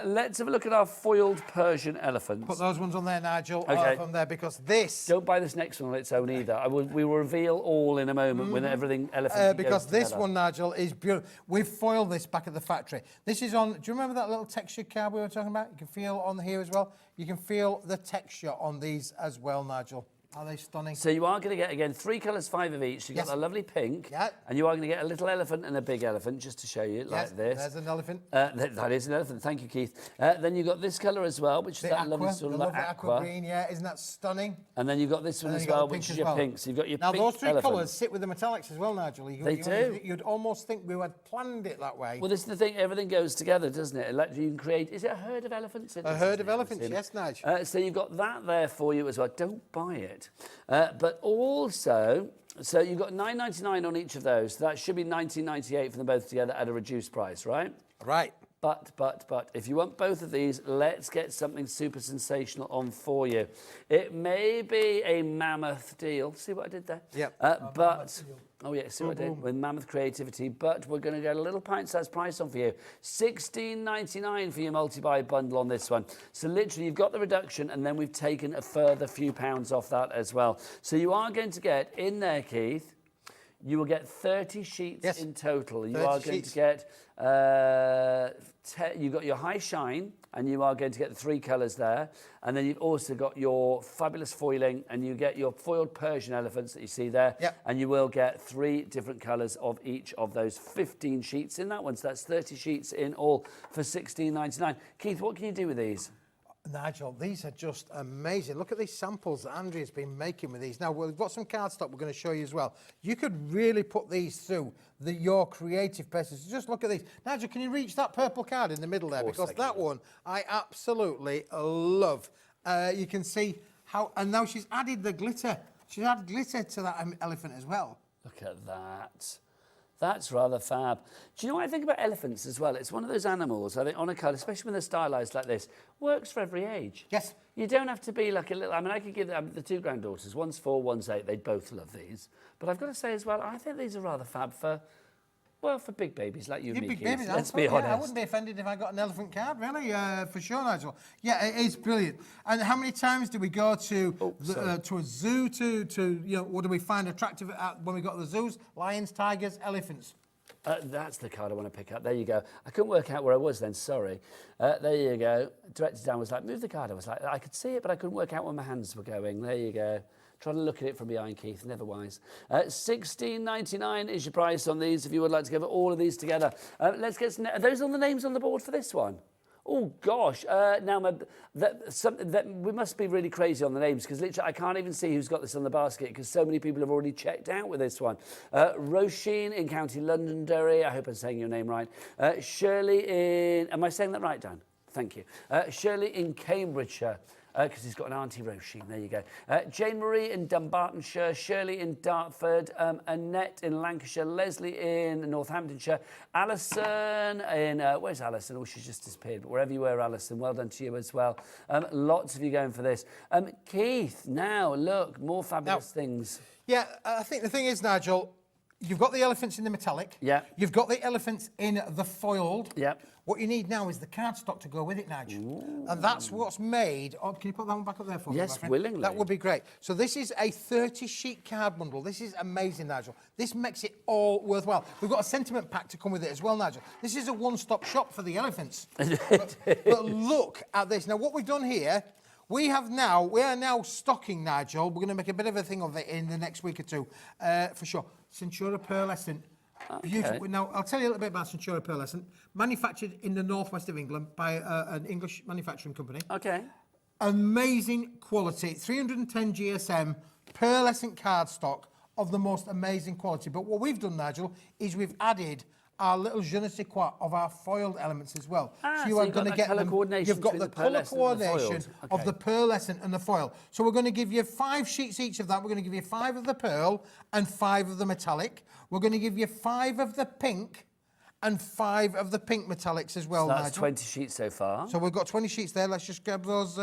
Let's have a look at our foiled Persian elephants. Put those ones on there, Nigel, from there, because this... Don't buy this next one on its own either. We will reveal all in a moment when everything elephant because this one, Nigel, is beautiful. We've foiled this back at the factory. This is on... Do you remember that little textured card we were talking about? You can feel on here as well. You can feel the texture on these as well, Nigel. Are they stunning? So you are going to get, again, 3 colours, 5 of each. So you've got that lovely pink. Yeah. And you are going to get a little elephant and a big elephant, just to show you, like this. There's an elephant. That is an elephant. Thank you, Keith. Then you've got this colour as well, which is that lovely sort of like aqua green, yeah. Isn't that stunning? And then you've got this one as well, which is your pink. So you've got your pink Now, those 3 elephant. colours sit with the metallics as well, Nigel. They do. You'd almost think we had planned it that way. Well, this is the thing. Everything goes together, doesn't it? Like you can create... Is it a herd of elephants? A herd of elephants, yes, Nigel. So you've got that there for you as well. Don't buy it. But also, so you've got $9.99 on each of those. So that should be $19.98 for them both together at a reduced price, right? Right. But, if you want both of these, let's get something super sensational on for you. It may be a mammoth deal. See what I did there? Yep. Oh, yeah, see what I did with mammoth creativity. But we're going to get a little pint-sized price on for you. $16.99 for your multi-buy bundle on this one. So literally, you've got the reduction, and then we've taken a further few pounds off that as well. So you are going to get in there, Keith, you will get 30 sheets in total. You are going to get, you've got your high shine, and you are going to get the 3 colours there. And then you've also got your fabulous foiling, and you get your foiled Persian elephants that you see there. Yep. And you will get 3 different colours of each of those 15 sheets in that one. So that's 30 sheets in all for $16.99. Keith, what can you do with these? Nigel, these are just amazing. Look at these samples that Andrea's been making with these. Now, we've got some cardstock we're going to show you as well. You could really put these through your creative process. Just look at these. Nigel, can you reach that purple card in the middle there? Because that one I absolutely love. You can see how... And now she's added the glitter. She's added glitter to that elephant as well. Look at that. That's rather fab. Do you know what I think about elephants as well? It's one of those animals, I think, on a colour, especially when they're stylised like this, works for every age. Yes. You don't have to be like a little... I mean, I could give the 2 granddaughters, one's 4, one's 8, they'd both love these. But I've got to say as well, I think these are rather fab for... Well, for big babies like you and me, big Keith, babies, let's be honest. I wouldn't be offended if I got an elephant card, really, for sure, Nigel. Yeah, it is brilliant. And how many times do we go to a zoo to you know, what do we find attractive when we go to the zoos? Lions, tigers, elephants. That's the card I want to pick up. There you go. I couldn't work out where I was then, sorry. There you go. Director Dan was like, move the card. I was like, I could see it, but I couldn't work out where my hands were going. There you go. Trying to look at it from behind, Keith, never wise. $16.99 is your price on these if you would like to give all of these together. Let's get some... Are those on the names on the board for this one? Oh, gosh. Now, we must be really crazy on the names because literally I can't even see who's got this on the basket because so many people have already checked out with this one. Roisin in County Londonderry. I hope I'm saying your name right. Shirley in... Am I saying that right, Dan? Thank you. Shirley in Cambridgeshire. Because he's got an Auntie Roisin. There you go. Jane Marie in Dunbartonshire, Shirley in Dartford, Annette in Lancashire, Leslie in Northamptonshire, Alison in... where's Alison? Oh, she's just disappeared. But wherever you were, Alison, well done to you as well. Lots of you going for this. Keith, now, look, more fabulous things. Yeah, I think the thing is, Nigel, you've got the elephants in the metallic. Yeah. You've got the elephants in the foiled. Yeah. What you need now is the cardstock to go with it, Nigel. Ooh. And that's what's made... Oh, can you put that one back up there for me, yes, my friend? willingly. That would be great. So this is a 30-sheet card bundle. This is amazing, Nigel. This makes it all worthwhile. We've got a sentiment pack to come with it as well, Nigel. This is a one-stop shop for the elephants. but look at this. Now, what we've done here... We are now stocking, Nigel. We're going to make a bit of a thing of it in the next week or two, for sure. Centura pearlescent. Okay. Beautiful. Now, I'll tell you a little bit about Centura pearlescent. Manufactured in the northwest of England by an English manufacturing company. Okay. Amazing quality. 310 GSM pearlescent cardstock of the most amazing quality. But what we've done, Nigel, is we've added our little je ne sais quoi of our foiled elements as well. So you are you've going to got that get colour them. coordination You've got between the the colour pearlescent and the coordination foiled. of Okay. the pearlescent and the foil. So we're going to give you 5 sheets each of that. We're going to give you 5 of the pearl and 5 of the metallic. We're going to give you 5 of the pink and 5 of the pink metallics as well, So that's Nigel. 20 sheets so far. So we've got 20 sheets there. Let's just grab those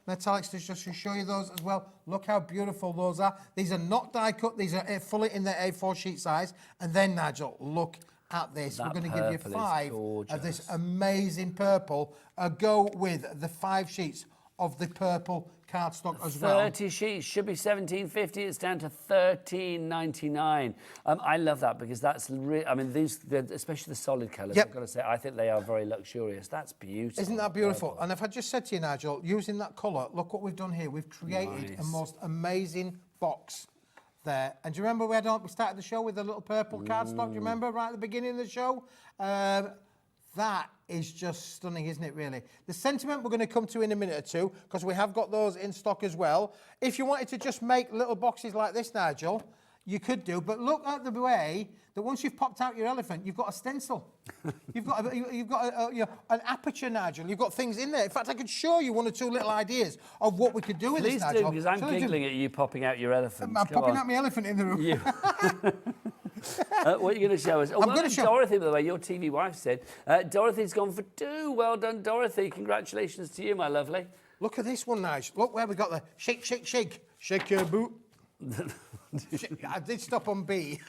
metallics to just to show you those as well. Look how beautiful those are. These are not die cut. These are fully in their A4 sheet size. And then, Nigel, look at this. That We're going to give you purple is 5 of this amazing purple. Go with the 5 sheets of the purple cardstock as well. 30 sheets should be $17.50. It's down to $13.99. I love that because that's I mean, especially the solid colours. Yep. I've got to say, I think they are very luxurious. That's beautiful. Isn't that beautiful? And if I just said to you, Nigel, using that colour, look what we've done here. We've created a most amazing box there. And do you remember we started the show with the little purple cardstock? Do you remember right at the beginning of the show? That is just stunning, isn't it, really? The sentiment we're going to come to in a minute or two, because we have got those in stock as well. If you wanted to just make little boxes like this, Nigel, you could do, but look at the way that once you've popped out your elephant, you've got a stencil. You've got an aperture, Nigel. You've got things in there. In fact, I could show you 1 or 2 little ideas of what we could do with this, Please Nigel. do, because I'm giggling at you popping out your elephant. I'm popping out my elephant in the room. What are you going to show us? I'm going to show Dorothy, by the way, your TV wife said. Dorothy's gone for 2. Well done, Dorothy. Congratulations to you, my lovely. Look at this one, Nigel. Look where we got the shake, shake, shake. Shake your boot. I did stop on B.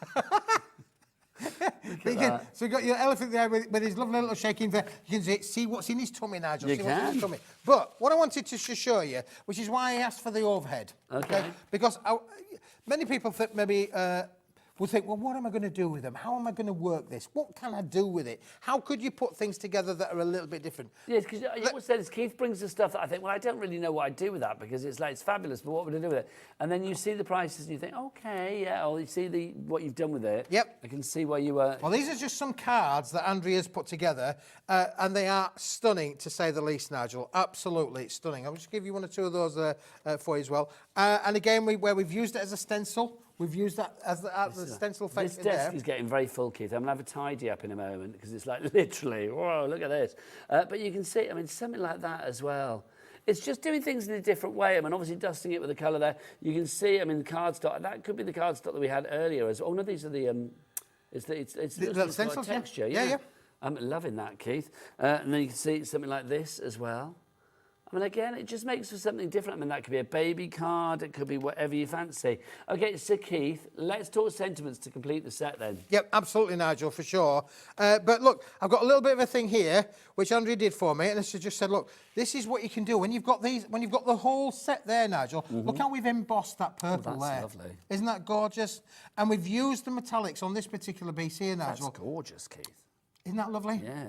So you got your elephant there with his lovely little shaking there. You can see what's in his tummy, Nigel. You see what's in can. his tummy. But what I wanted to show you, which is why I asked for the overhead. Okay. Because many people think maybe will think, well, what am I going to do with them? How am I going to work this? What can I do with it? How could you put things together that are a little bit different? Yes, because you always said Keith brings the stuff that I think, well, I don't really know what I'd do with that because it's like, it's fabulous, but what would I do with it? And then you see the prices and you think, okay, yeah, or you see what you've done with it. Yep. I can see where you were. Well, these are just some cards that Andrea's put together, and they are stunning, to say the least, Nigel. Absolutely stunning. I'll just give you 1 or 2 of those for you as well. And again, where we've used it as a stencil, we've used that as the stencil effect in there. This desk is getting very full, Keith. I'm going to have a tidy up in a moment because it's like literally, whoa, look at this. But you can see, I mean, something like that as well. It's just doing things in a different way. I mean, obviously dusting it with the colour there. You can see, I mean, the cardstock. That could be the cardstock that we had earlier as well. Oh, no, these are the, it's the stencils, texture, yeah. Yeah. I'm loving that, Keith. And then you can see something like this as well. I mean, again, it just makes for something different. I mean, that could be a baby card. It could be whatever you fancy. Okay, so Keith, let's talk sentiments to complete the set then. Yep, absolutely, Nigel, for sure. But look, I've got a little bit of a thing here, which Andrea did for me, and this just said, look, this is what you can do when you've got these, when you've got the whole set there, Nigel. Look how we've embossed that purple that's there. Lovely. Isn't that gorgeous? And we've used the metallics on this particular piece here, Nigel. That's gorgeous, Keith. Isn't that lovely? Yeah.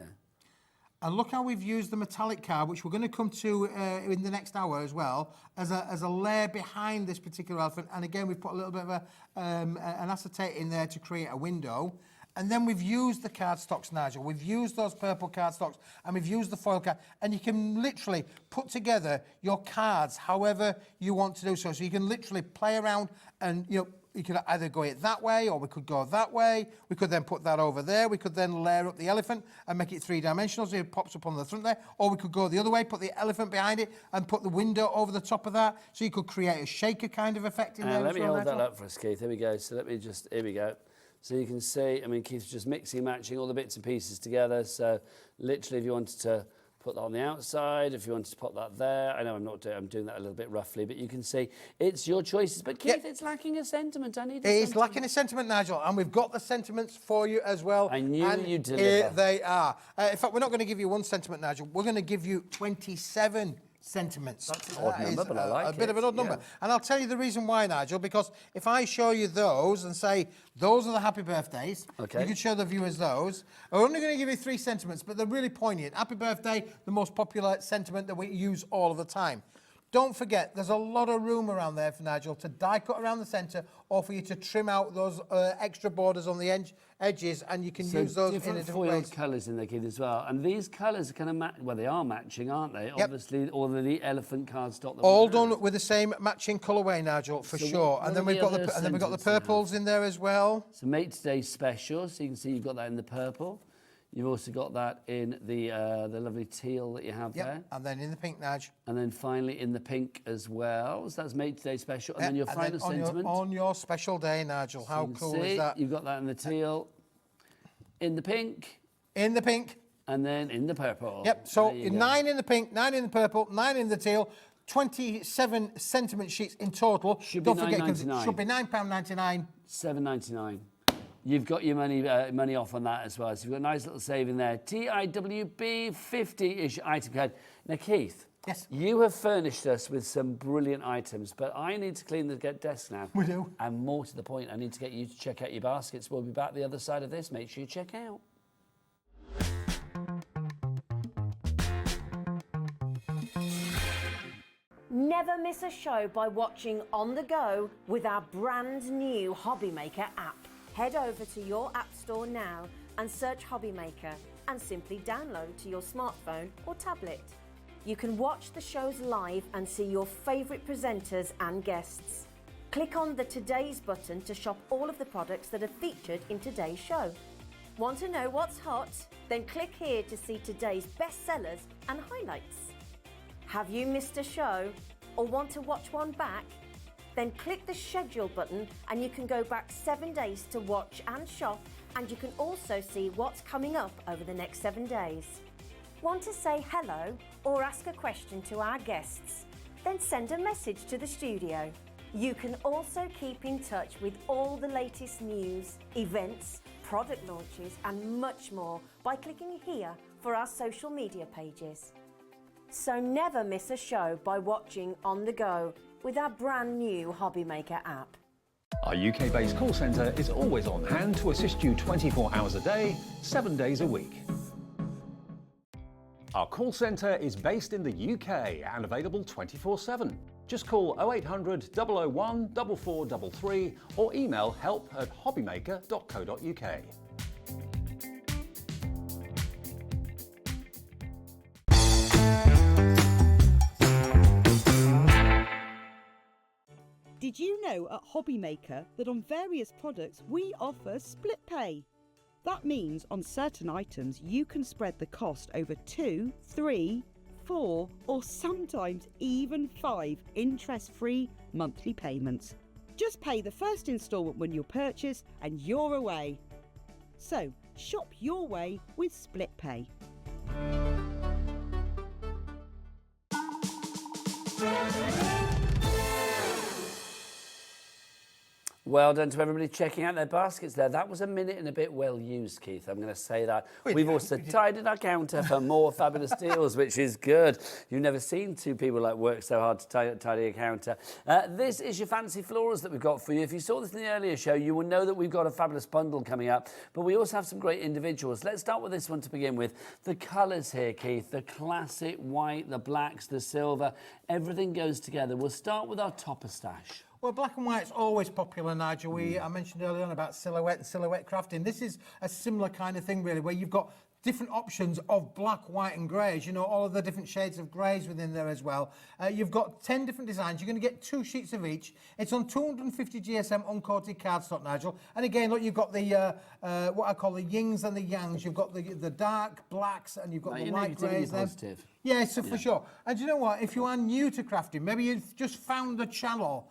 And look how we've used the metallic card, which we're going to come to in the next hour as well, as a layer behind this particular elephant. And again, we've put a little bit of an acetate in there to create a window. And then we've used the cardstocks, Nigel. We've used those purple cardstocks, and we've used the foil card. And you can literally put together your cards however you want to do so. So you can literally play around and, you could either go it that way, or we could go that way. We could then put that over there. We could then layer up the elephant and make it 3-dimensional, so it pops up on the front there. Or we could go the other way, put the elephant behind it, and put the window over the top of that. So you could create a shaker kind of effect in there. Let me hold that up for us, Keith. Here we go. So here we go. So you can see, I mean, Keith's just mixing, matching all the bits and pieces together. So literally, if you wanted to put that on the outside, if you wanted to put that there. I know I'm doing that a little bit roughly, but you can see it's your choices. But Keith, it's lacking a sentiment. I need a It is lacking a sentiment, Nigel, and we've got the sentiments for you as well. I knew you'd deliver. Here they are. In fact, we're not going to give you 1 sentiment, Nigel. We're going to give you 27 sentiments. That's an odd number, but I like it. A bit of an odd number. And I'll tell you the reason why, Nigel, because if I show you those and say, those are the happy birthdays, you can show the viewers those. I'm only going to give you 3 sentiments, but they're really poignant. Happy birthday, the most popular sentiment that we use all of the time. Don't forget, there's a lot of room around there for Nigel to die cut around the centre or for you to trim out those extra borders on the edges, and you can use those in a different foiled ways. colours in there, Keith, as well. And these colours are kind of well, they are matching, aren't they? Yep. Obviously, all the elephant cardstock. All done with the same matching colourway, Nigel, for sure. What and then we've got the purples in there as well. So Mate Today Special, so you can see you've got that in the purple. You've also got that in the lovely teal that you have there. And then in the pink, Nige. And then finally in the pink as well. So that's Made Today Special. And then your final sentiment. On your special day, Nigel. How cool is that? You've got that in the teal, in the pink. In the pink. And then in the purple. Yep, so 9 in the pink, 9 in the purple, 9 in the teal, 27 sentiment sheets in total. Should Don't be forget, because £9.99. it should be £9.99. £7.99. You've got your money off on that as well. So you've got a nice little saving there. TIWB 50-ish item code. Now, Keith. Yes. You have furnished us with some brilliant items, but I need to clean the desk now. We do. And more to the point, I need to get you to check out your baskets. We'll be back the other side of this. Make sure you check out. Never miss a show by watching on the go with our brand new Hobbymaker app. Head over to your app store now and search Hobbymaker and simply download to your smartphone or tablet. You can watch the shows live and see your favourite presenters and guests. Click on the Today's button to shop all of the products that are featured in today's show. Want to know what's hot? Then click here to see today's bestsellers and highlights. Have you missed a show or want to watch one back? Then click the schedule button and you can go back 7 days to watch and shop, and you can also see what's coming up over the next 7 days. Want to say hello or ask a question to our guests? Then send a message to the studio. You can also keep in touch with all the latest news, events, product launches and much more by clicking here for our social media pages. So never miss a show by watching on the go with our brand new Hobbymaker app. Our UK-based call centre is always on hand to assist you 24 hours a day, 7 days a week. Our call centre is based in the UK and available 24/7. Just call 0800 001 4433 or email help@hobbymaker.co.uk. Did you know at Hobbymaker that on various products we offer split pay? That means on certain items you can spread the cost over 2, 3, 4 or sometimes even 5 interest-free monthly payments. Just pay the first instalment when you purchase and you're away. So shop your way with split pay. Well done to everybody checking out their baskets there. That was a minute and a bit well used, Keith. I'm going to say that. We've also tidied our counter for more fabulous deals, which is good. You've never seen two people work so hard to tidy a counter. This is your fancy florals that we've got for you. If you saw this in the earlier show, you will know that we've got a fabulous bundle coming up, but we also have some great individuals. Let's start with this one to begin with. The colours here, Keith, the classic white, the blacks, the silver, everything goes together. We'll start with our topper stash. Well, black and white's always popular, Nigel. I mentioned earlier on about silhouette and silhouette crafting. This is a similar kind of thing, really, where you've got different options of black, white and greys. You know, all of the different shades of greys within there as well. You've got 10 different designs. You're going to get 2 sheets of each. It's on 250 GSM uncoated cardstock, Nigel. And again, look, you've got the, what I call the yings and the yangs. You've got the dark blacks and you've got the light greys there. Yeah, so for sure. And you know what? If you are new to crafting, maybe you've just found the channel,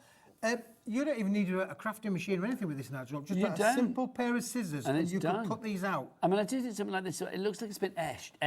you don't even need a crafting machine or anything with this, Nigel. Just a simple pair of scissors and you can cut these out. I mean, I do think something like this, it looks like it's been etched,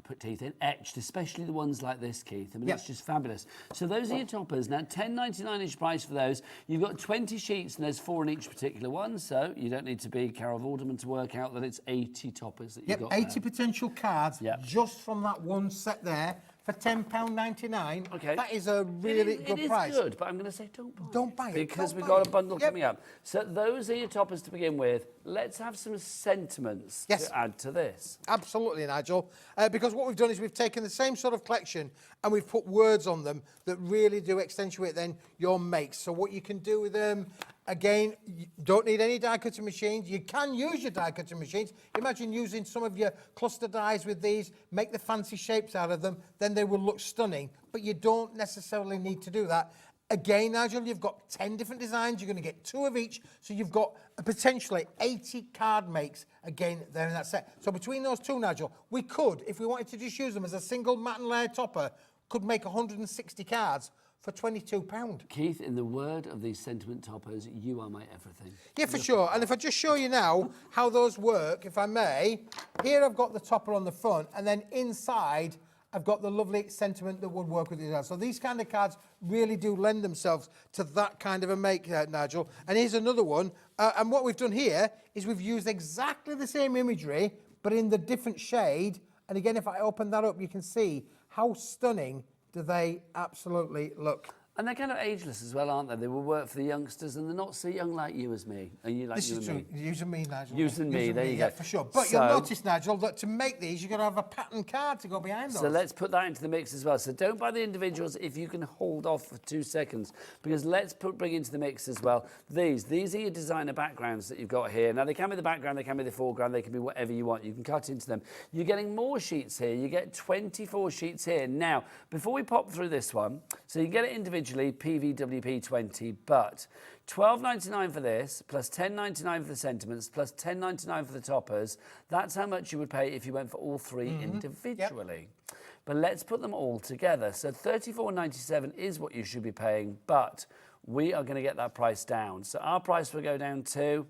put teeth in, etched, especially the ones like this, Keith. I mean, it's just fabulous. So those are your toppers. Now, $10.99 each price for those. You've got 20 sheets and there's 4 in each particular one, so you don't need to be Carol Vorderman to work out that it's 80 toppers that you've got 80 potential cards just from that one set there for £10.99. Okay. That is a really good price. It is good, but I'm going to say don't buy it. Don't Because we've buy got it. a bundle coming up. So those are your toppers to begin with. Let's have some sentiments to add to this. Absolutely, Nigel. Because what we've done is we've taken the same sort of collection and we've put words on them that really do accentuate then your makes. So what you can do with them, again, you don't need any die cutting machines. You can use your die cutting machines. Imagine using some of your cluster dies with these, make the fancy shapes out of them, then they will look stunning. But you don't necessarily need to do that. Again, Nigel, you've got 10 different designs. You're going to get 2 of each. So you've got potentially 80 card makes, again, there in that set. So between those 2, Nigel, we could, if we wanted to just use them as a single matte and layer topper, could make 160 cards for £22. Keith, in the word of these sentiment toppers, you are my everything. Yeah, for sure. And if I just show you now how those work, if I may, here I've got the topper on the front, and then inside I've got the lovely sentiment that would work with it as well. So these kind of cards really do lend themselves to that kind of a make, Nigel. And here's another one. And what we've done here is we've used exactly the same imagery, but in the different shade. And again, if I open that up, you can see how stunning do they absolutely look. And they're kind of ageless as well, aren't they? They will work for the youngsters, and they're not so young like you as me. And you like This you is and true. me. Using me, Nigel. Using me, there you go. Yeah, for sure. But you'll notice, Nigel, that to make these, you've got to have a pattern card to go behind those. So let's put that into the mix as well. So don't buy the individuals if you can hold off for 2 seconds, because let's bring into the mix as well. These are your designer backgrounds that you've got here. Now, they can be the background, they can be the foreground, they can be whatever you want. You can cut into them. You're getting more sheets here. You get 24 sheets here. Now, before we pop through this one, so you get it individually, PVWP 20, but £12.99 for this, plus £10.99 for the sentiments, plus £10.99 for the toppers. That's how much you would pay if you went for all 3 individually. Yep. But let's put them all together. So £34.97 is what you should be paying, but we are going to get that price down. So our price will go down to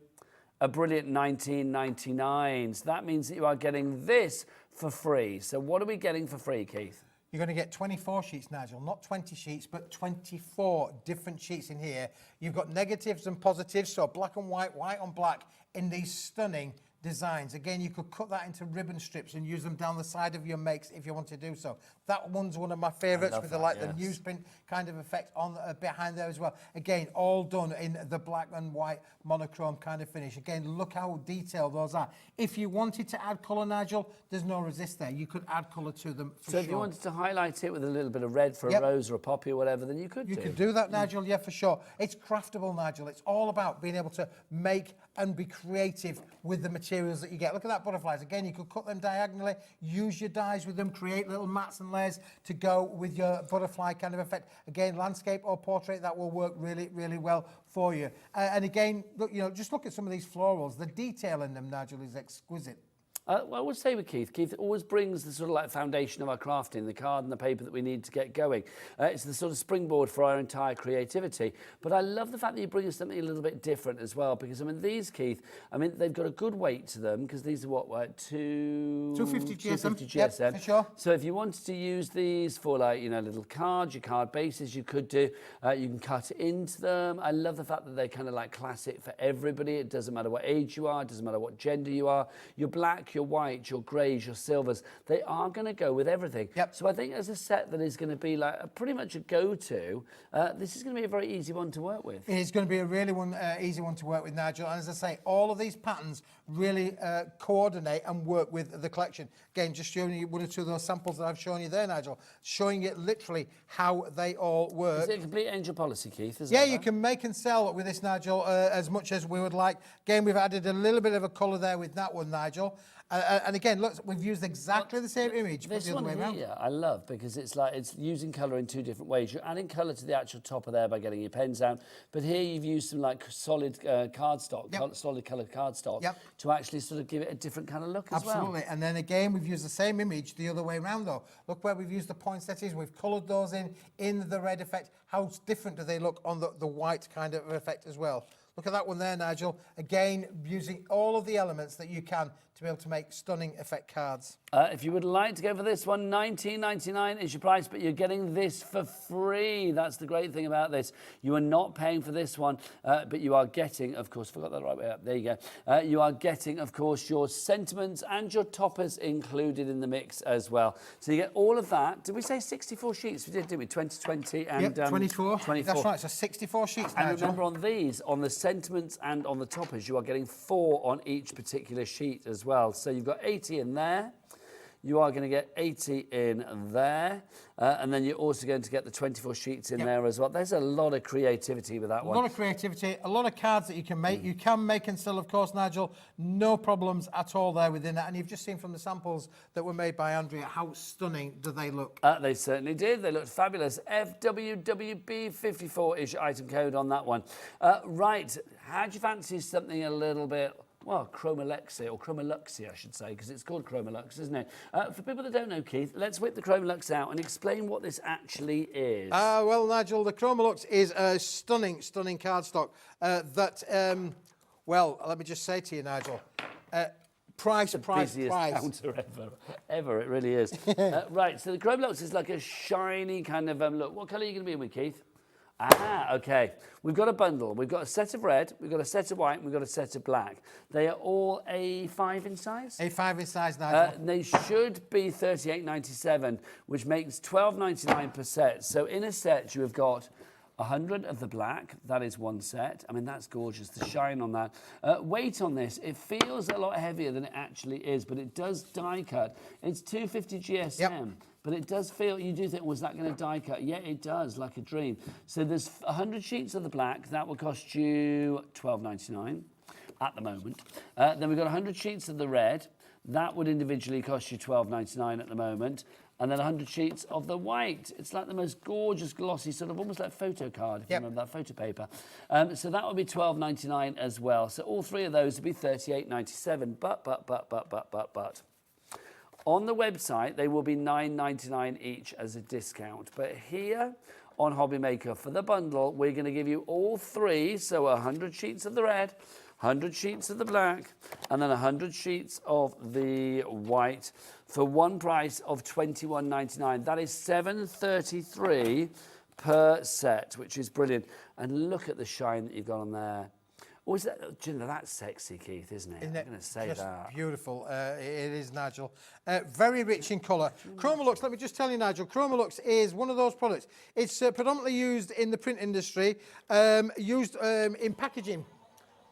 a brilliant £19.99. So that means that you are getting this for free. So what are we getting for free, Keith? You're going to get 24 sheets, Nigel, not 20 sheets, but 24 different sheets in here. You've got negatives and positives, so black and white, white on black, in these stunning designs. Again, you could cut that into ribbon strips and use them down the side of your makes if you want to do so. That one's one of my favourites with the newsprint kind of effect on behind there as well. Again, all done in the black and white monochrome kind of finish. Again, look how detailed those are. If you wanted to add colour, Nigel, there's no resist there. You could add colour to them for sure. So if you wanted to highlight it with a little bit of red for a rose or a poppy or whatever, then you could do. You could do that, Nigel, yeah, for sure. It's craftable, Nigel. It's all about being able to make and be creative with the materials that you get. Look at that butterflies. Again, you could cut them diagonally, use your dies with them, create little mats and layers to go with your butterfly kind of effect. Again, landscape or portrait, that will work really, really well for you. And again, look, just look at some of these florals. The detail in them, Nigel, is exquisite. Well, I would say with Keith always brings the sort of like foundation of our crafting, the card and the paper that we need to get going. It's the sort of springboard for our entire creativity. But I love the fact that you bring us something a little bit different as well, because, I mean, these, Keith, I mean, they've got a good weight to them, because these are what, 250 GSM. 250 GSM. Yep, for sure. So if you wanted to use these for, like, little cards, your card bases, you could do. You can cut into them. I love the fact that they're kind of like classic for everybody. It doesn't matter what age you are, it doesn't matter what gender you are. You're black, your white, your greys, your silvers, they are going to go with everything. Yep. So I think as a set that is going to be like pretty much a go-to, this is going to be a very easy one to work with. It is going to be a really easy one to work with, Nigel. And as I say, all of these patterns really coordinate and work with the collection. Again, just showing you one or two of those samples that I've shown you there, Nigel, showing you literally how they all work. Is it a complete angel policy, Keith? Yeah, you can make and sell with this, Nigel, as much as we would like. Again, we've added a little bit of a colour there with that one, Nigel. And again, look, we've used exactly the same image, but the other way around. This one here, I love, because it's like it's using colour in 2 different ways. You're adding colour to the actual topper there by getting your pens down, but here you've used some like solid cardstock, solid coloured cardstock, to actually sort of give it a different kind of look as well. Absolutely, and then again, we've used the same image the other way around though. Look where we've used the poinsettias, we've coloured those in the red effect. How different do they look on the white kind of effect as well? Look at that one there, Nigel. Again, using all of the elements that you can to be able to make stunning effect cards. If you would like to go for this one, $19.99 is your price, but you're getting this for free. That's the great thing about this. You are not paying for this one, but you are getting, of course, forgot that right way up. There you go. You are getting, of course, your sentiments and your toppers included in the mix as well. So you get all of that. Did we say 64 sheets? We did, didn't we? 20 and... Yep, 24. 24. That's right, so 64 sheets, And Nigel. remember on these, on the sentiments and on the toppers, you are getting 4 on each particular sheet as well. So you've got 80 in there. You are going to get 80 in there. And then you're also going to get the 24 sheets in there as well. There's a lot of creativity with that one. A lot of creativity, a lot of cards that you can make. You can make and sell, of course, Nigel. No problems at all there within that. And you've just seen from the samples that were made by Andrea how stunning do they look. They certainly did. They looked fabulous. FWWB54 is your item code on that one. Right, how do you fancy something a little bit... well, Chromoluxy, or Chromoluxy, I should say, because it's called Chromolux, isn't it? For people that don't know, Keith, let's whip the Chromolux out and explain what this actually is. Well, Nigel, the Chromolux is a stunning, stunning cardstock well, let me just say to you, Nigel, price. Counter ever, it really is. Right, so the Chromolux is like a shiny kind of look. What colour are you going to be in with, Keith? Okay. We've got a bundle. We've got a set of red, we've got a set of white, and we've got a set of black. They are all A5 in size? A5 in size, Nigel. They should be $38.97, which makes $12.99 per set. So in a set, you have got 100 of the black. That is one set. I mean, that's gorgeous, the shine on that. Weight on this, it feels a lot heavier than it actually is, but it does die cut. It's 250 GSM. Yep. But it does feel, you do think, was that going to die cut? Yeah, it does, like a dream. So there's 100 sheets of the black. That will cost you $12.99 at the moment. Then we've got 100 sheets of the red. That would individually cost you $12.99 at the moment. And then 100 sheets of the white. It's like the most gorgeous, glossy, sort of almost like photo card, if you remember that photo paper. So that would be $12.99 as well. So all three of those would be $38.97. But. On the website, they will be $9.99 each as a discount. But here on Hobby Maker, for the bundle, we're going to give you all three. So 100 sheets of the red, 100 sheets of the black, and then 100 sheets of the white for one price of $21.99. That is $7.33 per set, which is brilliant. And look at the shine that you've got on there. Oh, is that, do you know, that's sexy, Keith, isn't it? I'm going to say just that. Beautiful. It is, Nigel. Very rich in colour. Chromolux, let me just tell you, Nigel, Chromolux is one of those products. It's predominantly used in the print industry, used in packaging.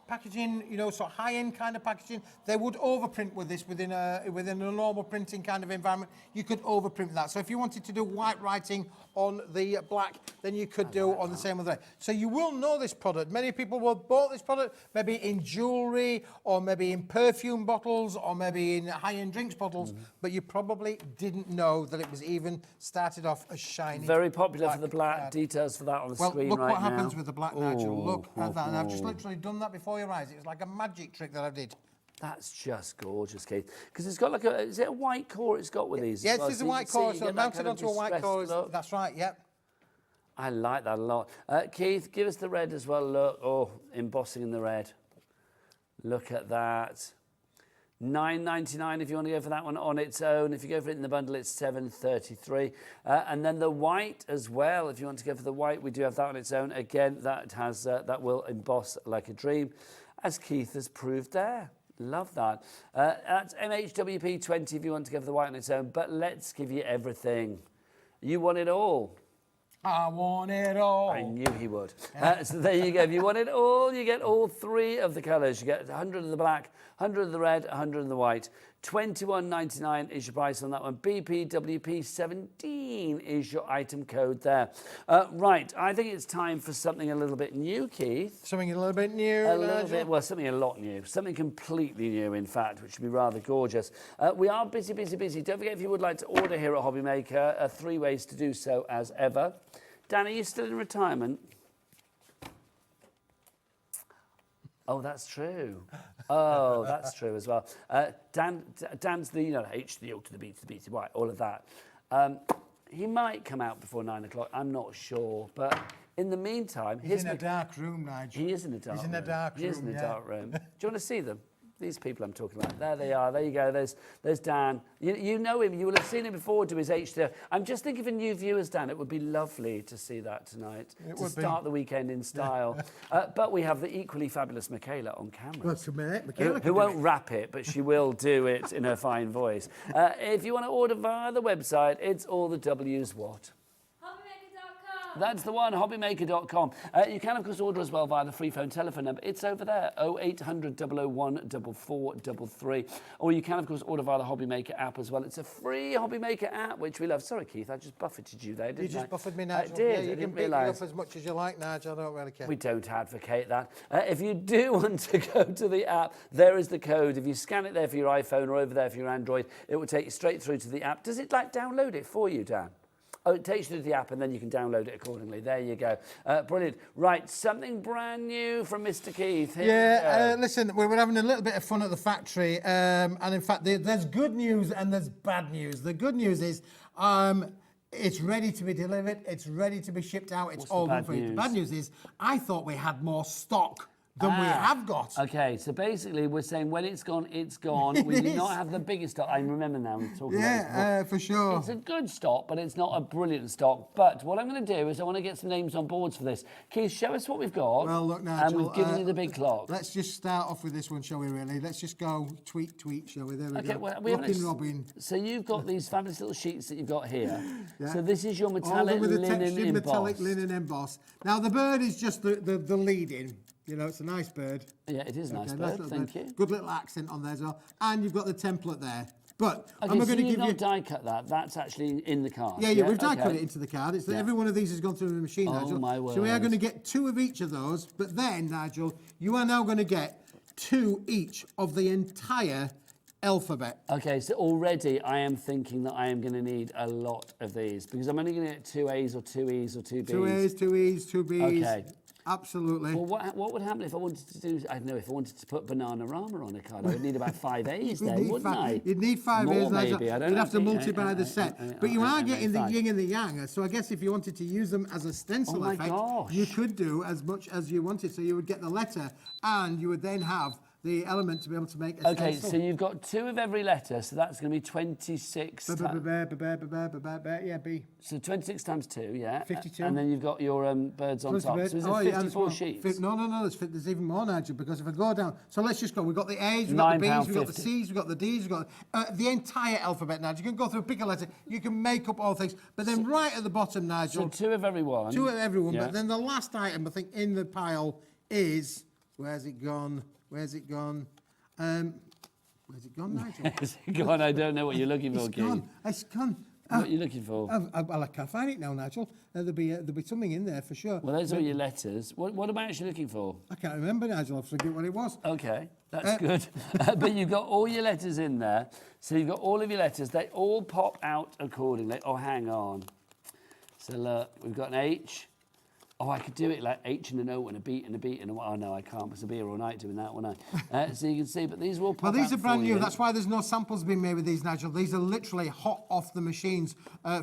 Packaging, you know, sort of high-end kind of packaging. They would overprint with this within a normal printing kind of environment. You could overprint that. So if you wanted to do white writing on the black, then you could do on the same with that. So you will know this product. Many people will have bought this product maybe in jewellery or maybe in perfume bottles or maybe in high-end drinks bottles, but you probably didn't know that it was even started off as shiny. Very popular for the black. Details for that on the screen right now. Look what happens with the black, Nigel. Look at that. And I've just literally done that before your eyes. It was like a magic trick that I did. That's just gorgeous, Keith. Because it's got like a, is it a white core it's got with these? Yes, it's a white core, so mounted onto a white core. That's right, yep. I like that a lot. Keith, give us the red as well, look. Oh, embossing in the red. Look at that. $9.99 if you want to go for that one on its own. If you go for it in the bundle, it's $7.33. And then the white as well. If you want to go for the white, we do have that on its own. Again, that has that will emboss like a dream, as Keith has proved there. Love that. That's MHWP20 if you want to go for the white on its own. But let's give you everything. You want it all. I want it all. I knew he would. So there you go. If you want it all, you get all three of the colours. You get 100 of the black, 100 of the red, 100 of the white. $21.99 is your price on that one. BPWP17 is your item code there. Right, I think it's time for something a little bit new, Keith. Something a little bit new, A little bit, well, something a lot new. Something completely new, in fact, which would be rather gorgeous. We are busy. Don't forget, if you would like to order here at Hobby Maker, 3 ways to do so as ever. Dan, are you still in retirement? Oh, that's true. Oh, that's true as well. Dan's the, you know, H to the O to the B to the B to the Y, all of that. He might come out before 9 o'clock. I'm not sure, but in the meantime, he's in a dark room, Nigel. He is in a dark room. He's in a dark room. He is in a dark room. Do you want to see them? these people I'm talking about. There they are. There you go. There's Dan. You know him. You will have seen him before do his HDR. I'm just thinking for new viewers, Dan, it would be lovely to see that tonight. To start the weekend in style. But we have the equally fabulous Michaela on camera. Well, so Michaela who won't rap it, but she will do it in her fine voice. If you want to order via the website, it's all the W's what? That's the one, hobbymaker.com. You can, of course, order as well via the free phone telephone number. It's over there, 0800 001 4433. Or you can, of course, order via the Hobbymaker app as well. It's a free Hobbymaker app, which we love. Sorry, Keith, I just buffeted you there, didn't I? You just buffeted me, Nigel. I did. Yeah, you can beat me up as much as you like, Nigel. I don't really care. We don't advocate that. If you do want to go to the app, there is the code. If you scan it there for your iPhone or over there for your Android, it will take you straight through to the app. Does it, download it for you, Dan? Oh, it takes you to the app and then you can download it accordingly. There you go. Brilliant. Right, something brand new from Mr. Keith. Listen, we were having a little bit of fun at the factory. And in fact, there's good news and there's bad news. The good news is it's ready to be delivered. It's ready to be shipped out. It's all good for you. The bad news is I thought we had more stock than we have got. Okay, so basically we're saying when it's gone, it's gone. We do not have the biggest stock. I remember now we're talking about it. For sure. It's a good stock, but it's not a brilliant stock. But what I'm going to do is I want to get some names on boards for this. Keith, show us what we've got. Well, look, Nigel. And we've given you the big clock. Let's just start off with this one, shall we, really? Let's just go tweet, shall we? There we go. Well, Robin. So you've got these fabulous little sheets that you've got here. So this is your metallic linen emboss. Metallic linen emboss. Now, the bird is just the lead-in. You know, it's a nice bird. Yeah, it is a nice bird, thank you. Good little accent on there as well. And you've got the template there. But I'm going so to give you... not die cut that. That's actually in the card. Yeah, we've die cut it into the card. It's that every one of these has gone through the machine, Nigel. My word. So we are going to get 2 of each of those. But then, Nigel, you are now going to get 2 each of the entire alphabet. Okay, so already I am thinking that I am going to need a lot of these because I'm only going to get 2 A's or 2 E's or 2 B's. 2 A's, 2 E's, 2 B's. Okay. Absolutely. Well, what would happen if I wanted to do, I don't know, if I wanted to put Bananarama on a card? I would need about 5 A's there, wouldn't I? You'd need 5 A's. Maybe, I don't know. You'd have to multiply the set. But you are getting the yin and the yang. So I guess if you wanted to use them as a stencil effect, you could do as much as you wanted. So you would get the letter and you would then have the element to be able to make a Okay, stencil. so you've got 2 of every letter, so that's going to be 26. Yeah, B. So 26 times 2, yeah. 52. And then you've got your birds on top. So is it 54 sheets? No, there's even more, Nigel, because if I go down... So let's just go. We've got the A's, we've got the B's, we've got the C's, we've got the D's, we've got the entire alphabet, Nigel. You can go through, pick a letter, you can make up all things. But then right at the bottom, Nigel... So 2 of every one. 2 of every one. Yeah. But then the last item, I think, in the pile is... Where's it gone? Where's it gone, Nigel? Where's it gone? I don't know what you're looking for, Keith. It's gone. What are you looking for? Well, I can't find it now, Nigel. There'll be something in there for sure. Well, those are your letters. What am I actually looking for? I can't remember, Nigel. I forget what it was. Okay, that's good. But you've got all your letters in there. So you've got all of your letters. They all pop out accordingly. Oh, hang on. So look, we've got an H. Oh, I could do it like H and an O and a B and a B and a... Oh, no, I can't, because I'll be here all night doing that, won't I? So you can see, but these will pop out. Well, these are brand new. That's why there's no samples being made with these, Nigel. These are literally hot off the machines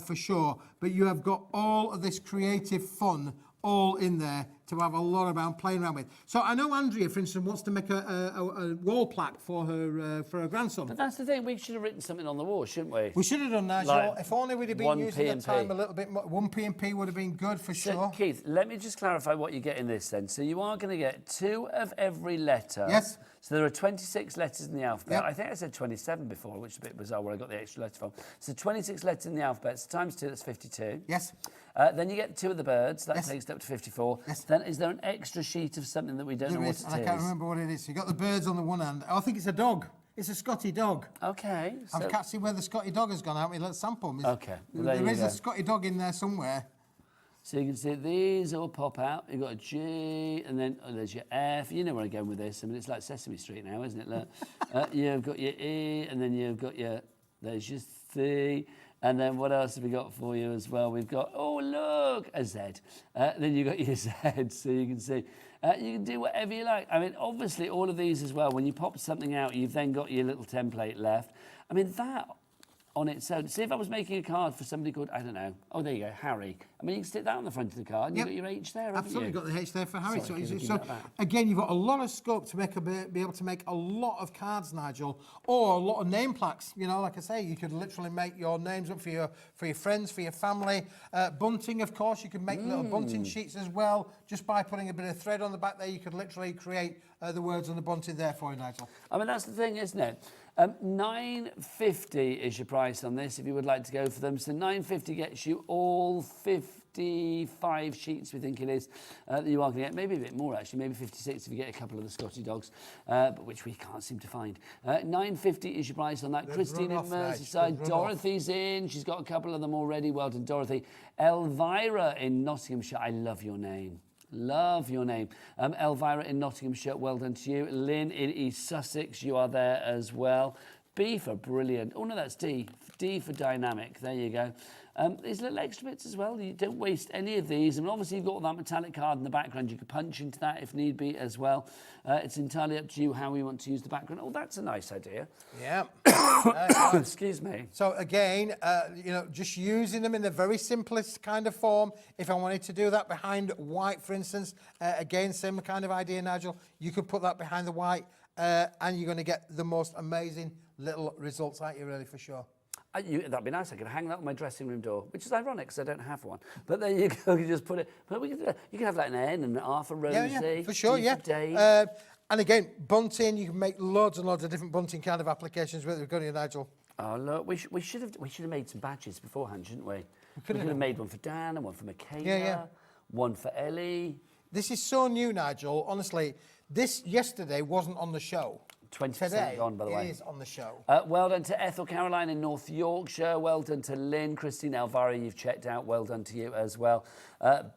for sure. But you have got all of this creative fun all in there to have a lot about playing around with. So I know Andrea, for instance, wants to make a wall plaque for her grandson. But that's the thing, we should have written something on the wall, shouldn't we? We should have done, Nigel. Like if only we'd have been using the time a little bit more. 1 P&P would have been good for sure. Keith, let me just clarify what you get in this then. So you are going to get 2 of every letter. Yes. So there are 26 letters in the alphabet. Yep. I think I said 27 before, which is a bit bizarre where I got the extra letter from. So 26 letters in the alphabet, so times 2, that's 52. Yes. Then you get 2 of the birds, that takes it up to 54. Yes. Then is there an extra sheet of something that we don't know what it is? I can't remember what it is. So you've got the birds on the one hand. I think it's a dog. It's a Scotty dog. Okay. I can't see where the Scotty dog has gone out. Let's sample them. Okay. Well, there is a Scotty dog in there somewhere. So you can see these all pop out. You've got a G, and then there's your F. You know where I'm going with this. I mean, it's like Sesame Street now, isn't it? Look. You've got your E, and then you've got there's your C. And then what else have we got for you as well? We've got, oh, look, a Z. Then you've got your Z, so you can see. You can do whatever you like. I mean, obviously, all of these as well, when you pop something out, you've then got your little template left. I mean, that on its own. See, if I was making a card for somebody called, I don't know, oh, there you go, Harry. I mean, you can stick that on the front of the card, and you've got your H there, haven't Absolutely, you? got the H there for Harry. Sorry, So again, you've got a lot of scope to be able to make a lot of cards, Nigel, or a lot of name plaques. You know, like I say, you could literally make your names up for your friends, for your family. Bunting, of course, you could make little bunting sheets as well. Just by putting a bit of thread on the back there, you could literally create the words on the bunting there for you, Nigel. I mean, that's the thing, isn't it? $9.50 is your price on this if you would like to go for them. So $9.50 gets you all 55 sheets, we think it is, that you are going to get. Maybe a bit more, actually. Maybe 56 if you get a couple of the Scotty dogs, but which we can't seem to find. $9.50 is your price on that. Christine in Merseyside. Dorothy's in. She's got a couple of them already. Well done, Dorothy. Elvira in Nottinghamshire. I love your name. Love your name. Elvira in Nottinghamshire, well done to you. Lynn in East Sussex, you are there as well. B for brilliant. Oh, no, that's D. D for dynamic. There you go. These little extra bits as well. You don't waste any of these. And obviously, you've got that metallic card in the background. You could punch into that if need be as well. It's entirely up to you how you want to use the background. Oh, that's a nice idea. Yeah. Excuse me. So again, you know, just using them in the very simplest kind of form. If I wanted to do that behind white, for instance, again, same kind of idea, Nigel. You could put that behind the white, and you're going to get the most amazing little results, aren't you, really, for sure? That'd be nice. I could hang that on my dressing room door, which is ironic because I don't have one. But there you go. You just put it. But you can have like an N and an R for Rosie. Yeah, for sure. D Yeah. for Dave. And again, bunting. You can make loads and loads of different bunting kind of applications with it, couldn't you, Nigel? Oh look, we should have made some badges beforehand, shouldn't we? We could have made one for Dan and one for Michaela. One for Ellie. This is so new, Nigel. Honestly, this yesterday wasn't on the show. 20% gone, by the way. It is on the show. Well done to Ethel Caroline in North Yorkshire. Well done to Lynn. Christine Elvira, you've checked out. Well done to you as well.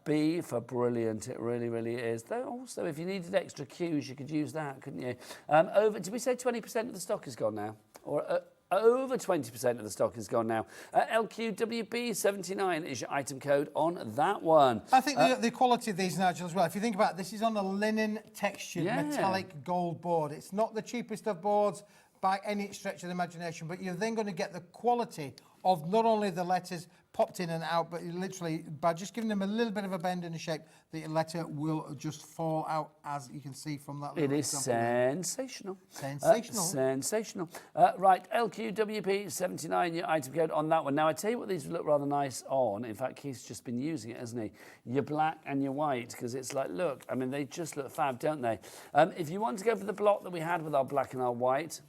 B for brilliant. It really, really is. Though also, if you needed extra cues, you could use that, couldn't you? Did we say 20% of the stock is gone now? Or over 20% of the stock is gone now. LQWB79 is your item code on that one. I think the quality of these, Nigel, as well, if you think about it, this is on a linen textured metallic gold board. It's not the cheapest of boards by any stretch of the imagination, but you're then going to get the quality of not only the letters popped in and out, but literally by just giving them a little bit of a bend and a shape, the letter will just fall out, as you can see from that. It is sensational. Sensational. Sensational. Right, LQWP79, your item code on that one. Now, I tell you what these look rather nice on. In fact, Keith's just been using it, hasn't he? Your black and your white, because it's like, look, I mean, they just look fab, don't they? If you want to go for the block that we had with our black and our white,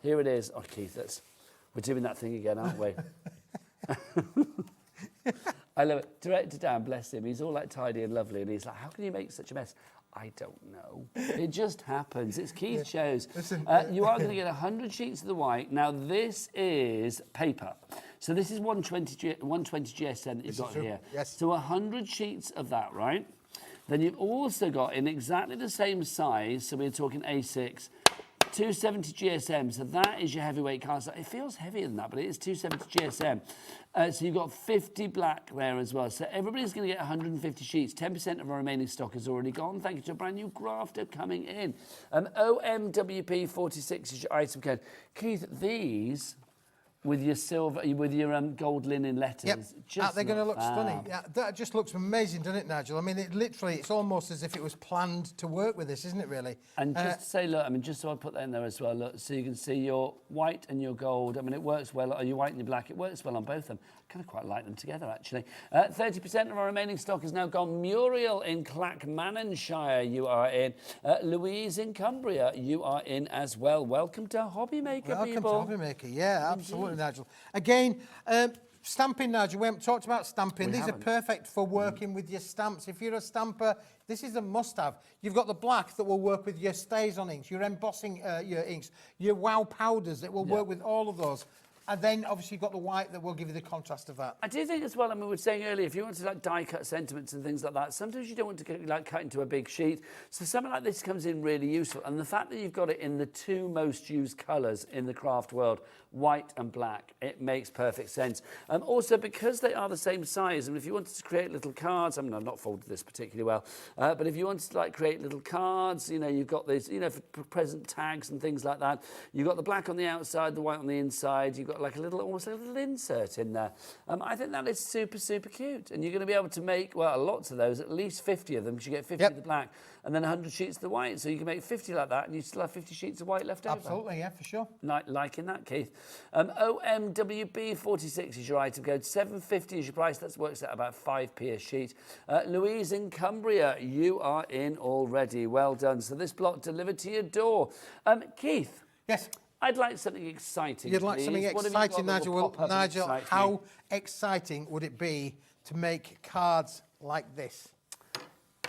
here it is. Oh, Keith, we're doing that thing again, aren't we? I love it. Director Dan, bless him, he's all like tidy and lovely, and he's like, how can you make such a mess? I don't know. It just happens. It's Keith shows. You are going to get 100 sheets of the white. Now, this is paper. So this is 120 GSM that you've got here. Yes. So 100 sheets of that, right? Then you've also got, in exactly the same size, so we're talking A6, 270 GSM, so that is your heavyweight card. It feels heavier than that, but it is 270 GSM. So you've got 50 black there as well. So everybody's going to get 150 sheets. 10% of our remaining stock is already gone. Thank you to a brand new grafter coming in. OMWP46 is your item code. Keith, these with your silver, with your gold linen letters. Just they're going to look stunning. Yeah, that just looks amazing, doesn't it, Nigel? I mean, it's almost as if it was planned to work with this, isn't it, really? And just to say, look, I mean, just so I put that in there as well, look, so you can see your white and your gold. I mean, it works well, or your white and your black, it works well on both of them. I kind of quite like them together, actually. 30% of our remaining stock is now gone. Muriel in Clackmannanshire, you are in. Louise in Cumbria, you are in as well. Welcome to Hobbymaker, Welcome people. to Hobbymaker, yeah, absolutely, Nigel. Again, stamping, Nigel, we haven't talked about stamping. These are perfect for working with your stamps. If you're a stamper, this is a must-have. You've got the black that will work with your StazOn inks, your embossing your inks, your wow powders that will work with all of those. And then, obviously, you've got the white that will give you the contrast of that. I do think as well, I mean, we were saying earlier, if you want to like die cut sentiments and things like that, sometimes you don't want to like cut into a big sheet. So something like this comes in really useful. And the fact that you've got it in the two most used colours in the craft world, white and black, it makes perfect sense. Also, because they are the same size, and if you wanted to create little cards, I mean, I've not folded this particularly well, but if you wanted to like create little cards, you know, you've got this, you know, for present tags and things like that. You've got the black on the outside, the white on the inside. You've got got like a little, almost like a little insert in there. I think that is super, super cute. And you're going to be able to make, well, lots of those, at least 50 of them, because you get 50 of the black and then 100 sheets of the white. So you can make 50 like that and you still have 50 sheets of white left over. Absolutely, yeah, for sure. Liking that, Keith. OMWB46 is your item code. 7.50 is your price. That works out about 5p a sheet. Louise in Cumbria, you are in already. Well done. So this block delivered to your door. Keith. Yes. I'd like something exciting. You'd like something exciting, Nigel? Well, Nigel, excite how me? exciting would it be to make cards like this?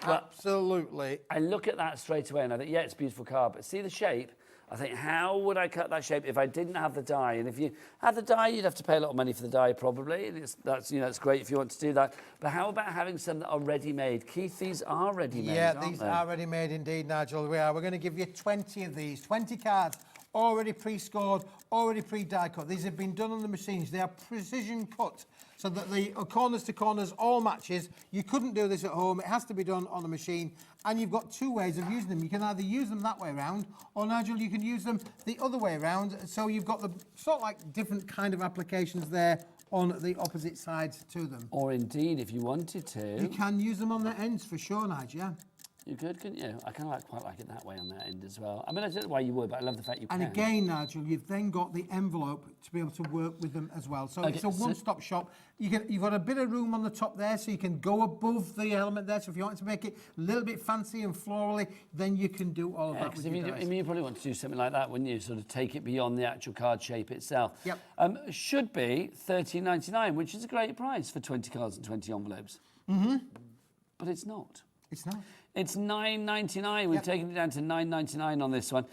Well, absolutely. I look at that straight away and I think, yeah, it's a beautiful card, but see the shape? I think, how would I cut that shape if I didn't have the die? And if you had the die, you'd have to pay a lot of money for the die, probably. And that's, you know, it's great if you want to do that. But how about having some that are ready-made? Keith, these are ready-made, Yeah, aren't these they? are ready-made indeed, Nigel. We're going to give you 20 of these, 20 cards, already pre-scored, already pre-die cut. These have been done on the machines. They are precision cut, so that the corners to corners all matches. You couldn't do this at home. It has to be done on the machine. And you've got two ways of using them. You can either use them that way around, or Nigel, you can use them the other way around. So you've got the sort of like different kind of applications there on the opposite sides to them. Or indeed, if you wanted to. You can use them on their ends for sure, Nigel, yeah. You could, couldn't you? I kind of quite like it that way on that end as well. I mean, I don't know why you would, but I love the fact you can. And again, Nigel, you've then got the envelope to be able to work with them as well. So it's a one-stop shop. You've got a bit of room on the top there, so you can go above the element there. So if you want to make it a little bit fancy and florally, then you can do all of that with your dice. I mean, you probably want to do something like that, wouldn't you? Sort of take it beyond the actual card shape itself. Yep. Should be $13.99, which is a great price for 20 cards and 20 envelopes. Mm-hmm. But it's not. It's not. It's $9.99. We've taken it down to $9.99 on this one.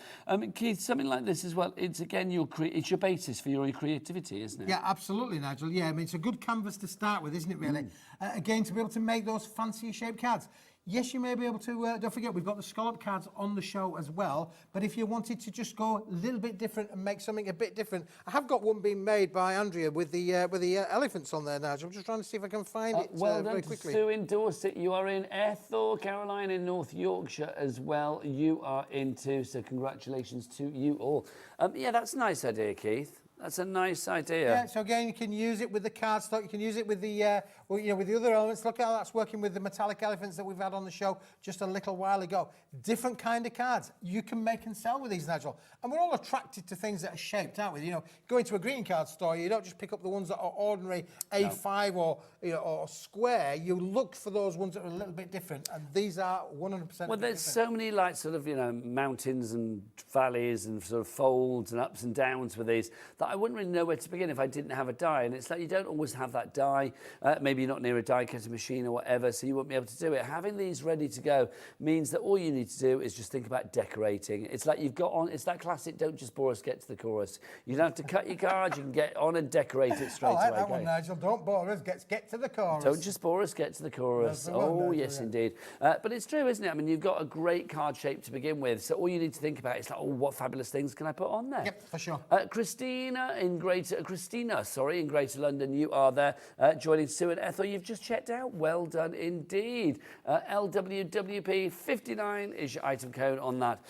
Keith, something like this as well. It's again it's your basis for your creativity, isn't it? Yeah, absolutely, Nigel. Yeah, I mean it's a good canvas to start with, isn't it? Really. Again, to be able to make those fancier shaped cards. Yes, you may be able to. Don't forget, we've got the scallop cards on the show as well. But if you wanted to just go a little bit different and make something a bit different, I have got one being made by Andrea with the elephants on there, Nigel. I'm just trying to see if I can find it well very done quickly. Sue in Dorset. You are in. Ethel Caroline in North Yorkshire as well. You are in too. So congratulations to you all. Yeah, that's a nice idea, Keith. That's a nice idea. Yeah, so again, you can use it with the cardstock. You can use it with the, with the other elements. Look how that's working with the metallic elephants that we've had on the show just a little while ago. Different kind of cards you can make and sell with these, Nigel. And we're all attracted to things that are shaped, aren't we? You know, go into a greeting card store, you don't just pick up the ones that are ordinary A5 or square. You look for those ones that are a little bit different, and these are 100%. Well, there's so many like sort of mountains and valleys and sort of folds and ups and downs with these that I wouldn't really know where to begin if I didn't have a die. And it's like you don't always have that die. Maybe you're not near a die cutting machine or whatever, so you won't be able to do it. Having these ready to go means that all you need to do is just think about decorating. It's like you've got on. It's that classic. Don't just bore us, get to the chorus. You don't have to cut your cards. You can get on and decorate it straight away. I like that one, Nigel. Don't bore us. Get to the chorus. Don't just bore us, get to the chorus. Oh, yes, indeed. But it's true, isn't it? I mean, you've got a great card shape to begin with, so all you need to think about is like, oh, what fabulous things can I put on there? Yep, for sure. Christina in Greater London, you are there joining Sue and Ethel. You've just checked out. Well done indeed. LWWP 59 is your item code on that.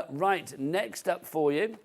Right, next up for you.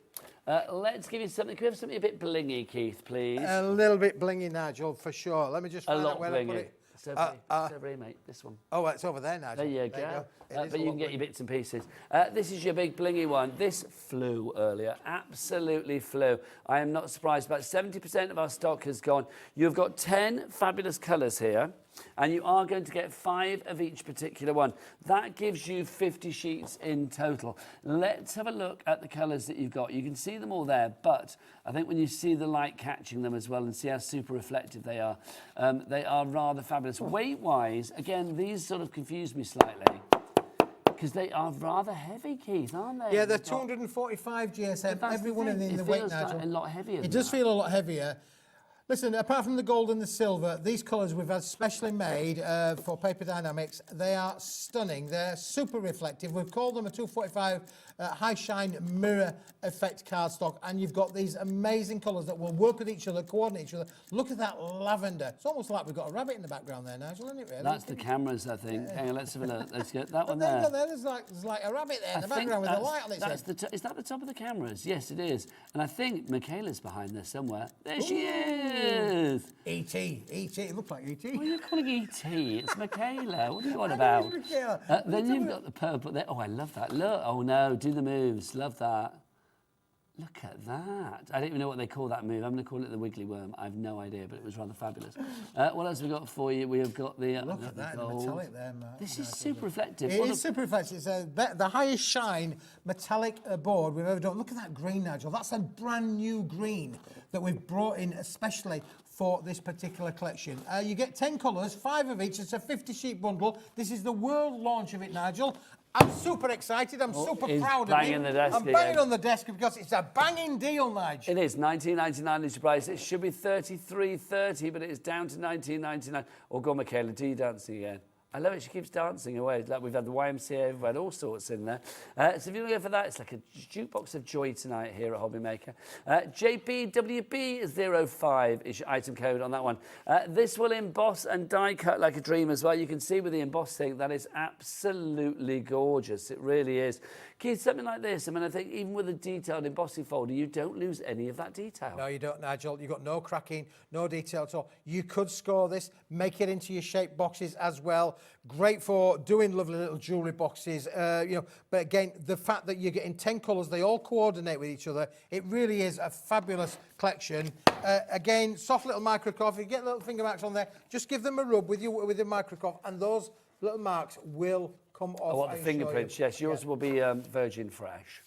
Let's give you something. Can we have something a bit blingy, Keith, please? A little bit blingy, Nigel, for sure. Let me just find out where I put it. It's over here, mate. This one. Oh, it's over there, Nigel. There you go. But you can get your bits and pieces. This is your big blingy one. This flew earlier. Absolutely flew. I am not surprised. About 70% of our stock has gone. You've got 10 fabulous colours here. And you are going to get 5 of each particular one. That gives you 50 sheets in total. Let's have a look at the colours that you've got. You can see them all there, but I think when you see the light catching them as well and see how super reflective they are rather fabulous. Weight-wise, again, these sort of confuse me slightly, because they are rather heavy, Keith, aren't they? Yeah, they're 245 GSM. Every one of them in the weight, Nigel. Like a lot heavier. It does feel a lot heavier. Listen, apart from the gold and the silver, these colours we've had specially made for Paper Dienamics. They are stunning. They're super reflective. We've called them a 245 high shine mirror effect cardstock, and you've got these amazing colours that will work with each other, coordinate each other. Look at that lavender. It's almost like we've got a rabbit in the background there, Nigel, isn't it, really? That's the cameras, I think. Hang on, let's have a look. Let's get that one there. there. There's like a rabbit there in the background with a light on its head. Is that the top of the cameras? Yes, it is. And I think Michaela's behind there somewhere. There she is. E.T. It looks like E.T. What are you calling E.T.? It's Michaela. What are you on about? Then you've got the purple there. Oh, I love that. Look. Oh, no. Do the moves. Love that. Look at that. I don't even know what they call that move. I'm going to call it the wiggly worm. I have no idea, but it was rather fabulous. What else have we got for you? We have got the Look at that, the metallic there, Matt. This is super reflective. It is super reflective. It's the highest shine metallic board we've ever done. Look at that green, Nigel. That's a brand new green that we've brought in especially for this particular collection. You get 10 colours, 5 of each. It's a 50-sheet bundle. This is the world launch of it, Nigel. I'm super excited. I'm super proud of it. I'm banging on the desk because it's a banging deal, Nigel. It is. $19.99 is your price. It should be $33.30, but it is down to $19.99. Or go, Michaela, do your dancing again. I love it. She keeps dancing away. Like we've had the YMCA, we've had all sorts in there. So if you want to go for that, it's like a jukebox of joy tonight here at Hobby Maker. JPWB05 is your item code on that one. This will emboss and die cut like a dream as well. You can see with the embossing that is absolutely gorgeous. It really is. Keith, something like this, I mean, I think even with a detailed embossing folder, you don't lose any of that detail. No, you don't, Nigel. You've got no cracking, no detail at all. You could score this, make it into your shape boxes as well. Great for doing lovely little jewellery boxes, you know. But again, the fact that you're getting 10 colours, they all coordinate with each other. It really is a fabulous collection. Again, soft little microcoff. If you get little finger marks on there, just give them a rub with your microcoff, and those little marks will come off. I want the fingerprints, yes. Yours will be virgin fresh.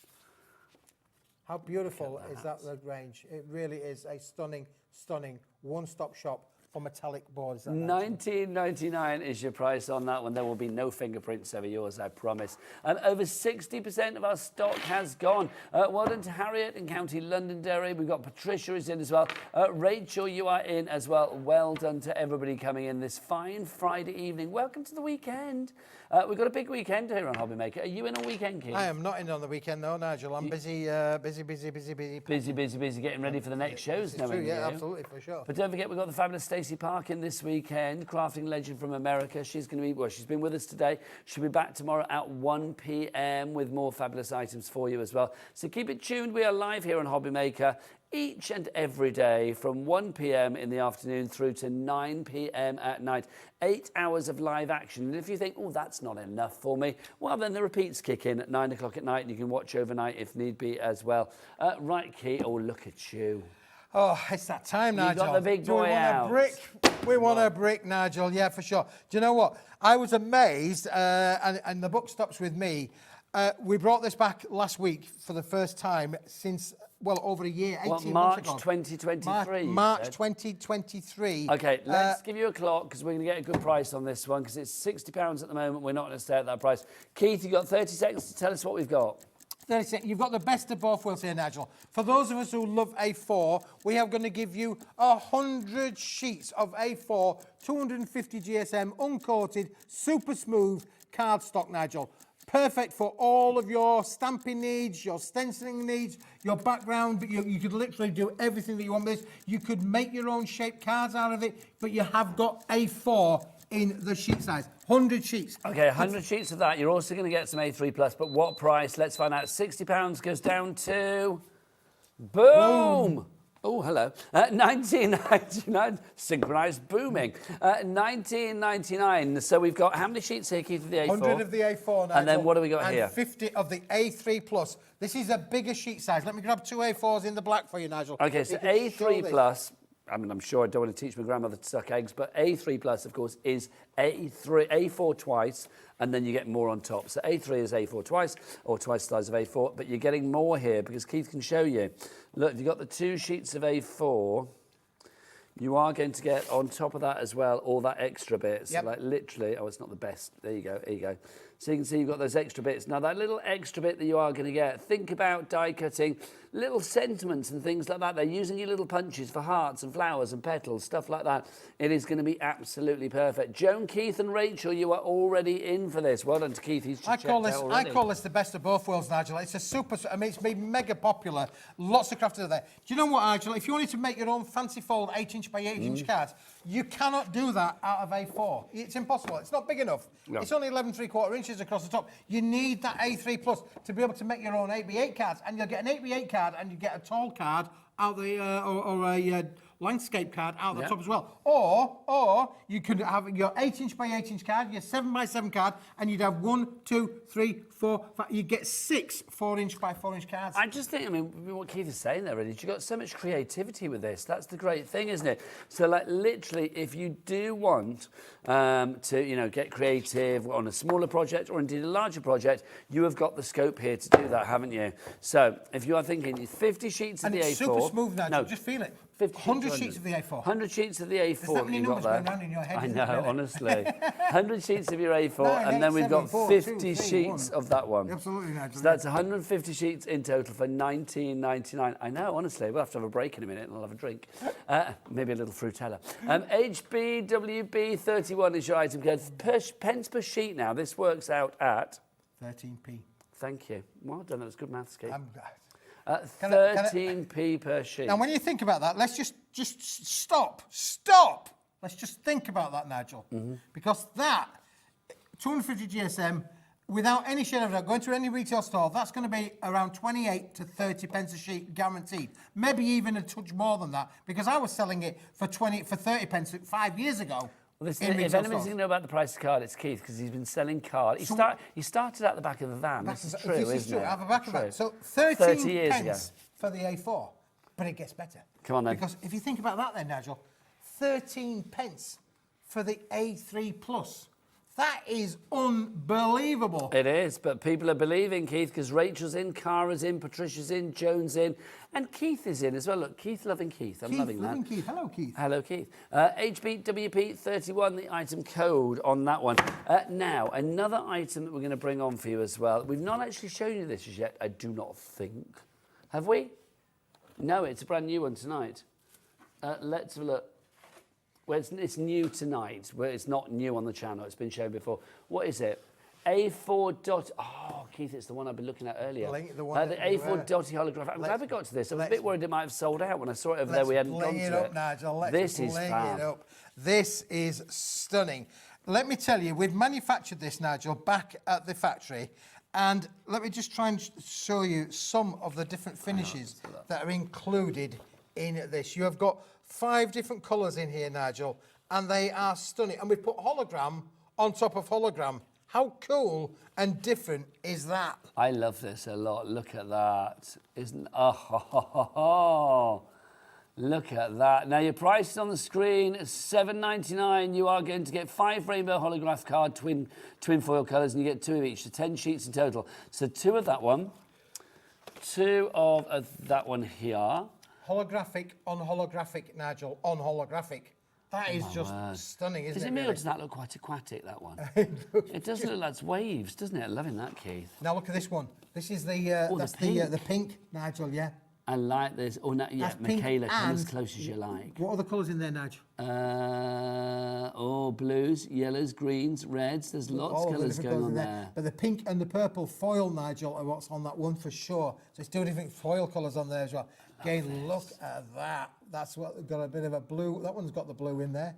How beautiful is that range? It really is a stunning, stunning one-stop shop for metallic boards. $19.99 is your price on that one. There will be no fingerprints over yours, I promise. And over 60% of our stock has gone. Well done to Harriet in County Londonderry. We've got Patricia is in as well. Rachel, you are in as well. Well done to everybody coming in this fine Friday evening. Welcome to the weekend. We've got a big weekend here on Hobby Maker. Are you in on weekend, Keith? I am not in on the weekend, no, Nigel. I'm busy getting ready for the next shows. It's true, yeah, absolutely, for sure. But don't forget, we've got the fabulous Stacey Park in this weekend, crafting legend from America. She's going to be, well, she's been with us today. She'll be back tomorrow at 1 p.m. with more fabulous items for you as well. So keep it tuned. We are live here on Hobby Maker each and every day from 1 p.m. in the afternoon through to 9 p.m. at night. 8 hours of live action. And if you think, oh, that's not enough for me, well, then the repeats kick in at 9 o'clock at night and you can watch overnight if need be as well. Right, Keith. Oh, look at you. Oh, it's that time, Nigel. You got the big boy out. We want a brick. We want a brick, Nigel. Yeah, for sure. Do you know what? I was amazed, and the buck stops with me. We brought this back last week for the first time since, well, over a year, 18 March months ago. 2023. March 2023. Okay, let's give you a clock because we're going to get a good price on this one because it's £60 at the moment. We're not going to stay at that price. Keith, you've got 30 seconds to tell us what we've got. 30 seconds. You've got the best of both worlds here, Nigel. For those of us who love A4, we are going to give you 100 sheets of A4, 250 GSM, uncoated, super smooth cardstock, Nigel. Perfect for all of your stamping needs, your stenciling needs, your background. But you could literally do everything that you want with this. You could make your own shaped cards out of it, but you have got A4 in the sheet size. 100 sheets. Okay, 100 sheets of that. You're also going to get some A3+, but what price? Let's find out. £60 goes down to... Boom! Oh, hello. $19.99, synchronised booming. $19.99. So we've got how many sheets here, Keith, of the A4? 100 of the A4, Nigel. And then what do we got here? And 50 of the A3+. This is a bigger sheet size. Let me grab 2 A4s in the black for you, Nigel. Okay, so A3+. I mean, I'm sure I don't want to teach my grandmother to suck eggs, but A3+, of course, is A4 twice, and then you get more on top. So A3 is A4 twice, or twice the size of A4, but you're getting more here because Keith can show you. Look, if you've got the 2 sheets of A4, you are going to get on top of that as well all that extra bit. So like literally, oh, it's not the best. There you go, here you go. So you can see you've got those extra bits. Now that little extra bit that you are going to get, think about die cutting, little sentiments and things like that. They're using your little punches for hearts and flowers and petals, stuff like that. It is going to be absolutely perfect. Joan, Keith and Rachel, you are already in for this. Well done to Keith, he's just I call already. this the best of both worlds, Nigel. It's a super, I mean, it's been mega popular. Lots of crafters are there. Do you know what, Nigel? If you wanted to make your own fancy fold 8-inch by 8-inch cards, you cannot do that out of A4. It's impossible. It's not big enough. No. It's only 11 3/4 inches across the top. You need that A3 plus to be able to make your own 8x8 cards, and you'll get an 8x8 card and you get a tall card out the or a landscape card out the top as well. Or you could have your 8-inch by 8-inch card, your 7x7 card, and you'd have 1, 2, 3, 4, 5. You get 6 4-inch by 4-inch cards. I just think, I mean, what Keith is saying there, really, you've got so much creativity with this. That's the great thing, isn't it? So, like, literally, if you do want to, you know, get creative on a smaller project or indeed a larger project, you have got the scope here to do that, haven't you? So, if you are thinking 50 sheets of the A4... And it's super smooth now, just feel it. 100 sheets of the A4. 100 sheets of the A4 There's that many numbers going round in your head. I know, honestly. 100 sheets of your A4, 9, and then 8, we've 7, got 4, 50 2, 3, sheets 1. of that one. Absolutely, Nigel. So that's 150 sheets in total for $19.99. I know, honestly. We'll have to have a break in a minute and I'll have a drink. Maybe a little Frutella. HBWB31 is your item code. Pence per sheet now. This works out at... 13p. Thank you. Well done. That was good maths, Keith. 13p per sheet. Now, when you think about that, let's just stop. Let's just think about that, Nigel. Because that, 250 GSM, without any shade of doubt, going to any retail store, that's going to be around 28 to 30 pence a sheet, guaranteed. Maybe even a touch more than that, because I was selling it for 30 pence 5 years ago. Well, if anyone's going to know about the price of card, it's Keith, because he's been selling card. He started at the back of a van. This is true, isn't it? At the back of that. So 30 years pence for the A4. But it gets better. Come on, then. Because if you think about that then, Nigel, 13 pence for the A3 Plus. That is unbelievable. It is, but people are believing, Keith, because Rachel's in, Cara's in, Patricia's in, Joan's in, and Keith is in as well. Look, Keith loving Keith. I'm loving that. Keith. Hello, Keith. Hello, Keith. HBWP31, the item code on that one. Now, another item that we're going to bring on for you as well. We've not actually shown you this as yet, I do not think. Have we? No, it's a brand new one tonight. Let's have a look. Well, it's new tonight. Well, it's not new on the channel. It's been shown before. What is it? A4 dot... Oh, Keith, it's the one I've been looking at earlier. The one the A4 dotty holographic. I'm glad we got to this. I was a bit worried it might have sold out when I saw it over there. We hadn't gone to it. Let's bling it up, Nigel. Let's bling it up. This is stunning. Let me tell you, we've manufactured this, Nigel, back at the factory. And let me just try and show you some of the different finishes that are included in this. You have got 5 different colours in here, Nigel, and they are stunning. And we've put hologram on top of hologram. How cool and different is that? I love this a lot. Look at that. Oh, look at that. Now, your price is on the screen, $7.99. You are going to get 5 rainbow holograph card, twin foil colours, and you get 2 of each, so 10 sheets in total. So 2 of that one, 2 of that one here. Holographic on holographic, Nigel, on holographic. That is just stunning, isn't it? Does it mean really? or does that look quite aquatic, that one? It does look like it's waves, doesn't it? Loving that, Keith. Now look at this one. This is the the pink, Nigel, yeah. I like this. Oh, no, yeah, That's pink, Michaela, come as and close as you like. What other colours in there, Nigel? Blues, yellows, greens, reds. There's lots of colours going on there. But the pink and the purple foil, Nigel, are what's on that one for sure. So it's 2 different foil colours on there as well. Again, look at that. That's what got a bit of a blue. That one's got the blue in there.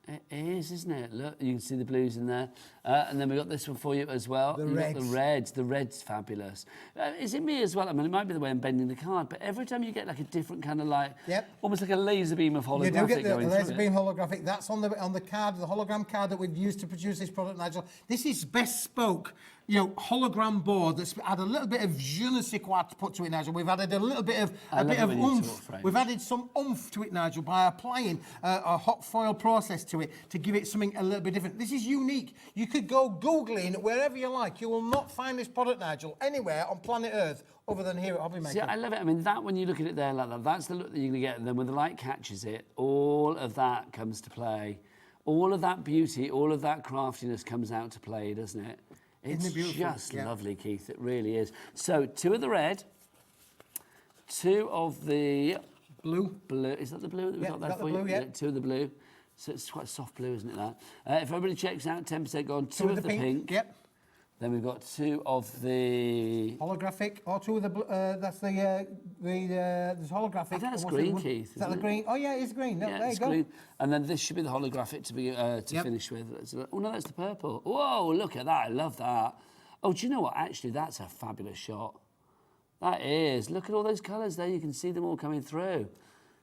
It is, isn't it? Look, you can see the blues in there. And then we've got this one for you as well. The reds. The red's fabulous. Is it me as well? I mean, it might be the way I'm bending the card, but every time you get like a different kind of like, almost like a laser beam of holographic. You do get the going laser through beam holographic. That's on the card, the hologram card that we've used to produce this product, Nigel. This is bespoke, hologram board that's had a little bit of je ne sais quoi to put to it, Nigel. We've added a little bit of oomph. We've added some oomph to it, Nigel, by applying a hot foil process to it to give it something a little bit different. This is unique. You could go Googling wherever you like. You will not find this product, Nigel, anywhere on planet Earth other than here at Hobby Maker. See, I love it. I mean, that when you look at it there like that, that's the look that you're going to get. And then when the light catches it, all of that comes to play. All of that beauty, all of that craftiness comes out to play, doesn't it? It's Isn't it beautiful? just lovely, Keith. It really is. So 2 of the red, 2 of the blue. Is that the blue that we've got there for blue, you? yeah. 2 of the blue. So it's quite soft blue, isn't it, that? If everybody checks out, 10% gone. 2 of the pink. Yep. Then we've got 2 of the... holographic, or 2 of the blue, that's the holographic. I think that's green, Keith. Is that the green? Oh yeah, it's green. No, Yeah, there you it's go. green. And then this should be the holographic to be finish with. Oh no, that's the purple. Whoa, look at that! I love that. Oh, do you know what? Actually, that's a fabulous shot. That is. Look at all those colours there. You can see them all coming through.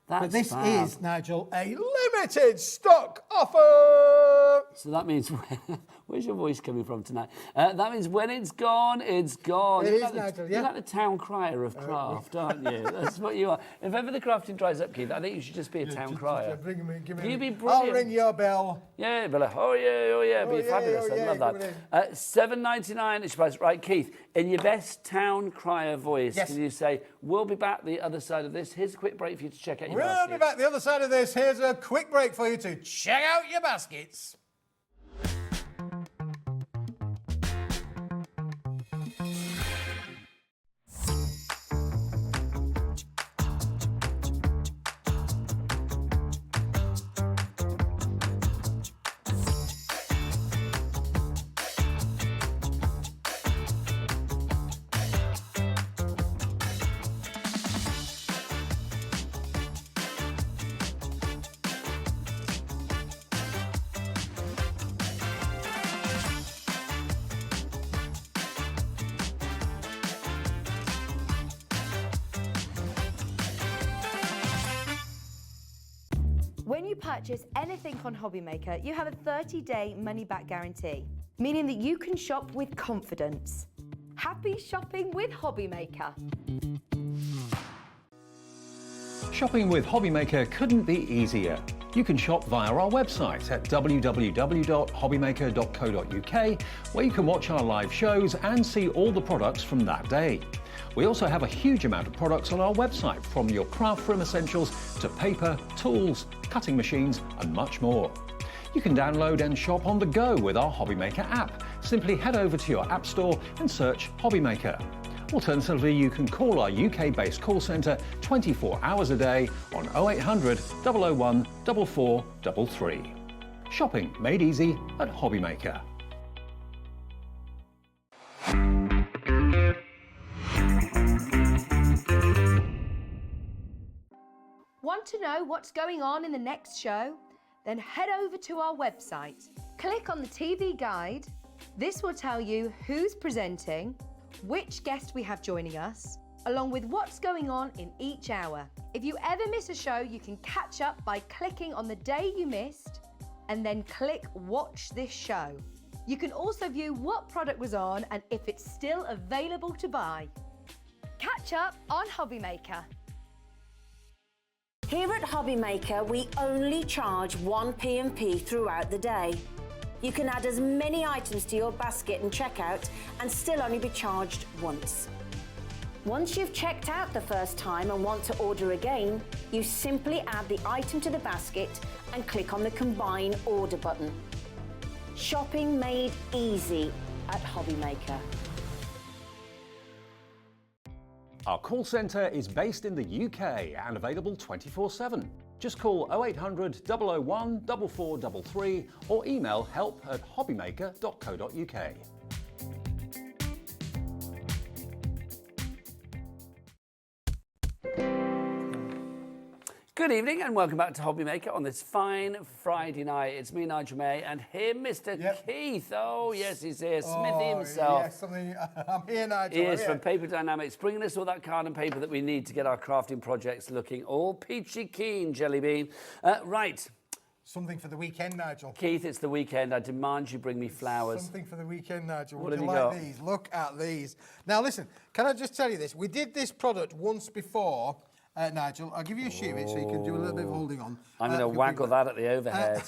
That's But this fab. is, Nigel, a limited stock offer. So that means, where's your voice coming from tonight? That means when it's gone, it's gone. It You're is, like Nigel, You're like the town crier of craft, aren't you? That's what you are. If ever the crafting dries up, Keith, I think you should just be a town crier. Bring me, give me. You'd be I'll brilliant. ring your bell. Yeah, but like, oh yeah, be fabulous. I love that. $7.99 is your price. Right, Keith, in your best town crier voice, Yes. can you say, we'll be back the other side of this? Here's a quick break for you to check out your We'll basket. be back the other side of this. Here's a quick break for you to check out your baskets. When you purchase anything on Hobbymaker, you have a 30-day money-back guarantee, meaning that you can shop with confidence. Happy shopping with Hobbymaker. Shopping with Hobbymaker couldn't be easier. You can shop via our website at www.hobbymaker.co.uk, where you can watch our live shows and see all the products from that day. We also have a huge amount of products on our website, from your craft room essentials to paper, tools, cutting machines and much more. You can download and shop on the go with our Hobbymaker app. Simply head over to your app store and search Hobbymaker. Alternatively, you can call our UK-based call centre 24 hours a day on 0800 001 4433. Shopping made easy at Hobbymaker. Want to know what's going on in the next show? Then head over to our website. Click on the TV guide. This will tell you who's presenting, which guest we have joining us, along with what's going on in each hour. If you ever miss a show, you can catch up by clicking on the day you missed and then click Watch This Show. You can also view what product was on and if it's still available to buy. Catch up on Hobbymaker. Here at Hobbymaker, we only charge 1 P&P throughout the day. You can add as many items to your basket and checkout and still only be charged once. Once you've checked out the first time and want to order again, you simply add the item to the basket and click on the Combine Order button. Shopping made easy at Hobbymaker. Our call centre is based in the UK and available 24/7. Just call 0800 001 4433 or email help@hobbymaker.co.uk. Good evening and welcome back to Hobbymaker on this fine Friday night. It's me, Nigel May, and here, Mr. Keith. Oh, yes, he's here. Smithy himself. Yes, I'm here, Nigel. He is from Paper Dienamics, bringing us all that card and paper that we need to get our crafting projects looking all peachy keen, Jelly Bean. Right. Something for the weekend, Nigel. Keith, it's the weekend. I demand you bring me flowers. Something for the weekend, Nigel. What Would have you you like got? these? Look at these. Now, listen, can I just tell you this? We did this product once before, Nigel. I'll give you a shear it so you can do a little bit of holding on. I'm going to waggle that at the overhead.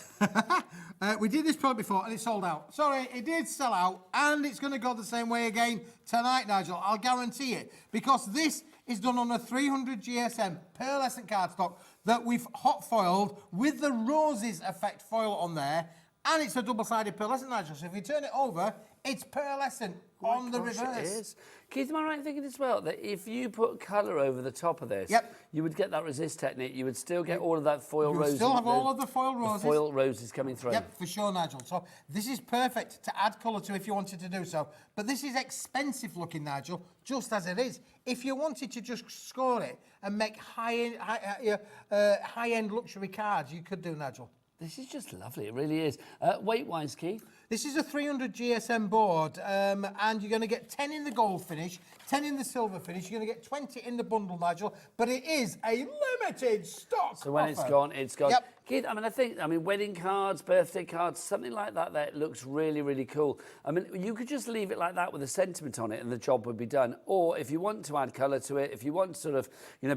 We did this product before and it sold out. Sorry, it did sell out and it's going to go the same way again tonight, Nigel. I'll guarantee it. Because this is done on a 300 GSM pearlescent cardstock that we've hot foiled with the Roses effect foil on there. And it's a double-sided pearlescent, Nigel. So if you turn it over, It's pearlescent on the reverse. It is. Keith, am I right in thinking as well that if you put colour over the top of this, you would get that resist technique, you would still get all of that foil roses. You still have all of the foil roses. The foil roses coming through. Yep, for sure, Nigel. So this is perfect to add colour to if you wanted to do so. But this is expensive looking, Nigel, just as it is. If you wanted to just score it and make high-end luxury cards, you could do, Nigel. This is just lovely, it really is. Weight-wise, Keith? This is a 300 GSM board, and you're going to get 10 in the gold finish, 10 in the silver finish. You're going to get 20 in the bundle, Nigel, but it is a limited stock So when offer. it's gone, it's gone. Yep. Keith, I mean, wedding cards, birthday cards, something like that looks really, really cool. I mean, you could just leave it like that with a sentiment on it and the job would be done. Or if you want to add colour to it, if you want to sort of,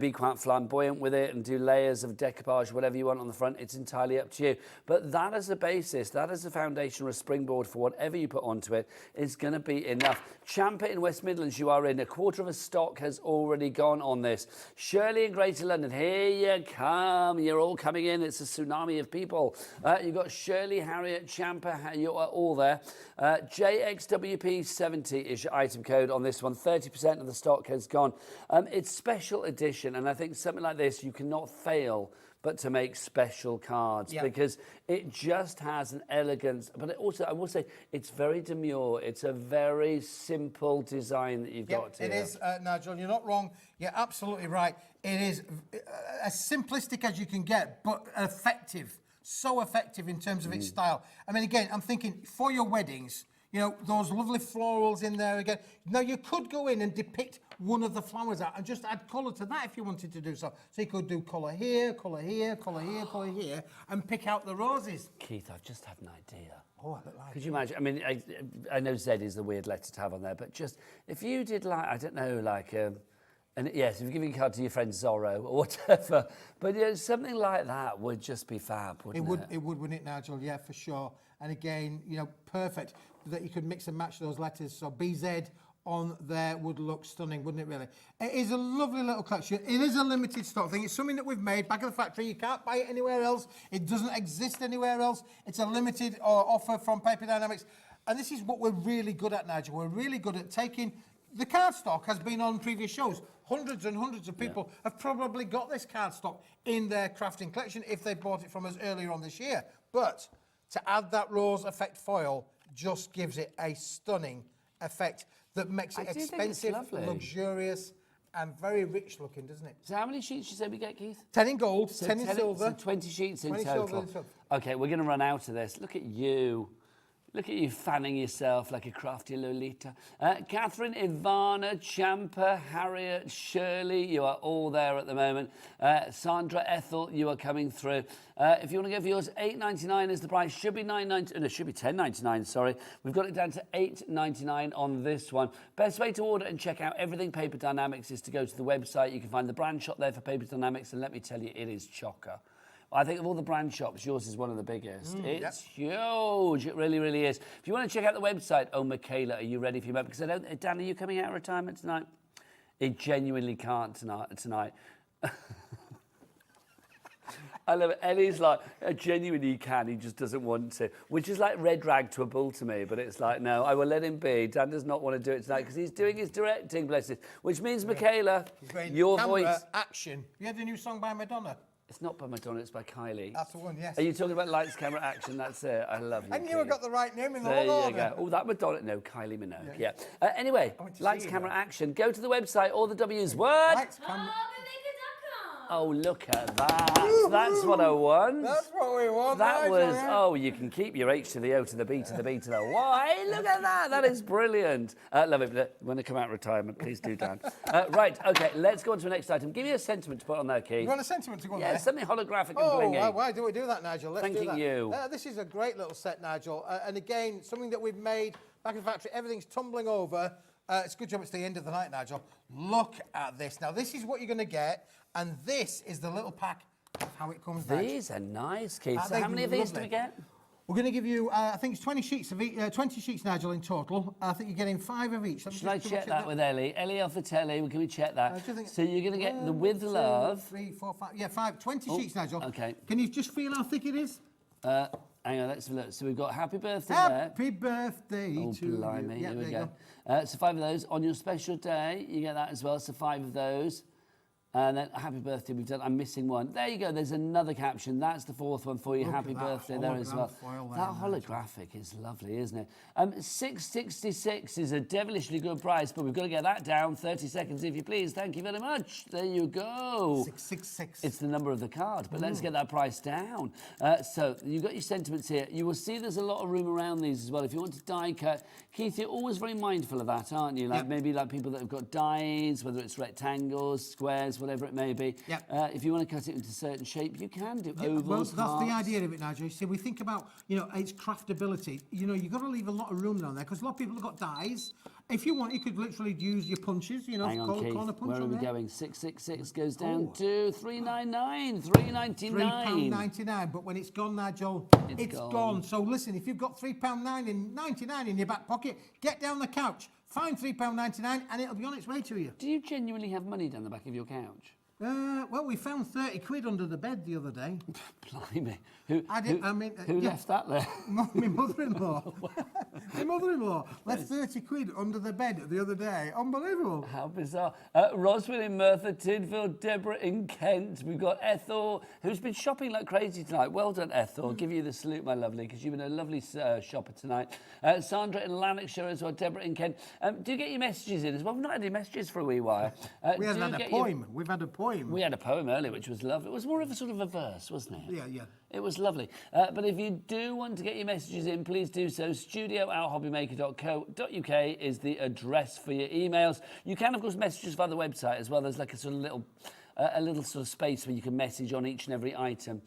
be quite flamboyant with it and do layers of decoupage, whatever you want on the front, it's entirely up to you. But that as a basis, that as a foundation or a springboard for whatever you put onto it is going to be enough. Champa in West Midlands, you are in. A quarter of a stock has already gone on this. Shirley in Greater London, here you come. You're all coming in. It's a tsunami of people. You've got Shirley, Harriet, Champa, you are all there. JXWP70 is your item code on this one. 30% of the stock has gone. It's special edition, and I think something like this, you cannot fail but to make special cards because it just has an elegance, but it also, I will say, it's very demure. It's a very simple design that you've got here. It is, Nigel, you're not wrong. You're absolutely right. It is as simplistic as you can get, but effective. So effective in terms of its style. I mean, again, I'm thinking for your weddings, those lovely florals in there again. Now, you could go in and depict one of the flowers out and just add colour to that if you wanted to do so. So you could do colour here, colour here, colour here, colour here, and pick out the roses. Keith, I've just had an idea. Oh, I like Could you imagine? I mean, I know Z is the weird letter to have on there, but just if you did like, I don't know, like, and yes, if you're giving a card to your friend Zorro or whatever, but something like that would just be fab, wouldn't it? It would, wouldn't it, Nigel? Yeah, for sure. And again, perfect that you could mix and match those letters. So BZ on there would look stunning, wouldn't it, really? It is a lovely little collection. It is a limited stock thing. It's something that we've made back at the factory. You can't buy it anywhere else. It doesn't exist anywhere else. It's a limited offer from Paper Dienamics. And this is what we're really good at, Nigel. We're really good at taking... The card stock has been on previous shows. Hundreds and hundreds of people have probably got this card stock in their crafting collection if they bought it from us earlier on this year. But to add that rose effect foil just gives it a stunning effect that makes it expensive, luxurious, and very rich looking, doesn't it? So how many sheets you say we get, Keith? 10 in gold, 10 in silver. So 20 sheets in 20 total. silver in silver. Okay, we're going to run out of this. Look at you. Look at you fanning yourself like a crafty Lolita. Catherine, Ivana, Champa, Harriet, Shirley, you are all there at the moment. Sandra, Ethel, you are coming through. If you want to go for yours, $8.99 is the price. Should be $9.99. No, should be $10.99. Sorry, we've got it down to $8.99 on this one. Best way to order and check out everything Paper Dienamics is to go to the website. You can find the brand shop there for Paper Dienamics, and let me tell you, it is chocker. I think of all the brand shops, yours is one of the biggest. It's huge. It really, really is. If you want to check out the website, Michaela, are you ready for your moment? Because I don't, Dan, are you coming out of retirement tonight? It genuinely can't tonight. I love it. Ellie's like, genuinely can, he just doesn't want to. Which is like red rag to a bull to me, but it's like, no, I will let him be. Dan does not want to do it tonight because he's doing his directing, bless it. Which means, Michaela, your voice... action. You had a new song by Madonna. It's not by Madonna, it's by Kylie. That's the one, yes. Are you talking about lights, camera, action? That's it. I love you. I knew I got the right name in the there whole you order. Go. Oh, that Madonna. No, Kylie Minogue. Yeah. Anyway, lights, camera, action. Go to the website. All the W's. What? Lights, camera. Oh, look at that. That's what I want. That's what we want. That was, oh, you can keep your H to the O to the B to the B to the Y. Look at that. That is brilliant. Love it. When I come out of retirement, please do, Dan. Right, okay, let's go on to the next item. Give me a sentiment to put on there, Keith. You want a sentiment to go on there? Yeah, something holographic and blingy. Oh, why do we do that, Nigel? Let's do that. Thanking you. This is a great little set, Nigel. And again, something that we've made back in the factory. Everything's tumbling over. It's a good job it's the end of the night, Nigel. Look at this. Now, this is what you're going to get. And this is the little pack of how it comes back. These are nice, Keith. So how many of these do we get? We're going to give you, I think it's 20 sheets, 20 sheets, Nigel, in total. I think you're getting 5 of each. Should I check that with Ellie? Ellie off the telly, can we check that? So you're going to get the with love. 3, 4, 5, yeah, 5, 20 sheets, Nigel. Okay. Can you just feel how thick it is? Hang on, let's have a look. So we've got happy birthday Happy birthday Oh, to blimey, you. here we there go. So 5 of those. On your special day, you get that as well. So 5 of those. And then happy birthday, we've done. I'm missing one. There you go. There's another caption. That's the 4th one for you. Look happy at that birthday there as well. foil That there, holographic is lovely, isn't it? 666 is a devilishly good price, but we've got to get that down. 30 seconds, if you please. Thank you very much. There you go. 666. It's the number of the card, but let's get that price down. So you've got your sentiments here. You will see there's a lot of room around these as well. If you want to die cut, Keith, you're always very mindful of that, aren't you? Like maybe like people that have got dies, whether it's rectangles, squares, whatever it may be. If you want to cut it into a certain shape, you can do ovals, well, that's hearts. the idea of it, Nigel. You see, we think about, its craftability. You've got to leave a lot of room down there because a lot of people have got dies. If you want, you could literally use your punches, Hang on, Keith. corner punch Where are on we there. going? 666 goes down to 399, 399. £3.99, but when it's gone, Nigel, it's gone. gone. So listen, if you've got £3.99 in your back pocket, get down the couch, find £3.99, and it'll be on its way to you. Do you genuinely have money down the back of your couch? Well, we found 30 quid under the bed the other day. Blimey. Who Who left that there? My mother-in-law. My mother-in-law left 30 quid under the bed the other day. Unbelievable. How bizarre. Roswell in Merthyr Tydfil, Deborah in Kent. We've got Ethel, who's been shopping like crazy tonight. Well done, Ethel. I'll give you the salute, my lovely, because you've been a lovely shopper tonight. Sandra in Lanarkshire as well, Deborah in Kent. Do get your messages in as well. We've not had any messages for a wee while. We haven't had a poem. We've had a poem. We had a poem earlier, which was lovely. It was more of a sort of a verse, wasn't it? Yeah. It was lovely. But if you do want to get your messages in, please do so. studio@hobbymaker.co.uk is the address for your emails. You can, of course, message us via the website as well. There's like a sort of little sort of space where you can message on each and every item.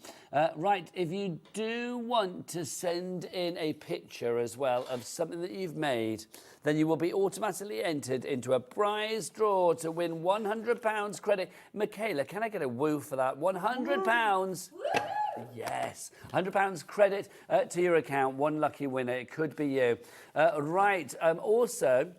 Right, if you do want to send in a picture as well of something that you've made, then you will be automatically entered into a prize draw to win £100 credit. Michaela, can I get a woo for that? £100. Yes, £100 credit to your account. One lucky winner. It could be you. Right. Also,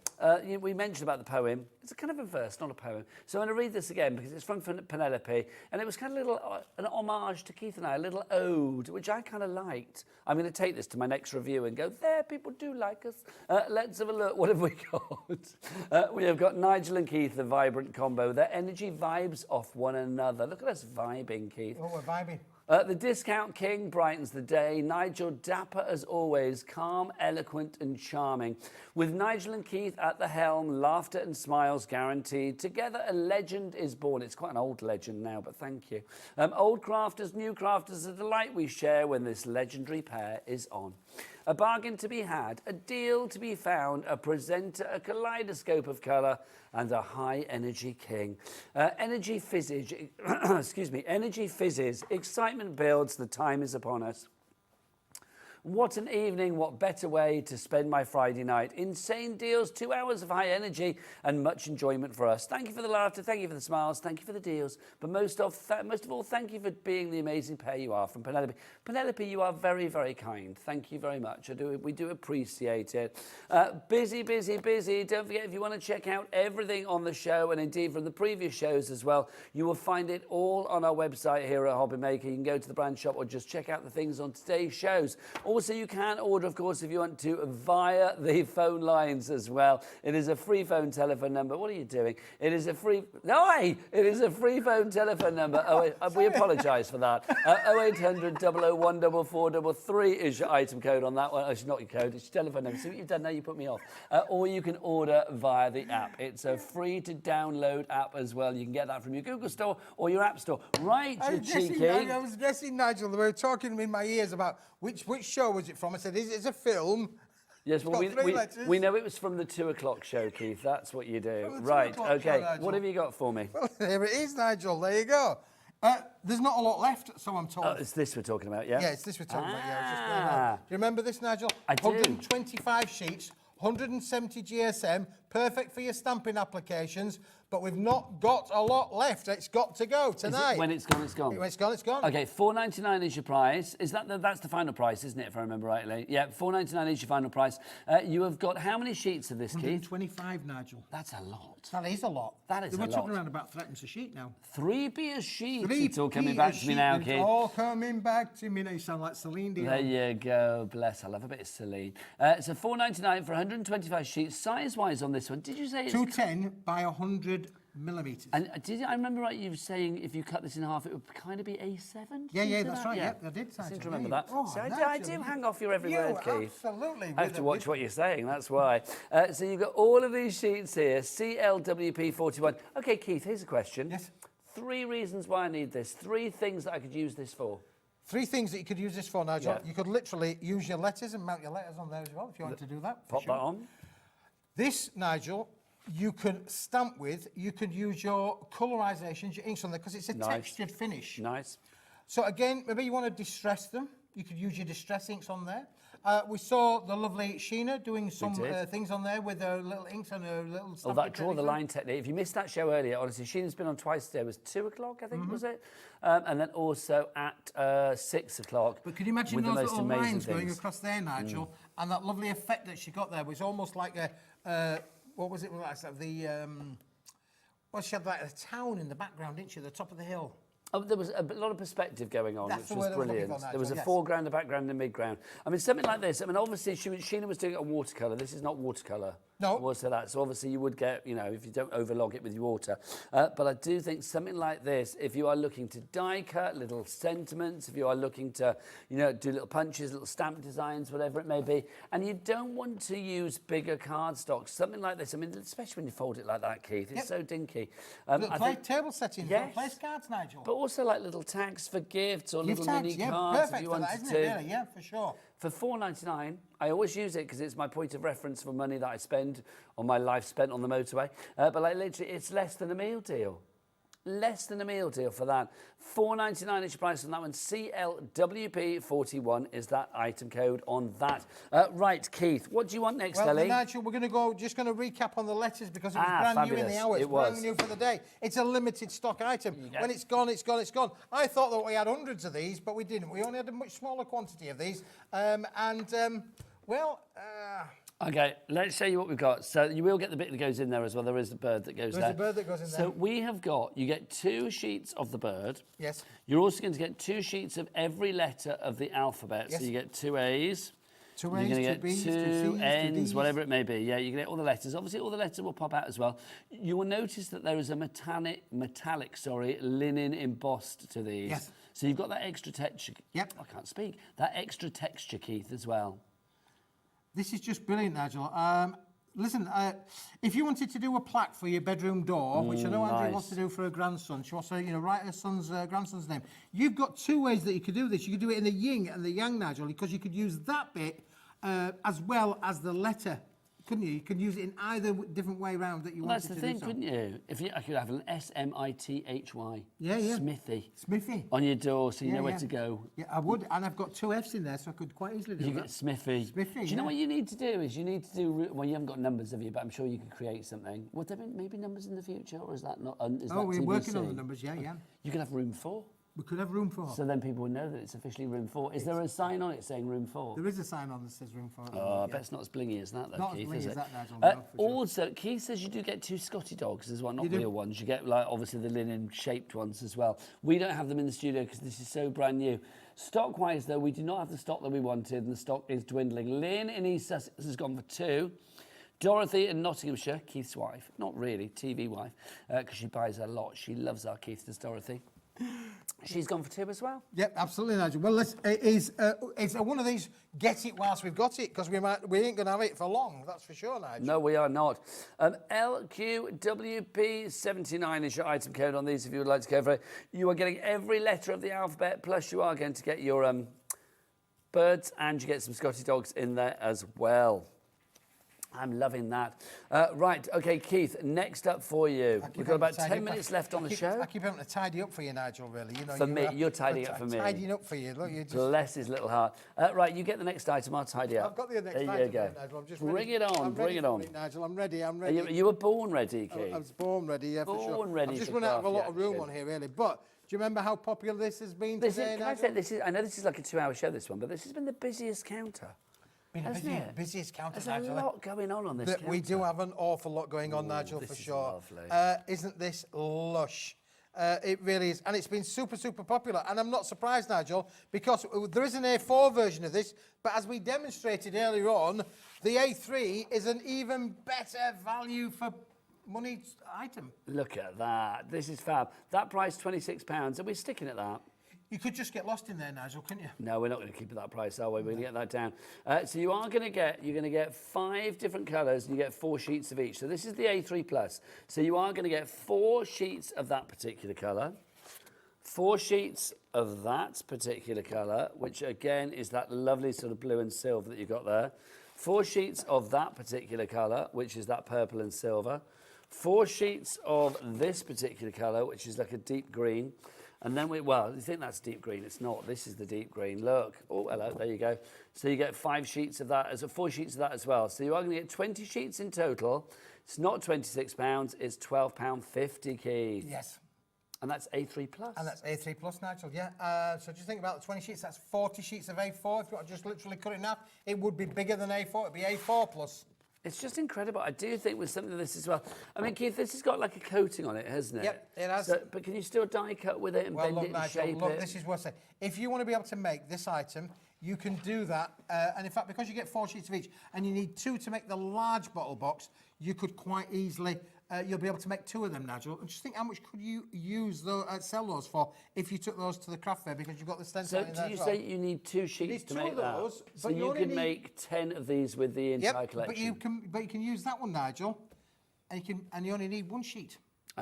we mentioned about the poem. It's a kind of a verse, not a poem. So I'm going to read this again because it's from Penelope, and it was kind of an homage to Keith and I, a little ode, which I kind of liked. I'm going to take this to my next review and go, there, people do like us. Let's have a look. What have we got? We have got Nigel and Keith, the vibrant combo. Their energy vibes off one another. Look at us vibing, Keith. Oh, we're vibing. The Discount King brightens the day. Nigel, dapper as always, calm, eloquent and charming. With Nigel and Keith at the helm, laughter and smiles guaranteed. Together a legend is born. It's quite an old legend now, but thank you. Old crafters, new crafters, a delight we share when this legendary pair is on. A bargain to be had, a deal to be found, a presenter, a kaleidoscope of colour, and a high-energy king. Energy fizzes, energy fizzes, excitement builds, the time is upon us. What an evening, what better way to spend my Friday night. Insane deals, 2 hours of high energy and much enjoyment for us. Thank you for the laughter, thank you for the smiles, thank you for the deals, but most of all, thank you for being the amazing pair you are. From Penelope. Penelope, you are very, very kind. Thank you very much. We do appreciate it. Busy. Don't forget, if you want to check out everything on the show, and indeed from the previous shows as well, you will find it all on our website here at Hobby Maker. You can go to the brand shop or just check out the things on today's shows. Also, you can order, of course, if you want to, via the phone lines as well. It is a free phone telephone number. What are you doing? It is a free... It is a free phone telephone number. We apologise for that. 0800 001 4433 is your item code on that one. It's not your code, it's your telephone number. See what you've done now? You put me off. Or you can order via the app. It's a free-to-download app as well. You can get that from your Google Store or your App Store. Right, you cheeky. I was guessing, Nigel, they were talking in my ears about which show was it from. I said, is it a film? Yes, well, we know it was from the 2 o'clock show, Keith. That's what you do. Right, okay. What have you got for me? Well, there it is, Nigel. There you go. There's not a lot left, so I'm told. Oh, it's this we're talking about, yeah? Yeah, it's this we're talking about, yeah. Do you remember this, Nigel? I do. 125 sheets, 170 GSM, perfect for your stamping applications, but we've not got a lot left. It's got to go tonight. When it's gone, it's gone. When it's gone, it's gone. Okay, $4.99 is your price. Is that's the final price, isn't it, if I remember rightly? Yeah, $4.99 is your final price. You have got how many sheets of this, Keith? 125, Nigel. That's a lot. That is a lot. That is a lot. We're talking around about threepence a sheet now. 3p a sheet. 3p It's all coming back to me now, Keith. Keith. It's all coming back to me now. You sound like Celine Dion. There you go. Bless. I love a bit of Celine. So $4.99 for 125 sheets. Size-wise on this one, did you say it's 210 by 100 millimetres. And I remember right you were saying if you cut this in half, it would kind of be A7? Yeah, that's right. Yeah, I did. I seem to remember that. Oh, so I do hang off your every word, Keith. Absolutely. I have to watch what you're saying, that's why. So you've got all of these sheets here, CLWP41. OK, Keith, here's a question. Yes. 3 reasons why I need this. 3 things that I could use this for. 3 things that you could use this for, Nigel. Yeah. You could literally use your letters and mount your letters on there as well, if you wanted to do that. Pop that on. This, Nigel, you could stamp with. You could use your colourisations, your inks on there, because it's a textured finish. Nice. So again, maybe you want to distress them. You could use your distress inks on there. We saw the lovely Sheena doing some things on there with her little inks and her little Oh, that draw the line technique. If you missed that show earlier, honestly, Sheena's been on twice today. It was 2 o'clock, I think, was it? And then also at 6 o'clock. But could you imagine with those the most little amazing lines going things. across there, Nigel? And that lovely effect that she got there was almost like a, what was it? Like well, she had like a town in the background, didn't she? The top of the hill. Oh, there was a lot of perspective going on, That's which was brilliant. There was a yes. foreground, a background, and a midground. I mean, something like this. I mean, obviously, Sheena was doing it on watercolour. This is not watercolour. No. Was that? So obviously, you would get, you know, if you don't overlog it with your water. But I do think something like this, if you are looking to die cut little sentiments, if you are looking to, you know, do little punches, little stamp designs, whatever it may be, and you don't want to use bigger cardstock, something like this. I mean, especially when you fold it like that, Keith, it's so dinky. Play table settings, yes. place cards, Nigel. But also like little tags for gifts or Gift little tags, mini yeah, cards perfect if you for wanted that, isn't to. it, really? Yeah, for sure. For $4.99, I always use it because it's my point of reference for money that I spend on my life spent on the motorway. But like literally, it's less than a meal deal. Less than a meal deal for that. $4.99 is your price on that one. CLWP41 is that item code on that. Right, Keith, what do you want next, Well, Ellie? Nigel, we're going to go, just going to recap on the letters because it was brand new in the fabulous. hour. It's It was. brand new for the day. It's a limited stock item. When it's gone, it's gone, it's gone. I thought that we had hundreds of these, but we didn't. We only had a much smaller quantity of these. Okay, let's show you what we've got. So you will get the bit that goes in there as well. There is a bird that goes there. There's a bird that goes in there. So we have got, you get 2 sheets of the bird. Yes. You're also going to get 2 sheets of every letter of the alphabet. Yes. So you get 2 A's. 2 You're A's, going to 2 get B's, 2 2 C's, 2 N's, D's. whatever it may be. Yeah, you get all the letters. Obviously, all the letters will pop out as well. You will notice that there is a metallic, linen embossed to these. Yes. So you've got that extra texture. Yep. I can't speak. That extra texture, Keith, as well. This is just brilliant, Nigel. Listen, if you wanted to do a plaque for your bedroom door, which I know Andrew wants to do for her grandson, she wants to, write her son's grandson's name. You've got 2 ways that you could do this. You could do it in the yin and the yang, Nigel, because you could use that bit as well as the letter, couldn't you? You could use it in either different way around that you wanted to do. That's the thing, couldn't you? I could have an SMITHY. Yeah. Smithy. Smithy. On your door, so you know where to go. Yeah, I would, and I've got 2 F's in there, so I could quite easily do You that. get Smithy. Smithy, Do you know what you need to do? Is you need to do, well, you haven't got numbers, have you? But I'm sure you could create something. Would there be maybe numbers in the future, or is that not? Is that we're working on TBC? the numbers, yeah. You could have room 4. We could have room 4. So then people would know that it's officially room 4. Is there a sign on it saying room 4? There is a sign on that says room 4. Oh, I bet it's not as blingy as that, though, Not Keith, as blingy is as it? that, Nigel, no, for sure. Also, Keith says you do get 2 Scotty dogs as well, not You do. real ones. You get, like, obviously the linen-shaped ones as well. We don't have them in the studio because this is so brand new. Stock-wise, though, we do not have the stock that we wanted, and the stock is dwindling. Lynn in East Sussex has gone for 2. Dorothy in Nottinghamshire, Keith's wife, not really, TV wife, because she buys a lot. She loves our Keith, does Dorothy. She's gone for 2 as well. Yep, absolutely, Nigel. Well, it's one of these get it whilst we've got it, because we ain't going to have it for long, that's for sure, Nigel. No, we are not. LQWP79 is your item code on these if you would like to go for it. You are getting every letter of the alphabet, plus you are going to get your birds, and you get some Scotty dogs in there as well. I'm loving that. Right, okay, Keith, next up for you. We've got about 10 minutes left on the show. I keep having to tidy up for you, Nigel, really. You know, for me, you're tidying up for me. Tidying up for you. Look, you just... Bless his little heart. Right, you get the next item, I'll tidy up. I've got the next item. There you go. Nigel. I'm just bring ready. it on, bring it on. Nigel, I'm ready, I'm ready. You were born ready, Keith. I was born ready, yeah, for sure. Born ready. I've just run out of a lot of room on here, really. But do you remember how popular this has been today, Nigel? I know this is like a 2-hour show, this one, but this has been the busiest counter. Busiest counter, There's Nigel. a lot going on this counter. We do have an awful lot going on, Nigel, for sure. Isn't this lush? It really is. And it's been super, super popular. And I'm not surprised, Nigel, because there is an A4 version of this, but as we demonstrated earlier on, the A3 is an even better value for money item. Look at that. This is fab. That price, £26. Are we sticking at that? You could just get lost in there, Nigel, couldn't you? No, we're not going to keep it that price, are we? We're going to get that down. So you're going to get 5 different colours and you get 4 sheets of each. So this is the A3 Plus. So you are going to get 4 sheets of that particular colour, 4 sheets of that particular colour, which again is that lovely sort of blue and silver that you've got there. 4 sheets of that particular colour, which is that purple and silver. 4 sheets of this particular colour, which is like a deep green. And then you think that's deep green. It's not. This is the deep green. Look. Oh, hello. There you go. So you get 5 sheets of that, 4 sheets of that as well. So you are going to get 20 sheets in total. It's not £26. It's £12.50, Keith. Yes. And that's A3 Plus. And that's A3 Plus, Nigel, yeah. So just think about the 20 sheets. That's 40 sheets of A4. If you want to just literally cut it in half, it would be bigger than A4. It would be A4 Plus. It's just incredible. I do think with something like this as well. I mean, Keith, this has got like a coating on it, hasn't it? Yep, it has. So, but can you still die cut with it and bend it and Nigel, shape it? this is what I say. If you want to be able to make this item, you can do that. And in fact, because you get 4 sheets of each, and you need 2 to make the large bottle box, you could quite easily, you'll be able to make 2 of them, Nigel. And just think how much could you sell those for if you took those to the craft fair, because you've got the stencil in there. So did you say you need 2 sheets to make that? So you can make 10 of these with the entire collection. But you can use that one, Nigel, and you only need 1 sheet.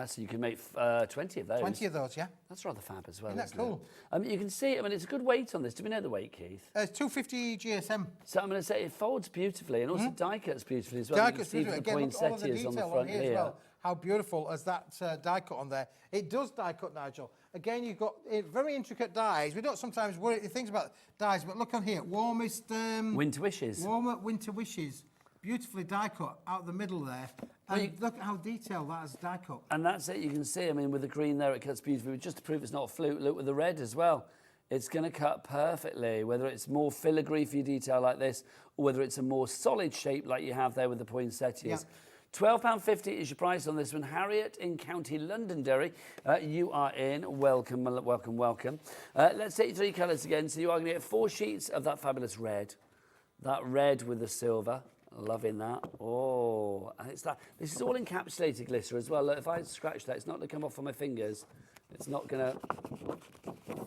So you can make 20 of those. 20 of those, yeah. That's rather fab as well. Isn't that cool? You can see, I mean, it's a good weight on this. Do we know the weight, Keith? It's 250 GSM. So I'm going to say it folds beautifully and also die cuts beautifully as well. Die cuts beautifully. Again, look, all of the detail on here as well. How beautiful is that die cut on there? It does die cut, Nigel. Again, you've got very intricate dies. We don't sometimes worry things about dies, but look on here. Warmest... Winter Wishes. Warmer Winter Wishes. Beautifully die cut out the middle there. And look at how detailed that is die cut. And that's it, you can see, I mean, with the green there, it cuts beautifully. Just to prove it's not a fluke, look with the red as well. It's going to cut perfectly, whether it's more filigree for your detail like this, or whether it's a more solid shape like you have there with the poinsettias. Yeah. £12.50 is your price on this one. Harriet in County Londonderry, you are in. Welcome, welcome, welcome. Let's take 3 colours again. So you are going to get 4 sheets of that fabulous red. That red with the silver. Loving that. Oh, and it's that. This is all encapsulated glitter as well. Look, if I scratch that, it's not going to come off on my fingers. It's not going to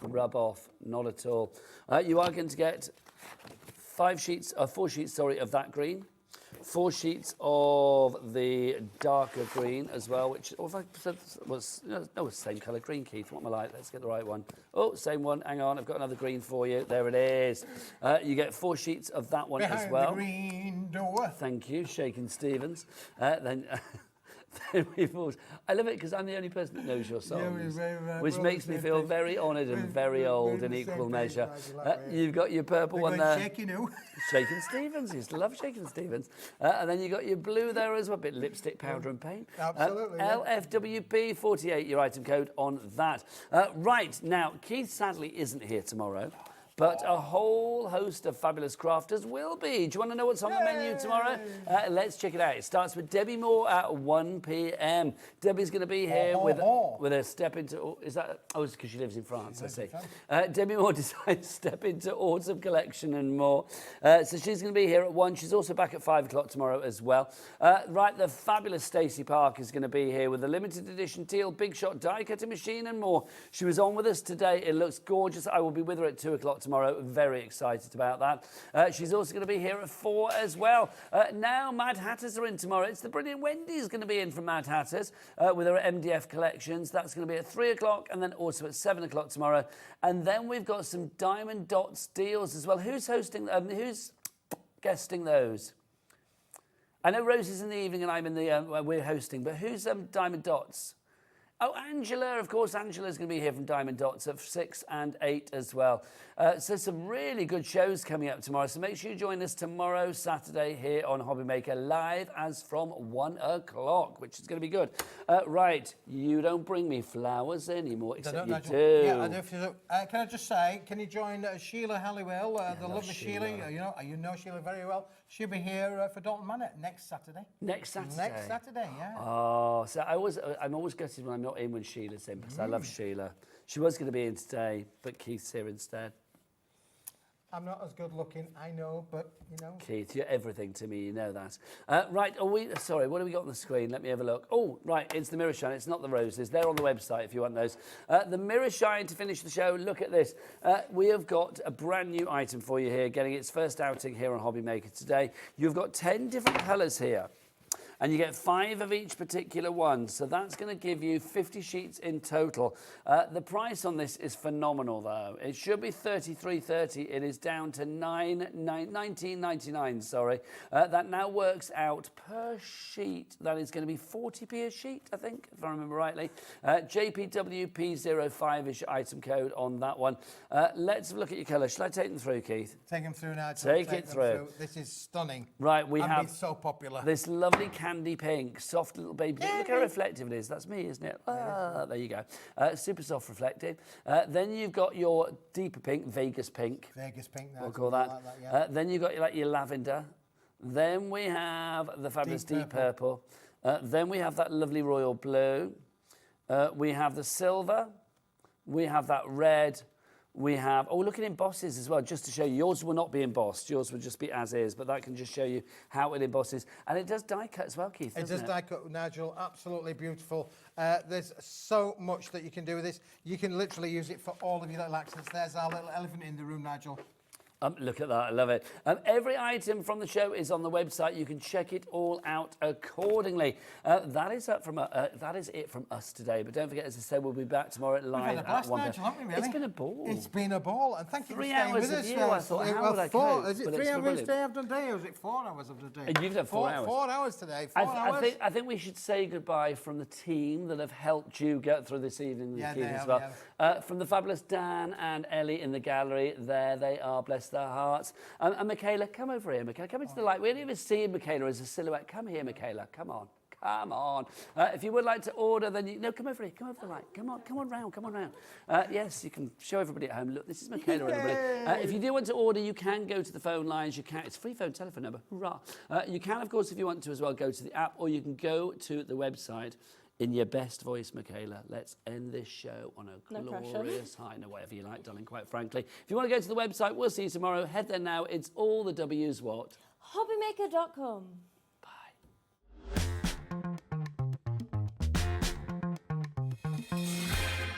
rub off. Not at all. You are going to get 4 sheets, of that green. 4 sheets of the darker green as well, which, if I said was, no, it's the same colour green, Keith. What am I like? Let's get the right one. Oh, same one. Hang on, I've got another green for you. There it is. You get 4 sheets of that one as well. Behind the green door. Thank you, Shakin' Stevens. Then I love it because I'm the only person that knows your songs, which makes me feel very honoured and very old in equal measure. You've got your purple one there. Shakin' Stevens, used to love Shakin' Stevens. And then you've got your blue there as well, a bit lipstick, powder and paint. Absolutely. LFWP 48, your item code on that. Right, now, Keith sadly isn't here tomorrow. But a whole host of fabulous crafters will be. Do you want to know what's on the menu tomorrow? Let's check it out. It starts with Debbie Moore at 1 p.m. Debbie's going to be here with a step into... Is that... Oh, it's because she lives in France, I see. Debbie Moore decides step into autumn collection and more. So she's going to be here at 1. She's also back at 5 o'clock tomorrow as well. Right, the fabulous Stacey Park is going to be here with a limited edition teal big shot die cutting machine and more. She was on with us today. It looks gorgeous. I will be with her at 2 o'clock tomorrow. Very excited about that. She's also going to be here at 4 as well. Now Mad Hatters are in tomorrow. It's the brilliant Wendy's going to be in from Mad Hatters with her MDF collections. That's going to be at 3 o'clock and then also at 7 o'clock tomorrow. And then we've got some Diamond Dots deals as well. Who's hosting? Who's guesting those? I know Rosie's in the evening and I'm in the, we're hosting, but who's Diamond Dots? Oh, Angela, of course, Angela's going to be here from Diamond Dots at 6 and 8 as well. So some really good shows coming up tomorrow. So make sure you join us tomorrow, Saturday, here on Hobby Maker, live as from 1 o'clock, which is going to be good. Right, you don't bring me flowers anymore, except you do. Yeah, I do. Can I just say, can you join Sheila Halliwell, the lovely Sheila? You know Sheila very well. She'll be here for Dalton Manor next Saturday. Next Saturday? Next Saturday, yeah. Oh, so I'm always gutted when I'm not in when Sheila's in, because I love Sheila. She was going to be in today, but Keith's here instead. I'm not as good looking, I know, but, you know. Keith, you're everything to me, you know that. Right, sorry, what have we got on the screen? Let me have a look. Oh, right, it's the mirror shine, it's not the roses. They're on the website if you want those. The mirror shine to finish the show, look at this. We have got a brand new item for you here, getting its first outing here on Hobby Maker today. You've got 10 different colours here. And you get 5 of each particular one. So that's going to give you 50 sheets in total. The price on this is phenomenal, though. It should be $33.30. It is down to $19.99, sorry. That now works out per sheet. That is going to be 40p a sheet, I think, if I remember rightly. JPWP05 is your item code on that one. Let's look at your colours. Shall I take them through, Keith? Take them through now. Take it through. This is stunning. Right, we have so popular. This lovely candy pink, soft little baby. Look how reflective it is. That's me, isn't it? Ah, there you go. Super soft reflective. Then you've got your deeper pink, Vegas pink. Vegas pink. We'll call that. Like that, yeah. Then you've got your lavender. Then we have the fabulous deep purple. Then we have that lovely royal blue. We have the silver. We have that red. We have, look at embosses as well, just to show you. Yours will not be embossed. Yours will just be as is, but that can just show you how it embosses. And it does die cut as well, Keith, It does die cut, Nigel. Absolutely beautiful. There's so much that you can do with this. You can literally use it for all of your little accents. There's our little elephant in the room, Nigel. Look at that, I love it. Every item from the show is on the website. You can check it all out accordingly. That is it from us today. But don't forget, as I said, we'll be back tomorrow live We've had a blast, at 1. Nigel, haven't we, really? It's been a ball. It's been a ball, and thank you for 3 staying hours with of us. you, I thought, how would I cope? Is it 3 hours today I've done day, or is it 4 hours of the day? You've done 4 hours. 4 hours today. 4 hours. I think we should say goodbye from the team that have helped you get through this evening with Keith as well. From the fabulous Dan and Ellie in the gallery, there they are, bless their hearts. And Michaela, come over here, Michaela. Come into the light. We don't even see Michaela as a silhouette. Come here, Michaela. Come on. Come on. If you would like to order, then come over here. Come over the light. Come on round. Yes, you can show everybody at home. Look, this is Michaela, everybody. If you do want to order, you can go to the phone lines. It's a free phone telephone number. Hurrah. You can, of course, if you want to as well, go to the app, or you can go to the website. In your best voice, Michaela, let's end this show on a glorious high. No, whatever you like, darling, quite frankly. If you want to go to the website, we'll see you tomorrow. Head there now. It's all the W's what? Hobbymaker.com.